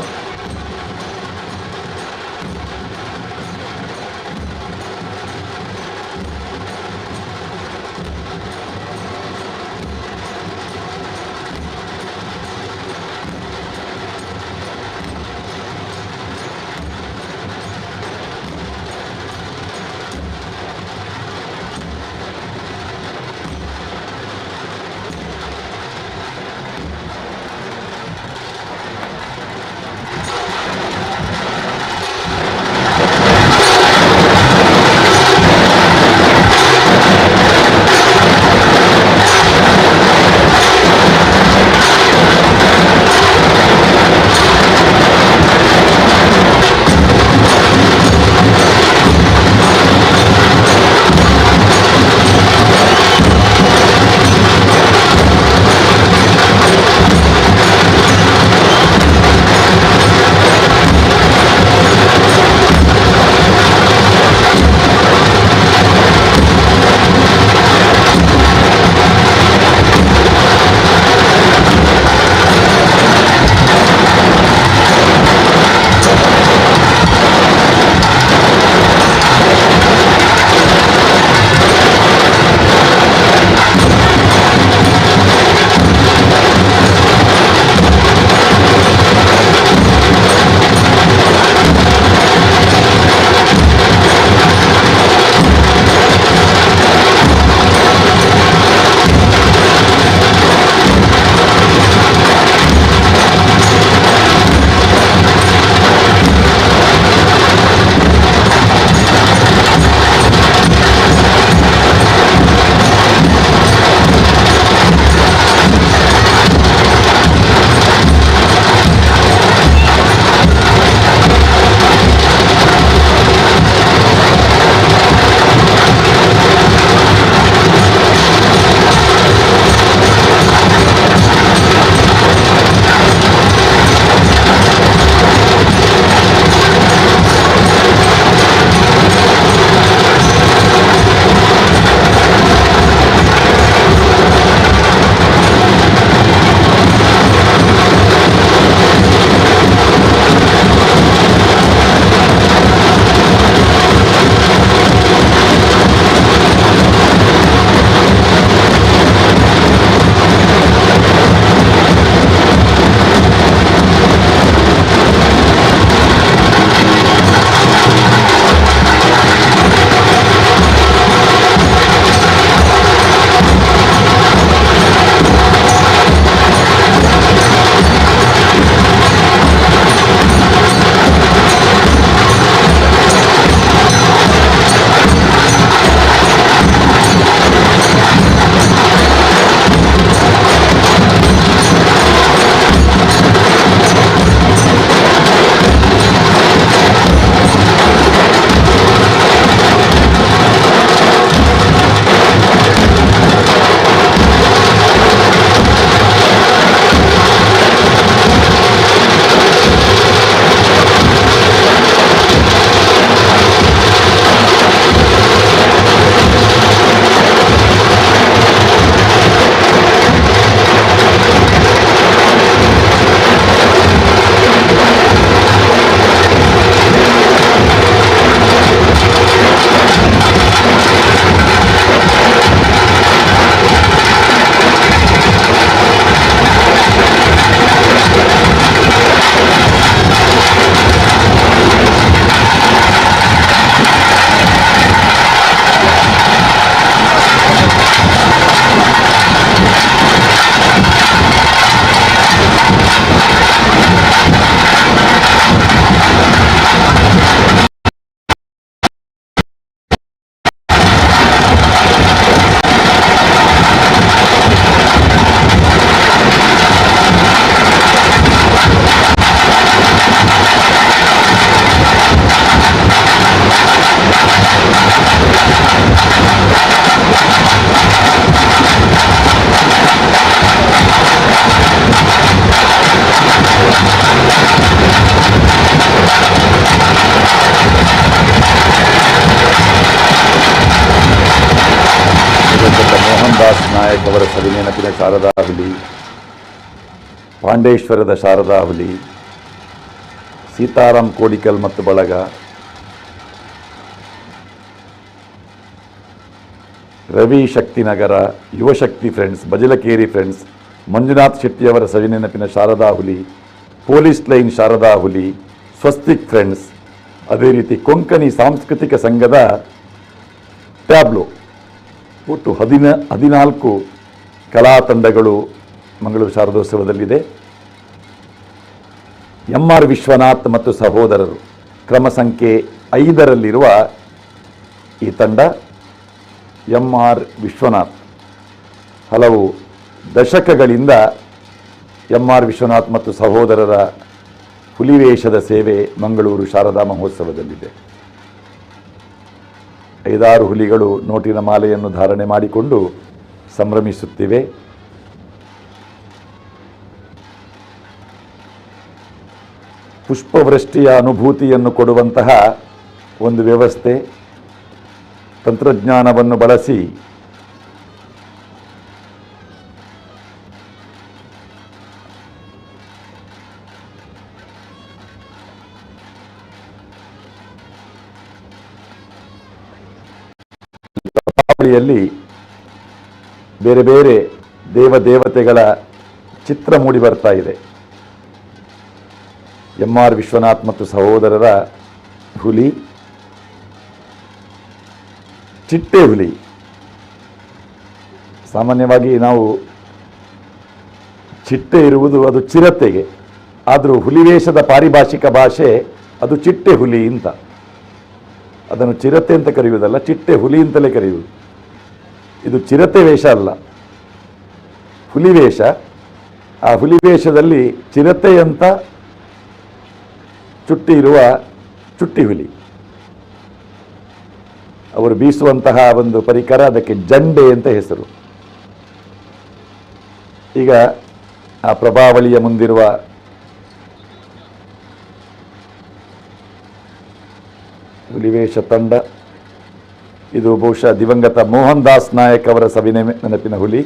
ನಾಯಕ್ ಅವರ ಸವಿನೆನಪಿನ ಶಾರದಾ ಹುಲಿ, ಪಾಂಡೇಶ್ವರದ ಶಾರದಾ ಹುಲಿ, ಸೀತಾರಾಮ್ ಕೋಡಿಕಲ್ ಮತ್ತು ಬಳಗ, ರವಿ ಶಕ್ತಿನಗರ, ಯುವಶಕ್ತಿ ಫ್ರೆಂಡ್ಸ್, ಬಜಲಕೇರಿ ಫ್ರೆಂಡ್ಸ್, ಮಂಜುನಾಥ್ ಶೆಟ್ಟಿಯವರ ಸವಿನೆನಪಿನ ಶಾರದಾ ಹುಲಿ, ಪೊಲೀಸ್ ಲೈನ್ ಶಾರದಾ ಹುಲಿ, ಸ್ವಸ್ತಿಕ್ ಫ್ರೆಂಡ್ಸ್, ಅದೇ ರೀತಿ ಕೊಂಕಣಿ ಸಾಂಸ್ಕೃತಿಕ ಸಂಘದ ಟ್ಯಾಬ್ಲೋ. ಒಟ್ಟು 14 ಕಲಾ ತಂಡಗಳು ಮಂಗಳೂರು ಶಾರದೋತ್ಸವದಲ್ಲಿದೆ. MR ವಿಶ್ವನಾಥ್ ಮತ್ತು ಸಹೋದರರು ಕ್ರಮ ಸಂಖ್ಯೆ 5ರಲ್ಲಿರುವ ಈ ತಂಡ. MR ವಿಶ್ವನಾಥ್ ಹಲವು ದಶಕಗಳಿಂದ MR ವಿಶ್ವನಾಥ್ ಮತ್ತು ಸಹೋದರರ ಹುಲಿವೇಷದ ಸೇವೆ ಮಂಗಳೂರು ಶಾರದಾ ಮಹೋತ್ಸವದಲ್ಲಿದೆ. 5-6 ಹುಲಿಗಳು ನೋಟಿನ ಮಾಲೆಯನ್ನು ಧಾರಣೆ ಮಾಡಿಕೊಂಡು ಸಂಭ್ರಮಿಸುತ್ತಿವೆ. ಪುಷ್ಪವೃಷ್ಟಿಯ ಅನುಭೂತಿಯನ್ನು ಕೊಡುವಂತಹ ಒಂದು ವ್ಯವಸ್ಥೆ, ತಂತ್ರಜ್ಞಾನವನ್ನು ಬಳಸಿ ದೀಪಾವಳಿಯಲ್ಲಿ ಬೇರೆ ಬೇರೆ ದೇವತೆಗಳ ಚಿತ್ರ ಮೂಡಿ ಬರ್ತಾ ಇದೆ. MR ವಿಶ್ವನಾಥ್ ಮತ್ತು ಸಹೋದರರ ಹುಲಿ, ಚಿಟ್ಟೆ ಹುಲಿ. ಸಾಮಾನ್ಯವಾಗಿ ನಾವು ಚಿಟ್ಟೆ ಇರುವುದು ಅದು ಚಿರತೆಗೆ, ಆದರೂ ಹುಲಿವೇಷದ ಪಾರಿಭಾಷಿಕ ಭಾಷೆ ಅದು ಚಿಟ್ಟೆ ಹುಲಿ ಅಂತ. ಅದನ್ನು ಚಿರತೆ ಅಂತ ಕರೆಯುವುದಲ್ಲ, ಚಿಟ್ಟೆ ಹುಲಿ ಅಂತಲೇ ಕರೆಯುವುದು. ಇದು ಚಿರತೆ ವೇಷ ಅಲ್ಲ, ಹುಲಿವೇಷ. ಆ ಹುಲಿವೇಷದಲ್ಲಿ ಚಿರತೆಯಂತ ಚುಟ್ಟಿ ಇರುವ ಚುಟ್ಟಿ ಹುಲಿ. ಅವರು ಬೀಸುವಂತಹ ಒಂದು ಪರಿಕರ, ಅದಕ್ಕೆ ಜಂಡೆ ಅಂತ ಹೆಸರು. ಈಗ ಆ ಪ್ರಭಾವಳಿಯ ಮುಂದಿರುವ ಹುಲಿವೇಷ ತಂಡ ಇದು ಬಹುಶಃ ದಿವಂಗತ ಮೋಹನ್ ದಾಸ್ ನಾಯಕ್ ಅವರ ಸವಿನೆನಪಿನ ಹುಲಿ.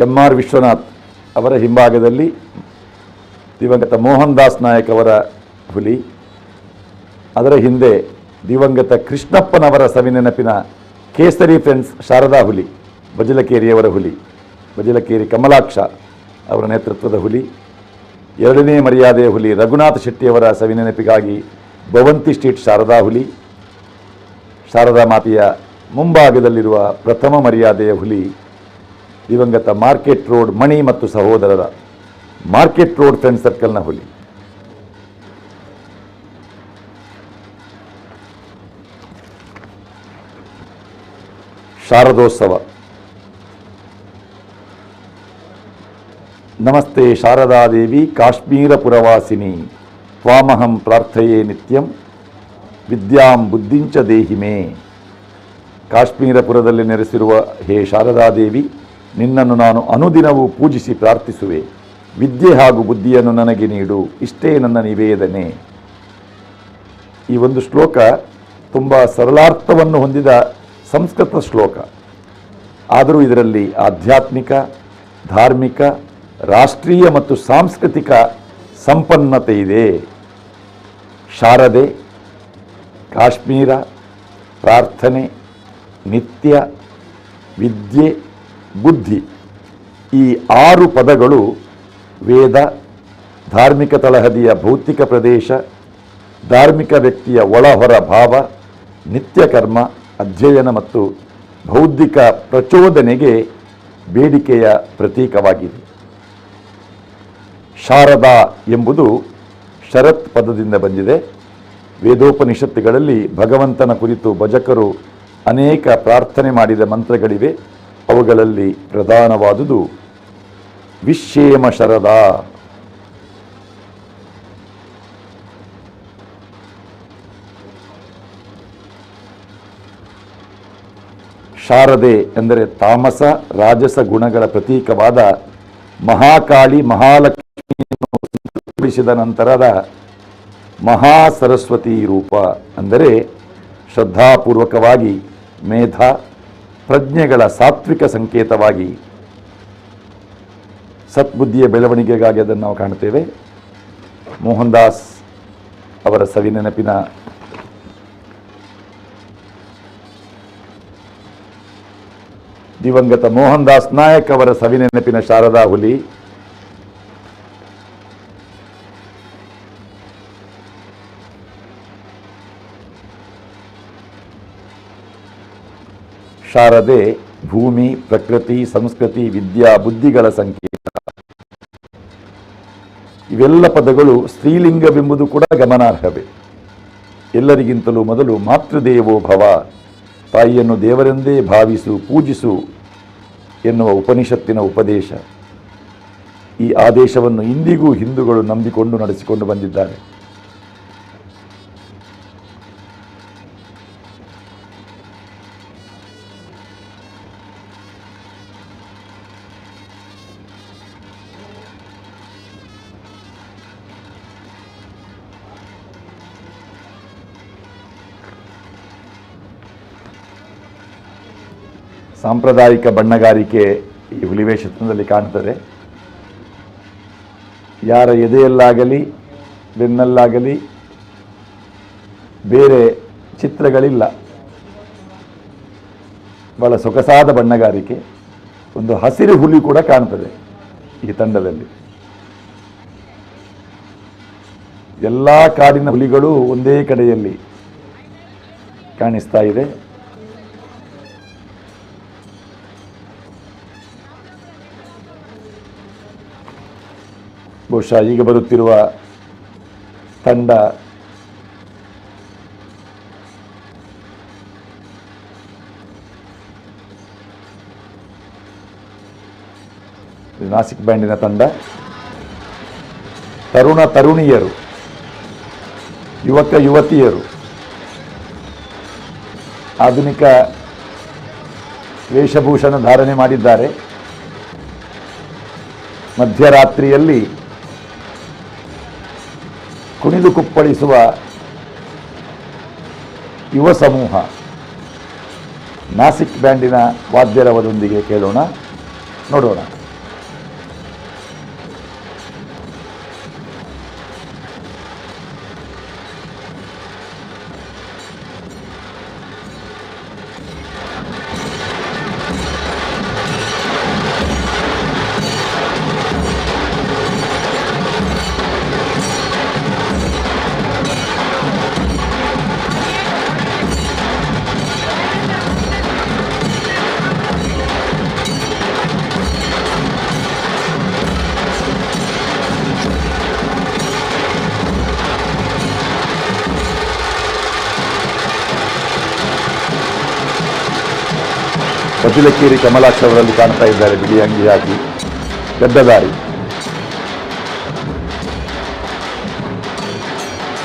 MR ವಿಶ್ವನಾಥ್ ಅವರ ಹಿಂಭಾಗದಲ್ಲಿ ದಿವಂಗತ ಮೋಹನ್ ದಾಸ್ ನಾಯಕ್ ಅವರ ಹುಲಿ. ಅದರ ಹಿಂದೆ ದಿವಂಗತ ಕೃಷ್ಣಪ್ಪನವರ ಸವಿನೆನಪಿನ ಕೇಸರಿ ಫ್ರೆಂಡ್ಸ್ ಶಾರದಾ ಹುಲಿ, ಬಜಲಕೇರಿಯವರ ಹುಲಿ, ಬಜಲಕೇರಿ ಕಮಲಾಕ್ಷ ಅವರ ನೇತೃತ್ವದ ಹುಲಿ. 2ನೇ ಮರ್ಯಾದೆಯ ಹುಲಿ ರಘುನಾಥ್ ಶೆಟ್ಟಿಯವರ ಸವಿನೆನಪಿಗಾಗಿ ಭವಂತಿ ಸ್ಟ್ರೀಟ್ ಶಾರದಾ ಹುಲಿ. ಶಾರದಾ ಮಾತೆಯ ಮುಂಭಾಗದಲ್ಲಿರುವ ಪ್ರಥಮ ಮರ್ಯಾದೆಯ ಹುಲಿ ದಿವಂಗತ ಮಾರ್ಕೆಟ್ ರೋಡ್ ಮಣಿ ಮತ್ತು ಸಹೋದರರ ಮಾರ್ಕೆಟ್ ರೋಡ್ ಫ್ರೆಂಡ್ ಸರ್ಕಲ್ನ ಹುಲಿ. ಶಾರದೋತ್ಸವ. ನಮಸ್ತೆ ಶಾರದಾದೇವಿ ಕಾಶ್ಮೀರ ಪುರವಾಸಿನಿ ತ್ವಾಮಹಂ ಪ್ರಾರ್ಥಯೇ ನಿತ್ಯಂ ವಿದ್ಯಾಂ ಬುದ್ಧಿಂಚ ದೇಹಿಮೆ. ಕಾಶ್ಮೀರಪುರದಲ್ಲಿ ನೆಲೆಸಿರುವ ಹೇ ಶಾರದಾದೇವಿ, ನಿನ್ನನ್ನು ನಾನು ಅನುದಿನವೂ ಪೂಜಿಸಿ ಪ್ರಾರ್ಥಿಸುವೆ. ವಿದ್ಯೆ ಹಾಗೂ ಬುದ್ಧಿಯನ್ನು ನನಗೆ ನೀಡು, ಇಷ್ಟೇ ನನ್ನ ನಿವೇದನೆ. ಈ ಒಂದು ಶ್ಲೋಕ ತುಂಬ ಸರಳಾರ್ಥವನ್ನು ಹೊಂದಿದ ಸಂಸ್ಕೃತ ಶ್ಲೋಕ. ಆದರೂ ಇದರಲ್ಲಿ ಆಧ್ಯಾತ್ಮಿಕ, ಧಾರ್ಮಿಕ, ರಾಷ್ಟ್ರೀಯ ಮತ್ತು ಸಾಂಸ್ಕೃತಿಕ ಸಂಪನ್ನತೆ ಇದೆ. ಶಾರದೆ, ಕಾಶ್ಮೀರ, ಪ್ರಾರ್ಥನೆ, ನಿತ್ಯ, ವಿದ್ಯೆ, ಬುದ್ಧಿ, ಈ 6 ಪದಗಳು ವೇದ, ಧಾರ್ಮಿಕ ತಳಹದಿಯ ಭೌತಿಕ ಪ್ರದೇಶ, ಧಾರ್ಮಿಕ ವ್ಯಕ್ತಿಯ ಒಳಹೊರ ಭಾವ, ನಿತ್ಯ ಕರ್ಮ, ಅಧ್ಯಯನ ಮತ್ತು ಬೌದ್ಧಿಕ ಪ್ರಚೋದನೆಗೆ ಬೇಡಿಕೆಯ ಪ್ರತೀಕವಾಗಿದೆ. ಶಾರದಾ ಎಂಬುದು ಶರತ್ ಪದದಿಂದ ಬಂದಿದೆ. ವೇದೋಪನಿಷತ್ತುಗಳಲ್ಲಿ ಭಗವಂತನ ಕುರಿತು ಭಜಕರು ಅನೇಕ ಪ್ರಾರ್ಥನೆ ಮಾಡಿದ ಮಂತ್ರಗಳಿವೆ. ಅವುಗಳಲ್ಲಿ ಪ್ರಧಾನವಾದುದು ವಿಶ್ವೇಮ ಶರದಾ. ಶಾರದೆ ಎಂದರೆ ತಾಮಸ ರಾಜಸ ಗುಣಗಳ ಪ್ರತೀಕವಾದ ಮಹಾಕಾಳಿ ಮಹಾಲಕ್ಷ್ಮಿಯನ್ನು ಸಂತೃಪ್ತಿಗೊಳಿಸಿದ ನಂತರದ ಮಹಾ ಸರಸ್ವತಿ ರೂಪ ಅಂದರೆ ಶ್ರದ್ಧಾಪೂರ್ವಕವಾಗಿ ಮೇಧ ಪ್ರಜ್ಞೆಗಳ ಸಾತ್ವಿಕ ಸಂಕೇತವಾಗಿ ಸತ್ಬುದ್ಧಿಯ ಬೆಳವಣಿಗೆಗಾಗಿ ಅದನ್ನು ನಾವು ಕಾಣುತ್ತೇವೆ. ಮೋಹನ್ ದಾಸ್ ಅವರ ಸವಿನೆನಪಿನ ದಿವಂಗತ ಮೋಹನ್ ದಾಸ್ ನಾಯಕ್ ಅವರ ಸವಿನೆನಪಿನ ಶಾರದಾ ಹುಲಿ, ಶಾರದೆ ಭೂಮಿ, ಪ್ರಕೃತಿ, ಸಂಸ್ಕೃತಿ, ವಿದ್ಯಾ, ಬುದ್ಧಿಗಳ ಸಂಕೇತ. ಇವೆಲ್ಲ ಪದಗಳು ಸ್ತ್ರೀಲಿಂಗವೆಂಬುದು ಕೂಡ ಗಮನಾರ್ಹವೇ. ಎಲ್ಲರಿಗಿಂತಲೂ ಮೊದಲು ಮಾತೃದೇವೋ ಭವ, ತಾಯಿಯನ್ನು ದೇವರೆಂದೇ ಭಾವಿಸು, ಪೂಜಿಸು ಎನ್ನುವ ಉಪನಿಷತ್ತಿನ ಉಪದೇಶ. ಈ ಆದೇಶವನ್ನು ಇಂದಿಗೂ ಹಿಂದೂಗಳು ನಂಬಿಕೊಂಡು ನಡೆಸಿಕೊಂಡು ಬಂದಿದ್ದಾರೆ. ಸಾಂಪ್ರದಾಯಿಕ ಬಣ್ಣಗಾರಿಕೆ ಈ ಹುಲಿವೇಷ ಚಿತ್ರದಲ್ಲಿ ಕಾಣ್ತದೆ. ಯಾರ ಎದೆಯಲ್ಲಾಗಲಿ ಬೆನ್ನಲ್ಲಾಗಲಿ ಬೇರೆ ಚಿತ್ರಗಳಿಲ್ಲ. ಬಹಳ ಸೊಗಸಾದ ಬಣ್ಣಗಾರಿಕೆ. ಒಂದು ಹಸಿರು ಹುಲಿ ಕೂಡ ಕಾಣ್ತದೆ ಈ ತಂಡದಲ್ಲಿ. ಎಲ್ಲ ಕಾಡಿನ ಹುಲಿಗಳು ಒಂದೇ ಕಡೆಯಲ್ಲಿ ಕಾಣಿಸ್ತಾ ಇದೆ. ಬಹುಶಃ ಈಗ ಬರುತ್ತಿರುವ ತಂಡ ನಾಸಿಕ್ ಬ್ಯಾಂಡಿನ ತಂಡ. ತರುಣ ತರುಣಿಯರು, ಯುವಕ ಯುವತಿಯರು ಆಧುನಿಕ ವೇಷಭೂಷಣ ಧಾರಣೆ ಮಾಡಿದ್ದಾರೆ. ಮಧ್ಯರಾತ್ರಿಯಲ್ಲಿ ಕುಣಿದು ಕುಪ್ಪಳಿಸುವ ಯುವ ಸಮೂಹ ನಾಸಿಕ್ ಬ್ಯಾಂಡಿನ ವಾದ್ಯರವರೊಂದಿಗೆ ಕೇಳೋಣ, ನೋಡೋಣ. ಬಜಿಲಕೇರಿ ಕಮಲಾಕ್ಷ ಅವರಲ್ಲಿ ಕಾಣ್ತಾ ಇದ್ದಾರೆ, ಬಿಳಿ ಅಂಗಿ ಹಾಕಿ ಗಡ್ಡದಾರಿ.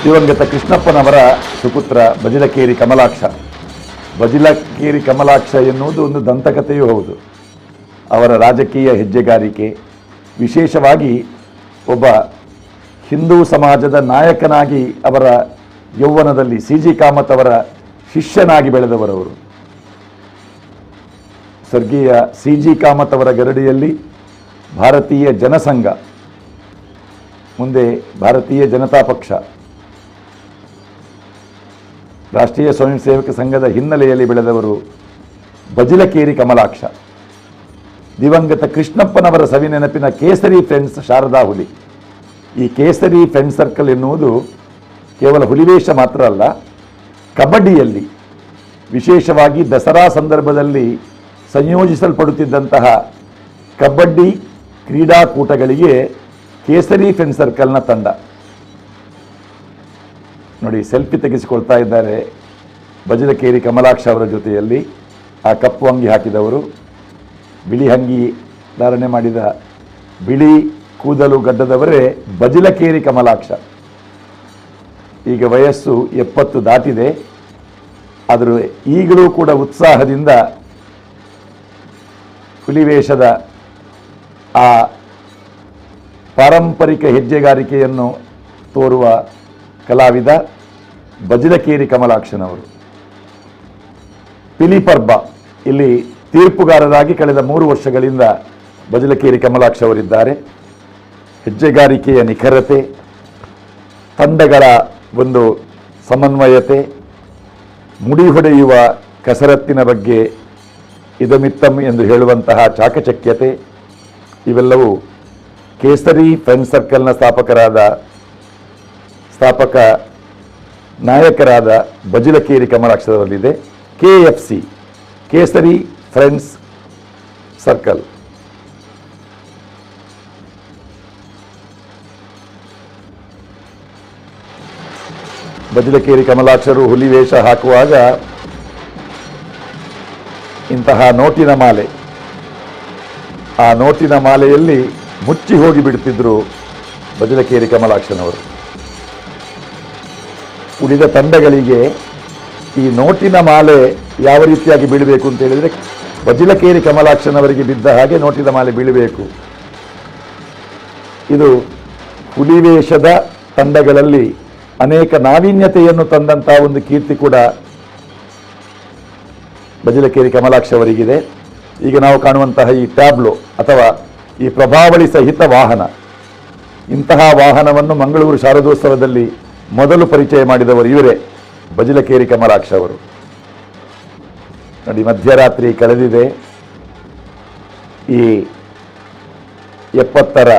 ದಿವಂಗತ ಕೃಷ್ಣಪ್ಪನವರ ಸುಪುತ್ರ ಬಜಿಲಕೇರಿ ಕಮಲಾಕ್ಷ. ಬಜಿಲಕೇರಿ ಕಮಲಾಕ್ಷ ಎನ್ನುವುದು ಒಂದು ದಂತಕಥೆಯೂ ಹೌದು. ಅವರ ರಾಜಕೀಯ ಹೆಜ್ಜೆಗಾರಿಕೆ, ವಿಶೇಷವಾಗಿ ಒಬ್ಬ ಹಿಂದೂ ಸಮಾಜದ ನಾಯಕನಾಗಿ ಅವರ ಯೌವನದಲ್ಲಿ ಸಿ.ಜಿ. ಕಾಮತ್ ಅವರ ಶಿಷ್ಯನಾಗಿ ಬೆಳೆದವರವರು. ಸ್ವರ್ಗೀಯ ಸಿ.ಜಿ. ಕಾಮತ್ ಅವರ ಗರಡಿಯಲ್ಲಿ ಭಾರತೀಯ ಜನಸಂಘ, ಮುಂದೆ ಭಾರತೀಯ ಜನತಾ ಪಕ್ಷ, ರಾಷ್ಟ್ರೀಯ ಸ್ವಯಂ ಸೇವಕ ಸಂಘದ ಹಿನ್ನೆಲೆಯಲ್ಲಿ ಬೆಳೆದವರು ಬಜಿಲಕೇರಿ ಕಮಲಾಕ್ಷ. ದಿವಂಗತ ಕೃಷ್ಣಪ್ಪನವರ ಸವಿನೆನಪಿನ ಕೇಸರಿ ಫ್ರೆಂಡ್ಸ್ ಶಾರದಾ ಹುಲಿ. ಈ ಕೇಸರಿ ಫ್ರೆಂಡ್ ಸರ್ಕಲ್ ಎನ್ನುವುದು ಕೇವಲ ಹುಲಿವೇಷ ಮಾತ್ರ ಅಲ್ಲ, ಕಬಡ್ಡಿಯಲ್ಲಿ ವಿಶೇಷವಾಗಿ ದಸರಾ ಸಂದರ್ಭದಲ್ಲಿ ಸಂಯೋಜಿಸಲ್ಪಡುತ್ತಿದ್ದಂತಹ ಕಬಡ್ಡಿ ಕ್ರೀಡಾಕೂಟಗಳಿಗೆ ಕೇಸರಿ ಫ್ರೆಂಡ್ ಸರ್ಕಲ್ನ ತಂಡ. ನೋಡಿ, ಸೆಲ್ಫಿ ತೆಗೆಸಿಕೊಳ್ತಾ ಇದ್ದಾರೆ ಬಜಿಲಕೇರಿ ಕಮಲಾಕ್ಷ ಅವರ ಜೊತೆಯಲ್ಲಿ. ಆ ಕಪ್ಪು ಅಂಗಿ ಹಾಕಿದವರು, ಬಿಳಿ ಅಂಗಿ ಧಾರಣೆ ಮಾಡಿದ, ಬಿಳಿ ಕೂದಲು ಗಡ್ಡದವರೇ ಬಜಿಲಕೇರಿ ಕಮಲಾಕ್ಷ. ಈಗ ವಯಸ್ಸು 70 ದಾಟಿದೆ. ಆದರೂ ಈಗಲೂ ಕೂಡ ಉತ್ಸಾಹದಿಂದ ಹುಲಿವೇಷದ ಆ ಪಾರಂಪರಿಕ ಹೆಜ್ಜೆಗಾರಿಕೆಯನ್ನು ತೋರುವ ಕಲಾವಿದ ಬಜಿಲಕೇರಿ ಕಮಲಾಕ್ಷನವರು. ಪಿಲಿಪರ್ಬ ಇಲ್ಲಿ ತೀರ್ಪುಗಾರರಾಗಿ ಕಳೆದ 3 ವರ್ಷಗಳಿಂದ ಬಜಿಲಕೇರಿ ಕಮಲಾಕ್ಷ ಅವರಿದ್ದಾರೆ. ಹೆಜ್ಜೆಗಾರಿಕೆಯ ನಿಖರತೆ, ತಂಡಗಳ ಒಂದು ಸಮನ್ವಯತೆ, ಮುಡಿ ಹೊಡೆಯುವ ಕಸರತ್ತಿನ ಬಗ್ಗೆ ಇದಮಿತ್ತಂ ಎಂದು ಹೇಳುವಂತಹ ಚಾಕಚಕ್ಯತೆ, ಇವೆಲ್ಲವೂ ಕೇಸರಿ ಫ್ರೆಂಡ್ ಸರ್ಕಲ್ನ ಸ್ಥಾಪಕ ನಾಯಕರಾದ ಬಜಿಲಕೇರಿ ಕಮಲಾಕ್ಷರವರಲ್ಲಿದೆ. KFC ಕೇಸರಿ ಫ್ರೆಂಡ್ಸ್ ಸರ್ಕಲ್. ಬಜಿಲಕೇರಿ ಕಮಲಾಕ್ಷರು ಹುಲಿವೇಷ ಹಾಕುವಾಗ ಇಂತಹ ನೋಟಿನ ಮಾಲೆ, ಆ ನೋಟಿನ ಮಾಲೆಯಲ್ಲಿ ಮುಚ್ಚಿ ಹೋಗಿ ಬಿಡುತ್ತಿದ್ದರು ಬಜಿಲಕೇರಿ ಕಮಲಾಕ್ಷನವರು. ಉಳಿದ ತಂಡಗಳಿಗೆ ಈ ನೋಟಿನ ಮಾಲೆ ಯಾವ ರೀತಿಯಾಗಿ ಬೀಳಬೇಕು ಅಂತ ಹೇಳಿದರೆ ಬಜಿಲಕೇರಿ ಕಮಲಾಕ್ಷನವರಿಗೆ ಬಿದ್ದ ಹಾಗೆ ನೋಟಿನ ಮಾಲೆ ಬೀಳಬೇಕು. ಇದು ಹುಲಿವೇಷದ ತಂಡಗಳಲ್ಲಿ ಅನೇಕ ನಾವೀನ್ಯತೆಯನ್ನು ತಂದಂತಹ ಒಂದು ಕೀರ್ತಿ ಕೂಡ ಬಜಿಲಕೇರಿ ಕಮಲಾಕ್ಷ ಅವರಿಗಿದೆ. ಈಗ ನಾವು ಕಾಣುವಂತಹ ಈ ಟ್ಯಾಬ್ಲೋ ಅಥವಾ ಈ ಪ್ರಭಾವಳಿ ಸಹಿತ ವಾಹನ, ಇಂತಹ ವಾಹನವನ್ನು ಮಂಗಳೂರು ಶಾರದೋತ್ಸವದಲ್ಲಿ ಮೊದಲು ಪರಿಚಯ ಮಾಡಿದವರು ಇವರೇ, ಬಜಿಲಕೇರಿ ಕಮಲಾಕ್ಷ ಅವರು. ನೋಡಿ, ಮಧ್ಯರಾತ್ರಿ ಕಳೆದಿದೆ. ಈ 70ರ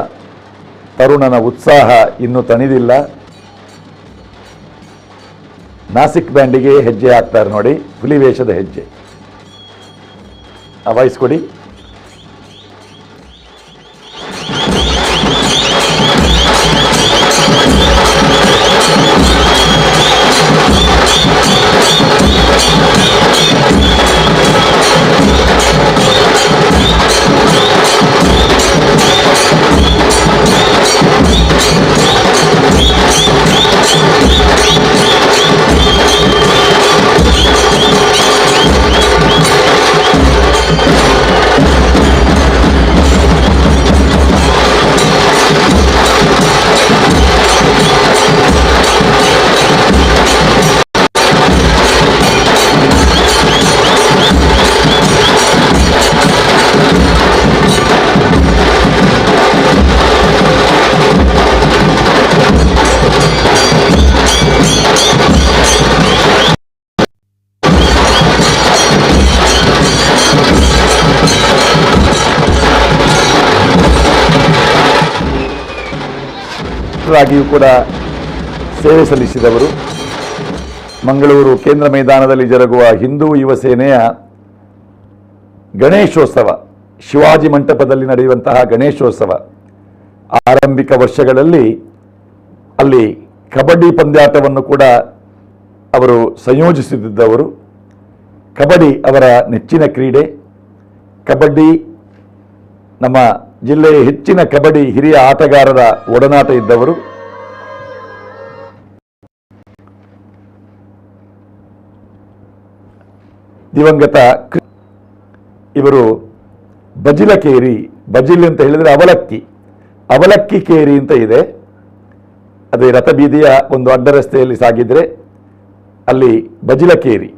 ತರುಣನ ಉತ್ಸಾಹ ಇನ್ನೂ ತಣಿದಿಲ್ಲ. ನಾಸಿಕ್ ಬ್ಯಾಂಡಿಗೆ ಹೆಜ್ಜೆ ಹಾಕ್ತಾರೆ ನೋಡಿ, ಹುಲಿವೇಷದ ಹೆಜ್ಜೆ. ಆ ವಾಯ್ಸ್ ಕೊಡಿ. ಆಗಿಯೂ ಕೂಡ ಸೇವೆ ಸಲ್ಲಿಸಿದವರು. ಮಂಗಳೂರು ಕೇಂದ್ರ ಮೈದಾನದಲ್ಲಿ ಜರುಗುವ ಹಿಂದೂ ಯುವ ಸೇನೆಯ ಗಣೇಶೋತ್ಸವ, ಶಿವಾಜಿ ಮಂಟಪದಲ್ಲಿ ನಡೆಯುವಂತಹ ಗಣೇಶೋತ್ಸವ ಆರಂಭಿಕ ವರ್ಷಗಳಲ್ಲಿ ಅಲ್ಲಿ ಕಬಡ್ಡಿ ಪಂದ್ಯಾಟವನ್ನು ಕೂಡ ಅವರು ಸಂಯೋಜಿಸುತ್ತಿದ್ದವರು. ಕಬಡ್ಡಿ ಅವರ ನೆಚ್ಚಿನ ಕ್ರೀಡೆ. ಕಬಡ್ಡಿ ನಮ್ಮ ಜಿಲ್ಲೆಯ ಹೆಚ್ಚಿನ ಕಬಡ್ಡಿ ಹಿರಿಯ ಆಟಗಾರರ ಒಡನಾಟ ಇದ್ದವರು. ದಿವಂಗತ ಇವರು ಬಜಿಲಕೇರಿ, ಬಜಿಲ್ ಅಂತ ಹೇಳಿದರೆ ಅವಲಕ್ಕಿ ಕೇರಿ ಅಂತ ಇದೆ. ಅದೇ ರಥಬೀದಿಯ ಒಂದು ಅಡ್ಡ ರಸ್ತೆಯಲ್ಲಿ ಸಾಗಿದ್ರೆ ಅಲ್ಲಿ ಬಜಿಲಕೇರಿ.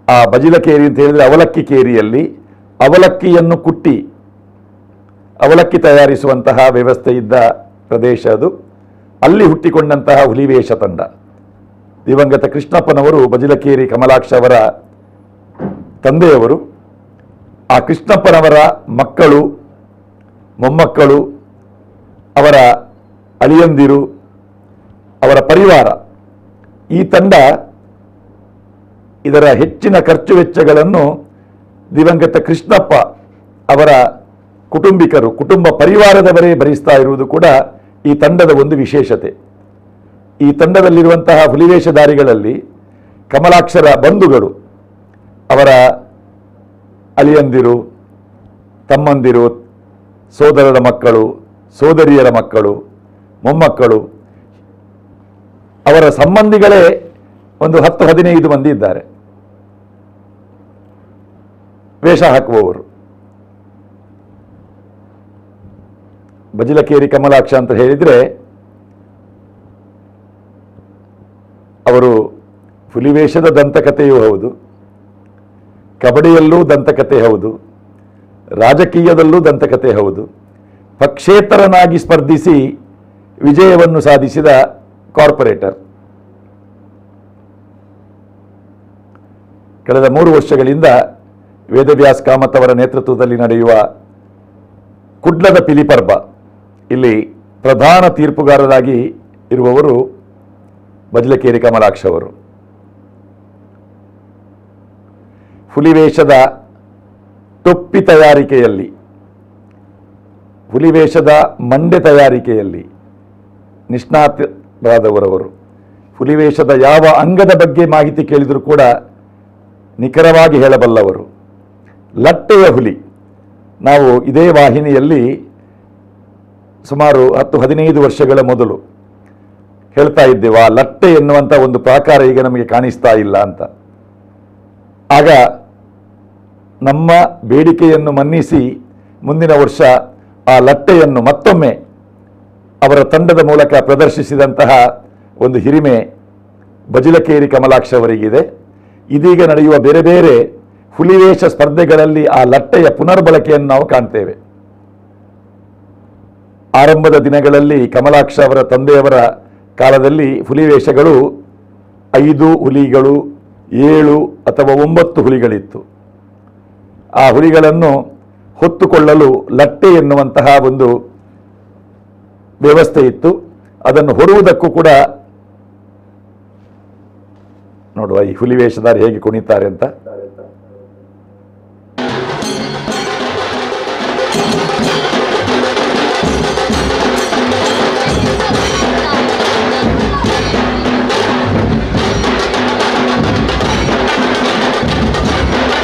ಆ ಬಜಿಲಕೇರಿ ಅಂತ ಹೇಳಿದರೆ ಅವಲಕ್ಕಿ ಕೇರಿಯಲ್ಲಿ ಅವಲಕ್ಕಿಯನ್ನು ಕುಟ್ಟಿ ಅವಲಕ್ಕಿ ತಯಾರಿಸುವಂತಹ ವ್ಯವಸ್ಥೆ ಇದ್ದ ಪ್ರದೇಶ ಅದು. ಅಲ್ಲಿ ಹುಟ್ಟಿಕೊಂಡಂತಹ ಹುಲಿವೇಷ ತಂಡ. ದಿವಂಗತ ಕೃಷ್ಣಪ್ಪನವರು ಬಜಿಲಕೇರಿ ಕಮಲಾಕ್ಷ ಅವರ ತಂದೆಯವರು. ಆ ಕೃಷ್ಣಪ್ಪನವರ ಮಕ್ಕಳು, ಮೊಮ್ಮಕ್ಕಳು, ಅವರ ಅಳಿಯಂದಿರು, ಅವರ ಪರಿವಾರ, ಈ ತಂಡ ಇದರ ಹೆಚ್ಚಿನ ಖರ್ಚು ವೆಚ್ಚಗಳನ್ನು ದಿವಂಗತ ಕೃಷ್ಣಪ್ಪ ಅವರ ಕುಟುಂಬ ಪರಿವಾರದವರೇ ಭರಿಸ್ತಾ ಇರುವುದು ಕೂಡ ಈ ತಂಡದ ಒಂದು ವಿಶೇಷತೆ. ಈ ತಂಡದಲ್ಲಿರುವಂತಹ ಹುಲಿವೇಷಧಾರಿಗಳಲ್ಲಿ ಕಮಲಾಕ್ಷರ ಬಂಧುಗಳು, ಅವರ ಅಳಿಯಂದಿರು, ತಮ್ಮಂದಿರು, ಸೋದರರ ಮಕ್ಕಳು, ಸೋದರಿಯರ ಮಕ್ಕಳು, ಮೊಮ್ಮಕ್ಕಳು, ಅವರ ಸಂಬಂಧಿಗಳೇ ಒಂದು 10-15 ಮಂದಿ ಇದ್ದಾರೆ ವೇಷ ಹಾಕುವವರು. ಬಜಿಲಕೇರಿ ಕಮಲಾಕ್ಷ ಅಂತ ಹೇಳಿದರೆ ಹುಲಿವೇಷದ ದಂತಕಥೆಯೂ ಹೌದು, ಕಬಡ್ಡಿಯಲ್ಲೂ ದಂತಕಥೆ ಹೌದು, ರಾಜಕೀಯದಲ್ಲೂ ದಂತಕಥೆ ಹೌದು. ಪಕ್ಷೇತರನಾಗಿ ಸ್ಪರ್ಧಿಸಿ ವಿಜಯವನ್ನು ಸಾಧಿಸಿದ ಕಾರ್ಪೊರೇಟರ್. ಕಳೆದ 3 ವರ್ಷಗಳಿಂದ ವೇದವ್ಯಾಸ್ ಕಾಮತ್ ಅವರ ನೇತೃತ್ವದಲ್ಲಿ ನಡೆಯುವ ಕುಡ್ಲದ ಪಿಲಿಪರ್ಬ ಇಲ್ಲಿ ಪ್ರಧಾನ ತೀರ್ಪುಗಾರರಾಗಿ ಇರುವವರು ಬಜ್ಲಕೇರಿ ಕಮಲಾಕ್ಷ ಅವರು. ಹುಲಿವೇಷದ ಟೊಪ್ಪಿ ತಯಾರಿಕೆಯಲ್ಲಿ, ಹುಲಿವೇಷದ ಮಂಡೆ ತಯಾರಿಕೆಯಲ್ಲಿ ನಿಷ್ಣಾತರಾದವರವರು. ಹುಲಿವೇಷದ ಯಾವ ಅಂಗದ ಬಗ್ಗೆ ಮಾಹಿತಿ ಕೇಳಿದರೂ ಕೂಡ ನಿಖರವಾಗಿ ಹೇಳಬಲ್ಲವರು. ಲಟ್ಟೆಯ ಹುಲಿ, ನಾವು ಇದೇ ವಾಹಿನಿಯಲ್ಲಿ ಸುಮಾರು 10-15 ವರ್ಷಗಳ ಮೊದಲು ಹೇಳ್ತಾ ಇದ್ದೇವೆ, ಆ ಲಟ್ಟೆ ಎನ್ನುವಂಥ ಒಂದು ಪ್ರಾಕಾರ ಈಗ ನಮಗೆ ಕಾಣಿಸ್ತಾ ಇಲ್ಲ ಅಂತ. ಆಗ ನಮ್ಮ ಬೇಡಿಕೆಯನ್ನು ಮನ್ನಿಸಿ ಮುಂದಿನ ವರ್ಷ ಆ ಲಟ್ಟೆಯನ್ನು ಮತ್ತೊಮ್ಮೆ ಅವರ ತಂಡದ ಮೂಲಕ ಪ್ರದರ್ಶಿಸಿದಂತಹ ಒಂದು ಹಿರಿಮೆ ಬಜಿಲಕೇರಿ ಕಮಲಾಕ್ಷ ಅವರಿಗಿದೆ. ಇದೀಗ ನಡೆಯುವ ಬೇರೆ ಬೇರೆ ಹುಲಿವೇಷ ಸ್ಪರ್ಧೆಗಳಲ್ಲಿ ಆ ಲಟ್ಟೆಯ ಪುನರ್ಬಳಕೆಯನ್ನು ನಾವು ಕಾಣ್ತೇವೆ. ಆರಂಭದ ದಿನಗಳಲ್ಲಿ ಕಮಲಾಕ್ಷ ಅವರ ತಂದೆಯವರ ಕಾಲದಲ್ಲಿ ಹುಲಿವೇಷಗಳು 5 ಹುಲಿಗಳು, 7 ಅಥವಾ 9 ಹುಲಿಗಳಿತ್ತು. ಆ ಹುಲಿಗಳನ್ನು ಹೊತ್ತುಕೊಳ್ಳಲು ಲಟ್ಟೆ ಎನ್ನುವಂತಹ ಒಂದು ವ್ಯವಸ್ಥೆ ಇತ್ತು. ಅದನ್ನು ಹೊರುವುದಕ್ಕೂ ಕೂಡ ನೋಡುವ ಈ ಹುಲಿವೇಷಧಾರಿ ಹೇಗೆ ಕುಣಿತಾರೆ ಅಂತ.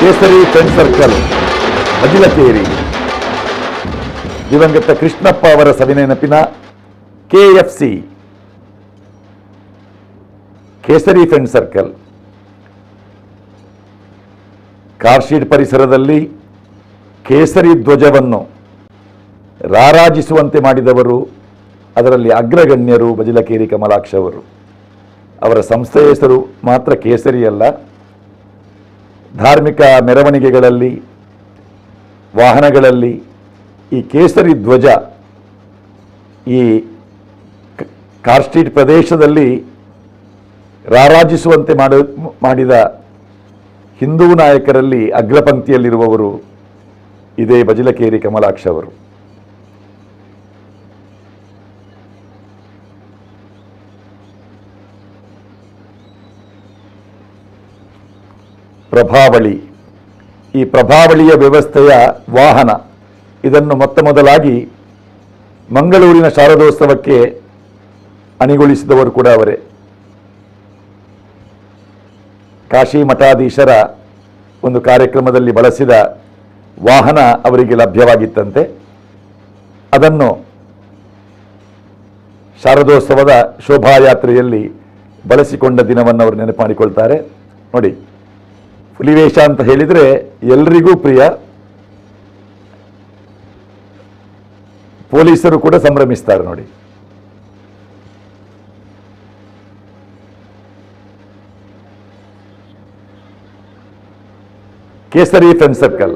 ಕೇಸರಿ ಫ್ರೆಂಡ್ ಸರ್ಕಲ್ ಬಜಿಲಕೇರಿ, ದಿವಂಗತ ಕೃಷ್ಣಪ್ಪ ಅವರ ಸವಿನೆನಪಿನ KFC ಕೇಸರಿ ಫ್ರೆಂಡ್ ಸರ್ಕಲ್. ಕಾರ್ಶೀಟ್ ಪರಿಸರದಲ್ಲಿ ಕೇಸರಿ ಧ್ವಜವನ್ನು ರಾರಾಜಿಸುವಂತೆ ಮಾಡಿದವರು, ಅದರಲ್ಲಿ ಅಗ್ರಗಣ್ಯರು ಬಜಿಲಕೇರಿ ಕಮಲಾಕ್ಷ ಅವರು. ಅವರ ಸಂಸ್ಥೆಯ ಹೆಸರು ಮಾತ್ರ ಕೇಸರಿ ಅಲ್ಲ, ಧಾರ್ಮಿಕ ಮೆರವಣಿಗೆಗಳಲ್ಲಿ, ವಾಹನಗಳಲ್ಲಿ ಈ ಕೇಸರಿ ಧ್ವಜ ಈ ಕಾರ್ಸ್ಟ್ರೀಟ್ ಪ್ರದೇಶದಲ್ಲಿ ರಾರಾಜಿಸುವಂತೆ ಮಾಡಿದ ಹಿಂದೂ ನಾಯಕರಲ್ಲಿ ಅಗ್ರಪಂಕ್ತಿಯಲ್ಲಿರುವವರು ಇದೇ ಬಜಿಲಕೇರಿ ಕಮಲಾಕ್ಷ ಅವರು. ಪ್ರಭಾವಳಿ, ಈ ಪ್ರಭಾವಳಿಯ ವ್ಯವಸ್ಥೆಯ ವಾಹನ, ಇದನ್ನು ಮೊದಲಾಗಿ ಮಂಗಳೂರಿನ ಶಾರದೋತ್ಸವಕ್ಕೆ ಅಣಿಗೊಳಿಸಿದವರು ಕೂಡ ಅವರೇ. ಕಾಶಿ ಮಠಾಧೀಶರ ಒಂದು ಕಾರ್ಯಕ್ರಮದಲ್ಲಿ ಬಳಸಿದ ವಾಹನ ಅವರಿಗೆ ಲಭ್ಯವಾಗಿತ್ತಂತೆ. ಅದನ್ನು ಶಾರದೋತ್ಸವದ ಶೋಭಾಯಾತ್ರೆಯಲ್ಲಿ ಬಳಸಿಕೊಂಡ ದಿನವನ್ನು ಅವರು ನೆನಪು ಮಾಡಿಕೊಳ್ತಾರೆ. ನೋಡಿ, ಹುಲಿವೇಷ ಅಂತ ಹೇಳಿದರೆ ಎಲ್ರಿಗೂ ಪ್ರಿಯ, ಪೊಲೀಸರು ಕೂಡ ಸಂಭ್ರಮಿಸ್ತಾರೆ. ನೋಡಿ, ಕೇಸರಿ ಫ್ರೆಂಡ್ ಸರ್ಕಲ್.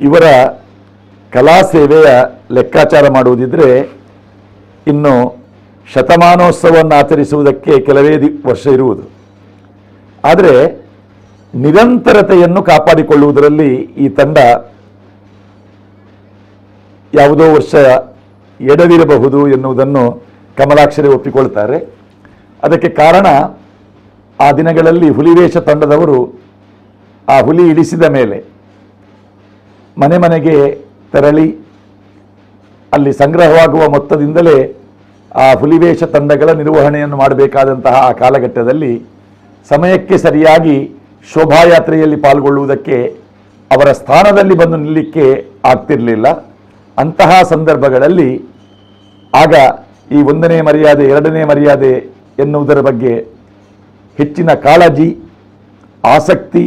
ಇವರ ಕಲಾ ಸೇವೆಯ ಲೆಕ್ಕಾಚಾರ ಮಾಡುವುದಿದ್ರೆ ಇನ್ನು ಶತಮಾನೋತ್ಸವವನ್ನು ಆಚರಿಸುವುದಕ್ಕೆ ಕೆಲವೇ ವರ್ಷ ಇರುವುದು. ಆದರೆ ನಿರಂತರತೆಯನ್ನು ಕಾಪಾಡಿಕೊಳ್ಳುವುದರಲ್ಲಿ ಈ ತಂಡ ಯಾವುದೋ ವರ್ಷ ಎಡವಿರಬಹುದು ಎನ್ನುವುದನ್ನು ಕಮಲಾಕ್ಷರೇ ಒಪ್ಪಿಕೊಳ್ತಾರೆ. ಅದಕ್ಕೆ ಕಾರಣ, ಆ ದಿನಗಳಲ್ಲಿ ಹುಲಿವೇಷ ತಂಡದವರು ಆ ಹುಲಿ ಇಳಿಸಿದ ಮೇಲೆ ಮನೆ ಮನೆಗೆ ತೆರಳಿ ಅಲ್ಲಿ ಸಂಗ್ರಹವಾಗುವ ಮೊತ್ತದಿಂದಲೇ ಆ ಹುಲಿವೇಷ ತಂಡಗಳ ನಿರ್ವಹಣೆಯನ್ನು ಮಾಡಬೇಕಾದಂತಹ ಆ ಕಾಲಘಟ್ಟದಲ್ಲಿ ಸಮಯಕ್ಕೆ ಸರಿಯಾಗಿ ಶೋಭಾಯಾತ್ರೆಯಲ್ಲಿ ಪಾಲ್ಗೊಳ್ಳುವುದಕ್ಕೆ ಅವರ ಸ್ಥಾನದಲ್ಲಿ ಬಂದು ನಿಲ್ಲಕ್ಕೆ ಆಗ್ತಿರಲಿಲ್ಲ. ಅಂತಹ ಸಂದರ್ಭಗಳಲ್ಲಿ ಆಗ ಈ 1ನೇ ಮರ್ಯಾದೆ 2ನೇ ಮರ್ಯಾದೆ ಎನ್ನುವುದರ ಬಗ್ಗೆ ಹೆಚ್ಚಿನ ಕಾಳಜಿ, ಆಸಕ್ತಿ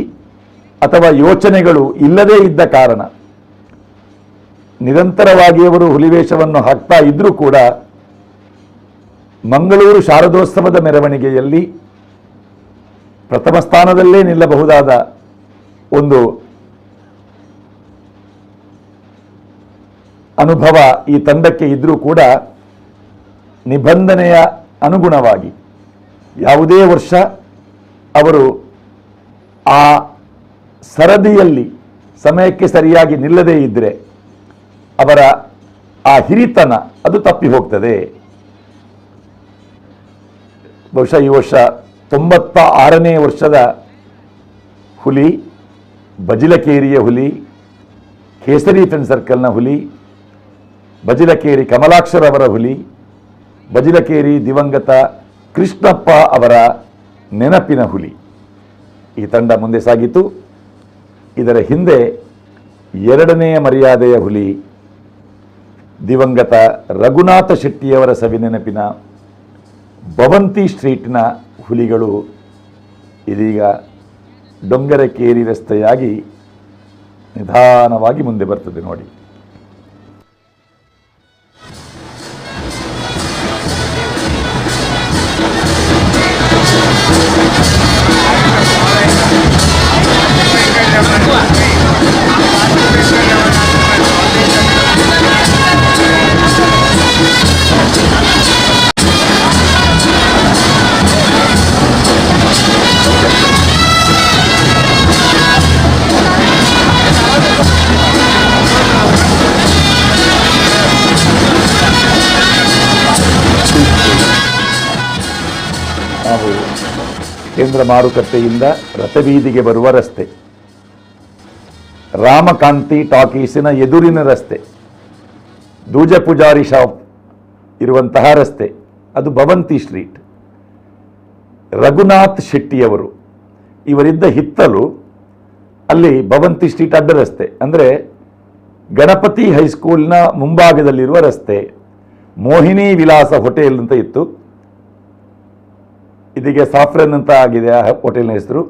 ಅಥವಾ ಯೋಚನೆಗಳು ಇಲ್ಲದೇ ಇದ್ದ ಕಾರಣ ನಿರಂತರವಾಗಿ ಅವರು ಹುಲಿವೇಷವನ್ನು ಹಾಕ್ತಾ ಇದ್ರೂ ಕೂಡ ಮಂಗಳೂರು ಶಾರದೋತ್ಸವದ ಮೆರವಣಿಗೆಯಲ್ಲಿ ಪ್ರಥಮ ಸ್ಥಾನದಲ್ಲೇ ನಿಲ್ಲಬಹುದಾದ ಒಂದು ಅನುಭವ ಈ ತಂಡಕ್ಕೆ ಇದ್ರೂ ಕೂಡ ನಿಬಂಧನೆಯ ಅನುಗುಣವಾಗಿ ಯಾವುದೇ ವರ್ಷ ಅವರು ಆ ಸರದಿಯಲ್ಲಿ ಸಮಯಕ್ಕೆ ಸರಿಯಾಗಿ ನಿಲ್ಲದೇ ಇದ್ದರೆ ಅವರ ಆ ಹಿರಿತನ ಅದು ತಪ್ಪಿ ಹೋಗ್ತದೆ. ಬಹುಶಃ ಈ ವರ್ಷ 96ನೇ ವರ್ಷದ ಹುಲಿ, ಬಜಿಲಕೇರಿಯ ಹುಲಿ, ಕೇಸರಿ ಫ್ರೆಂಡ್ ಸರ್ಕಲ್ನ ಹುಲಿ, ಬಜಿಲಕೇರಿ ಕಮಲಾಕ್ಷರವರ ಹುಲಿ, ಬಜಿಲಕೇರಿ ದಿವಂಗತ ಕೃಷ್ಣಪ್ಪ ಅವರ ನೆನಪಿನ ಹುಲಿ. ಈ ತಂಡ ಮುಂದೆ ಸಾಗಿತು. ಇದರ ಹಿಂದೆ ಎರಡನೆಯ ಮರ್ಯಾದೆಯ ಹುಲಿ ದಿವಂಗತ ರಘುನಾಥ ಶೆಟ್ಟಿಯವರ ಸವಿನೆನಪಿನ ಭವಂತಿ ಸ್ಟ್ರೀಟ್ನ ಹುಲಿಗಳು ಇದೀಗ ಡೊಂಗರಕೇರಿ ರಸ್ತೆಯಾಗಿ ನಿಧಾನವಾಗಿ ಮುಂದೆ ಬರ್ತದೆ ನೋಡಿ. ನಾವು ಕೇಂದ್ರ ಮಾರುಕಟ್ಟೆಯಿಂದ ರಥಬೀದಿಗೆ ಬರುವ ರಸ್ತೆ, ರಾಮಕಾಂತಿ ಟಾಕೀಸಿನ ಎದುರಿನ ರಸ್ತೆ, ದೂಜ ಪೂಜಾರಿ ಶಾಪ್ ಇರುವಂತಹ ರಸ್ತೆ, ಅದು ಭವಂತಿ ಸ್ಟ್ರೀಟ್. ರಘುನಾಥ್ ಶೆಟ್ಟಿಯವರು ಇವರಿದ್ದ ಹಿತ್ತಲು ಅಲ್ಲಿ ಭವಂತಿ ಸ್ಟ್ರೀಟ್ ಅಡ್ಡ ರಸ್ತೆ, ಅಂದರೆ ಗಣಪತಿ ಹೈಸ್ಕೂಲ್ನ ಮುಂಭಾಗದಲ್ಲಿರುವ ರಸ್ತೆ. ಮೋಹಿನಿ ವಿಲಾಸ ಹೋಟೆಲ್ ಅಂತ ಇತ್ತು, ಇದೀಗ ಸಾಫ್ರನ್ ಅಂತ ಆಗಿದೆ ಆ ಹೋಟೆಲ್ನ ಹೆಸರು.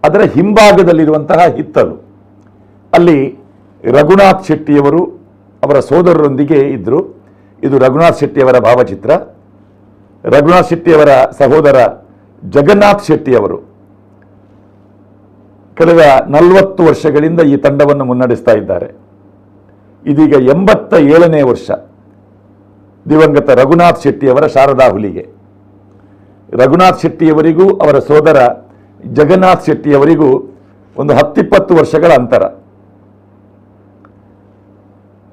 ಅದರ ಹಿಂಭಾಗದಲ್ಲಿರುವಂತಹ ಹಿತ್ತಲು, ಅಲ್ಲಿ ರಘುನಾಥ್ ಶೆಟ್ಟಿಯವರು ಅವರ ಸೋದರರೊಂದಿಗೆ ಇದ್ದರು. ಇದು ರಘುನಾಥ್ ಶೆಟ್ಟಿಯವರ ಭಾವಚಿತ್ರ. ರಘುನಾಥ್ ಶೆಟ್ಟಿಯವರ ಸಹೋದರ ಜಗನ್ನಾಥ್ ಶೆಟ್ಟಿಯವರು ಕಳೆದ 40 ವರ್ಷಗಳಿಂದ ಈ ತಂಡವನ್ನು ಮುನ್ನಡೆಸ್ತಾ ಇದ್ದಾರೆ. ಇದೀಗ 87ನೇ ವರ್ಷ ದಿವಂಗತ ರಘುನಾಥ್ ಶೆಟ್ಟಿಯವರ ಶಾರದಾ ಹುಲಿಗೆ. ರಘುನಾಥ್ ಶೆಟ್ಟಿಯವರಿಗೂ ಅವರ ಸೋದರ ಜಗನ್ನಾಥ್ ಶೆಟ್ಟಿಯವರಿಗೂ ಒಂದು 10-20 ವರ್ಷಗಳ ಅಂತರ.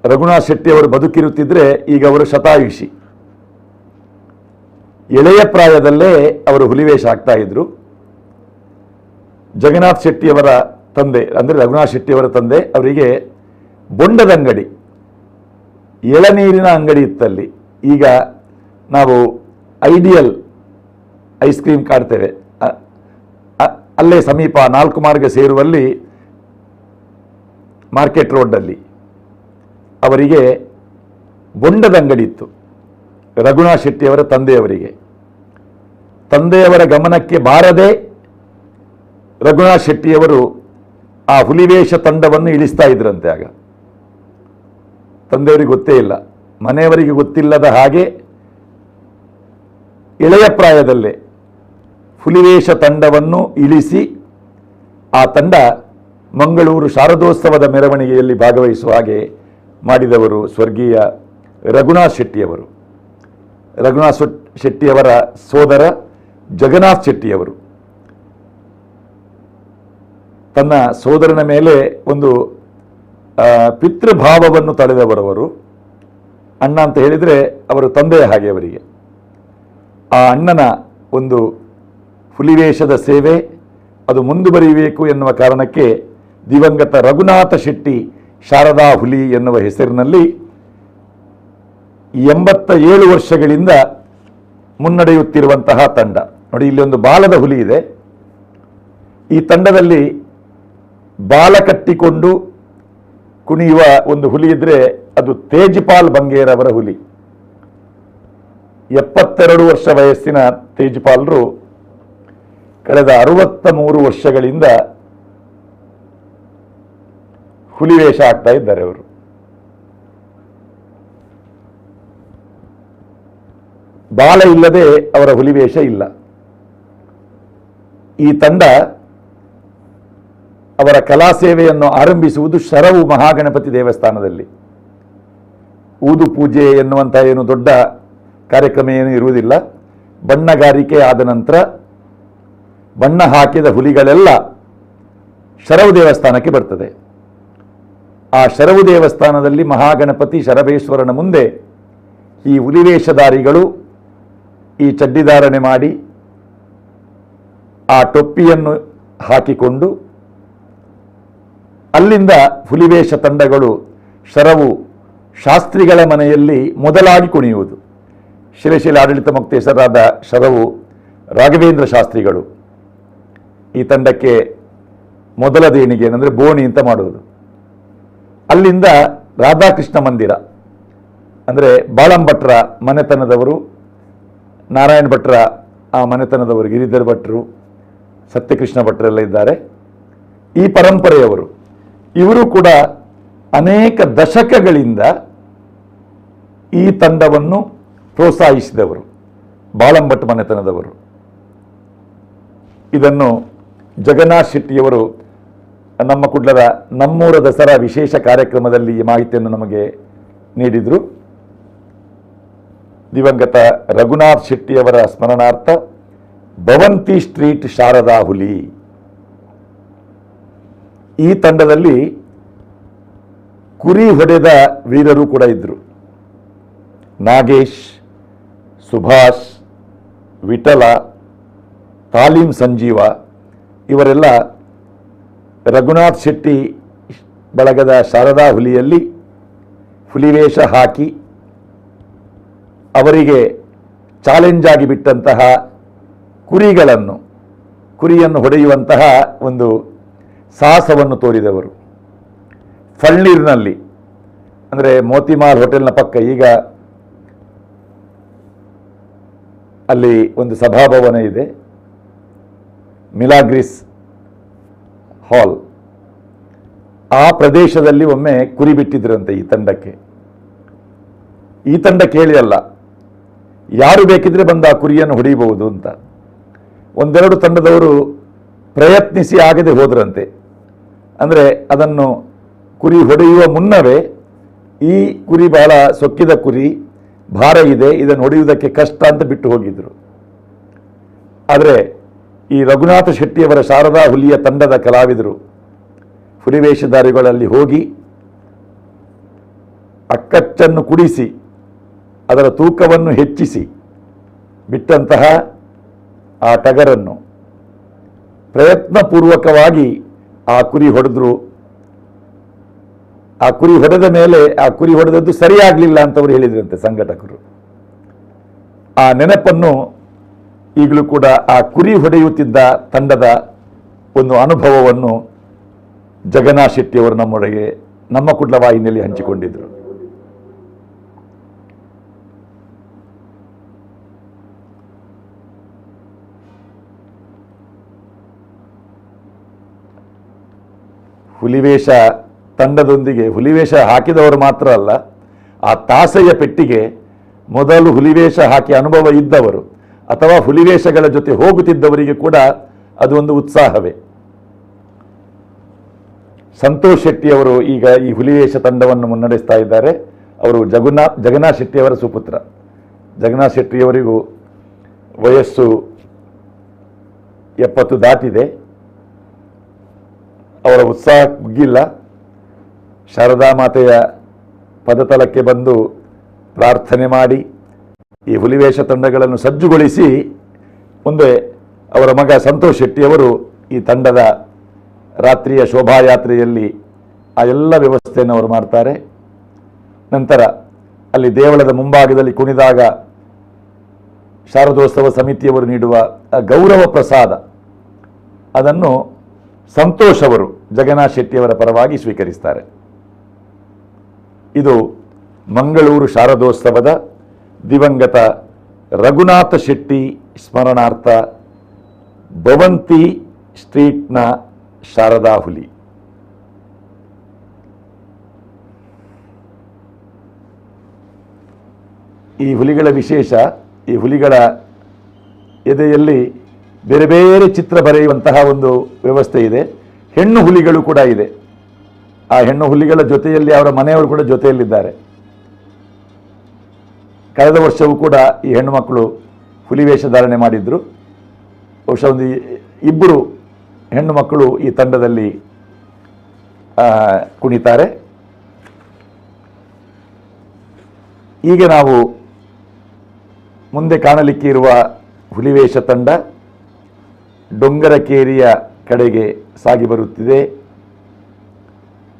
ರಘುನಾಥ್ ಶೆಟ್ಟಿಯವರು ಬದುಕಿರುತ್ತಿದ್ದರೆ ಈಗ ಅವರು ಶತಾಯುಷಿ. ಎಳೆಯ ಪ್ರಾಯದಲ್ಲೇ ಅವರು ಹುಲಿವೇಷ ಆಗ್ತಾ ಇದ್ರು. ಜಗನ್ನಾಥ್ ಶೆಟ್ಟಿಯವರ ತಂದೆ ಅಂದರೆ ರಘುನಾಥ್ ಶೆಟ್ಟಿಯವರ ತಂದೆ ಅವರಿಗೆ ಬೊಂಡದ ಅಂಗಡಿ, ಎಳನೀರಿನ ಅಂಗಡಿ ಇತ್ತಲ್ಲಿ. ಈಗ ನಾವು ಐಡಿಯಲ್ ಐಸ್ ಕ್ರೀಮ್ ಕಾಡ್ತೇವೆ, ಅಲ್ಲೇ ಸಮೀಪ 4 ಮಾರ್ಗ ಸೇರುವಲ್ಲಿ ಮಾರ್ಕೆಟ್ ರೋಡಲ್ಲಿ ಅವರಿಗೆ ಬೊಂಡದ ಅಂಗಡಿ ಇತ್ತು. ರಘುನಾಥ್ ಶೆಟ್ಟಿಯವರ ತಂದೆಯವರಿಗೆ, ತಂದೆಯವರ ಗಮನಕ್ಕೆ ಬಾರದೆ ರಘುನಾಥ್ ಶೆಟ್ಟಿಯವರು ಆ ಹುಲಿವೇಷ ತಂಡವನ್ನು ಇಳಿಸ್ತಾ ಇದ್ರಂತೆ. ಆಗ ತಂದೆಯವರಿಗೆ ಗೊತ್ತೇ ಇಲ್ಲ, ಮನೆಯವರಿಗೆ ಗೊತ್ತಿಲ್ಲದ ಹಾಗೆ ಎಳೆಯ ಪ್ರಾಯದಲ್ಲೇ ಹುಲಿವೇಷ ತಂಡವನ್ನು ಇಳಿಸಿ ಆ ತಂಡ ಮಂಗಳೂರು ಶಾರದೋತ್ಸವದ ಮೆರವಣಿಗೆಯಲ್ಲಿ ಭಾಗವಹಿಸುವ ಹಾಗೆ ಮಾಡಿದವರು ಸ್ವರ್ಗೀಯ ರಘುನಾಥ್ ಶೆಟ್ಟಿಯವರು. ರಘುನಾಥ್ ಶೆಟ್ಟಿಯವರ ಸೋದರ ಜಗನ್ನಾಥ್ ಶೆಟ್ಟಿಯವರು ತನ್ನ ಸೋದರನ ಮೇಲೆ ಒಂದು ಪಿತೃಭಾವವನ್ನು ತಳೆದವರವರು. ಅಣ್ಣ ಅಂತ ಹೇಳಿದರೆ ಅವರು ತಂದೆಯ ಹಾಗೆ ಅವರಿಗೆ. ಆ ಅಣ್ಣನ ಒಂದು ಹುಲಿವೇಷದ ಸೇವೆ ಅದು ಮುಂದುವರಿಯಬೇಕು ಎನ್ನುವ ಕಾರಣಕ್ಕೆ ದಿವಂಗತ ರಘುನಾಥ ಶೆಟ್ಟಿ ಶಾರದಾ ಹುಲಿ ಎನ್ನುವ ಹೆಸರಿನಲ್ಲಿ 87 ವರ್ಷಗಳಿಂದ ಮುನ್ನಡೆಯುತ್ತಿರುವಂತಹ ತಂಡ ನೋಡಿ. ಇಲ್ಲಿ ಒಂದು ಬಾಲದ ಹುಲಿ ಇದೆ. ಈ ತಂಡದಲ್ಲಿ ಬಾಲ ಕಟ್ಟಿಕೊಂಡು ಕುಣಿಯುವ ಒಂದು ಹುಲಿ ಇದ್ರೆ ಅದು ತೇಜ್ಪಾಲ್ ಬಂಗೇರವರ ಹುಲಿ. 72 ವರ್ಷ ವಯಸ್ಸಿನ ತೇಜ್ಪಾಲ್ರು ಕಳೆದ 63 ವರ್ಷಗಳಿಂದ ಹುಲಿವೇಷ ಆಗ್ತಾ ಇದ್ದಾರೆ. ಅವರು ಬಾಲ ಇಲ್ಲದೆ ಅವರ ಹುಲಿವೇಷ ಇಲ್ಲ. ಈ ತಂಡ ಅವರ ಕಲಾ ಸೇವೆಯನ್ನು ಆರಂಭಿಸುವುದು ಶರವು ಮಹಾಗಣಪತಿ ದೇವಸ್ಥಾನದಲ್ಲಿ. ಊದು ಪೂಜೆ ಎನ್ನುವಂಥ ಏನು ದೊಡ್ಡ ಕಾರ್ಯಕ್ರಮ ಏನು ಇರುವುದಿಲ್ಲ. ಬಣ್ಣಗಾರಿಕೆ ಆದ ನಂತರ ಬಣ್ಣ ಹಾಕಿದ ಹುಲಿಗಳೆಲ್ಲ ಶರವು ದೇವಸ್ಥಾನಕ್ಕೆ ಬರ್ತದೆ. ಆ ಶರವು ದೇವಸ್ಥಾನದಲ್ಲಿ ಮಹಾಗಣಪತಿ ಶರಬೇಶ್ವರನ ಮುಂದೆ ಈ ಹುಲಿವೇಷಧಾರಿಗಳು ಈ ಚಡ್ಡಿಧಾರಣೆ ಮಾಡಿ ಆ ಟೊಪ್ಪಿಯನ್ನು ಹಾಕಿಕೊಂಡು ಅಲ್ಲಿಂದ ಹುಲಿವೇಷ ತಂಡಗಳು ಶರವು ಶಾಸ್ತ್ರಿಗಳ ಮನೆಯಲ್ಲಿ ಮೊದಲಾಗಿ ಕುಣಿಯುವುದು. ಶಿಲೆಶಿಲೆ ಆಡಳಿತ ಮುಕ್ತೇಸರಾದ ಶರವು ರಾಘವೇಂದ್ರ ಶಾಸ್ತ್ರಿಗಳು ಈ ತಂಡಕ್ಕೆ ಮೊದಲ ದೇಣಿಗೆ ಏನಂದರೆ ಬೋಣಿ ಅಂತ ಮಾಡುವುದು. ಅಲ್ಲಿಂದ ರಾಧಾಕೃಷ್ಣ ಮಂದಿರ ಅಂದರೆ ಬಾಳಂಭಟ್ರ ಮನೆತನದವರು, ನಾರಾಯಣ ಭಟ್ರ ಆ ಮನೆತನದವರು, ಗಿರಿಧರ್ ಭಟ್ರು, ಸತ್ಯಕೃಷ್ಣ ಭಟ್ರೆಲ್ಲ ಇದ್ದಾರೆ. ಈ ಪರಂಪರೆಯವರು ಇವರು ಕೂಡ ಅನೇಕ ದಶಕಗಳಿಂದ ಈ ತಂಡವನ್ನು ಪ್ರೋತ್ಸಾಹಿಸಿದವರು, ಬಾಳಂಭಟ್ ಮನೆತನದವರು. ಇದನ್ನು ಜಗನ್ನಾಥ್ ಶೆಟ್ಟಿಯವರು ನಮ್ಮ ಕುಡ್ಲದ ನಮ್ಮೂರ ದಸರಾ ವಿಶೇಷ ಕಾರ್ಯಕ್ರಮದಲ್ಲಿ ಈ ಮಾಹಿತಿಯನ್ನು ನಮಗೆ ನೀಡಿದರು. ದಿವಂಗತ ರಘುನಾಥ್ ಶೆಟ್ಟಿಯವರ ಸ್ಮರಣಾರ್ಥ ಭವಂತಿ ಸ್ಟ್ರೀಟ್ ಶಾರದಾ ಹುಲಿ. ಈ ತಂಡದಲ್ಲಿ ಕುರಿ ಹೊಡೆದ ವೀರರು ಕೂಡ ಇದ್ದರು. ನಾಗೇಶ್, ಸುಭಾಷ್, ವಿಠಲ, ತಾಲೀಮ್ ಸಂಜೀವ ಇವರೆಲ್ಲ ರಘುನಾಥ್ ಶೆಟ್ಟಿ ಬಳಗದ ಶಾರದಾ ಹುಲಿಯಲ್ಲಿ ಹುಲಿವೇಷ ಹಾಕಿ ಅವರಿಗೆ ಚಾಲೆಂಜ್ ಆಗಿ ಬಿಟ್ಟಂತಹ ಕುರಿಯನ್ನು ಹೊಡೆಯುವಂತಹ ಒಂದು ಸಾಹಸವನ್ನು ತೋರಿದವರು. ಫಳ್ನೀರಿನಲ್ಲಿ ಅಂದರೆ ಮೋತಿಮಾಲ್ ಹೋಟೆಲ್ನ ಪಕ್ಕ ಈಗ ಅಲ್ಲಿ ಒಂದು ಸಭಾಭವನ ಇದೆ, ಮಿಲಾಗ್ರಿಸ್ ಹಾಲ್. ಆ ಪ್ರದೇಶದಲ್ಲಿ ಒಮ್ಮೆ ಕುರಿ ಬಿಟ್ಟಿದ್ರಂತೆ ಈ ತಂಡಕ್ಕೆ. ಈ ತಂಡ ಕೇಳಿ ಅಲ್ಲ, ಯಾರು ಬೇಕಿದ್ರೆ ಬಂದು ಆ ಕುರಿಯನ್ನು ಹೊಡೆಯಬಹುದು ಅಂತ. ಒಂದೆರಡು ತಂಡದವರು ಪ್ರಯತ್ನಿಸಿ ಆಗದೆ ಹೋದ್ರಂತೆ. ಅಂದರೆ ಅದನ್ನು ಕುರಿ ಹೊಡೆಯುವ ಮುನ್ನವೇ ಈ ಕುರಿ ಬಹಳ ಸೊಕ್ಕಿದ ಕುರಿ, ಭಾರ ಇದೆ, ಇದನ್ನು ಹೊಡೆಯುವುದಕ್ಕೆ ಕಷ್ಟ ಅಂತ ಬಿಟ್ಟು ಹೋಗಿದ್ರು. ಆದರೆ ಈ ರಘುನಾಥ ಶೆಟ್ಟಿಯವರ ಶಾರದಾ ಹುಲಿಯ ತಂಡದ ಕಲಾವಿದರು ಹುಲಿವೇಷಧಾರಿಗಳಲ್ಲಿ ಹೋಗಿ ಅಕ್ಕಚ್ಚನ್ನು ಕುಡಿಸಿ ಅದರ ತೂಕವನ್ನು ಹೆಚ್ಚಿಸಿ ಬಿಟ್ಟಂತಹ ಆ ಟಗರನ್ನು ಪ್ರಯತ್ನಪೂರ್ವಕವಾಗಿ ಆ ಕುರಿ ಹೊಡೆದ್ರು. ಆ ಕುರಿ ಹೊಡೆದ ಮೇಲೆ ಆ ಕುರಿ ಹೊಡೆದದ್ದು ಸರಿಯಾಗಲಿಲ್ಲ ಅಂತವರು ಹೇಳಿದ್ರಂತೆ ಸಂಘಟಕರು. ಆ ನೆನಪನ್ನು ಈಗಲೂ ಕೂಡ ಆ ಕುರಿ ಹೊಡೆಯುತ್ತಿದ್ದ ತಂಡದ ಒಂದು ಅನುಭವವನ್ನು ಜಗನ್ನಾಥ್ ಶೆಟ್ಟಿಯವರು ನಮ್ಮೊಳಗೆ ನಮ್ಮ ಕುಡ್ಲ ವಾಹಿನಿಯಲ್ಲಿ ಹಂಚಿಕೊಂಡಿದ್ದರು. ಹುಲಿವೇಷ ತಂಡದೊಂದಿಗೆ ಹುಲಿವೇಷ ಹಾಕಿದವರು ಮಾತ್ರ ಅಲ್ಲ, ಆ ತಾಸೆಯ ಪೆಟ್ಟಿಗೆ ಮೊದಲು ಹುಲಿವೇಷ ಹಾಕಿ ಅನುಭವ ಇದ್ದವರು ಅಥವಾ ಹುಲಿವೇಷಗಳ ಜೊತೆ ಹೋಗುತ್ತಿದ್ದವರಿಗೆ ಕೂಡ ಅದು ಒಂದು ಉತ್ಸಾಹವೇ. ಸಂತೋಷ್ ಶೆಟ್ಟಿಯವರು ಈಗ ಈ ಹುಲಿವೇಷ ತಂಡವನ್ನು ಮುನ್ನಡೆಸ್ತಾ ಇದ್ದಾರೆ. ಅವರು ಜಗನ್ನಾಥ್ ಶೆಟ್ಟಿಯವರ ಸುಪುತ್ರ. ಜಗನ್ನಾಥ್ ಶೆಟ್ಟಿಯವರಿಗೂ ವಯಸ್ಸು 70 ದಾಟಿದೆ. ಅವರ ಉತ್ಸಾಹ ಮುಗ್ಗಿಲ್ಲ. ಶಾರದಾ ಮಾತೆಯ ಪದತಲಕ್ಕೆ ಬಂದು ಪ್ರಾರ್ಥನೆ ಮಾಡಿ ಈ ಹುಲಿವೇಷ ತಂಡಗಳನ್ನು ಸಜ್ಜುಗೊಳಿಸಿ ಮುಂದೆ ಅವರ ಮಗ ಸಂತೋಷ್ ಶೆಟ್ಟಿಯವರು ಈ ತಂಡದ ರಾತ್ರಿಯ ಶೋಭಾಯಾತ್ರೆಯಲ್ಲಿ ಆ ಎಲ್ಲ ವ್ಯವಸ್ಥೆಯನ್ನು ಅವರು ಮಾಡ್ತಾರೆ. ನಂತರ ಅಲ್ಲಿ ದೇವಳದ ಮುಂಭಾಗದಲ್ಲಿ ಕುಣಿದಾಗ ಶಾರದೋತ್ಸವ ಸಮಿತಿಯವರು ನೀಡುವ ಗೌರವ ಪ್ರಸಾದ ಅದನ್ನು ಸಂತೋಷ್ ಅವರು ಜಗನ್ನಾಥ್ ಶೆಟ್ಟಿಯವರ ಪರವಾಗಿ ಸ್ವೀಕರಿಸ್ತಾರೆ. ಇದು ಮಂಗಳೂರು ಶಾರದೋತ್ಸವದ ದಿವಂಗತ ರಘುನಾಥ ಶೆಟ್ಟಿ ಸ್ಮರಣಾರ್ಥ ಭವಂತಿ ಸ್ಟ್ರೀಟ್ನ ಶಾರದಾ ಹುಲಿ. ಈ ಹುಲಿಗಳ ವಿಶೇಷ ಈ ಹುಲಿಗಳ ಎದೆಯಲ್ಲಿ ಬೇರೆ ಬೇರೆ ಚಿತ್ರ ಬರೆಯುವಂತಹ ಒಂದು ವ್ಯವಸ್ಥೆ ಇದೆ. ಹೆಣ್ಣು ಹುಲಿಗಳು ಕೂಡ ಇದೆ. ಆ ಹೆಣ್ಣು ಹುಲಿಗಳ ಜೊತೆಯಲ್ಲಿ ಅವರ ಮನೆಯವರು ಕೂಡ ಜೊತೆಯಲ್ಲಿದ್ದಾರೆ. ಕಳೆದ ವರ್ಷವೂ ಕೂಡ ಈ ಹೆಣ್ಣು ಮಕ್ಕಳು ಹುಲಿ ವೇಷಧಾರಣೆ ಮಾಡಿದ್ರು. ಬಹುಶಃ ಒಂದು 2 ಹೆಣ್ಣು ಮಕ್ಕಳು ಈ ತಂಡದಲ್ಲಿ ಕುಣಿತಾರೆ. ಈಗ ನಾವು ಮುಂದೆ ಕಾಣಲಿಕ್ಕೆ ಇರುವ ಹುಲಿವೇಷ ತಂಡ ಡೊಂಗರಕೇರಿಯ ಕಡೆಗೆ ಸಾಗಿ ಬರುತ್ತಿದೆ.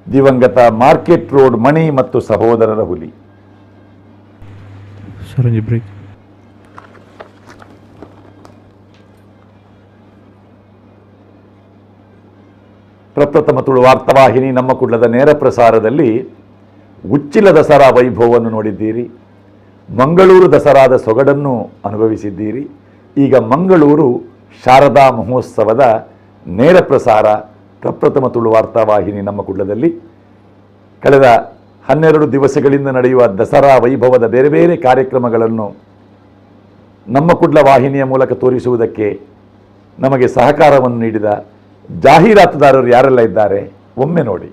ದಿವಂಗತ ಮಾರ್ಕೆಟ್ ರೋಡ್ ಮಣಿ ಮತ್ತು ಸಹೋದರರ ಹುಲಿ. ಪ್ರಪ್ರಥಮ ತುಳು ವಾರ್ತಾವಾಹಿನಿ ನಮ್ಮ ಕುಡ್ಲದ ನೇರ ಪ್ರಸಾರದಲ್ಲಿ ಉಚ್ಚಿಲ ದಸರಾ ವೈಭವವನ್ನು ನೋಡಿದ್ದೀರಿ. ಮಂಗಳೂರು ದಸರಾದ ಸೊಗಡನ್ನು ಅನುಭವಿಸಿದ್ದೀರಿ. ಈಗ ಮಂಗಳೂರು ಶಾರದಾ ಮಹೋತ್ಸವದ ನೇರ ಪ್ರಸಾರ ಪ್ರಪ್ರಥಮ ತುಳು ವಾರ್ತಾವಾಹಿನಿ ನಮ್ಮ ಕುಡ್ಲದಲ್ಲಿ ಕಳೆದ 12 ದಿವಸಗಳಿಂದ ನಡೆಯುವ ದಸರಾ ವೈಭವದ ಬೇರೆ ಬೇರೆ ಕಾರ್ಯಕ್ರಮಗಳನ್ನು ನಮ್ಮ ಕುಡ್ಲ ವಾಹಿನಿಯ ಮೂಲಕ ತೋರಿಸುವುದಕ್ಕೆ ನಮಗೆ ಸಹಕಾರವನ್ನು ನೀಡಿದ ಜಾಹೀರಾತುದಾರರು ಯಾರೆಲ್ಲ ಇದ್ದಾರೆ ಒಮ್ಮೆ ನೋಡಿ.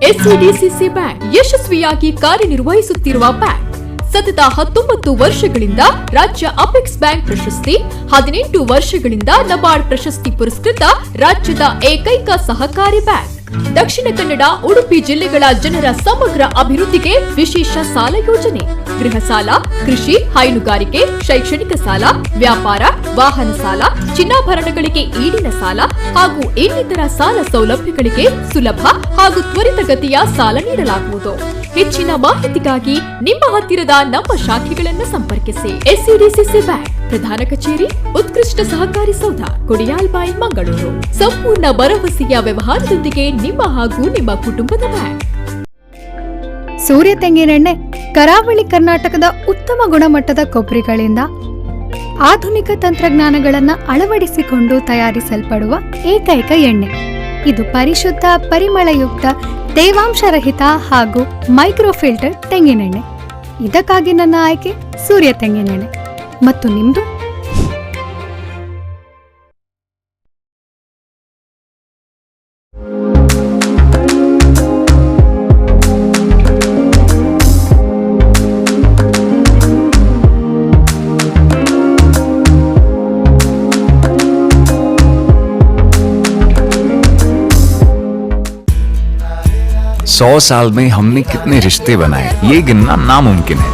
ಎಸ್ಸಿಡಿಸಿಸಿ ಬ್ಯಾಂಕ್ ಯಶಸ್ವಿಯಾಗಿ ಕಾರ್ಯನಿರ್ವಹಿಸುತ್ತಿರುವ ಬ್ಯಾಂಕ್. ಸತತ 19 ವರ್ಷಗಳಿಂದ ರಾಜ್ಯ ಅಪೆಕ್ಸ್ ಬ್ಯಾಂಕ್ ಪ್ರಶಸ್ತಿ, 18 ವರ್ಷಗಳಿಂದ ನಬಾರ್ಡ್ ಪ್ರಶಸ್ತಿ ಪುರಸ್ಕೃತ ರಾಜ್ಯದ ಏಕೈಕ ಸಹಕಾರಿ ಬ್ಯಾಂಕ್. ದಕ್ಷಿಣ ಕನ್ನಡ, ಉಡುಪಿ ಜಿಲ್ಲೆಗಳ ಜನರ ಸಮಗ್ರ ಅಭಿವೃದ್ಧಿಗೆ ವಿಶೇಷ ಸಾಲ ಯೋಜನೆ, ಗೃಹ ಸಾಲ, ಕೃಷಿ, ಹೈನುಗಾರಿಕೆ, ಶೈಕ್ಷಣಿಕ ಸಾಲ, ವ್ಯಾಪಾರ, ವಾಹನ ಸಾಲ, ಚಿನ್ನಾಭರಣಗಳಿಗೆ ಈಡಿನ ಸಾಲ ಹಾಗೂ ಇನ್ನಿತರ ಸಾಲ ಸೌಲಭ್ಯಗಳಿಗೆ ಸುಲಭ ಹಾಗೂ ತ್ವರಿತಗತಿಯ ಸಾಲ ನೀಡಲಾಗುವುದು. ಹೆಚ್ಚಿನ ಮಾಹಿತಿಗಾಗಿ ನಿಮ್ಮ ಹತ್ತಿರದ ನಮ್ಮ ಶಾಖೆಗಳನ್ನು ಸಂಪರ್ಕಿಸಿ. ಎಸ್ಸಿಡಿಸಿಸಿ ಬ್ಯಾಂಕ್ ಪ್ರಧಾನ ಕಚೇರಿ, ಉತ್ಕೃಷ್ಟ ಸಹಕಾರಿ ಸೌಧ, ಕೊಡಿಯಾಲ್ ಬಾಯ್, ಮಂಗಳೂರು. ಸಂಪೂರ್ಣ ಭರವಸೆಯ ವ್ಯವಹಾರದೊಂದಿಗೆ ನಿಮ್ಮ ಹಾಗೂ ನಿಮ್ಮ ಕುಟುಂಬದ ಬ್ಯಾಂಕ್. ಸೂರ್ಯ ತೆಂಗಿನೆಣ್ಣೆ ಕರಾವಳಿ ಕರ್ನಾಟಕದ ಉತ್ತಮ ಗುಣಮಟ್ಟದ ಕೊಬ್ಬರಿಗಳಿಂದ ಆಧುನಿಕ ತಂತ್ರಜ್ಞಾನಗಳನ್ನು ಅಳವಡಿಸಿಕೊಂಡು ತಯಾರಿಸಲ್ಪಡುವ ಏಕೈಕ ಎಣ್ಣೆ. ಇದು ಪರಿಶುದ್ಧ, ಪರಿಮಳಯುಕ್ತ, ತೇವಾಂಶರಹಿತ ಹಾಗೂ ಮೈಕ್ರೋಫಿಲ್ಟರ್ ತೆಂಗಿನೆಣ್ಣೆ. ಇದಕ್ಕಾಗಿ ನನ್ನ ಆಯ್ಕೆ ಸೂರ್ಯ ತೆಂಗಿನೆಣ್ಣೆ. ಮತ್ತು ನಿಮ್ದು? सौ साल में हमने कितने रिश्ते बनाए ये गिनना नामुमकिन है।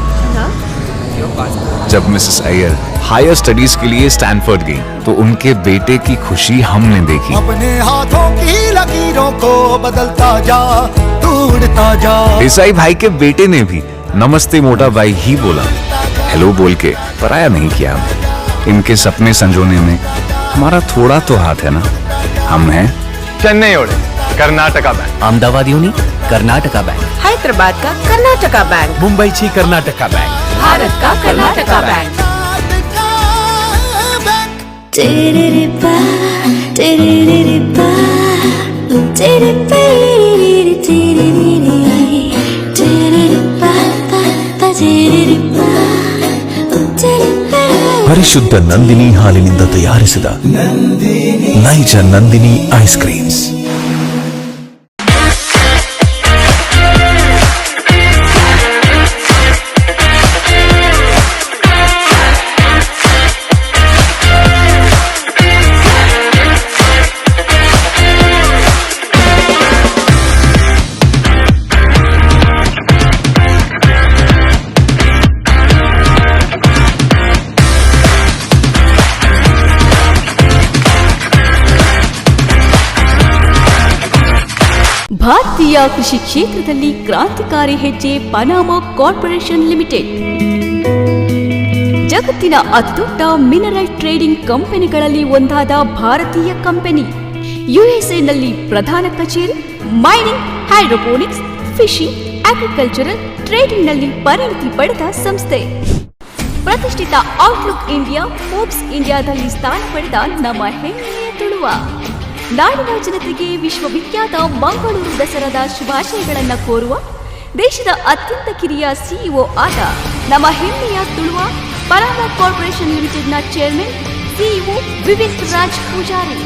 जब मिसेस अय्यर हायर स्टडीज के लिए स्टैनफोर्ड गई तो उनके बेटे की खुशी हमने देखी। अपने हाथों की लकीरों को बदलता जा, ढूंढता जा। देसाई भाई के बेटे ने भी नमस्ते मोटा भाई ही बोला, हेलो बोल के पराया नहीं किया। इनके सपने संजोने में हमारा थोड़ा तो हाथ है ना। हम हैं चेन्नई ओडे कर्नाटका बैंक, अहमदाबाद कर्नाटका बैंक, हैदराबाद का कर्नाटका बैंक, मुंबई ची कर्नाटका बैंक, भारत का कर्नाटका बैंक। ಪರಿಶುದ್ಧ ನಂದಿನಿ ಹಾಲಿನಿಂದ ತಯಾರಿಸಿದ ನೈಜ ನಂದಿನಿ ಐಸ್ ಕ್ರೀಮ್ಸ್. ಭಾರತೀಯ ಕೃಷಿ ಕ್ಷೇತ್ರದಲ್ಲಿ ಕ್ರಾಂತಿಕಾರಿ ಹೆಜ್ಜೆ ಪನಾಮಾ ಕಾರ್ಪೊರೇಷನ್ ಲಿಮಿಟೆಡ್. ಜಗತ್ತಿನ ಅತಿದೊಡ್ಡ ಮಿನರಲ್ ಟ್ರೇಡಿಂಗ್ ಕಂಪನಿಗಳಲ್ಲಿ ಒಂದಾದ ಭಾರತೀಯ ಕಂಪನಿ. ಯುಎಸ್ಎನಲ್ಲಿ ಪ್ರಧಾನ ಕಚೇರಿ. ಮೈನಿಂಗ್, ಹೈಡ್ರೋಪೋನಿಕ್ಸ್, ಫಿಶಿಂಗ್, ಅಗ್ರಿಕಲ್ಚರಲ್, ಟ್ರೇಡಿಂಗ್ನಲ್ಲಿ ಪರಿಣತಿ ಪಡೆದ ಸಂಸ್ಥೆ. ಪ್ರತಿಷ್ಠಿತ ಔಟ್ಲುಕ್ ಇಂಡಿಯಾ, ಫೋರ್ಬ್ಸ್ ಇಂಡಿಯಾದಲ್ಲಿ ಸ್ಥಾನ ಪಡೆದ ನಮ್ಮ ಹೆಮ್ಮೆಯ ತುಳುವ. ನಾಡಿನ ಜನತೆಗೆ ವಿಶ್ವವಿಖ್ಯಾತ ಮಂಗಳೂರು ದಸರಾದ ಶುಭಾಶಯಗಳನ್ನು ಕೋರುವ ದೇಶದ ಅತ್ಯಂತ ಕಿರಿಯ ಸಿಇಒ ಆದ ನಮ್ಮ ಹೆಮ್ಮೆಯ ತುಳುವ ಪನಾಮಾ ಕಾರ್ಪೊರೇಷನ್ ಲಿಮಿಟೆಡ್ನ ಚೇರ್ಮನ್ ಸಿಇಒ ವಿವೇಕ್ ರಾಜ್ ಪೂಜಾರಿ.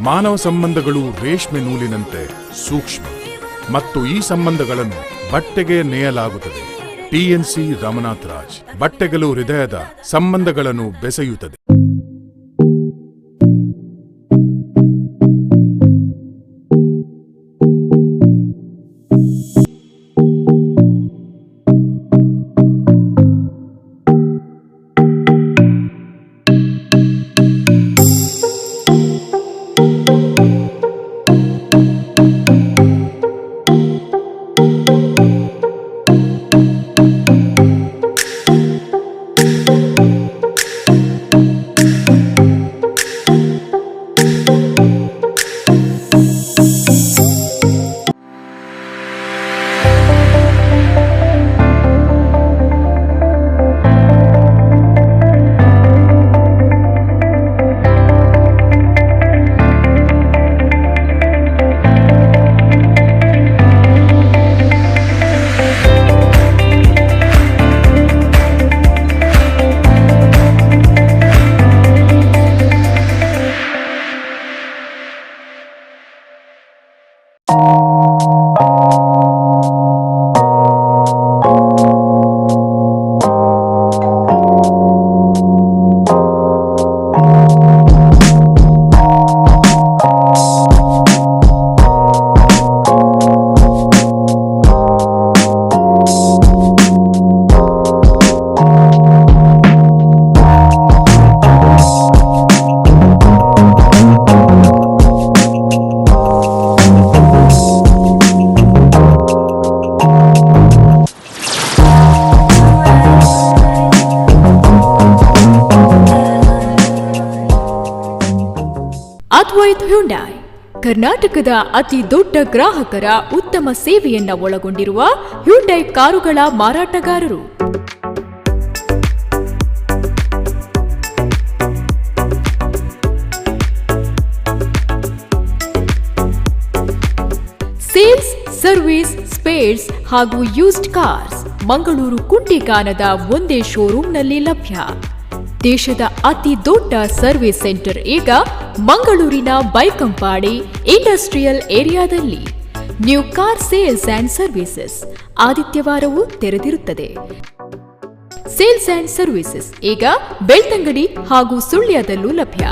ಮಾನವ ಸಂಬಂಧಗಳು ರೇಷ್ಮೆ ನೂಲಿನಂತೆ ಸೂಕ್ಷ್ಮ ಮತ್ತು ಈ ಸಂಬಂಧಗಳನ್ನು ಬಟ್ಟೆಗೆ ನೇಯಲಾಗುತ್ತದೆ. PNC ರಮನಾಥ್ ರಾಜ್. ಬಟ್ಟೆಗಳು ಹೃದಯದ ಸಂಬಂಧಗಳನ್ನು ಬೆಸೆಯುತ್ತದೆ. ಅದ್ವೈತ್ ಹ್ಯುಂಡೈ ಕರ್ನಾಟಕದ ಅತಿ ದೊಡ್ಡ ಗ್ರಾಹಕರ ಉತ್ತಮ ಸೇವೆಯನ್ನ ಒಳಗೊಂಡಿರುವ ಹ್ಯುಂಡೈ ಕಾರುಗಳ ಮಾರಾಟಗಾರರು. ಸೇಲ್ಸ್, ಸರ್ವಿಸ್, ಸ್ಪೇರ್ಸ್ ಹಾಗೂ ಯೂಸ್ಡ್ ಕಾರ್ಸ್ ಮಂಗಳೂರು ಕುಂಟಿಗಾನದ ಒಂದೇ ಶೋರೂಮ್ನಲ್ಲಿ ಲಭ್ಯ. ದೇಶದ ಅತಿ ದೊಡ್ಡ ಸರ್ವಿಸ್ ಸೆಂಟರ್ ಈಗ ಮಂಗಳೂರಿನ ಬೈಕಂಪಾಡಿ ಇಂಡಸ್ಟ್ರಿಯಲ್ ಏರಿಯಾದಲ್ಲಿ. New car sales and services ಆದಿತ್ಯವಾರವೂ ತೆರೆದಿರುತ್ತದೆ. ಸೇಲ್ಸ್ ಅಂಡ್ ಸರ್ವಿಸಸ್ ಈಗ ಬೆಳ್ತಂಗಡಿ ಹಾಗೂ ಸುಳ್ಯದಲ್ಲೂ ಲಭ್ಯ.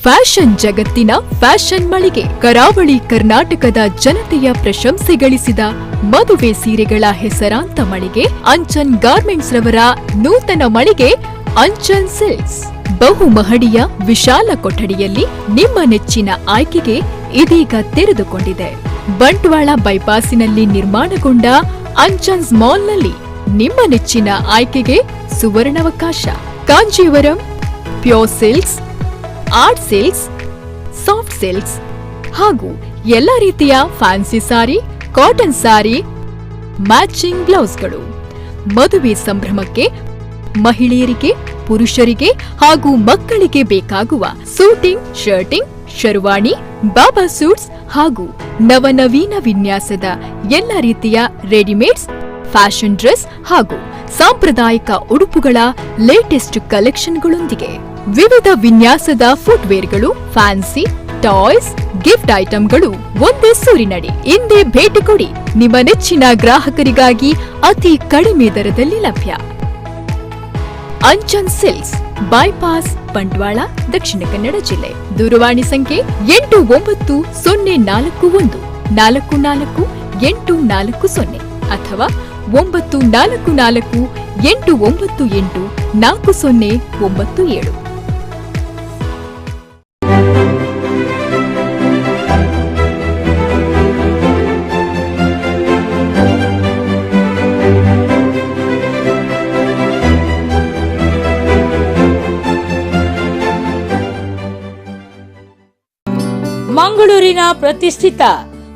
ಫ್ಯಾಷನ್ ಜಗತ್ತಿನ ಫ್ಯಾಷನ್ ಮಳಿಗೆ ಕರಾವಳಿ ಕರ್ನಾಟಕದ ಜನತೆಯ ಪ್ರಶಂಸೆ ಗಳಿಸಿದ ಮದುವೆ ಸೀರೆಗಳ ಹೆಸರಾಂತ ಮಳಿಗೆ ಅಂಚನ್ ಗಾರ್ಮೆಂಟ್ಸ್ ರವರ ನೂತನ ಮಳಿಗೆ ಅಂಚನ್ ಸಿಲ್ಕ್ಸ್. ಬಹುಮಹಡಿಯ ವಿಶಾಲ ಕೊಠಡಿಯಲ್ಲಿ ನಿಮ್ಮ ನೆಚ್ಚಿನ ಆಯ್ಕೆಗೆ ಇದೀಗ ತೆರೆದುಕೊಂಡಿದೆ. ಬಂಟ್ವಾಳ ಬೈಪಾಸಿನಲ್ಲಿ ನಿರ್ಮಾಣಗೊಂಡ ಅಂಚನ್ಸ್ ಮಾಲ್ನಲ್ಲಿ ನಿಮ್ಮ ನೆಚ್ಚಿನ ಆಯ್ಕೆಗೆ ಸುವರ್ಣಾವಕಾಶ. Kanjeevaram, pure silks, art silks, soft silks ಹಾಗೂ ಎಲ್ಲ ರೀತಿಯ fancy sari, cotton sari, matching ಬ್ಲೌಸ್ಗಳು, ಮದುವೆ ಸಂಭ್ರಮಕ್ಕೆ ಮಹಿಳೆಯರಿಗೆ, ಪುರುಷರಿಗೆ ಹಾಗೂ ಮಕ್ಕಳಿಗೆ ಬೇಕಾಗುವ suiting, shirting, sherwani, baba suits ಹಾಗೂ ನವನವೀನ ವಿನ್ಯಾಸದ ಎಲ್ಲ ರೀತಿಯ ರೆಡಿಮೇಡ್ಸ್, ಫ್ಯಾಷನ್ ಡ್ರೆಸ್ ಹಾಗೂ ಸಾಂಪ್ರದಾಯಿಕ ಉಡುಪುಗಳ ಲೇಟೆಸ್ಟ್ ಕಲೆಕ್ಷನ್ಗಳೊಂದಿಗೆ ವಿವಿಧ ವಿನ್ಯಾಸದ ಫುಟ್ವೇರ್ಗಳು, ಫ್ಯಾನ್ಸಿ, ಟಾಯ್ಸ್, ಗಿಫ್ಟ್ ಐಟಂಗಳು ಒಂದೇ ಸೂರಿನಡಿ. ಇಂದೇ ಭೇಟಿ ಕೊಡಿ. ನಿಮ್ಮ ನೆಚ್ಚಿನ ಗ್ರಾಹಕರಿಗಾಗಿ ಅತಿ ಕಡಿಮೆ ದರದಲ್ಲಿ ಲಭ್ಯ. ಅಂಚನ್ ಸಿಲ್ಕ್ಸ್, ಬೈಪಾಸ್, ಬಂಟ್ವಾಳ, ದಕ್ಷಿಣ ಕನ್ನಡ ಜಿಲ್ಲೆ. ದೂರವಾಣಿ ಸಂಖ್ಯೆ 8941444840 ಅಥವಾ 9448984097. ಮಂಗಳೂರಿನ ಪ್ರತಿಷ್ಠಿತ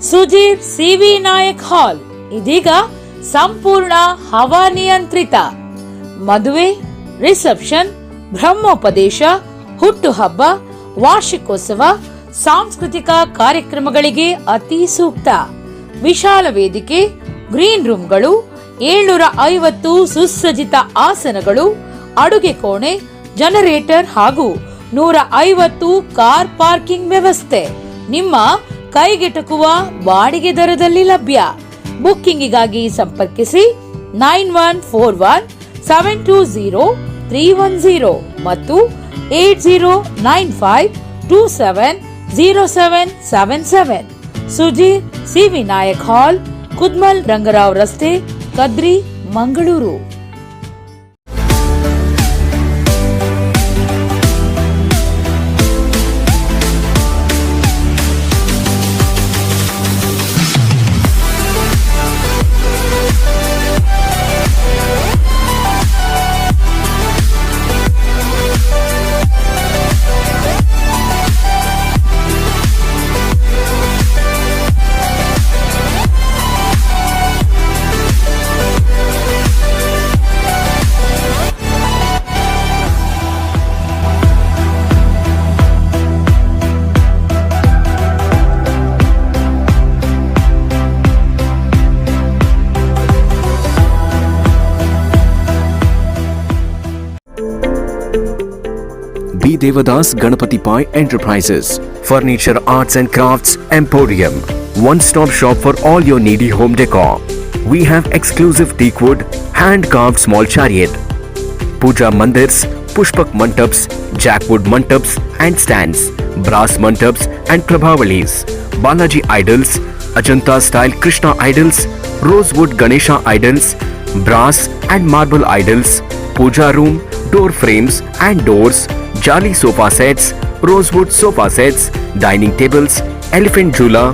ಸುಧೀರ್ ಸಿವಿ ನಾಯಕ್ ಹಾಲ್ ಇದೀಗ ಸಂಪೂರ್ಣ ಹವಾನಿಯಂತ್ರಿತ. ಮದುವೆ, ರಿಸೆಪ್ಷನ್, ಬ್ರಹ್ಮೋಪದೇಶ, ಹುಟ್ಟುಹಬ್ಬ, ವಾರ್ಷಿಕೋತ್ಸವ, ಸಾಂಸ್ಕೃತಿಕ ಕಾರ್ಯಕ್ರಮಗಳಿಗೆ ಅತಿ ಸೂಕ್ತ. ವಿಶಾಲ ವೇದಿಕೆ, ಗ್ರೀನ್ ರೂಮ್ಗಳು, 750 ಸುಸಜ್ಜಿತ ಆಸನಗಳು, ಅಡುಗೆ ಕೋಣೆ, ಜನರೇಟರ್ ಹಾಗೂ 150 ಕಾರ್ ಪಾರ್ಕಿಂಗ್ ವ್ಯವಸ್ಥೆ ನಿಮ್ಮ ಕೈಗೆಟಕುವ ಬಾಡಿಗೆ ದರದಲ್ಲಿ ಲಭ್ಯ. ಬುಕ್ಕಿಂಗಿಗಾಗಿ ಸಂಪರ್ಕಿಸಿ 9141720310 ಮತ್ತು 8095270777. ಸುಜೀರ್ ಸಿವಿ ನಾಯಕ್ ಹಾಲ್, ಕುದ್ಮಲ್ ರಂಗರಾವ್ ರಸ್ತೆ, Kadri, Mangaluru. B. Devadas Ganapati Pai Enterprises, Furniture Arts and Crafts Emporium, one-stop shop for all your needy home decor. We have exclusive teakwood, hand-carved small chariot, puja mandirs, pushpak mantaps, jackwood mantaps and stands, brass mantaps and prabhavalis, Balaji idols, Ajanta-style Krishna idols, rosewood Ganesha idols, brass and marble idols, puja room, door frames and doors, Jali sofa sets, rosewood sofa sets, dining tables, elephant jhula,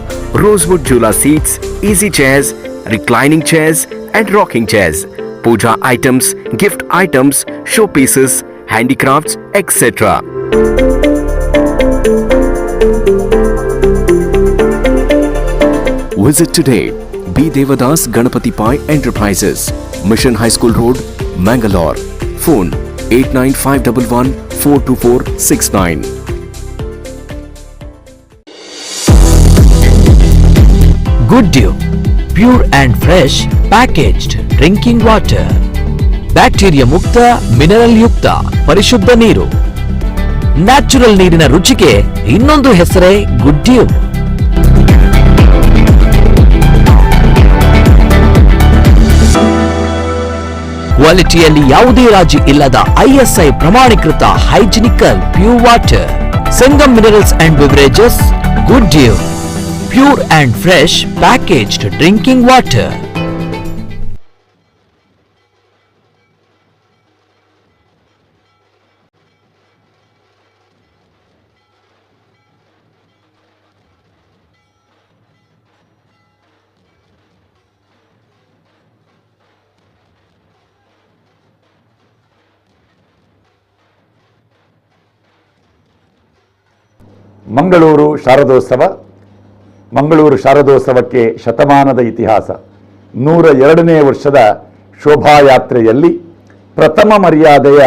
rosewood jhula seats, easy chairs, reclining chairs and rocking chairs, puja items, gift items, showpieces, handicrafts, etc. Visit today. B. Devadas Ganapati Pai Enterprises, Mission High School Road, Mangalore. Phone 8951142469. Good Dew, pure and fresh packaged drinking water. Bacteria ಮುಕ್ತ, mineral ಯುಕ್ತ ಪರಿಶುದ್ಧ ನೀರು. Natural ನೀರಿನ ರುಚಿಗೆ ಇನ್ನೊಂದು ಹೆಸರೇ good due. ಕ್ವಾಲಿಟಿಯಲ್ಲಿ ಯಾವುದೇ ರಾಜಿ ಇಲ್ಲದ ISI ಪ್ರಮಾಣೀಕೃತ hygienic pure water. Sangam minerals and beverages, good dew, pure and fresh packaged drinking water. Mangaluru Sharadotsava. Mangaluru ಶಾರದೋತ್ಸವಕ್ಕೆ ಶತಮಾನದ ಇತಿಹಾಸ. 102ನೇ ವರ್ಷದ ಶೋಭಾಯಾತ್ರೆಯಲ್ಲಿ ಪ್ರಥಮ ಮರ್ಯಾದೆಯ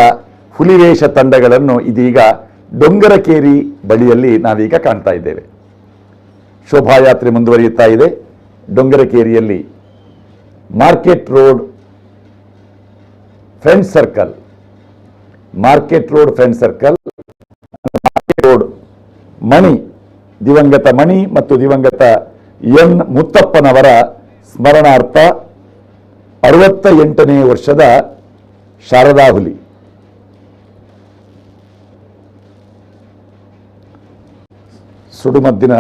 ಹುಲಿವೇಷ ತಂಡಗಳನ್ನು ಇದೀಗ ಡೊಂಗರಕೇರಿ ಬಳಿಯಲ್ಲಿ ನಾವೀಗ ಕಾಣ್ತಾ ಇದ್ದೇವೆ. ಶೋಭಾಯಾತ್ರೆ ಮುಂದುವರಿಯುತ್ತಾ ಇದೆ. ಡೊಂಗರಕೇರಿಯಲ್ಲಿ market road friends circle, market road Mani, ದಿವಂಗತ ಮಣಿ ಮತ್ತು ದಿವಂಗತ ಎನ್ ಮುತ್ತಪ್ಪನವರ ಸ್ಮರಣಾರ್ಥ 68ನೇ ವರ್ಷದ ಶಾರದಾ ಹುಲಿ. ಸುಡುಮದ್ದಿನ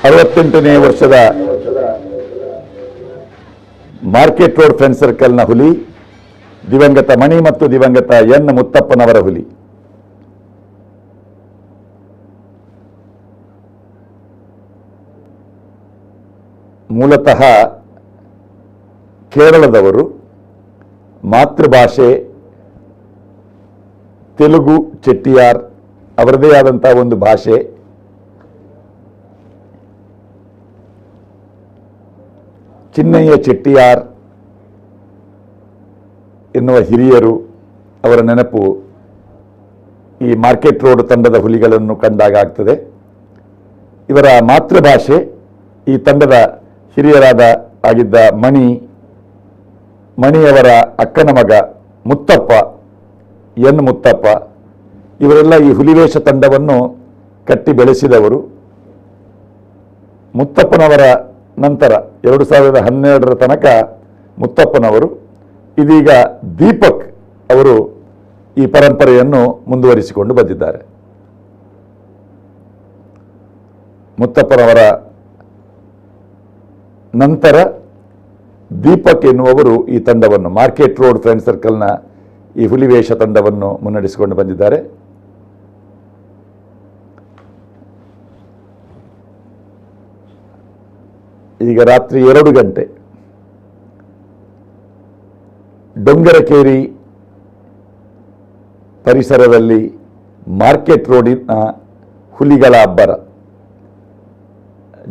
68ನೇ ವರ್ಷದ ಮಾರ್ಕೆಟ್ ರೋಡ್ ಫ್ರೆಂಡ್ಸ್ ಸರ್ಕಲ್ನ ಹುಲಿ ದಿವಂಗತ ಮಣಿ ಮತ್ತು ದಿವಂಗತ ಎನ್ ಮುತ್ತಪ್ಪನವರ ಹುಲಿ. ಮೂಲತಃ ಕೇರಳದವರು, ಮಾತೃಭಾಷೆ ತೆಲುಗು ಚೆಟ್ಟಿಯಾರ್, ಅವರದೇ ಆದಂತಹ ಒಂದು ಭಾಷೆ. ಚಿನ್ನಯ್ಯ ಚೆಟ್ಟಿಯಾರ್ ಎನ್ನುವ ಹಿರಿಯರು, ಅವರ ನೆನಪು ಈ ಮಾರ್ಕೆಟ್ ರೋಡ್ ತಂಡದ ಹುಲಿಗಳನ್ನು ಕಂಡಾಗ ಆಗ್ತದೆ. ಇವರ ಮಾತೃಭಾಷೆ, ಈ ತಂಡದ ಹಿರಿಯರಾದ ಆಗಿದ್ದ ಮಣಿಯವರ ಅಕ್ಕನ ಮಗ ಮುತ್ತಪ್ಪ, ಎನ್ ಮುತ್ತಪ್ಪ, ಇವರೆಲ್ಲ ಈ ಹುಲಿವೇಷ ತಂಡವನ್ನು ಕಟ್ಟಿ ಬೆಳೆಸಿದವರು. ಮುತ್ತಪ್ಪನವರ ನಂತರ 2012ರ ತನಕ ಮುತ್ತಪ್ಪನವರು, ಇದೀಗ ದೀಪಕ್ ಅವರು ಈ ಪರಂಪರೆಯನ್ನು ಮುಂದುವರಿಸಿಕೊಂಡು ಬಂದಿದ್ದಾರೆ. ಮುತ್ತಪ್ಪನವರ ನಂತರ ದೀಪಕ್ ಎನ್ನುವರು ಈ ತಂಡವನ್ನು, ಮಾರ್ಕೆಟ್ ರೋಡ್ ಫ್ರೆಂಡ್ ಸರ್ಕಲ್ನ ಈ ಹುಲಿವೇಷ ತಂಡವನ್ನು ಮುನ್ನಡೆಸಿಕೊಂಡು ಬಂದಿದ್ದಾರೆ. ಈಗ ರಾತ್ರಿ 2 ಗಂಟೆ ಡೊಂಗರಕೇರಿ ಪರಿಸರದಲ್ಲಿ ಮಾರ್ಕೆಟ್ ರೋಡಿನ ಹುಲಿಗಳ ಅಬ್ಬರ.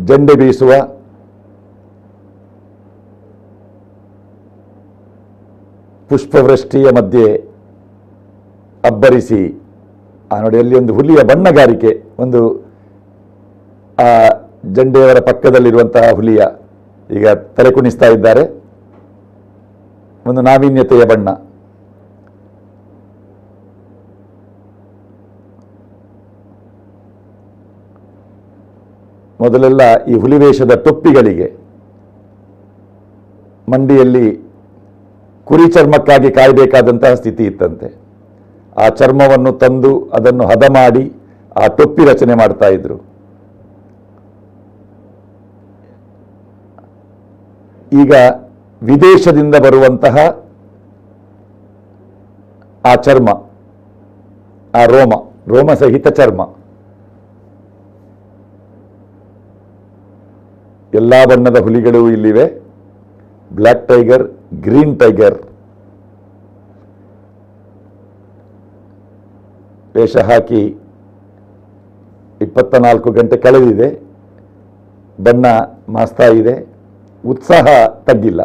ಜೆಂಡೆ ಬೀಸುವ, ಪುಷ್ಪವೃಷ್ಟಿಯ ಮಧ್ಯೆ ಅಬ್ಬರಿಸಿ, ನೋಡಿ ಅಲ್ಲಿ ಒಂದು ಹುಲಿಯ ಬಣ್ಣಗಾರಿಕೆ, ಒಂದು ಆ ಜೆಂಡೆಯವರ ಪಕ್ಕದಲ್ಲಿರುವಂತಹ ಹುಲಿಯ ಈಗ ತಲೆ ಕುಣಿಸ್ತಾ ಇದ್ದಾರೆ. ಒಂದು ನಾವೀನ್ಯತೆಯ ಬಣ್ಣ. ಮೊದಲೆಲ್ಲ ಈ ಹುಲಿವೇಷದ ಟೊಪ್ಪಿಗಳಿಗೆ ಮಂಡಿಯಲ್ಲಿ ಕುರಿ ಚರ್ಮಕ್ಕಾಗಿ ಕಾಯಬೇಕಾದಂತಹ ಸ್ಥಿತಿ ಇತ್ತಂತೆ. ಆ ಚರ್ಮವನ್ನು ತಂದು ಅದನ್ನು ಹದ ಮಾಡಿ ಆ ಟೊಪ್ಪಿ ರಚನೆ ಮಾಡ್ತಾ ಇದ್ರು. ಈಗ ವಿದೇಶದಿಂದ ಬರುವಂತಹ ಆ ಚರ್ಮ, ಆ ರೋಮ ಸಹಿತ ಚರ್ಮ, ಎಲ್ಲ ಬಣ್ಣದ ಹುಲಿಗಳು ಇಲ್ಲಿವೆ. Black tiger, green tiger. ವೇಷ ಹಾಕಿ 24 ಗಂಟೆ ಕಳೆದಿದೆ. ಬಣ್ಣ ಮಾಸ್ತಾ ಇದೆ. ಉತ್ಸಾಹ ತಗ್ಗಿಲ್ಲ.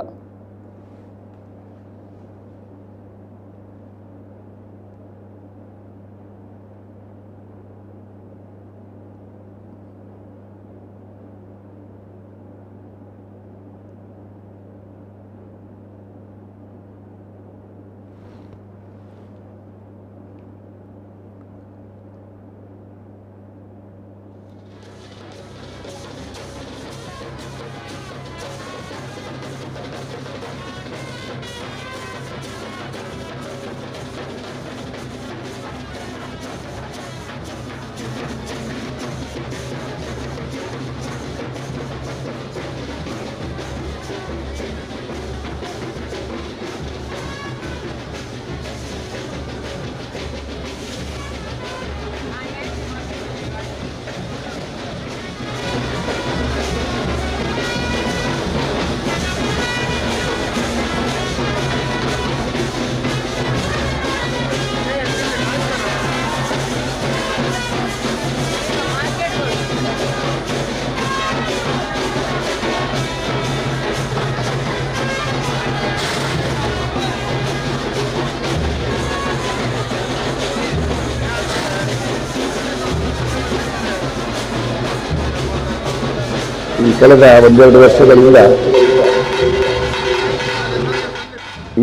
ಕಳೆದ ಒಂದೆರಡು ವರ್ಷಗಳಿಂದ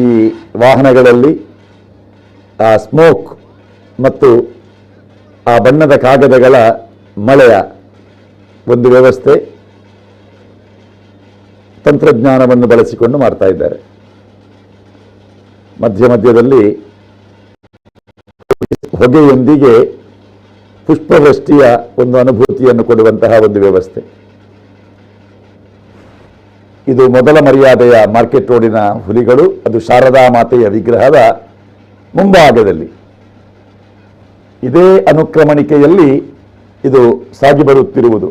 ಈ ವಾಹನಗಳಲ್ಲಿ ಆ ಸ್ಮೋಕ್ ಮತ್ತು ಆ ಬಣ್ಣದ ಕಾಗದಗಳ ಮಳೆಯ ಒಂದು ವ್ಯವಸ್ಥೆ ತಂತ್ರಜ್ಞಾನವನ್ನು ಬಳಸಿಕೊಂಡು ಮಾಡ್ತಾ ಇದ್ದಾರೆ. ಮಧ್ಯದಲ್ಲಿ ಹೊಗೆಯೊಂದಿಗೆ ಪುಷ್ಪವೃಷ್ಟಿಯ ಒಂದು ಅನುಭೂತಿಯನ್ನು ಕೊಡುವಂತಹ ಒಂದು ವ್ಯವಸ್ಥೆ. ಇದು ಮೊದಲ ಮರ್ಯಾದೆಯ ಮಾರ್ಕೆಟ್ ರೋಡಿನ ಹುಲಿಗಳು. ಅದು ಶಾರದಾ ಮಾತೆಯ ವಿಗ್ರಹದ ಮುಂಭಾಗದಲ್ಲಿ. ಇದೇ ಅನುಕ್ರಮಣಿಕೆಯಲ್ಲಿ ಇದು ಸಾಗಿ ಬರುತ್ತಿರುವುದು.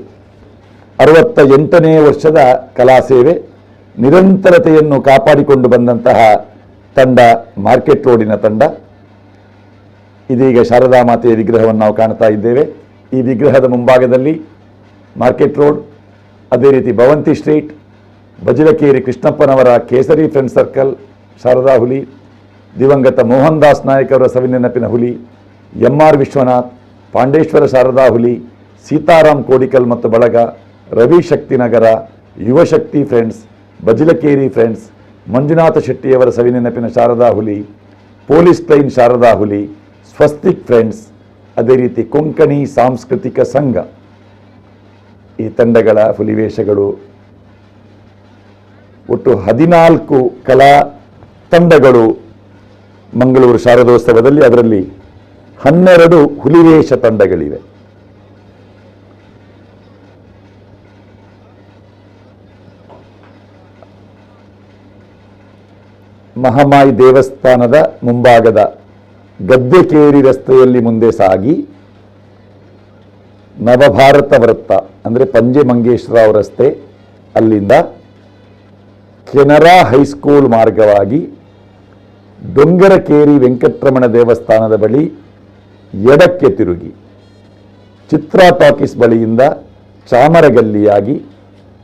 68ನೇ ವರ್ಷದ ಕಲಾಸೇವೆ, ನಿರಂತರತೆಯನ್ನು ಕಾಪಾಡಿಕೊಂಡು ಬಂದಂತಹ ತಂಡ ಮಾರ್ಕೆಟ್ ರೋಡಿನ ತಂಡ. ಇದೀಗ ಶಾರದಾ ಮಾತೆಯ ವಿಗ್ರಹವನ್ನು ನಾವು ಕಾಣ್ತಾ ಇದ್ದೇವೆ. ಈ ವಿಗ್ರಹದ ಮುಂಭಾಗದಲ್ಲಿ ಮಾರ್ಕೆಟ್ ರೋಡ್, ಅದೇ ರೀತಿ ಭವಂತಿ ಸ್ಟ್ರೀಟ್, ಬಜಿಲಕೇರಿ ಕೃಷ್ಣಪ್ಪನವರ ಕೇಸರಿ ಫ್ರೆಂಡ್ ಸರ್ಕಲ್ ಶಾರದಾ ಹುಲಿ, ದಿವಂಗತ ಮೋಹನ್ ದಾಸ್ ನಾಯಕ್ ಅವರ ಸವಿನೆನಪಿನ ಹುಲಿ, MR ವಿಶ್ವನಾಥ್, ಪಾಂಡೇಶ್ವರ ಶಾರದಾ ಹುಲಿ, ಸೀತಾರಾಮ್ ಕೋಡಿಕಲ್ ಮತ್ತು ಬಳಗ, ರವಿ ಶಕ್ತಿನಗರ, ಯುವಶಕ್ತಿ ಫ್ರೆಂಡ್ಸ್, ಬಜಿಲಕೇರಿ ಫ್ರೆಂಡ್ಸ್, ಮಂಜುನಾಥ ಶೆಟ್ಟಿಯವರ ಸವಿನೆನಪಿನ ಶಾರದಾ ಹುಲಿ, ಪೊಲೀಸ್ ಲೈನ್ ಶಾರದಾ ಹುಲಿ, ಸ್ವಸ್ತಿಕ್ ಫ್ರೆಂಡ್ಸ್, ಅದೇ ರೀತಿ ಕೊಂಕಣಿ ಸಾಂಸ್ಕೃತಿಕ ಸಂಘ. ಈ ತಂಡಗಳ ಹುಲಿವೇಷಗಳು ಒಟ್ಟು 14 ಕಲಾ ತಂಡಗಳು ಮಂಗಳೂರು ಶಾರದೋತ್ಸವದಲ್ಲಿ. ಅದರಲ್ಲಿ 12 ಹುಲಿವೇಷ ತಂಡಗಳಿವೆ. ಮಹಾಮಾಯಿ ದೇವಸ್ಥಾನದ ಮುಂಭಾಗದ ಗದ್ದೆಕೇರಿ ರಸ್ತೆಯಲ್ಲಿ ಮುಂದೆ ಸಾಗಿ ನವಭಾರತ ವೃತ್ತ ಅಂದರೆ ಪಂಜೆ ಮಂಗೇಶ್ವರರಾವ್ ರಸ್ತೆ, ಅಲ್ಲಿಂದ ಕೆನರಾ ಹೈಸ್ಕೂಲ್ ಮಾರ್ಗವಾಗಿ ಡೊಂಗರಕೇರಿ ವೆಂಕಟರಮಣ ದೇವಸ್ಥಾನದ ಬಳಿ ಎಡಕ್ಕೆ ತಿರುಗಿ ಚಿತ್ರಾ ಟಾಕೀಸ್ ಬಳಿಯಿಂದ ಚಾಮರಗಲ್ಲಿಯಾಗಿ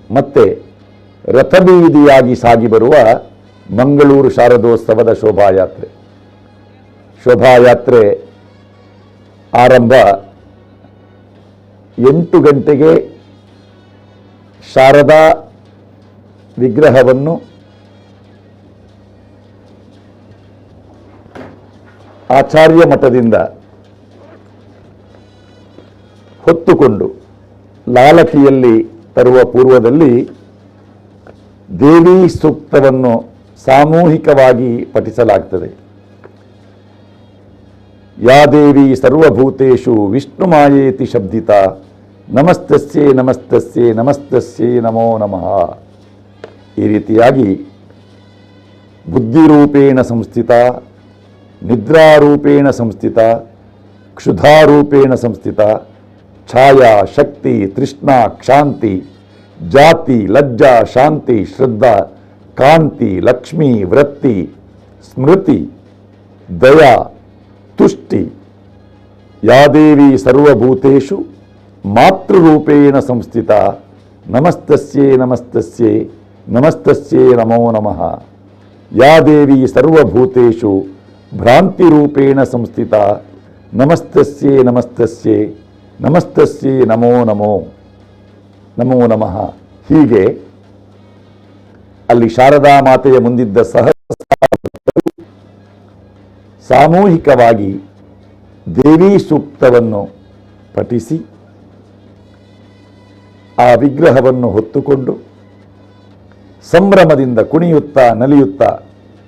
ಮತ್ತೆ ರಥಬೀದಿಯಾಗಿ ಸಾಗಿ ಬರುವ ಮಂಗಳೂರು ಶಾರದೋತ್ಸವದ ಶೋಭಾಯಾತ್ರೆ. ಶೋಭಾಯಾತ್ರೆ ಆರಂಭ 8 ಗಂಟೆಗೆ ಶಾರದಾ ವಿಗ್ರಹವನ್ನು ಆಚಾರ್ಯ ಮಠದಿಂದ ಹೊತ್ತುಕೊಂಡು ಲಾಲಕಿಯಲ್ಲಿ ತರುವ ಪೂರ್ವದಲ್ಲಿ ದೇವಿ ಸೂಕ್ತವನ್ನು ಸಾಮೂಹಿಕವಾಗಿ ಪಠಿಸಲಾಗ್ತದೆ. ಯಾ ದೇವಿ ಸರ್ವಭೂತೇಷು ವಿಷ್ಣು ಮಾಯೇತಿ ಶಬ್ದಿತ ನಮಸ್ತಸ್ಯೇ ನಮಸ್ತಸ್ಯೇ ನಮಸ್ತಸ್ಯೇ ನಮೋ ನಮಃ. ಈ ರೀತಿಯಾಗಿ ಬುದ್ಧಿರೂಪೇಣ ಸಂಸ್ಥಿತ, ನಿದ್ರಾರೂಪೇಣ ಸಂಸ್ಥಿತ, ಕ್ಷುಧಾರೂಪೇಣ ಸಂಸ್ಥಿತ, ಛಾಯಾ, ಶಕ್ತಿ, ತೃಷ್ಣಾ, ಕ್ಷಾಂತಿ, ಜಾತಿ, ಲಜ್ಜಾ, ಶಾಂತಿ, ಶ್ರದ್ಧಾ, ಕಾಂತಿ, ಲಕ್ಷ್ಮಿ, ವೃತ್ತಿ, ಸ್ಮೃತಿ, ದಯಾ, ತುಷ್ಟಿ, ಯಾದೇವಿ ಸರ್ವಭೂತೇಷು ಮಾತೃರೂಪೇಣ ಸಂಸ್ಥಿತ ನಮಸ್ತಸ್ಯೇ ನಮಸ್ತಸ್ಯೇ ನಮಸ್ತಸ್ಯೇ ನಮೋ ನಮಃ. ಯಾದೇವಿ ಸರ್ವಭೂತೇಷು ಭ್ರಾಂತಿರೂಪೇಣ ಸಂಸ್ಥಿತ ನಮಸ್ತಸ್ಯೇ ನಮಸ್ತಸ್ಯೇ ನಮಸ್ತಸ್ಯೇ ನಮೋ ನಮೋ ನಮೋ ನಮಃ. ಹೀಗೆ ಅಲ್ಲಿ ಶಾರದಾ ಮಾತೆಯ ಮುಂದಿದ್ದ ಸಾಮೂಹಿಕವಾಗಿ ದೇವಿ ಸೂಕ್ತವನ್ನು ಪಠಿಸಿ ಆ ವಿಗ್ರಹವನ್ನು ಹೊತ್ತುಕೊಂಡು ಸಂಭ್ರಮದಿಂದ ಕುಣಿಯುತ್ತಾ ನಲಿಯುತ್ತಾ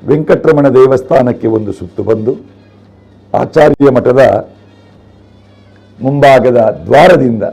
ವೆಂಕಟರಮಣ ದೇವಸ್ಥಾನಕ್ಕೆ ಒಂದು ಸುತ್ತು ಬಂದು ಆಚಾರ್ಯ ಮಠದ ಮುಂಭಾಗದ ದ್ವಾರದಿಂದ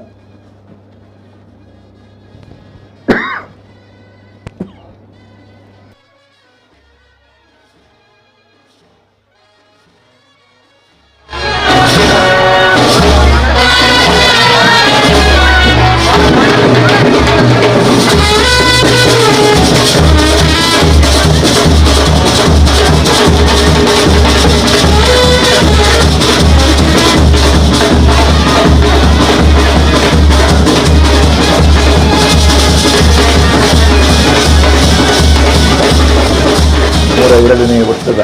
ಎರಡನೇ ವರ್ಷದ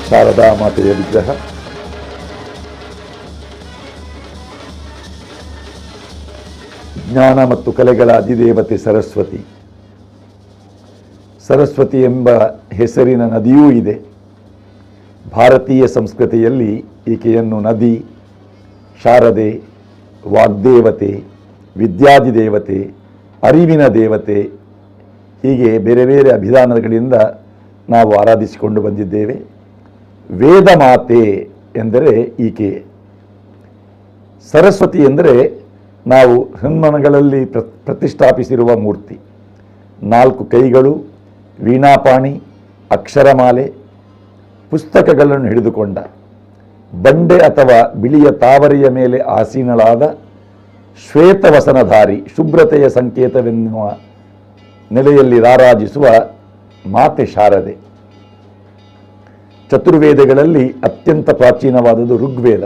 ಶಾರದಾ ಮಾತೆಯ ವಿಗ್ರಹ ಜ್ಞಾನ ಮತ್ತು ಕಲೆಗಳ ಅಧಿದೇವತೆ ಸರಸ್ವತಿ. ಸರಸ್ವತಿ ಎಂಬ ಹೆಸರಿನ ನದಿಯೂ ಇದೆ. ಭಾರತೀಯ ಸಂಸ್ಕೃತಿಯಲ್ಲಿ ಈಕೆಯನ್ನು ನದಿ, ಶಾರದೆ, ವಾಗ್ದೇವತೆ, ವಿದ್ಯಾಧಿದೇವತೆ, ಅರಿವಿನ ದೇವತೆ ಹೀಗೆ ಬೇರೆ ಬೇರೆ ಅಭಿಧಾನಗಳಿಂದ ನಾವು ಆರಾಧಿಸಿಕೊಂಡು ಬಂದಿದ್ದೇವೆ. ವೇದ ಮಾತೆ ಎಂದರೆ ಈಕೆ. ಸರಸ್ವತಿ ಎಂದರೆ ನಾವು ಹನುಮನಗಳಲ್ಲಿ ಪ್ರತಿಷ್ಠಾಪಿಸಿರುವ ಮೂರ್ತಿ. 4 ಕೈಗಳು, ವೀಣಾಪಾಣಿ, ಅಕ್ಷರಮಾಲೆ, ಪುಸ್ತಕಗಳನ್ನು ಹಿಡಿದುಕೊಂಡ, ಬಂಡೆ ಅಥವಾ ಬಿಳಿಯ ತಾವರೆಯ ಮೇಲೆ ಆಸೀನಳಾದ, ಶ್ವೇತವಸನಧಾರಿ, ಶುಭ್ರತೆಯ ಸಂಕೇತವೆನ್ನುವ ನೆಲೆಯಲ್ಲಿ ರಾರಾಜಿಸುವ ಮಾತೆ ಶಾರದೆ. ಚತುರ್ವೇದಗಳಲ್ಲಿ ಅತ್ಯಂತ ಪ್ರಾಚೀನವಾದುದು ಋಗ್ವೇದ.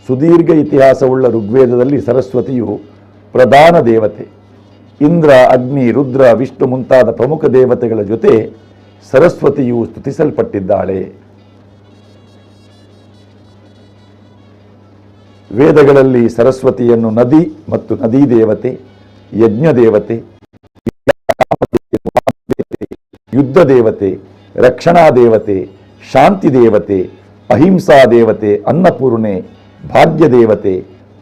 ಸುದೀರ್ಘ ಇತಿಹಾಸವುಳ್ಳ ಋಗ್ವೇದದಲ್ಲಿ ಸರಸ್ವತಿಯು ಪ್ರಧಾನ ದೇವತೆ. ಇಂದ್ರ, ಅಗ್ನಿ, ರುದ್ರ, ವಿಷ್ಣು ಮುಂತಾದ ಪ್ರಮುಖ ದೇವತೆಗಳ ಜೊತೆ ಸರಸ್ವತಿಯು ಸ್ತುತಿಸಲ್ಪಟ್ಟಿದ್ದಾಳೆ. ವೇದಗಳಲ್ಲಿ ಸರಸ್ವತಿಯನ್ನು ನದಿ ಮತ್ತು ನದೀ ದೇವತೆ, ಯಜ್ಞ ದೇವತೆ, ಯುದ್ಧ ದೇವತೆ, ರಕ್ಷಣಾ ದೇವತೆ, ಶಾಂತಿ ದೇವತೆ, ಅಹಿಂಸಾ ದೇವತೆ, ಅನ್ನಪೂರ್ಣೆ, ಭಾಗ್ಯ ದೇವತೆ,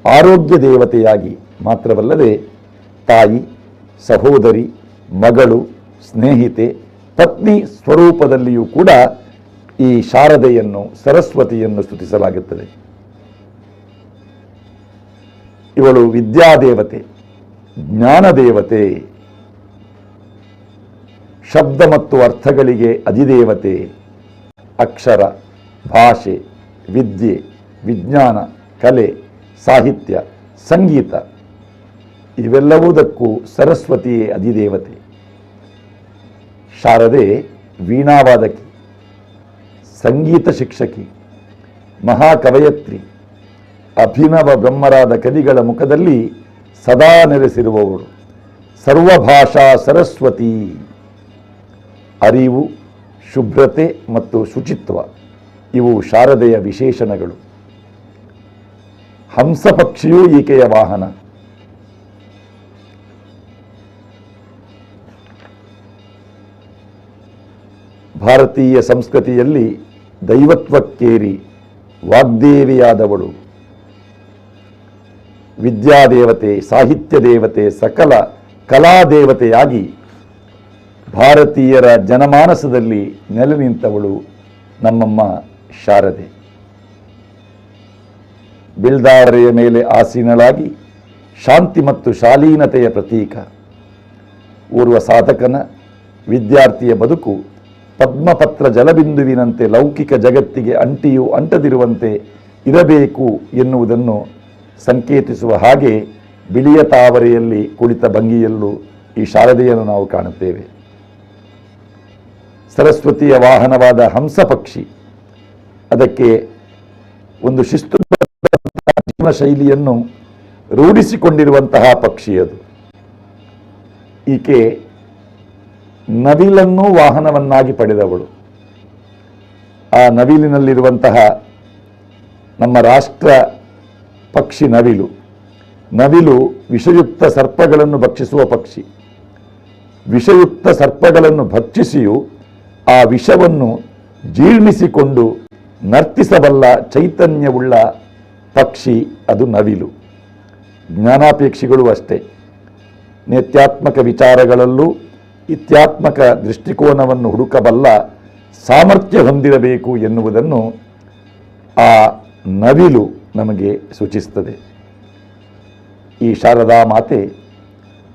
ಆರೋಗ್ಯ ದೇವತೆಯಾಗಿ ಮಾತ್ರವಲ್ಲದೆ ತಾಯಿ, ಸಹೋದರಿ, ಮಗಳು, ಸ್ನೇಹಿತೆ, ಪತ್ನಿ ಸ್ವರೂಪದಲ್ಲಿಯೂ ಕೂಡ ಈ ಶಾರದೆಯನ್ನು, ಸರಸ್ವತಿಯನ್ನು ಸ್ತುತಿಸಲಾಗುತ್ತದೆ. ಇವಳು ವಿದ್ಯಾದೇವತೆ, ಜ್ಞಾನದೇವತೆ, ಶಬ್ದ ಮತ್ತು ಅರ್ಥಗಳಿಗೆ ಅಧಿದೇವತೆ, ಅಕ್ಷರ, ಭಾಷೆ, ವಿದ್ಯೆ, ವಿಜ್ಞಾನ, ಕಲೆ, ಸಾಹಿತ್ಯ, ಸಂಗೀತ ಇವೆಲ್ಲವುದಕ್ಕೂ ಸರಸ್ವತಿಯೇ ಅಧಿದೇವತೆ. ಶಾರದೆ ವೀಣಾವಾದಕಿ, ಸಂಗೀತ ಶಿಕ್ಷಕಿ, ಮಹಾಕವಯತ್ರಿ, ಅಭಿನವ ಬ್ರಹ್ಮರಾದ ಕವಿಗಳ ಮುಖದಲ್ಲಿ ಸದಾ ನೆಲೆಸಿರುವವಳು, ಸರ್ವಭಾಷಾ ಸರಸ್ವತಿ. ಅರಿವು, ಶುಭ್ರತೆ ಮತ್ತು ಶುಚಿತ್ವ ಇವು ಶಾರದೆಯ ವಿಶೇಷಣಗಳು. ಹಂಸಪಕ್ಷಿಯೂ ಈಕೆಯ ವಾಹನ. ಭಾರತೀಯ ಸಂಸ್ಕೃತಿಯಲ್ಲಿ ದೈವತ್ವಕ್ಕೇರಿ ವಾಗ್ದೇವಿಯಾದವಳು, ವಿದ್ಯಾದೇವತೆ, ಸಾಹಿತ್ಯ ದೇವತೆ, ಸಕಲ ಕಲಾದೇವತೆಯಾಗಿ ಭಾರತೀಯರ ಜನಮಾನಸದಲ್ಲಿ ನೆಲೆ ನಿಂತವಳು ನಮ್ಮಮ್ಮ ಶಾರದೆ. ಬಿಲ್ದಾರೆಯ ಮೇಲೆ ಆಸೀನಳಾಗಿ ಶಾಂತಿ ಮತ್ತು ಶಾಲೀನತೆಯ ಪ್ರತೀಕ. ಓರ್ವ ಸಾಧಕನ, ವಿದ್ಯಾರ್ಥಿಯ ಬದುಕು ಪದ್ಮಪತ್ರ ಜಲಬಿಂದುವಿನಂತೆ ಲೌಕಿಕ ಜಗತ್ತಿಗೆ ಅಂಟಿಯೂ ಅಂಟದಿರುವಂತೆ ಇರಬೇಕು ಎನ್ನುವುದನ್ನು ಸಂಕೇತಿಸುವ ಹಾಗೆ ಬಿಳಿಯ ತಾವರೆಯಲ್ಲಿ ಕುಳಿತ ಭಂಗಿಯಲ್ಲೂ ಈ ಶಾರದೆಯನ್ನು ನಾವು ಕಾಣುತ್ತೇವೆ. ಸರಸ್ವತಿಯ ವಾಹನವಾದ ಹಂಸ ಪಕ್ಷಿ, ಅದಕ್ಕೆ ಒಂದು ಶಿಸ್ತು ಜೀವನ ಶೈಲಿಯನ್ನು ರೂಢಿಸಿಕೊಂಡಿರುವಂತಹ ಪಕ್ಷಿಯದು. ಈಕೆ ನವಿಲನ್ನು ವಾಹನವನ್ನಾಗಿ ಪಡೆದವಳು. ಆ ನವಿಲಿನಲ್ಲಿರುವಂತಹ ನಮ್ಮ ರಾಷ್ಟ್ರ ಪಕ್ಷಿ ನವಿಲು. ನವಿಲು ವಿಷಯುಕ್ತ ಸರ್ಪಗಳನ್ನು ಭಕ್ಷಿಸುವ ಪಕ್ಷಿ. ವಿಷಯುಕ್ತ ಸರ್ಪಗಳನ್ನು ಭಕ್ಷಿಸಿಯೂ ಆ ವಿಷವನ್ನು ಜೀರ್ಣಿಸಿಕೊಂಡು ನರ್ತಿಸಬಲ್ಲ ಚೈತನ್ಯವುಳ್ಳ ಪಕ್ಷಿ ಅದು ನವಿಲು. ಜ್ಞಾನಾಪೇಕ್ಷಿಗಳು ಅಷ್ಟೇ. ನಿತ್ಯಾತ್ಮಕ ವಿಚಾರಗಳಲ್ಲೂ ಇತ್ಯಾತ್ಮಕ ದೃಷ್ಟಿಕೋನವನ್ನು ಹುಡುಕಬಲ್ಲ ಸಾಮರ್ಥ್ಯ ಹೊಂದಿರಬೇಕು ಎನ್ನುವುದನ್ನು ಆ ನವಿಲು ನಮಗೆ ಸೂಚಿಸುತ್ತದೆ. ಈ ಶಾರದಾ ಮಾತೆ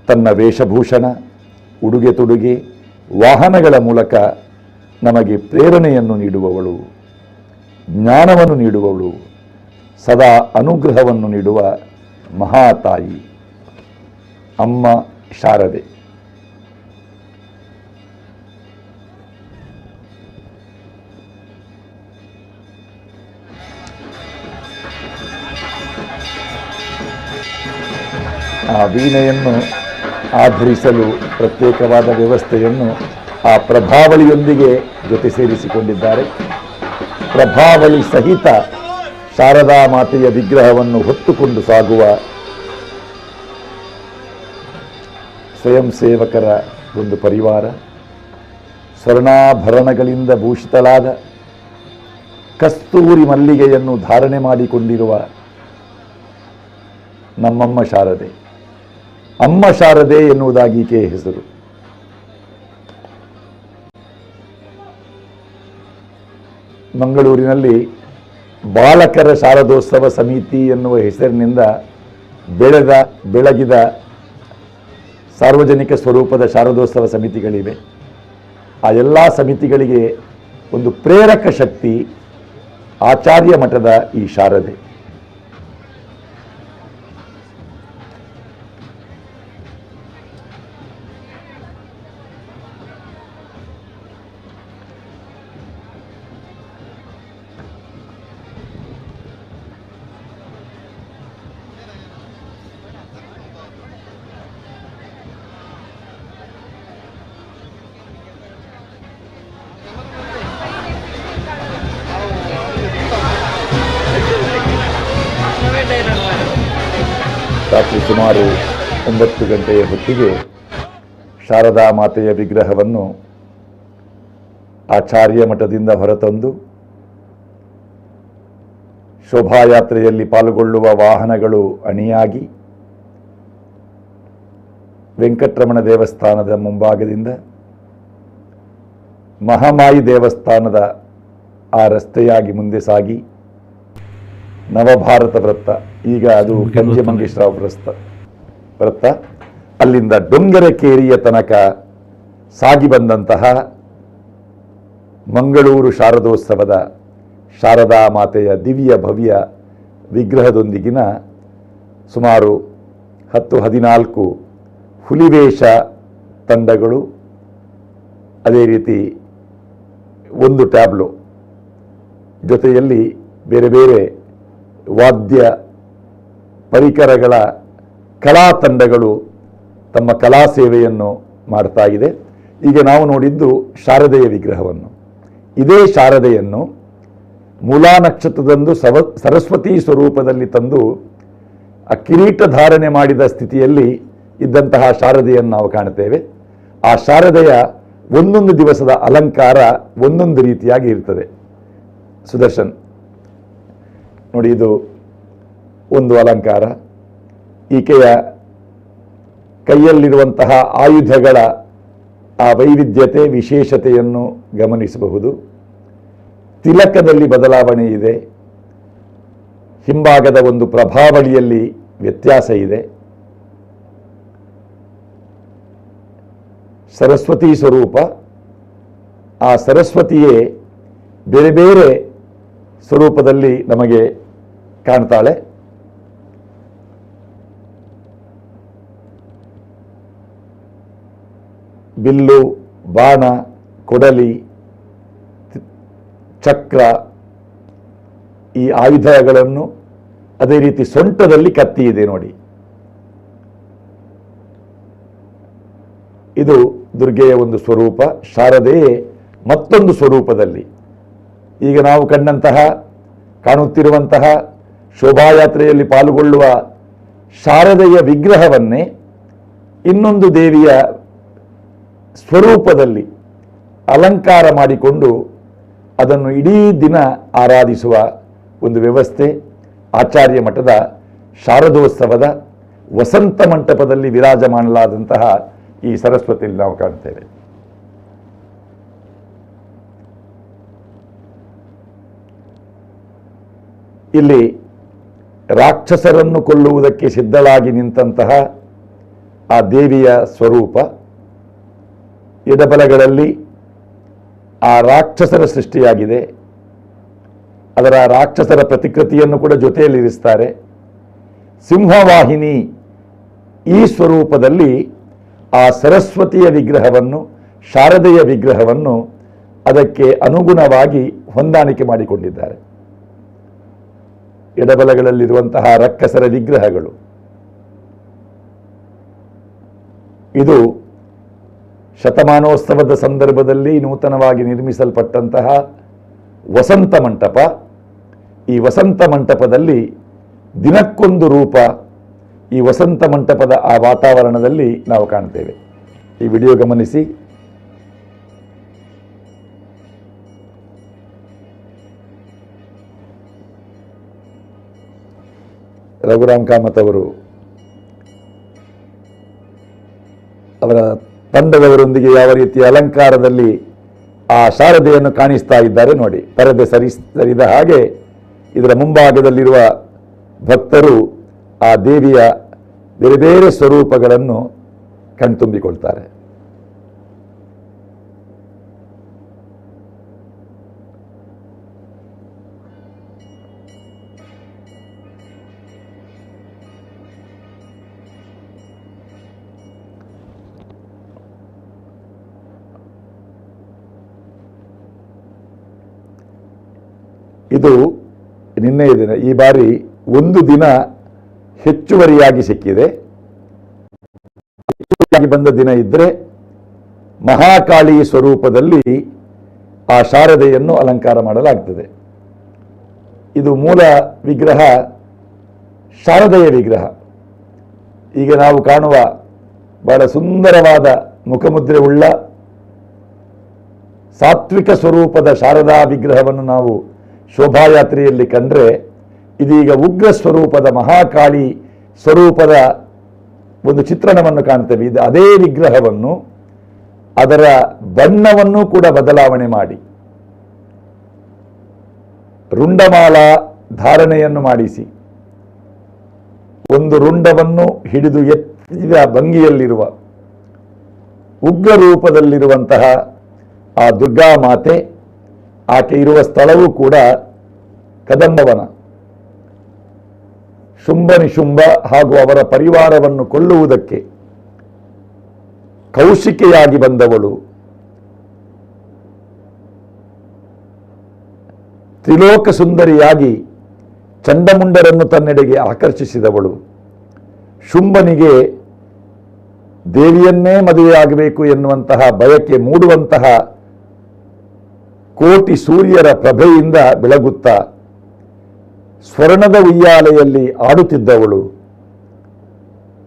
ತನ್ನ ವೇಷಭೂಷಣ, ಉಡುಗೆ ತೊಡುಗೆ, ವಾಹನಗಳ ಮೂಲಕ ನಮಗೆ ಪ್ರೇರಣೆಯನ್ನು ನೀಡುವವಳು, ಜ್ಞಾನವನ್ನು ನೀಡುವವಳು, ಸದಾ ಅನುಗ್ರಹವನ್ನು ನೀಡುವ ಮಹಾತಾಯಿ ಅಮ್ಮ ಶಾರದೆ. ಆ ವೀಣೆಯನ್ನು ಆಧರಿಸಲು ಪ್ರತ್ಯೇಕವಾದ ವ್ಯವಸ್ಥೆಯನ್ನು ಆ ಪ್ರಭಾವಳಿಯೊಂದಿಗೆ ಜೊತೆ ಸೇರಿಸಿಕೊಂಡಿದ್ದಾರೆ. ಪ್ರಭಾವಳಿ ಸಹಿತ ಶಾರದಾ ಮಾತೆಯ ವಿಗ್ರಹವನ್ನು ಹೊತ್ತುಕೊಂಡು ಸಾಗುವ ಸ್ವಯಂ ಸೇವಕರ ಒಂದು ಪರಿವಾರ, ಸ್ವರ್ಣಾಭರಣಗಳಿಂದ ಭೂಷಿತಳಾದ ಕಸ್ತೂರಿ ಮಲ್ಲಿಗೆಯನ್ನು ಧಾರಣೆ ಮಾಡಿಕೊಂಡಿರುವ ನಮ್ಮಮ್ಮ ಶಾರದೆ, ಅಮ್ಮ ಶಾರದೆ ಎನ್ನುವುದಾಗಿ ಈಕೆಯ ಹೆಸರು. ಮಂಗಳೂರಿನಲ್ಲಿ ಬಾಲಕರ ಶಾರದೋತ್ಸವ ಸಮಿತಿ ಎನ್ನುವ ಹೆಸರಿನಿಂದ ಬೆಳಗಿದ ಸಾರ್ವಜನಿಕ ಸ್ವರೂಪದ ಶಾರದೋತ್ಸವ ಸಮಿತಿಗಳಿವೆ. ಆ ಎಲ್ಲ ಸಮಿತಿಗಳಿಗೆ ಒಂದು ಪ್ರೇರಕ ಶಕ್ತಿ ಆಚಾರ್ಯ ಮಠದ ಈ ಶಾರದೆ. ರಾತ್ರಿ ಸುಮಾರು 9 ಗಂಟೆಯ ಹೊತ್ತಿಗೆ ಶಾರದಾ ಮಾತೆಯ ವಿಗ್ರಹವನ್ನು ಆಚಾರ್ಯ ಮಠದಿಂದ ಹೊರತಂದು ಶೋಭಾಯಾತ್ರೆಯಲ್ಲಿ ಪಾಲ್ಗೊಳ್ಳುವ ವಾಹನಗಳು ಅಣಿಯಾಗಿ ವೆಂಕಟರಮಣ ದೇವಸ್ಥಾನದ ಮುಂಭಾಗದಿಂದ ಮಹಾಮಾಯಿ ದೇವಸ್ಥಾನದ ಆ ರಸ್ತೆಯಾಗಿ ಮುಂದೆ ಸಾಗಿ ನವಭಾರತ ವೃತ್ತ, ಈಗ ಅದು ಪಂಚಮಂಗೇಶ್ವರ ವೃತ್ತ, ಅಲ್ಲಿಂದ ಡೊಂಗರಕೇರಿಯ ತನಕ ಸಾಗಿ ಬಂದಂತಹ ಮಂಗಳೂರು ಶಾರದೋತ್ಸವದ ಶಾರದಾ ಮಾತೆಯ ದಿವ್ಯ ಭವ್ಯ ವಿಗ್ರಹದೊಂದಿಗಿನ ಸುಮಾರು 10-14 ಹುಲಿವೇಷ ತಂಡಗಳು, ಅದೇ ರೀತಿ ಒಂದು ಟ್ಯಾಬ್ಲೋ ಜೊತೆಯಲ್ಲಿ ಬೇರೆ ಬೇರೆ ವಾದ್ಯ ಪರಿಕರಗಳ ಕಲಾ ತಂಡಗಳು ತಮ್ಮ ಕಲಾ ಸೇವೆಯನ್ನು ಮಾಡ್ತಾ ಇದೆ. ಈಗ ನಾವು ನೋಡಿದ್ದು ಶಾರದೆಯ ವಿಗ್ರಹವನ್ನು. ಇದೇ ಶಾರದೆಯನ್ನು ಮೂಲಾ ನಕ್ಷತ್ರದಂದು ಸರಸ್ವತಿ ಸ್ವರೂಪದಲ್ಲಿ ತಂದು ಆ ಕಿರೀಟ ಧಾರಣೆ ಮಾಡಿದ ಸ್ಥಿತಿಯಲ್ಲಿ ಇದ್ದಂತಹ ಶಾರದೆಯನ್ನು ನಾವು ಕಾಣುತ್ತೇವೆ. ಆ ಶಾರದೆಯ ಒಂದೊಂದು ದಿವಸದ ಅಲಂಕಾರ ಒಂದೊಂದು ರೀತಿಯಾಗಿ ಇರ್ತದೆ. ಸುದರ್ಶನ್ ನೋಡಿ, ಇದು ಒಂದು ಅಲಂಕಾರ. ಈಕೆಯ ಕೈಯಲ್ಲಿರುವಂತಹ ಆಯುಧಗಳ ಆ ವೈವಿಧ್ಯತೆ ವಿಶೇಷತೆಯನ್ನು ಗಮನಿಸಬಹುದು. ತಿಲಕದಲ್ಲಿ ಬದಲಾವಣೆ ಇದೆ, ಹಿಂಭಾಗದ ಒಂದು ಪ್ರಭಾವಳಿಯಲ್ಲಿ ವ್ಯತ್ಯಾಸ ಇದೆ. ಸರಸ್ವತಿ ಸ್ವರೂಪ, ಆ ಸರಸ್ವತಿಯೇ ಬೇರೆ ಬೇರೆ ಸ್ವರೂಪದಲ್ಲಿ ನಮಗೆ ಕಾಣ್ತಾಳೆ. ಬಿಲ್ಲು, ಬಾಣ, ಕೊಡಲಿ, ಚಕ್ರ, ಈ ಆಯುಧಗಳನ್ನು, ಅದೇ ರೀತಿ ಸೊಂಟದಲ್ಲಿ ಕತ್ತಿ ಇದೆ ನೋಡಿ. ಇದು ದುರ್ಗೆಯ ಒಂದು ಸ್ವರೂಪ. ಶಾರದೆಯೇ ಮತ್ತೊಂದು ಸ್ವರೂಪದಲ್ಲಿ ಈಗ ನಾವು ಕಾಣುತ್ತಿರುವಂತಹ ಶೋಭಾಯಾತ್ರೆಯಲ್ಲಿ ಪಾಲ್ಗೊಳ್ಳುವ ಶಾರದೆಯ ವಿಗ್ರಹವನ್ನೇ ಇನ್ನೊಂದು ದೇವಿಯ ಸ್ವರೂಪದಲ್ಲಿ ಅಲಂಕಾರ ಮಾಡಿಕೊಂಡು ಅದನ್ನು ಇಡೀ ದಿನ ಆರಾಧಿಸುವ ಒಂದು ವ್ಯವಸ್ಥೆ ಆಚಾರ್ಯ ಮಠದ ಶಾರದೋತ್ಸವದ ವಸಂತ ಮಂಟಪದಲ್ಲಿ ವಿರಾಜಮಾನಲಾದಂತಹ ಈ ಸರಸ್ವತಿಯಲ್ಲಿ ನಾವು ಕಾಣ್ತೇವೆ. ಇಲ್ಲಿ ರಾಕ್ಷಸರನ್ನು ಕೊಲ್ಲುವುದಕ್ಕೆ ಸಿದ್ಧಳಾಗಿ ನಿಂತಹ ಆ ದೇವಿಯ ಸ್ವರೂಪ. ಎಡಬಲಗಳಲ್ಲಿ ಆ ರಾಕ್ಷಸರ ಸೃಷ್ಟಿಯಾಗಿದೆ. ಅದರ ರಾಕ್ಷಸರ ಪ್ರತಿಕೃತಿಯನ್ನು ಕೂಡ ಜೊತೆಯಲ್ಲಿರಿಸ್ತಾರೆ. ಸಿಂಹವಾಹಿನಿ ಈ ಸ್ವರೂಪದಲ್ಲಿ ಆ ಸರಸ್ವತಿಯ ವಿಗ್ರಹವನ್ನು, ಶಾರದೆಯ ವಿಗ್ರಹವನ್ನು ಅದಕ್ಕೆ ಅನುಗುಣವಾಗಿ ಹೊಂದಾಣಿಕೆ ಮಾಡಿಕೊಂಡಿದ್ದಾರೆ. ಎಡಬಲಗಳಲ್ಲಿರುವಂತಹ ರಕ್ಕಸರ ವಿಗ್ರಹಗಳು. ಇದು ಶತಮಾನೋತ್ಸವದ ಸಂದರ್ಭದಲ್ಲಿ ನೂತನವಾಗಿ ನಿರ್ಮಿಸಲ್ಪಟ್ಟಂತಹ ವಸಂತ ಮಂಟಪ. ಈ ವಸಂತ ಮಂಟಪದಲ್ಲಿ ದಿನಕ್ಕೊಂದು ರೂಪ ಈ ವಸಂತ ಮಂಟಪದ ಆ ವಾತಾವರಣದಲ್ಲಿ ನಾವು ಕಾಣ್ತೇವೆ. ಈ ವಿಡಿಯೋ ಗಮನಿಸಿ. ರಘುರಾಮ್ ಕಾಮತ್ ಅವರು ಅವರ ತಂಡದವರೊಂದಿಗೆ ಯಾವ ರೀತಿಯ ಅಲಂಕಾರದಲ್ಲಿ ಆ ಶಾರದೆಯನ್ನು ಕಾಣಿಸ್ತಾ ಇದ್ದಾರೆ ನೋಡಿ. ಪರದೆ ಸರಿದ ಹಾಗೆ ಇದರ ಮುಂಭಾಗದಲ್ಲಿರುವ ಭಕ್ತರು ಆ ದೇವಿಯ ಬೇರೆ ಬೇರೆ ಸ್ವರೂಪಗಳನ್ನು ಕಣ್ತುಂಬಿಕೊಳ್ತಾರೆ. ಇದು ನಿನ್ನೆಯ ದಿನ. ಈ ಬಾರಿ ಒಂದು ದಿನ ಹೆಚ್ಚುವರಿಯಾಗಿ ಸಿಕ್ಕಿದೆ. ಹೆಚ್ಚುವರಿಯಾಗಿ ಬಂದ ದಿನ ಇದ್ದರೆ ಮಹಾಕಾಳಿ ಸ್ವರೂಪದಲ್ಲಿ ಆ ಶಾರದೆಯನ್ನು ಅಲಂಕಾರ ಮಾಡಲಾಗ್ತದೆ. ಇದು ಮೂಲ ವಿಗ್ರಹ ಶಾರದೆಯ ವಿಗ್ರಹ. ಈಗ ನಾವು ಕಾಣುವ ಬಹಳ ಸುಂದರವಾದ ಮುಖಮುದ್ರೆ ಉಳ್ಳ ಸಾತ್ವಿಕ ಸ್ವರೂಪದ ಶಾರದಾ ವಿಗ್ರಹವನ್ನು ನಾವು ಶೋಭಾಯಾತ್ರೆಯಲ್ಲಿ ಕಂಡ್ರೆ, ಇದೀಗ ಉಗ್ರ ಸ್ವರೂಪದ ಮಹಾಕಾಳಿ ಸ್ವರೂಪದ ಒಂದು ಚಿತ್ರಣವನ್ನು ಕಾಣ್ತೇವೆ. ಇದು ಅದೇ ವಿಗ್ರಹವನ್ನು ಅದರ ಬಣ್ಣವನ್ನು ಕೂಡ ಬದಲಾವಣೆ ಮಾಡಿ ರುಂಡಮಾಲ ಧಾರಣೆಯನ್ನು ಮಾಡಿಸಿ ಒಂದು ರುಂಡವನ್ನು ಹಿಡಿದು ಎತ್ತಿದ ಭಂಗಿಯಲ್ಲಿರುವ ಉಗ್ರ ರೂಪದಲ್ಲಿರುವಂತಹ ಆ ದುರ್ಗಾ ಮಾತೆ, ಆಕೆ ಇರುವ ಸ್ಥಳವೂ ಕೂಡ ಕದಂಬವನ. ಶುಂಭ ನಿಶುಂಭ ಹಾಗೂ ಅವರ ಪರಿವಾರವನ್ನು ಕೊಲ್ಲುವುದಕ್ಕೆ ಕೌಶಿಕೆಯಾಗಿ ಬಂದವಳು, ತ್ರಿಲೋಕ ಸುಂದರಿಯಾಗಿ ಚಂಡಮುಂಡರನ್ನು ತನ್ನೆಡೆಗೆ ಆಕರ್ಷಿಸಿದವಳು, ಶುಂಭನಿಗೆ ದೇವಿಯನ್ನೇ ಮದುವೆಯಾಗಬೇಕು ಎನ್ನುವಂತಹ ಬಯಕೆ ಮೂಡುವಂತಹ ಕೋಟಿ ಸೂರ್ಯರ ಪ್ರಭೆಯಿಂದ ಬೆಳಗುತ್ತಾ ಸ್ವರ್ಣದ ಉಯ್ಯಾಲೆಯಲ್ಲಿ ಆಡುತ್ತಿದ್ದವಳು,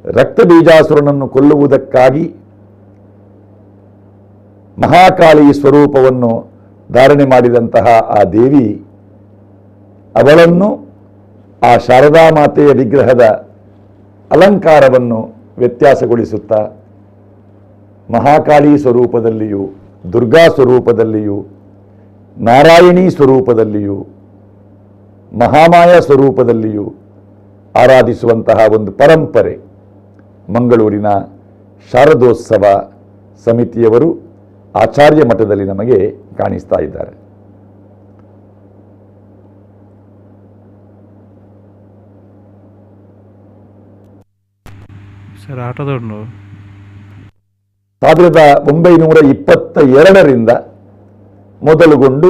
ರಕ್ತಬೀಜಾಸುರನನ್ನು ಕೊಲ್ಲುವುದಕ್ಕಾಗಿ ಮಹಾಕಾಳಿ ಸ್ವರೂಪವನ್ನು ಧಾರಣೆ ಮಾಡಿದಂತಹ ಆ ದೇವಿ, ಅವಳನ್ನು ಆ ಶಾರದಾ ಮಾತೆಯ ವಿಗ್ರಹದ ಅಲಂಕಾರವನ್ನು ವ್ಯತ್ಯಾಸಗೊಳಿಸುತ್ತಾ ಮಹಾಕಾಳಿ ಸ್ವರೂಪದಲ್ಲಿಯೂ, ದುರ್ಗಾ ಸ್ವರೂಪದಲ್ಲಿಯೂ, ನಾರಾಯಣಿ ಸ್ವರೂಪದಲ್ಲಿಯೂ, ಮಹಾಮಾಯ ಸ್ವರೂಪದಲ್ಲಿಯೂ ಆರಾಧಿಸುವಂತಹ ಒಂದು ಪರಂಪರೆ ಮಂಗಳೂರಿನ ಶಾರದೋತ್ಸವ ಸಮಿತಿಯವರು ಆಚಾರ್ಯ ಮಠದಲ್ಲಿ ನಮಗೆ ಕಾಣಿಸ್ತಾ ಇದ್ದಾರೆ. ಸರ್ ಆಟೋದವ್ರು 1922ರಿಂದ ಮೊದಲುಗೊಂಡು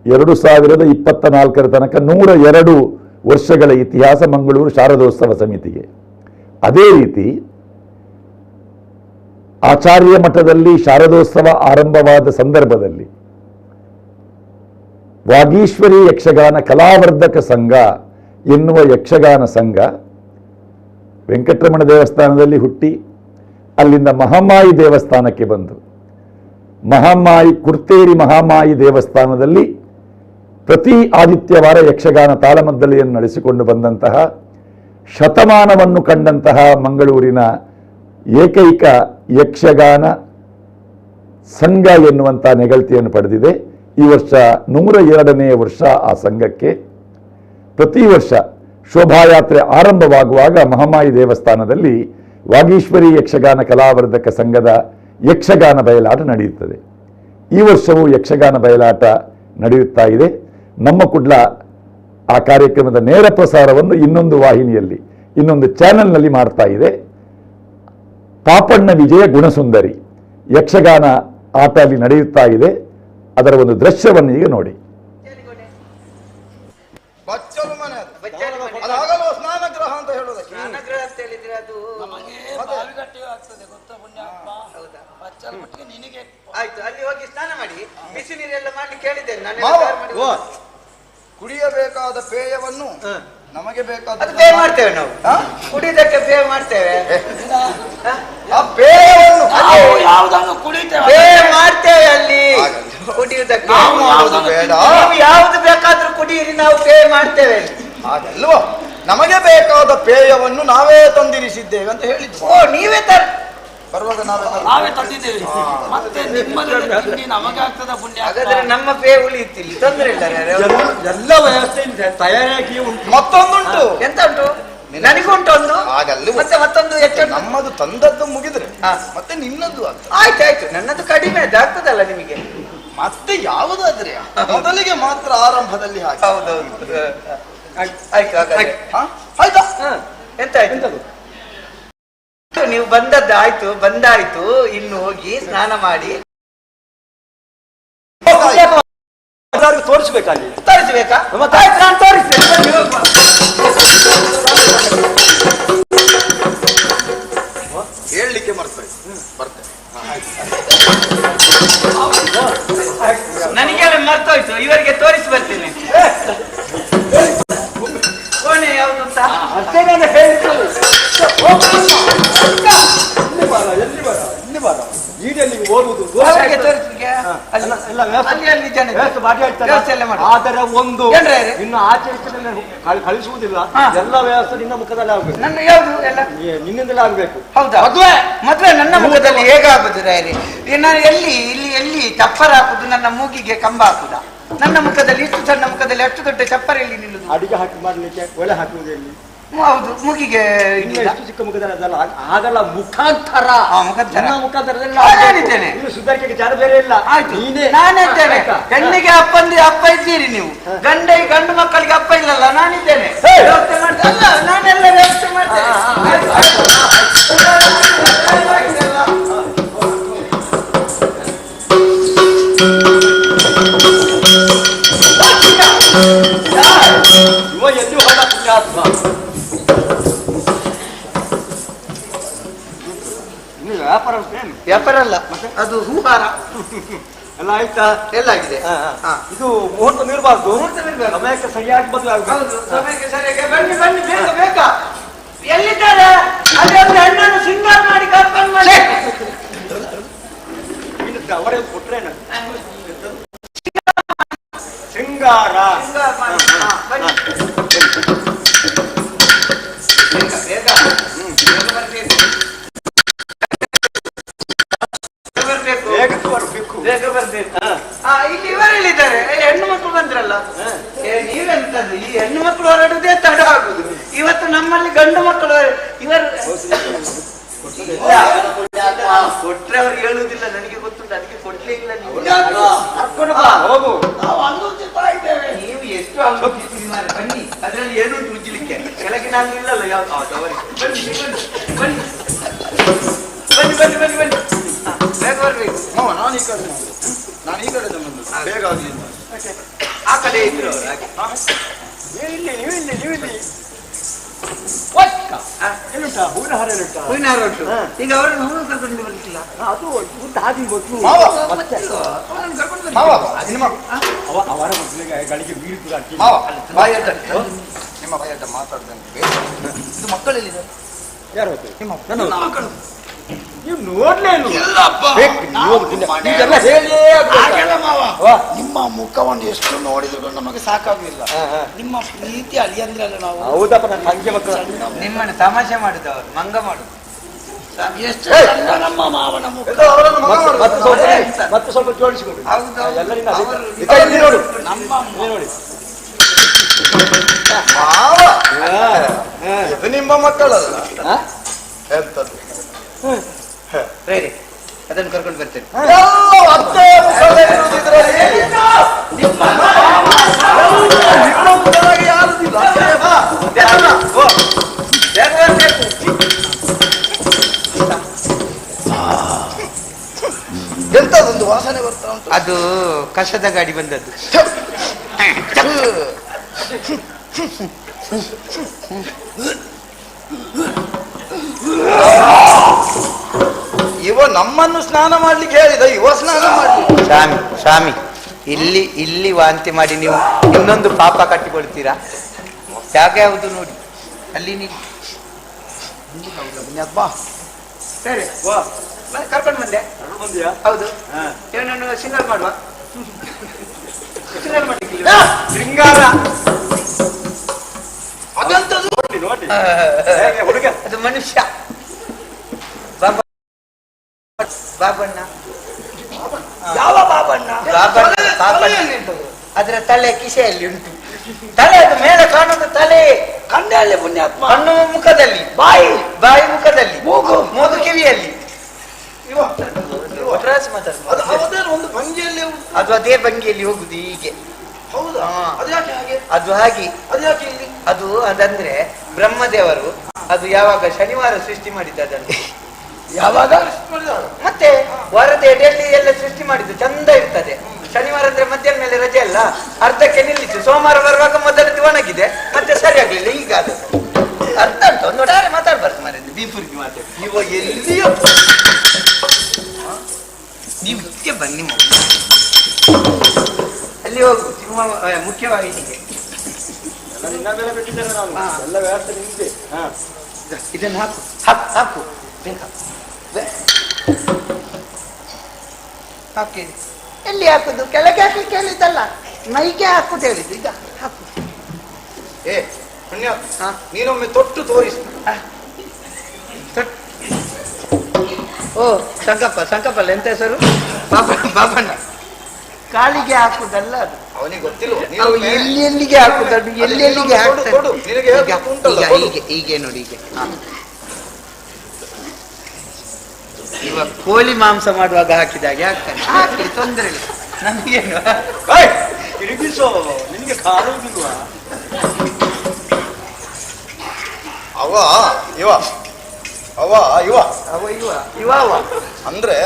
2024 ತನಕ 102 ವರ್ಷಗಳ ಇತಿಹಾಸ ಮಂಗಳೂರು ಶಾರದೋತ್ಸವ ಸಮಿತಿಗೆ. ಅದೇ ರೀತಿ ಆಚಾರ್ಯ ಮಠದಲ್ಲಿ ಶಾರದೋತ್ಸವ ಆರಂಭವಾದ ಸಂದರ್ಭದಲ್ಲಿ ವಾಗೀಶ್ವರಿ ಯಕ್ಷಗಾನ ಕಲಾವರ್ಧಕ ಸಂಘ ಎನ್ನುವ ಯಕ್ಷಗಾನ ಸಂಘ ವೆಂಕಟರಮಣ ದೇವಸ್ಥಾನದಲ್ಲಿ ಹುಟ್ಟಿ ಅಲ್ಲಿಂದ ಮಹಾಮಾಯಿ ದೇವಸ್ಥಾನಕ್ಕೆ ಬಂದು ಮಹಾಮಾಯಿ ಕುರ್ತೇರಿ ಮಹಾಮಾಯಿ ದೇವಸ್ಥಾನದಲ್ಲಿ ಪ್ರತಿ ಆದಿತ್ಯವಾರ ಯಕ್ಷಗಾನ ತಾಳಮದ್ದಳೆಯನ್ನು ನಡೆಸಿಕೊಂಡು ಬಂದಂತಹ, ಶತಮಾನವನ್ನು ಕಂಡಂತಹ ಮಂಗಳೂರಿನ ಏಕೈಕ ಯಕ್ಷಗಾನ ಸಂಘ ಎನ್ನುವಂಥ ನೆಗಳತಿಯನ್ನು ಪಡೆದಿದೆ. ಈ ವರ್ಷ 102ನೇ ವರ್ಷ ಆ ಸಂಘಕ್ಕೆ. ಪ್ರತಿ ವರ್ಷ ಶೋಭಾಯಾತ್ರೆ ಆರಂಭವಾಗುವಾಗ ಮಹಾಮಾಯಿ ದೇವಸ್ಥಾನದಲ್ಲಿ ವಾಗೀಶ್ವರಿ ಯಕ್ಷಗಾನ ಕಲಾವರ್ಧಕ ಸಂಘದ ಯಕ್ಷಗಾನ ಬಯಲಾಟ ನಡೆಯುತ್ತದೆ. ಈ ವರ್ಷವೂ ಯಕ್ಷಗಾನ ಬಯಲಾಟ ನಡೆಯುತ್ತಾ ಇದೆ. ನಮ್ಮ ಕುಡ್ಲ ಆ ಕಾರ್ಯಕ್ರಮದ ನೇರ ಪ್ರಸಾರವನ್ನು ಇನ್ನೊಂದು ವಾಹಿನಿಯಲ್ಲಿ, ಇನ್ನೊಂದು ಚಾನೆಲ್ನಲ್ಲಿ ಮಾಡ್ತಾ ಇದೆ. ಪಾಪಣ್ಣ ವಿಜಯ ಗುಣಸುಂದರಿ ಯಕ್ಷಗಾನ ಆಟ ಅಲ್ಲಿ ನಡೆಯುತ್ತಾ ಇದೆ. ಅದರ ಒಂದು ದೃಶ್ಯವನ್ನು ಈಗ ನೋಡಿ. ಸ್ನಾನಗ್ರಹ ಅಂತ ಹೇಳೋದಕ್ಕೆ ಸ್ನಾನಗ್ರಹ ಅಂತ ಹೇಳಿದ್ರೆ ಅದು ನಿನಗೆ ಆಯ್ತು, ಅಲ್ಲಿ ಹೋಗಿ ಸ್ನಾನ ಮಾಡಿ ಬಿಸಿ ನೀರೆಲ್ಲ ಮಾಡ್ಲಿಕ್ಕೆ ಹೇಳಿದ್ದೇನೆ ನಾನು. ಕುಡಿಯಬೇಕಾದ ಪೇಯವನ್ನು ನಮಗೆ ಬೇಕಾದ ಅದು ಪೇ ಮಾಡ್ತೇವೆ ನಾವು, ಕುಡಿದಕ್ಕೆ ಪೇ ಮಾಡ್ತೇವೆ. ಆ ಪೇಯವನ್ನು ಯಾವುದನ್ನು ಕುಡಿತೇವೆ ಪೇ ಮಾಡ್ತೇವೆ ಅಲ್ಲಿ. ಕುಡಿಯುವುದಕ್ಕೆ ಬೇಡ, ನೀವು ಯಾವ್ದು ಬೇಕಾದ್ರೂ ಕುಡಿಯಿರಿ, ನಾವು ಪೇ ಮಾಡ್ತೇವೆ. ಹಾಗಲ್ವಾ? ನಮಗೆ ಬೇಕಾದ ಪೇಯವನ್ನು ನಾವೇ ತಂದಿರಿಸಿದ್ದೇವೆ ಅಂತ ಹೇಳಿದ್ವಿ. ಓ, ನೀವೇ ಬರುವಾಗ ನಾವೇ ತಂದಿದ್ದೇವೆ. ಮತ್ತೆ ನಮಗೆ ಆಗ್ತದ ಪುಣ್ಯ. ಹಾಗಾದ್ರೆ ನಮ್ಮ ಪೇ ಉಳಿಯುತ್ತಿಲ್ಲ, ತೊಂದರೆ ಇಲ್ಲ. ಎಲ್ಲ ವ್ಯವಸ್ಥೆ ತಯಾರಾಗಿ ಉಂಟು. ಮತ್ತೊಂದುಂಟು. ಎಂತ ಉಂಟು? ನನಗುಂಟು ಒಂದು. ಹಾಗಲ್ಲ, ಮತ್ತೆ ಮತ್ತೊಂದು ಹೆಚ್ಚು. ನಮ್ಮದು ತಂದದ್ದು ಮುಗಿದ್ರೆ ಮತ್ತೆ ನಿನ್ನದ್ದು ಆಯ್ತಾಯ್ತು. ನನ್ನದು ಕಡಿಮೆ ಆಗ್ತದಲ್ಲ ನಿಮಗೆ. ಮತ್ತೆ ಯಾವುದಾದ್ರೆ ಮೊದಲಿಗೆ ಮಾತ್ರ ಆರಂಭದಲ್ಲಿ ಹಾಕಿ. ಹೌದೌದು, ಆಯ್ತು. ಆಯ್ತಾ? ಎಂತ ಆಯ್ತು? ನೀವು ಬಂದದ್ದು ಆಯ್ತು, ಬಂದಾಯ್ತು. ಇನ್ನು ಹೋಗಿ ಸ್ನಾನ ಮಾಡಿ ತೋರಿಸ್ಬೇಕಾಗಿ. ತೋರಿಸ್ಬೇಕಾ? ಆಯ್ತು, ನಾನು ತೋರಿಸ್ತೇನೆ. ಹೇಳಲಿಕ್ಕೆ ಬರ್ತೇವೆ. ನನಗೆಲ್ಲ ಮರ್ತೋಯ್ತು, ಇವರಿಗೆ ತೋರಿಸಿ ಬರ್ತೇನೆ. ಕೋಣೆ ಯಾವುದು ಅಂತ ಆದರೆ ಒಂದು ಇನ್ನು ಆಚರಿಸಲು ಕಳಿಸುವುದಿಲ್ಲ. ಎಲ್ಲ ವ್ಯವಸ್ಥೆ ನಿನ್ನ ಮುಖದಲ್ಲಿ ಆಗ್ಬೇಕು. ನನ್ನ ಯಾವುದು ಎಲ್ಲ ನಿನ್ನಿಂದಲೇ ಆಗ್ಬೇಕು. ಹೌದಾ? ಮದುವೆ ನನ್ನ ಮುಖದಲ್ಲಿ ಹೇಗಾಗುದು ರಾಯರಿ? ನಾನು ಎಲ್ಲಿ ಚಪ್ಪರ ಹಾಕುದು? ನನ್ನ ಮೂಗಿಗೆ ಕಂಬ ಹಾಕುದ? ನನ್ನ ಮುಖದಲ್ಲಿ ಇಷ್ಟು ಸಣ್ಣ ಮುಖದಲ್ಲಿ ಅಷ್ಟು ದೊಡ್ಡ ಚಪ್ಪರ ಎಲ್ಲಿ ನಿಲ್ಲುದು? ಅಡಿಗೆ ಹಾಕಿ ಮಾಡ್ಲಿಕ್ಕೆ ಒಲೆ ಹಾಕುವುದೆಲ್ಲಿ? ಹೌದು, ಮೂಗಿಗೆ ಎಷ್ಟು ಚಿಕ್ಕ ಮುಖದಲ್ಲಿ ಅದಲ್ಲ, ಆಗಲ್ಲ. ಮುಖಾಂತರ ಮುಖಾಂತರದಲ್ಲಿ ಹೇಳಿದ್ದೇನೆ. ಸುಧಾರಿಕೆ ಜನ ಬೇರೆ ಇಲ್ಲ. ಆಯ್ತು, ನಾನಿದ್ದೇನೆ. ಹೆಣ್ಣಿಗೆ ಅಪ್ಪ ಇದ್ದೀರಿ ನೀವು, ಗಂಡು ಮಕ್ಕಳಿಗೆ ಅಪ್ಪ ಇಲ್ಲಲ್ಲ, ನಾನಿದ್ದೇನೆ. ವ್ಯವಸ್ಥೆ ಮಾಡ್ತೇನೆ. ನಾನೆಲ್ಲ ವ್ಯವಸ್ಥೆ ಮಾಡ್ತೇನೆ. ವ್ಯಾಪಾರ ಅಲ್ಲ, ಅದು ಹೂಹಾರ. ಎಲ್ಲ ಆಯ್ತಾ? ಎಲ್ಲ ಆಗಿದೆ. ಇದು ಮುಹೂರ್ತ ಮೀರಬಾರ್ದು. ಸಮಯಕ್ಕೆ ಸರಿಯಾಗಿ ಮದುವೆ ಆಗಬಹುದು. ಸಮಯಕ್ಕೆ ಸರಿಯಾಗಿ ಬನ್ನಿ ಬೇಗ ಬೇಗ. ಎಲ್ಲಿದ್ದಾರೆ? ಅಲ್ಲಿ ಒಂದು ಹೆಣ್ಣನ್ನು ಸಿಂಗಾರ ಮಾಡಿ ಕರ್ಕೊಂಡು ಮಾಡಿ. ಅವರೇ ಕೊಟ್ರೆ ಶೃಂಗಾರ ಬೇಗ ಬರ್ಬೇಕು. ಇಲ್ಲಿ ಇವರು ಹೇಳಿದ್ದಾರೆ, ಹೆಣ್ಣು ಮಕ್ಕಳು ಬಂದ್ರಲ್ಲ. ನೀವೆಂತದ್ದು ಈ ಹೆಣ್ಣು ಮಕ್ಕಳು ಹೊರಡುದೇ ತಡ ಆಗುದು. ಇವತ್ತು ನಮ್ಮಲ್ಲಿ ಗಂಡು ಮಕ್ಕಳು ಇವರು ಕೊಟ್ರೆ ಅವ್ರು ಹೇಳುವುದಿಲ್ಲ, ನನಗೆ ಗೊತ್ತುಂಟು. ಅದಕ್ಕೆ ಕೊಡ್ಲೇ ಇಲ್ಲ. ನೀವು ನೀವು ಎಷ್ಟು ಆಲೋಚಿಸ್ತೀರಿ ಮಾರ್ರೆ. ಬನ್ನಿ, ಅದ್ರಲ್ಲಿ ಏನು ಉಜ್ಜಲಿಕ್ಕೆ ಕೆಳಗೆ ನಾನು ಇಲ್ಲಲ್ಲ. ಯಾವ್ದು ಬನ್ನಿ ಬನ್ನಿ ಬನ್ನಿ ಬನ್ನಿ ಬನ್ನಿ. ಬೇಗ ಬರ್ಬೇಕು. ನಾನು ಈ ಕಡೆ ಬೇಗ ಆಗಲಿ. ಆ ಕಡೆ ಇದ್ರು ನೀವಿಲ್ಲಿ ಹೂವಿನ ಹಾರ ಉಂಟು. ಈಗ ಅವರನ್ನು ಹೂವು ಕರ್ಕೊಂಡು ಬರ್ಲಿಕ್ಕಿಲ್ಲ. ಅದು ಹಾದಿ ಗೊತ್ತು. ಅವರ ಮಕ್ಕಳಿಗೆ ಗಳಿಗೆ ಬೀಳ್ತು. ನಿಮ್ಮ ಬಾಯಡ್ಡ ಮಾತಾಡ್ದಂತೆ. ಇದು ಮಕ್ಕಳಲ್ಲಿದ್ದಾರೆ. ಯಾರು ನನ್ನ ಮಕ್ಕಳು? ನೀವು ನೋಡ್ಲೇ ನಿಮ್ಮ ಮುಖವನ್ನು ಎಷ್ಟು ನೋಡಿದ್ರು ನಮಗೆ ಸಾಕಾಗಿಲ್ಲ. ನಿಮ್ಮ ಪ್ರೀತಿ ಅಳಿಯಂದ್ರಲ್ಲ ನಾವು. ಹೌದಪ್ಪ, ನನ್ನ ತಂಗಿ ಮಕ್ಕಳು. ನಿಮ್ಮನ್ನು ತಮಾಷೆ ಮಾಡುದವರು, ಮಂಗ ಮಾಡುದು. ಎಷ್ಟು ನಮ್ಮ ಮಾವನ ಮುಖ. ಮತ್ತೆ ಸ್ವಲ್ಪ ಜೋಡಿಸಿಕೊಡಿ. ಎಲ್ಲರಿಂದ ನೋಡು. ನೋಡಿ ಇದು ನಿಮ್ಮ ಮಕ್ಕಳಲ್ಲ. ಎಂತದ್ದು? ಅದನ್ನು ಕರ್ಕೊಂಡು ಬರ್ತೇನೆ. ಎಂತದೊಂದು ವಾಸನೆ ಬರ್ತಾ ಉಂಟು. ಅದು ಕಸದ ಗಾಡಿ ಬಂದದ್ದು. ಇವ ನಮ್ಮನ್ನು ಸ್ನಾನ ಮಾಡ್ಲಿಕ್ಕೆ ಹೇಳಿದ, ಇವ ಸ್ನಾನ ಮಾಡ್ಲಿಕ್ಕೆ. ಸ್ವಾಮಿ ಇಲ್ಲಿ ವಾಂತಿ ಮಾಡಿ ನೀವು ಇನ್ನೊಂದು ಪಾಪ ಕಟ್ಟಿಕೊಳ್ತೀರಾ? ಜಾಗ ಯಾವುದು ನೋಡಿ ಅಲ್ಲಿ ನೀಡಿ. ಬಾ ಸರಿ ಕರ್ಕೊಂಡು ಬಂದೆ. ಹೌದು ಏನನ್ನು ಸಿಂಗಲ್ ಮಾಡುವ. ಸಿಂಗಲ್ ಮಾಡ್ಲಿಕ್ಕಿಲ್ಲ ಶೃಂಗಾರ ಅದಂತದ್ದು ಅದು ಮನುಷ್ಯ. ಬಾಬಣ್ಣ ಯಾವ ಬಾಬಣ್ಣ? ಅದರ ತಲೆ ಕಿಸೆಯಲ್ಲಿ ಉಂಟು. ತಲೆ ಅದು ಮೇಲೆ ಕಾಣುವುದು ತಲೆ. ಕಣ್ಣಲ್ಲಿ ಪುಣ್ಯಾತ್ಮ. ಕಣ್ಣು ಮುಖದಲ್ಲಿ, ಬಾಯಿ ಮುಖದಲ್ಲಿ, ಮೂಗು ಕಿವಿಯಲ್ಲಿ. ಒಂದು ಭಂಗಿಯಲ್ಲಿ ಅದು ಅದೇ ಭಂಗಿಯಲ್ಲಿ ಹೋಗುದು ಹೀಗೆ. ಹೌದಾ? ಅದು ಹಾಗೆ. ಅದು ಅದಂದ್ರೆ ಬ್ರಹ್ಮದೇವರು ಅದು ಯಾವಾಗ ಶನಿವಾರ ಸೃಷ್ಟಿ ಮಾಡಿದ್ದ ಅದನ್ನು. ಯಾವಾಗ ಮತ್ತೆ ವಾರದ ಎಡೆಯಲ್ಲಿ ಎಲ್ಲ ಸೃಷ್ಟಿ ಮಾಡಿದ್ದು ಚಂದ ಇರ್ತದೆ. ಶನಿವಾರ ಅಂದ್ರೆ ಮಧ್ಯಾಹ್ನ ಮೇಲೆ ರಜೆ ಅಲ್ಲ, ಅರ್ಧಕ್ಕೆ ನಿಲ್ಲಿತ್ತು. ಸೋಮವಾರ ಬರುವಾಗ ಮೊದಲದ್ದು ಒಣಗಿದೆ, ಮತ್ತೆ ಸರಿ ಆಗ್ಲಿಲ್ಲ. ಈಗ ಅದು ಅರ್ಥ ಉಂಟು ನೋಡಾರೆ ಮಾತಾಡ್ಬಾರ್ದು ಮಾರೆ ಬೀಪುರಿಗೆ ಮಾತಾಡಿ. ನೀವು ಎಲ್ಲಿಯೋ ನೀವು ಇದಕ್ಕೆ ಬನ್ನಿ ಅಲ್ಲಿ ಹೋಗು ಮುಖ್ಯವಾಹಿನಿಗೆ. ಇದನ್ನು ಹಾಕು ಹಾಕು ಹಾಕು ಹಾಕಿ. ಎಲ್ಲಿ ಹಾಕುದು? ಕೆಳಗೆ ಹಾಕ್ಲಿಕ್ಕೆ ಹೇಳಿದ್ದಲ್ಲ, ಮೈಗೆ ಹಾಕುದು ಹೇಳಿದ್ದು. ಈಗ ಹಾಕು. ಪುಣ್ಯ ನೀನೊಮ್ಮೆ ತೊಟ್ಟು ತೋರಿಸು. ಓ ಸಂಕಪ್ಪ ಅಲ್ಲ ಎಂತ ಹೆಸರು? ಬಾಬಣ್ಣ. ಕಾಲಿಗೆ ಹಾಕುದಲ್ಲ ಅದು. ಅವನಿಗೆ ಗೊತ್ತಿಲ್ಲ ಎಲ್ಲಿಗೆ ಹಾಕುದು, ಎಲ್ಲೆಲ್ಲಿಗೆ ಹಾಕ್ತಾರೆ. ಹೀಗೆ ನೋಡಿ, ಹೀಗೆ ಇವಾಗ ಕೋಳಿ ಮಾಂಸ ಮಾಡುವಾಗ ಹಾಕಿದಾಗೆ ಹಾಕ್ತಾನೆ. ಹಾಕಿ, ತೊಂದರೆ ಇಲ್ಲ, ನಮಗೇನು. ತಿರುಗಿಸೋ, ನಿನಗೆ ಕಾರುವುದಿಲ್ವಾ? ಅಂದ್ರೆ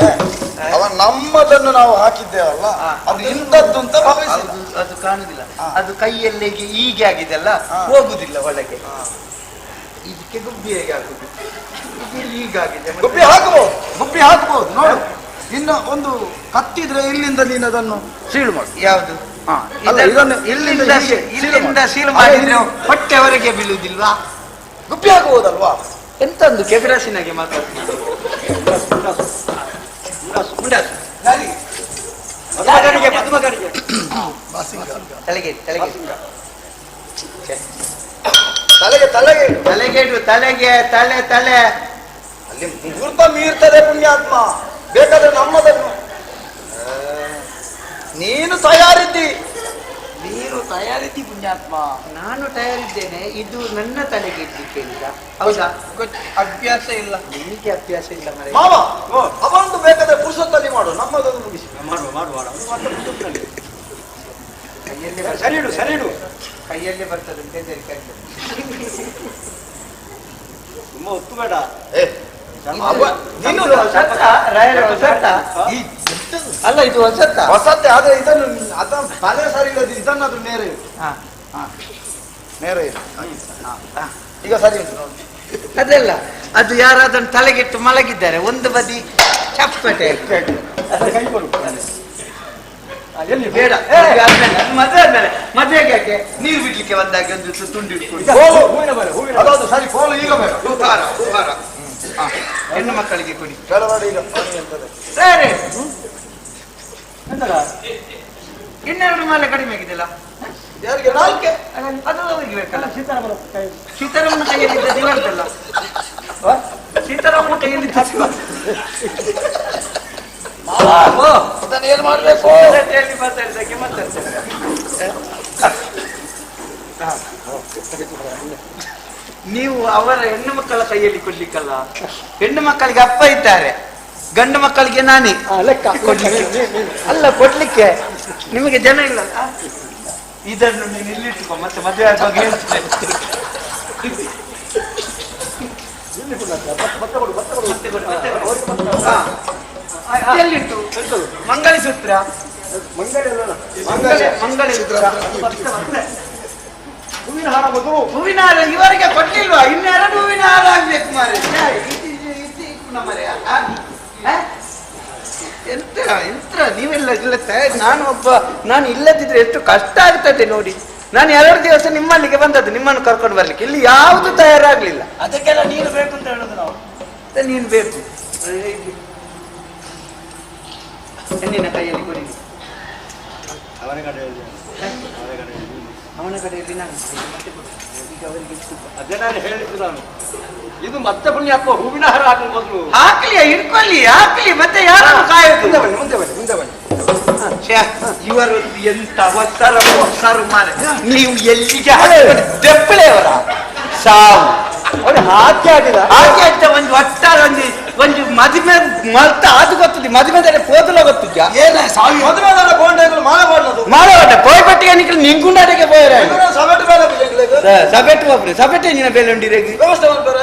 ಅವ ನಮ್ಮದನ್ನು ನಾವು ಹಾಕಿದ್ದೇವಲ್ಲ, ಅದು ಇಂಥದ್ದು ಅಂತ ಭಾವಿಸಿಲ್ಲ. ಅದು ಕಾಣುದಿಲ್ಲ. ಅದು ಕೈಯಲ್ಲಿ ಹೀಗೆ ಆಗಿದೆಲ್ಲ, ಹೋಗುದಿಲ್ಲ ಒಳಗೆ. ಇದಕ್ಕೆ ಗುಬ್ಬಿ ಹೇಗೆ ಹಾಕುದು? ಹೀಗಾಗಿದೆ. ಗುಬ್ಬಿ ಹಾಕಬಹುದು ನೋಡು. ಇನ್ನು ಒಂದು ಕತ್ತಿದ್ರೆ ಇಲ್ಲಿಂದ ನೀನು ಅದನ್ನು ಸೀಳು ಮಾಡು. ಯಾವುದು? ಇಲ್ಲಿಂದ ಸೀಲು ಮಾಡಿದ್ರೆ ಹೊಟ್ಟೆವರೆಗೆ ಬೀಳುವುದಿಲ್ವಾ? ಗುಬ್ಬಿ ಹಾಕಬಹುದಲ್ವಾ? ಎಂತಂದು ಕೆಬ್ರಾಸಿನಾಗೆ ಮಾತಾಡ್ತೀನಿ. ತಲೆ ಅಲ್ಲಿ ಮುಹೂರ್ತ ಮೀರ್ತದೆ ಪುಣ್ಯಾತ್ಮ. ಬೇಕಾದ್ರೆ ನಮ್ಮದನ್ನು ನೀನು ತಯಾರಿದ್ದಿ ಪುಣ್ಯಾತ್ಮ. ನಾನು ತಯಾರಿದ್ದೇನೆ. ಇದು ನನ್ನ ತಲೆಗೆ ಇಡ್ಲಿಕ್ಕೆ ಇಲ್ಲ. ಹೌದಾ? ಅಭ್ಯಾಸ ಇಲ್ಲ. ನಿಮಗೆ ಅಭ್ಯಾಸ ಇಲ್ಲ ಮರೆ. ಮಾವ ಅವಂದು ಬೇಕಾದ್ರೆ ಪುರುಷತ್ತಲ್ಲಿ ಮಾಡು, ನಮ್ಮದನ್ನು ಮುಗಿಸಿ ಮಾಡುವ. ಸರಿ ಇಡು. ಕೈಯಲ್ಲೇ ಬರ್ತದೆ ತುಂಬ ಹೊತ್ತು ಬೇಡ. ಅಲ್ಲ, ಇದು ಹೊಸತ್ತೆ. ಆದ್ರೆ ಇದನ್ನು ತಲೆ ಸರಿ ಇಲ್ಲದೆ ಇದನ್ನಾದ್ರೂ ನೇರ ಈಗ ಸರಿ ಉಂಟು ನೋಡಿ. ಅದೆಲ್ಲ ಅದು ಯಾರಾದ್ರೂ ತಲೆಗಿಟ್ಟು ಮಲಗಿದ್ದಾರೆ, ಒಂದು ಬದಿ ಚಪ್ಪಟೆ. ಬೇಡ, ಮದುವೆ ಆದ್ಮೇಲೆ ಮದುವೆಗೆ ಯಾಕೆ ನೀರು ಬಿಡ್ಲಿಕ್ಕೆ ಬಂದಾಗ ಒಂದು ತುಂಡು ಇಟ್ಕೊಂಡು ಸರಿ. ಕೋಲು ಈಗ ಬೇಡ, ಹೂಹಾರ ಹೆಣ್ಣು ಮಕ್ಕಳಿಗೆ ಕೊಡಿ. ಸರಿ. ಇನ್ನೆರಡು ಮಾಲೆ ಕಡಿಮೆ ಆಗಿದೆಲ್ಲ. ಯಾರಿಗೆ? ನಾಲ್ಕೆ. ಅದು ಅವರಿಗೆ ಬೇಕಲ್ಲ. ಸೀತಾರಾಮನ ಕೈಯಲ್ಲಿ ದಿವಂತಲ್ಲ. ಸೀತಾರಾಮನ ಕೈಯಲ್ಲಿ ಏನ್ ಮಾಡ್ಬೇಕು? ಮಾತಾಡ್ಸಕ್ಕೆ ನೀವು ಅವರ ಹೆಣ್ಣು ಮಕ್ಕಳ ಕೈಯಲ್ಲಿ ಕೊಡ್ಲಿಕ್ಕಲ್ಲ. ಹೆಣ್ಣು ಮಕ್ಕಳಿಗೆ ಅಪ್ಪ ಇದ್ದಾರೆ, ಗಂಡು ಮಕ್ಕಳಿಗೆ ನಾನೇ ಕೊಡ್ಲಿಕ್ಕೆ. ಅಲ್ಲ, ಕೊಡ್ಲಿಕ್ಕೆ ನಿಮಗೆ ಜನ ಇಲ್ಲ. ಇದನ್ನು ನೀನು ಇಲ್ಲಿಟ್ಟುಕೊ, ಮತ್ತೆ ಮದುವೆ ಆಗುವಾಗ ಹೇಳ್ತೇನೆ. ಎಲ್ಲಿಟ್ಟು? ಮಂಗಲಸೂತ್ರ. ಹೂವಿನ ಹಾರ ಇವರಿಗೆ ಕೊಟ್ಟಿಲ್ವಾ? ಇನ್ನೆರಡು ಹೂವಿನ ಹಾರ ಆಗ್ಬೇಕು ಮಾರೆ. ಎಂತ ನೀವೆಲ್ಲ ಇಲ್ಲ. ನಾನು ಇಲ್ಲದಿದ್ರೆ ಎಷ್ಟು ಕಷ್ಟ ಆಗ್ತದೆ ನೋಡಿ. ನಾನು 2 ದಿವಸ ನಿಮ್ಮಲ್ಲಿಗೆ ಬಂದದ್ದು, ನಿಮ್ಮನ್ನು ಕರ್ಕೊಂಡು ಬರ್ಲಿಕ್ಕೆ. ಇಲ್ಲಿ ಯಾವುದು ತಯಾರಾಗ್ಲಿಲ್ಲ. ಅದಕ್ಕೆಲ್ಲ ನೀನು ಬೇಕು ಅಂತ ಹೇಳುದು ನಾವು. ನೀನು ಬೇಕು. ಹೆಣ್ಣಿನ ಕೈಯಲ್ಲಿ ಕೊಡಿ. ಅವನ ಕಡೆಯಲ್ಲಿ ನಾನು ಈಗ ಅವರಿಗೆ ಅದೇ ನಾನು ಹೇಳಿದ್ದು. ನಾನು ಇದು ಮತ್ತೆ ಪುಣ್ಯ ಹಾಕುವ ಹೂವಿನ ಹಾರ ಹಾಕಿ ಮೊದಲು ಹಾಕ್ಲಿ, ಹಿಡ್ಕೊಳ್ಳಿ, ಹಾಕ್ಲಿ, ಮತ್ತೆ ಯಾರನ್ನು ಕಾಯೋದು? ಮುಂದೆ ಬನ್ನಿ. ಇವರು ಎಂತ ಹೊಸರು ಮಾರೆ. ನೀವು ಎಲ್ಲಿಗೆ ದೆಪ್ಪಳೆಯವರ ಸಾವು ಅವ್ರು ಹಾಕಿ ಹಾಕಿ ಒಂದು ಒಟ್ಟಾರೆ ಒಂದು ಮದುವೆ ಮರ್ತ ಅದು ಗೊತ್ತದೆ. ಮದುವೆದರೆ ಪೋದಲ ಗೊತ್ತಿದ್ದ ಮದುವೆ ಗೋಂಡೆಗಳು ಮಾಡ ಪೋಯ್ಪಟ್ಟಿಗೆ ನಿಂಗೆ ನಿಂಗುಂಡಾಟಿಗೆ ಪೋಯರ ಸಬೆಟ್ಟು ಒಬ್ರು ಸಬೆಟ್ಟೆ ನಿನ್ನ ಬೇಲೆ ಉಂಡಿರೇಗಿ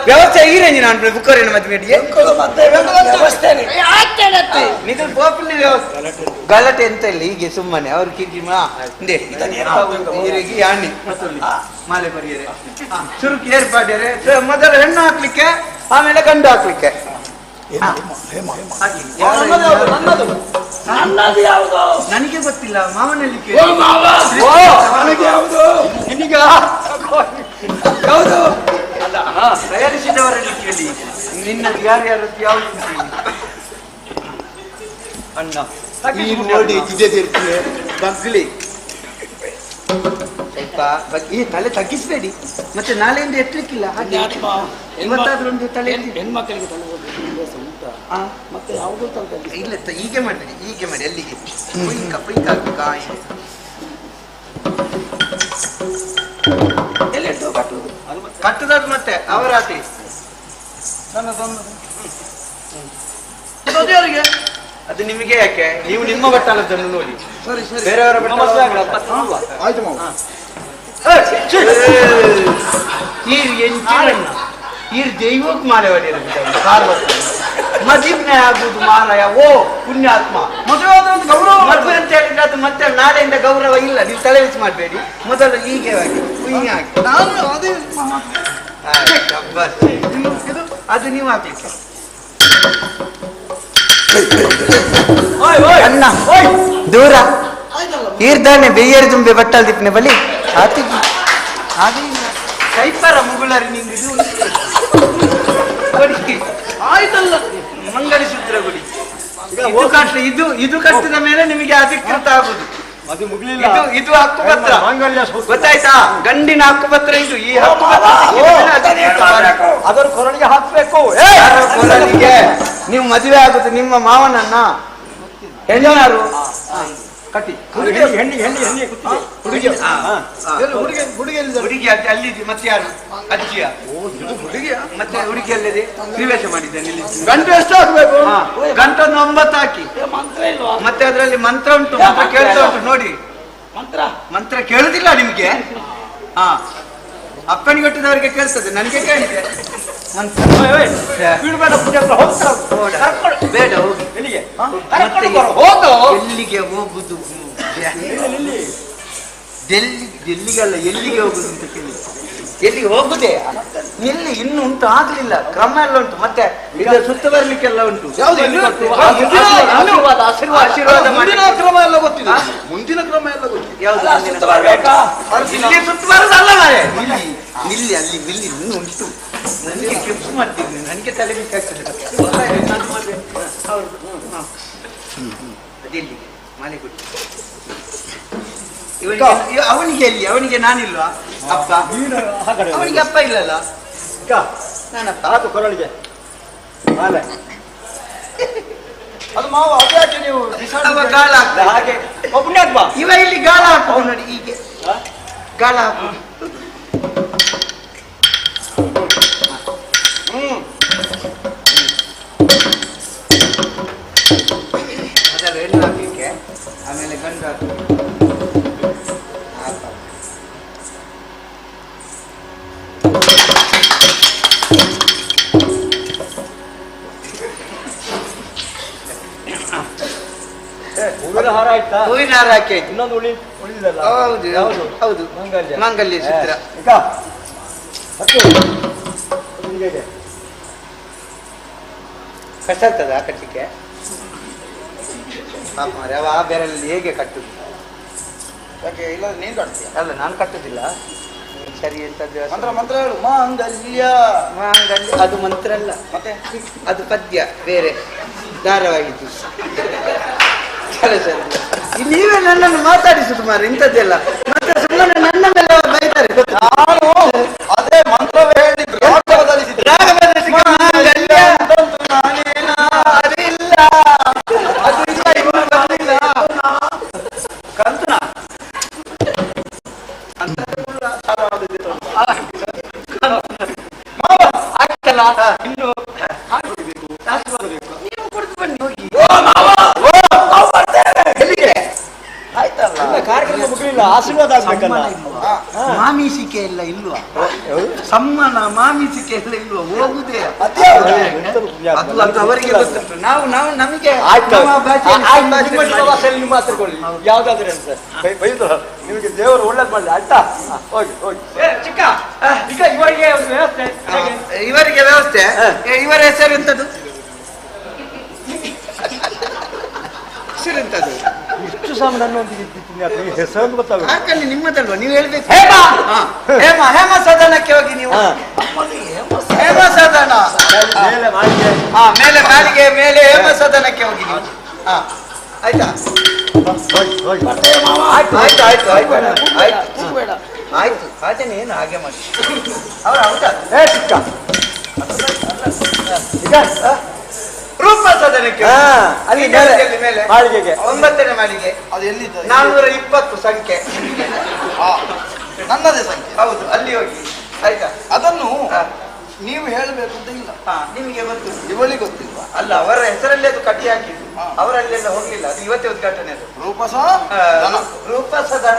ವ್ಯವಸ್ಥೆ ಈರೇಂಜಿ ನಾನು ಬುಕ್ಕರೇನು ಮದುವೆಗೆ ನಿಖಲ್ ಪೋಪಿನ ವ್ಯವಸ್ಥೆ ಗಲಾಟೆ ಎಂತ ಇಲ್ಲ. ಹೀಗೆ ಸುಮ್ಮನೆ ಅವ್ರು ಕಿಡ್ಡಿ ಈರೆಗಿ ಯಾಣಿ ಮಾಲೆ ಬರಿಯರೆ ಚುರುಕಿ ಏರ್ಪಾಡ್ಯಾರೆ. ಮೊದಲು ಹೆಣ್ಣು ಹಾಕ್ಲಿಕ್ಕೆ, ಆಮೇಲೆ ಗಂಡು ಹಾಕ್ಲಿಕ್ಕೆ. ನನಗೆ ಗೊತ್ತಿಲ್ಲ, ಮಾವನಲ್ಲಿ ಯಾವುದು ತಯಾರಿಸಿದವರಲ್ಲಿ ಕೇಳಿ. ನಿನ್ನದು ಯಾರ್ಯಾರು ಯಾವ್ದು ಅಣ್ಣ ನೋಡಿ ಬಗ್ಲಿ ಸ್ವಲ್ಪ ಈ ತಲೆ ತಗ್ಗಿಸ್ಬೇಡಿ, ಮತ್ತೆ ನಾಳೆಯಿಂದ ಎತ್ತಲಿಕ್ಕಿಲ್ಲ. ಇವತ್ತಾದ್ರೂ ಒಂದು ತಲೆ ಹೆಣ್ಮಕ್ಕಳಿಗೆ ಮತ್ತೆ ಯಾವುದೋ ಇಲ್ಲ, ಹೀಗೆ ಮಾಡಬೇಡಿ, ಹೀಗೆ ಮಾಡಿ. ಅಲ್ಲಿಗೆ ಪುಯ್ಕ ಹಾಕಿ ಕಟ್ಟುದಾದ ಮತ್ತೆ ಅವರಾತಿ ಅದು ನಿಮಗೆ ಯಾಕೆ? ನೀವು ನಿಮ್ಮ ಬಟ್ಟಲದನ್ನು ನೋಡಿ, ಬೇರೆಯವರ ಈ ದೈವಕ್ಕೆ ಮಾಲೆ ಮದುವೆ ಆಗುದು ಮಾರಾಯ. ಓ ಪುಣ್ಯಾತ್ಮ, ಮದುವೆ ಅಂತ ಹೇಳಿದ್ರೆ ಅದು ಮತ್ತೆ ನಾಳೆಯಿಂದ ಗೌರವ ಇಲ್ಲ. ನೀವು ತಲೆ ಬಿಸಿ ಮಾಡಬೇಡಿ. ಮೊದಲು ಹೀಗೆ ಹಾಕಿ ಅದು ನೀವು ಹಾಕ್ಲಿಕ್ಕೆ ಅಣ್ಣ ದೂರ ಈರ್ದಾನೆ ಬೇಯರು ತುಂಬೆ ಬಟ್ಟಲ್ ದಿಪ್ಪನೆ ಬಲಿ ಹಾಗೆ ಕೈಪರ ಮುಗುಳರಿ ನಿಂಗೆ ಆಯ್ತಲ್ಲ. ಮಂಗಲಸೂತ್ರ ಗುಡಿ ಇದು ಕಟ್ಟಿದ ಮೇಲೆ ನಿಮಗೆ ಅಧಿಕೃತ ಆಗುದು. ಇದು ಹಕ್ಕುಪತ್ರ ಗೊತ್ತಾಯ್ತಾ? ಗಂಡಿನ ಹಕ್ಕುಪತ್ರ ಇದು. ಈ ಅದರ ಕೊರಳಿಗೆ ಹಾಕ್ಬೇಕು. ಕೊರಳಿಗೆ ನೀವು ಮದುವೆ ಆಗುದು ನಿಮ್ಮ ಮಾವನನ್ನ. ಹೆಣ್ಣಾರು ಕಟ್ಟಿ ಹುಡುಗಿ ಅಲ್ಲಿದೆ. ಮತ್ತೆ ಯಾರು ಅಜ್ಜಿಯ ಹುಡುಗಿಯ? ಮತ್ತೆ ಹುಡುಗಿ ಅಲ್ಲಿದೆ ಪ್ರವೇಶ ಮಾಡಿದ್ದೇನೆ. ಗಂಟು ಎಷ್ಟು ಹಾಕ್ಬೇಕು? ಗಂಟನ್ನು 9 ಹಾಕಿ. ಮತ್ತೆ ಅದರಲ್ಲಿ ಮಂತ್ರ ಉಂಟು, ಮಂತ್ರ ಕೇಳ್ತಾ ಉಂಟು ನೋಡಿ. ಮಂತ್ರ ಕೇಳುದಿಲ್ಲ ನಿಮ್ಗೆ? ಅಪ್ಪನಿಗೆ ಹುಟ್ಟಿದವರಿಗೆ ಕೇಳ್ತದೆ, ನನಗೆ ಕೇಳಿದೆ ಮಂತ್ರ. ಬೇಡ ಹೋಗಿ. ಎಲ್ಲಿಗೆ ಹೋಗುದು? ಎಲ್ಲಿಗೆಲ್ಲ ಎಲ್ಲಿಗೆ ಹೋಗುದು ಅಂತ ಕೇಳಿ. ಎಲ್ಲಿಗೆ ಹೋಗುದೇ? ಇಲ್ಲಿ ಇನ್ನು ಉಂಟು, ಆಗ್ಲಿಲ್ಲ. ಕ್ರಮ ಎಲ್ಲ ಉಂಟು. ಮತ್ತೆ ಇದರ ಸುತ್ತ ಬರ್ಲಿಕ್ಕೆಲ್ಲ ಉಂಟು. ಆಶೀರ್ವಾದ ಕ್ರಮ ಎಲ್ಲ ಗೊತ್ತಿದೆ. ಮುಂದಿನ ಕ್ರಮ ಎಲ್ಲ ಗೊತ್ತಿದೆ. ಯಾವ್ದು ಸುತ್ತ ಬರೋದಲ್ಲ ಮಾರೆ. ಇಲ್ಲಿ ಅಲ್ಲಿ ಇಲ್ಲಿ ಇನ್ನೂ ಉಂಟು. ನನಗೆ ಕೆಂಪು ಮಾಡ್ತೀನಿ, ನನಗೆ ತಲೆ ಬೇಕಾಗ್ತದೆ. ಅದೆಲ್ಲಿ ಮಾಲೆ ಕೊಟ್ಟು ಅವನಿಗೆ ಎಲ್ಲಿ? ಅವನಿಗೆ ನಾನಿಲ್ವಾ ಅಪ್ಪ? ಅವನಿಗೆ ಅಪ್ಪ ಇಲ್ಲಲ್ಲ. ನಾನಪ್ಪ. ಹಾಕು ಕೊರಳಿಗೆ ಮಾಲೆ. ಅದು ಮಾವು ಅದ್ಯಾಕೆ ನೀವು ಗಾಳ ಹಾಕ್ತ ಹಾಗೆ ಇವ ಇಲ್ಲಿ ಗಾಳ ಹಾಕುದು ನೋಡಿ. ಹೀಗೆ ಗಾಳ ಹಾಕುದು. ಅದರ ಹೆಣ್ಣು ಹಾಕಲಿಕ್ಕೆ, ಆಮೇಲೆ ಗಂಡು ಹಾಕಿ. ಹೂವಿನ ಹಾರ ಆಯ್ತಾ? ಹೂವಿನ ಹಾರ ಹಾಕಿ ಆಯ್ತು. ಇನ್ನೊಂದು ಉಳಿದಿದಲ್ಲ. ಹೌದು ಹೌದು ಹೌದು, ಮಂಗಲ್ಯ ಸೂತ್ರ. ಕಷ್ಟ ಆಗ್ತದ ಕಟ್ಟಲಿಕ್ಕೆ? ಪಾಪ ಮಾರ್ರೆ, ಅವ ಆ ಬೆರಳಲ್ಲಿ ಹೇಗೆ ಕಟ್ಟುದು? ಯಾಕೆ ಇಲ್ಲ ನೀನು ಕಟ್ತೀಯ? ಅಲ್ಲ ನಾನು ಕಟ್ಟುದಿಲ್ಲ. ಸರಿ ಎಂತದ್ದು ಮಂತ್ರ ಮಂತ್ರ ಹೇಳು. ಮಾಂಗಲ್ಯ ಮಾಂಗಲ್ಯ ಅದು ಮಂತ್ರ ಅಲ್ಲ, ಮತ್ತೆ ಅದು ಪದ್ಯ ಬೇರೆ ಧಾರವಾಹಿತು. ಸರಿ ನೀವೇ ನನ್ನನ್ನು ಮಾತಾಡಿಸುದು ಮಾರ ಇಂಥದ್ದೆಲ್ಲ, ಮತ್ತೆ ಸುಮ್ಮನೆ ನನ್ನ ಮೇಲೆ ಬೈತಾರೆ. ನಾನು ಅದೇ ಮಂತ್ರವೇ ಹೇಳಿದ್ದು. ರಾಗ ಬದಲಿಸಿದ್ದು. ಮಾಂಗಲ್ಯ ನಾನೇನ ಅದಿಲ್ಲ, ಅದು ಇಲ್ಲ, ಇನ್ನು ಬಂದಿಲ್ಲ. ಕಂತನ ಆಗ್ತಲ್ಲ ಇನ್ನು ನೀವು ಕುಡಿದು ಬನ್ನಿ ಹೋಗಿ. ಆಯ್ತಲ್ಲ, ಕಾರ್ಯಕ್ರಮ ಮುಗಿಲಿಲ್ಲ, ಆಶೀರ್ವಾದ ಆಗ್ಬೇಕಲ್ಲ. ಮಾಮೀಸಿಕೆ ಎಲ್ಲ ಇಲ್ವಾ? ಸಮ್ಮನ ಮಾಮೀಸಿಕೆ ಎಲ್ಲ ಇಲ್ವಾ? ಹೋಗುದೇ ಅದು ಅವರಿಗೆ ಗೊತ್ತುಂಟು. ನಾವು ನಾವು ನಮಗೆ ಮಾತಾಡ್ಕೊಳ್ಳಿ ಯಾವ್ದಾದ್ರೆ ಅಂತ ಬೈದು ನಿಮಗೆ ದೇವರು ಒಳ್ಳೇದ್ ಮಾಡಲಿ. ಆಯ್ತಾ? ಹೋಗಿ ಹೋಗಿ. ಚಿಕ್ಕ ಈಗ ಇವರಿಗೆ ಒಂದು ವ್ಯವಸ್ಥೆ ಇವರಿಗೆ ವ್ಯವಸ್ಥೆ. ಇವರ ಹೆಸರು ಎಂತದ್ದು? ಹೆಸರು ಎಂತದ್ದು? ಇಷ್ಟು ಸಾಮಾನು ನನ್ನೊಂದಿಗೆ ಹೆಸರು ಗೊತ್ತಾಗುತ್ತೆ. ಹಾಕಲ್ಲಿ ನಿಮ್ಮದಲ್ವಾ, ನೀವು ಹೇಳ್ಬೇಕು. ಹೇಮ ಹೇಮ ಸದನಕ್ಕೆ ಹೋಗಿ ನೀವು. ಹೇಮ ಸದನ ಮೇಲೆ ಮಾಡಿಗೆ ಮೇಲೆ ಮಾಳಿಗೆ ಮೇಲೆ ಹೇಮ ಸದನಕ್ಕೆ ಹೋಗಿ ನೀವು. ಆಯ್ತಾ? ಆಯ್ತು ಆಯ್ತು ಆಯ್ತು ಆಯ್ತು ಆಯ್ತು ಆಯ್ತೇನೆ, ಏನು ಹಾಗೆ ಮಾಡಿ ಅವರ ಹೌದಾ? ಚಿಕ್ಕ ರೂಪ ಸದನಕ್ಕೆ ಅಲ್ಲಿ ಮೇಲೆ ಮಾಳಿಗೆಗೆ 9ನೇ ಮಾಳಿಗೆ. ಅದು ಎಲ್ಲಿದೆ? 420 ಸಂಖ್ಯೆ. ನನ್ನದೇ ಸಂಖ್ಯೆ. ಹೌದು, ಅಲ್ಲಿ ಹೋಗಿ. ಆಯ್ತಾ? ಅದನ್ನು ನೀವು ಹೇಳಬೇಕು ಅಂತ ಇಲ್ಲ. ನಿಮಗೆ ಗೊತ್ತು, ಇವಳಿಗೆ ಗೊತ್ತಿಲ್ವಾ? ಅಲ್ಲ ಅವರ ಹೆಸರಲ್ಲಿ ಅದು ಕಟ್ಟಿ ಹಾಕಿದ್ದು, ಅವರಲ್ಲೆಲ್ಲ ಹೋಗ್ಲಿಲ್ಲ. ಅದು ಇವತ್ತೇ ಉದ್ಘಾಟನೆ. ಅದು ರೂಪಸದನ.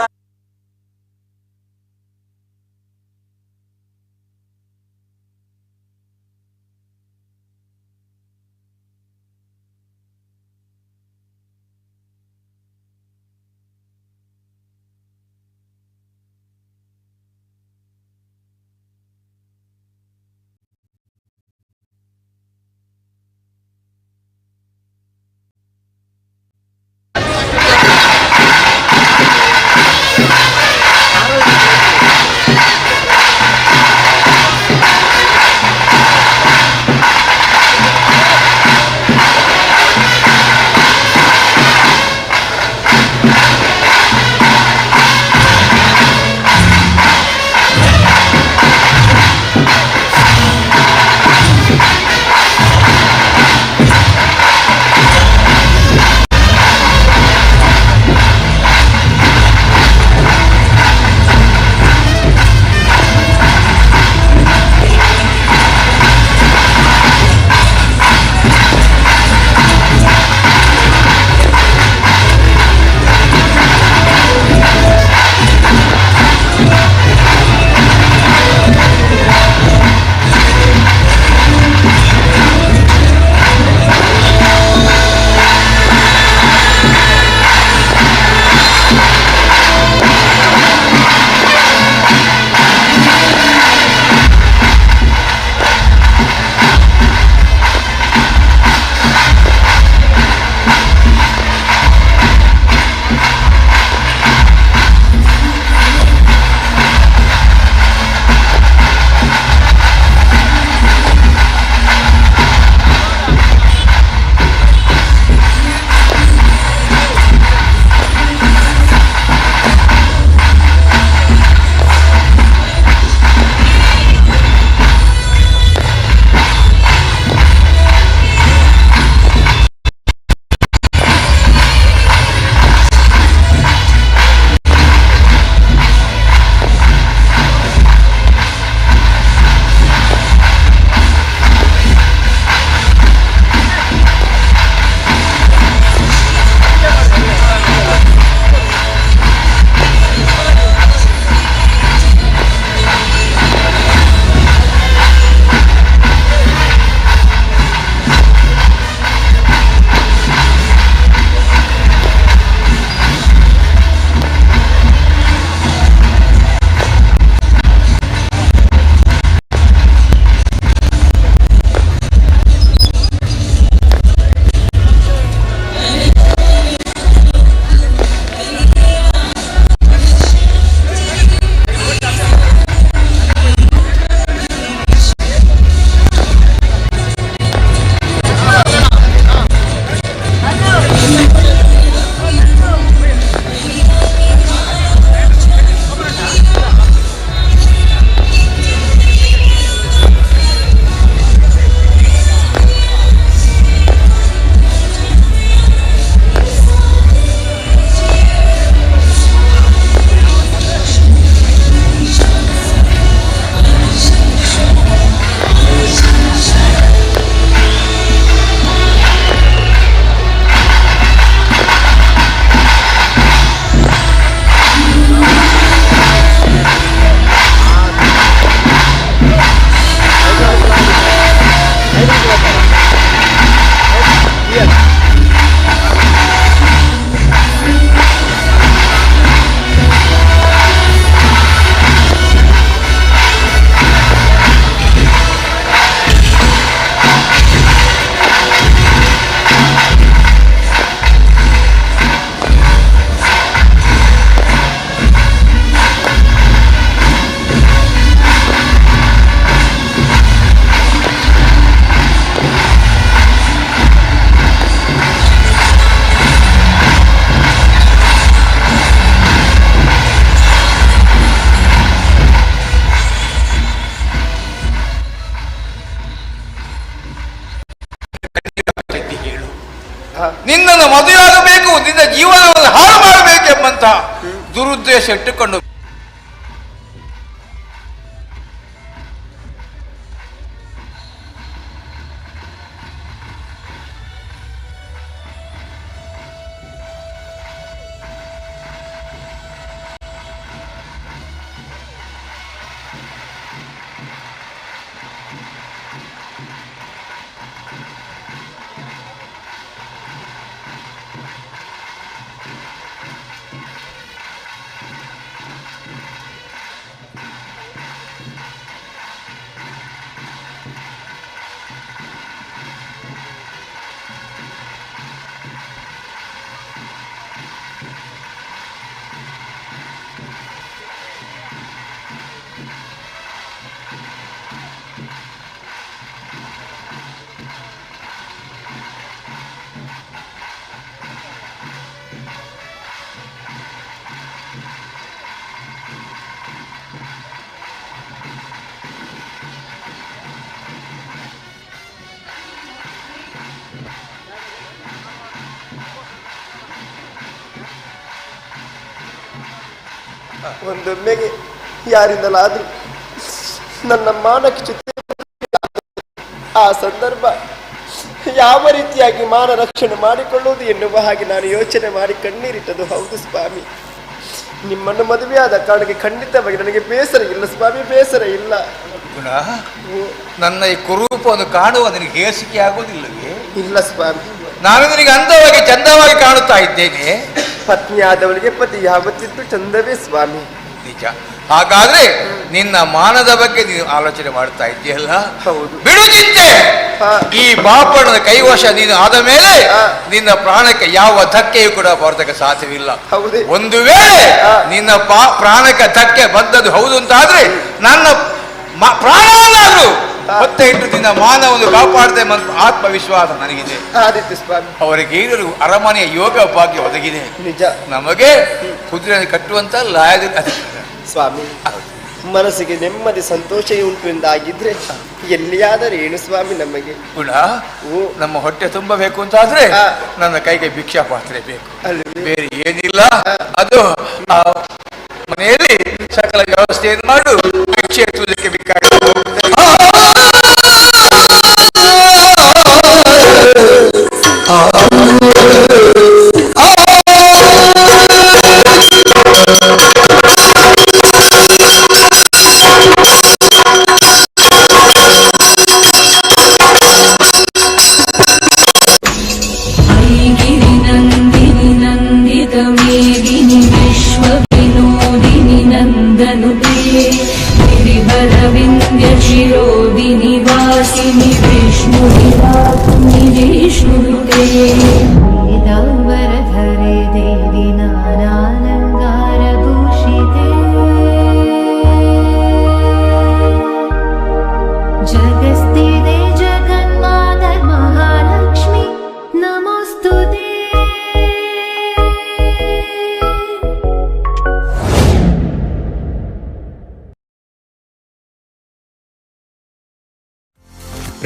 ನನ್ನನ್ನು ಮದುವೆಯಾಗಬೇಕು, ನಿನ್ನ ಜೀವನವನ್ನು ಹಾಳು ಮಾಡಬೇಕೆಂಬಂತ ದುರುದ್ದೇಶ ಇಟ್ಟುಕೊಂಡು ಒಂದೊಮ್ಮೆಗೆ ಯಾರಿಂದಲಾದ್ರೂ ನನ್ನ ಮಾನಕ್ಕೆ ಚ್ಯುತಿ, ಆ ಸಂದರ್ಭ ಯಾವ ರೀತಿಯಾಗಿ ಮಾನ ರಕ್ಷಣೆ ಮಾಡಿಕೊಳ್ಳುವುದು ಎನ್ನುವ ಹಾಗೆ ನಾನು ಯೋಚನೆ ಮಾಡಿ ಕಣ್ಣೀರಿಟ್ಟದು. ಹೌದು ಸ್ವಾಮಿ, ನಿಮ್ಮನ್ನು ಮದುವೆಯಾದ ಕಾರಣಕ್ಕೆ ಖಂಡಿತವಾಗಿ ನನಗೆ ಬೇಸರ ಇಲ್ಲ ಸ್ವಾಮಿ, ಬೇಸರ ಇಲ್ಲ. ನನ್ನ ಈ ಕುರೂಪವನ್ನು ಕಾಣುವ ನಿನಗೆ ಹೇಸಿಕೆ ಆಗುವುದಿಲ್ಲವೇ? ಇಲ್ಲ ಸ್ವಾಮಿ, ನಾನು ನಿನಗೆ ಅಂದವಾಗಿ ಚಂದವಾಗಿ ಕಾಣುತ್ತಾ ಇದ್ದೇನೆ. ಪತ್ನಿಯಾದವಳಿಗೆ ಪತಿ ಯಾವತ್ತಿದ್ದು ಚಂದವೇ ಸ್ವಾಮಿ. ನಿಜ. ಹಾಗಾದ್ರೆ ನಿನ್ನ ಮಾನದ ಬಗ್ಗೆ ನೀನು ಆಲೋಚನೆ ಮಾಡ್ತಾ ಇದ್ದೀಯಲ್ಲ? ಹೌದು. ಬಿಡು ಚಿಂತೆ. ಈ ಬಾಪಣದ ಕೈವಶ ನೀನು ಆದ ಮೇಲೆ ನಿನ್ನ ಪ್ರಾಣಕ್ಕೆ ಯಾವ ಧಕ್ಕೆಯೂ ಕೂಡ ಬರತಕ್ಕ ಸಾಧ್ಯವಿಲ್ಲ. ಒಂದು ವೇಳೆ ನಿನ್ನ ಪ್ರಾಣಕ್ಕೆ ಧಕ್ಕೆ ಬಂದದ್ದು ಹೌದು ಅಂತಾದ್ರೆ ನನ್ನ ಪ್ರಾಣವನ್ನಾದ್ರೂ ಮತ್ತೆ ಇಟ್ಟು ನಿನ್ನ ಮಾನವನ್ನು ಕಾಪಾಡದೆ ಆತ್ಮವಿಶ್ವಾಸ ನನಗಿದೆ. ಅವರಿಗೆ ಏನೂ ಅರಮನೆಯ ಯೋಗ ಭಾಗ್ಯ ಒದಗಿದೆ. ನಿಜ. ನಮಗೆ ಕುದುರೆ ಕಟ್ಟುವಂತ ಲಾಯದ ಸ್ವಾಮಿ, ಮನಸ್ಸಿಗೆ ನೆಮ್ಮದಿ ಸಂತೋಷ ಉಂಟು ಎಂದಾಗಿದ್ರೆ ಎಲ್ಲಿಯಾದರೆ ಏನು ಸ್ವಾಮಿ ನಮಗೆ. ನಮ್ಮ ಹೊಟ್ಟೆ ತುಂಬಬೇಕು ಅಂತಾದ್ರೆ ನನ್ನ ಕೈಗೆ ಭಿಕ್ಷಾ ಪಾತ್ರೆ ಬೇಕು, ಬೇರೆ ಏನಿಲ್ಲ. ಅದು ಮನೆಯಲ್ಲಿ ಸಕಲ ವ್ಯವಸ್ಥೆಯನ್ನು ಮಾಡು, ಭಿಕ್ಷೆ ಎತ್ತುವುದಕ್ಕೆ ಬೇಕಾಗುತ್ತೆ.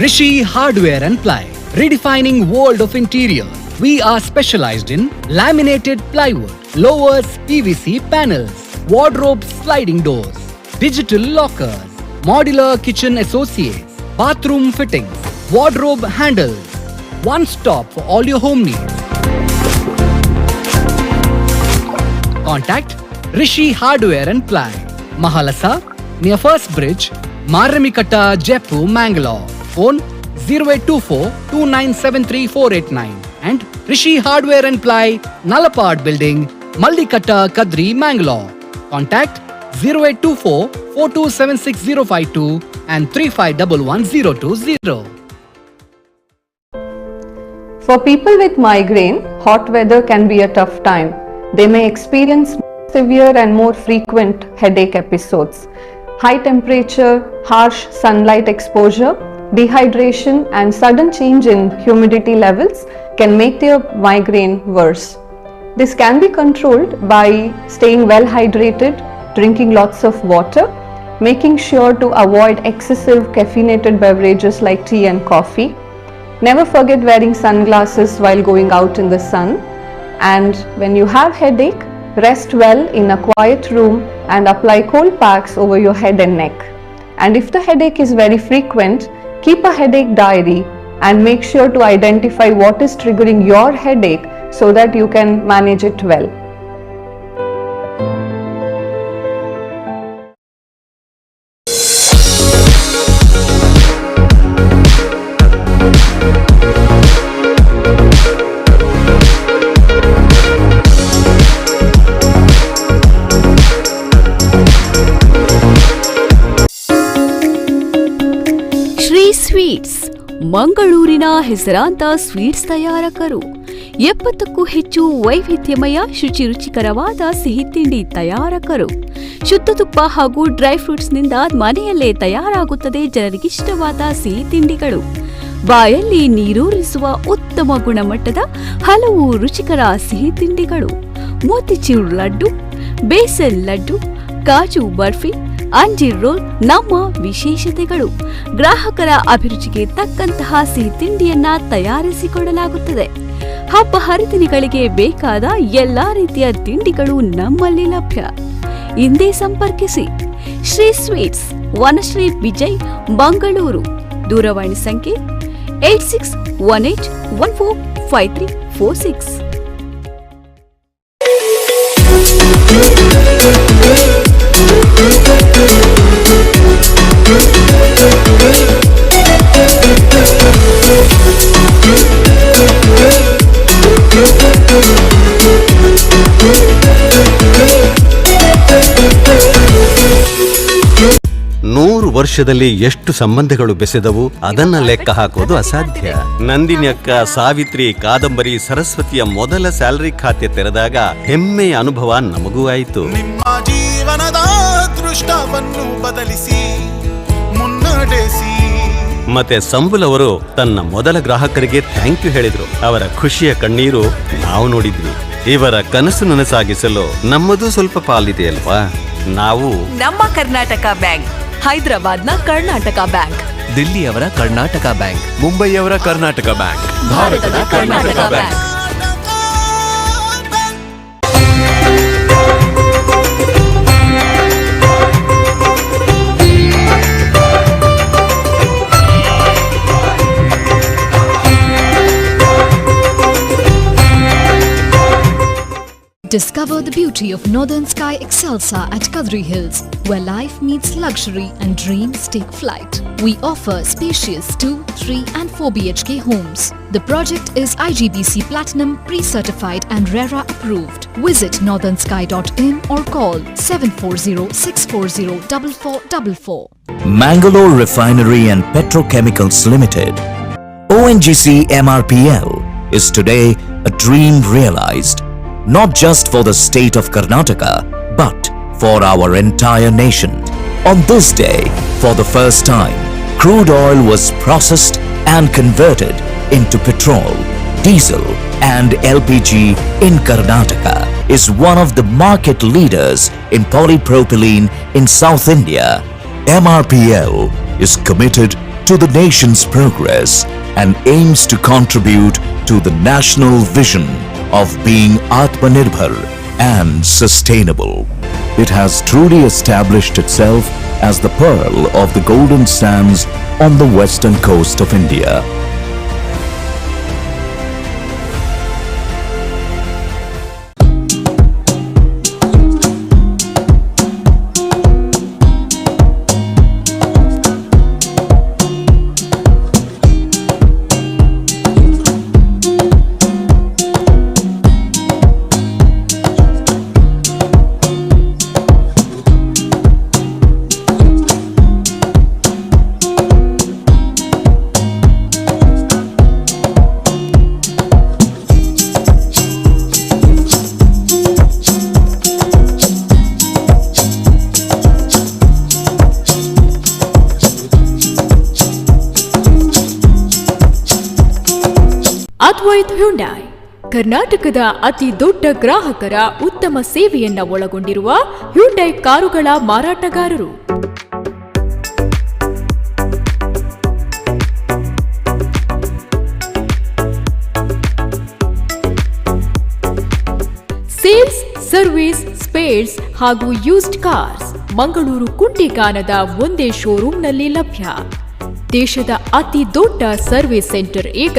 Rishi Hardware and Ply, redefining world of interior. We are specialized in laminated plywood, lowers, PVC panels, wardrobe sliding doors, digital lockers, modular kitchen associates, bathroom fittings, wardrobe handles. One stop for all your home needs. Contact Rishi Hardware and Ply, Mahalasa, near First Bridge, Maramikatta, Jaipur, Mangalore. Phone 0824 2973489 and Rishi Hardware and Ply, Nalapad Building, Maldikatta, Kadri, Mangalore. Contact 0824 4276 and 3511 For people with migraine, hot weather can be a tough time. They may experience severe and more frequent headache episodes. High temperature, harsh sunlight exposure, dehydration and sudden change in humidity levels can make their migraine worse. This can be controlled by staying well hydrated, drinking lots of water, making sure to avoid excessive caffeinated beverages like tea and coffee, Never forget wearing sunglasses while going out in the sun. And when you have headache, rest well in a quiet room and apply cold packs over your head and neck. And if the headache is very frequent, keep a headache diary and make sure to identify what is triggering your headache so that you can manage it well. Shri sweets ಮಂಗಳೂರಿನ ಹೆಸರಾಂತ sweets ತಯಾರಕರು. 70ಕ್ಕೂ ಹೆಚ್ಚು ವೈವಿಧ್ಯಮಯ ರುಚಿಕರವಾದ ಸಿಹಿ ತಿಂಡಿ ತಯಾರಕರು. ಶುದ್ಧ ತುಪ್ಪ ಹಾಗೂ ಡ್ರೈ ಫ್ರೂಟ್ಸ್ನಿಂದ ಮನೆಯಲ್ಲೇ ತಯಾರಾಗುತ್ತದೆ ಜನರಿಗಿಷ್ಟವಾದ ಸಿಹಿ ತಿಂಡಿಗಳು. ಬಾಯಲ್ಲಿ ನೀರೂರಿಸುವ ಉತ್ತಮ ಗುಣಮಟ್ಟದ ಹಲವು ರುಚಿಕರ ಸಿಹಿ ತಿಂಡಿಗಳು. ಮೋತಿಚೂರ್ ಲಡ್ಡು, ಬೇಸನ್ ಲಡ್ಡು, ಕಾಜು ಬರ್ಫಿ, ಅಂಜೀರ್ ರೋಲ್ ನಮ್ಮ ವಿಶೇಷತೆಗಳು. ಗ್ರಾಹಕರ ಅಭಿರುಚಿಗೆ ತಕ್ಕಂತಹ ಸಿಹಿ ತಿಂಡಿಯನ್ನ ತಯಾರಿಸಿಕೊಡಲಾಗುತ್ತದೆ. ಹಬ್ಬ ಹರಿದಿನಗಳಿಗೆ ಬೇಕಾದ ಎಲ್ಲಾ ರೀತಿಯ ತಿಂಡಿಗಳು ನಮ್ಮಲ್ಲಿ ಲಭ್ಯ. ಇಂದೇ ಸಂಪರ್ಕಿಸಿ ಶ್ರೀ ಸ್ವೀಟ್ಸ್, ವನಶ್ರೀ ವಿಜಯ್, ಮಂಗಳೂರು. ದೂರವಾಣಿ ಸಂಖ್ಯೆ 8618145346. ನೂರು ವರ್ಷದಲ್ಲಿ ಎಷ್ಟು ಸಂಬಂಧಗಳು ಬೆಸೆದವು ಅದನ್ನ ಲೆಕ್ಕ ಹಾಕೋದು ಅಸಾಧ್ಯ. ನಂದಿನಿ ಅಕ್ಕ, ಸಾವಿತ್ರಿ, ಕಾದಂಬರಿ, ಸರಸ್ವತಿಯ ಮೊದಲ ಸ್ಯಾಲರಿ ಖಾತೆ ತೆರೆದಾಗ ಹೆಮ್ಮೆಯ ಅನುಭವ ನಮಗೂ ಆಯಿತು. ನಿಮ್ಮ ಜೀವನದ ದೃಷ್ಟವನ್ನು ಬದಲಿಸಿ ಮುನ್ನಡೆಸಿ. ಮತ್ತೆ ಸಂಬುಲ್ ಅವರು ತನ್ನ ಮೊದಲ ಗ್ರಾಹಕರಿಗೆ ಥ್ಯಾಂಕ್ ಯು ಹೇಳಿದ್ರು. ಅವರ ಖುಷಿಯ ಕಣ್ಣೀರು ನಾವು ನೋಡಿದ್ವಿ. ಇವರ ಕನಸು ನನಸಾಗಿಸಲು ನಮ್ಮದು ಸ್ವಲ್ಪ ಪಾಲಿದೆ ಅಲ್ವಾ? ನಾವು ನಮ್ಮ ಕರ್ನಾಟಕ ಬ್ಯಾಂಕ್, ಹೈದರಾಬಾದ್ನ ಕರ್ನಾಟಕ ಬ್ಯಾಂಕ್, ದಿಲ್ಲಿಯವರ ಕರ್ನಾಟಕ ಬ್ಯಾಂಕ್, ಮುಂಬೈಯವರ ಕರ್ನಾಟಕ ಬ್ಯಾಂಕ್, ಭಾರತದ Karnataka bank. Discover the beauty of Northern Sky Excelsa at Kadri Hills, where life meets luxury and dreams take flight. We offer spacious 2, 3 and 4 BHK homes. The project is IGBC Platinum pre-certified and RERA approved. Visit northernsky.in or call 740-640-4444. Mangalore Refinery and Petrochemicals Limited, ONGC MRPL, is today a dream realized. Not just for the state of Karnataka, but for our entire nation. On this day, for the first time, crude oil was processed and converted into petrol, diesel and LPG in Karnataka is one of the market leaders in polypropylene in South India. MRPL is committed to the nation's progress and aims to contribute to the national vision of being Atmanirbhar and sustainable. It has truly established itself as the pearl of the golden sands on the western coast of India. Advaith Hyundai ಕರ್ನಾಟಕದ ಅತಿ ದೊಡ್ಡ ಗ್ರಾಹಕರ ಉತ್ತಮ ಸೇವೆಯನ್ನ ಒಳಗೊಂಡಿರುವ Hyundai ಕಾರುಗಳ ಮಾರಾಟಗಾರರು. Service, spares ಹಾಗೂ ಯೂಸ್ಡ್ ಕಾರ್ಸ್ ಮಂಗಳೂರು ಕುಂಟಿಗಾನದ ಒಂದೇ ಶೋರೂಮ್ನಲ್ಲಿ ಲಭ್ಯ. ದೇಶದ ಅತಿ ದೊಡ್ಡ ಸರ್ವಿಸ್ ಸೆಂಟರ್ ಈಗ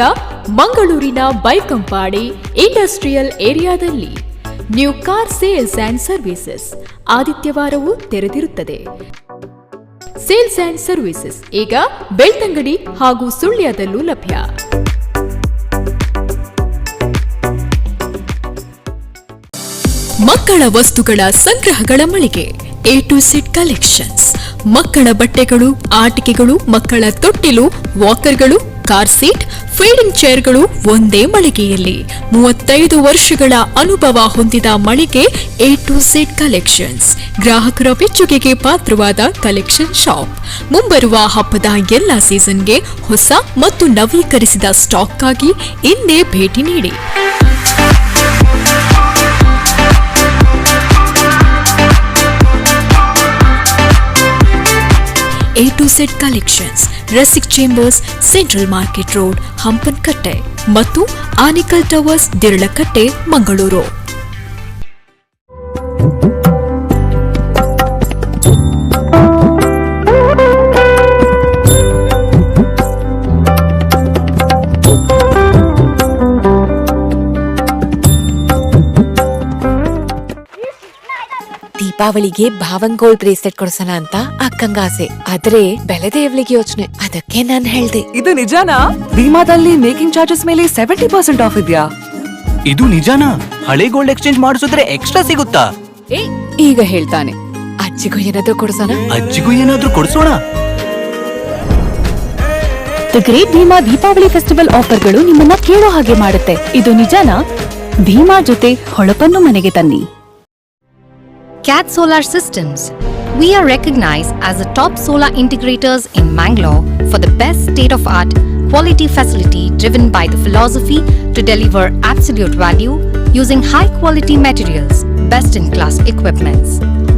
ಮಂಗಳೂರಿನ ಬೈಕಂಪಾಡಿ ಇಂಡಸ್ಟ್ರಿಯಲ್ ಏರಿಯಾದಲ್ಲಿ. New car sales and services ಆದಿತ್ಯವಾರವೂ ತೆರೆದಿರುತ್ತದೆ. ಸೇಲ್ಸ್ ಅಂಡ್ ಸರ್ವಿಸಸ್ ಈಗ ಬೆಳ್ತಂಗಡಿ ಹಾಗೂ ಸುಳ್ಯದಲ್ಲೂ ಲಭ್ಯ. ಮಕ್ಕಳ ವಸ್ತುಗಳ ಸಂಗ್ರಹಗಳ ಮಳಿಗೆ A to Z ಕಲೆಕ್ಷನ್ಸ್. ಮಕ್ಕಳ ಬಟ್ಟೆಗಳು, ಆಟಿಕೆಗಳು, ಮಕ್ಕಳ ತೊಟ್ಟಿಲು, ವಾಕರ್ಗಳು, ಕಾರ್ ಸೀಟ್, ಫೀಡಿಂಗ್ ಚೇರ್ಗಳು ಒಂದೇ ಮಳಿಗೆಯಲ್ಲಿ. 35 ವರ್ಷಗಳ ಅನುಭವ ಹೊಂದಿದ ಮಳಿಗೆ A to Z ಕಲೆಕ್ಷನ್ಸ್. ಗ್ರಾಹಕರ ಮೆಚ್ಚುಗೆಗೆ ಪಾತ್ರವಾದ ಕಲೆಕ್ಷನ್ ಶಾಪ್. ಮುಂಬರುವ ಹಬ್ಬದ ಎಲ್ಲ ಸೀಸನ್ಗೆ ಹೊಸ ಮತ್ತು ನವೀಕರಿಸಿದ ಸ್ಟಾಕ್ಗಾಗಿ ಇಂದೇ ಭೇಟಿ ನೀಡಿ. A to Z collections, Rasik chambers, central market road, Hampankatta ಮತ್ತು ಆನಿಕಲ್ ಟವರ್ಸ್, ದಿರಳಕಟ್ಟೆ, ಮಂಗಳೂರು. ದೀಪಾವಳಿಗೆ ಭಾವಂಗ್ ಗೋಲ್ಡ್ ಬ್ರೇಸ್ಲೆಟ್ ಕೊಡ್ಸೋಣ ಅಂತ ಅಕ್ಕಂಗ ಆಸೆ. ಆದ್ರೆ ಬೆಲೆ ದೇವ್ಲಿಗೆ ಯೋಚನೆ, ಅದಕ್ಕೆ ನಾನ್ ಹೇಳ್ದೆ. ಇದು ನಿಜಾನಾ? ಭೀಮಾದಲ್ಲಿ ಮೇಕಿಂಗ್ ಚಾರ್ಜಸ್ ಮೇಲೆ 70% ಆಫ್ ಇದೆಯಾ? ಇದು ನಿಜಾನಾ? ಹಳೆ ಗೋಲ್ಡ್ ಎಕ್ಸ್ಚೇಂಜ್ ಮಾಡಿಸಿದ್ರೆ ಎಕ್ಸ್ಟ್ರಾ ಸಿಗುತ್ತಾ? ಈಗ ಹೇಳ್ತಾನೆ, ಅಜ್ಜಿಗೂ ಏನಾದ್ರೂ ಕೊಡ್ಸೋಣ. ಅಜ್ಜಿಗೂ ಏನಾದ್ರೂ ಕೊಡ್ಸೋಣ. The great Bhima Deepavali festival ಆಫರ್ಗಳು ನಿಮ್ಮನ್ನ ಕೇಳೋ ಹಾಗೆ ಮಾಡುತ್ತೆ. ಇದು ನಿಜಾನಾ? ಭೀಮಾ ಜೊತೆ ಹೊಳಪನ್ನು ಮನೆಗೆ ತನ್ನಿ. CAT Solar Systems. We are recognized as the top solar integrators in Mangalore for the best state-of-art quality facility driven by the philosophy to deliver absolute value using high-quality materials, best-in-class equipments.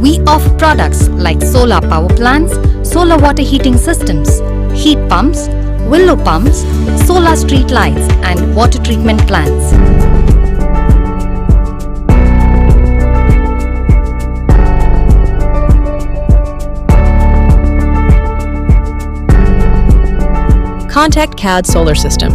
We offer products like solar power plants, solar water heating systems, heat pumps, willow pumps, solar street lights, and water treatment plants. Contact CAD Solar System.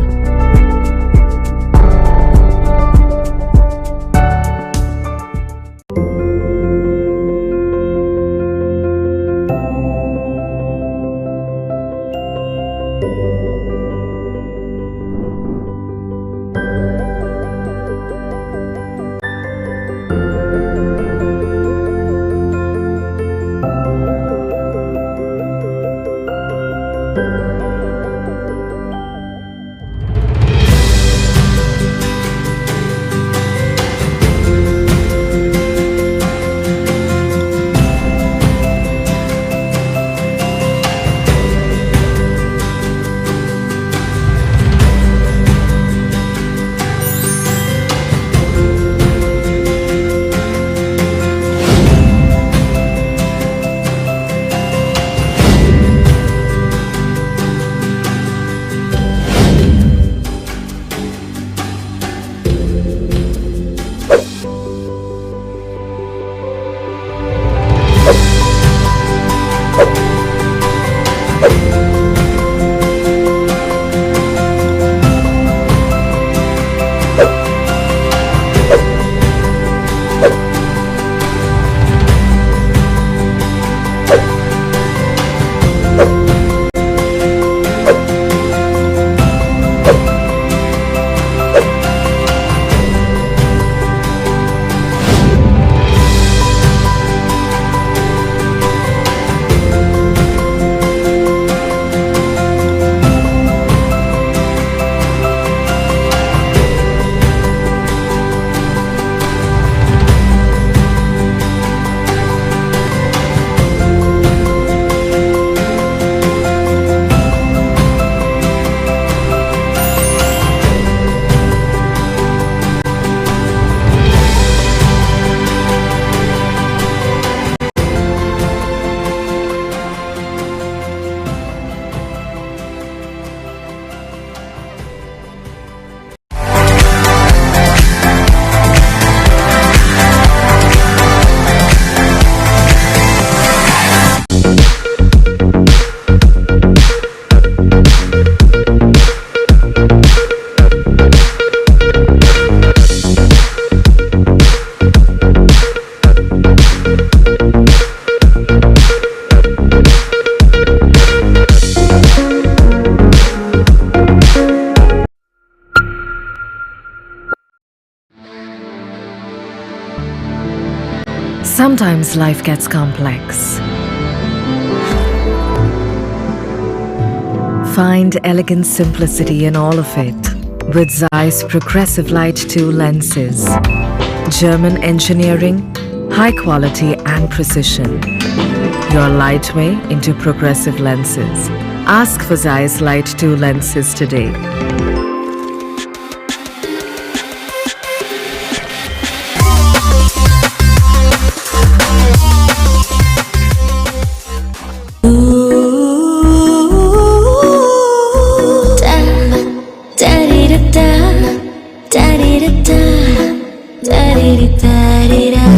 Sometimes life gets complex. Find elegant simplicity in all of it with Zeiss Progressive Light 2 lenses. German engineering, high quality and precision. Your light way into progressive lenses. Ask for Zeiss Light 2 lenses today.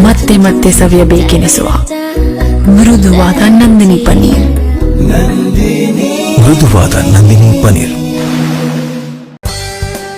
ಮತ್ತೆ ಮತ್ತೆ ಸವಿಯಬೇಕೆನಿಸುವ ಮೃದುವಾದ ನಂದಿನಿ ಪನ್ನೀರ್. ಮೃದುವಾದ Nandini paneer.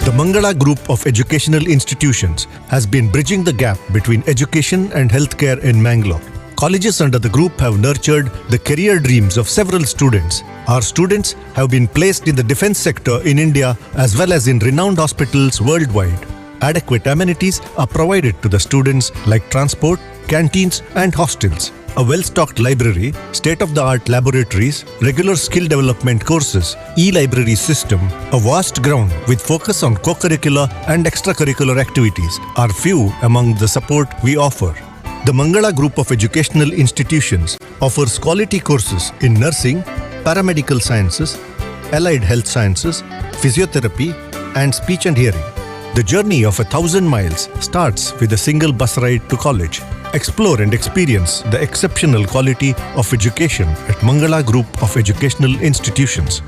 The Mangala Group of Educational Institutions has been bridging the gap between education and healthcare in Mangalore. Colleges under the group have nurtured the career dreams of several students. Our students have been placed in the defense sector in India as well as in renowned hospitals worldwide. Adequate amenities are provided to the students like transport, canteens and hostels. A well-stocked library, state-of-the-art laboratories, regular skill development courses, e-library system, a vast ground with focus on co-curricular and extracurricular activities are few among the support we offer. The Mangala Group of Educational Institutions offers quality courses in nursing, paramedical sciences, allied health sciences, physiotherapy and speech and hearing. The journey of 1,000 miles starts with a single bus ride to college. Explore and experience the exceptional quality of education at Mangala Group of Educational Institutions.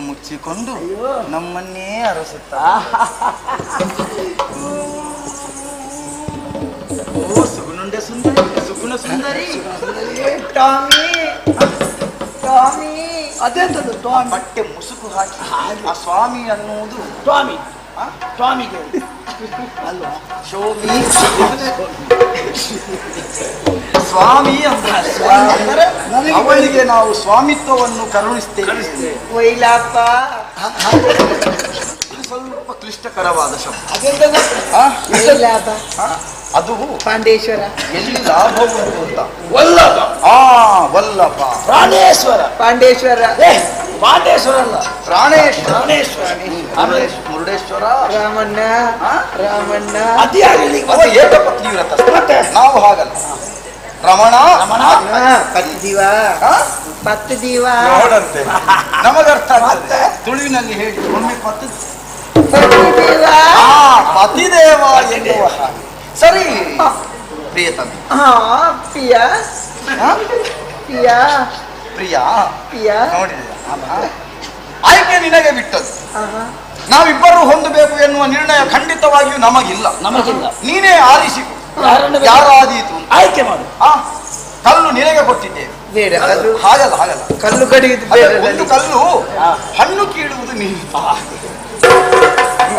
ಮುಚ್ಚಿಕೊಂಡು ನಮ್ಮನ್ನೇ ಅರಸುತ್ತ ಓ ಸುಗುಣುಂಡೆ ಸುಂದರಿ ಸುಗುಣ ಸುಂದರಿ Tommy Tommy ಅದೆಂತದ್ದು ಸ್ವಾಮಿ? ಬಟ್ಟೆ ಮುಸುಕು ಹಾಕಿ ಆ ಸ್ವಾಮಿ ಅನ್ನುವುದು ಸ್ವಾಮಿ ಸ್ವಾಮಿಗೆ ಅಲ್ವಾ? Show me ಸ್ವಾಮಿ ಅಂದರೆ ಅವಳಿಗೆ ನಾವು ಸ್ವಾಮಿತ್ವವನ್ನು ಕರುಣಿಸ್ತೇವೆ. ವೈಲಾಪ ಸ್ವಲ್ಪ ಕ್ಲಿಷ್ಟಕರವಾದ ಶಬ್ದ. ಅದು ಪಾಂಡೇಶ್ವರ ಎಲ್ಲಿ ಲಾಭ ಉಂಟು ಅಂತ. ವಲ್ಲಭ. ವಲ್ಲಭ. ಪ್ರಾಣೇಶ್ವರ. ಪಾಂಡೇಶ್ವರ. ಪಾಂಡೇಶ್ವರ ಅಲ್ಲ, ಪ್ರಾಣೇಶ್ವರ. ಮುರುಡೇಶ್ವರ. ರಾಮಣ್ಣ ರಾಮಣ್ಣ ಅದ್ಯಾಗಲಿ ಏಕಪತ್ನಿ ವ್ರತ. ನಾವು ಹಾಗಲ್ಲ. ರಮಣ ಪತ್ತು ದೀವ ನೋಡಂತೆ ನಮಗರ್ಥ ಆಗ್ತದೆ. ತುಳುವಿನಲ್ಲಿ ಹೇಳಿ ಒಮ್ಮೆ ಪತಿದೇವ ಎನ್ನುವ. ಸರಿ ಪ್ರಿಯತಮ. ಪ್ರಿಯ ಪ್ರಿಯ ಪ್ರಿಯ ಪ್ರಿಯ ನೋಡಿದೆ. ಆಯ್ಕೆ ನಿನಗೆ ಬಿಟ್ಟದ್ದು. ನಾವಿಬ್ಬರು ಹೊಂದಬೇಕು ಎನ್ನುವ ನಿರ್ಣಯ ಖಂಡಿತವಾಗಿಯೂ ನಮಗಿಲ್ಲ. ನೀನೇ ಆರಿಸಿಕೊ. ಯಾರಾದೀತು ಆಯ್ಕೆ ಮಾಡು. ಕಲ್ಲು ನಿನಗೆ ಕೊಟ್ಟಿದ್ದೇವೆ. ಬೇಡ, ಹಾಗಲ್ಲ ಹಾಗಲ್ಲ. ಕಲ್ಲು ಕಡಿಯುವುದು ಒಂದು ಕಲ್ಲು, ಹಣ್ಣು ಕೀಳುವುದು ನೀನು.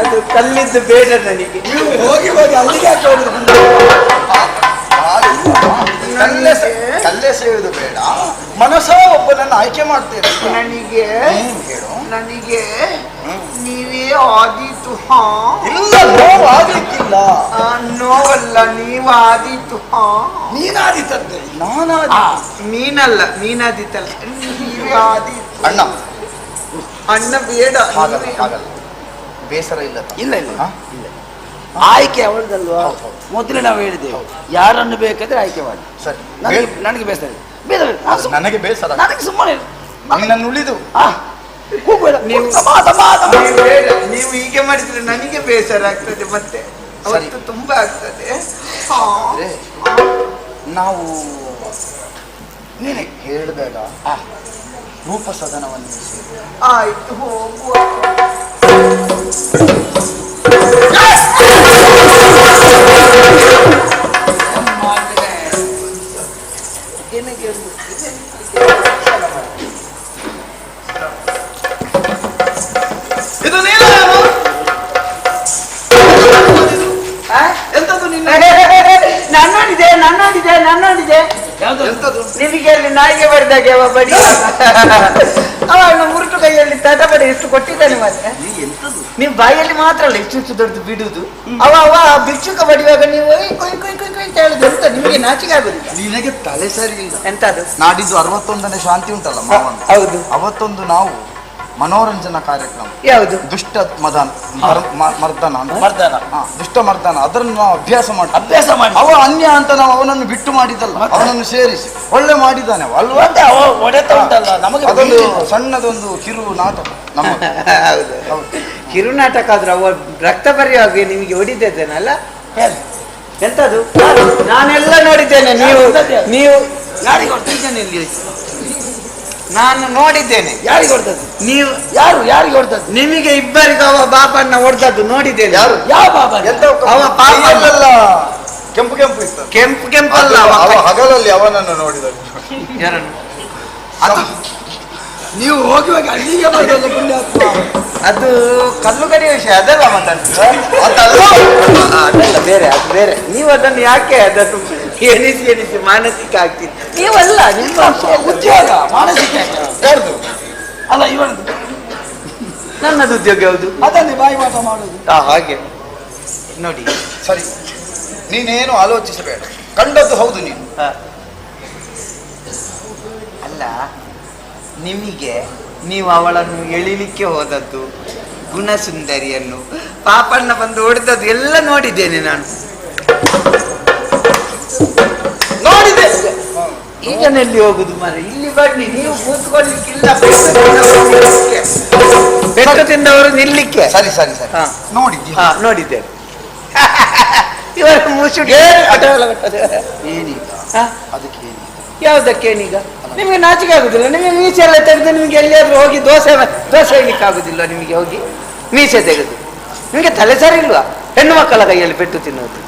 ಅದು ಕಲ್ಲಿದ್ದು ಬೇಡ ನನಗೆ. ನೀವು ಹೋಗಿ ಹೋಗಿ ಅಲ್ಲಿಗೆ ಕಲ್ಲೆ ಸೇರುವುದು ಬೇಡ. ಮನಸ್ಸ ಒಬ್ಬನನ್ನು ಆಯ್ಕೆ ಮಾಡ್ತೇನೆ. ನನಗೆ ನನಗೆ ನೀವೇ ಆದೀತು. ಇಲ್ಲ, ನೋವು ಆಗ್ಲಿಕ್ಕಿಲ್ಲ. ನೋವಲ್ಲ, ನೀವು ಆದೀತು. ನೀನಾದೀತಂತೆ. ನೀನಲ್ಲ, ನೀನಾದೀತಲ್ಲ, ನೀವೇ ಆದೀತು. ಅಣ್ಣ ಅಣ್ಣ ಬೇಡ. ಹಾಗಲ್ಲ, ಬೇಸರ ಇಲ್ಲ. ಇಲ್ಲ ಇಲ್ಲ ಇಲ್ಲ, ಆಯ್ಕೆ ಅವಳದಲ್ವಾ? ಮೊದಲೇ ನಾವು ಹೇಳಿದ್ದೇವೆ, ಯಾರನ್ನು ಬೇಕಾದ್ರೆ ಆಯ್ಕೆ ಮಾಡಿ. ಸರಿ, ನನಗೆ ಬೇಸರ ಇಲ್ಲ. ನನಗೆ ಬೇಸರ. ನನಗೆ ಸುಮ್ಮನೆ ನನ್ನ ಉಳಿದು ನೀವು ಹೀಗೆ ಮಾಡಿದ್ರೆ ನನಗೆ ಬೇಸರ ಆಗ್ತದೆ. ಮತ್ತೆ ಅವತ್ತು ತುಂಬಾ ಆಗ್ತದೆ. ನಾವು ನೀನೆ ಹೇಳಬೇಡ. ರೂಪ ಸದನವನ್ನು ಆಯ್ತು, ಹೋಗುವ. ಇದು ನೀನು ಎಂತದ್ದು? ನನ್ನೋಡಿದೆ ನಿಮಗೆ ಅಲ್ಲಿ ನಾಯಿಗೆ ಬಡಿದಾಗೆ ಅವ ಬಡಿ ಅವನ ಮುರುಟು ಕೈಯಲ್ಲಿ ತಟಬಡಿ ಎಷ್ಟು ಕೊಟ್ಟಿದ್ದಾನೆ. ಮತ್ತೆ ನೀವು ಬಾಯಲ್ಲಿ ಮಾತ್ರ ಅಲ್ಲ ಇಷ್ಟು ದೊಡ್ಡದು ಬಿಡುದು. ಅವ ಭಿಕ್ಷುಕ ಬಡಿಯುವಾಗ ನೀವು ಕೊಯ್ ಕೊಯ್ ಕೊಯ್ ಕೊಯ್ ಅಂತ ಹೇಳುದು ಎಂತ? ನಿಮಗೆ ನಾಚಿಕೆ ಆಗುದಿಲ್ಲ? ನಿನಗೆ ತಲೆ ಸರಿ ಇಲ್ಲ. ಎಂತದು? ನಾಡಿದ್ದು 61ನೇ ಶಾಂತಿ ಉಂಟಲ್ಲ ಮಾವನ. ಹೌದು, ಅವತ್ತೊಂದು ನಾವು ಮನೋರಂಜನಾ ಕಾರ್ಯಕ್ರಮ. ಯಾವುದು? ದುಷ್ಟ ಮರ್ದನ. ದುಷ್ಟ ಮರ್ದನ. ಅದನ್ನು ನಾವು ಅಭ್ಯಾಸ ಮಾಡಿ ಅವ ಅನ್ಯ ಅಂತ ನಾವು ಅವನನ್ನು ಬಿಟ್ಟು ಮಾಡಿದಲ್ಲ, ಅವನನ್ನು ಸೇರಿಸಿ ಒಳ್ಳೆ ಮಾಡಿದ್ದಾನೆ ಅಲ್ವಾ? ಅದೊಂದು ಸಣ್ಣದೊಂದು ಕಿರು ನಾಟಕ. ಹೌದು, ಕಿರು ನಾಟಕ ಆದ್ರೆ ಅವ ರಕ್ತ ಬರೆಯುವಾಗ ನಿಮಗೆ ಹೊಡಿದ್ದೇನಲ್ಲ? ಎಂತದು? ನಾನೆಲ್ಲ ನೋಡಿದ್ದೇನೆ. ನೀವು ಯಾರಿಗೆ ಹೊಡ್ತಿದ್ದೇನೆ? ಇಲ್ಲಿ ನಾನು ನೋಡಿದ್ದೇನೆ. ಯಾರಿಗೆ ಹೊಡೆದದ್ದು? ನೀವು ಯಾರಿಗೆ ಹೊಡೆದದ್ದು? ನಿಮಗೆ ಇಬ್ಬರಿಗೂ ಅವ ಬಾಬಣ್ಣ ಹೊಡೆದದ್ದು ನೋಡಿದ್ದೇನೆ. ಯಾವ ಬಾಬ? ಅವ ಪಾಪಲ್ಲ, ಕೆಂಪು ಇತ್ತು. ಕೆಂಪಲ್ಲ, ಹಗಲಲ್ಲಿ ಅವನನ್ನು ನೋಡಿದದ್ದು. ಯಾರನ್ನು? ನೀವು ಹೋಗಿ ಅಲ್ಲಿಗೆ ಅದು ಕಲ್ಲು ಕಡಿಯ ವಿಷಯ ಅದಲ್ಲ. ಅದೆಲ್ಲ ಬೇರೆ, ಅದು ಬೇರೆ. ನೀವು ಅದನ್ನು ಯಾಕೆ ಅದನ್ನು ಎಣಿಸಿ ಮಾನಸಿಕ ಆಗ್ತೀರಿ? ನೀವಲ್ಲ, ನಿಮ್ಮ ಉದ್ಯೋಗ ಮಾನಸಿಕ ಅಲ್ಲ. ಇವನದು ನನ್ನದು ಉದ್ಯೋಗ ಯಾವುದು? ಅದನ್ನೇ ಬಾಯಿ ಮಾಟ ಮಾಡುದು. ಹಾಗೆ ನೋಡಿ. ಸರಿ, ನೀನೇನು ಆಲೋಚಿಸಬೇಡ. ಕಂಡದ್ದು ಹೌದು ನೀನು. ಅಲ್ಲ, ನಿಮಗೆ ನೀವು ಅವಳನ್ನು ಎಳಿಲಿಕ್ಕೆ ಹೋದದ್ದು, ಗುಣಸುಂದರಿಯನ್ನು ಪಾಪಣ್ಣ ಬಂದು ಹೊಡೆದದ್ದು ಎಲ್ಲ ನೋಡಿದ್ದೇನೆ ನಾನು. ನೋಡಿದೆ. ಈಗ ನೆಲ್ಲಿ ಹೋಗುದು ಮರ? ಇಲ್ಲಿ ಬನ್ನಿ, ನೀವು ಕೂತ್ಕೊಳ್ಳಿಕ್ಕಿಲ್ಲ. ಬೆಟ್ಟ ತಿಂದವರು ನಿಲ್ಲಿಕ್ಕೆ. ಸರಿ ಸರಿ ಸರಿ, ನೋಡಿದ್ದೇನೆ. ಇವರ ಮುಸುಡಿ ಅದಕ್ಕೆ ಯಾವುದಕ್ಕೇನೀಗ? ನಿಮಗೆ ನಾಚಿಕೆ ಆಗುದಿಲ್ಲ? ನಿಮಗೆ ಮೀಸೆ ಎಲ್ಲ ತೆಗೆದು ನಿಮಗೆ ಎಲ್ಲಿಯಾದ್ರೂ ಹೋಗಿ ದೋಸೆ ಹೇಳಲಿಕ್ಕೆ ಆಗುದಿಲ್ಲ ನಿಮಗೆ? ಹೋಗಿ ಮೀಸೆ ತೆಗೆದು ನಿಮಗೆ ತಲೆ ಸರಿ ಇಲ್ವಾ? ಹೆಣ್ಣು ಮಕ್ಕಳ ಕೈಯಲ್ಲಿ ಪೆಟ್ಟು ತಿನ್ನುವುದು.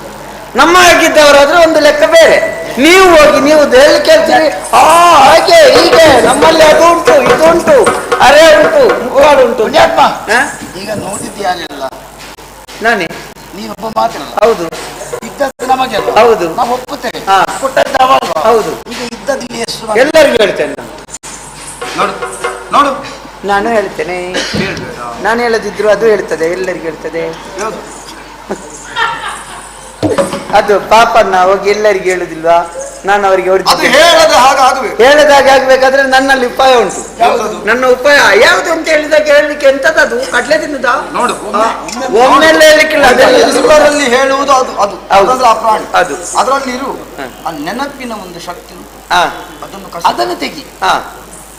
ನಮ್ಮ ಆಗಿದ್ದವರಾದ್ರೆ ಒಂದು ಲೆಕ್ಕ ಬೇರೆ. ನೀವು ಹೋಗಿ ನೀವು ಎಲ್ಲಿ ಕೇಳ್ತೀರಿ? ಹಾಗೆ ಹೀಗೆ ನಮ್ಮಲ್ಲಿ ಅದು ಉಂಟು ಇದು ಉಂಟು ಅರೆ ಉಂಟು ಮುಖವಾಡು ಉಂಟು. ಈಗ ನೋಡಿದ್ಯಾರೆಲ್ಲ ನಾನೇ ನೀನೊಬ್ಬ ಮಾತ್ರ. ಹೌದು, ಇದ್ದದ್ದು ನಮಗೆ ಹೌದು, ನಾವು ಒಪ್ಪುತ್ತೇವೆ. ಕೊಟ್ಟದ್ದು ಅವಾಗ ಹೌದು. ಈಗ ಇದ್ದದ್ದು ಎಷ್ಟು ಎಲ್ಲರಿಗೂ ಹೇಳ್ತೇನೆ ನೋಡು ನೋಡು. ನಾನು ಹೇಳ್ತೇನೆ, ನಾನು ಹೇಳದಿದ್ರು ಅದು ಹೇಳ್ತದೆ, ಎಲ್ಲರಿಗೂ ಹೇಳ್ತದೆ. ಅದು ಪಾಪನ್ನ ಹೋಗಿ ಎಲ್ಲರಿಗೆ ಹೇಳುದಿಲ್ವಾ? ನಾನು ಅವರಿಗೆ ಹೇಳದಾಗ ಆಗ್ಬೇಕಾದ್ರೆ ನನ್ನಲ್ಲಿ ಉಪಾಯ ಉಂಟು. ನನ್ನ ಉಪಾಯ ಯಾವ್ದು ಅಂತ ಹೇಳಿದಾಗ ಹೇಳಲಿಕ್ಕೆ ಎಂತದ್ದು? ಕಡ್ಲೆ ತಿನ್ನುದ? ನೋಡು, ಒಮ್ಮೆಲ್ಲ ಹೇಳಲಿಕ್ಕಿಲ್ಲ. ಅದರಲ್ಲಿ ಹೇಳುವುದು ಅದು ಅದು ಅಪ್ರಾಣಿ. ಅದು ಅದರಲ್ಲಿ ಇರು ಆ ನೆನಪಿನ ಒಂದು ಶಕ್ತಿ. ಅದನ್ನು ತೆಗಿ.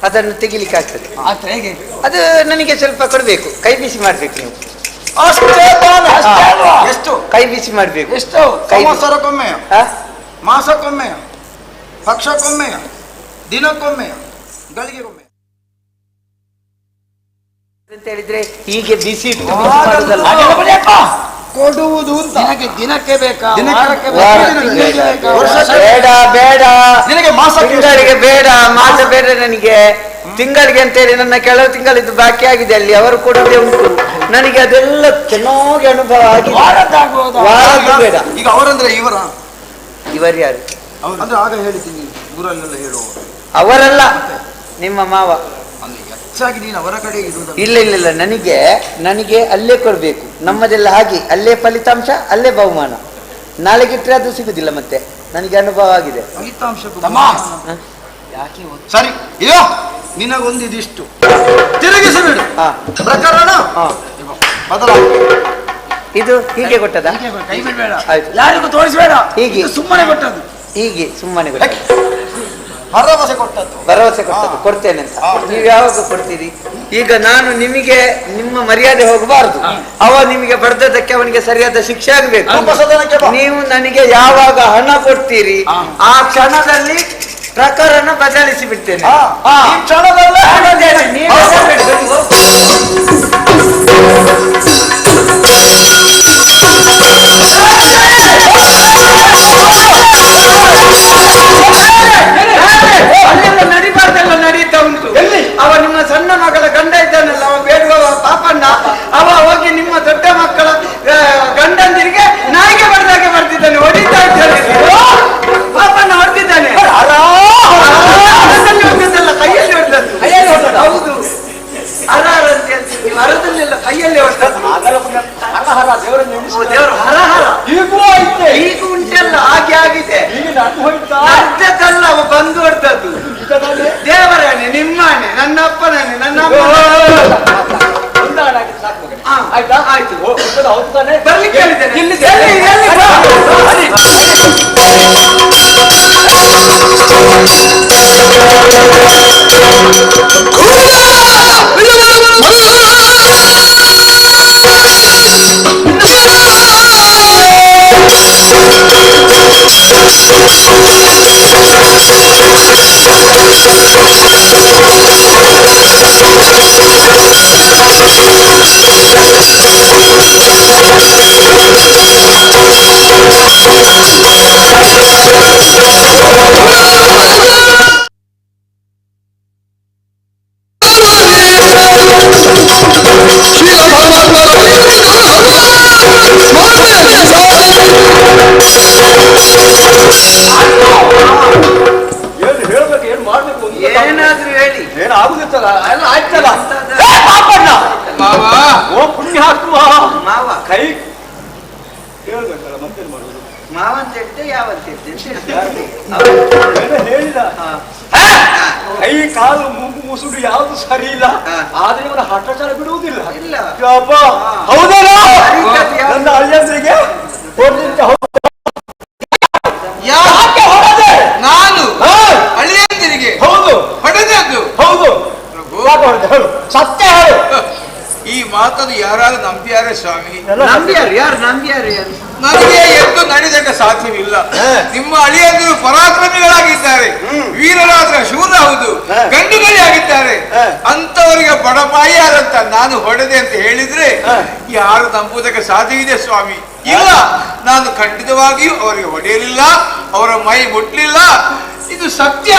ಅದನ್ನು ತೆಗಿಲಿಕ್ಕೆ ಆಗ್ತದೆ. ಹೇಗೆ? ಅದು ನನಗೆ ಸ್ವಲ್ಪ ಕೊಡ್ಬೇಕು, ಕೈ ಬಿಸಿ ಮಾಡ್ಬೇಕು ನೀವು. ಎಷ್ಟು ಕೈ ಬಿಸಿ ಮಾಡ್ಬೇಕು? ಎಷ್ಟು? ಸಂವತ್ಸರಕ್ಕೊಮ್ಮೆಯ, ಮಾಸಕ್ಕೊಮ್ಮೆಯ, ಪಕ್ಷಕ್ಕೊಮ್ಮೆಯ, ದಿನಕ್ಕೊಮ್ಮೆಯ, ಗಳಿಗೆಗೊಮ್ಮೆ ಅಂತ ಹೇಳಿದ್ರೆ ಹೀಗೆ ಬಿಸಿ ಕೊಡುವುದು ದಿನಕ್ಕೆ ಬೇಕಾ? ಬೇಡ ಬೇಡ, ನಿನಗೆ ಮಾಸ ತಿಂಗಳಿಗೆ ಬೇಡ, ಮಾಸ ಬೇಡ ನನಗೆ. ತಿಂಗಳಿಗೆ ಅಂತೇಳಿ ನನ್ನ ಕೆಲವು ತಿಂಗಳಿದ್ದು ಬಾಕಿ ಆಗಿದೆ, ಅಲ್ಲಿ ಅವರು ಕೊಡೋದೇ ಉಂಟು ನನಗೆ. ಅದೆಲ್ಲ ಚೆನ್ನಾಗಿ ಅನುಭವ ಆಗಿದೆ. ವಾರದ್ದು ಬೇಡ. ಈಗ ಅವರಂದ್ರೆ ಇವರು ಯಾರು ಅಂದ್ರೆ ಆಗ ಹೇಳಿದ್ದೀನಿ ಊರಲ್ಲೆಲ್ಲ ಹೇಳುವವರು ಅವರಲ್ಲ, ನಿಮ್ಮ ಮಾವ. ಹೆಚ್ಚಾಗಿ ನೀನು ಅವರ ಕಡೆ ಇರುವುದು. ಇಲ್ಲ ಇಲ್ಲ ಇಲ್ಲ, ನನಗೆ ಅಲ್ಲೇ ಕೊಡ್ಬೇಕು. ನಮ್ಮದೆಲ್ಲ ಹಾಗೆ, ಅಲ್ಲೇ ಫಲಿತಾಂಶ, ಅಲ್ಲೇ ಬಹುಮಾನ. ನಾಳೆಗಿಟ್ರೆ ಅದು ಸಿಗುದಿಲ್ಲ ಮತ್ತೆ. ನನಗೆ ಅನುಭವ ಆಗಿದೆ. ಫಲಿತಾಂಶ ಸರಿ. ಅಯ್ಯೋ ನಿನಗೊಂದು ಇದಿಷ್ಟು ತಿರುಗಿಸಬೇಡು. ಪ್ರಕರಣ ಇದು ಹೀಗೆ ಕೊಟ್ಟದ? ಕೈ ಬಿಡಬೇಡ, ಯಾರಿಗೂ ತೋರಿಸಬೇಡ. ಹೀಗೆ ಸುಮ್ಮನೆ ಕೊಟ್ಟದ್ದು. ಹೀಗೆ ಸುಮ್ಮನೆ ಭರವಸೆ ಕೊಟ್ಟದ್ದು. ಭರವಸೆ ಕೊಟ್ಟದ್ದು ಕೊಡ್ತೇನೆ ಅಂತ. ನೀವು ಯಾವಾಗ ಕೊಡ್ತೀರಿ? ಈಗ ನಾನು ನಿಮಗೆ ನಿಮ್ಮ ಮರ್ಯಾದೆ ಹೋಗಬಾರದು. ಅವ ನಿಮಗೆ ಬಡ್ದದಕ್ಕೆ ಅವನಿಗೆ ಸರಿಯಾದ ಶಿಕ್ಷೆ ಆಗಬೇಕು. ನೀವು ನನಗೆ ಯಾವಾಗ ಹಣ ಕೊಡ್ತೀರಿ ಆ ಕ್ಷಣದಲ್ಲಿ ಪ್ರಕರಣ ಬದಲಿಸಿ ಬಿಡ್ತೇನೆ. ನಡಿಬಾರ್ದೆಲ್ಲ ನಡೀತಾ ಉಂಟು. ಅವ ನಿಮ್ಮ ಸಣ್ಣ ಮಗಳ ಗಂಡ ಇದ್ದಾನಲ್ಲ, ಅವ ಬೇಡುವ ಪಾಪಣ್ಣ, ಅವ ಹೋಗಿ ನಿಮ್ಮ ದೊಡ್ಡ ಮಕ್ಕಳ ಗಂಡಂದಿರಿಗೆ ನಾಯಿಗೆ ಬರ್ದಾಗೆ ಬರ್ತಿದ್ದಾನೆ, ಹೊಡಿತಾ ಇದ್ದಾನೆ. ಪಾಪಣ್ಣ ಹೊಡ್ತಿದ್ದಾನೆ. ಹೊಡೆದಲ್ಲ, ಕೈಯಲ್ಲಿ ಹೊಡೆದದ್ದು. ಹೌದು, ಮರದಲ್ಲೆಲ್ಲ ಕೈಯಲ್ಲಿ ಹೊಡೆದದ್ದು. ದೇವರು ಹರಹರ ಈಗ ಉಂಟಲ್ಲ, ಹಾಗೆ ಆಗಿದೆ. ಅರ್ಥದಲ್ಲ, ಅವ ಬಂದು ಹೊಡೆದದ್ದು. ದೇವರಾಣೆ, ನಿಮ್ಮಾಣೆ, ನನ್ನ ಅಪ್ಪನಾಣೆ, ನನ್ನ ಆಯ್ತು. ಬರ್ಲಿಕ್ಕೆ ಹೇಳಿದ್ದೇನೆ. ಏನಾದ್ರೂ ಹೇಳಿ. ಏನಾಗುದಿತ್ತಲ್ಲ ಎಲ್ಲ ಆಯ್ತಲ್ಲ. ಓ ಪುಣ್ಯ ಹಾಕುವ ಮಾವ ಕೈ ಹೇಳ್ಬೇಕಲ್ಲ, ಮತ್ತೇನು ಮಾಡುದು? ಮಾವ ಅಂತ ಹೇಳ್ತೆ, ಯಾವಂತ ಹೇಳಿದ ಕೈ ಕಾಲು ಮೂಗು ಮುಸುಡು ಯಾವ್ದು ಸರಿ ಇಲ್ಲ, ಆದ್ರೆ ಇವನ ಹಠಚಾರ ಬಿಡುವುದಿಲ್ಲ. ಹೌದಲ್ಲ, ನನ್ನ ಅಳಿಯಂದ್ರಿಗೆ ಯಾಕೆ ಹೊಡೆದೆ ನಾನು ಅಳಿಯಂದಿರಿಗೆ? ಹೌದು ಹೊಡೆದದ್ದು. ಹೌದು, ಸತ್ಯ ಹೇಳು. ಈ ಮಾತನ್ನು ಯಾರು ನಂಬಿಯಾರೆ ಸ್ವಾಮಿ? ನಂಬಿಯಾರು? ಯಾರು ನಂಬಿಯಾರು? ನನಗೆ ಎದ್ದು ನಡೆದಕ್ಕೆ ಸಾಧ್ಯವಿಲ್ಲ. ನಿಮ್ಮ ಅಳಿಯಂದಿರು ಪರಾಕ್ರಮಿಗಳಾಗಿದ್ದಾರೆ, ವೀರರಾದ್ರ ಶೂರ ಹೌದು, ಗಂಡುಗಳಿ ಆಗಿದ್ದಾರೆ. ಅಂತವರಿಗೆ ಬಡಪಾಯಿ ಆದಂತ ನಾನು ಹೊಡೆದೆ ಅಂತ ಹೇಳಿದ್ರೆ ಯಾರು ನಂಬುವುದಕ್ಕೆ ಸಾಧ್ಯ ಇದೆ ಸ್ವಾಮಿ? ಇಲ್ಲ, ನಾನು ಖಂಡಿತವಾಗಿಯೂ ಅವರಿಗೆ ಹೊಡೆಯಲಿಲ್ಲ, ಅವರ ಮೈ ಮುಟ್ಲಿಲ್ಲ, ಇದು ಸತ್ಯ.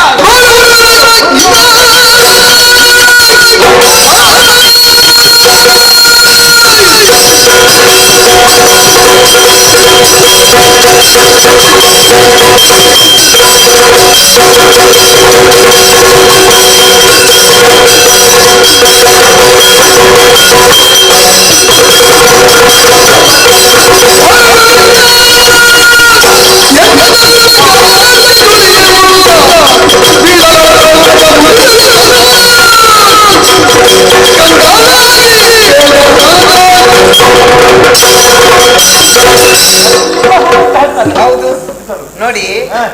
ಹೌದು ನೋಡಿ,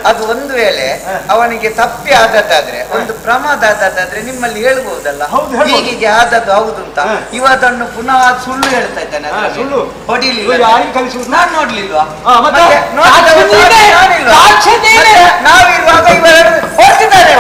ಅದು ಒಂದು ವೇಳೆ ಅವನಿಗೆ ತಪ್ಪಿ ಆದದ್ದಾದ್ರೆ, ಒಂದು ಪ್ರಮಾದ ಆದದ್ದಾದ್ರೆ ನಿಮ್ಮಲ್ಲಿ ಹೇಳ್ಬಹುದಲ್ಲ, ಹೀಗೆ ಆದದ್ದು ಹೌದು ಅಂತ. ಇವ ಅದನ್ನು ಪುನಃ ಸುಳ್ಳು ಹೇಳ್ತಾ ಇದ್ದಾನೆ. ಹೊಡಿಲಿಲ್ಲ, ನಾನ್ ನೋಡ್ಲಿಲ್ವಾ? ನಾವಿರುವಾಗ ಇವರು ಹೊರಟಿದ್ದಾರೆ.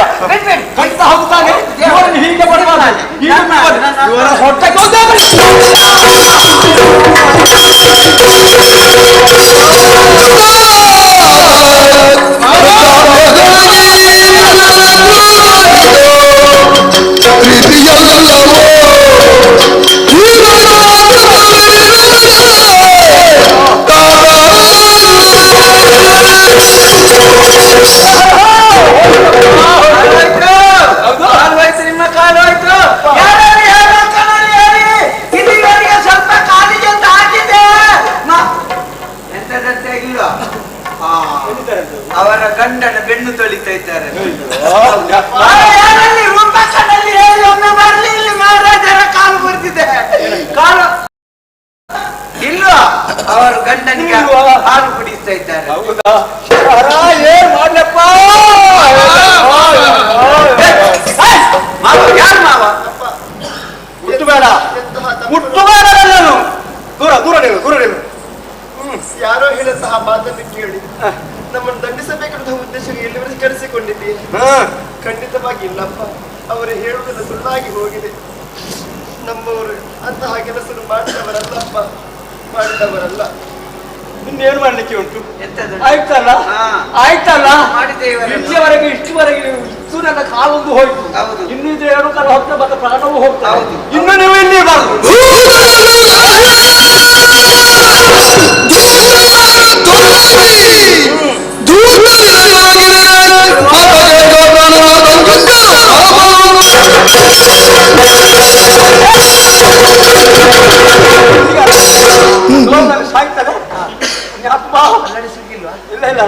ನಿಮ್ಮ ಕಾಲು ಆಯ್ತು. ಸ್ವಲ್ಪ ಕಾಲಿಗೆ ತಾಕಿದೆ ಎಂತದಂತೆ ಇಲ್ಲ. ಅವರ ಗಂಡನ ಬೆನ್ನು ತೊಳಿತಾ ಇದ್ದಾರೆ. ಒಮ್ಮೆ ಬರ್ಲಿ, ಇಲ್ಲಿ ಮಹಾರಾಜರ ಕಾಲು ಬರ್ತಿದೆ. ಕಾಲು ಇಲ್ವಾ? ಅವರ ಗಂಡನಿಗೆ ಹಾಲು ಕುಡಿಸ್ತಾ ಇದ್ದಾರೆ. ಏನ್ ಮಾಡ್ಲಪ್ಪ? ಯಾರು ಮಾವ? ಮುಟ್ಟಬೇಡ, ಮುಟ್ಟಬೇಡ, ದೂರ ದೂರ ನೀವು, ದೂರ ನೀವು. ಯಾರೋ ಹೇಳಂತಹ ಮಾತನ್ನು ಕೇಳಿ ನಮ್ಮನ್ನು ದಂಡಿಸಬೇಕಂತಹ ಉದ್ದೇಶ ಎಲ್ಲಿವರೆಗೆ ಕರೆಸಿಕೊಂಡಿದ್ದೀರಿ? ಖಂಡಿತವಾಗಿ ಇಲ್ಲಪ್ಪ. ಅವರು ಹೇಳುವುದನ್ನು ಸುಳ್ಳಾಗಿ ಹೋಗಿದೆ. ನಮ್ಮವರು ಅಂತಹ ಕೆಲಸ ಮಾಡಿದವರಲ್ಲಪ್ಪ, ಮಾಡಿದವರಲ್ಲ. ಇನ್ನೇನು ಮಾಡ್ಲಿಕ್ಕೆ ಉಂಟು? ಆಯ್ತಲ್ಲ, ಆಯ್ತಲ್ಲ, ಇಲ್ಲಿಯವರೆಗೆ ಇಷ್ಟುವರೆಗೆ ಇಷ್ಟು ನನ್ನ ಕಾಲೊಂದು ಹೋಯ್ತು. ಇನ್ನು ಇದು ಎರಡು ಕಾಲ ಹೋಗ್ತಾ ಮತ್ತೆ ಪ್ರಾಣವೂ ಹೋಗ್ತಾ. ಇನ್ನು ನೀವು ಇಲ್ಲಿ ಬರುದು ಸಾಯ್ತದೆ. ಅಪ್ಪ ಇಲ್ಲ ಇಲ್ಲ,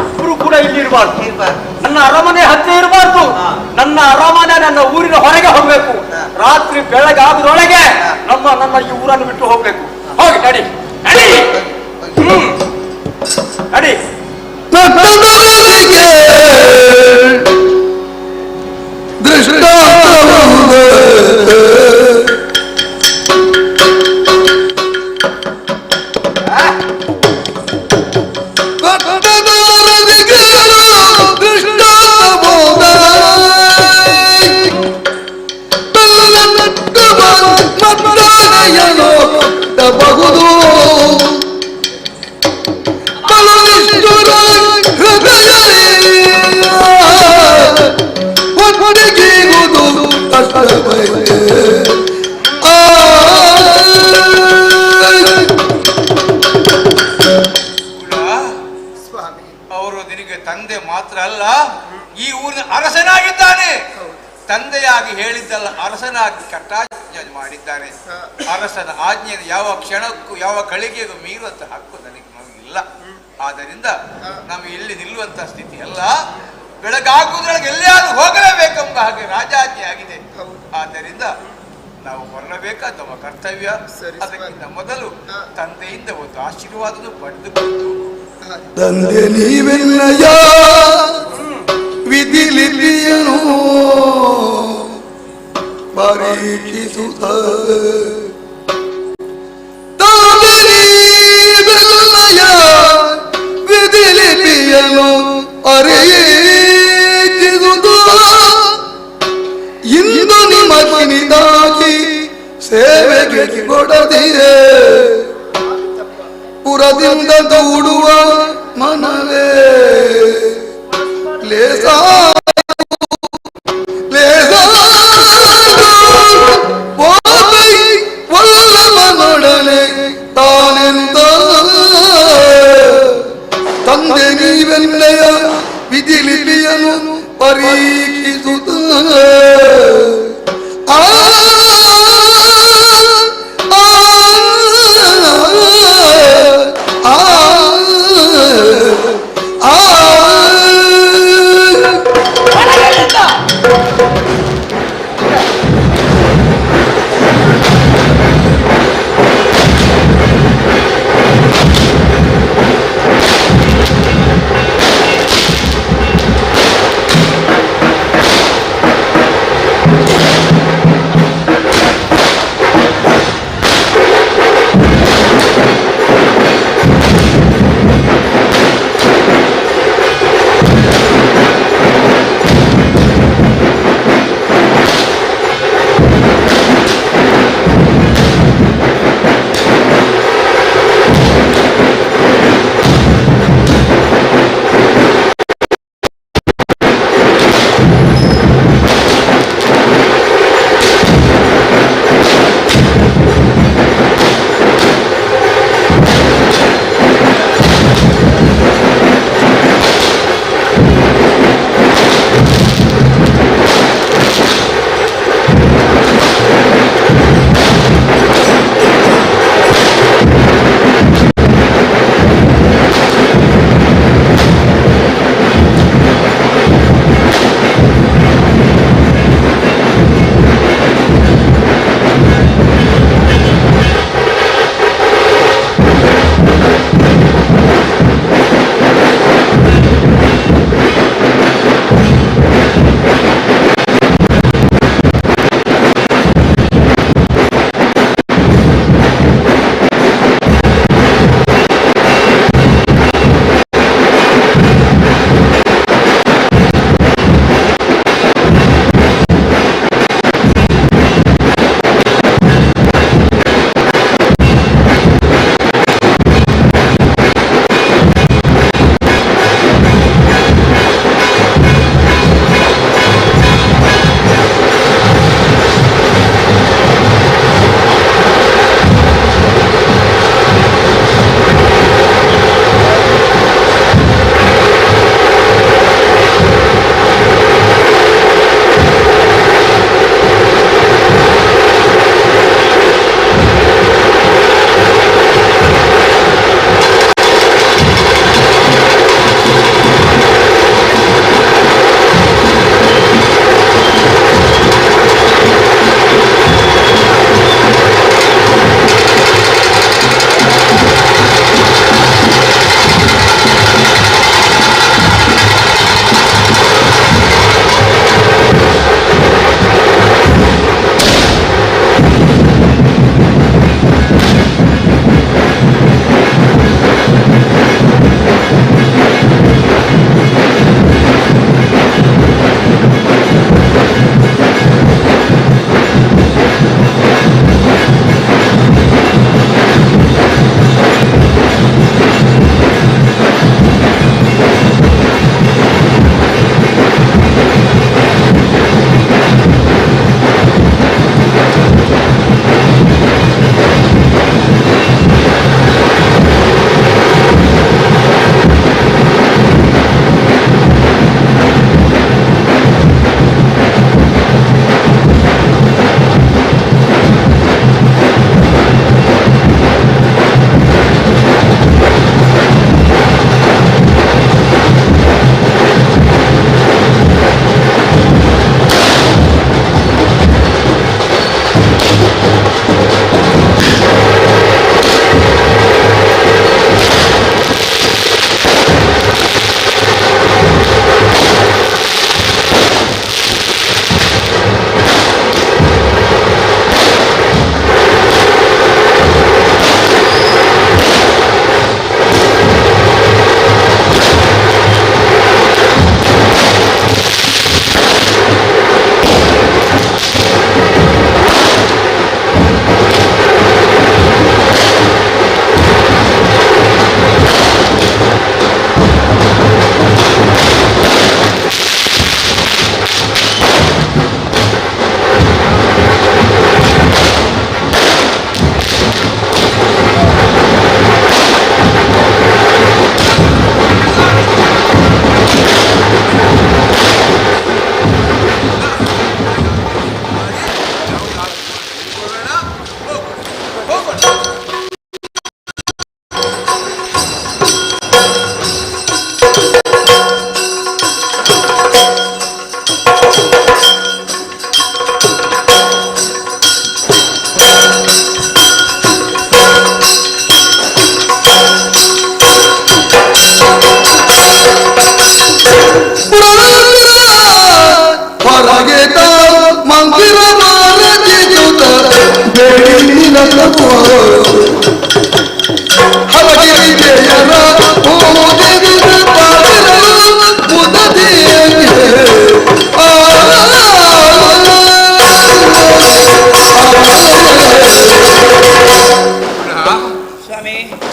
ಇಬ್ರು ಕೂಡ ಇಲ್ಲಿ ಇರಬಾರ್ದು. ನನ್ನ ಅರಮನೆ ಹತ್ತಿರ ಇರಬಾರ್ದು. ನನ್ನ ಅರಮನೆ ನನ್ನ ಊರಿನ ಹೊರಗೆ ಹೋಗ್ಬೇಕು. ರಾತ್ರಿ ಬೆಳಗ್ಗೆ ಆಗೋದ್ರೊಳಗೆ ನನ್ನ ಈ ಊರನ್ನು ಬಿಟ್ಟು ಹೋಗ್ಬೇಕು. ಹೋಗಿ ನಡಿ ನಡಿ ನಡಿ. ಅವರು ನಿನಗೆ ತಂದೆ ಮಾತ್ರ ಅಲ್ಲ, ಈ ಊರಿನ ಅರಸನಾಗಿದ್ದಾನೆ. ತಂದೆಯಾಗಿ ಹೇಳಿದ್ದಲ್ಲ, ಅರಸನಾಗಿ ಕಟ್ಟಾಜ್ಞೆ ಮಾಡಿದ್ದಾನೆ. ಅರಸನ ಆಜ್ಞೆಯನ್ನು ಯಾವ ಕ್ಷಣಕ್ಕೂ ಯಾವ ಗಳಿಗೆಗೂ ಮೀರುವಂತ ಹಕ್ಕು ನಮಗಿಲ್ಲ. ಆದ್ದರಿಂದ ನಮಗೆ ಇಲ್ಲಿ ನಿಲ್ಲುವಂತ ಸ್ಥಿತಿ ಅಲ್ಲ. ಬೆಳಗಾಗುವುದ್ರೊಳಗೆ ಎಲ್ಲಿಯಾದ್ರೂ ಹೋಗಲೇಬೇಕೆಂಬ ಹಾಗೆ ರಾಜಾಜ್ಞೆ ಆಗಿದೆ. ಆದ್ದರಿಂದ ನಾವು ಹೊರಡಬೇಕಾದ ನಮ್ಮ ಕರ್ತವ್ಯ. ಅದಕ್ಕಿಂತ ಮೊದಲು ತಂದೆಯಿಂದ ಒಂದು ಆಶೀರ್ವಾದವನ್ನು ಪಡೆದುಕೊಂಡು ತಂದೆ ನೀವೆಲ್ಲಯ ವಿಧಿಲಿಪಿಯನು ಪರೀಕ್ಷಿಸುತ್ತ ತಂದೆ ನೀವೆಲ್ಲಯ ವಿಧಿಲಿಪಿಯನು ಅರೆಯಿಸುತ್ತ ನನಗೆ ಕೊಡದಿರೆ ಪುರದಿಂದ ದೂಡುವ ಮನವೇ ಒಲ್ಲವನೊಡನೆ ತಾನೆಂದ ತಂದೆ ನೀವೆನ್ನೆಯ ವಿಧಿಲಿಪಿಯನು ಪರೀಕ್ಷಿಸುತ್ತ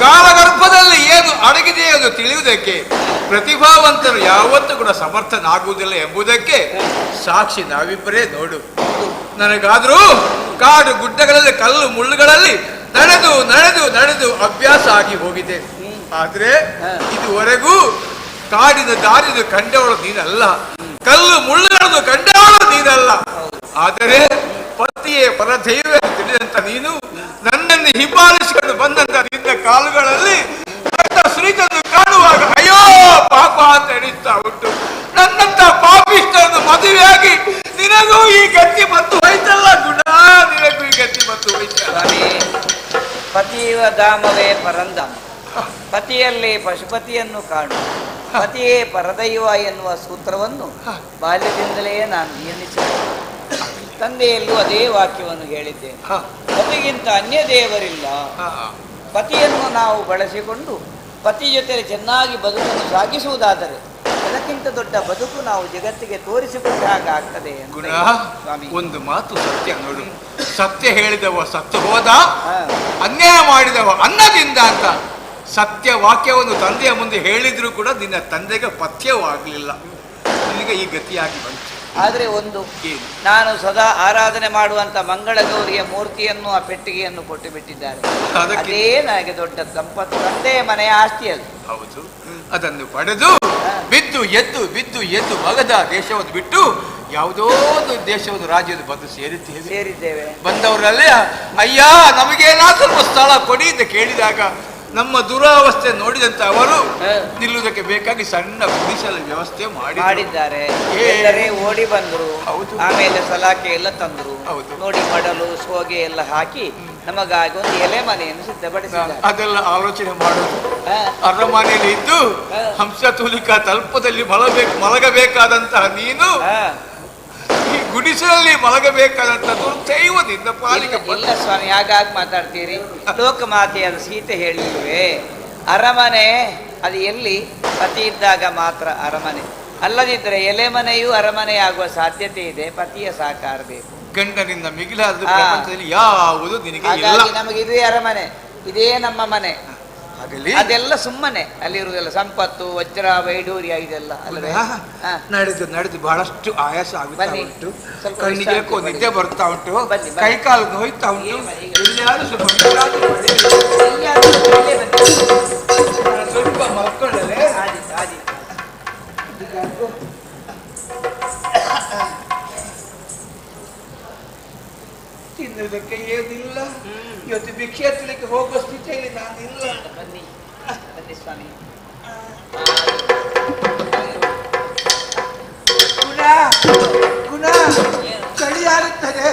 ಕಾಲಗರ್ಭದಲ್ಲಿ ಏನು ಅಡಗಿದೆ ಎಂದು ತಿಳಿಯುವುದಕ್ಕೆ ಪ್ರತಿಭಾವಂತರು ಯಾವತ್ತೂ ಕೂಡ ಸಮರ್ಥನಾಗುವುದಿಲ್ಲ ಎಂಬುದಕ್ಕೆ ಸಾಕ್ಷಿ ನಾವಿಬ್ಬರೇ ನೋಡು. ನನಗಾದರೂ ಕಾಡು ಗುಡ್ಡಗಳಲ್ಲಿ ಕಲ್ಲು ಮುಳ್ಳುಗಳಲ್ಲಿ ನಡೆದು ನಡೆದು ನಡೆದು ಅಭ್ಯಾಸ ಆಗಿ ಹೋಗಿದೆ. ಆದ್ರೆ ಇದುವರೆಗೂ ಕಾಡಿನ ದಾರಿದು ಕಂಡವಳು ನೀನಲ್ಲ, ಕಲ್ಲು ಮುಳ್ಳುಗಳನ್ನು ಕಂಡವಳು ನೀನಲ್ಲ. ಆದರೆ ಪತಿಯೇ ಪರದೈವ ತಿಳಿದಂತ ನೀನು ನನ್ನನ್ನು ಹಿಂಬಾಲಿಸಿಕೊಂಡು ಬಂದಂತ ನಿನ್ನ ಕಾಲುಗಳಲ್ಲಿ ಸುರಿತನ್ನು ಕಾಣುವಾಗ ಅಯ್ಯೋ ಪಾಪ ಅಂತ ಎಣಿಸ್ತಾ ಉಂಟು. ನನ್ನಂತ ಪಾಪಿಷ್ಟನ್ನು ಮದುವೆಯಾಗಿ ನಿನಗೂ ಈ ಗತಿ ಬಂದು ಹೋಯ್ತಲ್ಲ ಗುಣ, ನಿನಗೂ ಈ ಗತಿ ಬಂದು ಹೋಯ್ತಲ್ಲ. ಪತಿಯ ಧಾಮವೇ ಪರಂಧಾಮ, ಪತಿಯಲ್ಲಿ ಪಶುಪತಿಯನ್ನು ಕಾಣು, ಪತಿಯೇ ಪರದೈವ ಎನ್ನುವ ಸೂತ್ರವನ್ನು ಬಾಲ್ಯದಿಂದಲೇ ನಾನು ನಿಯಮಿಸಿದೆ. ತಂದೆಯಲ್ಲೂ ಅದೇ ವಾಕ್ಯವನ್ನು ಹೇಳಿದ್ದೇನೆ. ಪತಿಗಿಂತ ಅನ್ಯ ದೇವರಿಲ್ಲ. ಪತಿಯನ್ನು ನಾವು ಬಳಸಿಕೊಂಡು ಪತಿ ಜೊತೆ ಚೆನ್ನಾಗಿ ಬದುಕನ್ನು ಸಾಗಿಸುವುದಾದರೆ ಅದಕ್ಕಿಂತ ದೊಡ್ಡ ಬದುಕು ನಾವು ಜಗತ್ತಿಗೆ ತೋರಿಸಿಕೊಟ್ಟ ಹಾಗೆ ಆಗ್ತದೆ. ಗುಣ, ಒಂದು ಮಾತು ಸತ್ಯ ನೋಡು. ಸತ್ಯ ಹೇಳಿದವ ಸತ್ತು ಹೋದ, ಅನ್ಯಾಯ ಮಾಡಿದವ ಅನ್ನದಿಂದ ಅಂತ ಸತ್ಯ ವಾಕ್ಯವನ್ನು ತಂದೆಯ ಮುಂದೆ ಹೇಳಿದ್ರು ಕೂಡ ನಿನ್ನ ತಂದೆಗೆ ಪಥ್ಯವಾಗಲಿಲ್ಲ. ನಿನಗೆ ಈ ಗತಿಯಾಗಿ ಬಂತು. ಆದರೆ ಒಂದು, ನಾನು ಸದಾ ಆರಾಧನೆ ಮಾಡುವಂತ ಮಂಗಳಗೌರಿಯ ಮೂರ್ತಿಯನ್ನು ಆ ಪೆಟ್ಟಿಗೆಯನ್ನು ಕೊಟ್ಟು ಬಿಟ್ಟಿದ್ದಾರೆ. ಅದೇ ನನಗೆ ದೊಡ್ಡ ಸಂಪತ್ತು, ತಂದೆಯ ಮನೆಯ ಆಸ್ತಿ ಅದು. ಹೌದು, ಅದನ್ನು ಪಡೆದು ಬಿದ್ದು ಎದ್ದು ಮಗದ ದೇಶವನ್ನು ಬಿಟ್ಟು ಯಾವುದೋ ಒಂದು ದೇಶವನ್ನು ರಾಜ್ಯದ ಬಂದು ಸೇರಿದ್ದೇವೆ. ಬಂದವರಲ್ಲಿ ಅಯ್ಯ ನಮಗೇನಾದರೂ ಸ್ಥಳ ಕೊಡಿ ಅಂತ ಕೇಳಿದಾಗ ನಮ್ಮ ದುರಾವಸ್ಥೆ ನೋಡಿದಂತ ಅವರು ನಿಲ್ಲುವುದಕ್ಕೆ ಬೇಕಾಗಿ ಸಣ್ಣ ಗುಡಿಸಲ ವ್ಯವಸ್ಥೆ ಮಾಡಿದ್ದಾರೆ. ಓಡಿ ಬಂದರು. ಆಮೇಲೆ ಸಲಾಕೆ ಎಲ್ಲ ತಂದ್ರು. ನೋಡಿ ಮಡಲು ಸೋಗೆ ಎಲ್ಲ ಹಾಕಿ ನಮಗಾಗಿ ಒಂದು ಎಲೆ ಮನೆಯನ್ನು ಸಿದ್ಧಪಡಿಸಿದ್ದಾರೆ. ಅದೆಲ್ಲ ಆಲೋಚನೆ ಮಾಡೋದು. ಅರಮನೆಯಲ್ಲಿ ಇದ್ದು ಹಂಸತೂಲಿಕ ತಲ್ಪದಲ್ಲಿ ಮಲಗಬೇಕಾದಂತಹ ನೀನು ಈ ಗುಡಿಸಲಲ್ಲಿ ಮಲಗಬೇಕಾದಂತ ದುರ್ದೈವದಿಂದ ಪಾಲಿಗೆ ಇಲ್ಲ ಸ್ವಾಮಿ, ಹಾಗಾಗಿ ಮಾತಾಡ್ತೀರಿ. ಲೋಕಮಾತೆಯಾದ ಸೀತೆ ಹೇಳಿಲ್ವೇ, ಅರಮನೆ ಅದು ಎಲ್ಲಿ ಪತಿ ಇದ್ದಾಗ ಮಾತ್ರ ಅರಮನೆ, ಅಲ್ಲದಿದ್ದರೆ ಎಲೆ ಮನೆಯೂ ಅರಮನೆ ಆಗುವ ಸಾಧ್ಯತೆ ಇದೆ. ಪತಿಯ ಸಹಕಾರ ಬೇಕು. ಗಂಡನಿಂದ ಮಿಗಿಲಾದ ಪ್ರಪಂಚದಲ್ಲಿ ಯಾವುದು ನಿನಗೆ ಇಲ್ಲ. ನಮಗೆ ಇದೇ ಅರಮನೆ, ಇದೇ ನಮ್ಮ ಮನೆ. ಅದೆಲ್ಲ ಸುಮ್ಮನೆ ಅಲ್ಲಿರುವುದೆಲ್ಲ ಸಂಪತ್ತು, ವಜ್ರ, ವೈಡೂರ್ಯ ಇದೆಲ್ಲ ಅಲ್ವೇ. ನಡೆದು ಬಹಳಷ್ಟು ಆಯಾಸ ಆಗುತ್ತಾ ಉಂಟು. ಕಣ್ಣಿಗೆ ನಿದ್ದೆ ಬರ್ತಾ ಉಂಟು, ಕೈಕಾಲು ನೋಯ್ತಾ ಉಂಟು. ಸ್ವಲ್ಪ ಮಲ್ಕೊಳ್ಳಲೆ. ತಿನ್ನುವುದಕ್ಕೆ ಏನಿಲ್ಲ. ಇವತ್ತು ಭಿಕ್ಷೆ ಎತ್ತಲಿಕ್ಕೆ ಹೋಗುವ ಸ್ಥಿತಿಯಲ್ಲಿ ನಾನಿಲ್ಲ. ಬನ್ನಿ ಸ್ವಾಮಿ. ಗುಣ ಚಳಿ ಆಗುತ್ತದೆ.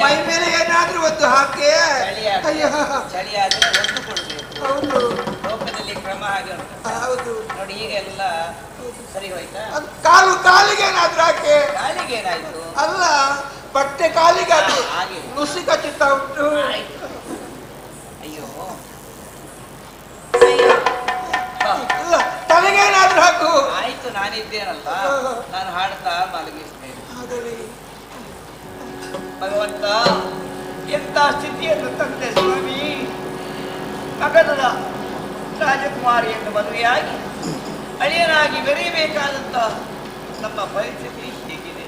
ಮೈ ಮೇಲೆ ಏನಾದ್ರೂ ಒಂದು ಹಾಕಿ. ಚಳಿಯಾದ್ರೆ ಒಂದು ಕೊಡ್ಬೇಕು. ಹೌದು, ಲೋಕದಲ್ಲಿ ಕ್ರಮ ಹಾಗೆ ಉಂಟು. ಹೌದು ನೋಡಿ, ಈಗ ಎಲ್ಲ ಸರಿ ಹೋಯ್ತಾ? ಕಾಲಿಗೆ ಏನಾದ್ರೂ ಹಾಕಿ. ಕಾಲಿಗೆ ಏನಾಯ್ತು? ಅಲ್ಲ, ಬಟ್ಟೆ ಕಾಲಿಗೆ ನುಸಿ ಕಚ್ಚುತ್ತಾ ಉಂಟು. ಅಯ್ಯೋ, ತಲೆಗೇನಾದ್ರೂ ಹಾಕು. ಆಯ್ತು, ನಾನಿದ್ದೇನಲ್ಲ, ನಾನು ಹಾಡ್ತಾ ಮಲಗಿಸ್ತೇನೆ. ಭಗವಂತ, ಎಂತ ಸ್ಥಿತಿಯನ್ನು ತಂದೆ ಸ್ವಾಮಿ. ಮಗನದ ರಾಜಕುಮಾರಿಯನ್ನು ಮದುವೆಯಾಗಿ ಅಳಿಯನಾಗಿ ಬೆರೆಯಬೇಕಾದಂತ ನಮ್ಮ ಪರಿಸ್ಥಿತಿ ಹೀಗಿದೆ.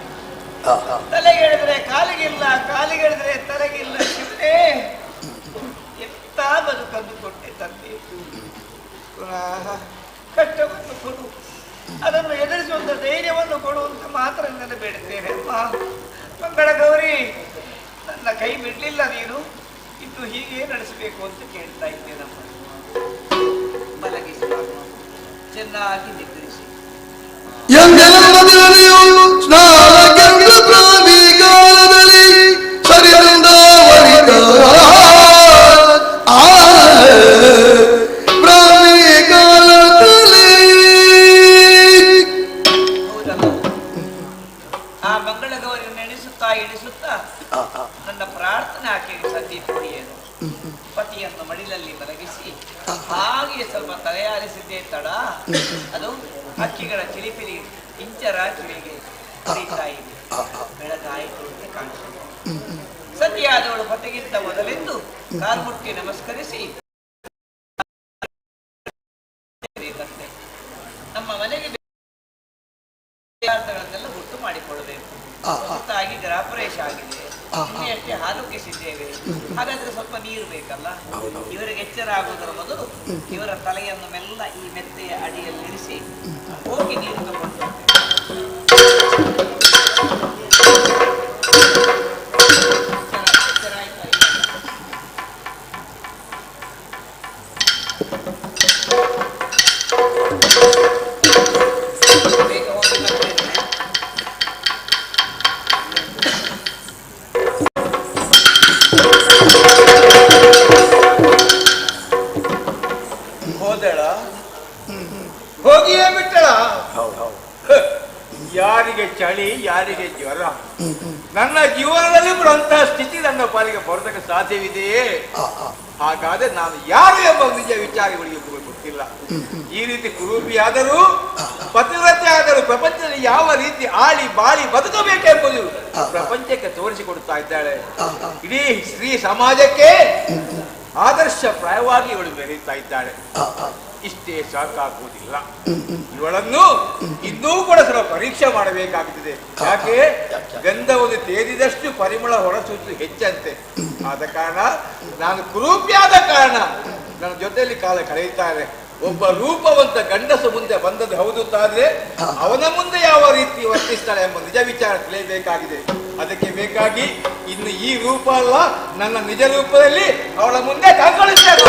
ತಲೆಗೆಳೆದ್ರೆ ಕಾಲಿಗಿಲ್ಲ, ಕಾಲಿಗೆಳೆದ್ರೆ ತಲೆಗಿಲ್ಲ. ಶಿವನೇ, ಎಂತ ಬದುಕನ್ನು ಕೊಟ್ಟೆ ತಂದೆ. ಕಷ್ಟವನ್ನು ಕೊಡು, ಅದನ್ನು ಎದುರಿಸುವಂತ ಧೈರ್ಯವನ್ನು ಕೊಡುವಂತ ಮಾತ್ರ ನನ್ನ ಬೇಡುತ್ತೇನೆ. ಮಂಗಳ ಗೌರಿ, ನನ್ನ ಕೈ ಬಿಡ್ಲಿಲ್ಲ ನೀನು, ಇನ್ನು ಹೀಗೆ ನಡೆಸಬೇಕು ಅಂತ ಕೇಳ್ತಾ ಇದ್ದೇನಮ್ಮ. ಮಲಗಿಸಿ, ಚೆನ್ನಾಗಿ ನಿದ್ರಿಸಿ. ಆ ಮಂಗಳ ಗೌರಿಯನ್ನು ಎಣಿಸುತ್ತಾ ನನ್ನ ಪ್ರಾರ್ಥನೆ ಆಕೆಗೆ ಸಂದೀಪ ಏನು ಅದು ಹಕ್ಕಿಗಳ ಚಿಲಿಪಿಲಿ ಇಂಚರ ಕಿವಿಗೆ ಹೊಡಿತಾ ಇದೆ. ಬೆಳಗಾಯಿತು ಅಂತ ಕಾಣಿಸ್ತದೆ. ಸತಿಯಾದವಳು ಹೊಟ್ಟೆಗಿಂತ ಮೊದಲೆಂದು ಕಾಲ್ಮುಟ್ಟಿ ನಮಸ್ಕರಿಸಿ ನಮ್ಮ ಮನೆಗೆ ಪದಾರ್ಥಗಳನ್ನೆಲ್ಲ ಗುರ್ತು ಮಾಡಿಕೊಳ್ಳಬೇಕು. ಹೊಸತಾಗಿ ಗೃಹಪ್ರವೇಶ ಆಗಿದೆ, ಇನ್ನಷ್ಟೇ ಹಾಲು ಕೆಸಿದ್ದೇವೆ, ಹಾಗಾದ್ರೆ ಸ್ವಲ್ಪ ನೀರು ಬೇಕಲ್ಲ. ಇವರಿಗೆ ಎಚ್ಚರ ಆಗುವುದರ ಮೊದಲು ಇವರ ತಲೆಯನ್ನು ಮೆಲ್ಲ ಈ ಮೆತ್ತೆಯ ಅಡಿಯಲ್ಲಿರಿಸಿ ಹೋಗಿ ನೀರು ತಗೊಂಡು ಹೋಗಿಯೇ ಬಿಟ್ಟಳ. ಯಾರಿಗೆ ಚಳಿ, ಯಾರಿಗೆ ಜ್ವರ. ನನ್ನ ಜೀವನದಲ್ಲಿ ಬರುವಂತಹ ಸ್ಥಿತಿ ನನ್ನ ಪಾಲಿಗೆ ಬರೋದಕ್ಕೆ ಸಾಧ್ಯವಿದೆಯೇ? ಹಾಗಾದ್ರೆ ನಾನು ಯಾರು ಎಂಬ ನಿಜ ವಿಚಾರಗಳಿಗೆ ಗೊತ್ತಿಲ್ಲ. ಈ ರೀತಿ ಕುರೂಪಿಯಾದರೂ ಪತಿವ್ರತೆ ಆದರೂ ಪ್ರಪಂಚದಲ್ಲಿ ಯಾವ ರೀತಿ ಆಳಿ ಬಾಳಿ ಬದುಕಬೇಕೆಂಬುದು ಪ್ರಪಂಚಕ್ಕೆ ತೋರಿಸಿಕೊಡುತ್ತಾ ಇದ್ದಾಳೆ. ಇಡೀ ಸ್ತ್ರೀ ಸಮಾಜಕ್ಕೆ ಆದರ್ಶ ಪ್ರಾಯವಾಗಿ ಇವಳು ಮೆರೀತಾ ಇದ್ದಾಳೆ. ಇಷ್ಟೇ ಸಾಕಾಗುವುದಿಲ್ಲ, ಇವಳನ್ನು ಇನ್ನೂ ಕೂಡ ಸ್ವಲ್ಪ ಪರೀಕ್ಷೆ ಮಾಡಬೇಕಾಗುತ್ತದೆ. ಯಾಕೆ? ಗಂಧವನ್ನು ತೇದಿದಷ್ಟು ಪರಿಮಳ ಹೊರಸೂಚು ಹೆಚ್ಚಂತೆ. ಆದ ಕಾರಣ ನಾನು ಕುರೂಪಿಯಾದ ಕಾರಣ ನನ್ನ ಜೊತೆಯಲ್ಲಿ ಕಾಲ ಕಳೆಯುತ್ತಾರೆ. ಒಬ್ಬ ರೂಪವಂತ ಗಂಡಸು ಮುಂದೆ ಬಂದದ್ದು ಹೌದು ತಾದ್ರೆ ಅವನ ಮುಂದೆ ಯಾವ ರೀತಿ ವರ್ತಿಸ್ತಾಳೆ ಎಂಬ ನಿಜ ವಿಚಾರ ತಿಳಿಯಬೇಕಾಗಿದೆ. ಅದಕ್ಕೆ ಬೇಕಾಗಿ ಇನ್ನು ಈ ರೂಪ ಅಲ್ಲ, ನನ್ನ ನಿಜ ರೂಪದಲ್ಲಿ ಅವಳ ಮುಂದೆ ಕಂಗೊಳಿಸ್ತೇನೆ.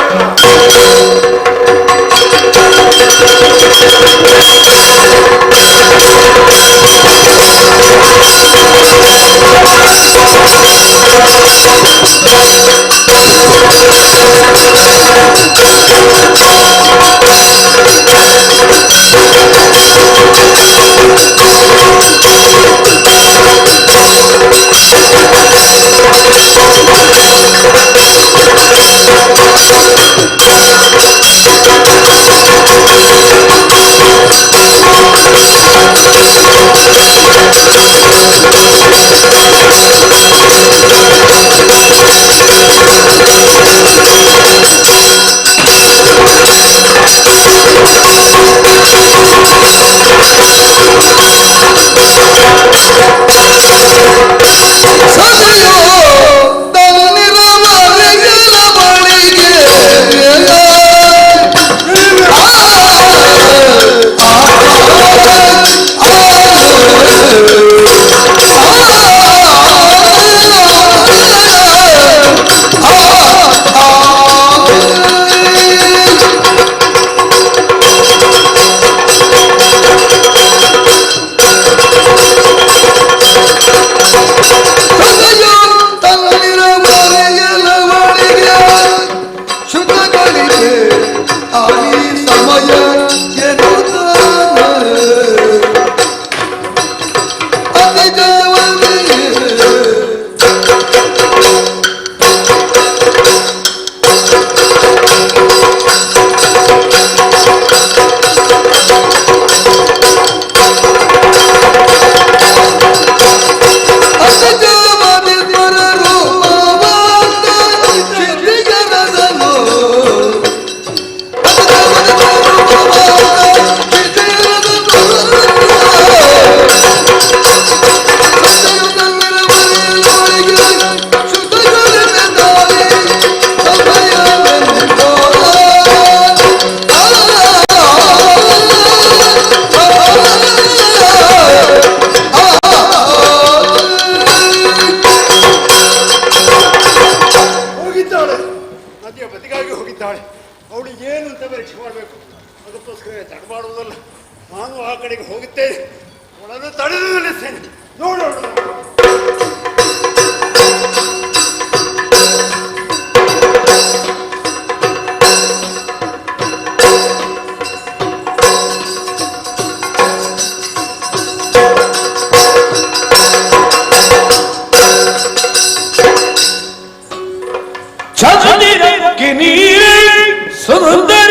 ಸುಂದರ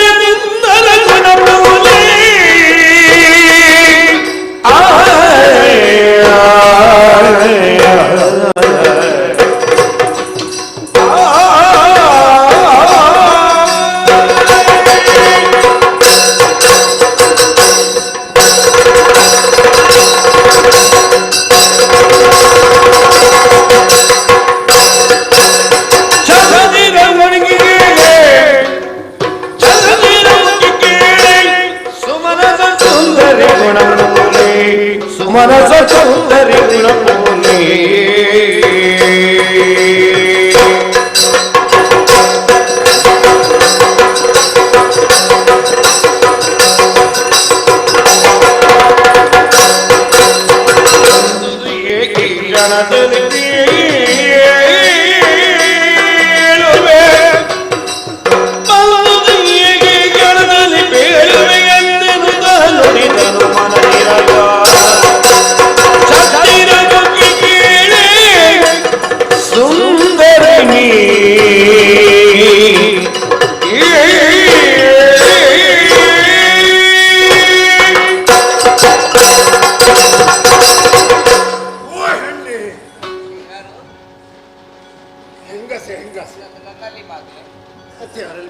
ಮನಸ ಸುಂದರಿ ಗುಣಪೂರ್ಣಿ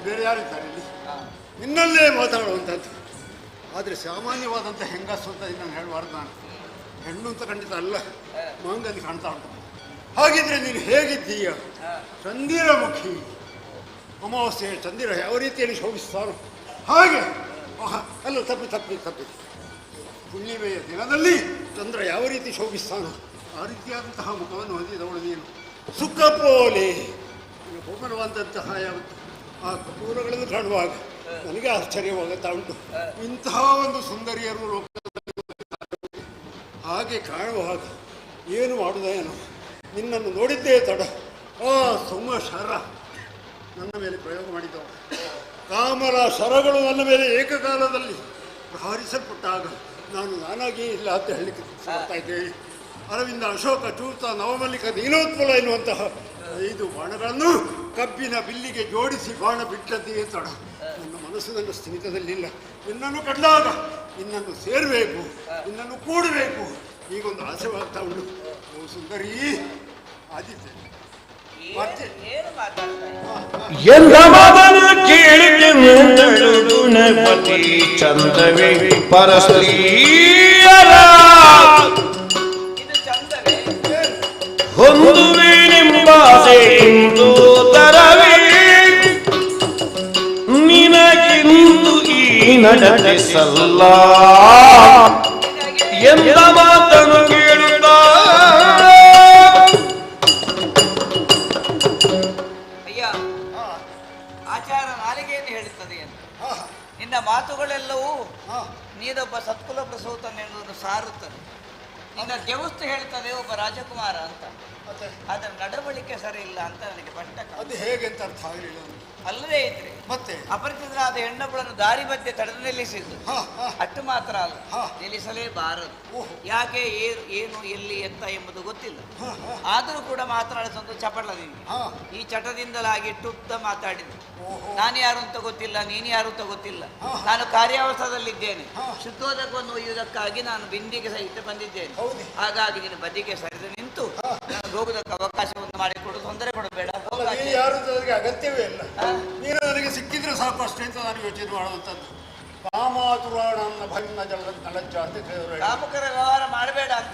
ಬೇರೆ ಯಾರಿದ್ದಾರೆ ಇಲ್ಲಿ? ನಿನ್ನಲ್ಲೇ ಮಾತಾಡುವಂಥದ್ದು. ಆದರೆ ಸಾಮಾನ್ಯವಾದಂಥ ಹೆಂಗಸು ಅಂತ ನಾನು ಹೇಳಬಾರ್ದು. ನಾನು ಹೆಣ್ಣು ಅಂತ ಖಂಡಿತ ಅಲ್ಲ, ಮಂಗಲ್ಲಿ ಕಾಣ್ತಾ ಉಂಟು. ಹಾಗಿದ್ರೆ ನೀನು ಹೇಗಿದ್ದೀಯ? ಚಂದಿರಮುಖಿ. ಅಮಾವಾಸ್ಯೆ ಚಂದಿರ ಯಾವ ರೀತಿಯಲ್ಲಿ ಶೋಭಿಸ್ತಾನೋ ಹಾಗೆ ಅಲ್ಲ, ತಪ್ಪಿ ಹುಣ್ಣಿಮೆಯ ದಿನದಲ್ಲಿ ಚಂದ್ರ ಯಾವ ರೀತಿ ಶೋಭಿಸ್ತಾನೋ ಆ ರೀತಿಯಾದಂತಹ ಮುಖವನ್ನು ಹೊಂದಿದವಳು ನೀನು. ಸುಖಪೋಲೆ ಕೋಮಲವಾದಂತಹ ಆ ಕಪೂರಗಳನ್ನು ಕಾಣುವಾಗ ನನಗೆ ಆಶ್ಚರ್ಯವಾಗುತ್ತಾ ಉಂಟು. ಇಂತಹ ಒಂದು ಸುಂದರಿಯರು ಲೋಕದಲ್ಲಿ ಹಾಗೆ ಕಾಣುವಾಗ ಏನು ಮಾಡುವುದೇನೋ. ನಿನ್ನನ್ನು ನೋಡಿದ್ದೇ ತಡ ಆ ಶರ ನನ್ನ ಮೇಲೆ ಪ್ರಯೋಗ ಮಾಡಿದ್ದವು. ಕಾಮರ ಶರಗಳು ನನ್ನ ಮೇಲೆ ಏಕಕಾಲದಲ್ಲಿ ಪ್ರಹಾರಿಸಲ್ಪಟ್ಟಾಗ ನಾನಾಗಿಯೇ ಇಲ್ಲ ಅಂತ ಹೇಳಲಿಕ್ಕೆ ಮಾಡ್ತಾ ಇದ್ದೇನೆ. ಅರವಿಂದ, ಅಶೋಕ, ಚೂರ್ತ, ನವಮಲ್ಲಿಕ, ನೀಲೋತ್ಪಲ ಎನ್ನುವಂತಹ 5 ಬಾಣಗಳನ್ನು ಕಬ್ಬಿನ ಬಿಲ್ಲಿಗೆ ಜೋಡಿಸಿ ಬಾಣ ಬಿಟ್ಟದ್ದೇ ತಡ. ನನ್ನ ಮನಸ್ಸು ನನ್ನ ಸ್ಥಿಮಿತದಲ್ಲಿಲ್ಲ. ನಿನ್ನನ್ನು ಕಂಡಾಗ ನಿನ್ನನ್ನು ಸೇರಬೇಕು, ನಿನ್ನನ್ನು ಕೂಡಬೇಕು, ಈಗೊಂದು ಆಸೆವಾಗ್ತಾ ಉಂಟು. ಓ ಸುಂದರಿ ಆದಿತ್ಯ, ಎಂದ ಮಗನು ಕೇಳಿದೆ ಗುಣಪತಿ ಚಂದವೇ ಪರಸ್ತ್ರೀಯರ ಹೊಂದುವೆನೆಂಬಾಸೆ ಇಂದು ತರವೇ ನಿನಗಿಂದು ಈ ನಡತೆ ಸಲ್ಲ ಎಂದ ಮಾತನ್ನು ಕೇಳುತ್ತ ಆಚಾರ ನಾಲಿಗೆಯನ್ನು ಹೇಳುತ್ತದೆ ಅಂತ. ನಿನ್ನ ಮಾತುಗಳೆಲ್ಲವೂ ನೀನೊಬ್ಬ ಸತ್ಕುಲ ಪ್ರಸೂತನೆಂಬುದನ್ನು ಸಾರುತ್ತದೆ. ನಿನ್ನ ದೇವಸ್ತು ಹೇಳ್ತದೆ ಒಬ್ಬ ರಾಜಕುಮಾರ ಅಂತ. ಅದರ ನಡವಳಿಕೆ ಸರಿ ಇಲ್ಲ ಅಂತ ನನಗೆ ಪಟ್ಟ. ಅದು ಹೇಗೆ ಅಂತ ಅರ್ಥ ಆಗಲಿಲ್ಲ. ಅಲ್ಲದೇ ಇದ್ರೆ ಮತ್ತೆ ಅಪರಿಚಿತರಾದ ಹೆಣ್ಣೊಬ್ಬಳನ್ನು ದಾರಿ ಮಧ್ಯೆ ತಡೆದು ನಿಲ್ಲಿಸಿದ್ದು ಅಟ್ಟು ಮಾತ್ರ ಅಲ್ಲ, ನಿಲ್ಲಿಸಲೇಬಾರದು. ಯಾಕೆ, ಏನು, ಎಲ್ಲಿ, ಎಂತ ಎಂಬುದು ಗೊತ್ತಿಲ್ಲ. ಆದರೂ ಕೂಡ ಮಾತನಾಡಿಸೊಂದು ಚಪಲದಿಂದ ಈ ಚಟದಿಂದಲಾಗಿ ಟುಪ್ತ ಮಾತಾಡಿದ್ದು. ನಾನು ಯಾರು ಅಂತ ಗೊತ್ತಿಲ್ಲ, ನೀನು ಯಾರು ಅಂತ ಗೊತ್ತಿಲ್ಲ. ನಾನು ಕಾರ್ಯಾವಸ್ಥದಲ್ಲಿದ್ದೇನೆ. ಶುದ್ಧೋದಕವನ್ನು ಒಯ್ಯುವುದಕ್ಕಾಗಿ ನಾನು ಬಿಂದಿಗೆ ಸಹಿತ ಬಂದಿದ್ದೇನೆ. ಹಾಗಾಗಿ ನೀನು ಬದಿಗೆ ಸರಿದು ನಿಂತು ಹೋಗುವುದಕ್ಕೆ ಅವಕಾಶವನ್ನು ಮಾಡಿಕೊಡು, ತೊಂದರೆ ಕೊಡಬೇಡ. ಯಾರು ಅಗತ್ಯವೇ ಇಲ್ಲ. ನೀನು ನನಗೆ ಸಿಕ್ಕಿದ್ರೆ ಸಾಕು ಅಷ್ಟೇ ಅಂತ ನಾನು ಯೋಚನೆ ಮಾಡುವಂಥದ್ದು. ಕಾಮಾತುರಾಣ ಭಗ್ನ ಜಲಜ್ಜಾತಿ ಕಾಮಕರ ವ್ಯವಹಾರ ಮಾಡಬೇಡ ಅಂತ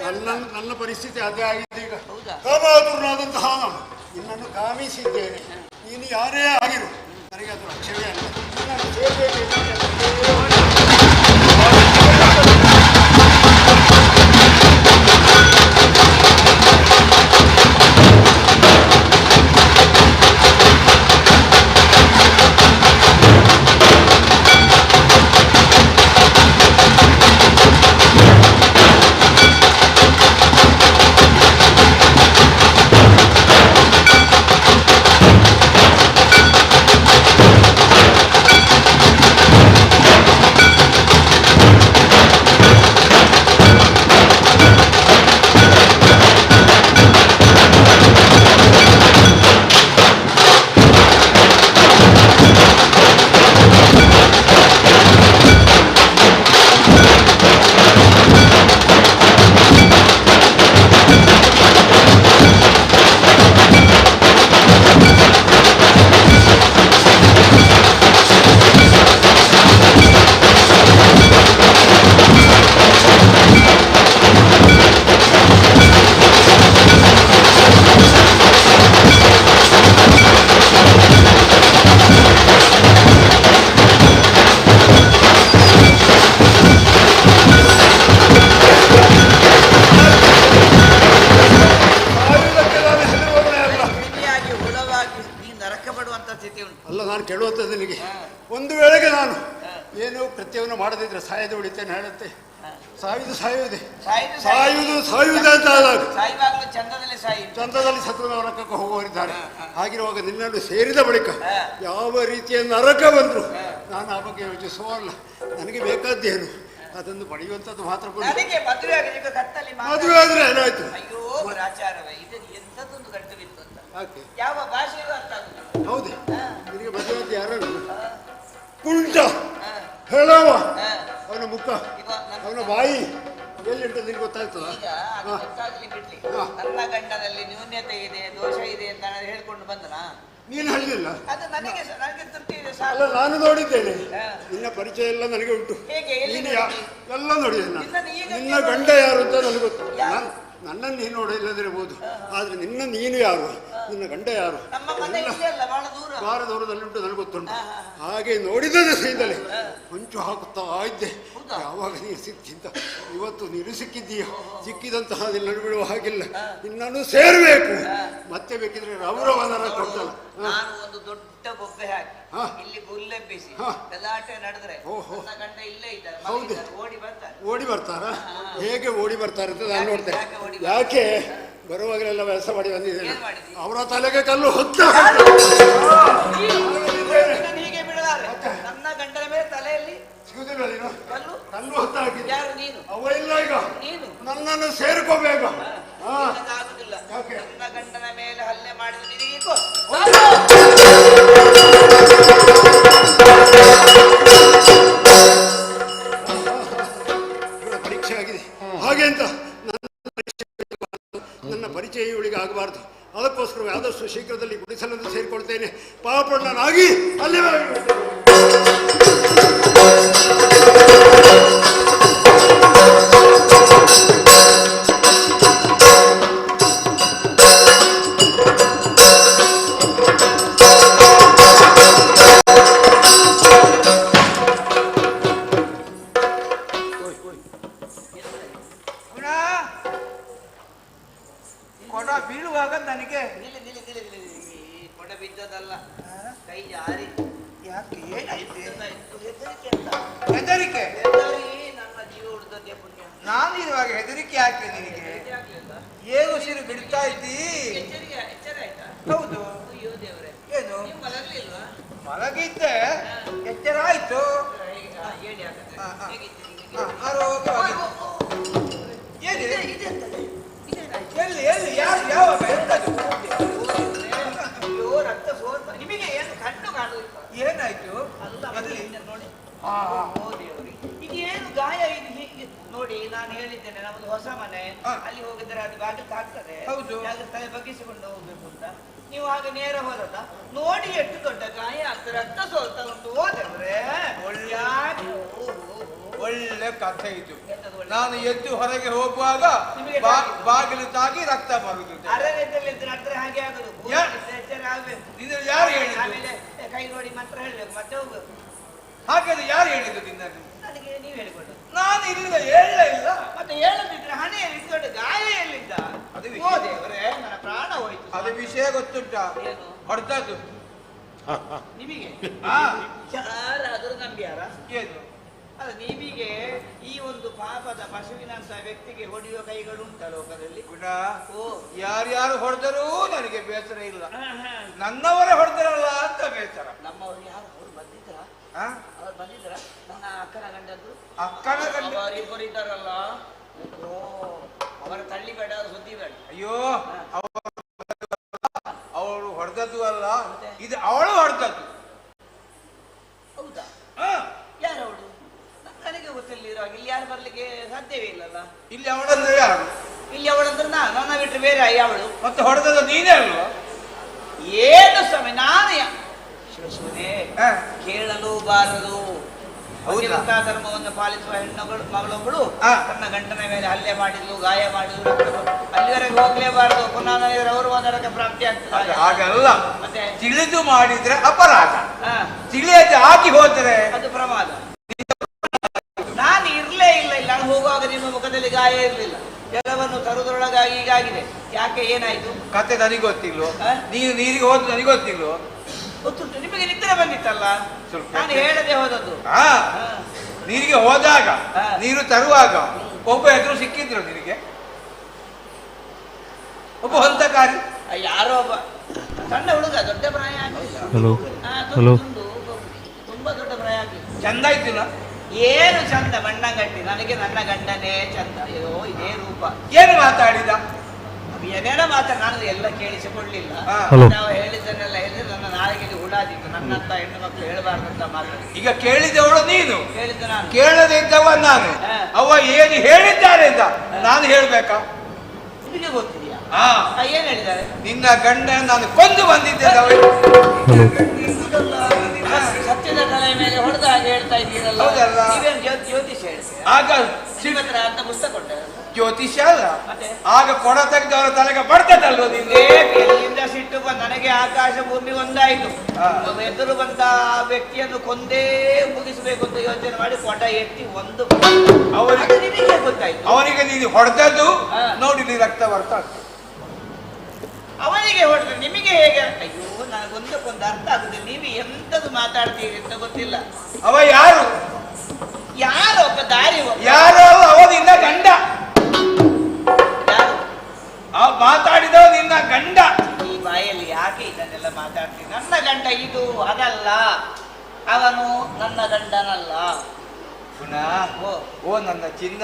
ನನ್ನ ಪರಿಸ್ಥಿತಿ ಅದೇ ಆಗಿದೆ ಈಗ. ಕಾಮಾತುರನಾದಂತಹ ನಾನು ನಿನ್ನನ್ನು ಕಾಮಿಸಿದ್ದೇನೆ. ನೀನು ಯಾರೇ ಆಗಿರು, ನನಗೆ ಅದು ಲಕ್ಷ್ಯವೇ ಅಲ್ಲ. ನಿನ್ನನ್ನು ಸೇರಬೇಕು. ಮಾಡದಿದ್ರೆ ಸಾಯದೆ ಉಳಿತೇನೆ ಹೇಳುತ್ತೆ. ಸಾಯುವುದು ಸಾಯುವುದೇ, ಸಾಯುವುದು ಸಾಯುವುದು ಅಂತ ಆದಾಗ ಸಾಯುವಾಗಲೂ ಚಂದದಲ್ಲಿ ಚಂದದಲ್ಲಿ ಸತ್ವ ನರಕಕ್ಕೆ ಹೋಗುವವರಿದ್ದಾರೆ. ಹಾಗಿರುವಾಗ ನಿನ್ನನ್ನು ಸೇರಿದ ಬಳಿಕ ಯಾವ ರೀತಿಯ ನರಕ ಬಂದ್ರು ನಾನು ಆ ಬಗ್ಗೆ ಯೋಚಿಸುವಲ್ಲ. ನನಗೆ ಬೇಕಾದ್ದೇನು ಅದನ್ನು ಪಡೆಯುವಂಥದ್ದು ಮಾತ್ರ. ನನಗೆ ಮದುವೆ ಆಗಲಿಕ್ಕೆ ಕತ್ತಲ್ಲಿ ಮದುವೆ ಆದ್ರೆ ಏನಾಯ್ತು? ಅಯ್ಯೋ ಆಚಾರವೇ, ಇದು ಎಂಥದ್ದೊಂದು ಗಂಟವಿತ್ತು ಅಂತ ಯಾವ ಭಾಷೆಯೂ ಅರ್ಥ ಆಗುದಿಲ್ಲ. ಹೌದು, ನಿನಗೆ ಮದುವೆ ಅಂತ ಯಾರು ಕುಂಟ ಹೇಳವ, ಅವನ ಮುಖ ಅವನ ಬಾಯಿ ಎಲ್ಲಿಂಟ ನಿನ್ಗೆ ಗೊತ್ತಾಗ್ತದ? ಗೊತ್ತಾಗ್ಲಿ ಬಿಡ್ಲಿ. ನನ್ನ ಗಂಡನಲ್ಲಿ ನ್ಯೂನ್ಯತೆ ಇದೆ, ದೋಷ ಇದೆ ಅಂತ ಹೇಳ್ಕೊಂಡು ಬಂದನಾ? ನೀನು ಹೇಳಿಲ್ಲ. ಅದು ನನಗೆ ತೃಪ್ತಿ ಇದೆ. ಅಲ್ಲ, ನಾನು ನೋಡಿದ್ದೇನೆ, ನಿನ್ನ ಪರಿಚಯ ಎಲ್ಲ ನನಗೆ ಉಂಟು. ಹೇಗೆ ಎಲ್ಲ ನೋಡಿದೆ ನಾನು. ನಿನ್ನ ಗಂಡ ಯಾರು ಅಂತ ನನಗೆ ಗೊತ್ತು. ನನ್ನನ್ನು ನೀನು ನೋಡಿಲ್ಲದಿರಬಹುದು, ಆದ್ರೆ ನೀನು ಯಾರು, ನಿನ್ನ ಗಂಡ ಯಾರು ಬಾರ ದೂರದಲ್ಲಿ ಉಂಟು ನನಗೆ ಗೊತ್ತುಂಟು. ಹಾಗೆ ನೋಡಿದ ದೆಸೆಯಿಂದಲೇ ಹೊಂಚು ಹಾಕುತ್ತಾ ಇದ್ದೆ. ಯಾವಾಗ ನೀನು ಸಿಕ್ಕಿದ್ದ, ಇವತ್ತು ನೀನು ಸಿಕ್ಕಿದ್ದೀಯ. ಸಿಕ್ಕಿದಂತಹ ನಿನ್ನನ್ನು ಬಿಡುವ ಹಾಗಿಲ್ಲ, ನಿನ್ನನ್ನು ಸೇರಬೇಕು. ಮತ್ತೆ ಬೇಕಿದ್ರೆ ರೌರವನ ಕೊಟ್ಟಲ್ಲ. ನಾನು ಒಂದು ದೊಡ್ಡ ಬೊಬ್ಬೆ ಹಾಕಿ ಇಲ್ಲಿ ಗುಲ್ಲೆಬ್ಬಿಸಿ ಗಲಾಟೆ ನಡೆದ್ರೆ ನನ್ನ ಗಂಡ ಇಲ್ಲೇ ಇದ್ದಾರೆ. ಹೌದು, ಓಡಿ ಬರ್ತಾರ. ಹೇಗೆ ಓಡಿ ಬರ್ತಾರೆ ಅಂತ ನಾನು ನೋಡ್ತೇನೆ. ಯಾಕೆ ಬರುವಾಗಲೆಲ್ಲ ವ್ಯವಸ್ಥೆ ಮಾಡಿ ಬಂದಿದ್ದೇನೆ. ಅವರ ತಲೆಗೆ ಕಲ್ಲು ಹೊತ್ತ ಹೀಗೆ ಬಿಡಲಾರೆ. ನನ್ನ ಗಂಡನ ಮೇಲೆ ತಲೆಯಲ್ಲಿ ಸಿಗುದಿಲ್ಲ. ನೀನು ಕಲ್ಲು ಹೊತ್ತ ಹಾಕಿದ್ದೆ. ಯಾರು ನೀನು? ಅವ ಇಲ್ಲ. ಈಗ ನನ್ನನ್ನು ಸೇರ್ಕೋಬೇಕು. ಆಗುದಿಲ್ಲ. ನನ್ನ ಗಂಡನ ಮೇಲೆ ಹಲ್ಲೆ ಮಾಡಿದ ನಿನಗೀಗ ಪರೀಕ್ಷೆ ಆಗಿದೆ. ಹಾಗೆ ಅಂತ ನನ್ನ ಪರಿಚಯ ಇವಳಿಗೆ ಆಗಬಾರ್ದು. ಅದಕ್ಕೋಸ್ಕರ ಆದಷ್ಟು ಶೀಘ್ರದಲ್ಲಿ ಗುಡಿಸಲನ್ನು ಸೇರಿಕೊಳ್ತೇನೆ. ಪಾಪಣ್ಣನಾಗಿ ಅಲ್ಲೇ ಕೊಡ ಬೀಳುವಾಗ ನನಗೆ ಕೊಡ ಬಿದ್ದದಲ್ಲ, ಕೈ ಜಾರಿ. ಯಾಕೆ ಏನಾಯ್ತು? ಹೆದರಿಕೆ ಅಂತ. ಹೆದರಿಕೆ? ನನ್ನ ಜೀವ ಉಳಿದದ್ದೇ ಪುಣ್ಯ. ನಾನಿರುವಾಗ ಹೆದರಿಕೆ ಯಾಕೆ ನಿನಗೆ? ಏನು ಸಿರು ಬಿಡ್ತಾ ಇದ್ದಿ? ಎಚ್ಚರ ಆಯ್ತಾ? ಹೌದು. ಅಯ್ಯೋ ದೇವ್ರೆ, ಏನು ಮಲಗಲಿಲ್ವಾ? ಮಲಗಿದ್ದೆ, ಎಚ್ಚರ ಆಯ್ತು. ಹೇಳಿ ಎಲ್ಲಿ ಯಾವಾಗ ಅಯ್ಯೋ ರಕ್ತ ಸೋರ್ತ. ನಿಮಗೆ ಏನು ಕಣ್ಣು ಕಾಣುವುದಿಲ್ಲ? ಏನಾಯ್ತು? ನೋಡಿ. ಈಗ ಏನು ಗಾಯ ಇದು ಹೀಗೆ ನೋಡಿ. ನಾನು ಹೇಳಿದ್ದೇನೆ ನಮ್ಮದು ಹೊಸ ಮನೆ, ಅಲ್ಲಿ ಹೋಗಿದ್ರೆ ಅದು ಬಾಗಿಲು ತಾಗ್ತದೆ. ಹೌದು, ತಲೆ ಬಗ್ಗಿಸಿಕೊಂಡು ಹೋಗ್ಬೇಕು ಅಂತ. ನೀವು ಹಾಗೆ ನೇರ ಹೋದದ ನೋಡಿ, ಎಷ್ಟು ದೊಡ್ಡ ಗಾಯ ಆಗ್ತದೆ, ರಕ್ತ ಸೋಲ್ತಾ ಉಂಟು. ಹೋದವ್ರೆ ಒಳ್ಳೆ ಕಥೆ ಇದು. ನಾನು ಎದ್ದು ಹೊರಗೆ ಹೋಗುವಾಗ ಬಾಗಿಲು ತಾಗಿ ರಕ್ತ ಬರುವುದು. ಹಾಗೆ ಆಗುದು. ಯಾರು ಹೇಳಿದ್ರು? ಆಮೇಲೆ ಕೈ ನೋಡಿ ಮಾತ್ರ ಹೇಳ್ಬೇಕು, ಮತ್ತೆ ಹೋಗ್ಬೇಕು. ಹಾಗಾದ್ರೆ ಯಾರು ಹೇಳಿದ್ರು ನಿನ್ನನ್ನು? ನನಗೆ ನೀವು ಹೇಳಿಕೊಂಡು. ನಾನು ಇಲ್ಲ ಹೇಳಲೇ ಇಲ್ಲ. ಮತ್ತೆ ಹೇಳದಿದ್ರೆ ಹಣೆಯಲ್ಲಿ ದೊಡ್ಡ ಗಾಯ ಎಲ್ಲಿದ್ದ? ದೇವರೇ, ನನ್ನ ಪ್ರಾಣ ಹೋಯ್ತು. ಅದು ವಿಷಯ ಗೊತ್ತುಂಟಾ? ಹೊಡೆದದ್ದು ನಿಮಗೆ ಯಾರಾದರೂ ನಂಬ್ಯಾರ? ಏನು ಅಲ್ಲ, ನಿಮಗೆ ಈ ಒಂದು ಪಾಪದ ಪಶುವಿನಂತ ವ್ಯಕ್ತಿಗೆ ಹೊಡೆಯುವ ಕೈಗಳು ಉಂಟ ಲೋಕದಲ್ಲಿ? ಯಾರ್ಯಾರು ಹೊಡೆದರೂ ನನಗೆ ಬೇಸರ ಇಲ್ಲ. ನನ್ನವರೇ ಹೊಡೆದರಲ್ಲ ಅಂತ ಬೇಸರ. ನಮ್ಮವರು ಯಾರು ಬಂದಿದ್ರ? ಅವ್ರು ಬಂದಿದ್ರ? ನನ್ನ ಅಕ್ಕನ ಗಂಡದ್ದು. ಅಕ್ಕನ ಗಂಡ ಇಬ್ಬರು ಇದ್ದಾರಲ್ಲ, ಅವರ ತಳ್ಳಿ ಬೇಡ, ಸುದ್ದಿ ಬೇಡ. ಅಯ್ಯೋ, ಅವಳು ಹೊಡೆದದ್ದು ಅಲ್ಲ, ಇದು ಅವಳು ಹೊಡೆದದ್ದು. ಹೌದಾ? ಯಾರವಳು? ನನಗೆ ಗೊತ್ತಿಲ್ಲ. ಇಲ್ಲಿ ಯಾರು ಬರ್ಲಿಕ್ಕೆ ಸಾಧ್ಯವೇ ಇಲ್ಲಲ್ಲ. ಇಲ್ಲಿ ಅವಳಂದ್ರೆ ಯಾರು? ಇಲ್ಲಿ ಅವಳಂದ್ರೆ ನನ್ನ ಬಿಟ್ಟರೆ ಬೇರೆ ಅವಳು. ಮತ್ತೆ ಹೊಡೆದದ್ದು ನೀನೇ ಅಲ್ವಾ? ಏನು ಸ್ವಾಮಿ, ನಾನು ಶಿವಶಿವನೇ ಕೇಳಲು ಬಾರದು. ಧರ್ಮವನ್ನು ಪಾಲಿಸುವ ಮಗಳೊಬ್ಬಳು ತನ್ನ ಗಂಡನ ಮೇಲೆ ಹಲ್ಲೆ ಮಾಡಿದ್ಲು, ಗಾಯ ಮಾಡಿದ್ಲು, ಅಲ್ಲಿವರೆಗೆ ಹೋಗ್ಲೇಬಾರದು. ಪುನಃ ಗೌರವ ನರಕ ಪ್ರಾಪ್ತಿ ಆಗ್ತದೆ. ಹಾಗಲ್ಲ, ಮತ್ತೆ ತಿಳಿದು ಮಾಡಿದ್ರೆ ಅಪರಾಧ, ತಿಳಿಯದೆ ಹಾಕಿ ಹೋದರೆ ಅದು ಪ್ರಮಾದ. ನಾನು ಇರ್ಲೇ ಇಲ್ಲ. ನಾನು ಹೋಗುವಾಗ ನಿಮ್ಮ ಮುಖದಲ್ಲಿ ಗಾಯ ಇರಲಿಲ್ಲ. ಕೆಲವನ್ನು ತರುವುದರೊಳಗಾಗಿ ಹೀಗಾಗಿದೆ. ಯಾಕೆ, ಏನಾಯ್ತು? ಕತೆ ನನಗೆ ಗೊತ್ತಿಲ್ವೋ? ನೀವು ನೀರಿಗೆ ಹೋದ್ ನನಗೆ ಗೊತ್ತಿಲ್ವೋ? ಗೊತ್ತುಂಟು. ನಿಮಗೆ ನಿದ್ರೆ ಬಂದಿತ್ತಲ್ಲ, ನಾನು ಹೇಳದೆ ಹೋದದ್ದು. ನೀರಿಗೆ ಹೋದಾಗ ನೀರು ತರುವಾಗ ಒಬ್ಬ ಎದುರು ಸಿಕ್ಕಿದ್ರು ನಿನಗೆ, ಒಬ್ಬ ಹೊಂತಕಾರಿ ಯಾರೋ ಒಬ್ಬ ಸಣ್ಣ ಹುಡುಗ, ದೊಡ್ಡ ಪ್ರಾಯ ಆಗಿಲ್ಲ. ತುಂಬಾ ದೊಡ್ಡ ಪ್ರಾಯ ಆಗಿಲ್ಲ. ಚಂದ ಇದ್ದಿನ ಏನು ಚಂದ, ಬಣ್ಣಗಟ್ಟಿ. ನನಗೆ ನನ್ನ ಗಂಡನೇ ಚಂದ. ಅಯ್ಯೋ ಇದೇ ರೂಪ. ಏನು ಮಾತಾಡಿದ? ಏನೇನೋ ನಾನು ಎಲ್ಲ ಕೇಳಿಸಿಕೊಳ್ಳಿಲ್ಲ. ನಾವು ಹೇಳಿದ್ದನ್ನೆಲ್ಲ ಹೇಳಿದ್ರೆ ನನ್ನ ನಾಳೆಗೆ ಹುಡಾದಿತ್ತು. ನನ್ನಂತ ಹೆಣ್ಣು ಮಕ್ಕಳು ಹೇಳಬಾರ್ದಂತ ಮಾತಾಡಿ. ಈಗ ಕೇಳಿದವಳು ನೀನು, ಕೇಳಿದ್ದ ನಾನು, ಕೇಳದೆ ಇದ್ದವ ನಾನು. ಅವ ಏನು ಹೇಳಿದ್ದಾರೆ ಅಂತ ನಾನು ಹೇಳ್ಬೇಕಾ? ನಿಮಗೆ ಗೊತ್ತಿದೆಯಾ? ಏನ್ ಹೇಳಿದ್ದಾರೆ? ನಿನ್ನ ಗಂಡ ನಾನು ಕೊಂದು ಬಂದಿದ್ದೆ. ಸತ್ಯದ ತಲೆ ಮೇಲೆ ಹೊಡೆದ ಹಾಗೆ ಹೇಳ್ತಾ ಇದ್ದೀರಲ್ಲ. ನೀವೇನು ಜ್ಯೋತಿಷ ಹೇಳ್ತೀರಾ? ಆಗ ಶ್ರೀಮಂತರ ಅಂತ ಪುಸ್ತಕ ಕೊಟ್ಟ ಜ್ಯೋತಿಷ್ಯ ಅಲ್ಲ, ಆಗ ಕೊಡ ತೆಗೆದವರ ತಲೆಗೆ ಬರ್ತದಲ್ವ ನಿಂದೆ. ಎಲ್ಲಿಂದ ಸಿಟ್ಟು ಬಂದ ನನಗೆ ಆಕಾಶ ಭೂಮಿ ಒಂದಾಯಿತು. ಎದುರು ಬಂದ ಆ ವ್ಯಕ್ತಿಯನ್ನು ಕೊಂದೇ ಮುಗಿಸಬೇಕು ಅಂತ ಯೋಚನೆ ಮಾಡಿ ಕೊಡ ಎತ್ತಿ ಒಂದು ನಿಮಗೆ ಗೊತ್ತಾಯ್ತು. ಅವನಿಗೆ ನೀನು ಹೊಡೆದದ್ದು ನೋಡಿ ನೀ ರಕ್ತ ಬರ್ತಾ ಅವನಿಗೆ ಹೊಡೆದ್ರೆ ನಿಮಗೆ ಹೇಗೆ? ಅಯ್ಯೋ ನನಗೊಂದಕ್ಕೊಂದು ಅರ್ಥ ಆಗುದಿಲ್ಲ. ನೀವು ಎಂತದು ಮಾತಾಡ್ತೀರಿ ಅಂತ ಗೊತ್ತಿಲ್ಲ. ಅವ ಯಾರು? ಯಾರು? ಒಬ್ಬ ದಾರಿ. ಯಾರೋ ಅವ ನಿನ್ನ ಗಂಡ. ಮಾತಾಡಿದವ ನಿನ್ನ ಗಂಡ. ಈ ಬಾಯಲ್ಲಿ ಯಾಕೆ ಇದನ್ನೆಲ್ಲ ಮಾತಾಡ್ತೀನಿ? ನನ್ನ ಗಂಡ ಇದು ಅದಲ್ಲ, ಅವನು ನನ್ನ ಗಂಡನಲ್ಲ. ಓ ನನ್ನ ಚಿನ್ನ,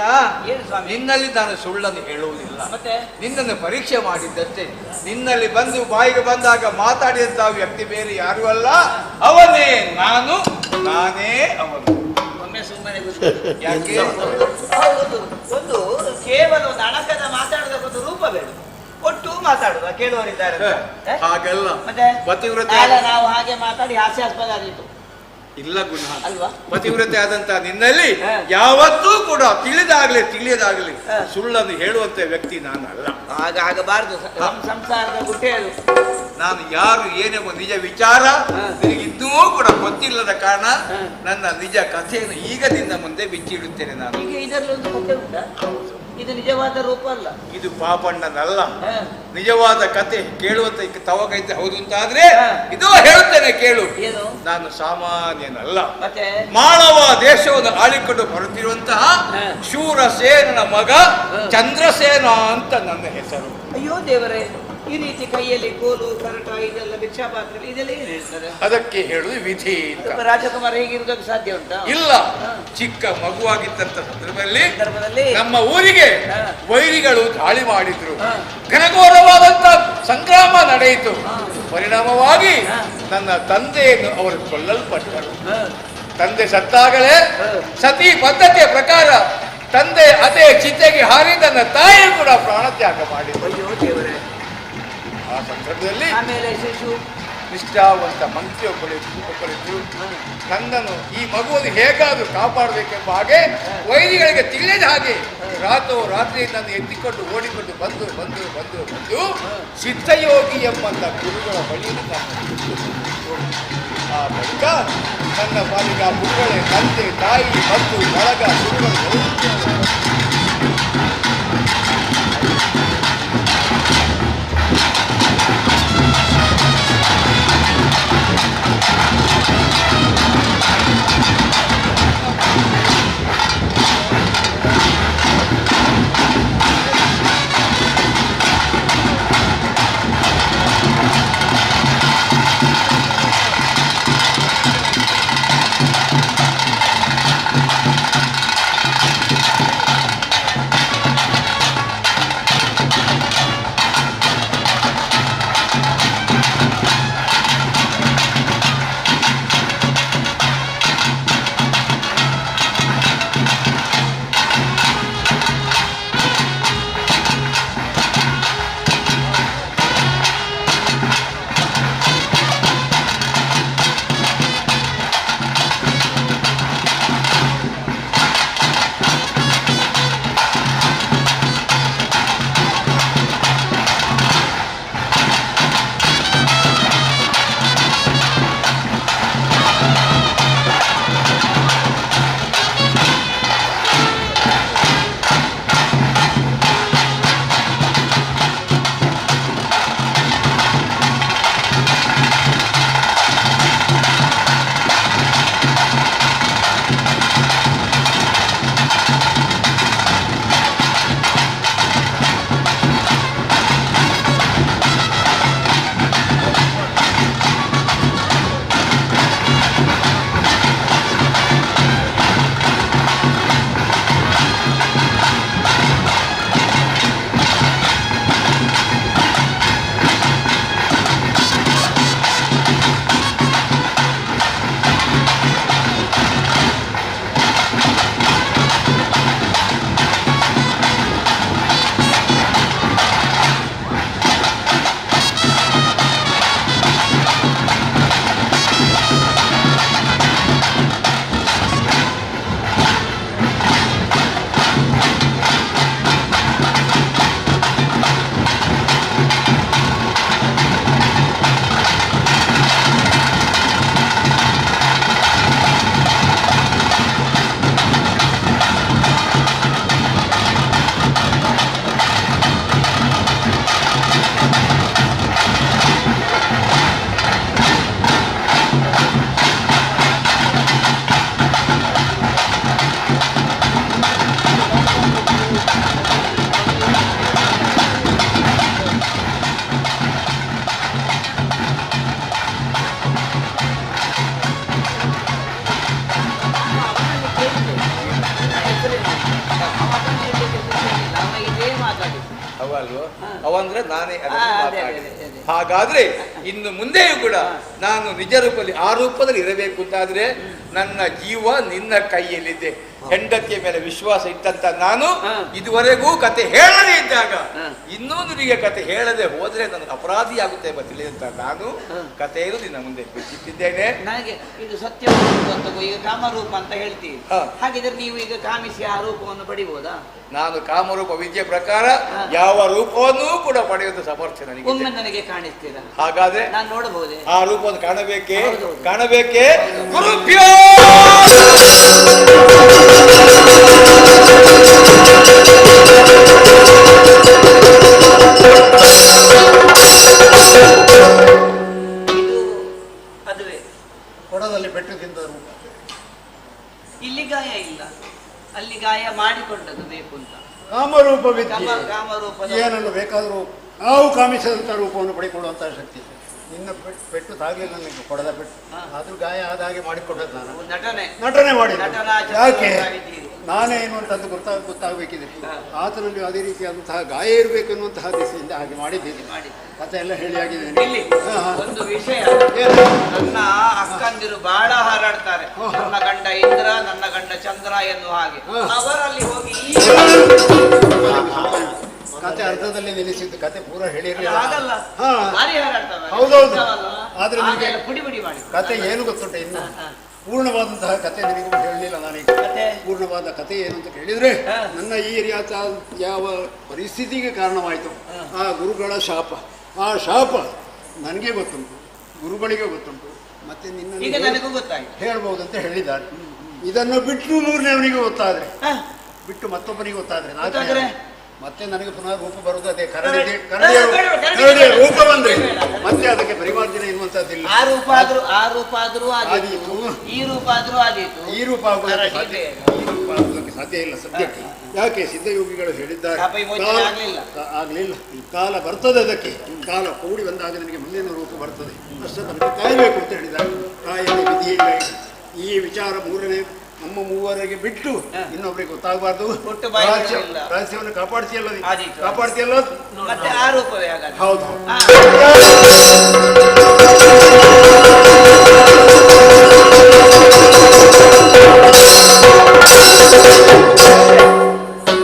ನಿನ್ನಲ್ಲಿ ನಾನು ಸುಳ್ಳನ್ನು ಹೇಳುವುದಿಲ್ಲ. ಮತ್ತೆ ನಿನ್ನನ್ನು ಪರೀಕ್ಷೆ ಮಾಡಿದ್ದಷ್ಟೇ. ನಿನ್ನಲ್ಲಿ ಬಂದು ಬಾಯಿಗೆ ಬಂದಾಗ ಮಾತಾಡಿದಂತಹ ವ್ಯಕ್ತಿ ಬೇರೆ ಯಾರು ಅಲ್ಲ, ಅವನೇ ನಾನು, ನಾನೇ ಅವನು. ಒಮ್ಮೆ ಸುಮ್ಮನೆ ಯಾಕೆ? ಒಂದು ಕೇವಲ ಒಂದು ಅಣಕದ ಮಾತಾಡದ ಒಂದು ರೂಪ ಬೇಡ, ಒಟ್ಟು ಮಾತಾಡುವ ಕೇಳುವರಿದ್ದಾರೆ. ಹಾಗೆಲ್ಲ ಮತ್ತೆ ಪತಿವ್ರತೆ ನಾವು ಹಾಗೆ ಮಾತಾಡಿ ಹಾಸ್ಯಾಸ್ಪದ ಆಗಿತ್ತು ಇಲ್ಲ ಗುಣ ಅಲ್ವಾ? ಪತಿವ್ರತೆ ಆದಂತ ನಿನ್ನಲ್ಲಿ ಯಾವತ್ತೂ ಕೂಡ ತಿಳಿಯದಾಗ್ಲಿ ಸುಳ್ಳನ್ನು ಹೇಳುವಂತ ವ್ಯಕ್ತಿ ನಾನು ಅಲ್ಲ. ಆಗಬಾರದು. ಸಂಸಾರದ ಗುಟ್ಟೆಯದು. ನಾನು ಯಾರು ಏನೆಂಬ ನಿಜ ವಿಚಾರ ನಿನಗೆ ಇನ್ನೂ ಕೂಡ ಗೊತ್ತಿಲ್ಲದ ಕಾರಣ ನನ್ನ ನಿಜ ಕಥೆಯನ್ನು ಈಗ ನಿನ್ನ ಮುಂದೆ ಬಿಚ್ಚಿಡುತ್ತೇನೆ. ನಾನು ಈಗ ಇದರಲ್ಲಿ ಒಂದು ಕಥೆ ಉಂಟಾ? ಇದು ನಿಜವಾದ ರೂಪ ಅಲ್ಲ, ಇದು ಪಾಪಣ್ಣನಲ್ಲ. ನಿಜವಾದ ಕತೆ ಕೇಳುವಂತ ತವಕೈತೆ ಹೌದು ಅಂತಾದ್ರೆ ಇದು ಹೇಳುತ್ತೇನೆ ಕೇಳು. ನಾನು ಸಾಮಾನ್ಯನಲ್ಲ. ಮಾಳವ ದೇಶವನ್ನು ಆಳಿಕೊಂಡು ಬರುತ್ತಿರುವಂತಹ ಶೂರಸೇನನ ಮಗ ಚಂದ್ರಸೇನ ಅಂತ ನನ್ನ ಹೆಸರು. ಅಯ್ಯೋ ದೇವರೇ, ಈ ರೀತಿ ಕೈಯಲ್ಲಿ ಕೋಲು ಕರಟ ಇದೆಲ್ಲ ಭಿಕ್ಷಾಪಾತ್ರ ಇದೆಲ್ಲ ಏನು ಹೇಳ್ತಾರೆ? ಅದಕ್ಕೆ ಹೇಳುದು ವಿಧಿ. ರಾಜಕುಮಾರ ಹೀಗಿರುವುದಕ್ಕೆ ಸಾಧ್ಯ ಉಂಟಾ? ಇಲ್ಲ. ಚಿಕ್ಕ ಮಗುವಾಗಿದ್ದಂತ ಸಂದರ್ಭದಲ್ಲಿ ನಮ್ಮ ಊರಿಗೆ ವೈರಿಗಳು ದಾಳಿ ಮಾಡಿದ್ರು. ಘನಘೋರವಾದಂತ ಸಂಗ್ರಾಮ ನಡೆಯಿತು. ಪರಿಣಾಮವಾಗಿ ನನ್ನ ತಂದೆಯನ್ನು ಅವರು ಕೊಲ್ಲಲ್ಪಟ್ಟರು. ತಂದೆ ಸತ್ತಾಗಲೇ ಸತಿ ಪದ್ಧತಿಯ ಪ್ರಕಾರ ತಂದೆ ಅದೇ ಚಿತೆಗೆ ಹಾರಿ ನನ್ನ ತಾಯಿಯು ಕೂಡ ಪ್ರಾಣತ್ಯಾಗ ಮಾಡಿದ್ರು. ಆ ಸಂದರ್ಭದಲ್ಲಿ ನಿಷ್ಠಾವಂತ ಮಂತ್ರಿಯೊಬ್ಬರಿದ್ದು ನನ್ನನ್ನು ಈ ಮಗುವನ್ನು ಹೇಗಾದರೂ ಕಾಪಾಡಬೇಕೆಂಬ ಹಾಗೆ ವೈರಿಗಳಿಗೆ ತಿಳಿಯದ ಹಾಗೆ ರಾತ್ರಿ ನನ್ನ ಎತ್ತಿಕೊಂಡು ಓಡಿಕೊಂಡು ಬಂದು ಸಿದ್ಧಯೋಗಿ ಎಂಬಂತ ಗುರುಗಳ ಬಳಿಯನ್ನು ಆ ಬಳಿಕ ನನ್ನ ಪಾಲಿಗೆ ಆ ಗುರುಗಳೇ ತಂದೆ ತಾಯಿ ಬಂಧು ಬಳಗ ಗುರುಗಳು ಅವಲ್ವ ಅವಂದ್ರೆ ನಾನೇ ಹಾಗಾದ್ರೆ ಇನ್ನು ಮುಂದೆಯೂ ಕೂಡ ನಾನು ನಿಜ ರೂಪದಲ್ಲಿ ಆ ರೂಪದಲ್ಲಿ ಇರಬೇಕು ಅಂತಾದ್ರೆ ನನ್ನ ಜೀವ ನಿನ್ನ ಕೈಯಲ್ಲಿದೆ. ಹೆಂಡತಿಯ ಮೇಲೆ ವಿಶ್ವಾಸ ಇಟ್ಟಂತ ನಾನು ಇದುವರೆಗೂ ಕತೆ ಹೇಳದೇ ಇದ್ದಾಗ ಇನ್ನೊಂದರಿಗೆ ಕತೆ ಹೇಳದೆ ಹೋದ್ರೆ ನನಗೆ ಅಪರಾಧಿ ಆಗುತ್ತೆ ಎಂಬ ತಿಳಿದಂತ ನಾನು ಕಥೆಯನ್ನು ನಿನ್ನ ಮುಂದೆ ಬಿಟ್ಟಿದ್ದೇನೆ. ನನಗೆ ಇದು ಸತ್ಯ ಅಂತ ಈಗ ಕಾಮರೂಪ ಅಂತ ಹೇಳ್ತೀವಿ. ಹಾಗಿದ್ರೆ ನೀವು ಈಗ ಕಾಮಿಸಿ ಆ ರೂಪವನ್ನು ಪಡಿಬಹುದಾ? ನಾನು ಕಾಮರೂಪ ವಿದ್ಯೆ ಪ್ರಕಾರ ಯಾವ ರೂಪವನ್ನೂ ಕೂಡ ಪಡೆಯುವುದು ಸಮರ್ಥ ನನಗೆ. ಒಮ್ಮೆ ನನಗೆ ಕಾಣಿಸ್ತೀರಾ? ಹಾಗಾದ್ರೆ ನಾನು ನೋಡಬಹುದೇ? ಆ ರೂಪವನ್ನು ಕಾಣಬೇಕೇ ಗುರುಭ್ಯೋ ಅದುವೇ ಕೊಡದಲ್ಲಿ ಬೆಟ್ಟು ತಿಂದ ರೂಪ. ಇಲ್ಲಿ ಗಾಯ ಇಲ್ಲ, ಅಲ್ಲಿ ಗಾಯ ಮಾಡಿಕೊಂಡದ್ದು ಬೇಕು ಅಂತ. ಕಾಮರೂಪ ವಿದ್ಯೆ ಕಾಮರೂಪ ಏನನ್ನು ಬೇಕಾದರೂ ನಾವು ಕಾಮಿಸಿದಂಥ ರೂಪವನ್ನು ಪಡಿಕೊಳ್ಳುವಂತಹ ಶಕ್ತಿ. ನಿನ್ನ ಪೆಟ್ಟು ತಾಗಲಿಲ್ಲ ನನಗೆ ಕೊಡದ ಪೆಟ್ಟು, ಆದ್ರೂ ಗಾಯ ಆದ ಹಾಗೆ ಮಾಡಿಕೊಂಡದ್ದು ನಾನು ನಟನೆ ಮಾಡಿ. ಯಾಕೆ ನಾನೇ ಎನ್ನುವಂಥದ್ದು ಗೊತ್ತಾಗಬೇಕಿದೆ. ಆತನಲ್ಲಿ ಅದೇ ರೀತಿಯಾದಂತಹ ಗಾಯ ಇರಬೇಕು ಎನ್ನುವಂತಹ ದಿಸೆಯಿಂದ ಹಾಗೆ ಮಾಡಿದ್ದೀನಿ. ಕಥೆ ಎಲ್ಲ ಹೇಳಿ ಆಗಿದ್ದೇನೆ. ಒಂದು ವಿಷಯ, ನನ್ನ ಅಕ್ಕಂದಿರು ಬಹಳ ಹಾರಾಡ್ತಾರೆ. ನನ್ನ ಗಂಡ ಇಂದ್ರ, ನನ್ನ ಗಂಡ ಚಂದ್ರ ಎನ್ನುವ ಹಾಗೆ. ಅವರಲ್ಲಿ ಹೋಗಿ ಕತೆ ಅರ್ಧದಲ್ಲಿ ನಿಲ್ಲಿಸಿದ್ದು, ಕತೆ ಪೂರ ಹೇಳಿರಲಿಲ್ಲ. ಹೌದೌದು. ಆದ್ರೆ ನಿಮಗೆ ಪುಡಿ ಮಾಡಿ ಕತೆ ಏನು ಗೊತ್ತುಂಟೆ, ಇನ್ನು ಪೂರ್ಣವಾದಂತಹ ಕತೆ ನಿನಗೂ ಹೇಳಲಿಲ್ಲ ನಾನೀಗ. ಪೂರ್ಣವಾದ ಕತೆ ಏನು ಅಂತ ಕೇಳಿದ್ರೆ, ನನ್ನ ಈ ಯಾವ ಪರಿಸ್ಥಿತಿಗೆ ಕಾರಣವಾಯಿತು ಆ ಗುರುಗಳ ಶಾಪ. ಆ ಶಾಪ ನನಗೆ ಗೊತ್ತುಂಟು, ಗುರುಗಳಿಗೆ ಗೊತ್ತುಂಟು, ಮತ್ತೆ ನಿನ್ನ ಹೇಳ್ಬಹುದು ಅಂತ ಹೇಳಿದ್ದಾರೆ. ಇದನ್ನು ಬಿಟ್ಟು ಮೂರನೇವನಿಗೆ ಗೊತ್ತಾದ್ರೆ, ಬಿಟ್ಟು ಮತ್ತೊಬ್ಬನಿಗೆ ಗೊತ್ತಾದ್ರೆ ಮತ್ತೆ ನನಗೆ ಪುನಃ ರೂಪ ಬರುವುದು ಅದೇ ಕರಡಿಯ ರೂಪ ಬಂದ್ರೆ ಮತ್ತೆ ಅದಕ್ಕೆ ಪರಿವರ್ತನೆ ಎನ್ನುವಂತಹದ್ದಿಲ್ಲ. ಆ ರೂಪ ಆದ್ರೂ ಆದೀತು, ಈ ರೂಪ ಆದ್ರೂ ಆದೀತು. ಈ ರೂಪ ಆಗುವುದಕ್ಕೆ ಸಾಧ್ಯ ಇಲ್ಲ ಸದ್ಯಕ್ಕೆ. ಯಾಕೆ ಸಿದ್ಧಯೋಗಿಗಳು ಹೇಳಿದ್ದಾರೆ, ಆಗ್ಲಿಲ್ಲ, ಕಾಲ ಬರ್ತದೆ, ಅದಕ್ಕೆ ಕಾಲ ಕೂಡಿ ಬಂದಾಗ ನನಗೆ ಮುಂದಿನ ರೂಪ ಬರ್ತದೆ, ಅಷ್ಟೇ ನನಗೆ ಕಾಯಬೇಕು ಅಂತ ಹೇಳಿದ್ದಾರೆ. ಕಾಯದೆ ವಿಧಿ ಇಲ್ಲ. ಈ ವಿಚಾರ ನಮ್ಮ ಮೂವರಿಗೆ ಬಿಟ್ಟು ಇನ್ನೊಬ್ಬರಿಗೆ ಗೊತ್ತಾಗಬಾರ್ದು. ರಹಸ್ಯವನ್ನು ಕಾಪಾಡ್ತಿಯಲ್ಲ. ಮತ್ತೆ ಆ ರೂಪವೇ ಹೌದು.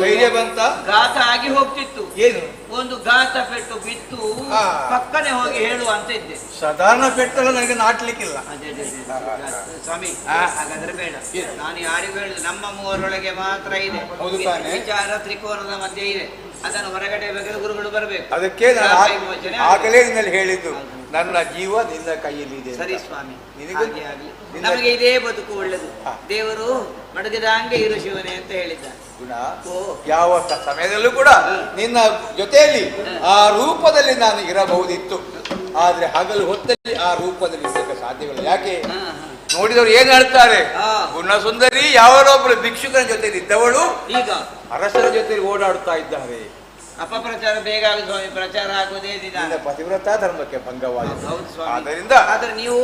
ಧೈರ್ಯ ಬಂತ? ಘಾತ ಆಗಿ ಹೋಗ್ತಿತ್ತು. ಏನು ಒಂದು ಘಾತ ಪೆಟ್ಟು ಬಿತ್ತು ಪಕ್ಕನೆ ಹೋಗಿ ಹೇಳುವ ಅಂತ ಇದ್ದೆ. ಸಾಧಾರಣ ಪೆಟ್ಟೆಲ್ಲ ನನಗೆ ನಾಟ್ಲಿಕ್ಕಿಲ್ಲ ಸ್ವಾಮಿ. ಹಾಗಾದ್ರೆ ಬೇಡ, ನಾನು ಯಾರಿಗೂ ಹೇಳಿದೆ, ನಮ್ಮ ಮೂವರೊಳಗೆ ಮಾತ್ರ ಇದೆ. ವಿಚಾರ ತ್ರಿಕೋನದ ಮಧ್ಯೆ ಇದೆ, ಅದನ್ನು ಹೊರಗಡೆ ಬೇಕಾದ್ರೆ ಗುರುಗಳು ಬರಬೇಕು. ಅದಕ್ಕೆ ಆಗಲೇ ನಿನ್ನಲ್ಲಿ ಹೇಳಿದ್ದು, ನನ್ನ ಜೀವ ನಿನ್ನ ಕೈಯಲ್ಲಿದೆ. ಸರಿ ಸ್ವಾಮಿ, ನಮಗೆ ಇದೇ ಬದುಕು ಒಳ್ಳೆದು. ದೇವರು ಮಡಗಿದಂಗೆ ಇರು ಶಿವನೇ ಅಂತ ಹೇಳಿದ್ದಾರೆ. ಯಾವ ಸಮಯದಲ್ಲೂ ಕೂಡ ನಿನ್ನ ಜೊತೆಯಲ್ಲಿ ಆ ರೂಪದಲ್ಲಿ ನಾನು ಇರಬಹುದಿತ್ತು. ಆದ್ರೆ ಹಗಲು ಹೊತ್ತಲ್ಲಿ ಆ ರೂಪದಲ್ಲಿ ಇರಕ್ಕೆ ಸಾಧ್ಯವಿಲ್ಲ. ಯಾಕೆ ನೋಡಿದವರು ಏನ್ ಹೇಳ್ತಾರೆ, ಗುಣಸುಂದರಿ ಯಾವರೊಬ್ಬರು ಭಿಕ್ಷುಕನ ಜೊತೆ ಇದ್ದವಳು ಈಗ ಅರಸರ ಜೊತೆ ಓಡಾಡುತ್ತಾ ಇದ್ದಾರೆ. ಅಪಪ್ರಚಾರ ಬೇಗ ಆಗುದು ಸ್ವಾಮಿ, ಪ್ರಚಾರ ಆಗುವುದೇ ನಿಧಾನ. ಪತಿವ್ರತಾ ಧರ್ಮಕ್ಕೆ ಭಂಗವಾಗಿದೆ. ಆದ್ದರಿಂದ ಆದ್ರೆ ನೀವು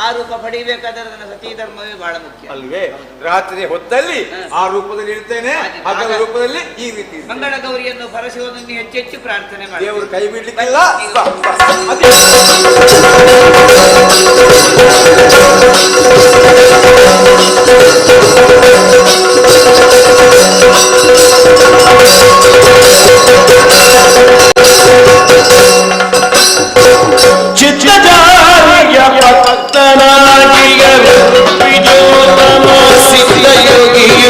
ಆ ರೂಪ ಪಡಿಬೇಕಾದ್ರೆ ನನ್ನ ಸತಿ ಧರ್ಮವೇ ಬಹಳ ಮುಖ್ಯ ಅಲ್ವೇ? ರಾತ್ರಿ ಹೊತ್ತಲ್ಲಿ ಆ ರೂಪದಲ್ಲಿ ಇರ್ತೇನೆ, ಹಗಲ ರೂಪದಲ್ಲಿ ಈ ರೀತಿ. ಮಂಗಳ ಗೌರಿಯನ್ನು ಪರಶಿವನನ್ನು ಹೆಚ್ಚೆಚ್ಚು ಪ್ರಾರ್ಥನೆ ಮಾಡಿ. ದೇವರು ಕೈ ಬಿಡ್ಲಿಕ್ಕಿಲ್ಲ. ಚಿತ್ತಜಾರಿಯ ಭಕ್ತನಾಗಿಯ ವಿಜೋತಮ ಸಿದ್ಧಯೋಗಿಯೇ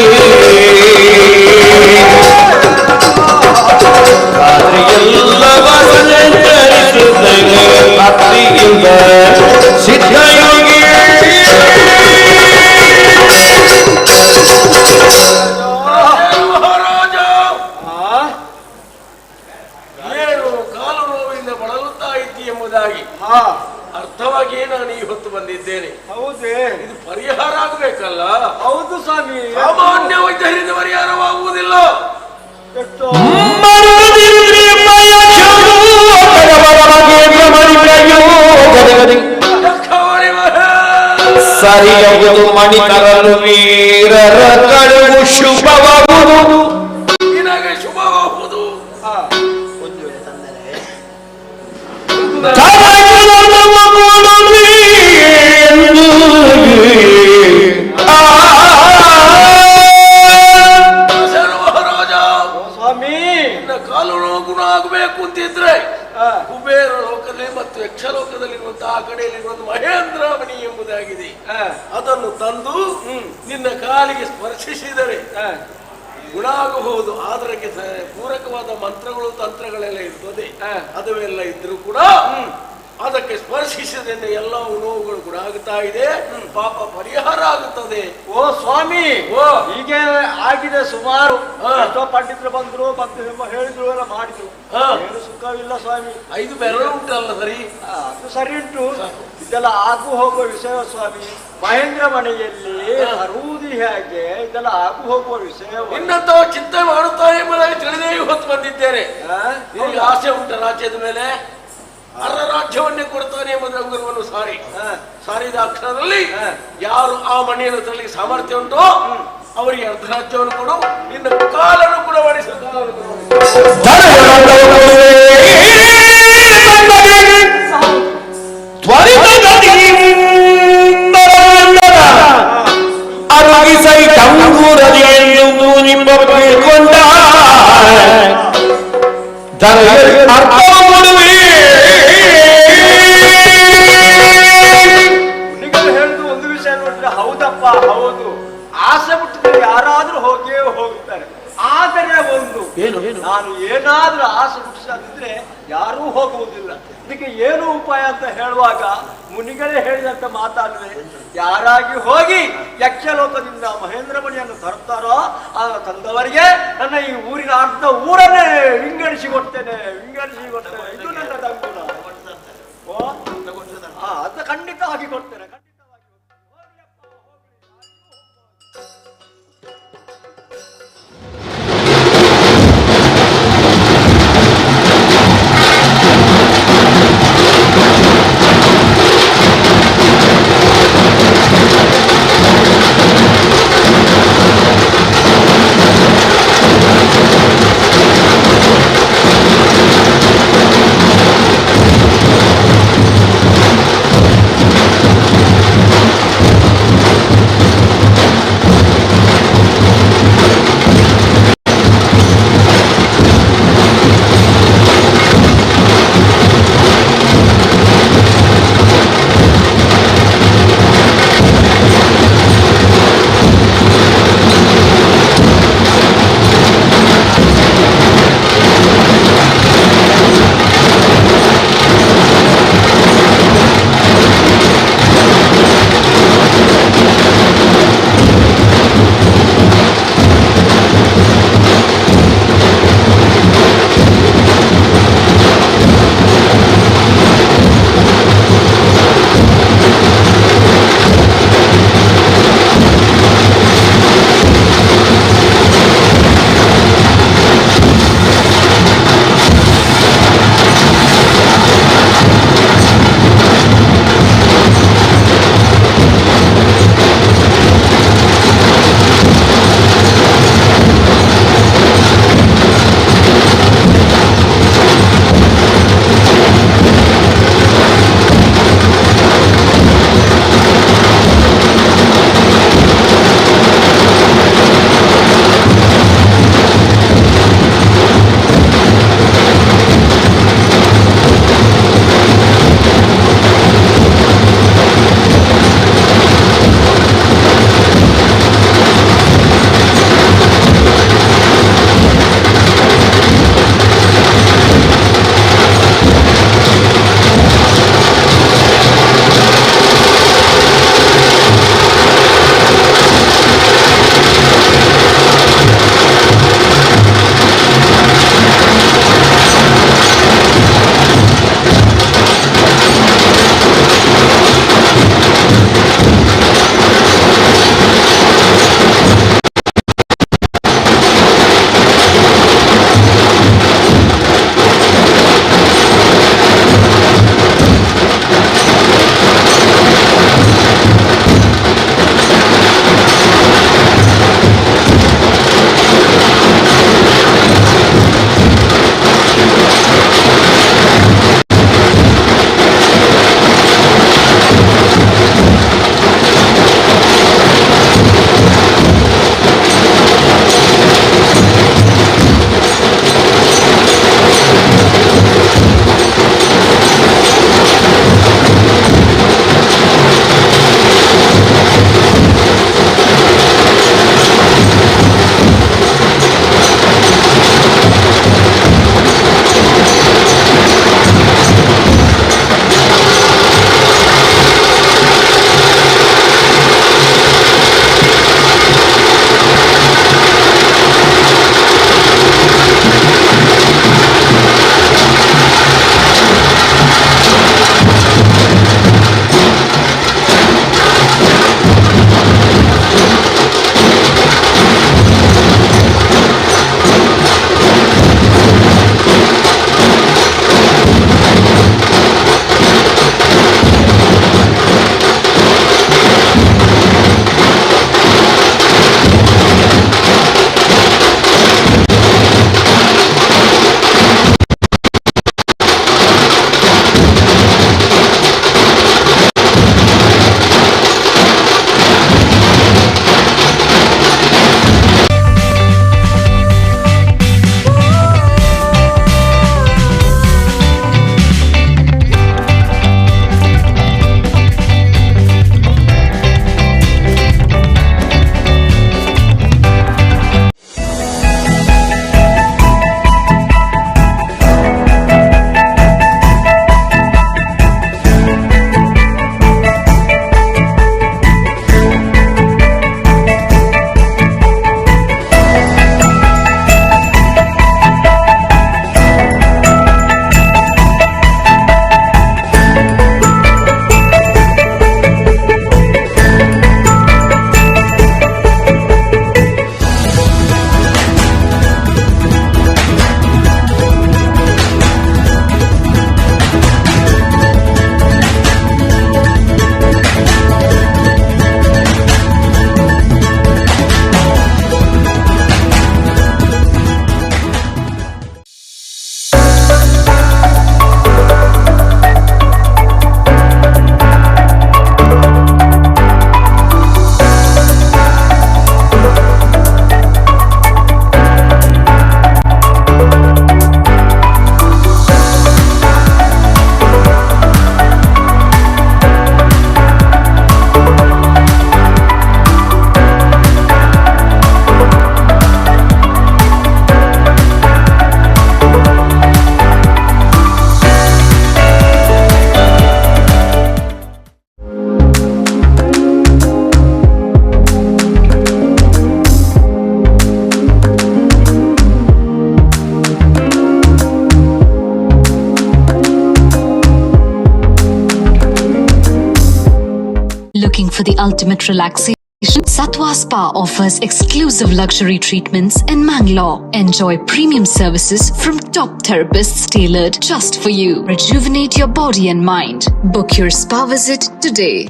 ರಾತ್ರಿಯೆಲ್ಲವ ಸಂಚರಿಸುತ್ತಲೇ ಭಕ್ತಿಯಿಂದ ಸಿದ್ಧಯೋಗಿ. ಮಹಾರಾಜ, ಏನು ಕಾಲು ನೋವಿಂದ ಬಳಲುತ್ತಾ ಇದ್ದಿ ಎಂಬುದಾಗಿ ಅರ್ಥವಾಗಿ ನಾನು ಈ ಹೊತ್ತು ಬಂದಿದ್ದೇನೆ. ಹೌದೇ? ಇದು ಪರಿಹಾರ ಆಗಬೇಕಲ್ಲ? ಹೌದು ಸ್ವಾಮಿ. ಸಾಮಾನ್ಯ ವೈದ್ಯರಿಂದ ಪರಿಹಾರವಾಗುವುದಿಲ್ಲ. ಸರಿಯಬಹುದು ಮಣಿತರಲು ವೀರರ ಕಳುವು ಶುಭವಾಗುವುದು. ನಿನಗೆ ಶುಭವಾಗುವುದು. ಸ್ವಾಮಿ, ಕಾಲು ಗುಣ ಆಗಬೇಕು ಅಂತಿದ್ರೆ ಕುಬೇರ ಲೋಕದಲ್ಲಿ ಮತ್ತು ಯಕ್ಷಲೋಕದಲ್ಲಿರುವಂತಹ ಆ ಕಡೆಯಲ್ಲಿರುವಂತ ಮಹೇಂದ್ರಮಣಿ ಎಂಬುದಾಗಿದೆ. ಅದನ್ನು ತಂದು ನಿನ್ನ ಕಾಲಿಗೆ ಸ್ಪರ್ಶಿಸಿದರೆ ಗುಣ ಆಗಬಹುದು. ಅದಕ್ಕೆ ಪೂರಕವಾದ ಮಂತ್ರಗಳು ತಂತ್ರಗಳೆಲ್ಲ ಇರ್ತದೆ. ಅದವೆಲ್ಲ ಇದ್ರೂ ಕೂಡ ಅದಕ್ಕೆ ಸ್ಪರ್ಶಿಸದೆ ಎಲ್ಲ ನೋವುಗಳು ಕೂಡ ಆಗುತ್ತಾ ಇದೆ, ಪಾಪ ಪರಿಹಾರ ಆಗುತ್ತದೆ. ಓ ಸ್ವಾಮಿ, ಈಗ ಆಗಿದೆ ಸುಮಾರು. ಎಷ್ಟೋ ಪಂಡಿತರು ಬಂದ್ರು, ಹೇಳಿದ್ರು, ಎಲ್ಲ ಮಾಡಿದ್ರು, ಏನು ಸುಖವಿಲ್ಲ ಸ್ವಾಮಿ. 5 ಬೆರಳು ಉಂಟಲ್ಲ, ಸರಿ, ಅದು ಸರಿ ಉಂಟು. ಇದೆಲ್ಲ ಆಗು ಹೋಗುವ ವಿಷಯ ಸ್ವಾಮಿ. ಮಹೇಂದ್ರ ಮನೆಯಲ್ಲಿ ಬರುವುದು ಹೇಗೆ, ಇದೆಲ್ಲ ಆಗು ಹೋಗುವ ವಿಷಯ. ಇನ್ನಂತವ ಚಿಂತೆ ಮಾಡುತ್ತಾ ಎಂಬುದಾಗಿ ತಿಳಿದೇ ಹೊತ್ತು ಬಂದಿದ್ದೇನೆ. ನಿಮಗೆ ಆಸೆ ಉಂಟ ರಾಜ್ಯದ ಮೇಲೆ? ಅರ್ಧ ರಾಜ್ಯವನ್ನೇ ಕೊಡ್ತಾನೆ ಎಂಬುದನ್ನು ಸಾರಿದ ಅಕ್ಷರದಲ್ಲಿ ಯಾರು ಆ ಮನೆಯನ್ನು ತರಲಿಕ್ಕೆ ಸಾಮರ್ಥ್ಯ ಉಂಟೋ ಅವರಿಗೆ ಅರ್ಧ ರಾಜ್ಯವನ್ನು ಕೊಡು, ಇನ್ನು ಕಾಲನ್ನು ಕೂಡ ಮಾಡಿಸ. ಒಂದು ವಿಷಯ ನೋಡಿದ್ರೆ ಹೌದಪ್ಪ, ಹೌದು, ಆಸೆ ಮುಟ್ಟಿದ್ರೆ ಯಾರಾದ್ರೂ ಹೋಗೇ ಹೋಗ್ತಾರೆ. ಆದರೆ ಒಂದು ನಾನು ಏನಾದ್ರೂ ಆಸೆ ಮುಟ್ಟಿಸಿದ್ರೆ ಯಾರೂ ಹೋಗುವುದಿಲ್ಲ. ಇದಕ್ಕೆ ಏನು ಉಪಾಯ ಅಂತ ಹೇಳುವಾಗ ಮುನಿಗಳೇ ಹೇಳಿದಂತ ಮಾತಾಡಿದ್ರೆ, ಯಾರಾಗಿ ಹೋಗಿ ಯಕ್ಷಲೋಕದಿಂದ ಮಹೇಂದ್ರ ಮಣಿಯನ್ನು ತರ್ತಾರೋ ಆ ತಂದವರಿಗೆ ನನ್ನ ಈ ಊರಿನ ಅರ್ಧ ಊರನ್ನೇ ವಿಂಗಡಿಸಿ ಕೊಡ್ತೇನೆ. ಇದು ನನ್ನ ತಂಗುಲ. ಅದು ಖಂಡಿತವಾಗಿ ಕೊಡ್ತೇನೆ. looking for the ultimate relaxation? Satwa Spa offers exclusive luxury treatments in Mangalore. Enjoy premium services from top therapists tailored just for you. Rejuvenate your body and mind. Book your spa visit today.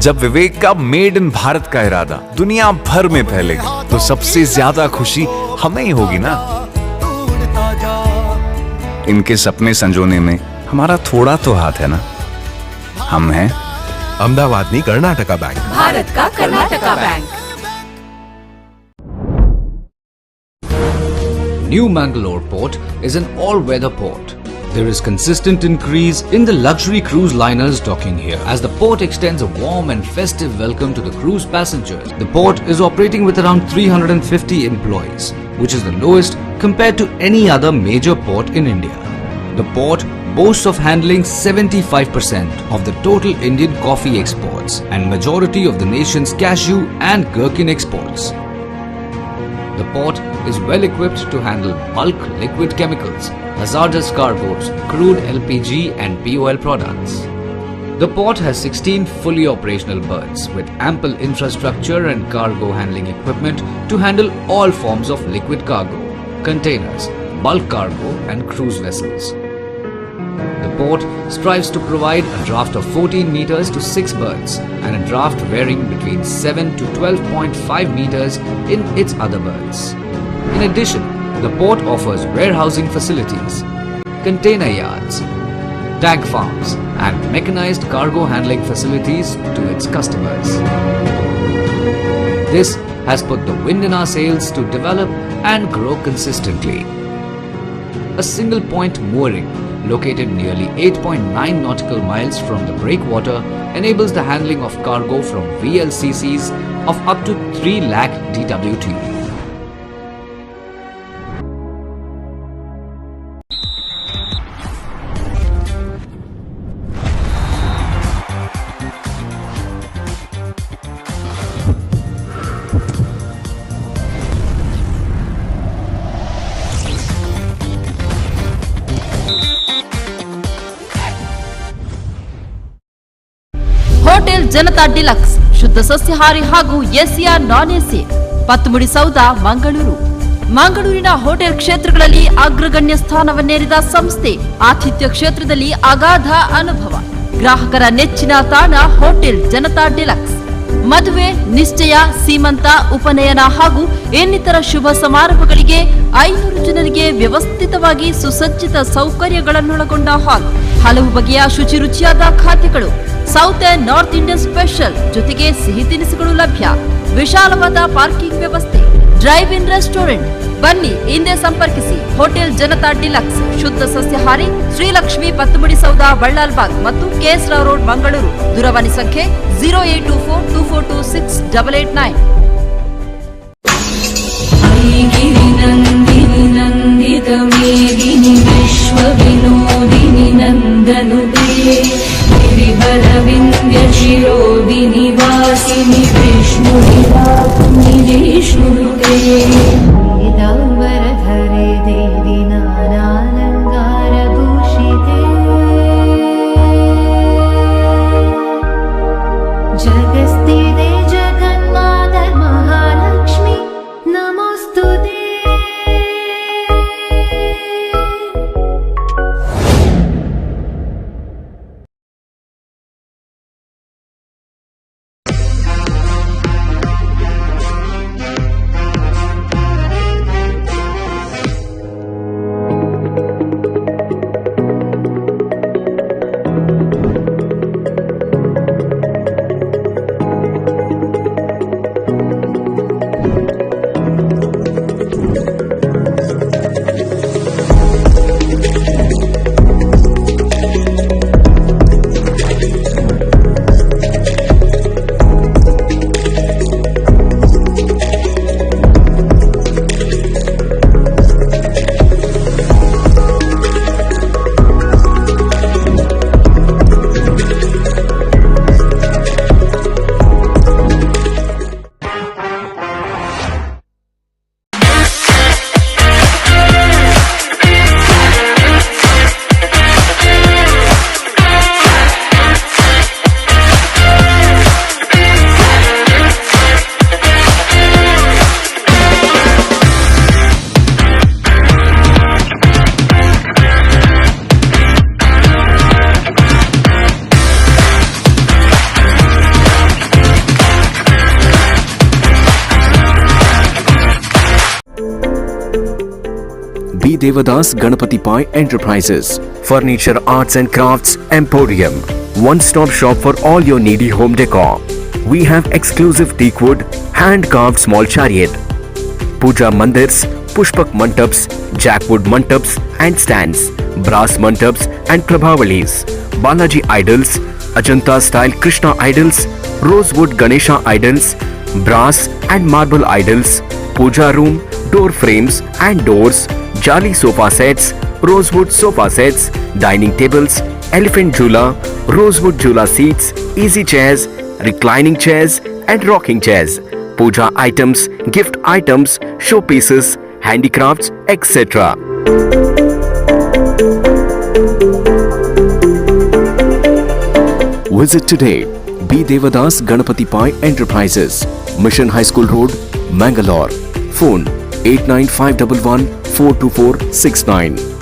जब विवेक का made in Bharat का इरादा दुनिया भर में फैलेगा तो सबसे ज्यादा खुशी हमें ही होगी ना। इनके सपने संजोने में हमारा थोड़ा तो हाथ है ना। हम हैं अहमदाबाद कर्नाटका बैंक, भारत का Karnataka bank. New Mangalore Port is an all-weather port. There is consistent increase in the luxury cruise liners docking here as the port extends a warm and festive welcome to the cruise passengers. The port is operating with around 350 employees, which is the lowest compared to any other major port in India. The port boasts of handling 75% of the total Indian coffee exports and majority of the nation's cashew and gherkin exports. The port is well equipped to handle bulk liquid chemicals, hazardous cargoes, crude LPG and POL products. The port has 16 fully operational berths with ample infrastructure and cargo handling equipment to handle all forms of liquid cargo, containers, bulk cargo and cruise vessels. The port strives to provide a draft of 14 meters to 6 berths and a draft varying between 7 to 12.5 meters in its other berths. In addition, the port offers warehousing facilities, container yards, tank farms and mechanized cargo handling facilities to its customers. This has put the wind in our sails to develop and grow consistently. A single point mooring located nearly 8.9 nautical miles from the breakwater enables the handling of cargo from VLCCs of up to 3 lakh DWT. Hotel Janata deluxe ಶುದ್ಧ ಸಸ್ಯಾಹಾರಿ ಹಾಗೂ ಎಸಿಆರ್ ನಾನ್ AC ಪತ್ತುಮುಡಿ ಸೌಧ ಮಂಗಳೂರು. ಮಂಗಳೂರಿನ hotel ಕ್ಷೇತ್ರಗಳಲ್ಲಿ ಅಗ್ರಗಣ್ಯ ಸ್ಥಾನವನ್ನೇರಿದ ಸಂಸ್ಥೆ. ಆತಿಥ್ಯ ಕ್ಷೇತ್ರದಲ್ಲಿ ಅಗಾಧ ಅನುಭವ. ಗ್ರಾಹಕರ ನೆಚ್ಚಿನ ತಾಣ ಹೋಟೆಲ್ ಜನತಾ ಡಿಲಕ್ಸ್. ಮದುವೆ, ನಿಶ್ಚಯ, ಸೀಮಂತ, ಉಪನಯನ ಹಾಗೂ ಇನ್ನಿತರ ಶುಭ ಸಮಾರಂಭಗಳಿಗೆ 500 ಜನರಿಗೆ ವ್ಯವಸ್ಥಿತವಾಗಿ ಸುಸಜ್ಜಿತ ಸೌಕರ್ಯಗಳನ್ನೊಳಗೊಂಡ ಹಾಲ್. ಹಲವು ಬಗೆಯ ಶುಚಿ ರುಚಿಯಾದ ಖಾದ್ಯಗಳು, south and north Indian special ಜೊತೆಗೆ ಸಿಹಿ ತಿನಿಸುಗಳು ಲಭ್ಯ. ವಿಶಾಲವಾದ ಪಾರ್ಕಿಂಗ್ ವ್ಯವಸ್ಥೆ, ಡ್ರೈವ್ ಇನ್ ರೆಸ್ಟೋರೆಂಟ್. ಬನ್ನಿ, ಹಿಂದೆ ಸಂಪರ್ಕಿಸಿ. ಹೋಟೆಲ್ ಜನತಾ ಡಿಲಕ್ಸ್, ಶುದ್ಧ ಸಸ್ಯಾಹಾರಿ, ಶ್ರೀಲಕ್ಷ್ಮಿ ಪತ್ತುಮುಡಿ ಸೌಧ, ಬಳ್ಳಾಲ್ಬಾಗ್ ಮತ್ತು ಕೆಎಸ್ ರಾವ್ ರೋಡ್, ಮಂಗಳೂರು. ದೂರವಾಣಿ ಸಂಖ್ಯೆ 0824242689. नंदित मेदिनी विश्व विनोदिनी नंदनुते गिरिवर विंध्य शिरोदिनी वासिनी विष्णुनिवासिनी विष्णुनुते पीतांबर धरे देवी नानालंकार भूषिते जगस्थिते जगन्माता महालक्ष्मी नमोस्तुते. B. Devadas Ganapati Pai Enterprises, Furniture Arts and Crafts Emporium, one-stop shop for all your needy home decor. We have exclusive teakwood, hand-carved small chariot, puja mandirs, pushpak mantaps, jackwood mantaps and stands, brass mantaps and prabhavalis, Balaji idols, Ajanta-style Krishna idols, rosewood Ganesha idols, brass and marble idols, puja room, door frames and doors, Jali sofa sets, rosewood sofa sets, dining tables, elephant jhula, rosewood jhula seats, easy chairs, reclining chairs and rocking chairs, puja items, gift items, showpieces, handicrafts, etc. Visit today B. Devadas Ganapati Pai Enterprises, Mission High School Road, Mangalore. Phone 89511 42469.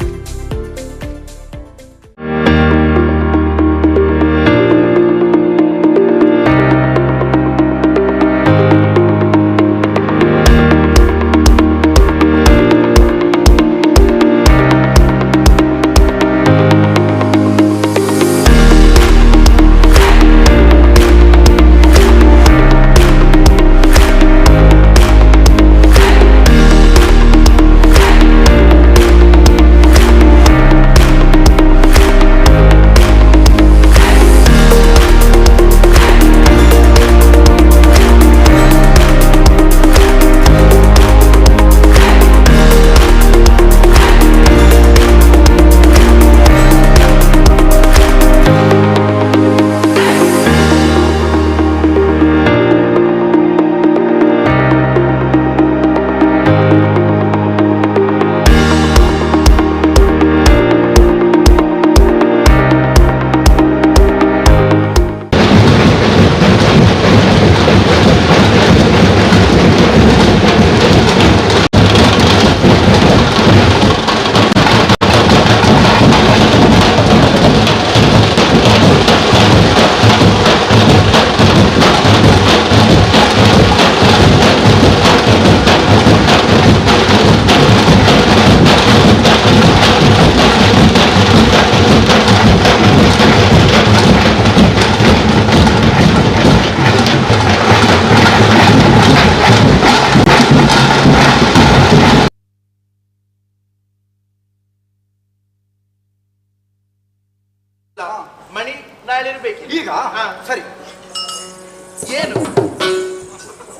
ಮಣಿ ನಾಳೆ ಇರ್ಬೇಕು ಈಗ. ಸರಿ, ಏನು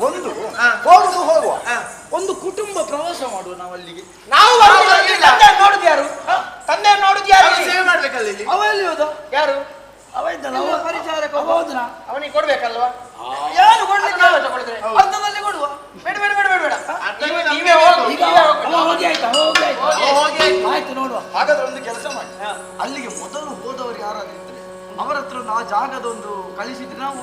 ಒಂದು ಹೋಗುವ ಒಂದು ಕುಟುಂಬ ಪ್ರವಾಸ ಮಾಡುವ. ನಾವು ಅಲ್ಲಿಗೆ ನೋಡುದು ಯಾರು? ತಂದೆ ನೋಡುದು ಯಾರು? ಸೇವೆ ಮಾಡ್ಬೇಕಲ್ಲ ಇಲ್ಲಿ. ಅವ ಎಲ್ಲಿ ಹೋದ? ಯಾರು? ಅವ ಇದ್ದಲ್ಲ, ಪರಿಚಾರಕ ಅವನಿಗೆ ಕೊಡ್ಬೇಕಲ್ವಾ? ಯಾರು ಕೊಡ್ಲಿಕ್ಕೆ ತಗೊಳಿದ್ರೆ ಅರ್ಧದಲ್ಲಿ ಕೊಡುವ. ಬೇಡ ಬೇಡ ಬೇಡ ಬೇಡ ಬೇಡ, ನೀವೇ ಹೋಗಿ ಆಯ್ತಾ? ಆಯ್ತು ನೋಡುವ. ಹಾಗಾದ್ರೆ ಒಂದು ಕೆಲಸ ಮಾಡಿ, ಅಲ್ಲಿಗೆ ಮೊದಲು ಹೋದವರು ಯಾರಾದ್ರೂ ಇದ್ರೆ ಅವರ ಹತ್ರ ಆ ಜಾಗದ ಒಂದು ಕಳಿಸಿದ್ರೆ ನಾವು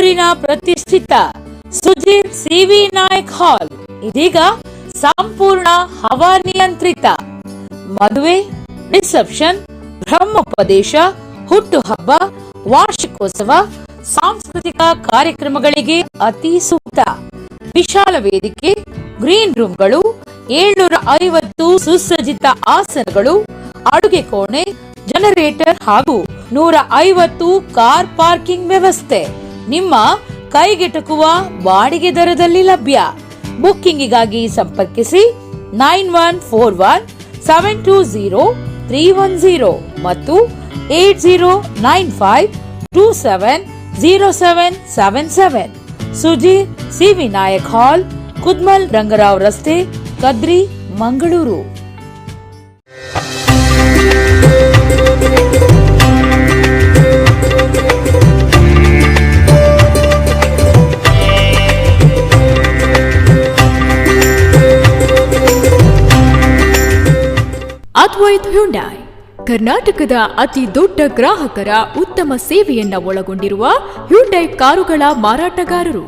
ಮಂಗಳೂರಿನ ಪ್ರತಿಷ್ಠಿತ ಸುಜಿತ್ ಸಿವಿ ನಾಯಕ್ ಹಾಲ್ ಇದೀಗ ಸಂಪೂರ್ಣ ಹವಾನಿಯಂತ್ರಿತ. ಮದುವೆ, ರಿಸೆಪ್ಷನ್, ಬ್ರಹ್ಮೋಪದೇಶ, ಹುಟ್ಟುಹಬ್ಬ, ವಾರ್ಷಿಕೋತ್ಸವ, ಸಾಂಸ್ಕೃತಿಕ ಕಾರ್ಯಕ್ರಮಗಳಿಗೆ ಅತಿ ಸೂಕ್ತ. ವಿಶಾಲ ವೇದಿಕೆ, ಗ್ರೀನ್ ರೂಮ್ಗಳು, 750 ಸುಸಜ್ಜಿತ ಆಸನಗಳು, ಅಡುಗೆ ಕೋಣೆ, ಜನರೇಟರ್ ಹಾಗೂ 150 ಕಾರ್ ಪಾರ್ಕಿಂಗ್ ವ್ಯವಸ್ಥೆ ನಿಮ್ಮ ಕೈಗೆಟುಕುವ ಬಾಡಿಗೆ ದರದಲ್ಲಿ ಲಭ್ಯ. ಬುಕ್ಕಿಂಗಿಗಾಗಿ ಸಂಪರ್ಕಿಸಿ 9141720310 ಮತ್ತು 8095270777. ಸುಜಿತ್ ಸಿವಿ ನಾಯಕ್ ಹಾಲ್, ಕುದ್ಮಲ್ ರಂಗರಾವ್ ರಸ್ತೆ, ಕದ್ರಿ, ಮಂಗಳೂರು. ಅದ್ವೈತ್ ಹ್ಯುಂಡೈ ಕರ್ನಾಟಕದ ಅತಿ ದೊಡ್ಡ ಗ್ರಾಹಕರ ಉತ್ತಮ ಸೇವೆಯನ್ನ ಒಳಗೊಂಡಿರುವ ಹ್ಯುಂಡೈ ಕಾರುಗಳ ಮಾರಾಟಗಾರರು.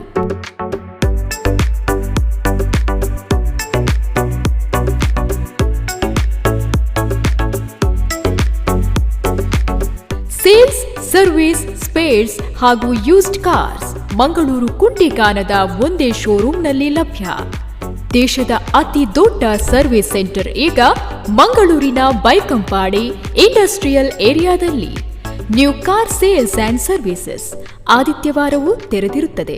ಸೇಲ್ಸ್, ಸರ್ವಿಸ್, ಸ್ಪೇರ್ಸ್ ಹಾಗೂ ಯೂಸ್ಡ್ ಕಾರ್ಸ್ ಮಂಗಳೂರು ಕುಂಟಿಗಾನದ ಒಂದೇ ಶೋರೂಮ್ನಲ್ಲಿ ಲಭ್ಯ. ದೇಶದ ಅತಿ ದೊಡ್ಡ ಸರ್ವಿಸ್ ಸೆಂಟರ್ ಈಗ ಮಂಗಳೂರಿನ ಬೈಕಂಪಾಡಿ ಇಂಡಸ್ಟ್ರಿಯಲ್ ಏರಿಯಾದಲ್ಲಿ. New car sales and services ಆದಿತ್ಯವಾರವೂ ತೆರೆದಿರುತ್ತದೆ.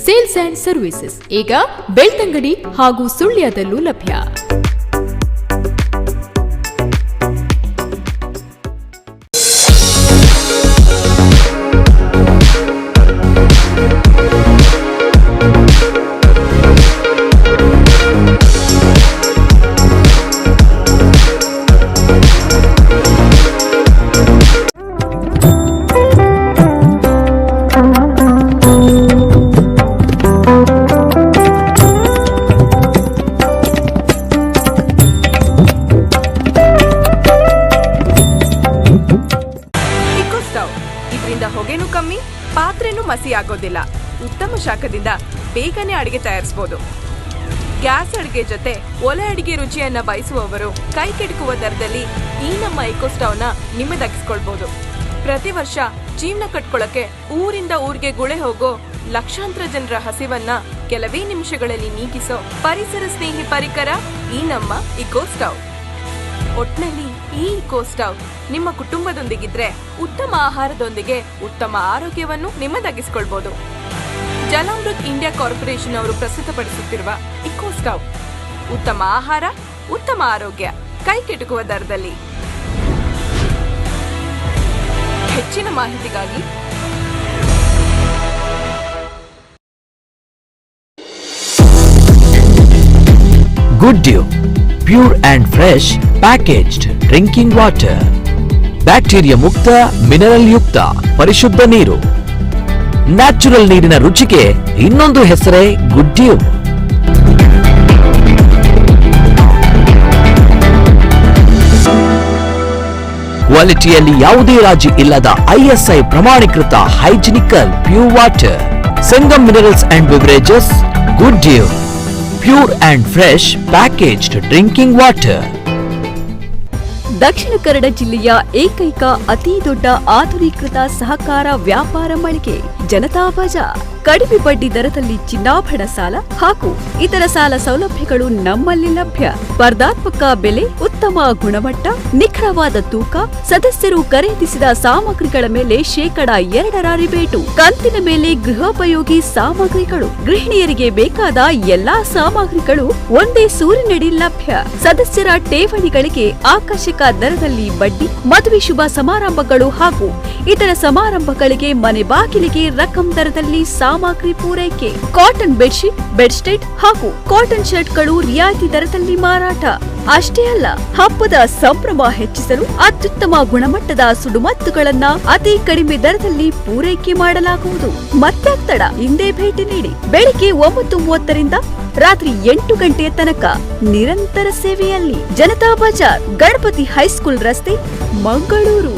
ಸೇಲ್ಸ್ ಅಂಡ್ ಸರ್ವಿಸಸ್ ಈಗ ಬೆಳ್ತಂಗಡಿ ಹಾಗೂ ಸುಳ್ಯದಲ್ಲೂ ಲಭ್ಯ. ಹೊಗೆನೂ ಕಮ್ಮಿ, ಪಾತ್ರೆನೂ ಮಸಿ ಆಗೋದಿಲ್ಲ. ಉತ್ತಮ ಶಾಖದಿಂದ ಬೇಗನೆ ಅಡಿಗೆ ತಯಾರಿಸಬಹುದು. ಗ್ಯಾಸ್ ಅಡಿಗೆ ಜೊತೆ ಒಲೆ ಅಡಿಗೆ ರುಚಿಯನ್ನ ಬಯಸುವವರು ಕೈ ಕೆಡಕುವ ದರದಲ್ಲಿ ಈ ನಮ್ಮ ಇಕೋ ಸ್ಟವ್ನ ನಿಮ್ಮದಾಗಿಸ್ಕೊಳ್ಬಹುದು. ಪ್ರತಿ ವರ್ಷ ಜೀವನ ಕಟ್ಕೊಳ್ಳಕ್ಕೆ ಊರಿಂದ ಊರಿಗೆ ಗುಳೆ ಹೋಗೋ ಲಕ್ಷಾಂತರ ಜನರ ಹಸಿವನ್ನ ಕೆಲವೇ ನಿಮಿಷಗಳಲ್ಲಿ ನೀಗಿಸೋ ಪರಿಸರ ಸ್ನೇಹಿ ಪರಿಕರ ಈ ನಮ್ಮ ಇಕೋ ಸ್ಟವ್. ಒಟ್ನಲ್ಲಿ ಈ ಇಕೋ ಸ್ಟವ್ ನಿಮ್ಮ ಕುಟುಂಬದೊಂದಿಗಿದ್ರೆ ಉತ್ತಮ ಆಹಾರದೊಂದಿಗೆ ಉತ್ತಮ ಆರೋಗ್ಯವನ್ನು ನಿಮ್ಮದಾಗಿಸಿಕೊಳ್ಬಹುದು. ಜಲಾಮೃತ್ ಇಂಡಿಯಾ ಕಾರ್ಪೊರೇಷನ್ ಅವರು ಪ್ರಸ್ತುತಪಡಿಸುತ್ತಿರುವ ಇಕೋ ಸ್ಟವ್ ಉತ್ತಮ ಆಹಾರ, ಉತ್ತಮ ಆರೋಗ್ಯ, ಕೈ ಕೆಟುಕುವ ದರದಲ್ಲಿ. ಹೆಚ್ಚಿನ ಮಾಹಿತಿಗಾಗಿ Good Dew, pure and fresh packaged drinking water. Bacteria ಮುಕ್ತ, ಮಿನರಲ್ ಯುಕ್ತ ಪರಿಶುದ್ಧ ನೀರು. ನ್ಯಾಚುರಲ್ ನೀರಿನ ರುಚಿಗೆ ಇನ್ನೊಂದು ಹೆಸರೇ ಗುಡ್ ಡ್ಯೂ. ಕ್ವಾಲಿಟಿಯಲ್ಲಿ ಯಾವುದೇ ರಾಜಿ ಇಲ್ಲದ ISI ಪ್ರಮಾಣೀಕೃತ hygienic pure water. Sangam minerals and beverages, good dew, pure and fresh packaged drinking water. Dakshina Kannada ಜಿಲ್ಲೆಯ ಏಕೈಕ ಅತಿ ದೊಡ್ಡ ಆಧುನೀಕೃತ ಸಹಕಾರ ವ್ಯಾಪಾರ ಮಳಿಗೆ ಜನತಾ ಬಜಾರ್. ಕಡಿಮೆ ಬಡ್ಡಿ ದರದಲ್ಲಿ ಚಿನ್ನಾಭರಣ ಸಾಲ ಹಾಗೂ ಇತರ ಸಾಲ ಸೌಲಭ್ಯಗಳು ನಮ್ಮಲ್ಲಿ ಲಭ್ಯ. ಸ್ಪರ್ಧಾತ್ಮಕ ಬೆಲೆ, ಉತ್ತಮ ಗುಣಮಟ್ಟ, ನಿಖರವಾದ ತೂಕ, ಸದಸ್ಯರು ಖರೀದಿಸಿದ ಸಾಮಗ್ರಿಗಳ ಮೇಲೆ 2% ರಿಬೇಟು, ಕಂತಿನ ಮೇಲೆ ಗೃಹೋಪಯೋಗಿ ಸಾಮಗ್ರಿಗಳು, ಗೃಹಿಣಿಯರಿಗೆ ಬೇಕಾದ ಎಲ್ಲಾ ಸಾಮಗ್ರಿಗಳು ಒಂದೇ ಸೂರಿನಡಿ ಲಭ್ಯ. ಸದಸ್ಯರ ಠೇವಣಿಗಳಿಗೆ ಆಕರ್ಷಕ ದರದಲ್ಲಿ ಬಡ್ಡಿ, ಮದುವೆ ಶುಭ ಸಮಾರಂಭಗಳು ಹಾಗೂ ಇತರ ಸಮಾರಂಭಗಳಿಗೆ ಮನೆ ಬಾಗಿಲಿಗೆ ರಕಂ ದರದಲ್ಲಿ ಸಾಮಗ್ರಿ ಪೂರೈಕೆ. ಕಾಟನ್ ಬೆಡ್ಶೀಟ್, ಬೆಡ್ಸ್ಟೆಡ್ ಹಾಗೂ ಕಾಟನ್ ಶರ್ಟ್ಗಳು ರಿಯಾಯಿತಿ ದರದಲ್ಲಿ ಮಾರಾಟ. ಅಷ್ಟೇ ಅಲ್ಲ, ಹಬ್ಬದ ಸಂಭ್ರಮ ಹೆಚ್ಚಿಸಲು ಅತ್ಯುತ್ತಮ ಗುಣಮಟ್ಟದ ಸುಡುಮದ್ದುಗಳನ್ನ ಅತಿ ಕಡಿಮೆ ದರದಲ್ಲಿ ಪೂರೈಕೆ ಮಾಡಲಾಗುವುದು. ಮತ್ತೆ ತಡ, ಹಿಂದೆ ಭೇಟಿ ನೀಡಿ. ಬೆಳಿಗ್ಗೆ 9:30ರಿಂದ ರಾತ್ರಿ 8 ಗಂಟೆಯ ತನಕ ನಿರಂತರ ಸೇವೆಯಲ್ಲಿ. ಜನತಾ ಬಜಾರ್, ಗಣಪತಿ ಹೈಸ್ಕೂಲ್ ರಸ್ತೆ, ಮಂಗಳೂರು.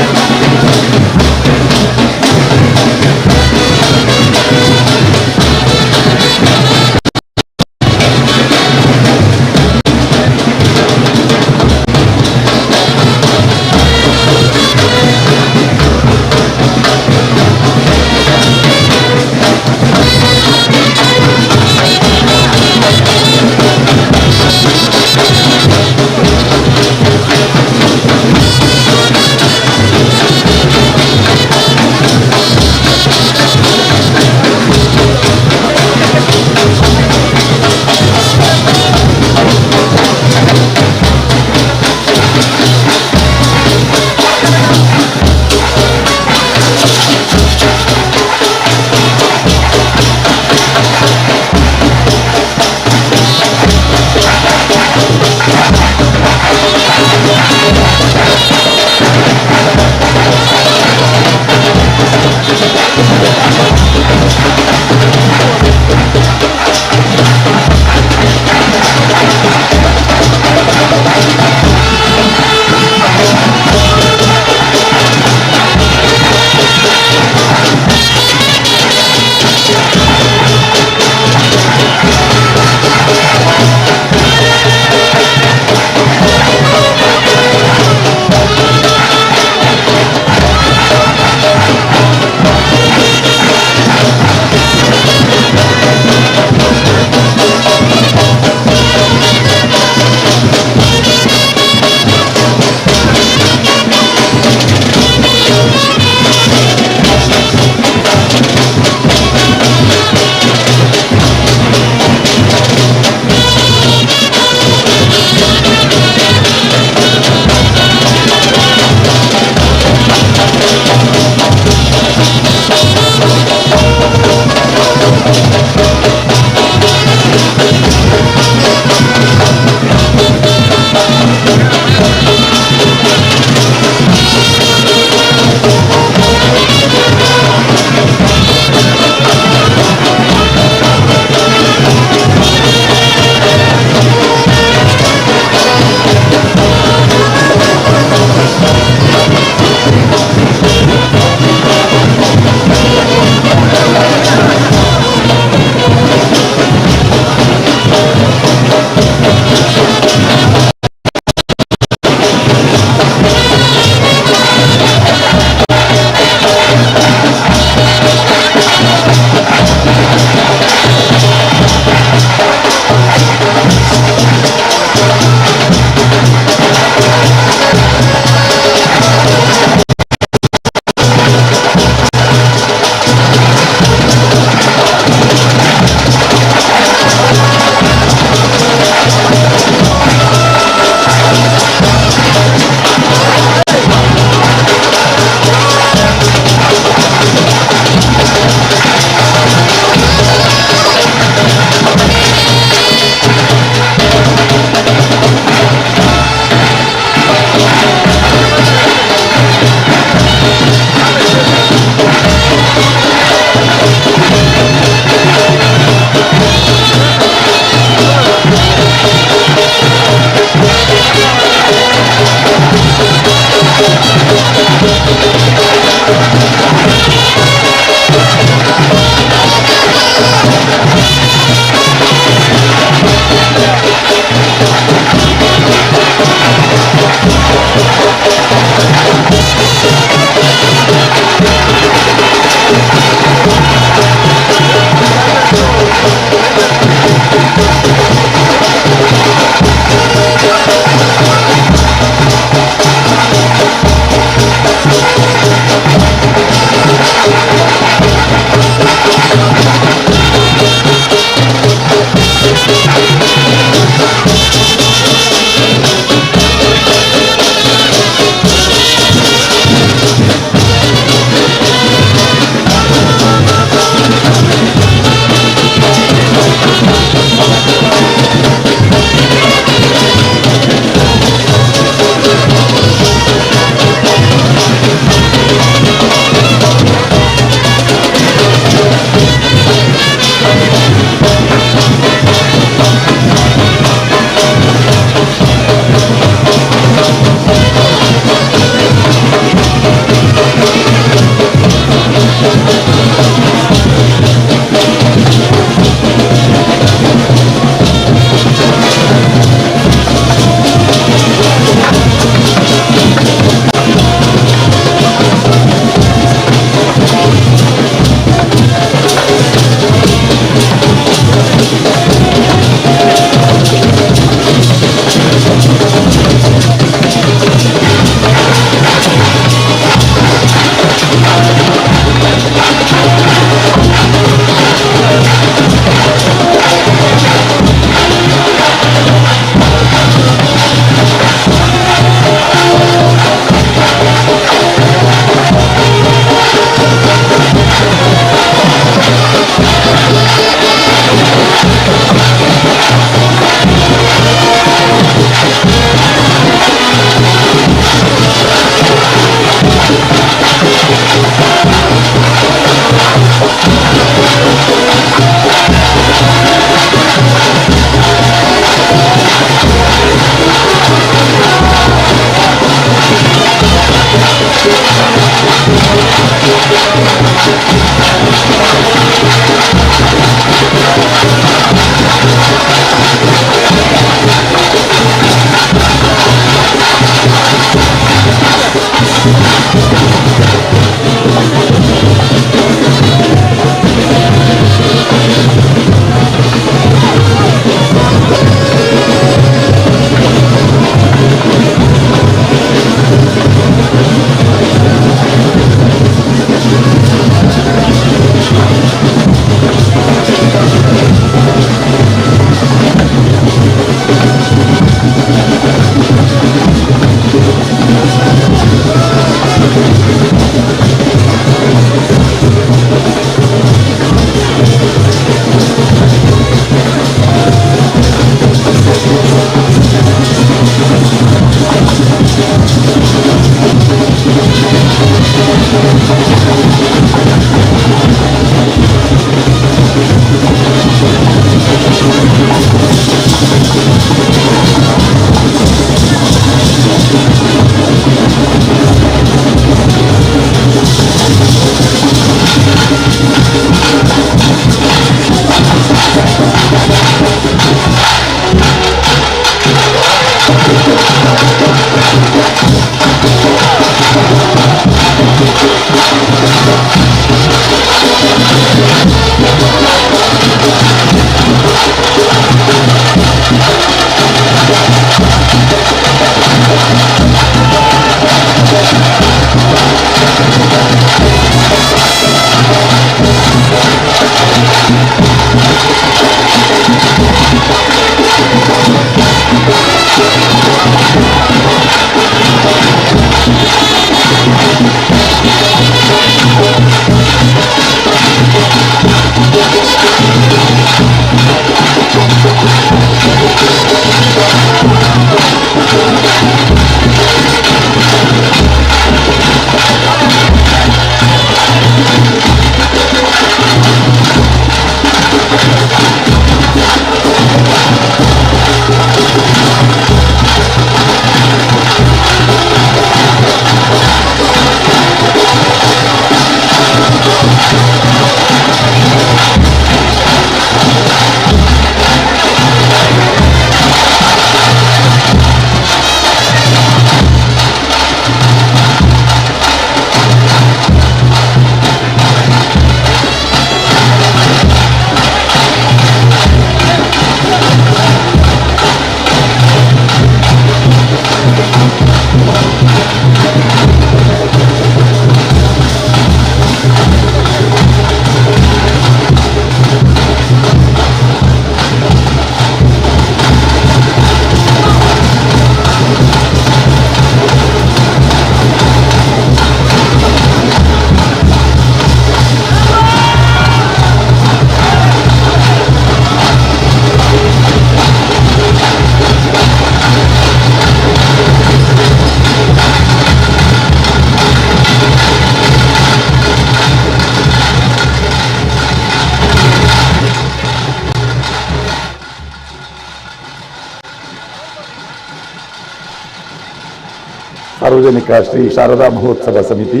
ಸಾರ್ವಜನಿಕ ಶ್ರೀ ಶಾರದಾ ಮಹೋತ್ಸವ ಸಮಿತಿ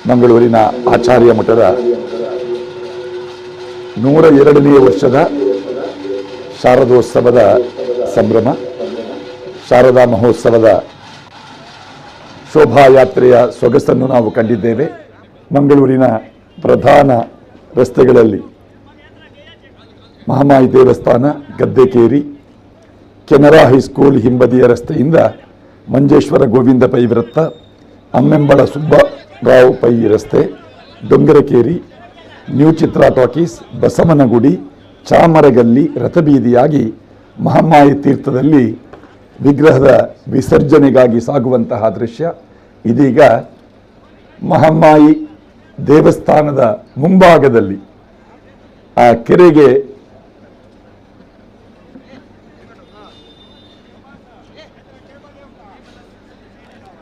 ಮಂಗಳೂರಿನ ಆಚಾರ್ಯ ಮಠದ 102ನೇ ವರ್ಷದ ಶಾರದೋತ್ಸವದ ಸಂಭ್ರಮ, ಶಾರದಾ ಮಹೋತ್ಸವದ ಶೋಭಾಯಾತ್ರೆಯ ಸೊಗಸನ್ನು ನಾವು ಕಂಡಿದ್ದೇವೆ. ಮಂಗಳೂರಿನ ಪ್ರಧಾನ ರಸ್ತೆಗಳಲ್ಲಿ ಮಹಾಮಾಯಿ ದೇವಸ್ಥಾನ, ಗದ್ದೆಕೇರಿ, ಕೆನರಾ ಹೈಸ್ಕೂಲ್ ಹಿಂಬದಿಯ ರಸ್ತೆಯಿಂದ ಮಂಜೇಶ್ವರ ಗೋವಿಂದ ಪೈ ವೃತ್ತ, ಅಮ್ಮೆಂಬಳ ಸುಬ್ಬರಾವ್ ಪೈ ರಸ್ತೆ, ಡೊಂಗರಕೇರಿ, ನ್ಯೂ ಚಿತ್ರಾ ಟಾಕೀಸ್, ಬಸವನಗುಡಿ, ಚಾಮರಗಲ್ಲಿ ರಥಬೀದಿಯಾಗಿ ಮಹಾಮಾಯಿ ತೀರ್ಥದಲ್ಲಿ ವಿಗ್ರಹದ ವಿಸರ್ಜನೆಗಾಗಿ ಸಾಗುವಂತಹ ದೃಶ್ಯ ಇದೀಗ ಮಹಾಮಾಯಿ ದೇವಸ್ಥಾನದ ಮುಂಭಾಗದಲ್ಲಿ ಆ ಕೆರೆಗೆ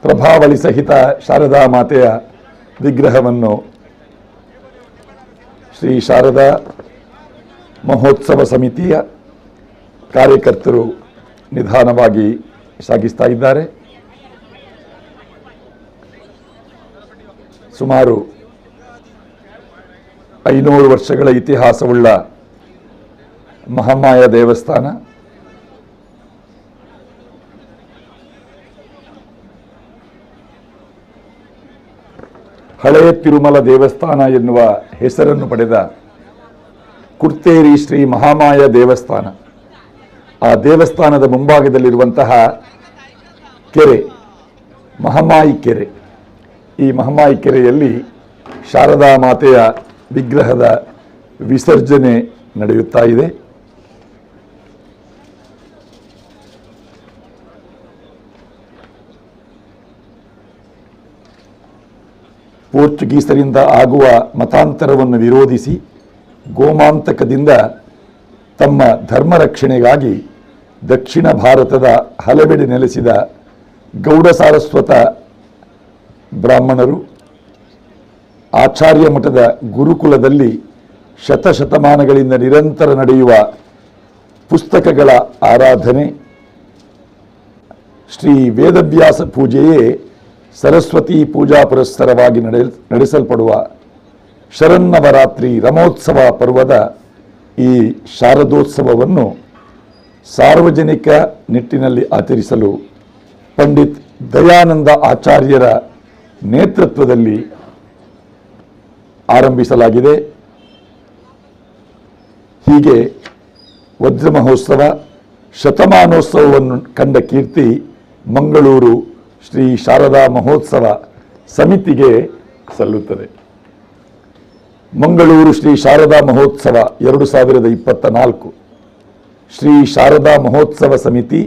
ಪ್ರಭಾವಳಿ ಸಹಿತ ಶಾರದಾ ಮಾತೆಯ ವಿಗ್ರಹವನ್ನು ಶ್ರೀ ಶಾರದಾ ಮಹೋತ್ಸವ ಸಮಿತಿಯ ಕಾರ್ಯಕರ್ತರು ನಿಧಾನವಾಗಿ ಸಾಗಿಸ್ತಾ ಇದ್ದಾರೆ. ಸುಮಾರು 500 ವರ್ಷಗಳ ಇತಿಹಾಸವುಳ್ಳ ಮಹಾಮಾಯ ದೇವಸ್ಥಾನ. ಹಳೆಯ ತಿರುಮಲ ದೇವಸ್ಥಾನ ಎನ್ನುವ ಹೆಸರನ್ನು ಪಡೆದ ಕುರ್ತೇರಿ ಶ್ರೀ ಮಹಾಮಾಯ ದೇವಸ್ಥಾನ. ಆ ದೇವಸ್ಥಾನದ ಮುಂಭಾಗದಲ್ಲಿರುವಂತಹ ಕೆರೆ ಮಹಾಮಾಯಿ ಕೆರೆ. ಈ ಮಹಾಮಾಯಿ ಕೆರೆಯಲ್ಲಿ ಶಾರದಾ ಮಾತೆಯ ವಿಗ್ರಹದ ವಿಸರ್ಜನೆ ನಡೆಯುತ್ತಾ ಇದೆ. ಪೋರ್ಚುಗೀಸರಿಂದ ಆಗುವ ಮತಾಂತರವನ್ನು ವಿರೋಧಿಸಿ ಗೋಮಾಂತಕದಿಂದ ತಮ್ಮ ಧರ್ಮ ರಕ್ಷಣೆಗಾಗಿ ದಕ್ಷಿಣ ಭಾರತದ ಹಲವೆಡೆ ನೆಲೆಸಿದ ಗೌಡ ಸಾರಸ್ವತ ಬ್ರಾಹ್ಮಣರು ಆಚಾರ್ಯ ಮಠದ ಗುರುಕುಲದಲ್ಲಿ ಶತಶತಮಾನಗಳಿಂದ ನಿರಂತರ ನಡೆಯುವ ಪುಸ್ತಕಗಳ ಆರಾಧನೆ, ಶ್ರೀ ವೇದವ್ಯಾಸ ಪೂಜೆಯೇ ಸರಸ್ವತಿ ಪೂಜಾ ಪುರಸ್ಸರವಾಗಿ ನಡೆಸಲ್ಪಡುವ ಶರನ್ನವರಾತ್ರಿ ರಮೋತ್ಸವ ಪರ್ವದ ಈ ಶಾರದೋತ್ಸವವನ್ನು ಸಾರ್ವಜನಿಕ ನಿಟ್ಟಿನಲ್ಲಿ ಆಚರಿಸಲು ಪಂಡಿತ್ ದಯಾನಂದ ಆಚಾರ್ಯರ ನೇತೃತ್ವದಲ್ಲಿ ಆರಂಭಿಸಲಾಗಿದೆ. ಹೀಗೆ ವಜ್ರ ಮಹೋತ್ಸವ ಶತಮಾನೋತ್ಸವವನ್ನು ಕಂಡ ಕೀರ್ತಿ ಮಂಗಳೂರು ಶ್ರೀ ಶಾರದಾ ಮಹೋತ್ಸವ ಸಮಿತಿಗೆ ಸಲ್ಲುತ್ತದೆ. ಮಂಗಳೂರು ಶ್ರೀ ಶಾರದಾ ಮಹೋತ್ಸವ 2024 ಶ್ರೀ ಶಾರದಾ ಮಹೋತ್ಸವ ಸಮಿತಿ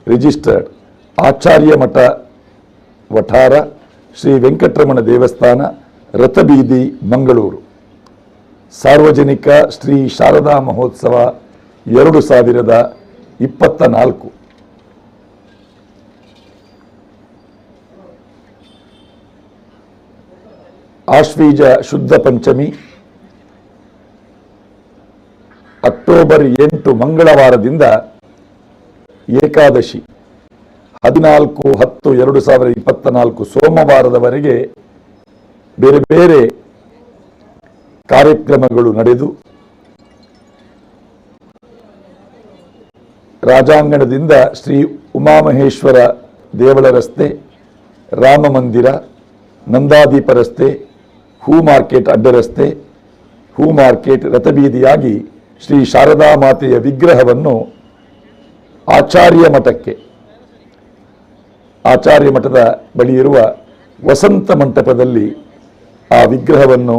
ರಿಜಿಸ್ಟರ್ಡ್ ಆಚಾರ್ಯ ಮಠ ವಠಾರ ಶ್ರೀ ವೆಂಕಟರಮಣ ದೇವಸ್ಥಾನ ರಥಬೀದಿ ಮಂಗಳೂರು. ಸಾರ್ವಜನಿಕ ಶ್ರೀ ಶಾರದಾ ಮಹೋತ್ಸವ 2024. ಆಶ್ವೀಜ ಶುದ್ಧ ಪಂಚಮಿ ಅಕ್ಟೋಬರ್ 8 ಮಂಗಳವಾರದಿಂದ ಏಕಾದಶಿ 14/10/2024 ಸೋಮವಾರದವರೆಗೆ ಬೇರೆ ಬೇರೆ ಕಾರ್ಯಕ್ರಮಗಳು ನಡೆದು ರಾಜಾಂಗಣದಿಂದ ಶ್ರೀ ಉಮಾಮಹೇಶ್ವರ ದೇವಳ ರಸ್ತೆ, ರಾಮ ಮಂದಿರ, ನಂದಾದೀಪ ರಸ್ತೆ, ಹೂ ಮಾರ್ಕೆಟ್ ಅಡ್ಡ ರಸ್ತೆ, ಹೂ ಮಾರ್ಕೆಟ್ ರಥಬೀದಿಯಾಗಿ ಶ್ರೀ ಶಾರದಾ ಮಾತೆಯ ವಿಗ್ರಹವನ್ನು ಆಚಾರ್ಯ ಮಠದ ಬಳಿ ಇರುವ ವಸಂತ ಮಂಟಪದಲ್ಲಿ ಆ ವಿಗ್ರಹವನ್ನು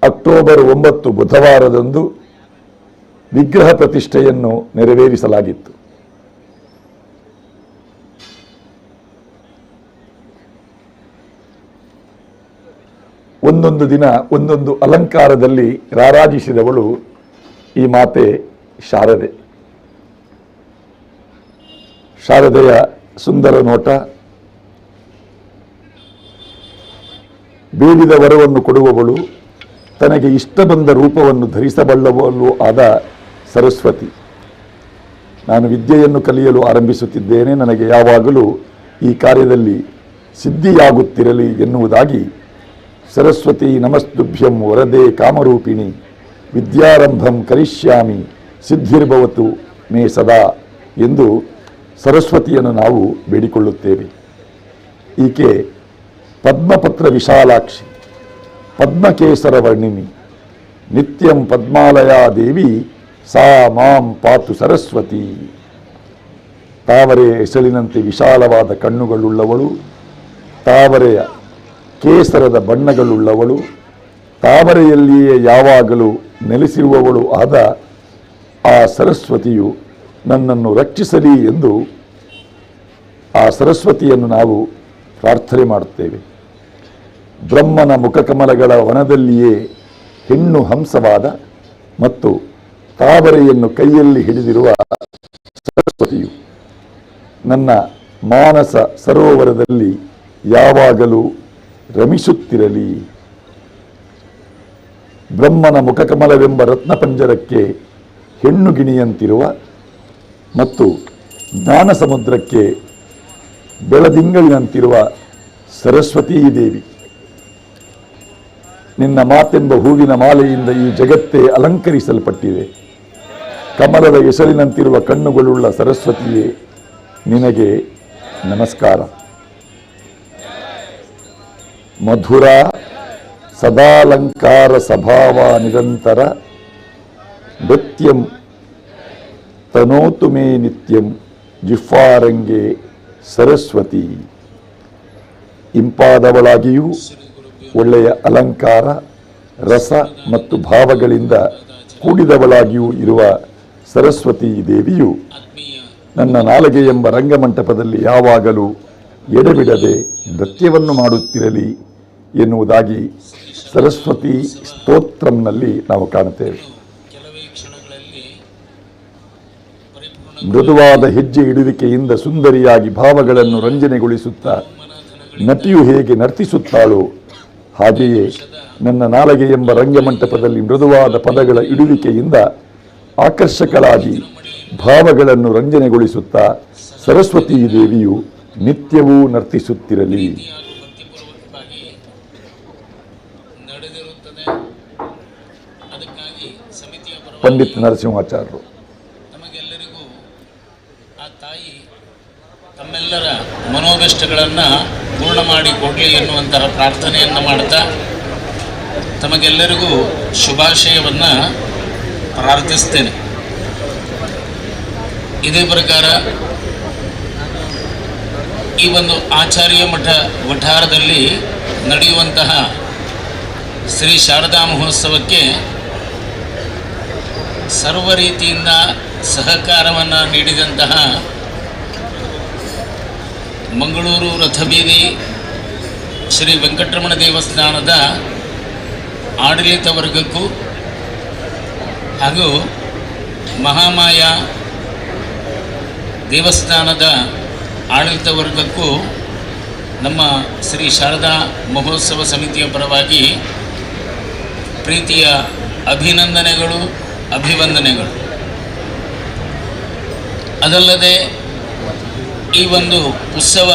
ಅಕ್ಟೋಬರ್ 9 ಬುಧವಾರದಂದು ವಿಗ್ರಹ ಪ್ರತಿಷ್ಠೆಯನ್ನು ನೆರವೇರಿಸಲಾಗಿತ್ತು. ಒಂದೊಂದು ದಿನ ಒಂದೊಂದು ಅಲಂಕಾರದಲ್ಲಿ ರಾರಾಜಿಸಿದವಳು ಈ ಮಾತೆ ಶಾರದೆ. ಶಾರದೆಯ ಸುಂದರ ನೋಟ, ಬೇಡಿದ ವರವನ್ನು ಕೊಡುವವಳು, ತನಗೆ ಇಷ್ಟ ಬಂದ ರೂಪವನ್ನು ಧರಿಸಬಲ್ಲವಳು ಆದ ಸರಸ್ವತಿ. ನಾನು ವಿದ್ಯೆಯನ್ನು ಕಲಿಯಲು ಆರಂಭಿಸುತ್ತಿದ್ದೇನೆ, ನನಗೆ ಯಾವಾಗಲೂ ಈ ಕಾರ್ಯದಲ್ಲಿ ಸಿದ್ಧಿಯಾಗುತ್ತಿರಲಿ ಎನ್ನುವುದಾಗಿ ಸರಸ್ವತಿ ನಮಸ್ತುಭ್ಯಂ ವರದೆ ಕಾಮರೂಪಿಣಿ ವಿದ್ಯಾರಂಭಂ ಕರಿಷ್ಯಾಮಿ ಸಿದ್ಧಿರ್ಭವತು ಮೇ ಸದಾ ಎಂದು ಸರಸ್ವತಿಯನ್ನು ನಾವು ಬೇಡಿಕೊಳ್ಳುತ್ತೇವೆ. ಈಕೆ ಪದ್ಮಪತ್ರ ವಿಶಾಲಾಕ್ಷಿ, ಪದ್ಮಕೇಸರ ವರ್ಣಿನಿ, ನಿತ್ಯಂ ಪದ್ಮಾಲಯಾ ದೇವಿ ಸಾ ಮಾಂ ಪಾತು ಸರಸ್ವತಿ. ತಾವರೆಯ ಎಸಳಿನಂತೆ ವಿಶಾಲವಾದ ಕಣ್ಣುಗಳುಳ್ಳವಳು, ತಾವರೆಯ ಕೇಸರದ ಬಣ್ಣಗಳುಳ್ಳವಳು, ತಾವರೆಯಲ್ಲಿಯೇ ಯಾವಾಗಲೂ ನೆಲೆಸಿರುವವಳು ಆದ ಆ ಸರಸ್ವತಿಯು ನನ್ನನ್ನು ರಕ್ಷಿಸಲಿ ಎಂದು ಆ ಸರಸ್ವತಿಯನ್ನು ನಾವು ಪ್ರಾರ್ಥನೆ ಮಾಡುತ್ತೇವೆ. ಬ್ರಹ್ಮನ ಮುಖಕಮಲಗಳ ವನದಲ್ಲಿಯೇ ಹೆಣ್ಣು ಹಂಸವಾದ ಮತ್ತು ತಾವರೆಯನ್ನು ಕೈಯಲ್ಲಿ ಹಿಡಿದಿರುವ ಸರಸ್ವತಿಯು ನನ್ನ ಮಾನಸ ಸರೋವರದಲ್ಲಿ ಯಾವಾಗಲೂ ರಮಿಸುತ್ತಿರಲಿ. ಬ್ರಹ್ಮನ ಮುಖಕಮಲವೆಂಬ ರತ್ನಪಂಜರಕ್ಕೆ ಹೆಣ್ಣು ಗಿಣಿಯಂತಿರುವ ಮತ್ತು ಜ್ಞಾನ ಸಮುದ್ರಕ್ಕೆ ಬೆಳದಿಂಗಳಿನಂತಿರುವ ಸರಸ್ವತೀ ದೇವಿ, ನಿನ್ನ ಮಾತೆಂಬ ಹೂವಿನ ಮಾಲೆಯಿಂದ ಈ ಜಗತ್ತೇ ಅಲಂಕರಿಸಲ್ಪಟ್ಟಿದೆ. ಕಮಲದ ಎಸಳಿನಂತಿರುವ ಕಣ್ಣುಗಳುಳ್ಳ ಸರಸ್ವತಿಯೇ, ನಿನಗೆ ನಮಸ್ಕಾರ. ಮಧುರ ಸದಾಲಂಕಾರ ಸ್ವಭಾವ ನಿರಂತರ ನೃತ್ಯಂ ತನೋತು ಮೇ ನಿತ್ಯಂ ಜಿಹ್ವಾರಂಗೆ ಸರಸ್ವತಿ. ಇಂಪಾದವಳಾಗಿಯೂ ಒಳ್ಳೆಯ ಅಲಂಕಾರ, ರಸ ಮತ್ತು ಭಾವಗಳಿಂದ ಕೂಡಿದವಳಾಗಿಯೂ ಇರುವ ಸರಸ್ವತಿ ದೇವಿಯು ನನ್ನ ನಾಲಿಗೆ ಎಂಬ ರಂಗಮಂಟಪದಲ್ಲಿ ಯಾವಾಗಲೂ ಎಡೆಬಿಡದೆ ನೃತ್ಯವನ್ನು ಮಾಡುತ್ತಿರಲಿ ಎನ್ನುವುದಾಗಿ ಸರಸ್ವತಿ ಸ್ತೋತ್ರಂನಲ್ಲಿ ನಾವು ಕಾಣುತ್ತೇವೆ. ಮೃದುವಾದ ಹೆಜ್ಜೆ ಇಡುವಿಕೆಯಿಂದ ಸುಂದರಿಯಾಗಿ ಭಾವಗಳನ್ನು ರಂಜನೆಗೊಳಿಸುತ್ತಾ ನಟಿಯು ಹೇಗೆ ನರ್ತಿಸುತ್ತಾಳೋ ಹಾಗೆಯೇ ನನ್ನ ನಾಲಿಗೆ ಎಂಬ ರಂಗಮಂಟಪದಲ್ಲಿ ಮೃದುವಾದ ಪದಗಳ ಇಡುವಿಕೆಯಿಂದ ಆಕರ್ಷಕಳಾಗಿ ಭಾವಗಳನ್ನು ರಂಜನೆಗೊಳಿಸುತ್ತಾ ಸರಸ್ವತೀ ದೇವಿಯು ನಿತ್ಯವೂ ನರ್ತಿಸುತ್ತಿರಲಿ. ಪಂಡಿತ್ ನರಸಿಂಹಾಚಾರ್ಯರು ತಮ್ಮೆಲ್ಲರ ಮನೋಭಿಷ್ಟಗಳನ್ನು ಪೂರ್ಣ ಮಾಡಿ ಕೊಡಲಿ ಎನ್ನುವಂತಹ ಪ್ರಾರ್ಥನೆಯನ್ನು ಮಾಡ್ತಾ ತಮಗೆಲ್ಲರಿಗೂ ಶುಭಾಶಯವನ್ನು ಪ್ರಾರ್ಥಿಸ್ತೇನೆ. ಇದೇ ಪ್ರಕಾರ ಈ ಒಂದು ಆಚಾರ್ಯ ಮಠ ವಠಾರದಲ್ಲಿ ನಡೆಯುವಂತಹ ಶ್ರೀ ಶಾರದಾ ಮಹೋತ್ಸವಕ್ಕೆ ಸರ್ವ ರೀತಿಯಿಂದ ಸಹಕಾರವನ್ನು ನೀಡಿದಂತಹ ಮಂಗಳೂರು ರಥಬೀದಿ ಶ್ರೀ ವೆಂಕಟರಮಣ ದೇವಸ್ಥಾನದ ಆಡಳಿತ ವರ್ಗಕ್ಕೂ ಹಾಗೂ ಮಹಾಮಾಯ ದೇವಸ್ಥಾನದ ಆಡಳಿತ ವರ್ಗಕ್ಕೂ ನಮ್ಮ ಶ್ರೀ ಶಾರದಾ ಮಹೋತ್ಸವ ಸಮಿತಿಯ ಪರವಾಗಿ ಪ್ರೀತಿಯ ಅಭಿನಂದನೆಗಳು, ಅಭಿವಂದನೆಗಳು. ಅದಲ್ಲದೆ ಈ ಒಂದು ಉತ್ಸವ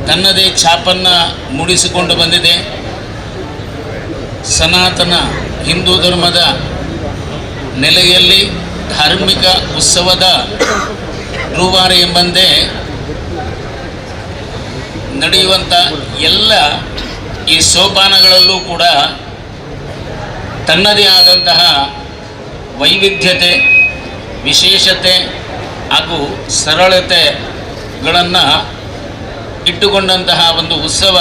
ತನ್ನದೇ ಛಾಪನ್ನು ಮೂಡಿಸಿಕೊಂಡು ಬಂದಿದೆ. ಸನಾತನ ಹಿಂದೂ ಧರ್ಮದ ನೆಲೆಯಲ್ಲಿ ಧಾರ್ಮಿಕ ಉತ್ಸವದ ರೂವಾರಿ ಎಂಬಂತೆ ನಡೆಯುವಂಥ ಎಲ್ಲ ಈ ಸೋಪಾನಗಳಲ್ಲೂ ಕೂಡ ತನ್ನದೇ ಆದಂತಹ ವೈವಿಧ್ಯತೆ, ವಿಶೇಷತೆ ಹಾಗೂ ಸರಳತೆಗಳನ್ನು ಇಟ್ಟುಕೊಂಡಂತಹ ಒಂದು ಉತ್ಸವ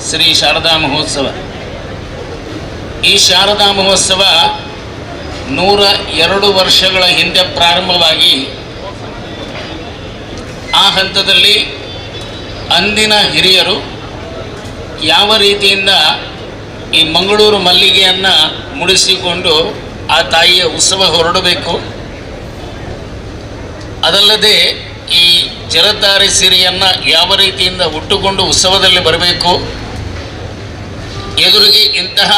ಶ್ರೀ ಶಾರದಾ ಮಹೋತ್ಸವ. ಈ ಶಾರದಾ ಮಹೋತ್ಸವ 102 ವರ್ಷಗಳ ಹಿಂದೆ ಪ್ರಾರಂಭವಾಗಿ ಆ ಹಂತದಲ್ಲಿ ಅಂದಿನ ಹಿರಿಯರು ಯಾವ ರೀತಿಯಿಂದ ಈ ಮಂಗಳೂರು ಮಲ್ಲಿಗೆಯನ್ನು ಮುಡಿಸಿಕೊಂಡು ಆ ತಾಯಿಯ ಉತ್ಸವ ಹೊರಡಬೇಕು, ಅದಲ್ಲದೆ ಈ ಜರತಾರಿ ಸಿರಿಯನ್ನು ಯಾವ ರೀತಿಯಿಂದ ಉಟ್ಟುಕೊಂಡು ಉತ್ಸವದಲ್ಲಿ ಬರಬೇಕು, ಎದುರಿಗೆ ಇಂತಹ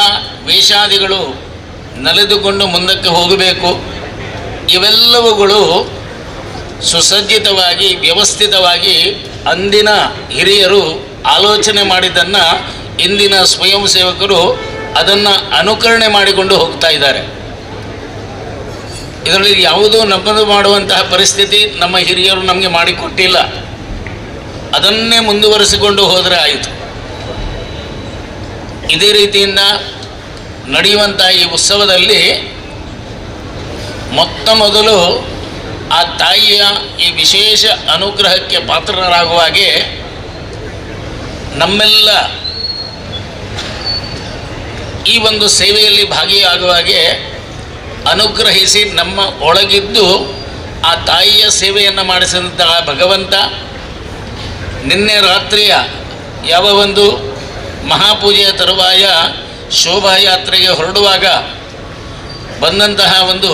ವೇಷಾದಿಗಳು ನಲಿದುಕೊಂಡು ಮುಂದಕ್ಕೆ ಹೋಗಬೇಕು, ಇವೆಲ್ಲವುಗಳು ಸುಸಜ್ಜಿತವಾಗಿ ವ್ಯವಸ್ಥಿತವಾಗಿ ಅಂದಿನ ಹಿರಿಯರು ಆಲೋಚನೆ ಮಾಡಿದ್ದನ್ನು ಇಂದಿನ ಸ್ವಯಂ ಸೇವಕರು ಅದನ್ನು ಅನುಕರಣೆ ಮಾಡಿಕೊಂಡು ಹೋಗ್ತಾ ಇದ್ದಾರೆ. ಇದರಲ್ಲಿ ಯಾವುದೂ ನಮ್ಮದು ಮಾಡುವಂತಹ ಪರಿಸ್ಥಿತಿ ನಮ್ಮ ಹಿರಿಯರು ನಮಗೆ ಮಾಡಿಕೊಟ್ಟಿಲ್ಲ. ಅದನ್ನೇ ಮುಂದುವರಿಸಿಕೊಂಡು ಹೋದರೆ ಆಯಿತು. ಇದೇ ರೀತಿಯಿಂದ ನಡೆಯುವಂಥ ಈ ಉತ್ಸವದಲ್ಲಿ ಮೊತ್ತ ಮೊದಲು ಆ ತಾಯಿಯ ಈ ವಿಶೇಷ ಅನುಗ್ರಹಕ್ಕೆ ಪಾತ್ರರಾಗುವ ಹಾಗೆ ನಮ್ಮೆಲ್ಲ ಈ ಒಂದು ಸೇವೆಯಲ್ಲಿ ಭಾಗಿಯಾಗುವ ಹಾಗೆ ಅನುಗ್ರಹಿಸಿ ನಮ್ಮ ಒಳಗಿದ್ದು ಆ ತಾಯಿಯ ಸೇವೆಯನ್ನು ಮಾಡಿಸಿದಂತಹ ಭಗವಂತ ನಿನ್ನೆ ರಾತ್ರಿಯ ಯಾವ ಒಂದು ಮಹಾಪೂಜೆಯ ತರುವಾಯ ಶೋಭಾಯಾತ್ರೆಗೆ ಹೊರಡುವಾಗ ಬಂದಂತಹ ಒಂದು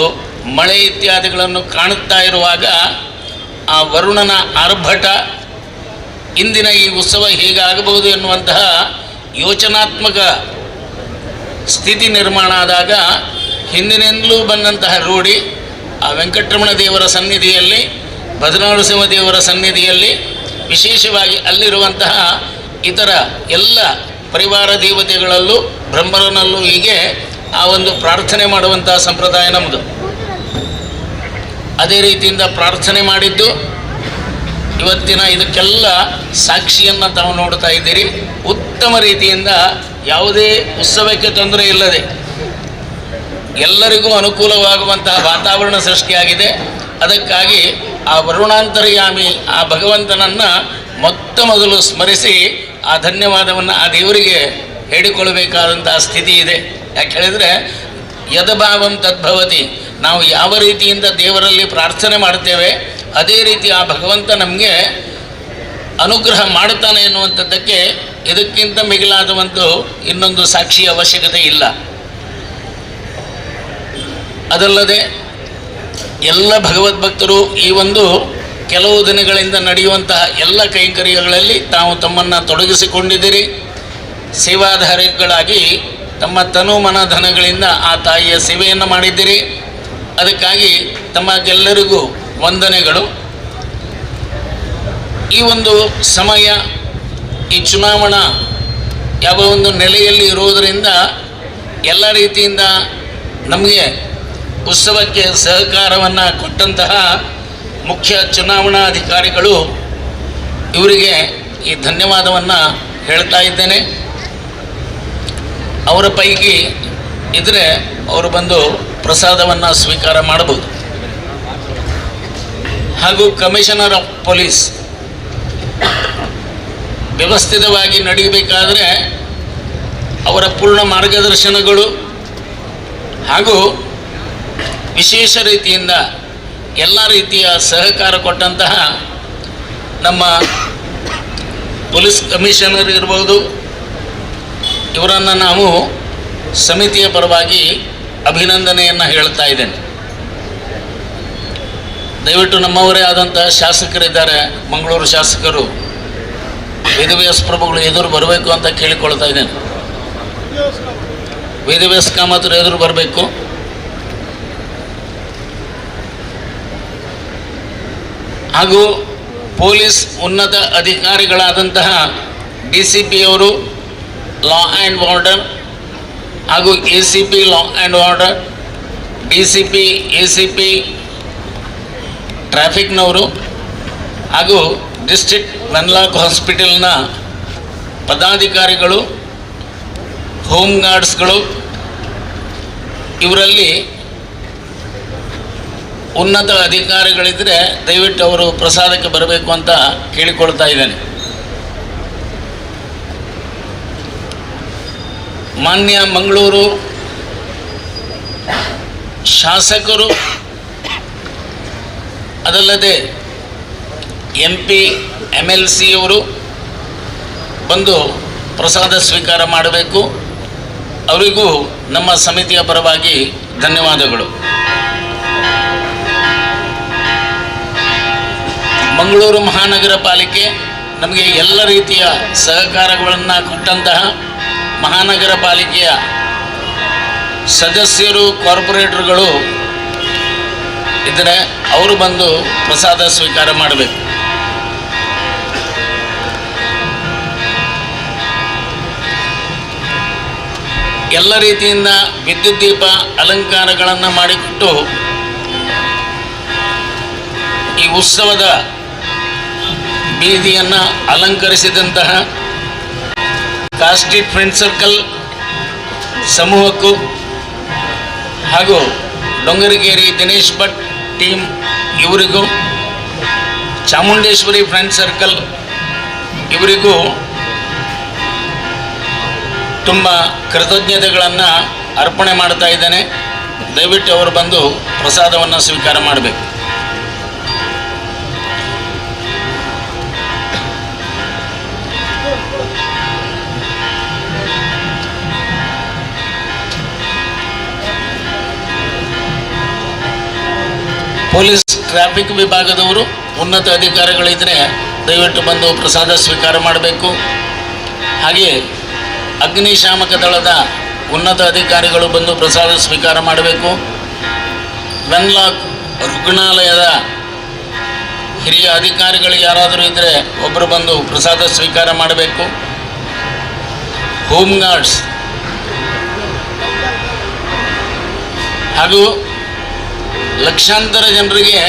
ಮಳೆ ಇತ್ಯಾದಿಗಳನ್ನು ಕಾಣುತ್ತಾ ಇರುವಾಗ ಆ ವರುಣನ ಆರ್ಭಟ ಇಂದಿನ ಈ ಉತ್ಸವ ಹೇಗಾಗಬಹುದು ಎನ್ನುವಂತಹ ಯೋಚನಾತ್ಮಕ ಸ್ಥಿತಿ ನಿರ್ಮಾಣ ಆದಾಗ ಹಿಂದಿನಿಂದಲೂ ಬಂದಂತಹ ರೂಢಿ ಆ ವೆಂಕಟರಮಣ ದೇವರ ಸನ್ನಿಧಿಯಲ್ಲಿ, ಭದ್ರನರಸಿಂಹ ದೇವರ ಸನ್ನಿಧಿಯಲ್ಲಿ ವಿಶೇಷವಾಗಿ ಅಲ್ಲಿರುವಂತಹ ಇತರ ಎಲ್ಲ ಪರಿವಾರ ದೇವತೆಗಳಲ್ಲೂ ಬ್ರಹ್ಮರನಲ್ಲೂ ಹೀಗೆ ಆ ಒಂದು ಪ್ರಾರ್ಥನೆ ಮಾಡುವಂತಹ ಸಂಪ್ರದಾಯ ನಮ್ಮದು. ಅದೇ ರೀತಿಯಿಂದ ಪ್ರಾರ್ಥನೆ ಮಾಡಿದ್ದು ಇವತ್ತಿನ ಇದಕ್ಕೆಲ್ಲ ಸಾಕ್ಷಿಯನ್ನು ತಾವು ನೋಡ್ತಾ ಇದ್ದೀರಿ. ಉತ್ತಮ ರೀತಿಯಿಂದ ಯಾವುದೇ ಉತ್ಸವಕ್ಕೆ ತೊಂದರೆ ಇಲ್ಲದೆ ಎಲ್ಲರಿಗೂ ಅನುಕೂಲವಾಗುವಂತಹ ವಾತಾವರಣ ಸೃಷ್ಟಿಯಾಗಿದೆ. ಅದಕ್ಕಾಗಿ ಆ ವರುಣಾಂತರ್ಯಾಮಿ ಆ ಭಗವಂತನನ್ನು ಮೊದಲು ಸ್ಮರಿಸಿ ಆ ಧನ್ಯವಾದವನ್ನು ಆ ದೇವರಿಗೆ ಹೇಳಿಕೊಳ್ಳಬೇಕಾದಂತಹ ಸ್ಥಿತಿ ಇದೆ. ಯಾಕೆ ಹೇಳಿದರೆ ಯದಭಾವಂ ತದ್ಭವತಿ. ನಾವು ಯಾವ ರೀತಿಯಿಂದ ದೇವರಲ್ಲಿ ಪ್ರಾರ್ಥನೆ ಮಾಡ್ತೇವೆ ಅದೇ ರೀತಿ ಆ ಭಗವಂತ ನಮಗೆ ಅನುಗ್ರಹ ಮಾಡುತ್ತಾನೆ ಎನ್ನುವಂಥದ್ದಕ್ಕೆ ಇದಕ್ಕಿಂತ ಮಿಗಿಲಾದ ಒಂದು ಇನ್ನೊಂದು ಸಾಕ್ಷಿಯ ಅವಶ್ಯಕತೆ ಇಲ್ಲ. ಅದಲ್ಲದೆ ಎಲ್ಲ ಭಗವದ್ಭಕ್ತರು ಈ ಒಂದು ಕೆಲವು ದಿನಗಳಿಂದ ನಡೆಯುವಂತಹ ಎಲ್ಲ ಕೈಂಕರ್ಯಗಳಲ್ಲಿ ತಾವು ತಮ್ಮನ್ನು ತೊಡಗಿಸಿಕೊಂಡಿದ್ದೀರಿ. ಸೇವಾಧಾರಿಗಳಾಗಿ ತಮ್ಮ ತನು ಮನ ಧನಗಳಿಂದ ಆ ತಾಯಿಯ ಸೇವೆಯನ್ನು ಮಾಡಿದ್ದೀರಿ. ಅದಕ್ಕಾಗಿ ತಮಗೆಲ್ಲರಿಗೂ ವಂದನೆಗಳು. ಈ ಒಂದು ಸಮಯ ಈ ಚುನಾವಣಾ ಯಾವ ಒಂದು ನೆಲೆಯಲ್ಲಿ ಇರುವುದರಿಂದ ಎಲ್ಲ ರೀತಿಯಿಂದ ನಮಗೆ ಉತ್ಸವಕ್ಕೆ ಸಹಕಾರವನ್ನು ಕೊಟ್ಟಂತಹ ಮುಖ್ಯ ಚುನಾವಣಾ ಅಧಿಕಾರಿಗಳು ಇವರಿಗೆ ಈ ಧನ್ಯವಾದವನ್ನು ಹೇಳ್ತಾ ಇದ್ದೇನೆ. ಅವರ ಪೈಕಿ ಇದ್ದರೆ ಅವರು ಬಂದು ಪ್ರಸಾದವನ್ನು ಸ್ವೀಕಾರ ಮಾಡಬಹುದು. ಹಾಗೂ ಕಮಿಷನರ್ ಆಫ್ ಪೊಲೀಸ್ ವ್ಯವಸ್ಥಿತವಾಗಿ ನಡೆಯಬೇಕಾದರೆ ಅವರ ಪೂರ್ಣ ಮಾರ್ಗದರ್ಶನಗಳು ಹಾಗೂ ವಿಶೇಷ ರೀತಿಯಿಂದ ಎಲ್ಲ ರೀತಿಯ ಸಹಕಾರ ಕೊಟ್ಟಂತಹ ನಮ್ಮ ಪೊಲೀಸ್ ಕಮಿಷನರ್ ಇರ್ಬೋದು, ಇವರನ್ನು ನಾವು ಸಮಿತಿಯ ಪರವಾಗಿ ಅಭಿನಂದನೆಯನ್ನು ಹೇಳ್ತಾ ಇದ್ದೇನೆ. ದಯವಿಟ್ಟು ನಮ್ಮವರೇ ಆದಂಥ ಶಾಸಕರಿದ್ದಾರೆ, ಮಂಗಳೂರು ಶಾಸಕರು ವೇದವ್ಯಾಸ ಪ್ರಭುಗಳು ಎದುರು ಬರಬೇಕು ಅಂತ ಕೇಳಿಕೊಳ್ತಾ ಇದ್ದೇನೆ. ವೇದವ್ಯಾಸ ಕಾಮತರು ಎದುರು ಬರಬೇಕು. ಹಾಗೂ ಪೊಲೀಸ್ ಉನ್ನತ ಅಧಿಕಾರಿಗಳಾದಂತಹ DCP ಅವರು ಲಾ ಆ್ಯಂಡ್ ಆರ್ಡರ್ ಹಾಗೂ ACP law and order, DCP ACP ಟ್ರಾಫಿಕ್ನವರು ಹಾಗೂ ಡಿಸ್ಟ್ರಿಕ್ಟ್ ವೆನ್ಲಾಕ್ ಹಾಸ್ಪಿಟಲ್ನ ಪದಾಧಿಕಾರಿಗಳು, ಹೋಮ್ ಗಾರ್ಡ್ಸ್ಗಳು, ಇವರಲ್ಲಿ ಉನ್ನತ ಅಧಿಕಾರಿಗಳಿದ್ದರೆ ದಯವಿಟ್ಟು ಅವರು ಪ್ರಸಾದಕ್ಕೆ ಬರಬೇಕು ಅಂತ ಕೇಳಿಕೊಳ್ತಾ ಇದ್ದೇನೆ. ಮಾನ್ಯ ಮಂಗಳೂರು ಶಾಸಕರು, ಅದಲ್ಲದೆ MP MLC ಅವರು ಬಂದು ಪ್ರಸಾದ ಸ್ವೀಕಾರ ಮಾಡಬೇಕು. ಅವರಿಗೂ ನಮ್ಮ ಸಮಿತಿಯ ಪರವಾಗಿ ಧನ್ಯವಾದಗಳು. ಮಂಗಳೂರು ಮಹಾನಗರ ಪಾಲಿಕೆ ನಮಗೆ ಎಲ್ಲ ರೀತಿಯ ಸಹಕಾರಗಳನ್ನು ಕೊಟ್ಟಂತಹ ಮಹಾನಗರ ಪಾಲಿಕೆಯ ಸದಸ್ಯರು, ಕಾರ್ಪೊರೇಟರ್ಗಳು ಇದ್ದರೆ ಅವರು ಬಂದು ಪ್ರಸಾದ ಸ್ವೀಕಾರ ಮಾಡಬೇಕು. ಎಲ್ಲ ರೀತಿಯಿಂದ ವಿದ್ಯುತ್ ದೀಪ ಅಲಂಕಾರಗಳನ್ನು ಮಾಡಿಕೊಟ್ಟು ಈ ಉತ್ಸವದ ಬೀದಿಯನ್ನು ಅಲಂಕರಿಸಿದಂತಹ ಕಾಸ್ಟ್ರೀಟ್ ಫ್ರೆಂಡ್ ಸರ್ಕಲ್ ಸಮೂಹಕ್ಕೂ ಹಾಗೂ ಡೊಂಗರಗೇರಿ ದಿನೇಶ್ ಭಟ್ ಟೀಮ್ ಇವರಿಗೂ, ಚಾಮುಂಡೇಶ್ವರಿ ಫ್ರೆಂಡ್ ಸರ್ಕಲ್ ಇವರಿಗೂ ತುಂಬ ಕೃತಜ್ಞತೆಗಳನ್ನು ಅರ್ಪಣೆ ಮಾಡ್ತಾ ಇದ್ದೇನೆ. ದಯವಿಟ್ಟು ಅವರು ಬಂದು ಪ್ರಸಾದವನ್ನು ಸ್ವೀಕಾರ ಮಾಡಬೇಕು. ಪೊಲೀಸ್ ಟ್ರಾಫಿಕ್ ವಿಭಾಗದವರು, ಉನ್ನತ ಅಧಿಕಾರಿಗಳಿದ್ದರೆ ದಯವಿಟ್ಟು ಬಂದು ಪ್ರಸಾದ ಸ್ವೀಕಾರ ಮಾಡಬೇಕು. ಹಾಗೆಯೇ ಅಗ್ನಿಶಾಮಕ ದಳದ ಉನ್ನತ ಅಧಿಕಾರಿಗಳು ಬಂದು ಪ್ರಸಾದ ಸ್ವೀಕಾರ ಮಾಡಬೇಕು. ವೆನ್ಲಾಕ್ ರುಗ್ಣಾಲಯದ ಹಿರಿಯ ಅಧಿಕಾರಿಗಳು ಯಾರಾದರೂ ಇದ್ದರೆ ಒಬ್ಬರು ಬಂದು ಪ್ರಸಾದ ಸ್ವೀಕಾರ ಮಾಡಬೇಕು. ಹೋಮ್ ಗಾರ್ಡ್ಸ್ ಹಾಗೂ ಲಕ್ಷಾಂತರ ಜನರಿಗೆ